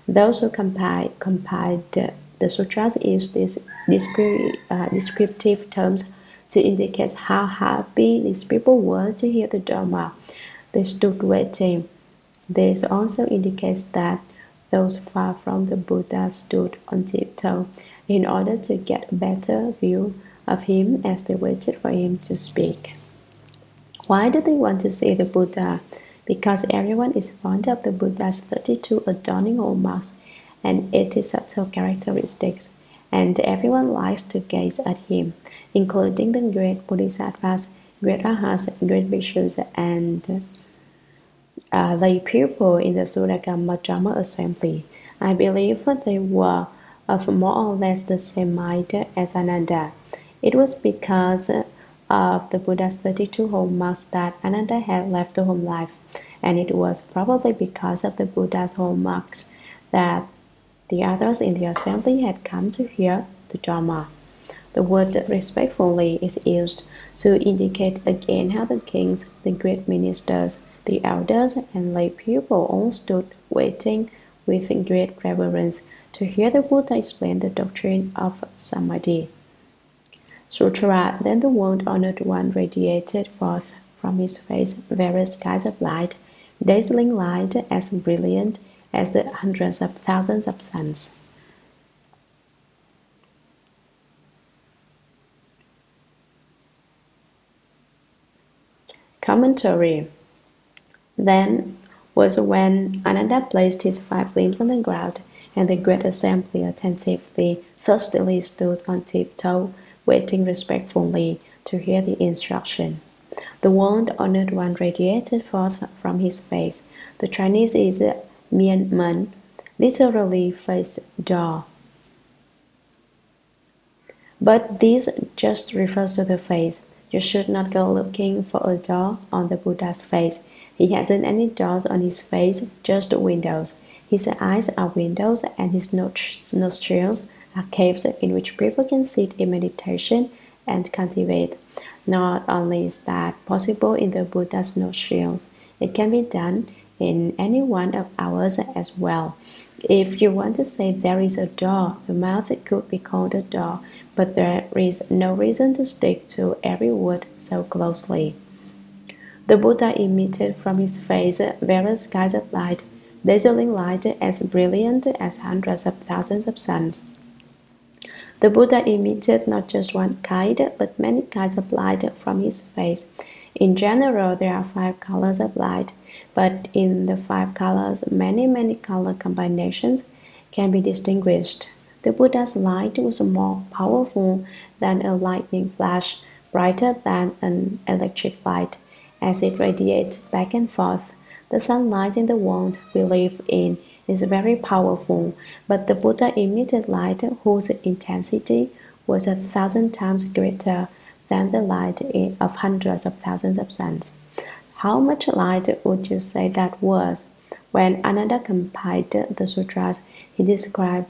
Those who compiled the sutras use these descriptive terms to indicate how happy these people were to hear the Dharma. They stood waiting. This also indicates that those far from the Buddha stood on tiptoe in order to get a better view of him as they waited for him to speak. Why do they want to see the Buddha? Because everyone is fond of the Buddha's 32 adorning hallmarks and 80 subtle characteristics, and everyone likes to gaze at him, including the great Bodhisattvas, great Arhats, great Bhikshus, and lay people in the Shurangama Dharma assembly. I believe they were of more or less the same mind as Ananda. It was because of the Buddha's 32 hallmarks that Ananda had left the home life, and it was probably because of the Buddha's hallmarks that the others in the assembly had come to hear the Dharma. The word respectfully is used to indicate again how the kings, the great ministers, the elders, and lay people all stood waiting with great reverence to hear the Buddha explain the doctrine of samadhi. Sutra. Then the world-honored one radiated forth from his face various kinds of light, dazzling light as brilliant as the hundreds of thousands of suns. Commentary. Then was when Ananda placed his 5 limbs on the ground, and the great assembly attentively, thirstily stood on tiptoe, waiting respectfully to hear the instruction. The world-honored one radiated forth from his face. The Chinese is mian men, literally face door. But this just refers to the face. You should not go looking for a door on the Buddha's face. He hasn't any doors on his face, just windows. His eyes are windows, and his nostrils are caves in which people can sit in meditation and cultivate. Not only is that possible in the Buddha's nostrils, it can be done in any one of ours as well. If you want to say there is a door, the mouth could be called a door, but there is no reason to stick to every word so closely. The Buddha emitted from his face various kinds of light, dazzling light as brilliant as hundreds of thousands of suns. The Buddha emitted not just one kind, but many kinds of light from his face. In general, there are 5 colors of light, but in the 5 colors, many color combinations can be distinguished. The Buddha's light was more powerful than a lightning flash, brighter than an electric light, as it radiates back and forth. The sunlight in the world we live in is very powerful, but the Buddha emitted light whose intensity was 1,000 times greater than the light of hundreds of thousands of suns. How much light would you say that was? When Ananda compiled the sutras, he described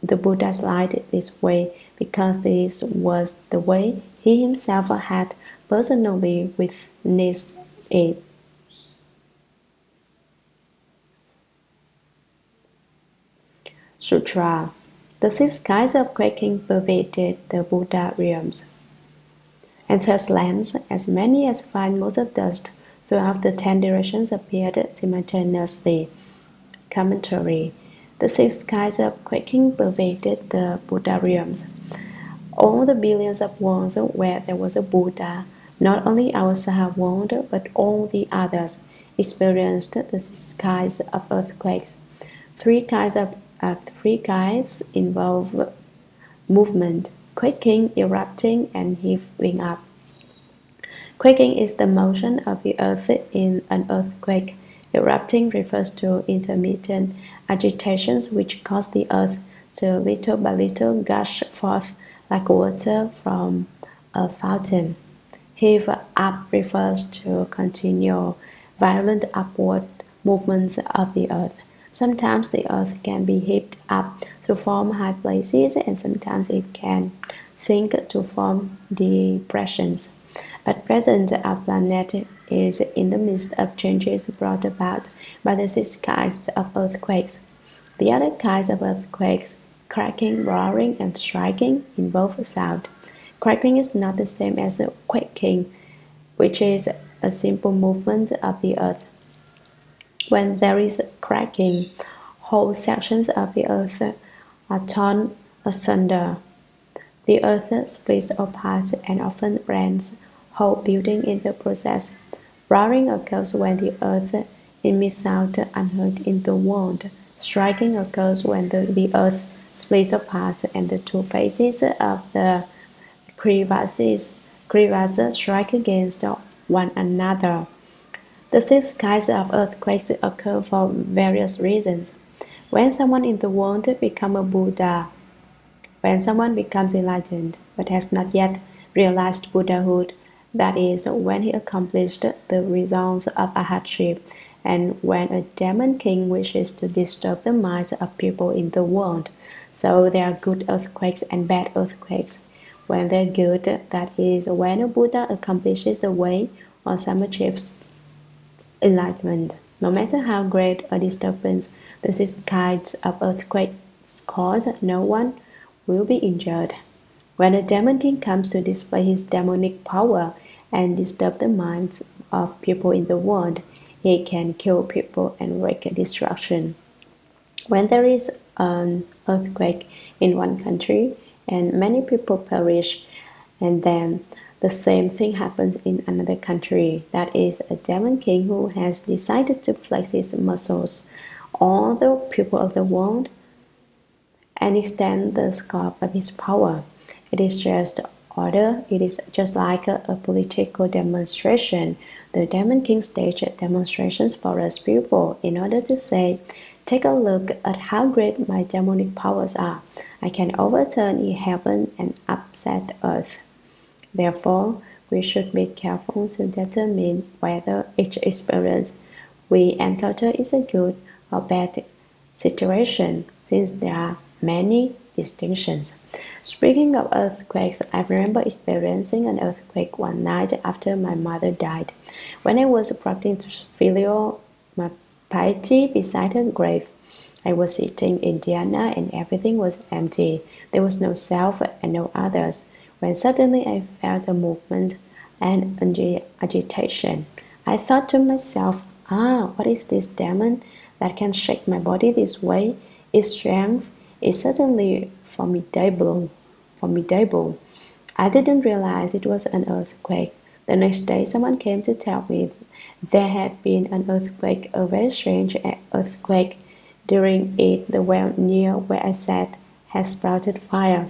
the Buddha's light this way because this was the way he himself had personally witnessed it. Sutra. The 6 kinds of quaking pervaded the Buddha realms, and thus lamps, as many as fine motes of dust, throughout the 10 directions appeared simultaneously. Commentary. The 6 kinds of quaking pervaded the Buddha realms. All the billions of worlds where there was a Buddha, not only our Saha world, but all the others, experienced the 6 kinds of earthquakes. 3 kinds involve movement: quaking, erupting, and heaving up. Quaking is the motion of the earth in an earthquake. Erupting refers to intermittent agitations which cause the earth to little by little gush forth like water from a fountain. Heave up refers to continual violent upward movements of the earth. Sometimes the earth can be heaved up to form high places, and sometimes it can sink to form depressions. At present, our planet is in the midst of changes brought about by the 6 kinds of earthquakes. The other kinds of earthquakes, cracking, roaring, and striking, involve sound. Cracking is not the same as quaking, which is a simple movement of the earth. When there is cracking, whole sections of the earth are torn asunder. The earth splits apart and often rents whole building in the process. Roaring occurs when the earth emits sound unheard in the world. Striking occurs when the earth splits apart and the 2 faces of the crevasses strike against one another. The 6 kinds of earthquakes occur for various reasons. When someone in the world becomes a Buddha, when someone becomes enlightened but has not yet realized Buddhahood, that is, when he accomplished the results of arhatship, and when a demon king wishes to disturb the minds of people in the world. So there are good earthquakes and bad earthquakes. When they're good, that is, when a Buddha accomplishes the way or some achieves enlightenment. No matter how great a disturbance the 6 kinds of earthquakes cause, no one will be injured. When a demon king comes to display his demonic power and disturb the minds of people in the world, he can kill people and wreak destruction. When there is an earthquake in one country and many people perish, and then the same thing happens in another country, that is, a demon king who has decided to flex his muscles, all the people of the world, and extend the scope of his power. It is just order. It is just like a political demonstration. The demon king staged demonstrations for us people in order to say, take a look at how great my demonic powers are. I can overturn heaven and upset earth. Therefore, we should be careful to determine whether each experience we encounter is a good or bad situation, since there are many distinctions. Speaking of earthquakes, I remember experiencing an earthquake one night after my mother died. When I was practicing filial piety beside her grave, I was sitting in dhyana and everything was empty. There was no self and no others. When suddenly I felt a movement and agitation. I thought to myself, what is this demon that can shake my body this way? Its strength is certainly formidable. I didn't realize it was an earthquake. The next day, someone came to tell me there had been an earthquake, a very strange earthquake. During it, the well near where I sat had sprouted fire.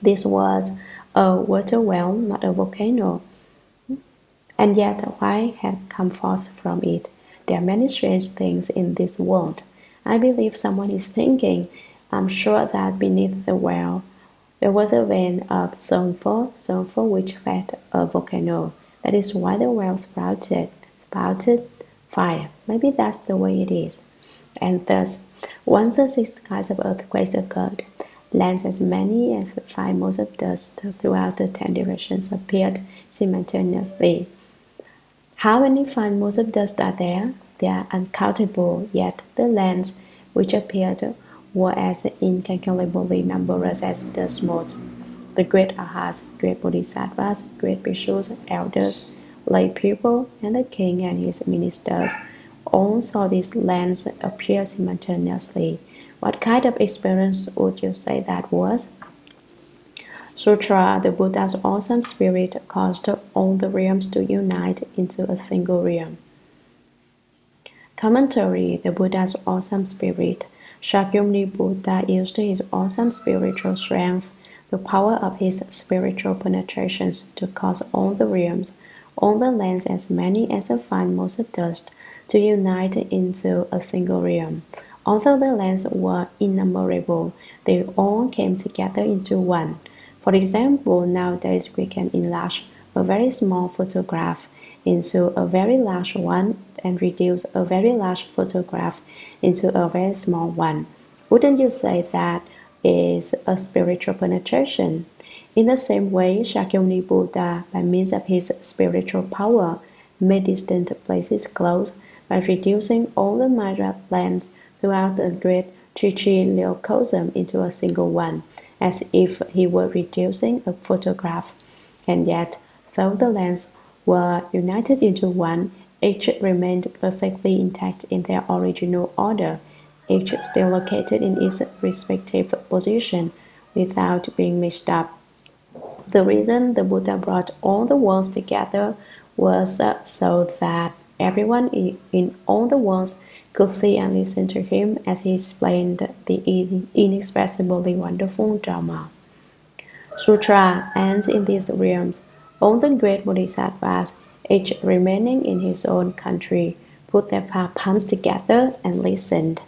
This was a water well, not a volcano. And yet, fire had come forth from it. There are many strange things in this world. I believe someone is thinking, I'm sure that beneath the well there was a vein of sulfur which fed a volcano. That is why the well sprouted fire. Maybe that's the way it is. And thus, once the 6 kinds of earthquakes occurred, lands as many as 5 motes of dust throughout the 10 directions appeared simultaneously. How many 5 motes of dust are there? They are uncountable, yet the lands which appeared were as incalculably numerous as dust-motes. The great arhats, great bodhisattvas, great bhikshus, elders, lay people, and the king and his ministers all saw these lands appear simultaneously. What kind of experience would you say that was? Sutra, the Buddha's awesome spirit, caused all the realms to unite into a single realm. Commentary, the Buddha's awesome spirit. Shakyamuni Buddha used his awesome spiritual strength, the power of his spiritual penetrations, to cause all the realms, all the lands as many as the fine motes of dust, to unite into a single realm. Although the lands were innumerable, they all came together into one. For example, nowadays we can enlarge a very small photograph into a very large one and reduce a very large photograph into a very small one. Wouldn't you say that is a spiritual penetration? In the same way, Shakyamuni Buddha, by means of his spiritual power, made distant places close by reducing all the minor lands throughout the great trichiliocosm into a single one, as if he were reducing a photograph. And yet, though the lands were united into one, each remained perfectly intact in their original order, each still located in its respective position without being mixed up. The reason the Buddha brought all the worlds together was so that everyone in all the worlds could see and listen to him as he explained the inexpressibly wonderful Dharma. Sutra ends in these realms. All the great Bodhisattvas, each remaining in his own country, put their palms together and listened.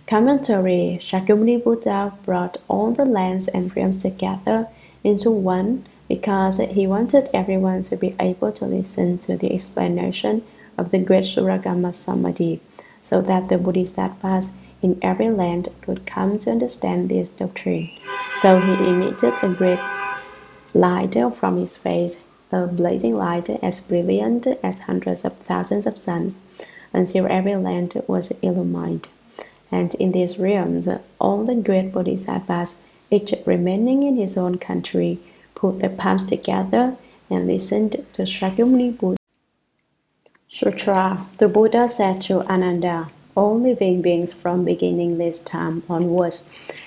Commentary, Shakyamuni Buddha brought all the lands and realms together into one because he wanted everyone to be able to listen to the explanation of the great Shurangama Samadhi, so that the Bodhisattvas in every land could come to understand this doctrine. So he emitted a great light from his face, a blazing light as brilliant as hundreds of thousands of suns, until every land was illumined. And in these realms, all the great Bodhisattvas, each remaining in his own country, put their palms together and listened to Shakyamuni Buddha. Sutra. The Buddha said to Ananda, all living beings from beginningless time onwards,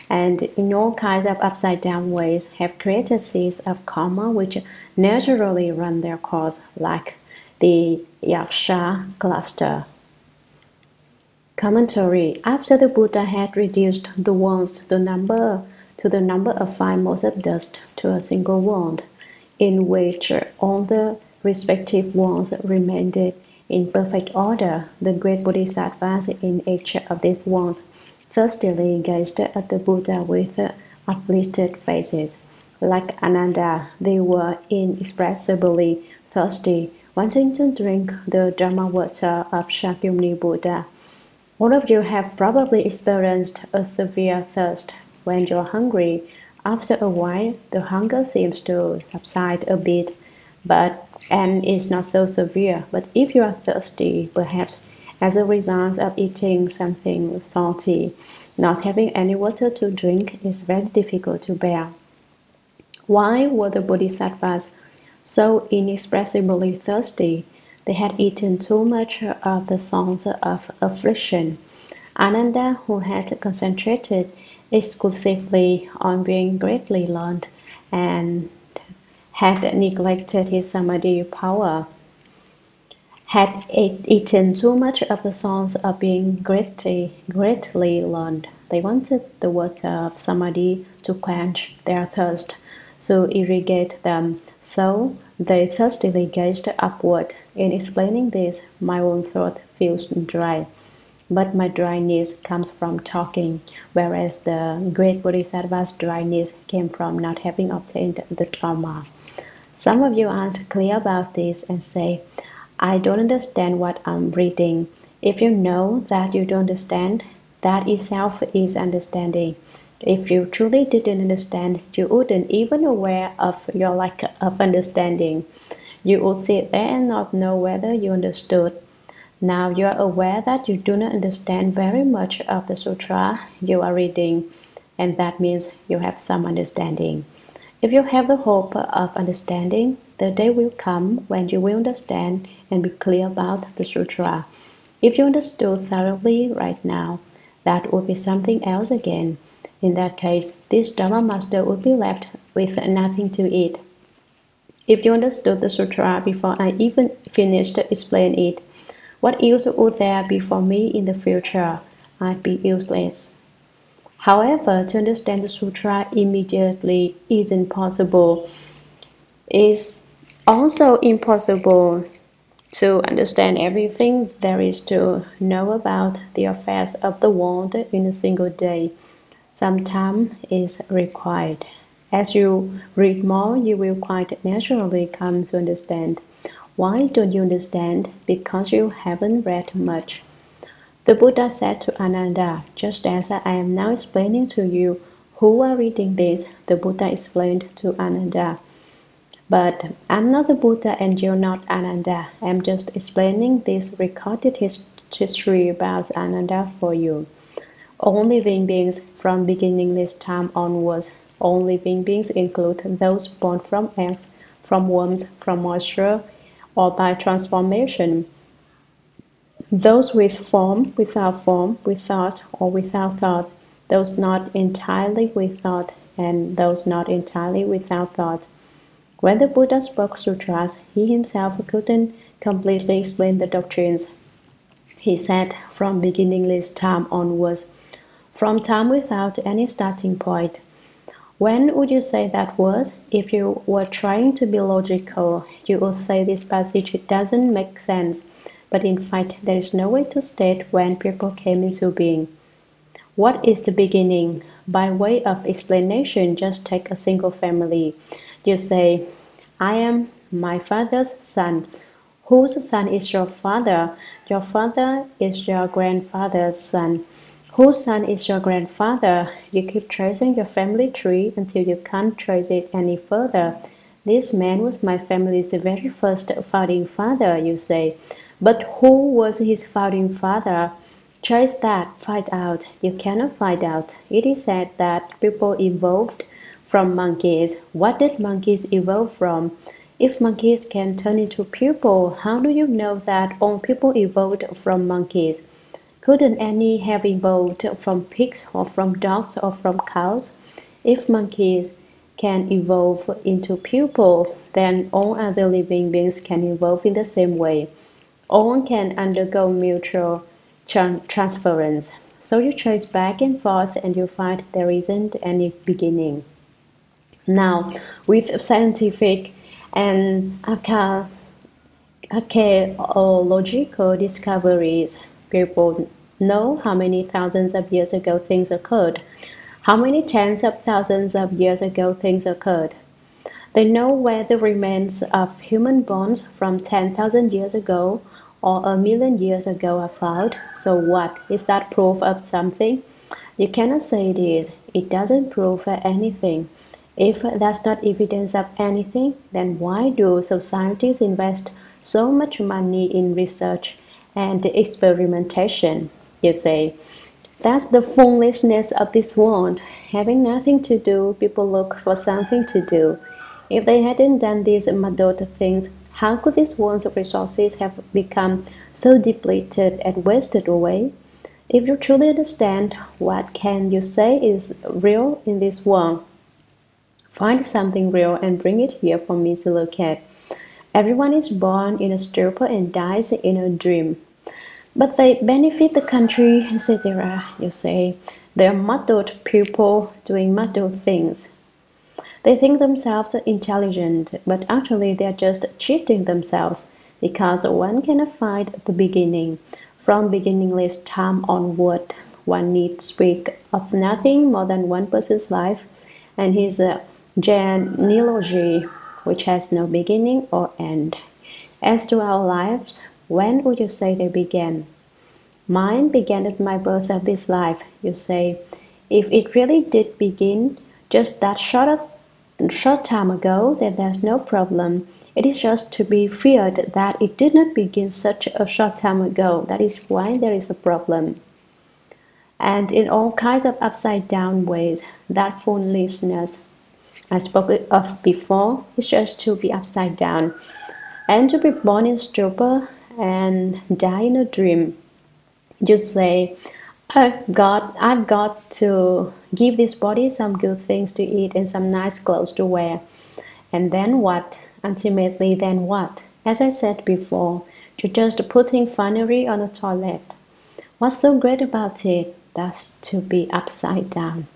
and in all kinds of upside-down ways, have created seeds of karma which naturally run their course, like the yaksha cluster. Commentary. After the Buddha had reduced the worlds to the number of fine motes of dust to a single world, in which all the respective worlds remained in perfect order, the great Bodhisattvas in each of these worlds thirstily gazed at the Buddha with uplifted faces. Like Ananda, they were inexpressibly thirsty, wanting to drink the Dharma water of Shakyamuni Buddha. All of you have probably experienced a severe thirst. When you're hungry, after a while, the hunger seems to subside a bit, and it's not so severe. But if you are thirsty, perhaps as a result of eating something salty, not having any water to drink is very difficult to bear. Why were the Bodhisattvas so inexpressibly thirsty? They had eaten too much of the songs of affliction. Ananda, who had concentrated exclusively on being greatly learned and had neglected his samadhi power, had eaten too much of the songs of being greatly learned. They wanted the water of samadhi to quench their thirst, to irrigate them. So they thirstily gazed upward. In explaining this, my own throat feels dry, but my dryness comes from talking, whereas the great Bodhisattva's dryness came from not having obtained the Dharma. Some of you aren't clear about this and say, I don't understand what I'm reading. If you know that you don't understand, that itself is understanding. If you truly didn't understand, you wouldn't even aware of your lack of understanding. You would sit there and not know whether you understood. Now you are aware that you do not understand very much of the sutra you are reading, and that means you have some understanding. If you have the hope of understanding, the day will come when you will understand and be clear about the sutra. If you understood thoroughly right now, that would be something else again. In that case, this Dharma master would be left with nothing to eat. If you understood the sutra before I even finished to explain it, what use would there be for me in the future? I'd be useless. However, to understand the sutra immediately isn't possible. It's also impossible to understand everything there is to know about the affairs of the world in a single day. Some time is required. As you read more, you will quite naturally come to understand. Why don't you understand? Because you haven't read much. The Buddha said to Ananda, just as I am now explaining to you who are reading this, the Buddha explained to Ananda. But I'm not the Buddha and you're not Ananda. I'm just explaining this recorded history about Ananda for you. All living beings from beginningless time onwards, all living beings include those born from eggs, from worms, from moisture, or by transformation. Those with form, without form, with thought, or without thought, those not entirely with thought, and those not entirely without thought. When the Buddha spoke sutras, he himself couldn't completely explain the doctrines. He said, from beginningless time onwards, from time without any starting point. When would you say that was? If you were trying to be logical, you would say this passage doesn't make sense. But in fact, there is no way to state when people came into being. What is the beginning? By way of explanation, just take a single family. You say, I am my father's son. Whose son is your father? Your father is your grandfather's son. Whose son is your grandfather? You keep tracing your family tree until you can't trace it any further. This man was my family's very first founding father, you say. But who was his founding father? Trace that, find out. You cannot find out. It is said that people evolved from monkeys. What did monkeys evolve from? If monkeys can turn into people, how do you know that all people evolved from monkeys? Couldn't any have evolved from pigs or from dogs or from cows? If monkeys can evolve into people, then all other living beings can evolve in the same way. All can undergo mutual transference. So you trace back and forth and you find there isn't any beginning. Now, with scientific and archaeological discoveries, people know how many thousands of years ago things occurred, how many tens of thousands of years ago things occurred. They know where the remains of human bones from 10,000 years ago or 1,000,000 years ago are found. So what? Is that proof of something? You cannot say it is. It doesn't prove anything. If that's not evidence of anything, then why do societies invest so much money in research and experimentation? You say, that's the foolishness of this world. Having nothing to do, people look for something to do. If they hadn't done these muddled things, how could this world's resources have become so depleted and wasted away? If you truly understand, what can you say is real in this world? Find something real and bring it here for me to look at. Everyone is born in a stupor and dies in a dream. But they benefit the country, etc. You say, they are muddled people doing muddled things. They think themselves intelligent, but actually they are just cheating themselves, because one cannot find the beginning. From beginningless time onward, one need speak of nothing more than one person's life and his genealogy, which has no beginning or end. As to our lives, when would you say they began? Mine began at my birth of this life, you say. If it really did begin just that short time ago, then there's no problem. It is just to be feared that it did not begin such a short time ago. That is why there is a problem. And in all kinds of upside-down ways, that foolishness I spoke of before is just to be upside down, and to be born in stupor and die in a dream. You say, I've got to give this body some good things to eat and some nice clothes to wear. And then what? Ultimately, then what? As I said before, you're just putting finery on a toilet. What's so great about it? That's to be upside down.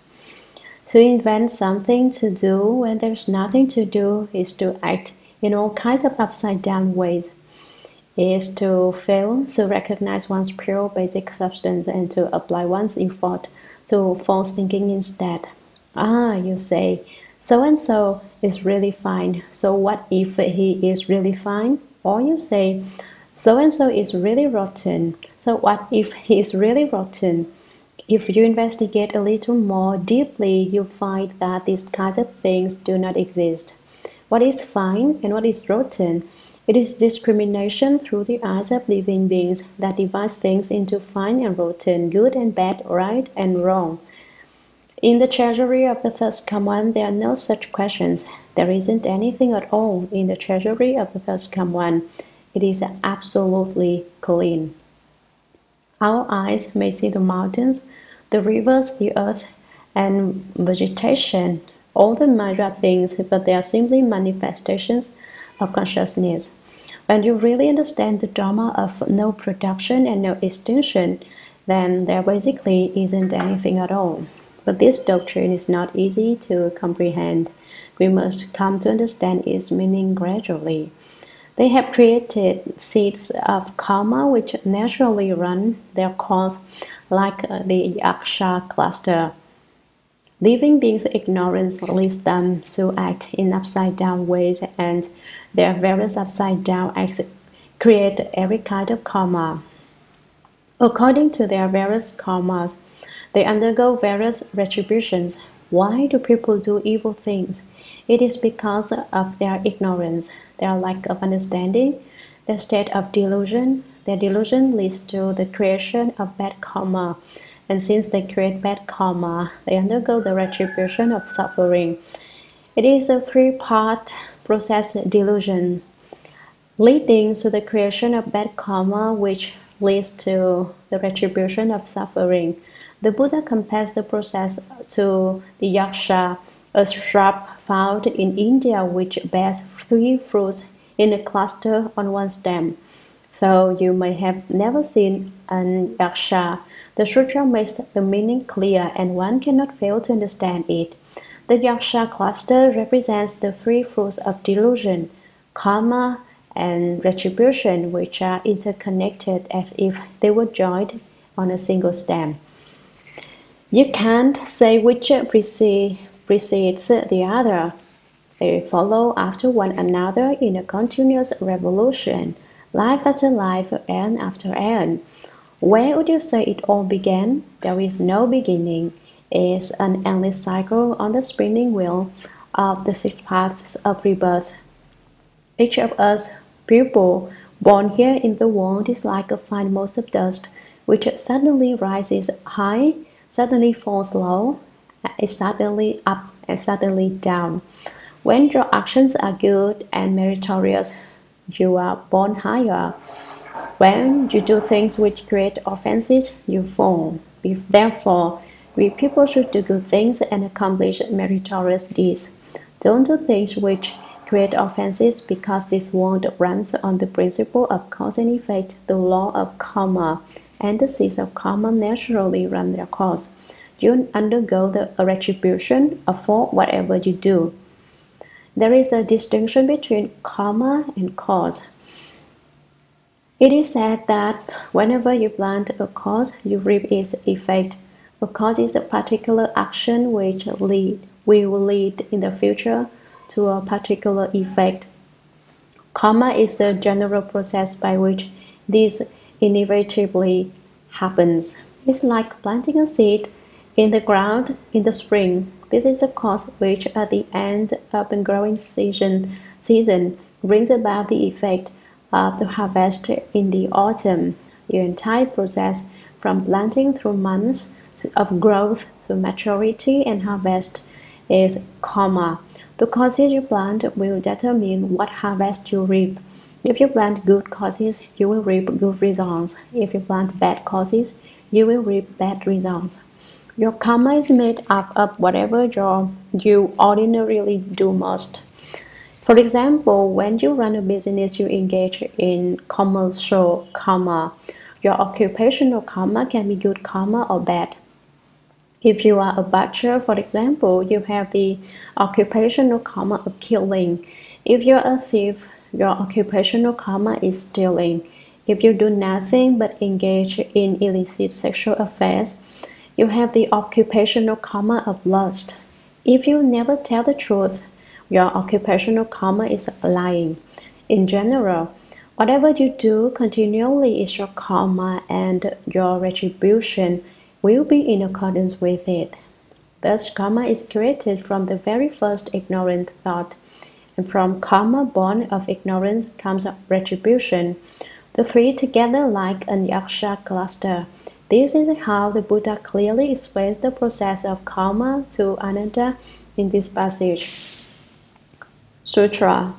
To invent something to do when there's nothing to do is to act in all kinds of upside down ways. Is to fail to recognize one's pure basic substance and to apply one's effort to false thinking instead. Ah, you say, so and so is really fine. So what if he is really fine? Or you say, so and so is really rotten. So what if he is really rotten? If you investigate a little more deeply, you find that these kinds of things do not exist. What is fine and what is rotten? It is discrimination through the eyes of living beings that divides things into fine and rotten, good and bad, right and wrong. In the treasury of the first Come-One, there are no such questions. There isn't anything at all in the treasury of the first Come-One. It is absolutely clean. Our eyes may see the mountains, the rivers, the earth, and vegetation, all the Maya things, but they are simply manifestations of consciousness. When you really understand the Dharma of no production and no extinction, then there basically isn't anything at all. But this doctrine is not easy to comprehend. We must come to understand its meaning gradually. They have created seeds of karma which naturally run their course like the yaksha cluster. Living beings' ignorance leads them to act in upside-down ways, and their various upside-down acts create every kind of karma. According to their various karmas, they undergo various retributions. Why do people do evil things? It is because of their ignorance, their lack of understanding, their state of delusion. Their delusion leads to the creation of bad karma. And since they create bad karma, they undergo the retribution of suffering. It is a three-part process delusion, leading to the creation of bad karma, which leads to the retribution of suffering. The Buddha compares the process to the yaksha, a shrub found in India which bears 3 fruits in a cluster on one stem. Though you may have never seen an yaksha, the sutra makes the meaning clear and one cannot fail to understand it. The yaksha cluster represents the 3 fruits of delusion, karma, and retribution, which are interconnected as if they were joined on a single stem. You can't say which precedes the other. They follow after one another in a continuous revolution, life after life, aeon after aeon. Where would you say it all began? There is no beginning. It's an endless cycle on the spinning wheel of the 6 paths of rebirth. Each of us, people born here in the world, is like a fine mote of dust, which suddenly rises high, suddenly falls low, is suddenly up and suddenly down. When your actions are good and meritorious, you are born higher. When you do things which create offenses, you fall. Therefore, we people should do good things and accomplish meritorious deeds. Don't do things which create offenses, because this world runs on the principle of cause and effect, the law of karma, and the seeds of karma naturally run their course. You undergo the retribution for whatever you do. There is a distinction between karma and cause. It is said that whenever you plant a cause, you reap its effect. A cause is a particular action which will lead in the future to a particular effect. Karma is the general process by which this inevitably happens. It's like planting a seed in the ground in the spring. This is the cause which at the end of the growing season brings about the effect of the harvest in the autumn. The entire process from planting through months of growth to maturity and harvest is karma. The causes you plant will determine what harvest you reap. If you plant good causes, you will reap good results. If you plant bad causes, you will reap bad results. Your karma is made up of whatever you ordinarily do most. For example, when you run a business, you engage in commercial karma. Your occupational karma can be good karma or bad. If you are a butcher, for example, you have the occupational karma of killing. If you're a thief, your occupational karma is stealing. If you do nothing but engage in illicit sexual affairs, you have the occupational karma of lust. If you never tell the truth, your occupational karma is lying. In general, whatever you do continually is your karma, and your retribution will be in accordance with it. Thus, karma is created from the very first ignorant thought, and from karma born of ignorance comes retribution. The three together like an yaksha cluster. This is how the Buddha clearly explains the process of karma to Ananda in this passage. Sutra.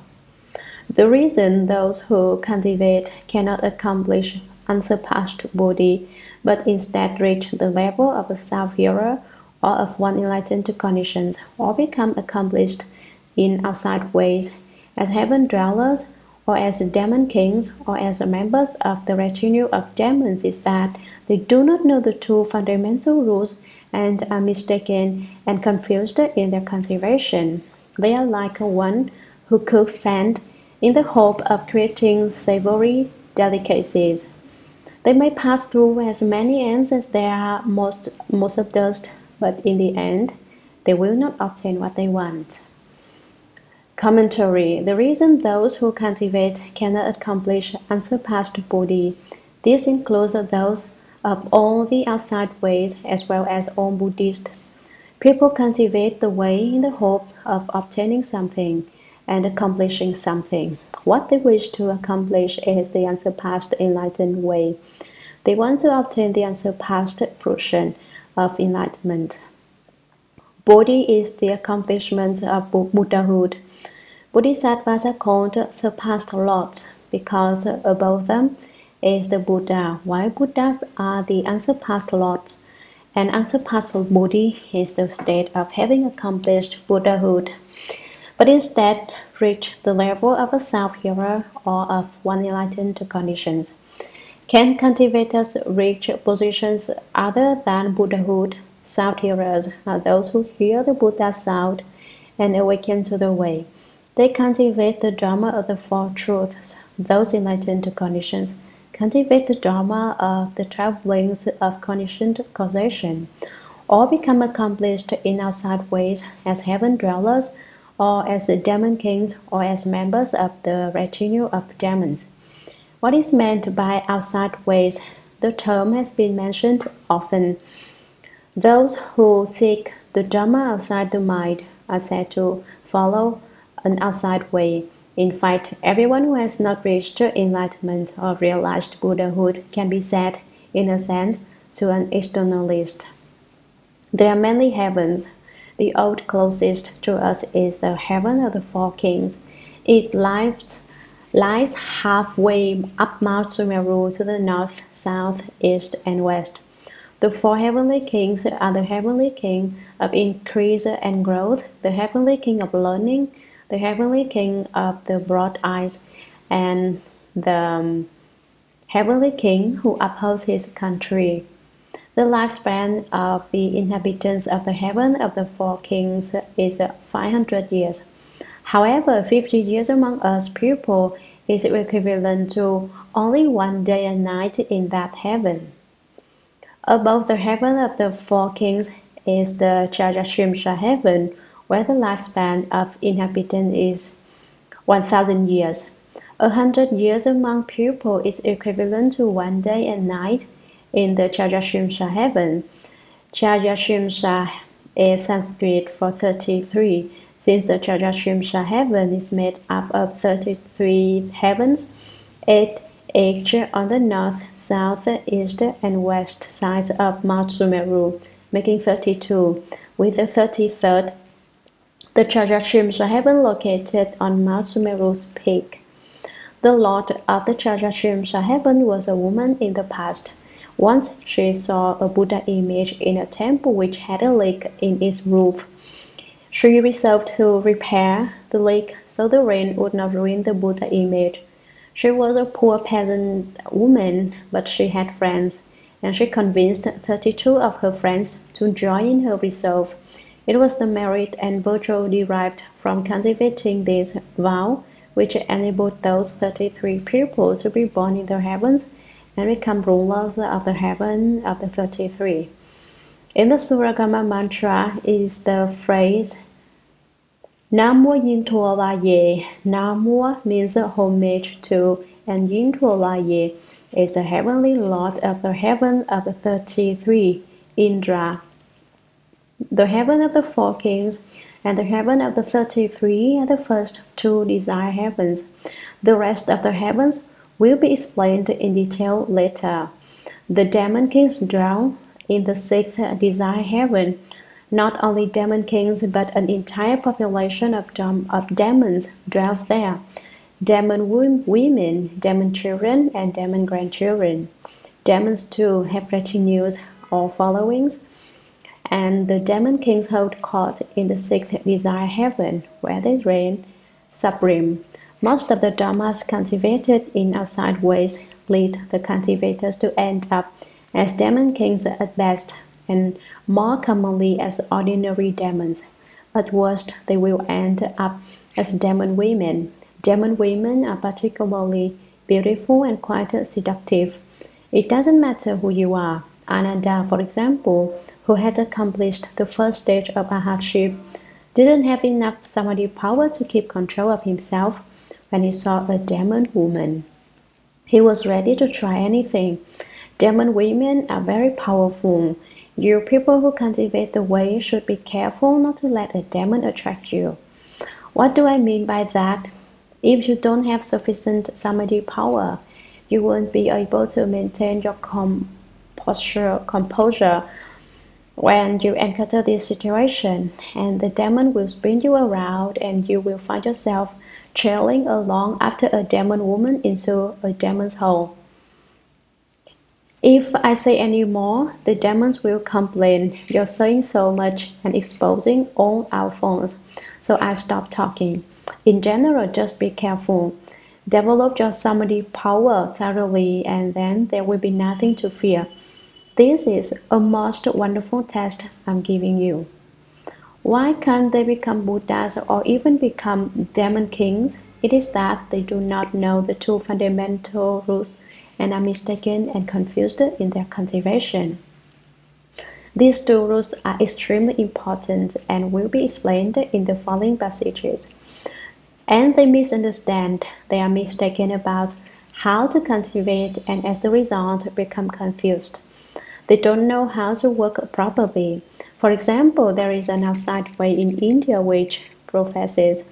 The reason those who cultivate cannot accomplish unsurpassed Bodhi, but instead reach the level of a self-healer or of one enlightened to conditions, or become accomplished in outside ways, as heaven dwellers, or as demon kings, or as members of the retinue of demons, is that they do not know the two fundamental rules and are mistaken and confused in their consideration. They are like one who cooks sand in the hope of creating savory delicacies. They may pass through as many ants as there are most of dust, but in the end, they will not obtain what they want. Commentary. The reason those who cultivate cannot accomplish unsurpassed Bodhi. This includes those of all the outside ways as well as all Buddhists. People cultivate the way in the hope of obtaining something and accomplishing something. What they wish to accomplish is the unsurpassed enlightened way. They want to obtain the unsurpassed fruition of enlightenment. Bodhi is the accomplishment of Buddhahood. Bodhisattvas are called surpassed lords because above them is the Buddha, while Buddhas are the unsurpassed lords. An unsurpassed Bodhi is the state of having accomplished Buddhahood, but instead reach the level of a self-healer or of one enlightened to conditions. Can cultivators reach positions other than Buddhahood? Self-healers are those who hear the Buddha's sound and awaken to the way. They cultivate the Dharma of the Four Truths. Those enlightened to conditions cultivate the Dharma of the 12 links of conditioned causation, or become accomplished in outside ways as heaven dwellers, or as the demon kings, or as members of the retinue of demons. What is meant by outside ways? The term has been mentioned often. Those who seek the Dharma outside the mind are said to follow an outside way. In fact, everyone who has not reached enlightenment or realized Buddhahood can be said, in a sense, to an externalist. There are many heavens. The old closest to us is the heaven of the Four Kings. It lies halfway up Mount Sumeru to the north, south, east, and west. The four heavenly kings are the heavenly king of increase and growth, the heavenly king of learning, the heavenly king of the broad eyes, and the heavenly king who upholds his country. The lifespan of the inhabitants of the heaven of the Four Kings is 500 years. However, 50 years among us people is equivalent to only 1 day and night in that heaven. Above the heaven of the Four Kings is the Chajashimsha heaven, where the lifespan of inhabitants is 1,000 years. 100 years among people is equivalent to 1 day and night in the Chajashimsha heaven. Chajashimsha is Sanskrit for 33, since the Chajashimsha heaven is made up of 33 heavens, 8 each on the north, south, east, and west sides of Mount Sumeru, making 32, with the 33rd, the Chajashimsha heaven located on Mount Sumeru's peak. The lord of the Chajashimsha heaven was a woman in the past. Once she saw a Buddha image in a temple which had a leak in its roof. She resolved to repair the leak so the rain would not ruin the Buddha image. She was a poor peasant woman, but she had friends, and she convinced 32 of her friends to join in her resolve. It was the merit and virtue derived from cultivating this vow which enabled those 33 people to be born in the heavens and become rulers of the heaven of the 33. In the Shurangama mantra is the phrase Namo Yin Tuo La Ye. Namo means homage to, and Yin Tuo La Ye is the heavenly lord of the heaven of the 33, Indra. The heaven of the four kings and the heaven of the 33 are the first two desire heavens. The rest of the heavens will be explained in detail later. The demon kings dwell in the sixth desire heaven. Not only demon kings, but an entire population of demons dwells there. Demon women, demon children, and demon grandchildren. Demons too have retinues or followings, and the demon kings hold court in the sixth desire heaven, where they reign supreme. Most of the dharmas cultivated in outside ways lead the cultivators to end up as demon kings at best, and more commonly as ordinary demons. At worst, they will end up as demon women. Demon women are particularly beautiful and quite seductive. It doesn't matter who you are. Ananda, for example, who had accomplished the first stage of arhatship, didn't have enough samadhi power to keep control of himself when he saw a demon woman. He was ready to try anything. Demon women are very powerful. You people who cultivate the way should be careful not to let a demon attract you. What do I mean by that? If you don't have sufficient samadhi power, you won't be able to maintain your composure when you encounter this situation, and the demon will spin you around and you will find yourself trailing along after a demon woman into a demon's hole. If I say any more, the demons will complain, "You're saying so much and exposing all our faults." So I stop talking. In general, just be careful. Develop your samadhi power thoroughly, and then there will be nothing to fear. This is a most wonderful test I'm giving you. Why can't they become Buddhas or even become demon kings? It is that they do not know the two fundamental rules and are mistaken and confused in their cultivation. These two rules are extremely important and will be explained in the following passages. And they misunderstand, they are mistaken about how to cultivate, and as the result become confused. They don't know how to work properly. For example, there is an outside way in India which professes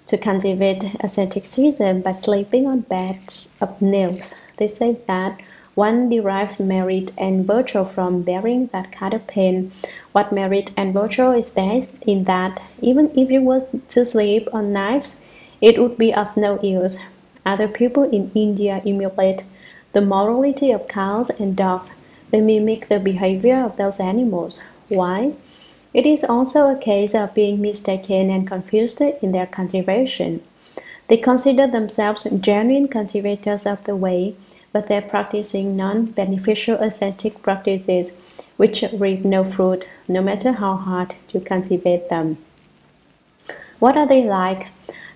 to cultivate asceticism by sleeping on beds of nails. They say that one derives merit and virtue from bearing that kind of pain. What merit and virtue is there in that? Even if you were to sleep on knives, it would be of no use. Other people in India emulate the morality of cows and dogs. They mimic the behavior of those animals. Why? It is also a case of being mistaken and confused in their cultivation. They consider themselves genuine cultivators of the way, but they're practicing non-beneficial ascetic practices which reap no fruit, no matter how hard you cultivate them. What are they like?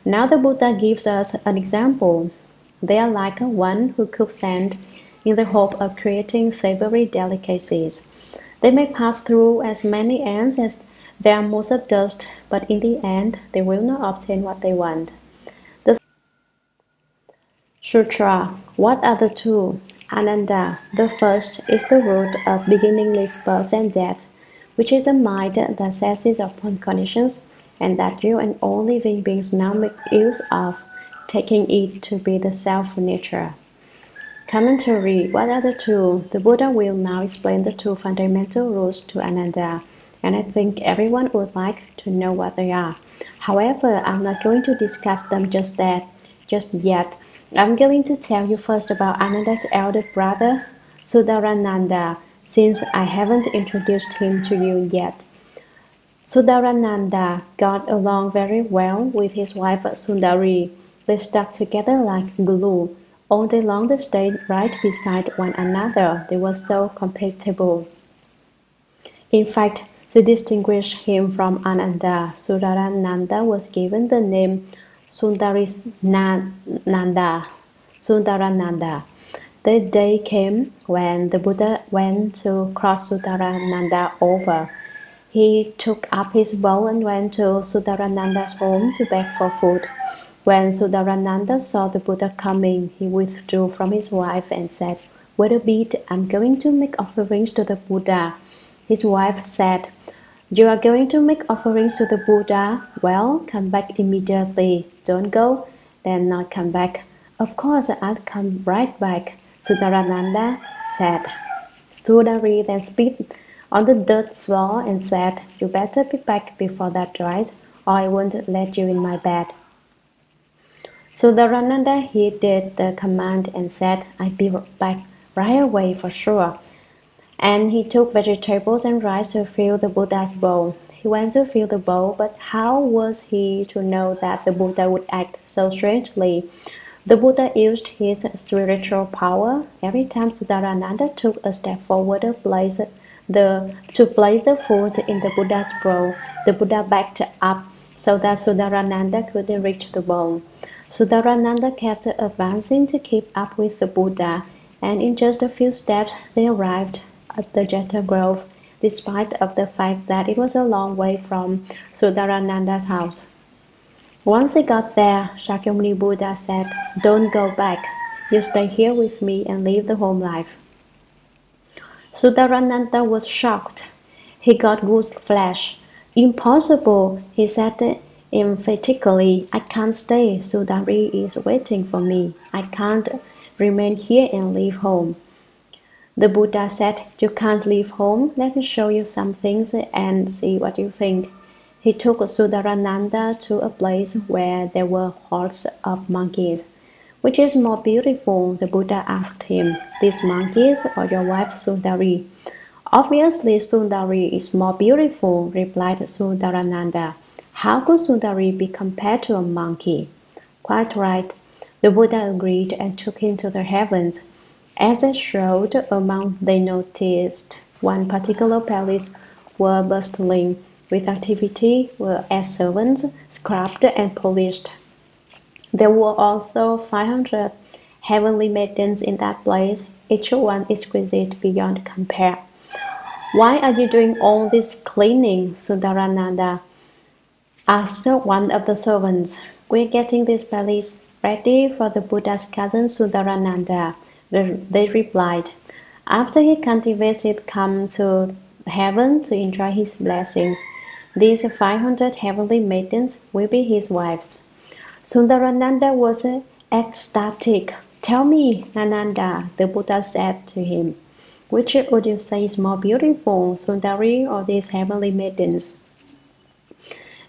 Now the Buddha gives us an example. They are like one who cooks sand in the hope of creating savory delicacies. They may pass through as many ants as there are motes of dust, but in the end, they will not obtain what they want. The Sutra. What are the two? Ananda. The first is the root of beginningless birth and death, which is the mind that seizes upon conditions and that you and all living beings now make use of, taking it to be the self-nature. Commentary. What are the two? The Buddha will now explain the two fundamental rules to Ananda, and I think everyone would like to know what they are. However, I'm not going to discuss them just yet. I'm going to tell you first about Ananda's elder brother, Sudarananda, since I haven't introduced him to you yet. Sudarananda got along very well with his wife Sundari. They stuck together like glue. All day long they stayed right beside one another. They were so compatible. In fact, to distinguish him from Ananda, Sudarananda was given the name Sundarananda. Sundarananda. The day came when the Buddha went to cross Sudarananda over. He took up his bow and went to Sudarananda's home to beg for food. When Sudarananda saw the Buddha coming, he withdrew from his wife and said, "Wait a bit, I'm going to make offerings to the Buddha." His wife said, "You are going to make offerings to the Buddha? Well, come back immediately. Don't go, then not come back." "Of course, I'll come right back," Sudarananda said. Sundari then spit on the dirt floor and said, "You better be back before that dries, or I won't let you in my bed." Sudarananda heeded the command and said, "I'll be back right away for sure." And he took vegetables and rice to fill the Buddha's bowl. He went to fill the bowl, but how was he to know that the Buddha would act so strangely? The Buddha used his spiritual power. Every time Sudarananda took a step forward to place the food in the Buddha's bowl, the Buddha backed up so that Sudarananda couldn't reach the bowl. Sudarananda kept advancing to keep up with the Buddha, and in just a few steps they arrived at the Jeta Grove, despite of the fact that it was a long way from Sudarananda's house. Once they got there, Shakyamuni Buddha said, "Don't go back. You stay here with me and live the home life." Sudarananda was shocked. He got goose flesh. "Impossible," he said emphatically. "I can't stay. Sundari is waiting for me. I can't remain here and leave home." The Buddha said, "You can't leave home. Let me show you some things and see what you think." He took Sudarananda to a place where there were hordes of monkeys. "Which is more beautiful?" the Buddha asked him, "these monkeys or your wife Sundari?" "Obviously Sundari is more beautiful," replied Sudarananda. "How could Sundari be compared to a monkey?" "Quite right," the Buddha agreed and took him to the heavens. As they strode among, they noticed one particular palace were bustling with activity, as servants scrubbed and polished. There were also 500 heavenly maidens in that place, each one exquisite beyond compare. "Why are you doing all this cleaning?" Sudarananda asked one of the servants. "We're getting this palace ready for the Buddha's cousin Sudarananda," they replied. "After he cultivates it, come to heaven to enjoy his blessings. These 500 heavenly maidens will be his wives." Sundarananda was ecstatic. "Tell me, Ananda," the Buddha said to him, "which would you say is more beautiful, Sundari or these heavenly maidens?"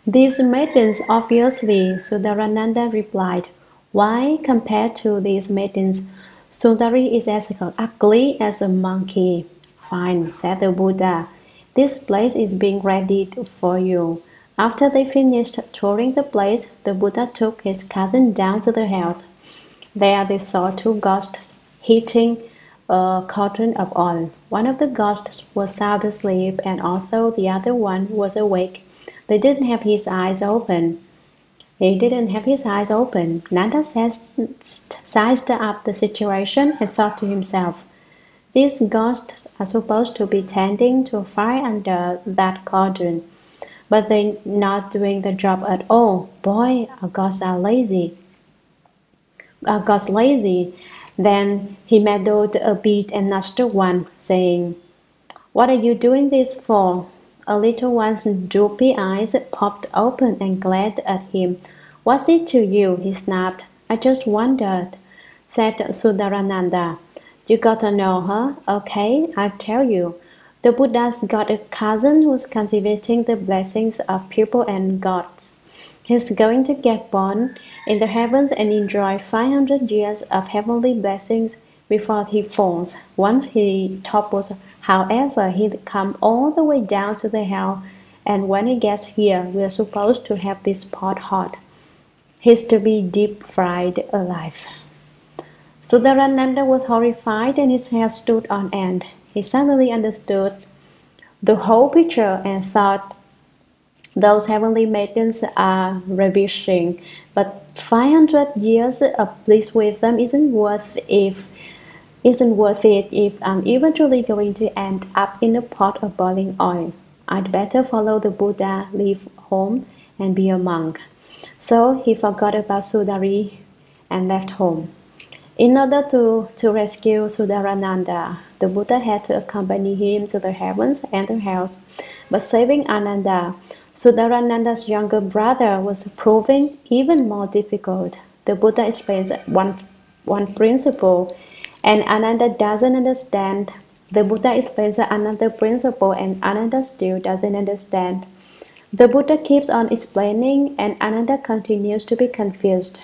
"These maidens, obviously," Sundarananda replied. "Why, compared to these maidens, Sundari is as ugly as a monkey." "Fine," said the Buddha. "This place is being readied for you." After they finished touring the place, the Buddha took his cousin down to the house. There they saw two ghosts heating a cauldron of oil. One of the ghosts was sound asleep, and although the other one was awake, they didn't have his eyes open. He didn't have his eyes open. Nanda sized up the situation and thought to himself, "These ghosts are supposed to be tending to a fire under that cauldron, but they're not doing the job at all. Boy, our gods are lazy. Our gods lazy." Then he meddled a bit and nudged one, saying, "What are you doing this for?" A little one's droopy eyes popped open and glared at him. "What's it to you?" he snapped. "I just wondered," said Sudarananda. "You gotta know, huh? Okay, I'll tell you. The Buddha's got a cousin who's cultivating the blessings of people and gods. He's going to get born in the heavens and enjoy 500 years of heavenly blessings before he falls. Once he topples, however, he'll come all the way down to the hell, and when he gets here, we're supposed to have this pot hot. He's to be deep fried alive. Sudarananda was horrified and his hair stood on end. He suddenly understood the whole picture and thought, those heavenly maidens are ravishing, but 500 years of bliss with them isn't worth it if I'm eventually going to end up in a pot of boiling oil. I'd better follow the Buddha, leave home, and be a monk. So he forgot about Sudari and left home. In order to rescue Sudarananda, the Buddha had to accompany him to the heavens and the hells. But saving Ananda, Sudarananda's younger brother, was proving even more difficult. The Buddha explains one principle, and Ananda doesn't understand. The Buddha explains another principle, and Ananda still doesn't understand. The Buddha keeps on explaining, and Ananda continues to be confused.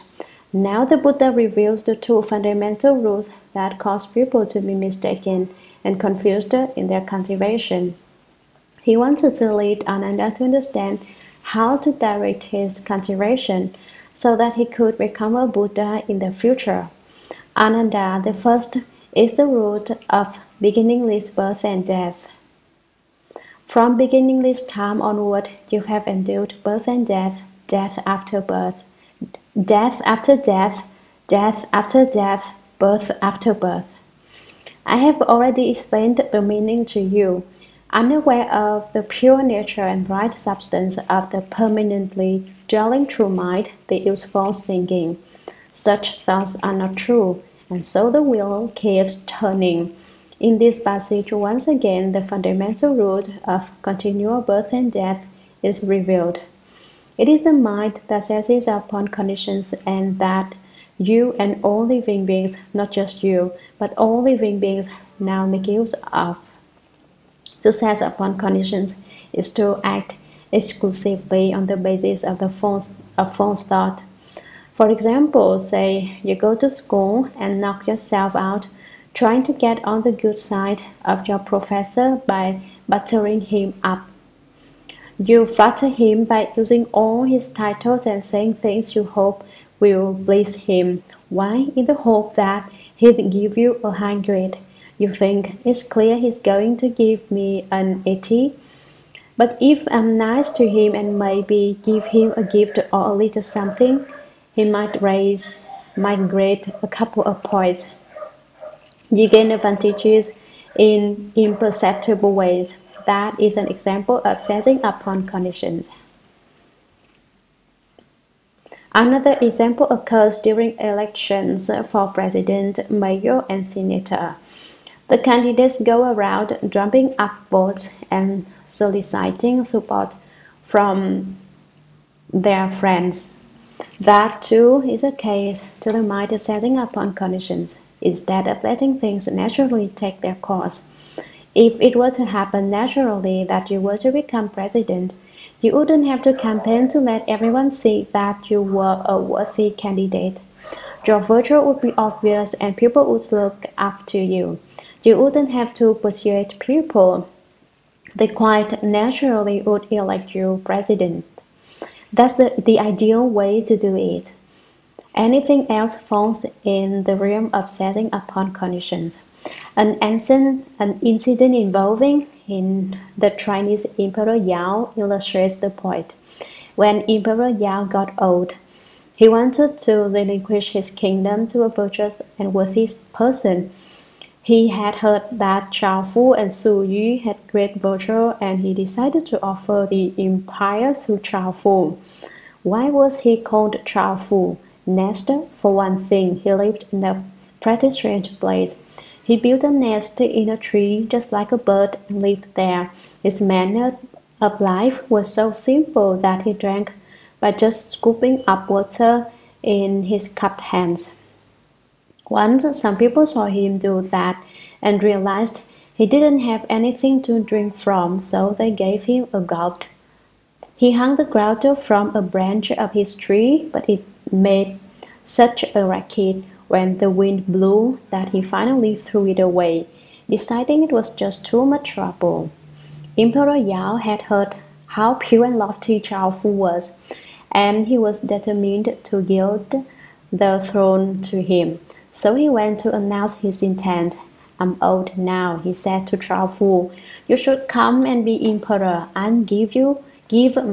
Now the Buddha reveals the two fundamental rules that cause people to be mistaken and confused in their cultivation. He wanted to lead Ananda to understand how to direct his cultivation so that he could become a Buddha in the future. Ananda, the first, is the root of beginningless birth and death. From beginningless time onward, you have endured birth and death, death after birth, death after death, death after death, birth after birth. I have already explained the meaning to you. Unaware of the pure nature and bright substance of the permanently dwelling true mind, they use false thinking. Such thoughts are not true, and so the wheel keeps turning. In this passage, once again, the fundamental root of continual birth and death is revealed. It is the mind that seizes upon conditions, and that you and all living beings, not just you, but all living beings now make use of. To seize upon conditions is to act exclusively on the basis of false thought. For example, say you go to school and knock yourself out trying to get on the good side of your professor by buttering him up. You flatter him by using all his titles and saying things you hope will please him. Why? In the hope that he'll give you a high grade. You think it's clear he's going to give me an 80. But if I'm nice to him and maybe give him a gift or a little something, he might raise my grade a couple of points. You gain advantages in imperceptible ways. That is an example of seizing upon conditions. Another example occurs during elections for president, mayor, and senator. The candidates go around drumming up votes and soliciting support from their friends. That too is a case to the mind seizing upon conditions, instead of letting things naturally take their course. If it were to happen naturally that you were to become president, you wouldn't have to campaign to let everyone see that you were a worthy candidate. Your virtue would be obvious and people would look up to you. You wouldn't have to persuade people. They quite naturally would elect you president. That's the ideal way to do it. Anything else falls in the realm of seizing upon conditions. An incident involving in the Chinese Emperor Yao illustrates the point. When Emperor Yao got old, he wanted to relinquish his kingdom to a virtuous and worthy person. He had heard that Chao Fu and Su Yu had great virtue, and he decided to offer the empire to Chao Fu. Why was he called Chao Fu? Nest, for one thing, he lived in a pretty strange place. He built a nest in a tree just like a bird and lived there. His manner of life was so simple that he drank by just scooping up water in his cupped hands. Once some people saw him do that and realized he didn't have anything to drink from, so they gave him a gulp. He hung the grotto from a branch of his tree, but it made such a racket When the wind blew, that he finally threw it away, deciding it was just too much trouble. Emperor Yao had heard how pure and lofty Chao Fu was, and he was determined to yield the throne to him. So he went to announce his intent. "I'm old now," he said to Chao Fu. "You should come and be emperor and give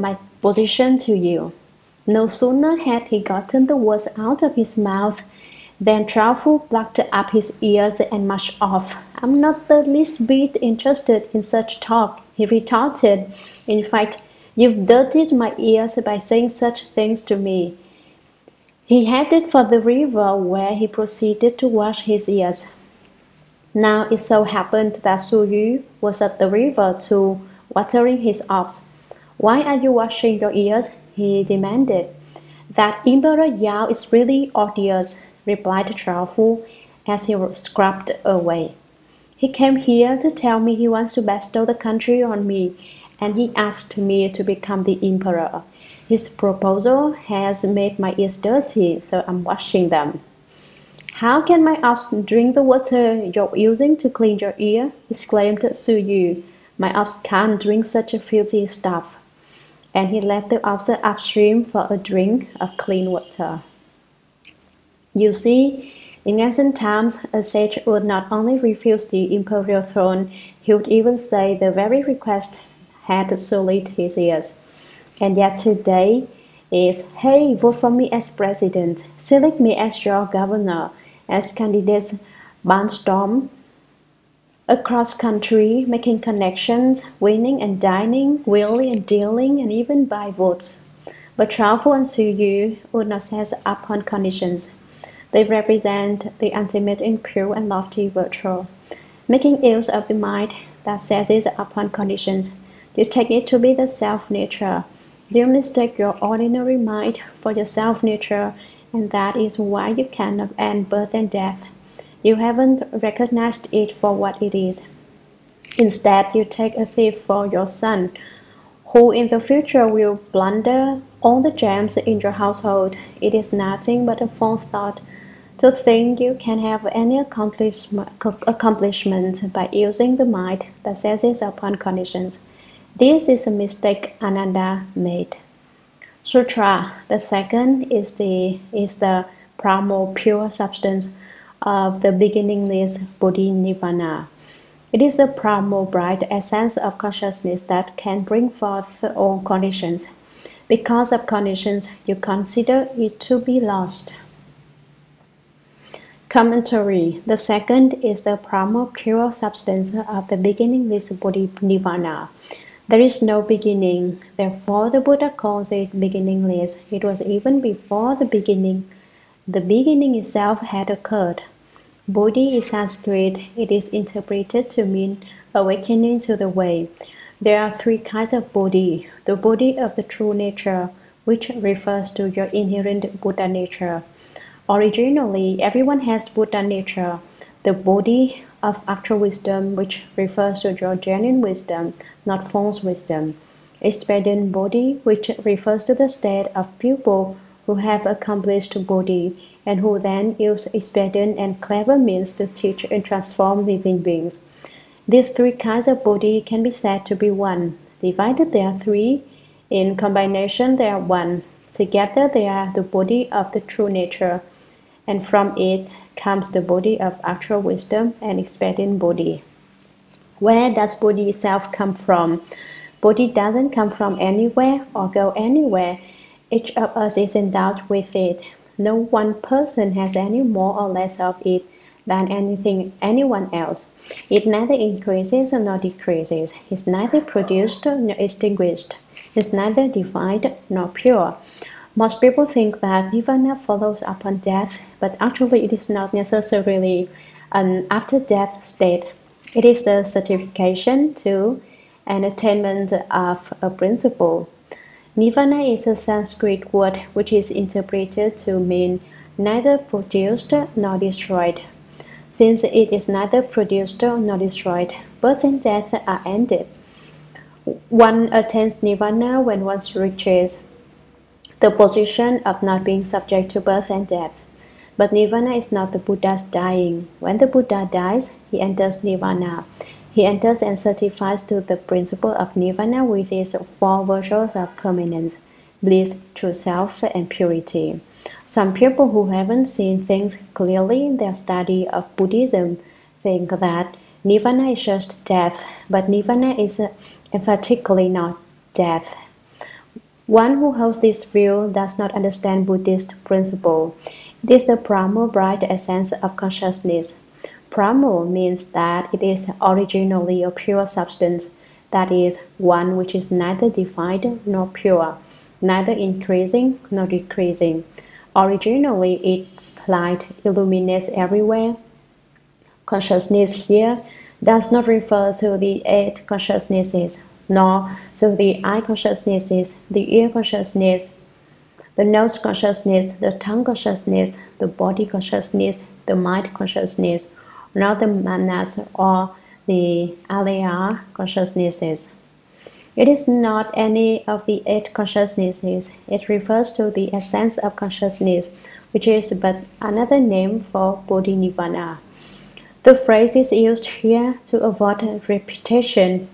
my position to you." No sooner had he gotten the words out of his mouth than Chao Fu plucked up his ears and marched off. "I'm not the least bit interested in such talk," he retorted. "In fact, you've dirtied my ears by saying such things to me." He headed for the river, where he proceeded to wash his ears. Now it so happened that Su Yu was at the river too, watering his ox. "Why are you washing your ears?" he demanded. "That Emperor Yao is really odious," replied Chao Fu as he scrubbed away. "He came here to tell me he wants to bestow the country on me, and he asked me to become the emperor. His proposal has made my ears dirty, so I'm washing them." "How can my ox drink the water you're using to clean your ear?" exclaimed Su Yu. "My ox can't drink such a filthy stuff." And he led the ox upstream for a drink of clean water. You see, in ancient times, a sage would not only refuse the imperial throne, he would even say the very request had sullied his ears. And yet today is, "Hey, vote for me as president, select me as your governor," as candidates barnstorm across country, making connections, winning and dining, wheeling and dealing, and even buy votes. But Chao Fu and Su Yu would not set upon conditions. They represent the ultimate in pure and lofty virtue, making use of the mind that seizes upon conditions. You take it to be the self-nature. You mistake your ordinary mind for your self-nature, and that is why you cannot end birth and death. You haven't recognized it for what it is. Instead, you take a thief for your son, who in the future will plunder all the gems in your household. It is nothing but a false thought to think you can have any accomplishment by using the mind that seizes upon conditions. This is a mistake Ananda made. Sutra, the second, is the primal pure substance of the beginningless Bodhi Nirvana. It is the primal bright essence of consciousness that can bring forth all conditions. Because of conditions, you consider it to be lost. Commentary. The second is the primal pure substance of the beginningless Bodhi Nirvana. There is no beginning, therefore the Buddha calls it beginningless. It was even before the beginning. The beginning itself had occurred. Bodhi is Sanskrit. It is interpreted to mean awakening to the way. There are three kinds of Bodhi. The Bodhi of the true nature, which refers to your inherent Buddha nature. Originally, everyone has Buddha nature. The Bodhi of actual wisdom, which refers to your genuine wisdom, not false wisdom. Expedient Bodhi, which refers to the state of people who have accomplished Bodhi and who then use expedient and clever means to teach and transform living beings. These three kinds of Bodhi can be said to be one. Divided they are three. In combination they are one. Together they are the Bodhi of the true nature, and from it comes the Bodhi of actual wisdom and expedient Bodhi. Where does Bodhi itself come from? Bodhi doesn't come from anywhere or go anywhere. Each of us is endowed with it. No one person has any more or less of it than anyone else. It neither increases nor decreases. It's neither produced nor extinguished. It's neither defined nor pure. Most people think that nirvana follows upon death, but actually it is not necessarily an after-death state. It is the certification to and attainment of a principle. Nirvana is a Sanskrit word which is interpreted to mean neither produced nor destroyed. Since it is neither produced nor destroyed, birth and death are ended. One attains nirvana when one reaches the position of not being subject to birth and death. But Nirvana is not the Buddha's dying. When the Buddha dies, he enters Nirvana. He enters and certifies to the principle of Nirvana with its four virtues of permanence, bliss, true self, and purity. Some people who haven't seen things clearly in their study of Buddhism think that Nirvana is just death, but Nirvana is emphatically not death. One who holds this view does not understand Buddhist principle. It is the primal bright essence of consciousness. Primal means that it is originally a pure substance, that is, one which is neither defined nor pure, neither increasing nor decreasing. Originally, its light illuminates everywhere. Consciousness here does not refer to the eight consciousnesses, nor to the eye consciousnesses, the ear consciousness, the nose consciousness, the tongue consciousness, the body consciousness, the mind consciousness, nor the manas or the alaya consciousnesses. It is not any of the eight consciousnesses. It refers to the essence of consciousness, which is but another name for Bodhi-nirvana. The phrase is used here to avoid repetition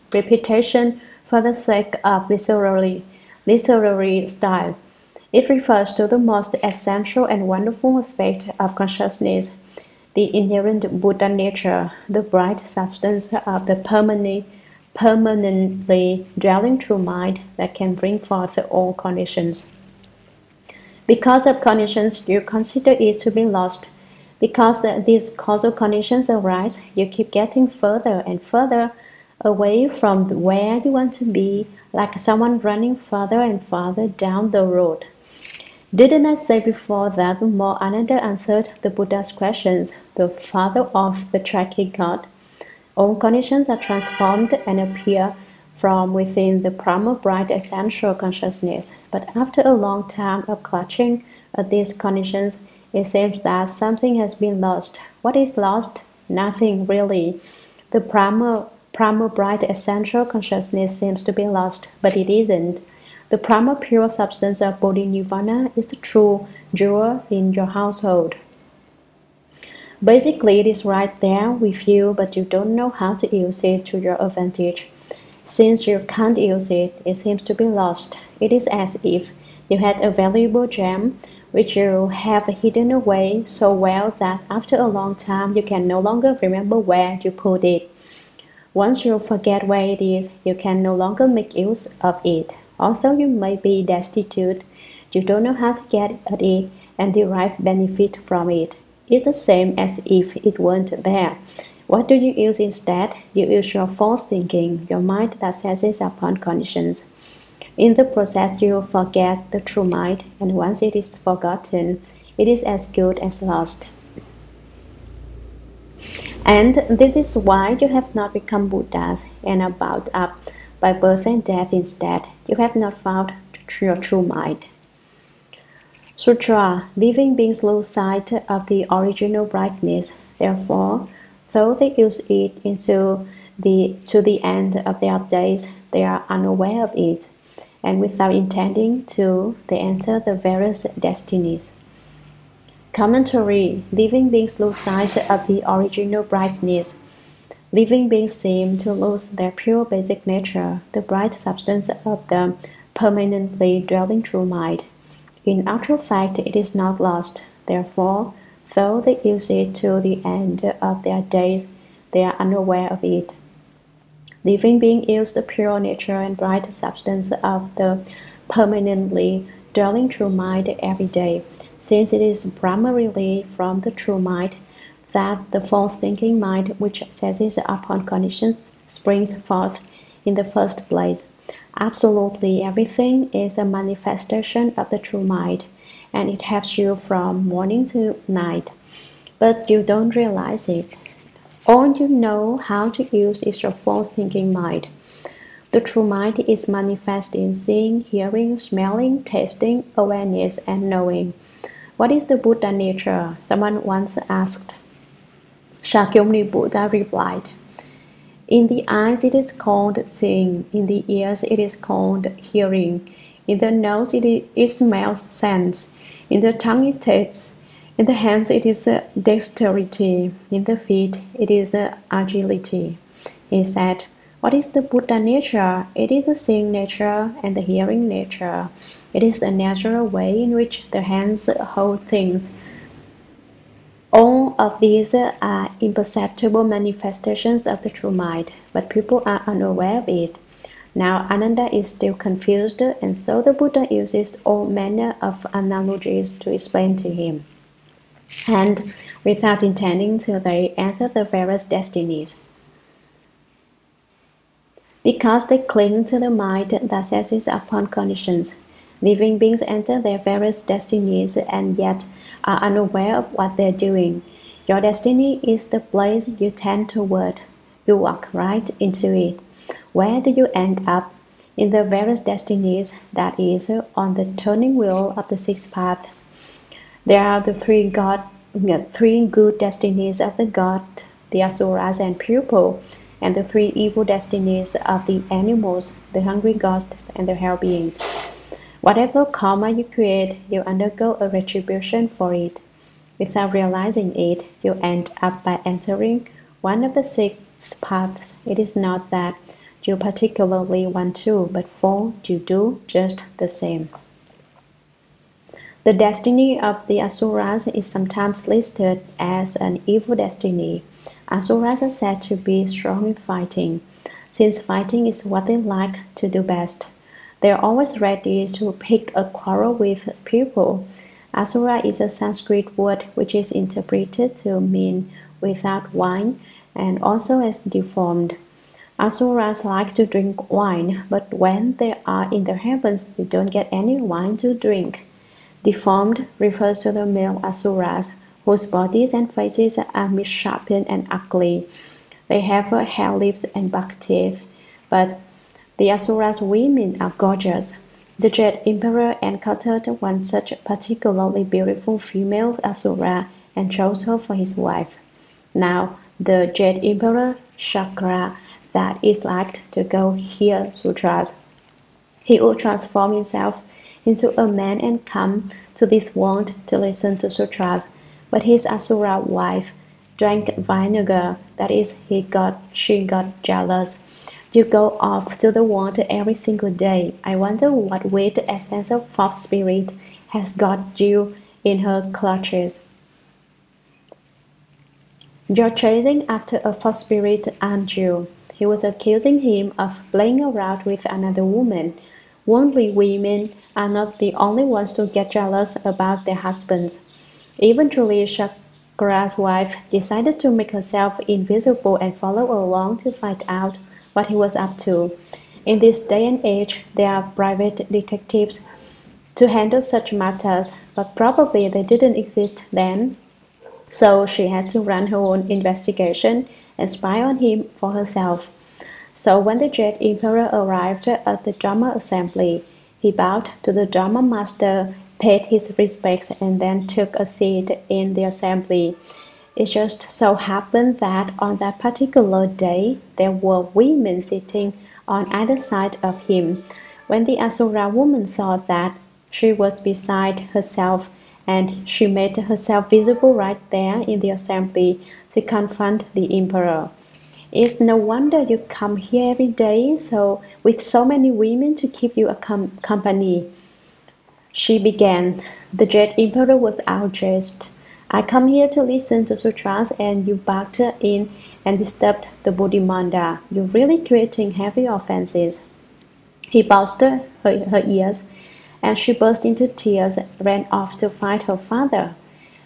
for the sake of literary style. It refers to the most essential and wonderful aspect of consciousness, the inherent Buddha nature, the bright substance of the permanently dwelling true mind that can bring forth all conditions. Because of conditions, you consider it to be lost. Because these causal conditions arise, you keep getting further and further away from where you want to be, like someone running further and further down the road. Didn't I say before that the more Ananda answered the Buddha's questions, the farther off the track he got? All conditions are transformed and appear from within the primal bright essential consciousness. But after a long time of clutching at these conditions, it seems that something has been lost. What is lost? Nothing really. The primal bright essential consciousness seems to be lost, but it isn't. The primal pure substance of Bodhi-nirvana is the true jewel in your household. Basically, it is right there with you, but you don't know how to use it to your advantage. Since you can't use it, it seems to be lost. It is as if you had a valuable gem which you have hidden away so well that after a long time you can no longer remember where you put it. Once you forget where it is, you can no longer make use of it. Although you may be destitute, you don't know how to get at it and derive benefit from it. It's the same as if it weren't there. What do you use instead? You use your false thinking, your mind that seizes upon conditions. In the process, you forget the true mind, and once it is forgotten, it is as good as lost. And this is why you have not become Buddhas and are bound up by birth and death instead. You have not found your true mind. Sutra. Living beings lose sight of the original brightness. Therefore, though they use it to the end of their days, they are unaware of it, and without intending to, they enter the various destinies. Commentary. Living beings lose sight of the original brightness. Living beings seem to lose their pure basic nature, the bright substance of the permanently dwelling true mind. In actual fact, it is not lost. Therefore, though they use it to the end of their days, they are unaware of it. Living beings use the pure nature and bright substance of the permanently dwelling true mind every day, since it is primarily from the true mind that the false thinking mind, which seizes upon conditions, springs forth in the first place. Absolutely everything is a manifestation of the true mind, and it helps you from morning to night. But you don't realize it. All you know how to use is your false thinking mind. The true mind is manifest in seeing, hearing, smelling, tasting, awareness, and knowing. What is the Buddha nature? Someone once asked. Shakyamuni Buddha replied, in the eyes it is called seeing, in the ears it is called hearing, in the nose it smells scents, in the tongue it tastes, In the hands, it is dexterity. In the feet, it is agility. He said, what is the Buddha nature? It is the seeing nature and the hearing nature. It is the natural way in which the hands hold things. All of these are imperceptible manifestations of the true mind, but people are unaware of it. Now Ananda is still confused, and so the Buddha uses all manner of analogies to explain to him. And without intending to, they enter the various destinies. Because they cling to the mind that seizes upon conditions, living beings enter their various destinies and yet are unaware of what they're doing. Your destiny is the place you tend toward. You walk right into it. Where do you end up? In the various destinies, that is, on the turning wheel of the six paths. There are the three good destinies of the god, the asuras and pupil, and the three evil destinies of the animals, the hungry ghosts, and the hell beings. Whatever karma you create, you undergo a retribution for it. Without realizing it, you end up by entering one of the six paths. It is not that you particularly want to, but for you do just the same. The destiny of the asuras is sometimes listed as an evil destiny. Asuras are said to be strong in fighting, since fighting is what they like to do best. They are always ready to pick a quarrel with people. Asura is a Sanskrit word which is interpreted to mean without wine and also as deformed. Asuras like to drink wine, but when they are in the heavens, they don't get any wine to drink. Deformed refers to the male asuras, whose bodies and faces are misshapen and ugly. They have hair lips and buck teeth, but the asuras' women are gorgeous. The Jade Emperor encountered one such particularly beautiful female asura and chose her for his wife. Now, the Jade Emperor Chakra that is liked to go hear sutras. He would transform himself into a man and come to this world to listen to sutras, but his asura wife drank vinegar, that is, she got jealous. You go off to the water every single day. I wonder what weird essence of false spirit has got you in her clutches. You're chasing after a false spirit, aren't you? He was accusing him of playing around with another woman. Worldly women are not the only ones to get jealous about their husbands. Eventually, Chakra's wife decided to make herself invisible and follow along to find out what he was up to. In this day and age, there are private detectives to handle such matters, but probably they didn't exist then. So she had to run her own investigation and spy on him for herself. So when the Jade Emperor arrived at the Dharma assembly, he bowed to the Dharma Master, paid his respects, and then took a seat in the assembly. It just so happened that on that particular day, there were women sitting on either side of him. When the Asura woman saw that, she was beside herself, and she made herself visible right there in the assembly to confront the emperor. It's no wonder you come here every day, so with so many women to keep you company. She began. The Jade Emperor was outraged. I come here to listen to sutras and you barged in and disturbed the Bodhimanda. You're really creating heavy offenses. He boxed her ears, and she burst into tears, ran off to find her father.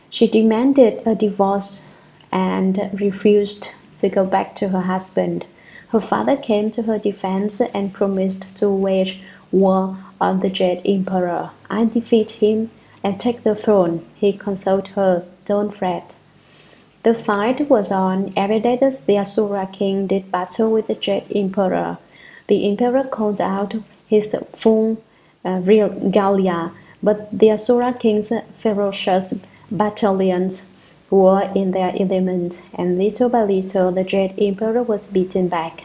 She demanded a divorce and refused to go back to her husband. Her father came to her defense and promised to wage war on the Jade Emperor. I defeat him and take the throne. He consoled her, don't fret. The fight was on. Every day the Asura king did battle with the Jade Emperor. The emperor called out his full regalia, but the Asura king's ferocious battalions were in their element, and little by little the Jade Emperor was beaten back.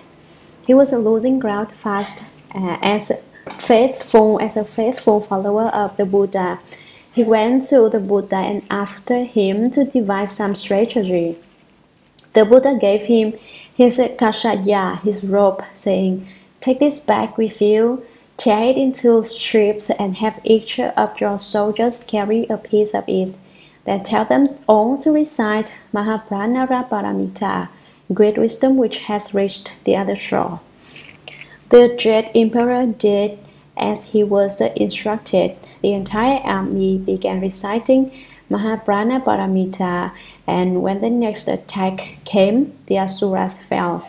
He was losing ground fast. As a faithful follower of the Buddha, He went to the Buddha and asked him to devise some strategy. The Buddha gave him his kashaya, his robe, saying, "Take this bag with you, tear it into strips, and have each of your soldiers carry a piece of it. Then tell them all to recite Mahapranara Paramita, great wisdom which has reached the other shore." The dread emperor did as he was instructed. The entire army began reciting Mahaprana Paramita, and when the next attack came, the Asuras fell.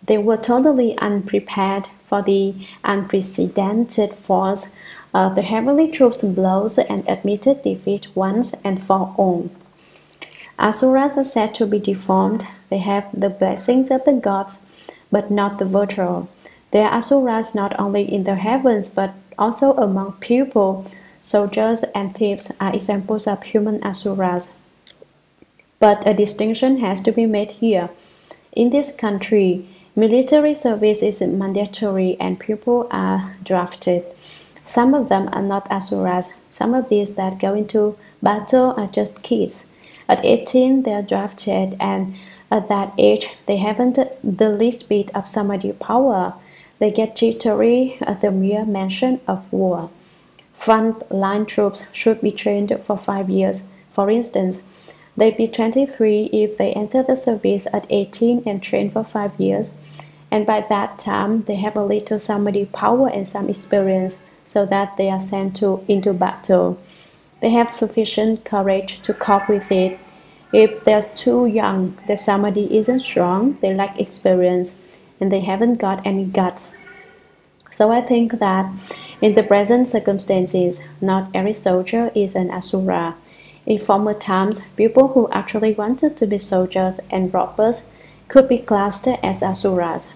They were totally unprepared for the unprecedented force of the heavenly troops' blows and admitted defeat once and for all. Asuras are said to be deformed. They have the blessings of the gods, but not the virtue. There are asuras not only in the heavens, but also among people. Soldiers and thieves are examples of human asuras. But a distinction has to be made here. In this country, military service is mandatory and people are drafted. Some of them are not asuras. Some of these that go into battle are just kids. At 18, they are drafted, and at that age, they haven't the least bit of samadhi power. They get jittery at the mere mention of war. Front-line troops should be trained for 5 years. For instance, they'd be 23 if they enter the service at 18 and train for 5 years. And by that time, they have a little samadhi power and some experience so that they are sent into battle. They have sufficient courage to cope with it. If they're too young, their samadhi isn't strong, they lack experience, and they haven't got any guts. So I think that in the present circumstances, not every soldier is an asura. In former times, people who actually wanted to be soldiers and robbers could be classed as asuras.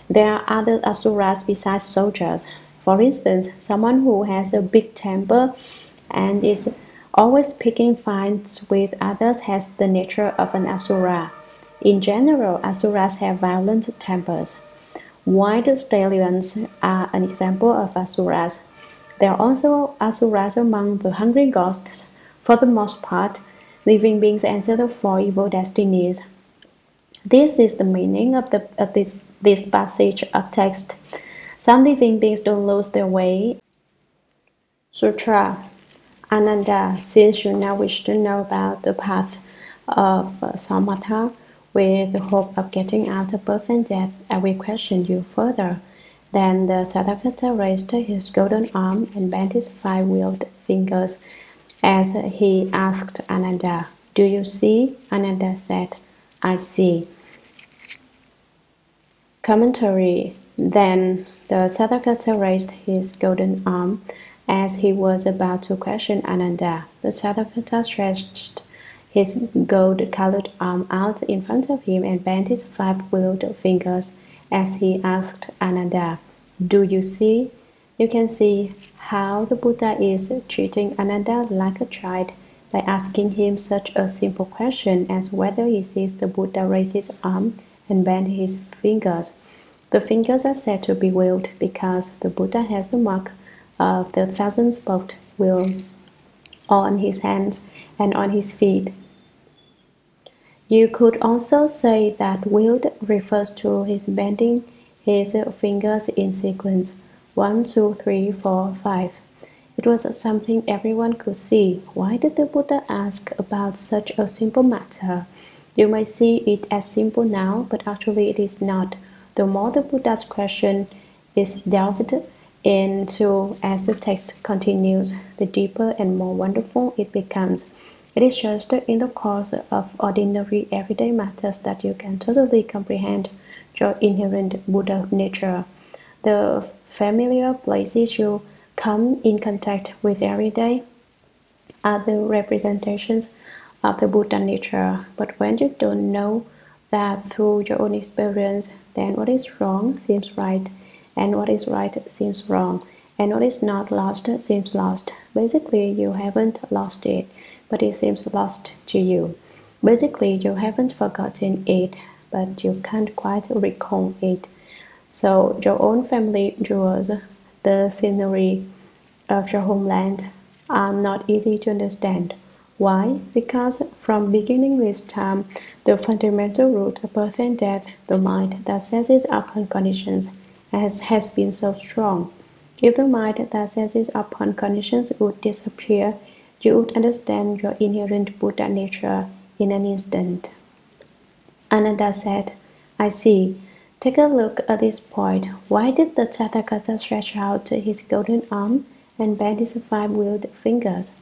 There are other asuras besides soldiers. For instance, someone who has a big temper and is always picking fights with others has the nature of an asura. In general, asuras have violent tempers. White stallions are an example of asuras. There are also asuras among the hungry ghosts. For the most part, living beings enter the four evil destinies. This is the meaning of this passage of text. Some living beings don't lose their way. Sutra. Ananda, since you now wish to know about the path of samatha with the hope of getting out of birth and death, I will question you further. Then the Tathagata raised his golden arm and bent his 5-wheeled fingers as he asked Ananda, "Do you see?" Ananda said, "I see." Commentary. Then the Tathagata raised his golden arm as he was about to question Ananda. The Tathagata stretched his gold-colored arm out in front of him and bent his 5-wheeled fingers as he asked Ananda, "Do you see?" You can see how the Buddha is treating Ananda like a child by asking him such a simple question as whether he sees the Buddha raise his arm and bend his fingers. The fingers are said to be wheeled because the Buddha has the mark of the thousand-spoked wheel on his hands and on his feet. You could also say that wheeled refers to his bending his fingers in sequence 1, 2, 3, 4, 5. It was something everyone could see. Why did the Buddha ask about such a simple matter? You may see it as simple now, but actually it is not. The more the Buddha's question is delved into as the text continues, the deeper and more wonderful it becomes. It is just in the course of ordinary everyday matters that you can totally comprehend your inherent Buddha nature. The familiar places you come in contact with every day are the representations of the Buddha nature. But when you don't know that through your own experience, then what is wrong seems right, and what is right seems wrong, and what is not lost seems lost. Basically, you haven't lost it, but it seems lost to you. Basically, you haven't forgotten it, but you can't quite recall it. So your own family jewels, the scenery of your homeland, are not easy to understand. Why? Because from beginning with time, the fundamental root of birth and death, the mind that seizes upon conditions, has been so strong. If the mind that seizes upon conditions would disappear, you would understand your inherent Buddha nature in an instant. Ananda said, I see. Take a look at this point. Why did the Tathagata stretch out his golden arm and bend his five-wheeled fingers?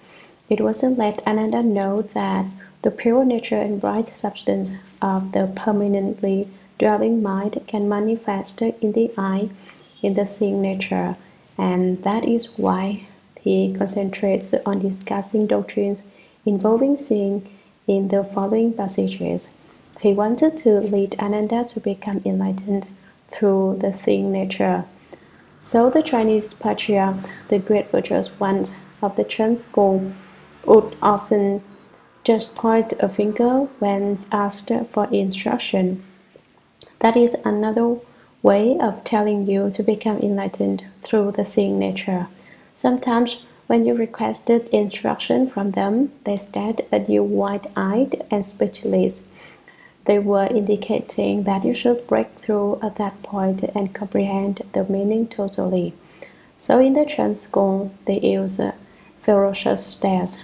It was to let Ananda know that the pure nature and bright substance of the permanently dwelling mind can manifest in the eye, in the seeing nature, and that is why he concentrates on discussing doctrines involving seeing in the following passages. He wanted to lead Ananda to become enlightened through the seeing nature. So the Chinese patriarchs, the great virtuous ones of the Chen school, would often just point a finger when asked for instruction. That is another way of telling you to become enlightened through the seeing nature. Sometimes when you requested instruction from them, they stared at you wide-eyed and speechless. They were indicating that you should break through at that point and comprehend the meaning totally. So in the Chen school, they use ferocious stares.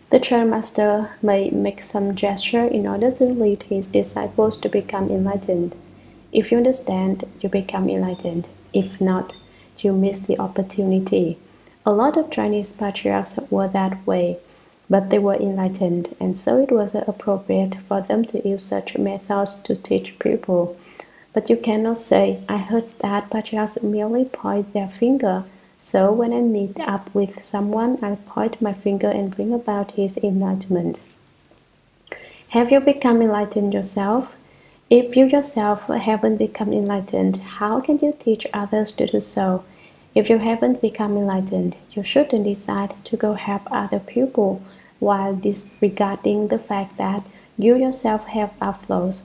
The Chen master may make some gesture in order to lead his disciples to become enlightened. If you understand, you become enlightened. If not, you miss the opportunity. A lot of Chinese patriarchs were that way, but they were enlightened, and so it was appropriate for them to use such methods to teach people. But you cannot say, I heard that patriarchs merely point their finger, so when I meet up with someone, I point my finger and bring about his enlightenment. Have you become enlightened yourself? If you yourself haven't become enlightened, how can you teach others to do so? If you haven't become enlightened, you shouldn't decide to go help other people while disregarding the fact that you yourself have outflows.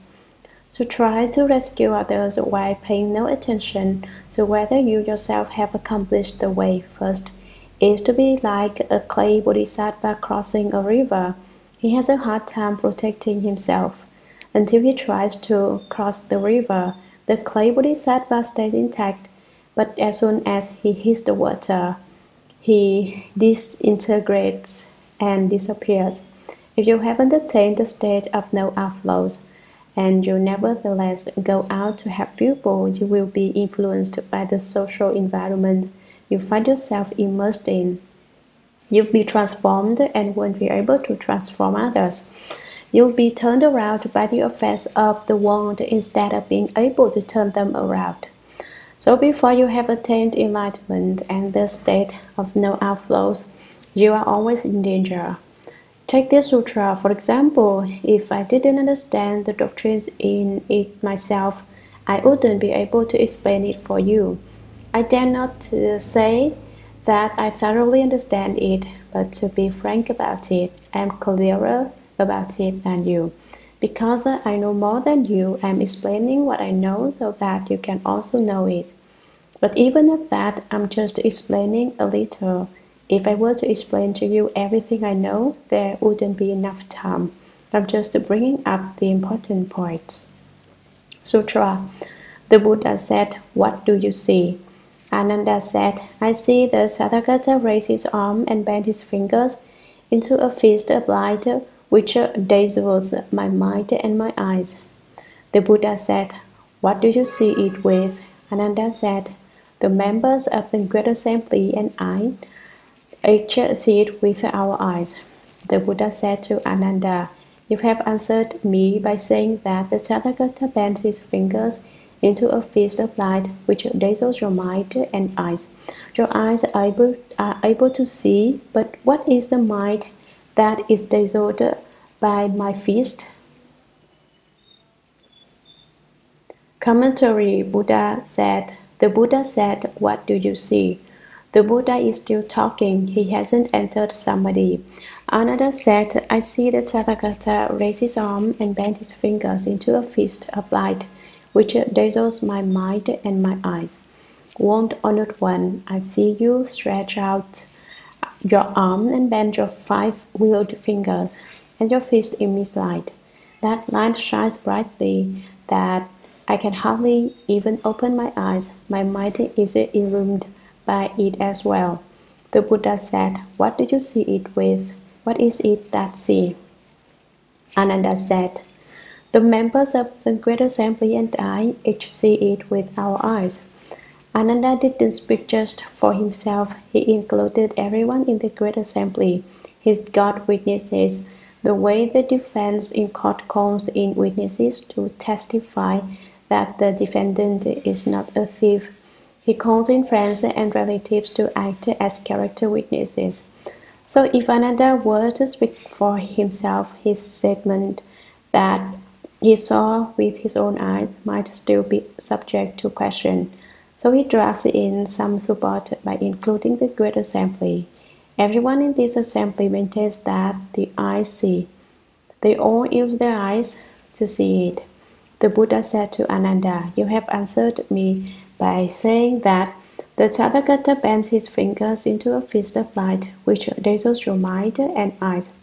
So try to rescue others while paying no attention to whether you yourself have accomplished the way first. Is to be like a clay bodhisattva crossing a river. He has a hard time protecting himself. Until he tries to cross the river, the clay bodhisattva stays intact, but as soon as he hits the water, he disintegrates and disappears. If you haven't attained the state of no outflows, and you nevertheless go out to help people, you will be influenced by the social environment you find yourself immersed in. You'll be transformed and won't be able to transform others. You'll be turned around by the effects of the world instead of being able to turn them around. So before you have attained enlightenment and the state of no outflows, you are always in danger. Take this sutra, for example. If I didn't understand the doctrines in it myself, I wouldn't be able to explain it for you. I dare not say that I thoroughly understand it, but to be frank about it, I am clearer about it than you. Because I know more than you, I am explaining what I know so that you can also know it. But even at that, I'm just explaining a little. If I were to explain to you everything I know, there wouldn't be enough time. I'm just bringing up the important points. Sutra. The Buddha said, what do you see? Ananda said, I see the Tathagata raise his arm and bend his fingers into a fist of light which dazzles my mind and my eyes. The Buddha said, what do you see it with? Ananda said, the members of the Great Assembly and I each see it with our eyes. The Buddha said to Ananda, you have answered me by saying that the Tathagata bends his fingers into a fist of light which dazzles your mind and eyes. Your eyes are able to see, but what is the mind that is dazzled by my fist? Commentary. The Buddha said, what do you see? The Buddha is still talking. He hasn't entered samadhi. Ananda said, I see the Tathagata raise his arm and bend his fingers into a fist of light which dazzles my mind and my eyes. Wound honored one, I see you stretch out your arm and bend your 5-wheeled fingers, and your fist emits light. That light shines brightly that I can hardly even open my eyes. My mind is illumined by it as well. The Buddha said, "What do you see it with? What is it that see?" Ananda said, "The members of the Great Assembly and I each see it with our eyes." Ananda didn't speak just for himself. He included everyone in the Great Assembly, his God witnesses, the way the defense in court calls in witnesses to testify that the defendant is not a thief. He calls in friends and relatives to act as character witnesses. So if Ananda were to speak for himself, his statement that he saw with his own eyes might still be subject to question. So he drags in some support by including the Great Assembly. Everyone in this assembly maintains that the eyes see. They all use their eyes to see it. The Buddha said to Ananda, "You have answered me by saying that the Tathagata bends his fingers into a fist of light, which dazzles your mind and eyes.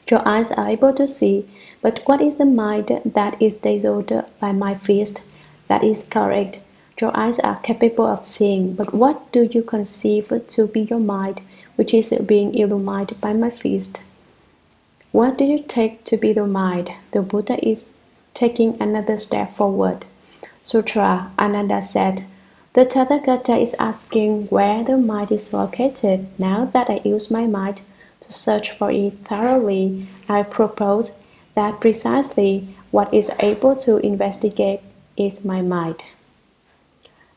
Your eyes are able to see, but what is the mind that is dazzled by my fist? That is correct. Your eyes are capable of seeing, but what do you conceive to be your mind, which is being illuminated by my fist? What do you take to be the mind?" The Buddha is taking another step forward. Sutra, Ananda said, "The Tathagata is asking where the mind is located. Now that I use my mind to search for it thoroughly, I propose that precisely what is able to investigate is my mind."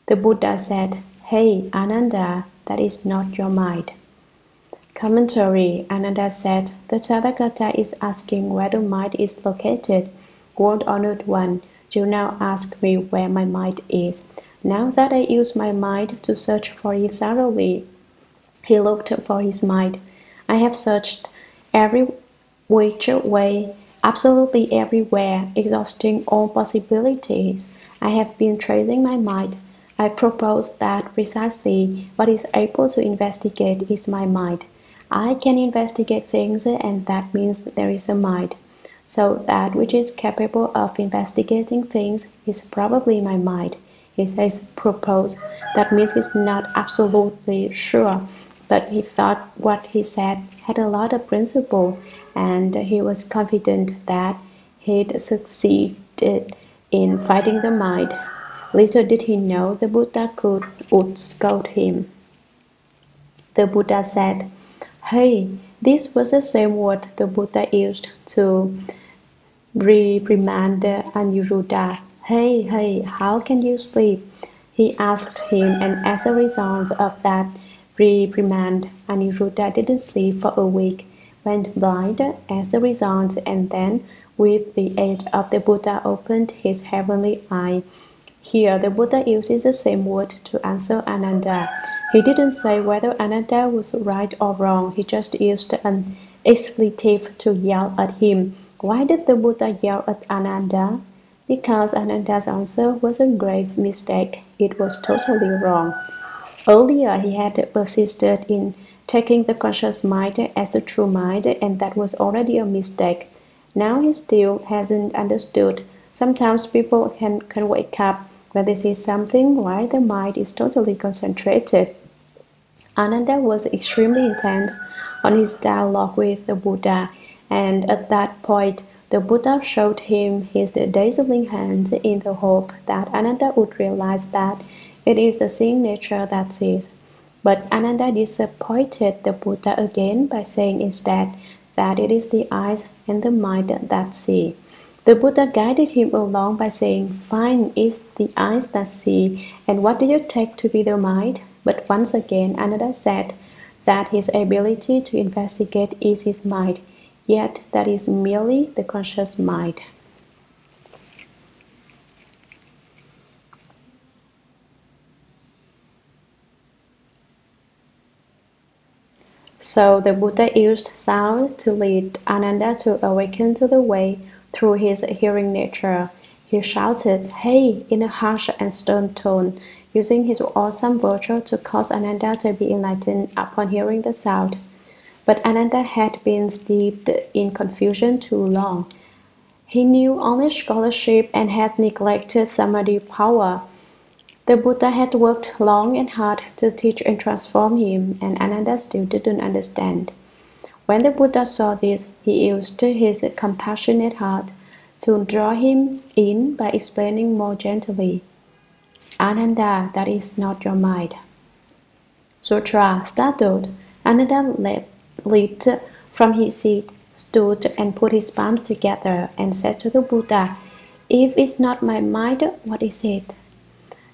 The Buddha said, "Hey, Ananda, that is not your mind." Commentary, Ananda said, "The Tathagata is asking where the mind is located. World Honored One, you now ask me where my mind is. Now that I use my mind to search for it thoroughly." He looked for his mind. "I have searched every which way, absolutely everywhere, exhausting all possibilities. I have been tracing my mind. I propose that precisely what is able to investigate is my mind. I can investigate things, and that means there is a mind. So that which is capable of investigating things is probably my mind." He says propose. That means he's not absolutely sure, but he thought what he said had a lot of principle, and he was confident that he'd succeeded in fighting the mind. Little did he know the Buddha would scold him. The Buddha said, "Hey," this was the same word the Buddha used to reprimand Aniruddha. Hey, how can you sleep?" He asked him, and as a result of that reprimand, Aniruddha didn't sleep for a week, went blind as a result, and then, with the aid of the Buddha, opened his heavenly eye. Here, the Buddha uses the same word to answer Ananda. He didn't say whether Ananda was right or wrong. He just used an expletive to yell at him. Why did the Buddha yell at Ananda? Because Ananda's answer was a grave mistake. It was totally wrong. Earlier, he had persisted in taking the conscious mind as the true mind, and that was already a mistake. Now he still hasn't understood. Sometimes people can wake up when they see something while their mind is totally concentrated. Ananda was extremely intent on his dialogue with the Buddha, and at that point, the Buddha showed him his dazzling hand in the hope that Ananda would realize that it is the seeing nature that sees. But Ananda disappointed the Buddha again by saying instead that it is the eyes and the mind that see. The Buddha guided him along by saying, "Fine, it's the eyes that see, and what do you take to be the mind?" But once again, Ananda said that his ability to investigate is his mind, yet that is merely the conscious mind. So the Buddha used sound to lead Ananda to awaken to the way through his hearing nature. He shouted, "Hey," in a harsh and stern tone. using his awesome virtue to cause Ananda to be enlightened upon hearing the sound. But Ananda had been steeped in confusion too long. He knew only scholarship and had neglected samadhi power. The Buddha had worked long and hard to teach and transform him, and Ananda still didn't understand. When the Buddha saw this, he used his compassionate heart to draw him in by explaining more gently. Ananda, that is not your mind. Sutra started. Ananda leaped from his seat, stood and put his palms together and said to the Buddha, "If it's not my mind, what is it?"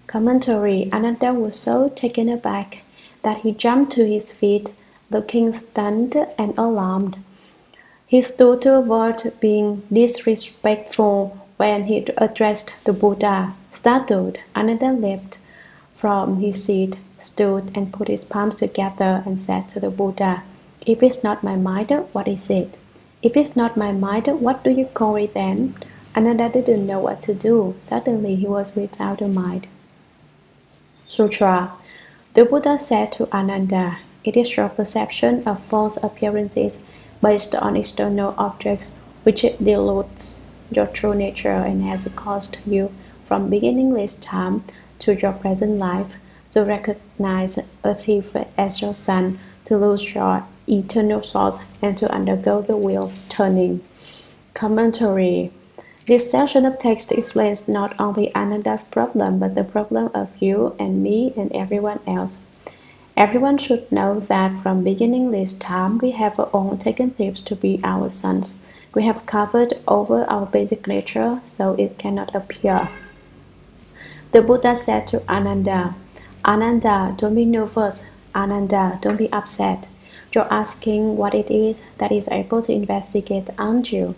Commentary. Ananda was so taken aback that he jumped to his feet, looking stunned and alarmed. He stood to avoid being disrespectful when he addressed the Buddha. Startled, Ananda leapt from his seat, stood and put his palms together and said to the Buddha, "If it's not my mind, what is it?" "If it's not my mind, what do you call it then?" Ananda didn't know what to do. Suddenly he was without a mind. Sutra. The Buddha said to Ananda, "It is your perception of false appearances based on external objects which dilutes your true nature and has caused you from beginningless time to your present life to recognize a thief as your son, to lose your eternal source, and to undergo the wheel's turning." Commentary. This section of text explains not only Ananda's problem, but the problem of you and me and everyone else. Everyone should know that from beginningless time we have all taken thieves to be our sons. We have covered over our basic nature so it cannot appear. The Buddha said to Ananda, "Ananda, don't be nervous. Ananda, don't be upset. You're asking what it is that is able to investigate, aren't you?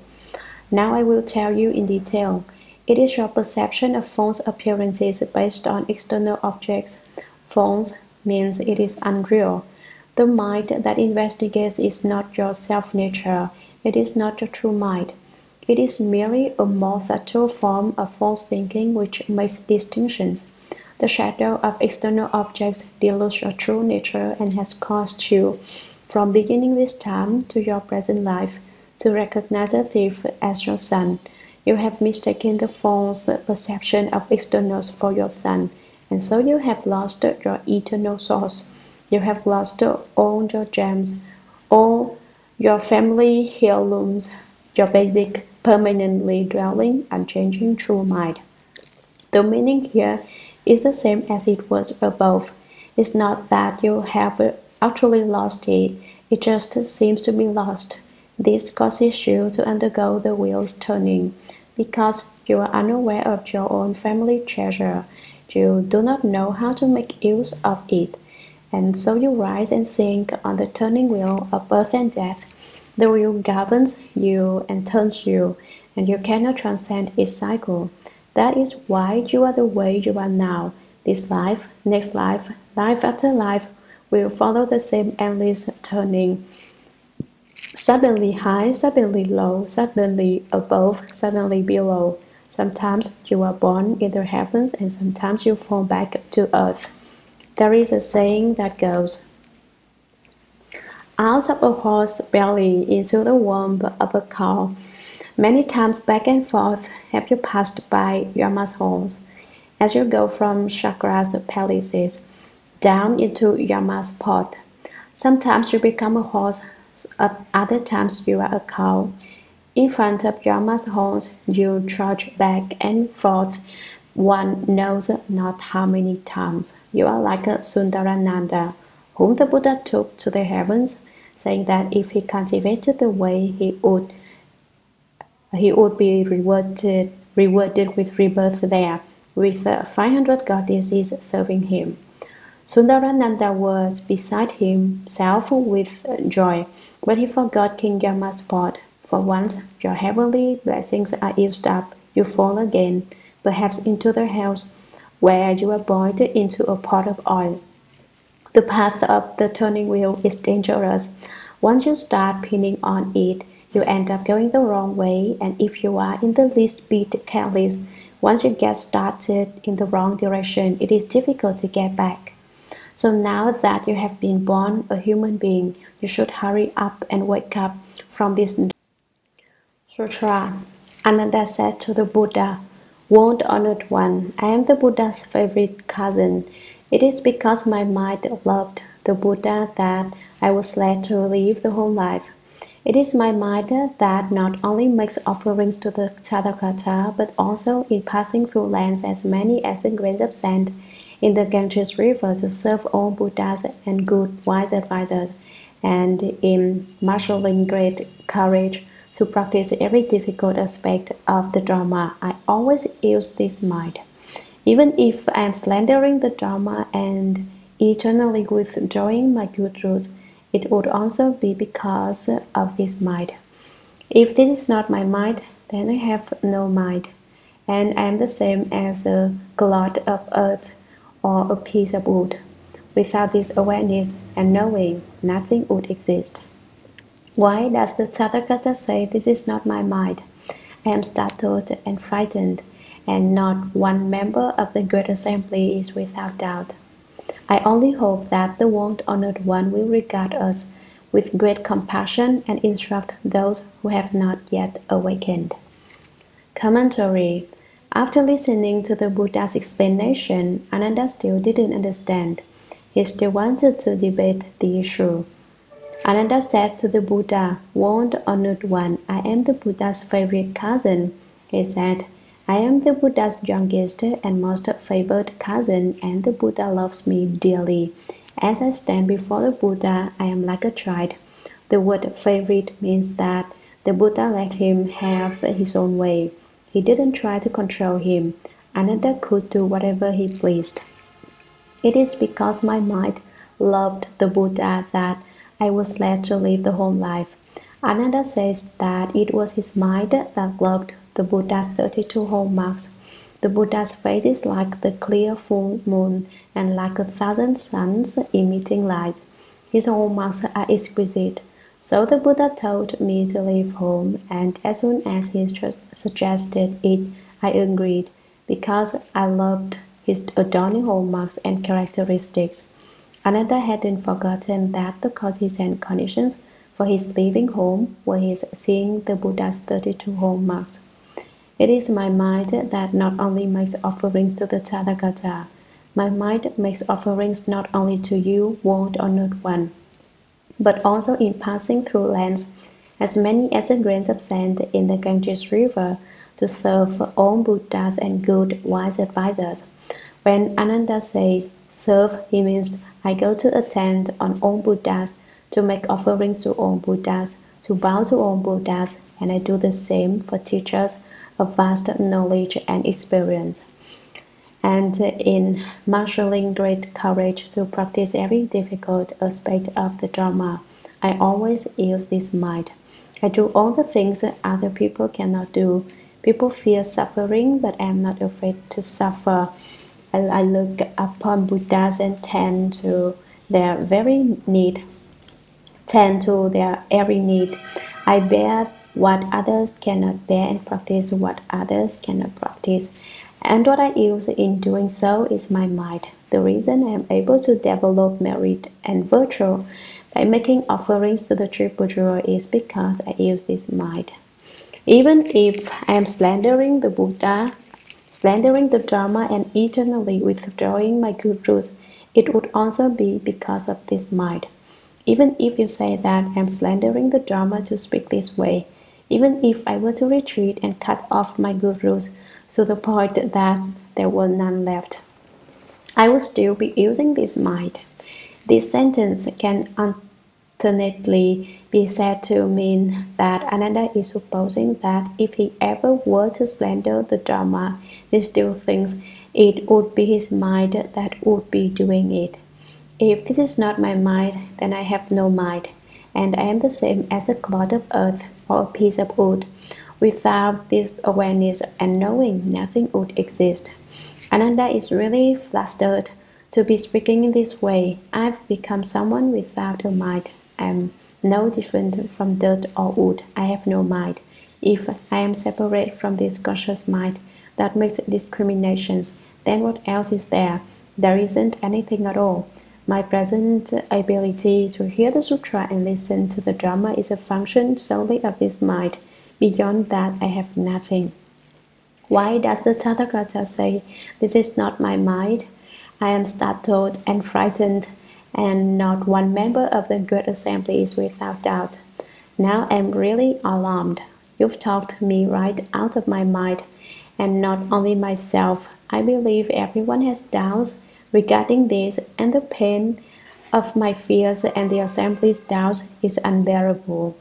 Now I will tell you in detail. It is your perception of false appearances based on external objects. False means it is unreal. The mind that investigates is not your self-nature. It is not your true mind. It is merely a more subtle form of false thinking which makes distinctions. The shadow of external objects dilutes your true nature and has caused you, from beginningless time to your present life, to recognize a thief as your son. You have mistaken the false perception of externals for your son, and so you have lost your eternal source. You have lost all your gems, all your family heirlooms, your basic, permanently dwelling, unchanging true mind. The meaning here is the same as it was above. It's not that you have actually lost it, it just seems to be lost. This causes you to undergo the wheels turning, because you are unaware of your own family treasure. You do not know how to make use of it, and so you rise and sink on the turning wheel of birth and death. The wheel governs you and turns you, and you cannot transcend its cycle. That is why you are the way you are now. This life, next life, life after life will follow the same endless turning. Suddenly high, suddenly low, suddenly above, suddenly below. Sometimes you are born in the heavens and sometimes you fall back to earth. There is a saying that goes, "Out of a horse's belly into the womb of a cow." Many times back and forth have you passed by Yama's halls as you go from Chakra's palaces down into Yama's pot. Sometimes you become a horse, at other times you are a cow. In front of Yama's halls you trudge back and forth, one knows not how many times. You are like a Sundarananda, whom the Buddha took to the heavens, saying that if he cultivated the way, he would be rewarded with rebirth there, with 500 goddesses serving him. Sundarananda was beside himself with joy when he forgot King Yama's pot. For once your heavenly blessings are used up, you fall again, perhaps into the house where you are boiled into a pot of oil. The path of the turning wheel is dangerous. Once you start pinning on it, you end up going the wrong way, and if you are in the least bit careless, Once you get started in the wrong direction, it is difficult to get back. So now that you have been born a human being, you should hurry up and wake up from this sutra. Ananda said to the Buddha, "World Honored One, I am the Buddha's favorite cousin. It is because my mind loved the Buddha that I was led to live the whole life. It is my mind that not only makes offerings to the Tathagata, but also in passing through lands as many as the grains of sand in the Ganges River to serve all Buddhas and good wise advisors, and in marshalling great courage to practice every difficult aspect of the Dharma. I always use this mind. Even if I am slandering the Dharma and eternally withdrawing my good rules, it would also be because of this mind. If this is not my mind, then I have no mind, and I am the same as a clod of earth or a piece of wood. Without this awareness and knowing, nothing would exist. Why does the Tathagata say this is not my mind? I am startled and frightened, and not one member of the Great Assembly is without doubt. I only hope that the World Honored One will regard us with great compassion and instruct those who have not yet awakened." Commentary. After listening to the Buddha's explanation, Ananda still didn't understand. He still wanted to debate the issue. Ananda said to the Buddha, "World Honored One, I am the Buddha's favorite cousin." He said, "I am the Buddha's youngest and most favored cousin, and the Buddha loves me dearly. As I stand before the Buddha, I am like a child." The word favorite means that the Buddha let him have his own way. He didn't try to control him. Ananda could do whatever he pleased. It is because my mind loved the Buddha that I was led to live the whole life. Ananda says that it was his mind that loved the Buddha's 32 hallmarks. The Buddha's face is like the clear full moon and like 1,000 suns emitting light. His hallmarks are exquisite. So the Buddha told me to leave home, and as soon as he suggested it, I agreed, because I loved his adorning hallmarks and characteristics. Ananda hadn't forgotten that the causes and conditions for his leaving home were his seeing the Buddha's 32 hallmarks. It is my mind that not only makes offerings to the Tathagata. My mind makes offerings not only to you, World Honored One, but also in passing through lands as many as the grains of sand in the Ganges River to serve all Buddhas and good wise advisors. When Ananda says serve, he means I go to attend on all Buddhas, to make offerings to all Buddhas, to bow to all Buddhas, and I do the same for teachers of vast knowledge and experience. And in marshalling great courage to practice every difficult aspect of the Dharma, I always use this mind. I do all the things that other people cannot do. People fear suffering, but I am not afraid to suffer. I look upon Buddhas and tend to their every need. I bear what others cannot bear and practice what others cannot practice. And what I use in doing so is my mind. The reason I am able to develop merit and virtue by making offerings to the Tripura is because I use this mind. Even if I am slandering the Buddha, slandering the Dharma, and eternally withdrawing my good rules, it would also be because of this mind. Even if you say that I am slandering the Dharma to speak this way, even if I were to retreat and cut off my good rules to the point that there were none left, I would still be using this mind. This sentence can alternately be said to mean that Ananda is supposing that if he ever were to slander the Dharma, he still thinks it would be his mind that would be doing it. If this is not my mind, then I have no mind, and I am the same as a clod of earth or a piece of wood. Without this awareness and knowing, nothing would exist. Ananda is really flustered to be speaking in this way. I've become someone without a mind. I am no different from dirt or wood. I have no mind. If I am separate from this conscious mind, that makes discriminations, then what else is there? There isn't anything at all. My present ability to hear the sutra and listen to the Dharma is a function solely of this mind. Beyond that, I have nothing. Why does the Tathagata say, "This is not my mind"? I am startled and frightened, and not one member of the Great Assembly is without doubt. Now I am really alarmed. You've talked me right out of my mind, and not only myself. I believe everyone has doubts regarding this, and the pain of my fears and the Assembly's doubts is unbearable.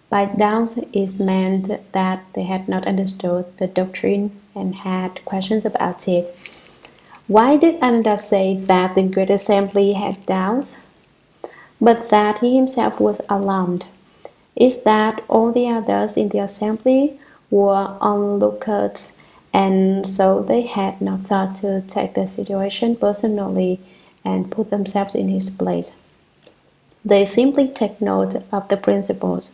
By doubts is meant that they had not understood the doctrine and had questions about it. Why did Ananda say that the Great Assembly had doubts, but that he himself was alarmed? Is that all the others in the assembly were onlookers, and so they had not thought to take the situation personally and put themselves in his place? They simply take note of the principles.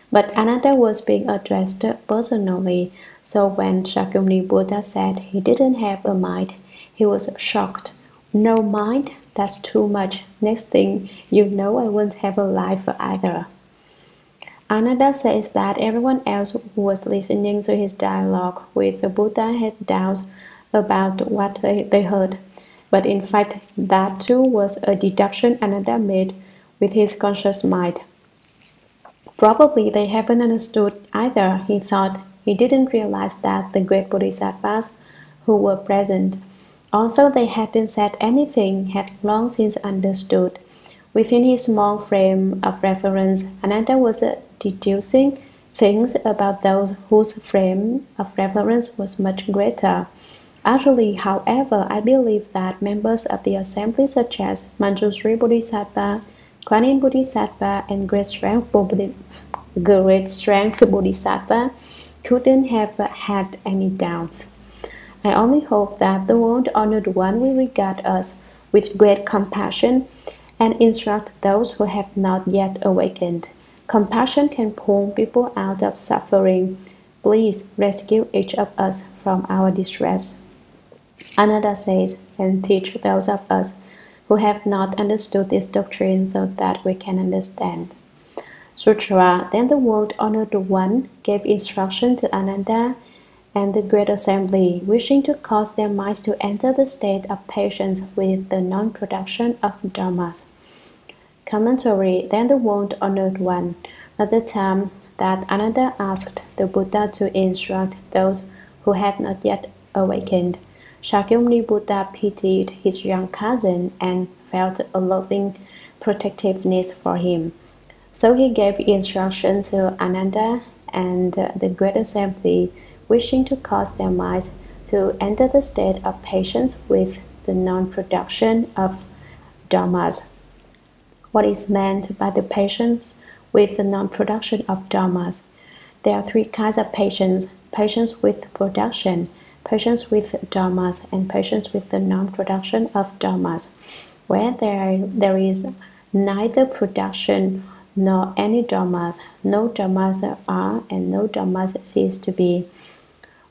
But Ananda was being addressed personally, so when Shakyamuni Buddha said he didn't have a mind, he was shocked. No mind? That's too much. Next thing you know, I won't have a life either. Ananda says that everyone else who was listening to his dialogue with the Buddha had doubts about what they heard. But in fact, that too was a deduction Ananda made with his conscious mind. Probably they haven't understood either, he thought. He didn't realize that the great Bodhisattvas who were present, although they hadn't said anything, had long since understood. Within his small frame of reference, Ananda was deducing things about those whose frame of reference was much greater. Actually, however, I believe that members of the assembly such as Manjushri Bodhisattva, Cranny Bodhisattva, and Great Strength Bodhisattva couldn't have had any doubts. I only hope that the World Honored One will regard us with great compassion and instruct those who have not yet awakened. Compassion can pull people out of suffering. Please rescue each of us from our distress. Ananda says, and teach those of us who have not understood this doctrine so that we can understand. Sutra. Then the World Honored One gave instruction to Ananda and the Great Assembly, wishing to cause their minds to enter the state of patience with the non-production of dharmas. Commentary. Then the World Honored One, at the time that Ananda asked the Buddha to instruct those who had not yet awakened, Shakyamuni Buddha pitied his young cousin and felt a loving protectiveness for him. So he gave instruction to Ananda and the Great Assembly, wishing to cause their minds to enter the state of patience with the non-production of dharmas. What is meant by the patience with the non-production of dharmas? There are three kinds of patience: patience with production, patience with dharmas, and patience with the non-production of dharmas. Where there is neither production nor any dharmas, no dharmas are and no dharmas cease to be.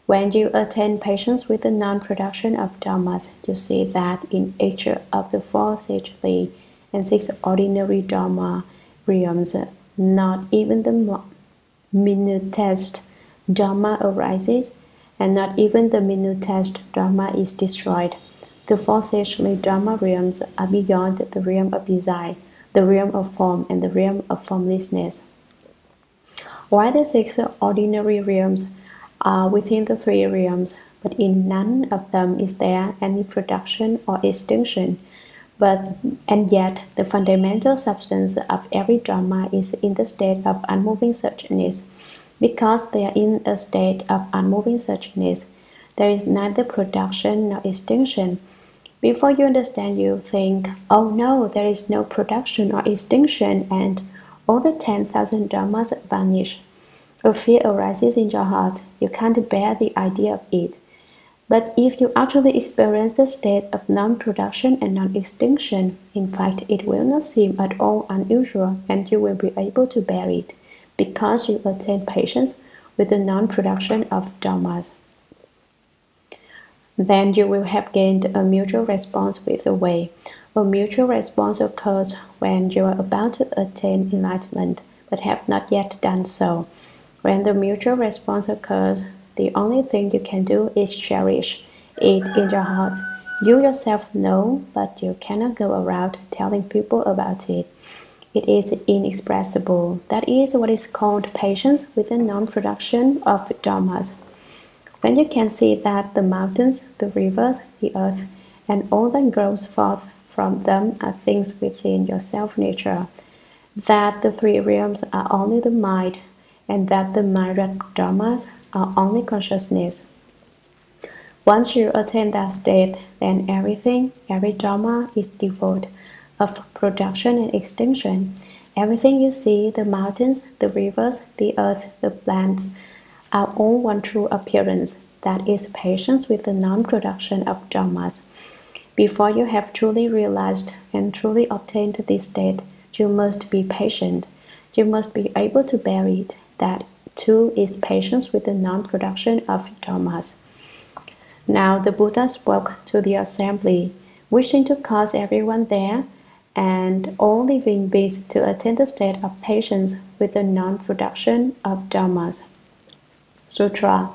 When you attain patience with the non-production of dharmas, you see that in each of the four sagely and six ordinary dharma realms, not even the minutest dharma arises, and not even the minutest dharma is destroyed. The four sagely dharma realms are beyond the realm of desire, the realm of form, and the realm of formlessness. While the six ordinary realms are within the three realms, but in none of them is there any production or extinction. And yet, the fundamental substance of every dharma is in the state of unmoving suchness. Because they are in a state of unmoving suchness, there is neither production nor extinction. Before you understand, you think, oh no, there is no production or extinction, and all the 10,000 dharmas vanish. A fear arises in your heart. You can't bear the idea of it. But if you actually experience the state of non-production and non-extinction, in fact, it will not seem at all unusual, and you will be able to bear it, because you attain patience with the non-production of dharmas. then you will have gained a mutual response with the way. A mutual response occurs when you are about to attain enlightenment, but have not yet done so. When the mutual response occurs, the only thing you can do is cherish it in your heart. You yourself know, but you cannot go around telling people about it. It is inexpressible. That is what is called patience with the non-production of dharmas. When you can see that the mountains, the rivers, the earth, and all that grows forth from them are things within your self-nature, that the three realms are only the mind, and that the myriad dharmas are only consciousness. Once you attain that state, then everything, every dharma is devoid of production and extinction. Everything you see, the mountains, the rivers, the earth, the plants, are all one true appearance, that is patience with the non-production of dharmas. Before you have truly realized and truly obtained this state, you must be patient. You must be able to bear it. That too is patience with the non-production of dharmas. Now the Buddha spoke to the assembly, wishing to cause everyone there and all living beings to attain the state of patience with the non-production of dharmas. Sutra.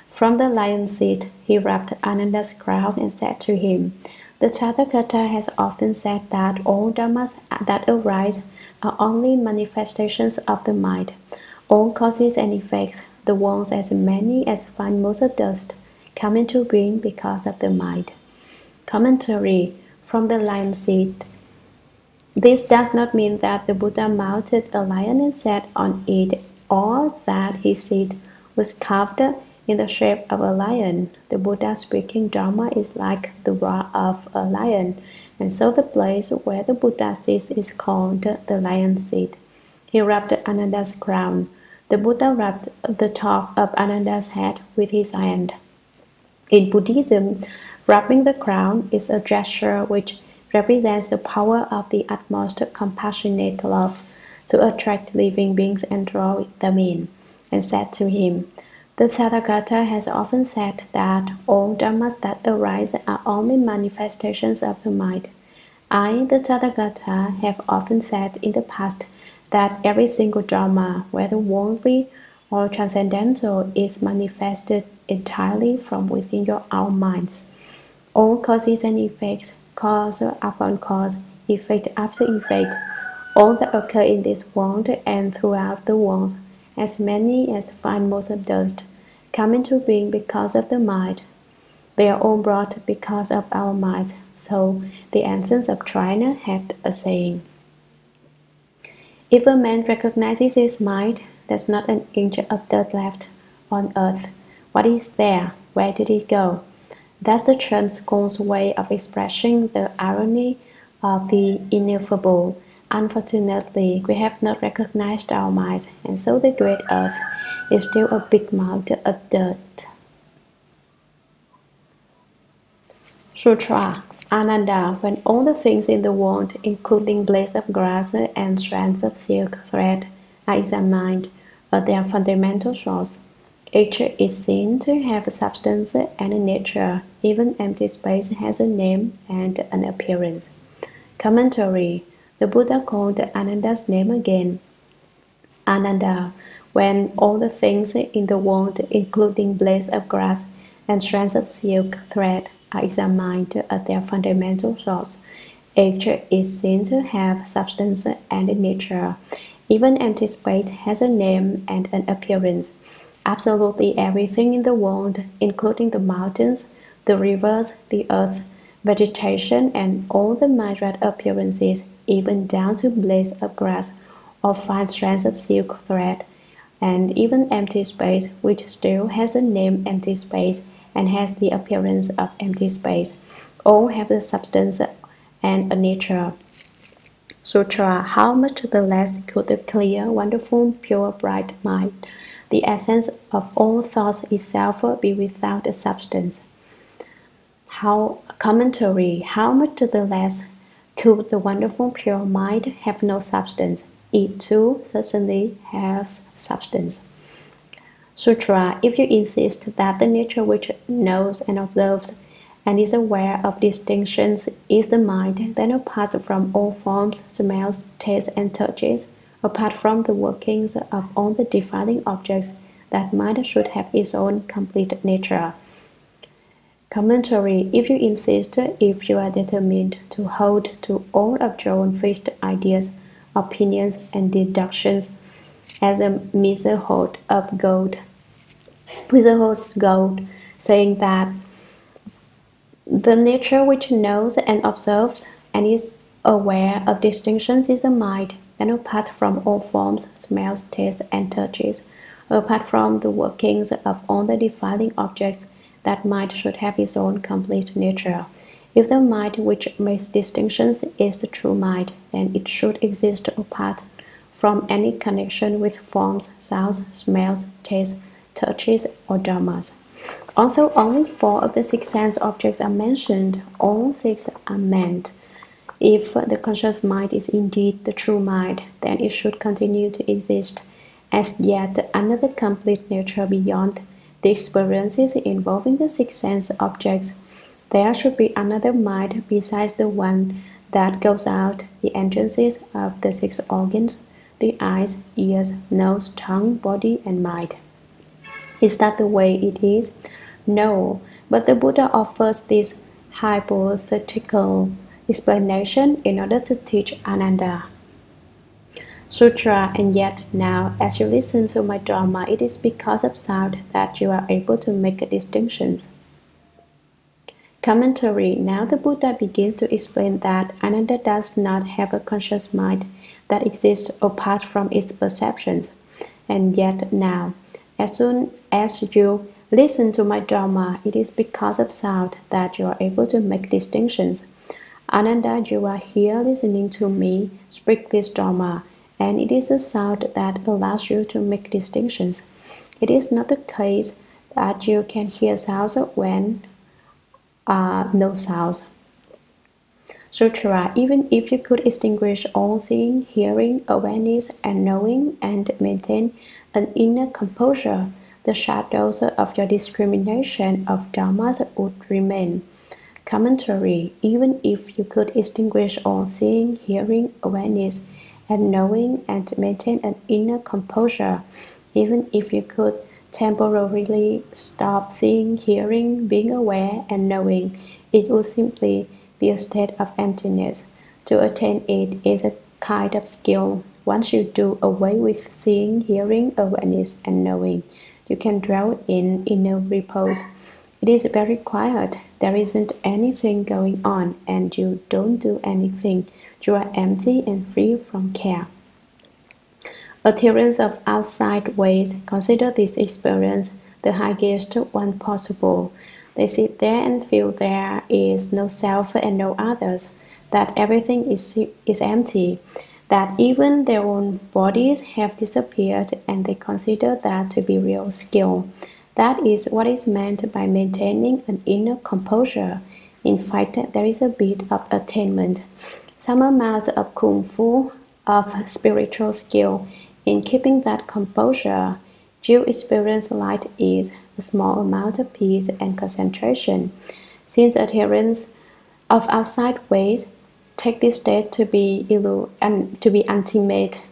From the lion seat, he wrapped Ananda's crown and said to him, "The Tathagata has often said that all dharmas that arise are only manifestations of the mind. All causes and effects, the ones as many as fine motes of dust, come into being because of the mind." Commentary. From the lion seat. This does not mean that the Buddha mounted a lion and sat on it, or that his seat was carved in the shape of a lion. The Buddha speaking Dharma is like the roar of a lion, and so the place where the Buddha sits is called the lion seat. He wrapped Ananda's crown. The Buddha wrapped the top of Ananda's head with his hand. In Buddhism, wrapping the crown is a gesture which represents the power of the utmost compassionate love to attract living beings and draw them in, and said to him, "The Tathagata has often said that all dharmas that arise are only manifestations of the mind. I, the Tathagata, have often said in the past that every single dharma, whether worldly or transcendental, is manifested entirely from within your own minds. All causes and effects, cause upon cause, effect after effect, all that occur in this world and throughout the worlds, as many as fine motes of dust, come into being because of the mind. They are all brought because of our minds." So the ancients of China had a saying, "If a man recognizes his mind, there's not an inch of dirt left on earth. What is there? Where did it go?" That's the Chen school's way of expressing the irony of the ineffable. Unfortunately, we have not recognized our minds, and so the great earth is still a big mountain of dirt. Sutra. Ananda, when all the things in the world, including blades of grass and strands of silk thread, are examined at their fundamental source, each is seen to have a substance and a nature. Even empty space has a name and an appearance. Commentary. The Buddha called Ananda's name again. Ananda, when all the things in the world, including blades of grass and strands of silk thread, are examined at their fundamental source, each is seen to have substance and a nature. Even empty space has a name and an appearance. Absolutely everything in the world, including the mountains, the rivers, the earth, vegetation, and all the myriad appearances, even down to blades of grass or fine strands of silk thread, and even empty space, which still has the name empty space and has the appearance of empty space, all have the substance and a nature. Sutra. How much the less could the clear, wonderful, pure, bright mind, the essence of all thoughts itself, be without a substance? Commentary. How much the less could the wonderful, pure mind have no substance? It too certainly has substance. Sutra. If you insist that the nature which knows and observes and is aware of distinctions is the mind, then apart from all forms, smells, tastes, and touches, apart from the workings of all the defining objects, that mind should have its own complete nature. Commentary. If you insist, if you are determined to hold to all of your own fixed ideas, opinions, and deductions as a miser holds gold, saying that the nature which knows and observes and is aware of distinctions is the mind, and apart from all forms, smells, tastes, and touches, apart from the workings of all the defining objects, that mind should have its own complete nature. If the mind which makes distinctions is the true mind, then it should exist apart from any connection with forms, sounds, smells, tastes, touches, or dharmas. Although only 4 of the 6 sense objects are mentioned, all 6 are meant. If the conscious mind is indeed the true mind, then it should continue to exist as yet another complete nature beyond the experiences involving the 6 sense objects. There should be another mind besides the one that goes out the entrances of the 6 organs, the eyes, ears, nose, tongue, body, and mind. Is that the way it is? No, but the Buddha offers this hypothetical explanation in order to teach Ananda Sutra. And yet now, as you listen to my Dharma, it is because of sound that you are able to make distinctions. Commentary. Now the Buddha begins to explain that Ananda does not have a conscious mind that exists apart from its perceptions. And yet now, as soon as you listen to my Dharma, it is because of sound that you are able to make distinctions. Ananda, you are here listening to me speak this Dharma, and it is the sound that allows you to make distinctions. It is not the case that you can hear sounds when no sounds. Sutra. Even if you could extinguish all seeing, hearing, awareness, and knowing, and maintain an inner composure, the shadows of your discrimination of dharmas would remain. Commentary. Even if you could extinguish all seeing, hearing, awareness, and knowing, and maintain an inner composure, even if you could temporarily stop seeing, hearing, being aware, and knowing, it would simply be a state of emptiness. To attain it is a kind of skill. Once you do away with seeing, hearing, awareness, and knowing, you can dwell in inner repose. It is very quiet. There isn't anything going on, and you don't do anything. You are empty and free from care. Adherents of outside ways consider this experience the highest one possible. They sit there and feel there is no self and no others, that everything is empty, that even their own bodies have disappeared, and they consider that to be real skill. That is what is meant by maintaining an inner composure. In fact, there is a bit of attainment, some amount of kung fu, of spiritual skill in keeping that composure. You experience light is a small amount of peace and concentration. Since adherents of outside ways take this state to be ultimate,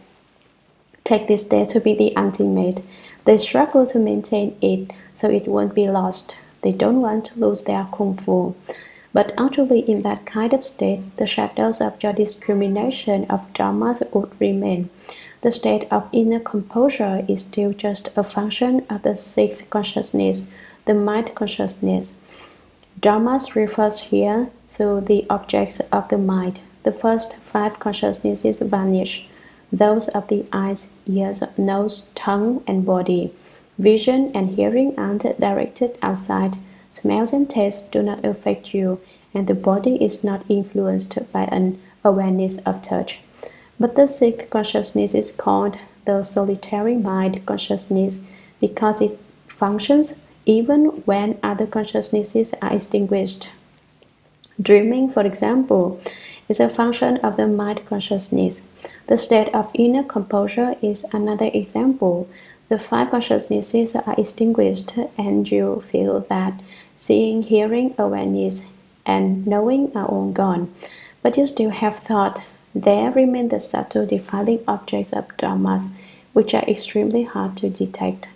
take this state to be the ultimate, they struggle to maintain it so it won't be lost. They don't want to lose their kung fu. But actually, in that kind of state, the shadows of your discrimination of dharmas would remain. The state of inner composure is still just a function of the 6th consciousness, the mind consciousness. Dharmas refers here to the objects of the mind. The first 5 consciousnesses vanish, those of the eyes, ears, nose, tongue, and body. Vision and hearing aren't directed outside. Smells and tastes do not affect you, and the body is not influenced by an awareness of touch. But the 6th consciousness is called the solitary mind consciousness because it functions even when other consciousnesses are extinguished. Dreaming, for example, is a function of the mind consciousness. The state of inner composure is another example. The five consciousnesses are extinguished and you feel that seeing, hearing, awareness, and knowing are all gone. But you still have thought. There remain the subtle defiling objects of dharmas, which are extremely hard to detect.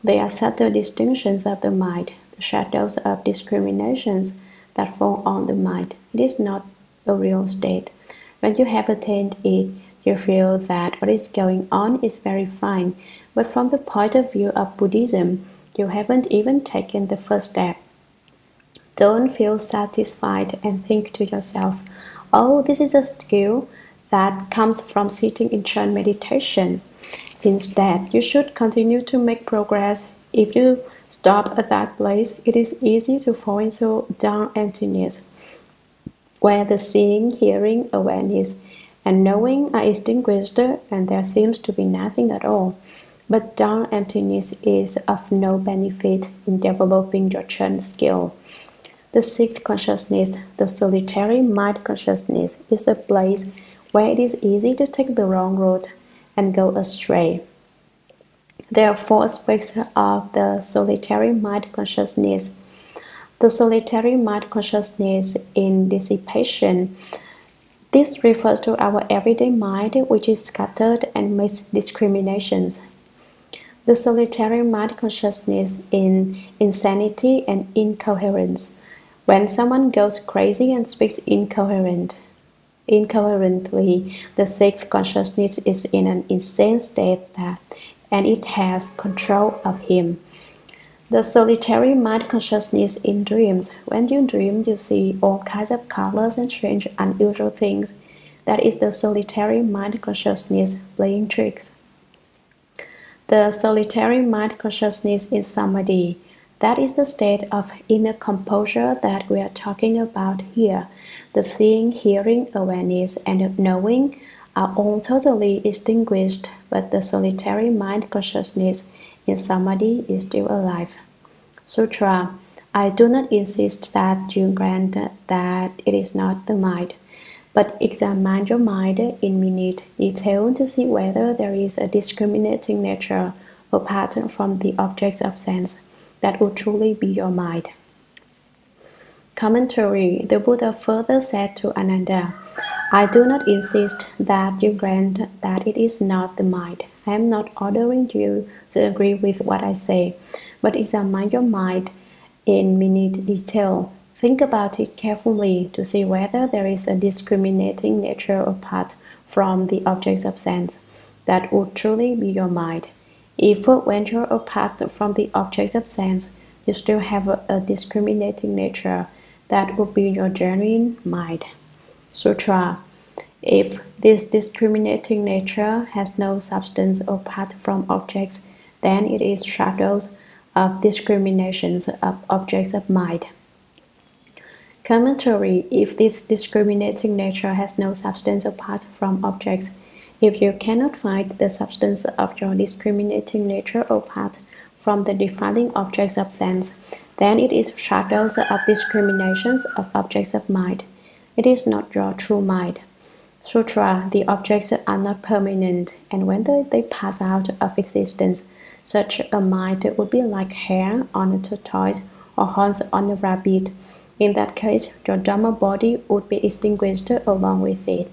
They are subtle distinctions of the mind, the shadows of discriminations that fall on the mind. It is not a real state. When you have attained it, you feel that what is going on is very fine, but from the point of view of Buddhism, you haven't even taken the first step. Don't feel satisfied and think to yourself, oh, this is a skill that comes from sitting in Chan meditation. Instead, you should continue to make progress. If you stop at that place, it is easy to fall into dark emptiness, where the seeing, hearing, awareness, and knowing are extinguished and there seems to be nothing at all. But dark emptiness is of no benefit in developing your Chan skill. The sixth consciousness, the solitary mind consciousness, is a place where it is easy to take the wrong road and go astray. There are four aspects of the solitary mind consciousness. The solitary mind consciousness in dissipation. This refers to our everyday mind, which is scattered and makes discriminations. The solitary mind consciousness in insanity and incoherence. When someone goes crazy and speaks incoherently, the sixth consciousness is in an insane state and it has control of him. The solitary mind consciousness in dreams. When you dream, you see all kinds of colors and strange, unusual things. That is the solitary mind consciousness playing tricks. The solitary mind consciousness in samadhi. That is the state of inner composure that we are talking about here. The seeing, hearing, awareness, and knowing are all totally extinguished, but the solitary mind consciousness in samadhi is still alive. Sutra. I do not insist that you grant that it is not the mind, but examine your mind in minute detail to see whether there is a discriminating nature apart from the objects of sense that will truly be your mind. Commentary. The Buddha further said to Ananda, I do not insist that you grant that it is not the mind. I am not ordering you to agree with what I say, but examine your mind in minute detail. Think about it carefully to see whether there is a discriminating nature apart from the objects of sense that would truly be your mind. If when you're apart from the objects of sense, you still have a discriminating nature, that would be your genuine mind. Sutra. If this discriminating nature has no substance apart from objects, then it is shadows of discriminations of objects of mind. Commentary. If this discriminating nature has no substance apart from objects, if you cannot find the substance of your discriminating nature apart from the defiling objects of sense, then it is shadows of discriminations of objects of mind. It is not your true mind. Sutra. The objects are not permanent, and when they pass out of existence, such a mind would be like hair on a tortoise or horns on a rabbit. In that case, your Dharma body would be extinguished along with it.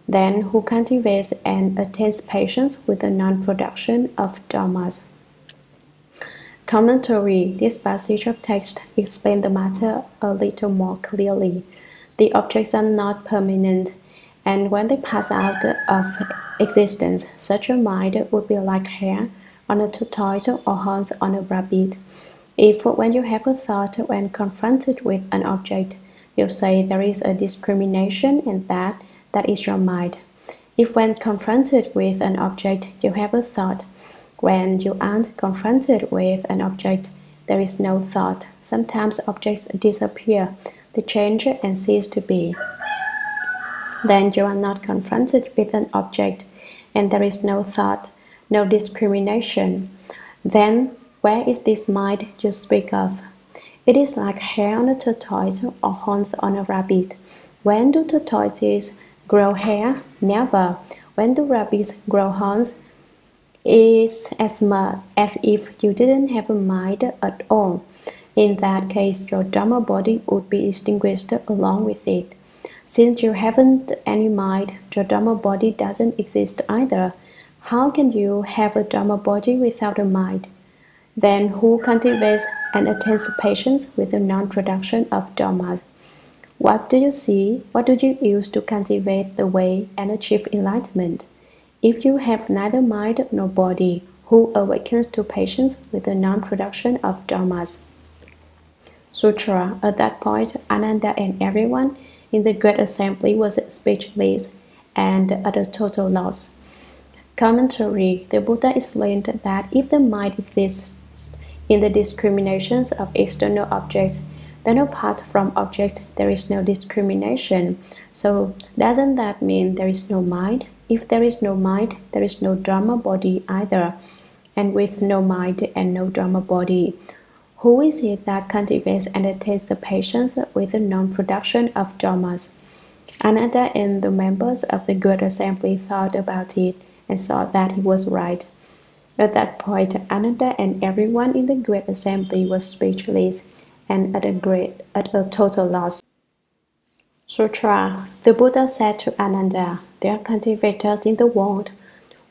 Then who cultivates and attains patience with the non-production of dharmas? Commentary. This passage of text explains the matter a little more clearly. The objects are not permanent, and when they pass out of existence, such a mind would be like hair on a tortoise or horns on a rabbit. If when you have a thought when confronted with an object, you say there is a discrimination and that is your mind. If when confronted with an object, you have a thought, when you aren't confronted with an object, there is no thought. Sometimes objects disappear, they change and cease to be. Then you are not confronted with an object, and there is no thought, no discrimination. Then where is this mind you speak of? It is like hair on a tortoise or horns on a rabbit. When do tortoises grow hair? Never. When do rabbits grow horns? It's as much as if you didn't have a mind at all. In that case, your Dharma body would be extinguished along with it. Since you haven't any mind, your Dharma body doesn't exist either. How can you have a Dharma body without a mind? Then who cultivates and attains patience with the non-production of Dharma? What do you see? What do you use to cultivate the way and achieve enlightenment? If you have neither mind nor body, who awakens to patience with the non-production of dharmas? Sutra. At that point, Ananda and everyone in the great assembly was speechless and at a total loss. Commentary. The Buddha explained that if the mind exists in the discriminations of external objects, then apart from objects there is no discrimination. So doesn't that mean there is no mind? If there is no mind, there is no Dharma body either. And with no mind and no Dharma body, who is it that cultivates and attains the patience with the non-production of dharmas? Ananda and the members of the Great Assembly thought about it and saw that he was right. At that point, Ananda and everyone in the Great Assembly was speechless and at a total loss. Sutra. The Buddha said to Ananda, there are cultivators in the world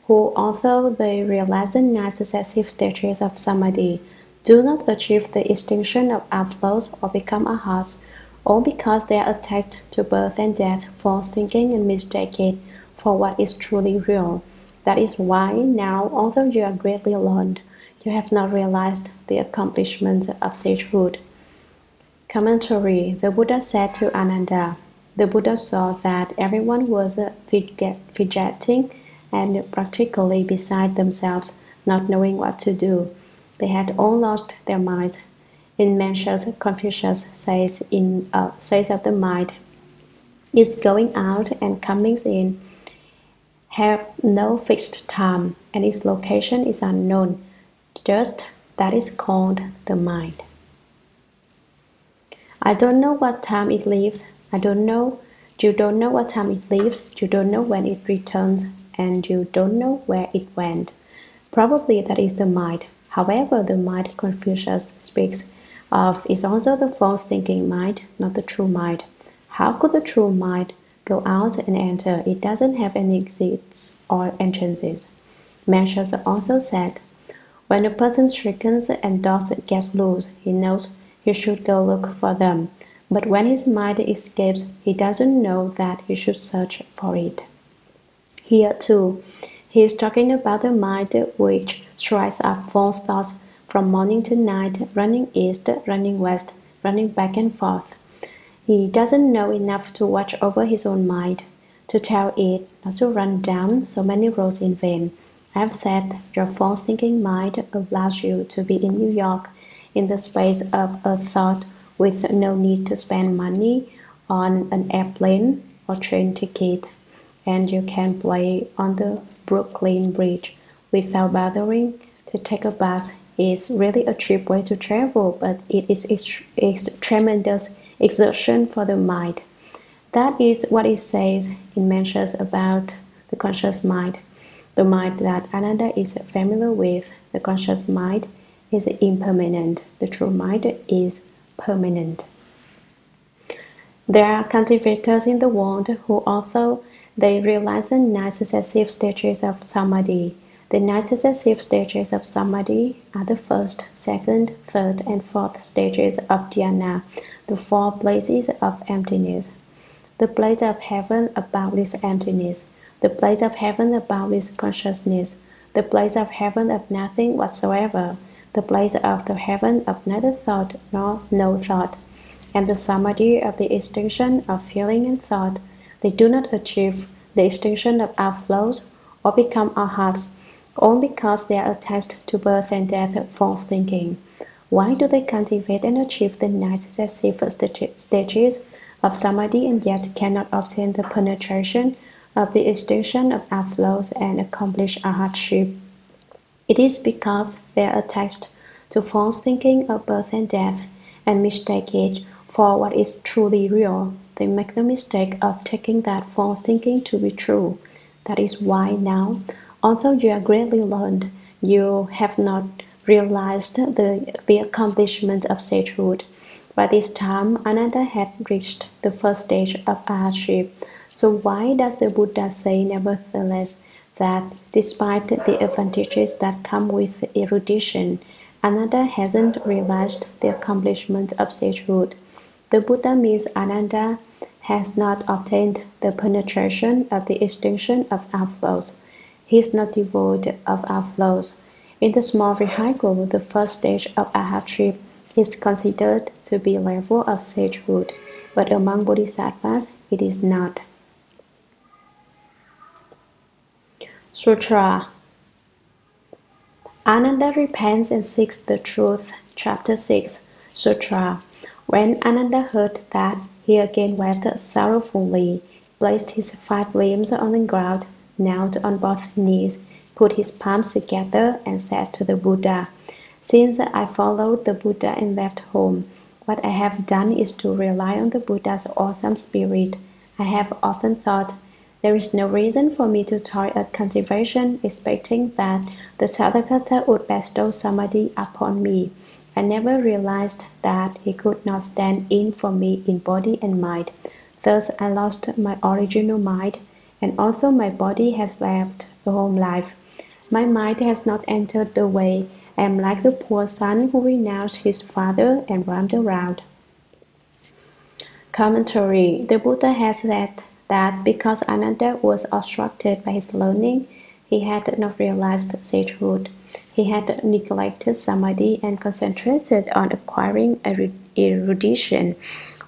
who, although they realize the 9 successive stages of samadhi, do not achieve the extinction of outflows or become arhats, all because they are attached to birth and death, false thinking and mistake it for what is truly real. That is why now, although you are greatly learned, you have not realized the accomplishments of sagehood. Commentary. The Buddha said to Ananda, the Buddha saw that everyone was fidgeting and practically beside themselves, not knowing what to do. They had all lost their minds. In Mencius, Confucius says of the mind, its going out and coming in have no fixed time, and its location is unknown. Just that is called the mind. I don't know what time it leaves. I don't know. You don't know what time it leaves. You don't know when it returns, and you don't know where it went. Probably that is the mind. However, the mind Confucius speaks of is also the false thinking mind, not the true mind. How could the true mind go out and enter? It doesn't have any exits or entrances. Mencius also said, when a person strikes and dogs get loose, he knows he should go look for them. But when his mind escapes, he doesn't know that he should search for it. Here too, he is talking about the mind which strikes up false thoughts from morning to night, running east, running west, running back and forth. He doesn't know enough to watch over his own mind, to tell it not to run down so many roads in vain. I have said your false thinking mind allows you to be in New York in the space of a thought with no need to spend money on an airplane or train ticket, and you can play on the Brooklyn Bridge without bothering to take a bus. It's really a cheap way to travel, but it is tremendous exertion for the mind. That is what it says in Mencius about the conscious mind. The mind that Ananda is familiar with, the conscious mind, is impermanent. The true mind is permanent. There are cultivators in the world who, although they realize the 9 successive stages of samadhi, the 9 successive stages of samadhi are the first, second, third, and fourth stages of dhyana, the 4 places of emptiness. The place of heaven of boundless emptiness, the place of heaven of boundless consciousness, the place of heaven of nothing whatsoever, the place of the heaven of neither thought nor no thought, and the samadhi of the extinction of feeling and thought. They do not achieve the extinction of outflows or become arhats, all because they are attached to birth and death of false thinking. Why do they cultivate and achieve the 9 successive stages of samadhi and yet cannot obtain the penetration of the extinction of outflows and accomplish arhatship? It is because they are attached to false thinking of birth and death and mistake it for what is truly real. They make the mistake of taking that false thinking to be true. That is why now, Although you are greatly learned, you have not realized the accomplishment of sagehood. By this time, Ananda had reached the first stage of arhatship. So why does the Buddha say nevertheless that despite the advantages that come with erudition, Ananda hasn't realized the accomplishment of sagehood? The Buddha means Ananda has not obtained the penetration of the extinction of outflows. He is not devoid of outflows. In the small vehicle, the first stage of arhatship is considered to be level of sagehood, but among bodhisattvas it is not. Sutra. Ananda repents and seeks the truth. Chapter 6. Sutra. When Ananda heard that, he again wept sorrowfully, placed his 5 limbs on the ground, knelt on both knees, put his palms together, and said to the Buddha, "Since I followed the Buddha and left home, what I have done is to rely on the Buddha's awesome spirit. I have often thought, there is no reason for me to toil at cultivation, expecting that the Tathagata would bestow samadhi upon me. I never realized that he could not stand in for me in body and mind. Thus I lost my original mind, and although my body has left the home life, my mind has not entered the way. I am like the poor son who renounced his father and roamed around." Commentary. The Buddha has said that because Ananda was obstructed by his learning, he had not realized sagehood. He had neglected samadhi and concentrated on acquiring erudition.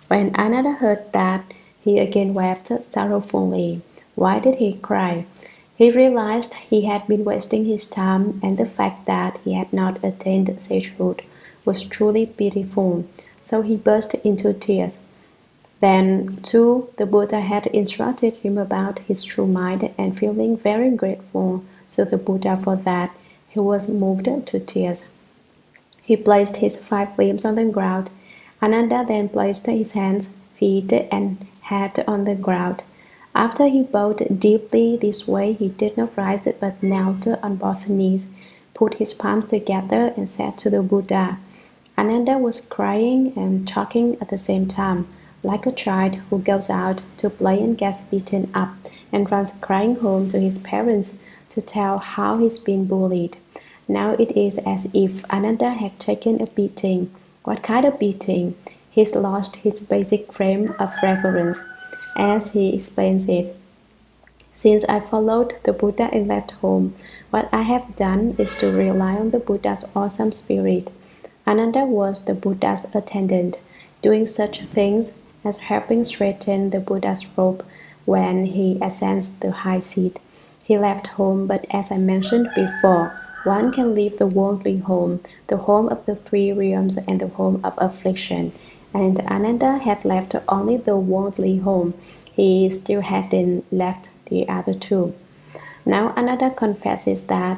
When Ananda heard that, he again wept sorrowfully. Why did he cry? He realized he had been wasting his time, and the fact that he had not attained sagehood was truly pitiful. So he burst into tears. Then, too, the Buddha had instructed him about his true mind, and feeling very grateful to the Buddha for that, he was moved to tears. He placed his 5 limbs on the ground. Ananda then placed his hands, feet, and head on the ground. After he bowed deeply this way, he did not rise but knelt on both knees, put his palms together, and said to the Buddha. Ananda was crying and talking at the same time, like a child who goes out to play and gets beaten up and runs crying home to his parents to tell how he's been bullied. Now it is as if Ananda had taken a beating. What kind of beating? He's lost his basic frame of reverence. As he explains it, "Since I followed the Buddha and left home, what I have done is to rely on the Buddha's awesome spirit." Ananda was the Buddha's attendant, doing such things as helping straighten the Buddha's robe when he ascends the high seat. He left home, but as I mentioned before, one can leave the worldly home, the home of the 3 realms and the home of affliction. And Ananda had left only the worldly home. He still hadn't left the other 2. Now Ananda confesses that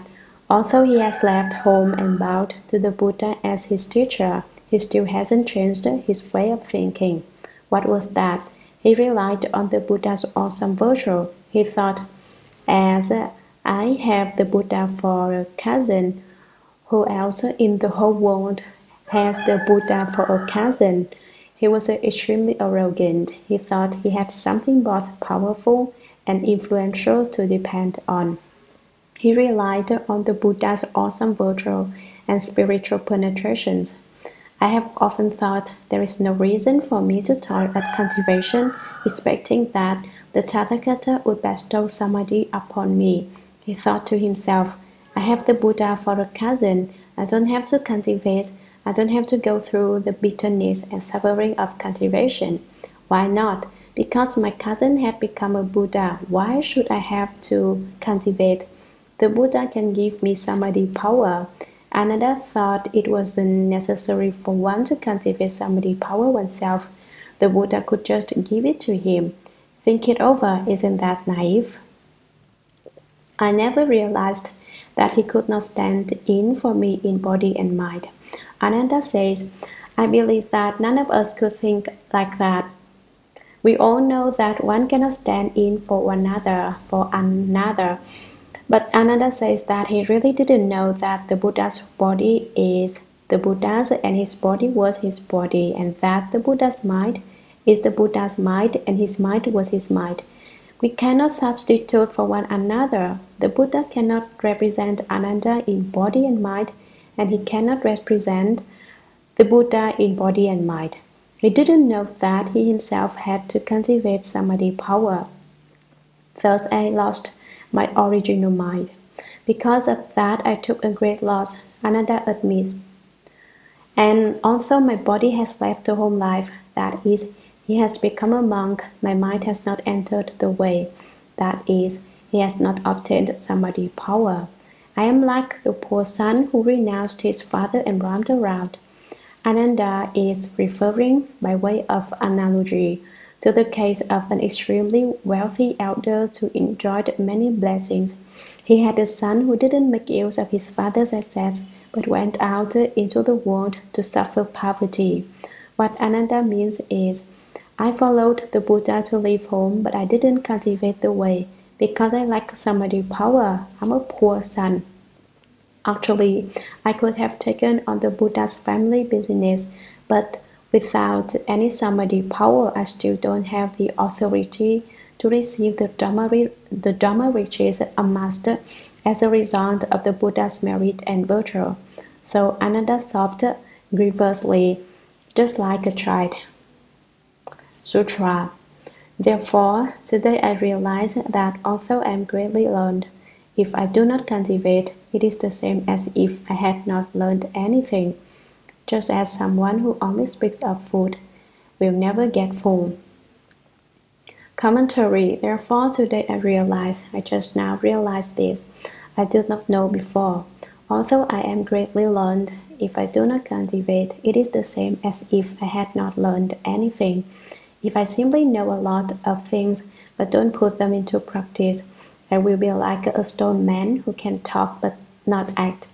although he has left home and bowed to the Buddha as his teacher, he still hasn't changed his way of thinking. What was that? He relied on the Buddha's awesome virtue. He thought, as I have the Buddha for a cousin, who else in the whole world has the Buddha for a cousin? He was extremely arrogant. He thought he had something both powerful and influential to depend on. He relied on the Buddha's awesome virtue and spiritual penetrations. I have often thought there is no reason for me to toil at cultivation, expecting that the Tathagata would bestow samadhi upon me. He thought to himself, I have the Buddha for a cousin. I don't have to cultivate. I don't have to go through the bitterness and suffering of cultivation. Why not? Because my cousin had become a Buddha. Why should I have to cultivate? The Buddha can give me samadhi power. Ananda thought it wasn't necessary for one to cultivate samadhi power oneself. The Buddha could just give it to him. Think it over, isn't that naive? I never realized that he could not stand in for me in body and mind. Ananda says, I believe that none of us could think like that. We all know that one cannot stand in for another. But Ananda says that he really didn't know that the Buddha's body is the Buddha's and his body was his body, and that the Buddha's mind is the Buddha's mind and his mind was his mind. We cannot substitute for one another. The Buddha cannot represent Ananda in body and mind, and he cannot represent the Buddha in body and mind. He didn't know that he himself had to cultivate samadhi power. Thus I lost my original mind. Because of that, I took a great loss, Ananda admits. And although my body has left the home life, that is, he has become a monk, my mind has not entered the way, that is, he has not obtained samadhi power. I am like the poor son who renounced his father and roamed around. Ananda is referring, by way of analogy, to the case of an extremely wealthy elder who enjoyed many blessings. He had a son who didn't make use of his father's assets, but went out into the world to suffer poverty. What Ananda means is, I followed the Buddha to leave home, but I didn't cultivate the way. Because I lack samadhi power, I'm a poor son. Actually, I could have taken on the Buddha's family business, but without any samadhi power, I still don't have the authority to receive the Dharma riches amassed as a result of the Buddha's merit and virtue. So Ananda sobbed grievously, just like a child. Sutra. Therefore, today I realize that although I am greatly learned, if I do not cultivate, it is the same as if I had not learned anything, just as someone who only speaks of food will never get full. Commentary. Therefore, today I just now realized this, I did not know before. Although I am greatly learned, if I do not cultivate, it is the same as if I had not learned anything. If I simply know a lot of things but don't put them into practice, I will be like a stone man who can talk but not act.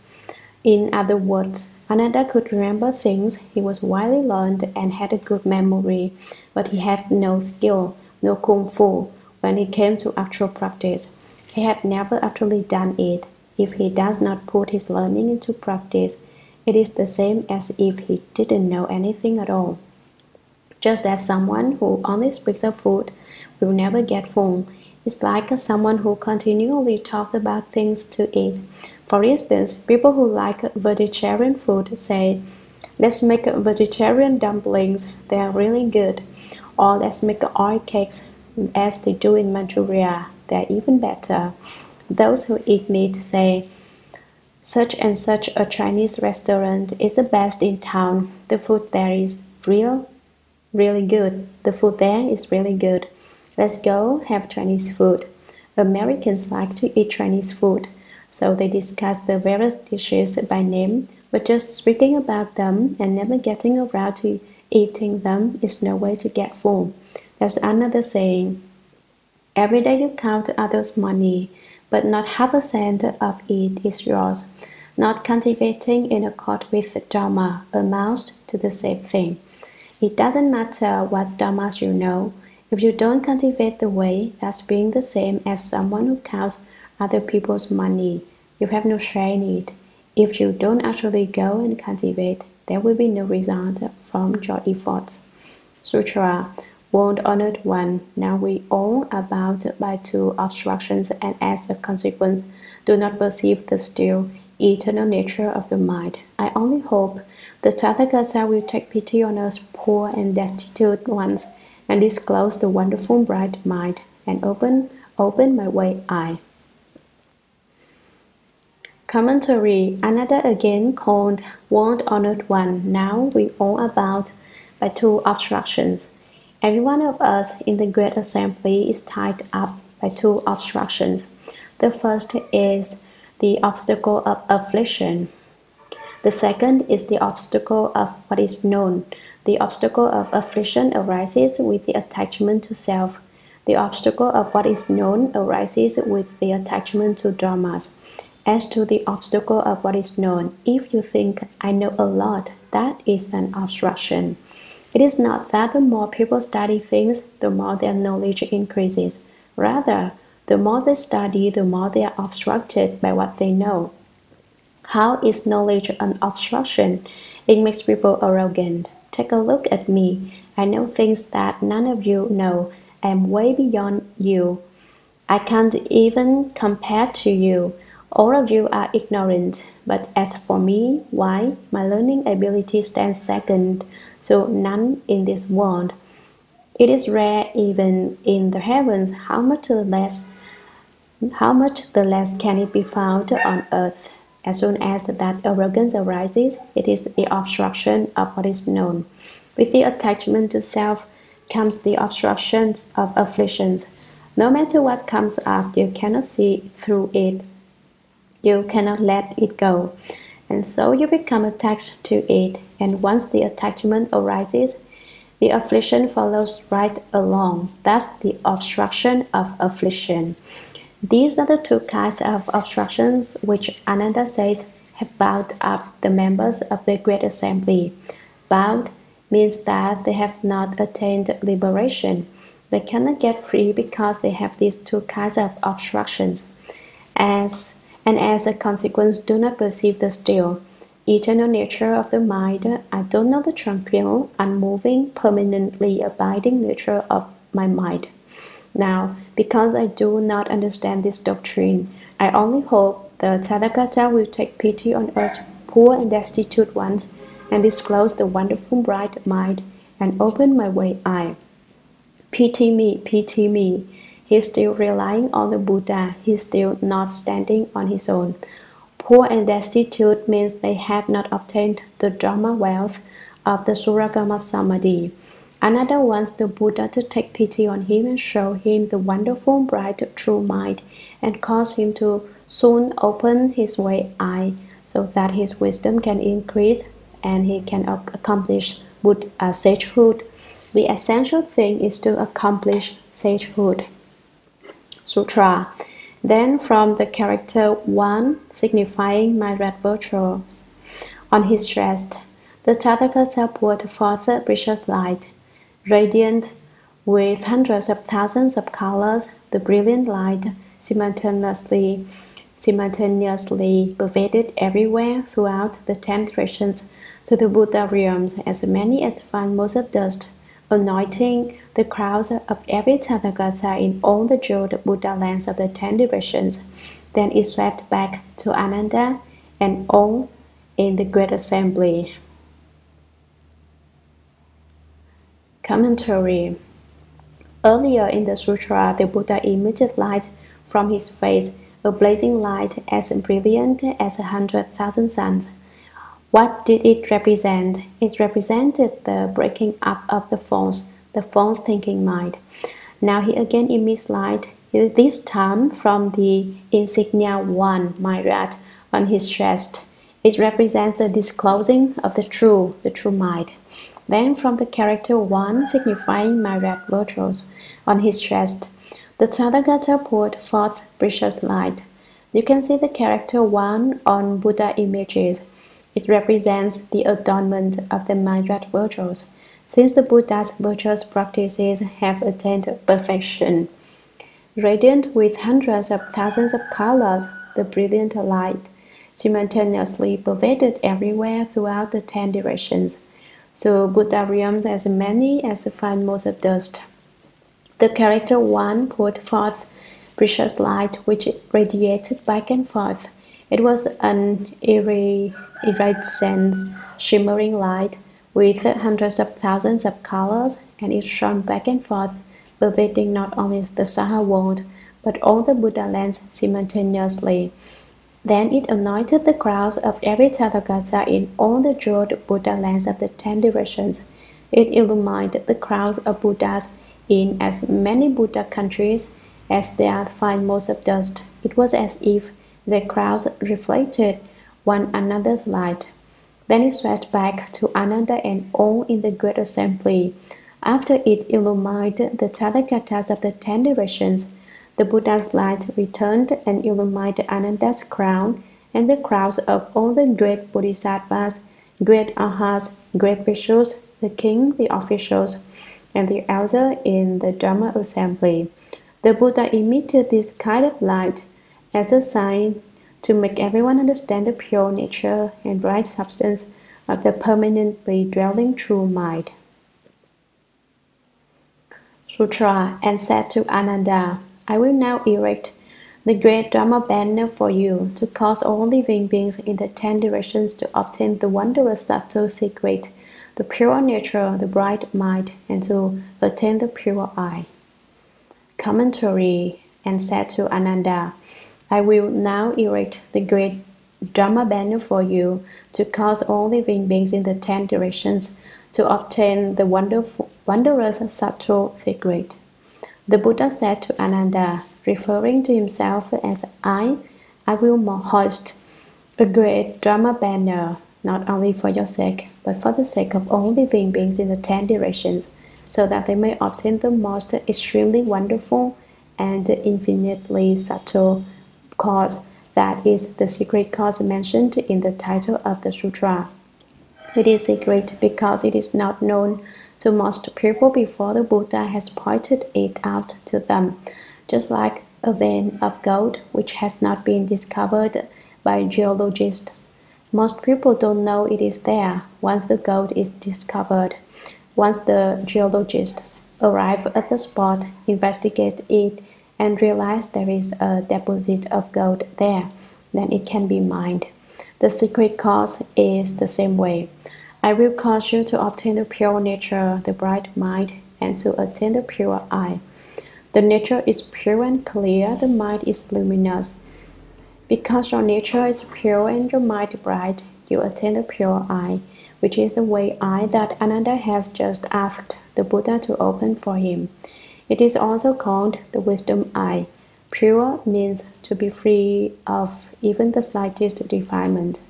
In other words, Ananda could remember things, he was widely learned and had a good memory, but he had no skill, no kung fu, when it came to actual practice. He had never actually done it. If he does not put his learning into practice, it is the same as if he didn't know anything at all. Just as someone who only speaks of food will never get full, it's like someone who continually talks about things to eat. For instance, people who like vegetarian food say, let's make vegetarian dumplings, they are really good. Or let's make oil cakes as they do in Manchuria, they are even better. Those who eat meat say, such and such a Chinese restaurant is the best in town. The food there is really good. The food there is really good. Let's go have Chinese food. Americans like to eat Chinese food, so they discuss the various dishes by name, but just speaking about them and never getting around to eating them is no way to get full. There's another saying, every day you count others' money, but not half a cent of it is yours. Not cultivating in accord with the Dharma amounts to the same thing. It doesn't matter what Dharmas you know. If you don't cultivate the way, that's being the same as someone who counts other people's money. You have no share in it. If you don't actually go and cultivate, there will be no result from your efforts. Sutra. World Honored One, now we all are bound by two obstructions and as a consequence do not perceive the still, eternal nature of the mind. I only hope the Tathagata will take pity on us poor and destitute ones and disclose the wonderful bright mind and open my way eye. Commentary. Another again called World Honored One, now we all are bound by two obstructions. Every one of us in the Great Assembly is tied up by two obstructions. The first is the obstacle of affliction. The second is the obstacle of what is known. The obstacle of affliction arises with the attachment to self. The obstacle of what is known arises with the attachment to dharmas. As to the obstacle of what is known, if you think, I know a lot, that is an obstruction. It is not that the more people study things, the more their knowledge increases. Rather, The more they study, the more they are obstructed by what they know. How is knowledge an obstruction? It makes people arrogant. Take a look at me. I know things that none of you know. I am way beyond you. I can't even compare to you. All of you are ignorant. But as for me, why? My learning ability stands second, so none in this world. It is rare even in the heavens. How much the less can it be found on earth? As soon as that arrogance arises, it is the obstruction of what is known. With the attachment to self comes the obstructions of afflictions. No matter what comes up, you cannot see through it. You cannot let it go. And so you become attached to it. And once the attachment arises, the affliction follows right along. That's the obstruction of affliction. These are the two kinds of obstructions which Ananda says have bound up the members of the Great Assembly. Bound means that they have not attained liberation. They cannot get free because they have these two kinds of obstructions. As a consequence, do not perceive the still, eternal nature of the mind. I don't know the tranquil, unmoving, permanently abiding nature of my mind. Now, because I do not understand this doctrine, I only hope the Tathagata will take pity on us poor and destitute ones and disclose the wonderful bright mind and open my way eye. Pity me, pity me. He is still relying on the Buddha. He is still not standing on his own. Poor and destitute means they have not obtained the Dharma wealth of the Shurangama Samadhi. Another wants the Buddha to take pity on him and show him the wonderful, bright, true mind and cause him to soon open his way eye so that his wisdom can increase and he can accomplish sagehood. The essential thing is to accomplish sagehood. Sutra. Then from the character 1, signifying my red virtues, on his chest, the Tathagata poured forth a precious light. Radiant with hundreds of thousands of colors, the brilliant light simultaneously pervaded everywhere throughout the 10 directions to the Buddha realms, as many as the fine motes of dust, anointing the crowds of every Tathagata in all the jeweled Buddha lands of the 10 directions. Then it swept back to Ananda and all in the Great Assembly. Commentary. Earlier in the sutra, the Buddha emitted light from his face, a blazing light as brilliant as 100,000 suns. What did it represent? It represented the breaking up of the false thinking mind. Now he again emits light, this time from the insignia 1, Myrat, on his chest. It represents the disclosing of the true mind. Then from the character 1, signifying my red virtues, on his chest, the Tathagata poured forth precious light. You can see the character 1 on Buddha images. It represents the adornment of the red virtues, since the Buddha's virtuous practices have attained perfection. Radiant with hundreds of thousands of colors, the brilliant light simultaneously pervaded everywhere throughout the 10 directions. So Buddha realms as many as the fine motes of dust. The character 1 poured forth precious light which radiated back and forth. It was an iridescent, shimmering light with hundreds of thousands of colors, and it shone back and forth, pervading not only the Saha world, but all the Buddha lands simultaneously. Then it anointed the crowds of every Tathagata in all the jeweled Buddha lands of the 10 directions. It illumined the crowds of Buddhas in as many Buddha countries as there are fine motes of dust. It was as if the crowds reflected one another's light. Then it swept back to Ananda and all in the Great Assembly. After it illumined the Tathagatas of the 10 directions, the Buddha's light returned and illumined Ananda's crown and the crowds of all the great Bodhisattvas, great Arhats, great Bhikshus, the king, the officials, and the elder in the Dharma assembly. The Buddha emitted this kind of light as a sign to make everyone understand the pure nature and bright substance of the permanently dwelling true mind. Sutra, and said to Ananda, I will now erect the great Dharma banner for you to cause all living beings in the 10 directions to obtain the wondrous subtle secret, the pure nature, the bright mind, and to attain the pure eye. Commentary, and said to Ananda, I will now erect the great Dharma banner for you to cause all living beings in the 10 directions to obtain the wondrous subtle secret. The Buddha said to Ananda, referring to himself as I will hoist a great Dharma banner, not only for your sake, but for the sake of all living beings in the 10 directions, so that they may obtain the most extremely wonderful and infinitely subtle cause, that is, the secret cause mentioned in the title of the sutra. It is secret because it is not known to most people before the Buddha has pointed it out to them, just like a vein of gold which has not been discovered by geologists. Most people don't know it is there once the gold is discovered. Once the geologists arrive at the spot, investigate it, and realize there is a deposit of gold there, then it can be mined. The secret cause is the same way. I will cause you to obtain the pure nature, the bright mind, and to attain the pure eye. The nature is pure and clear, the mind is luminous. Because your nature is pure and your mind bright, you attain the pure eye, which is the way eye that Ananda has just asked the Buddha to open for him. It is also called the wisdom eye. Pure means to be free of even the slightest defilement.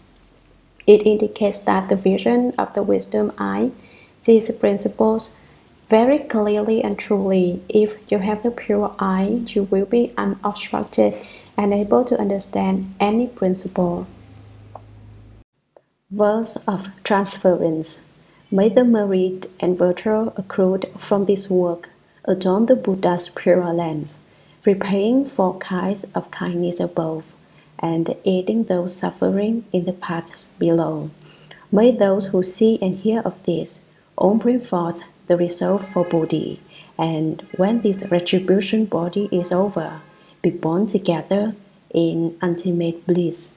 It indicates that the vision of the wisdom eye sees principles very clearly and truly. If you have the pure eye, you will be unobstructed and able to understand any principle. Verse of transference. May the merit and virtue accrued from this work adorn the Buddha's pure lands, repaying for kinds of kindness above, and aiding those suffering in the paths below. May those who see and hear of this all bring forth the resolve for Bodhi, and when this retribution body is over, be born together in ultimate bliss.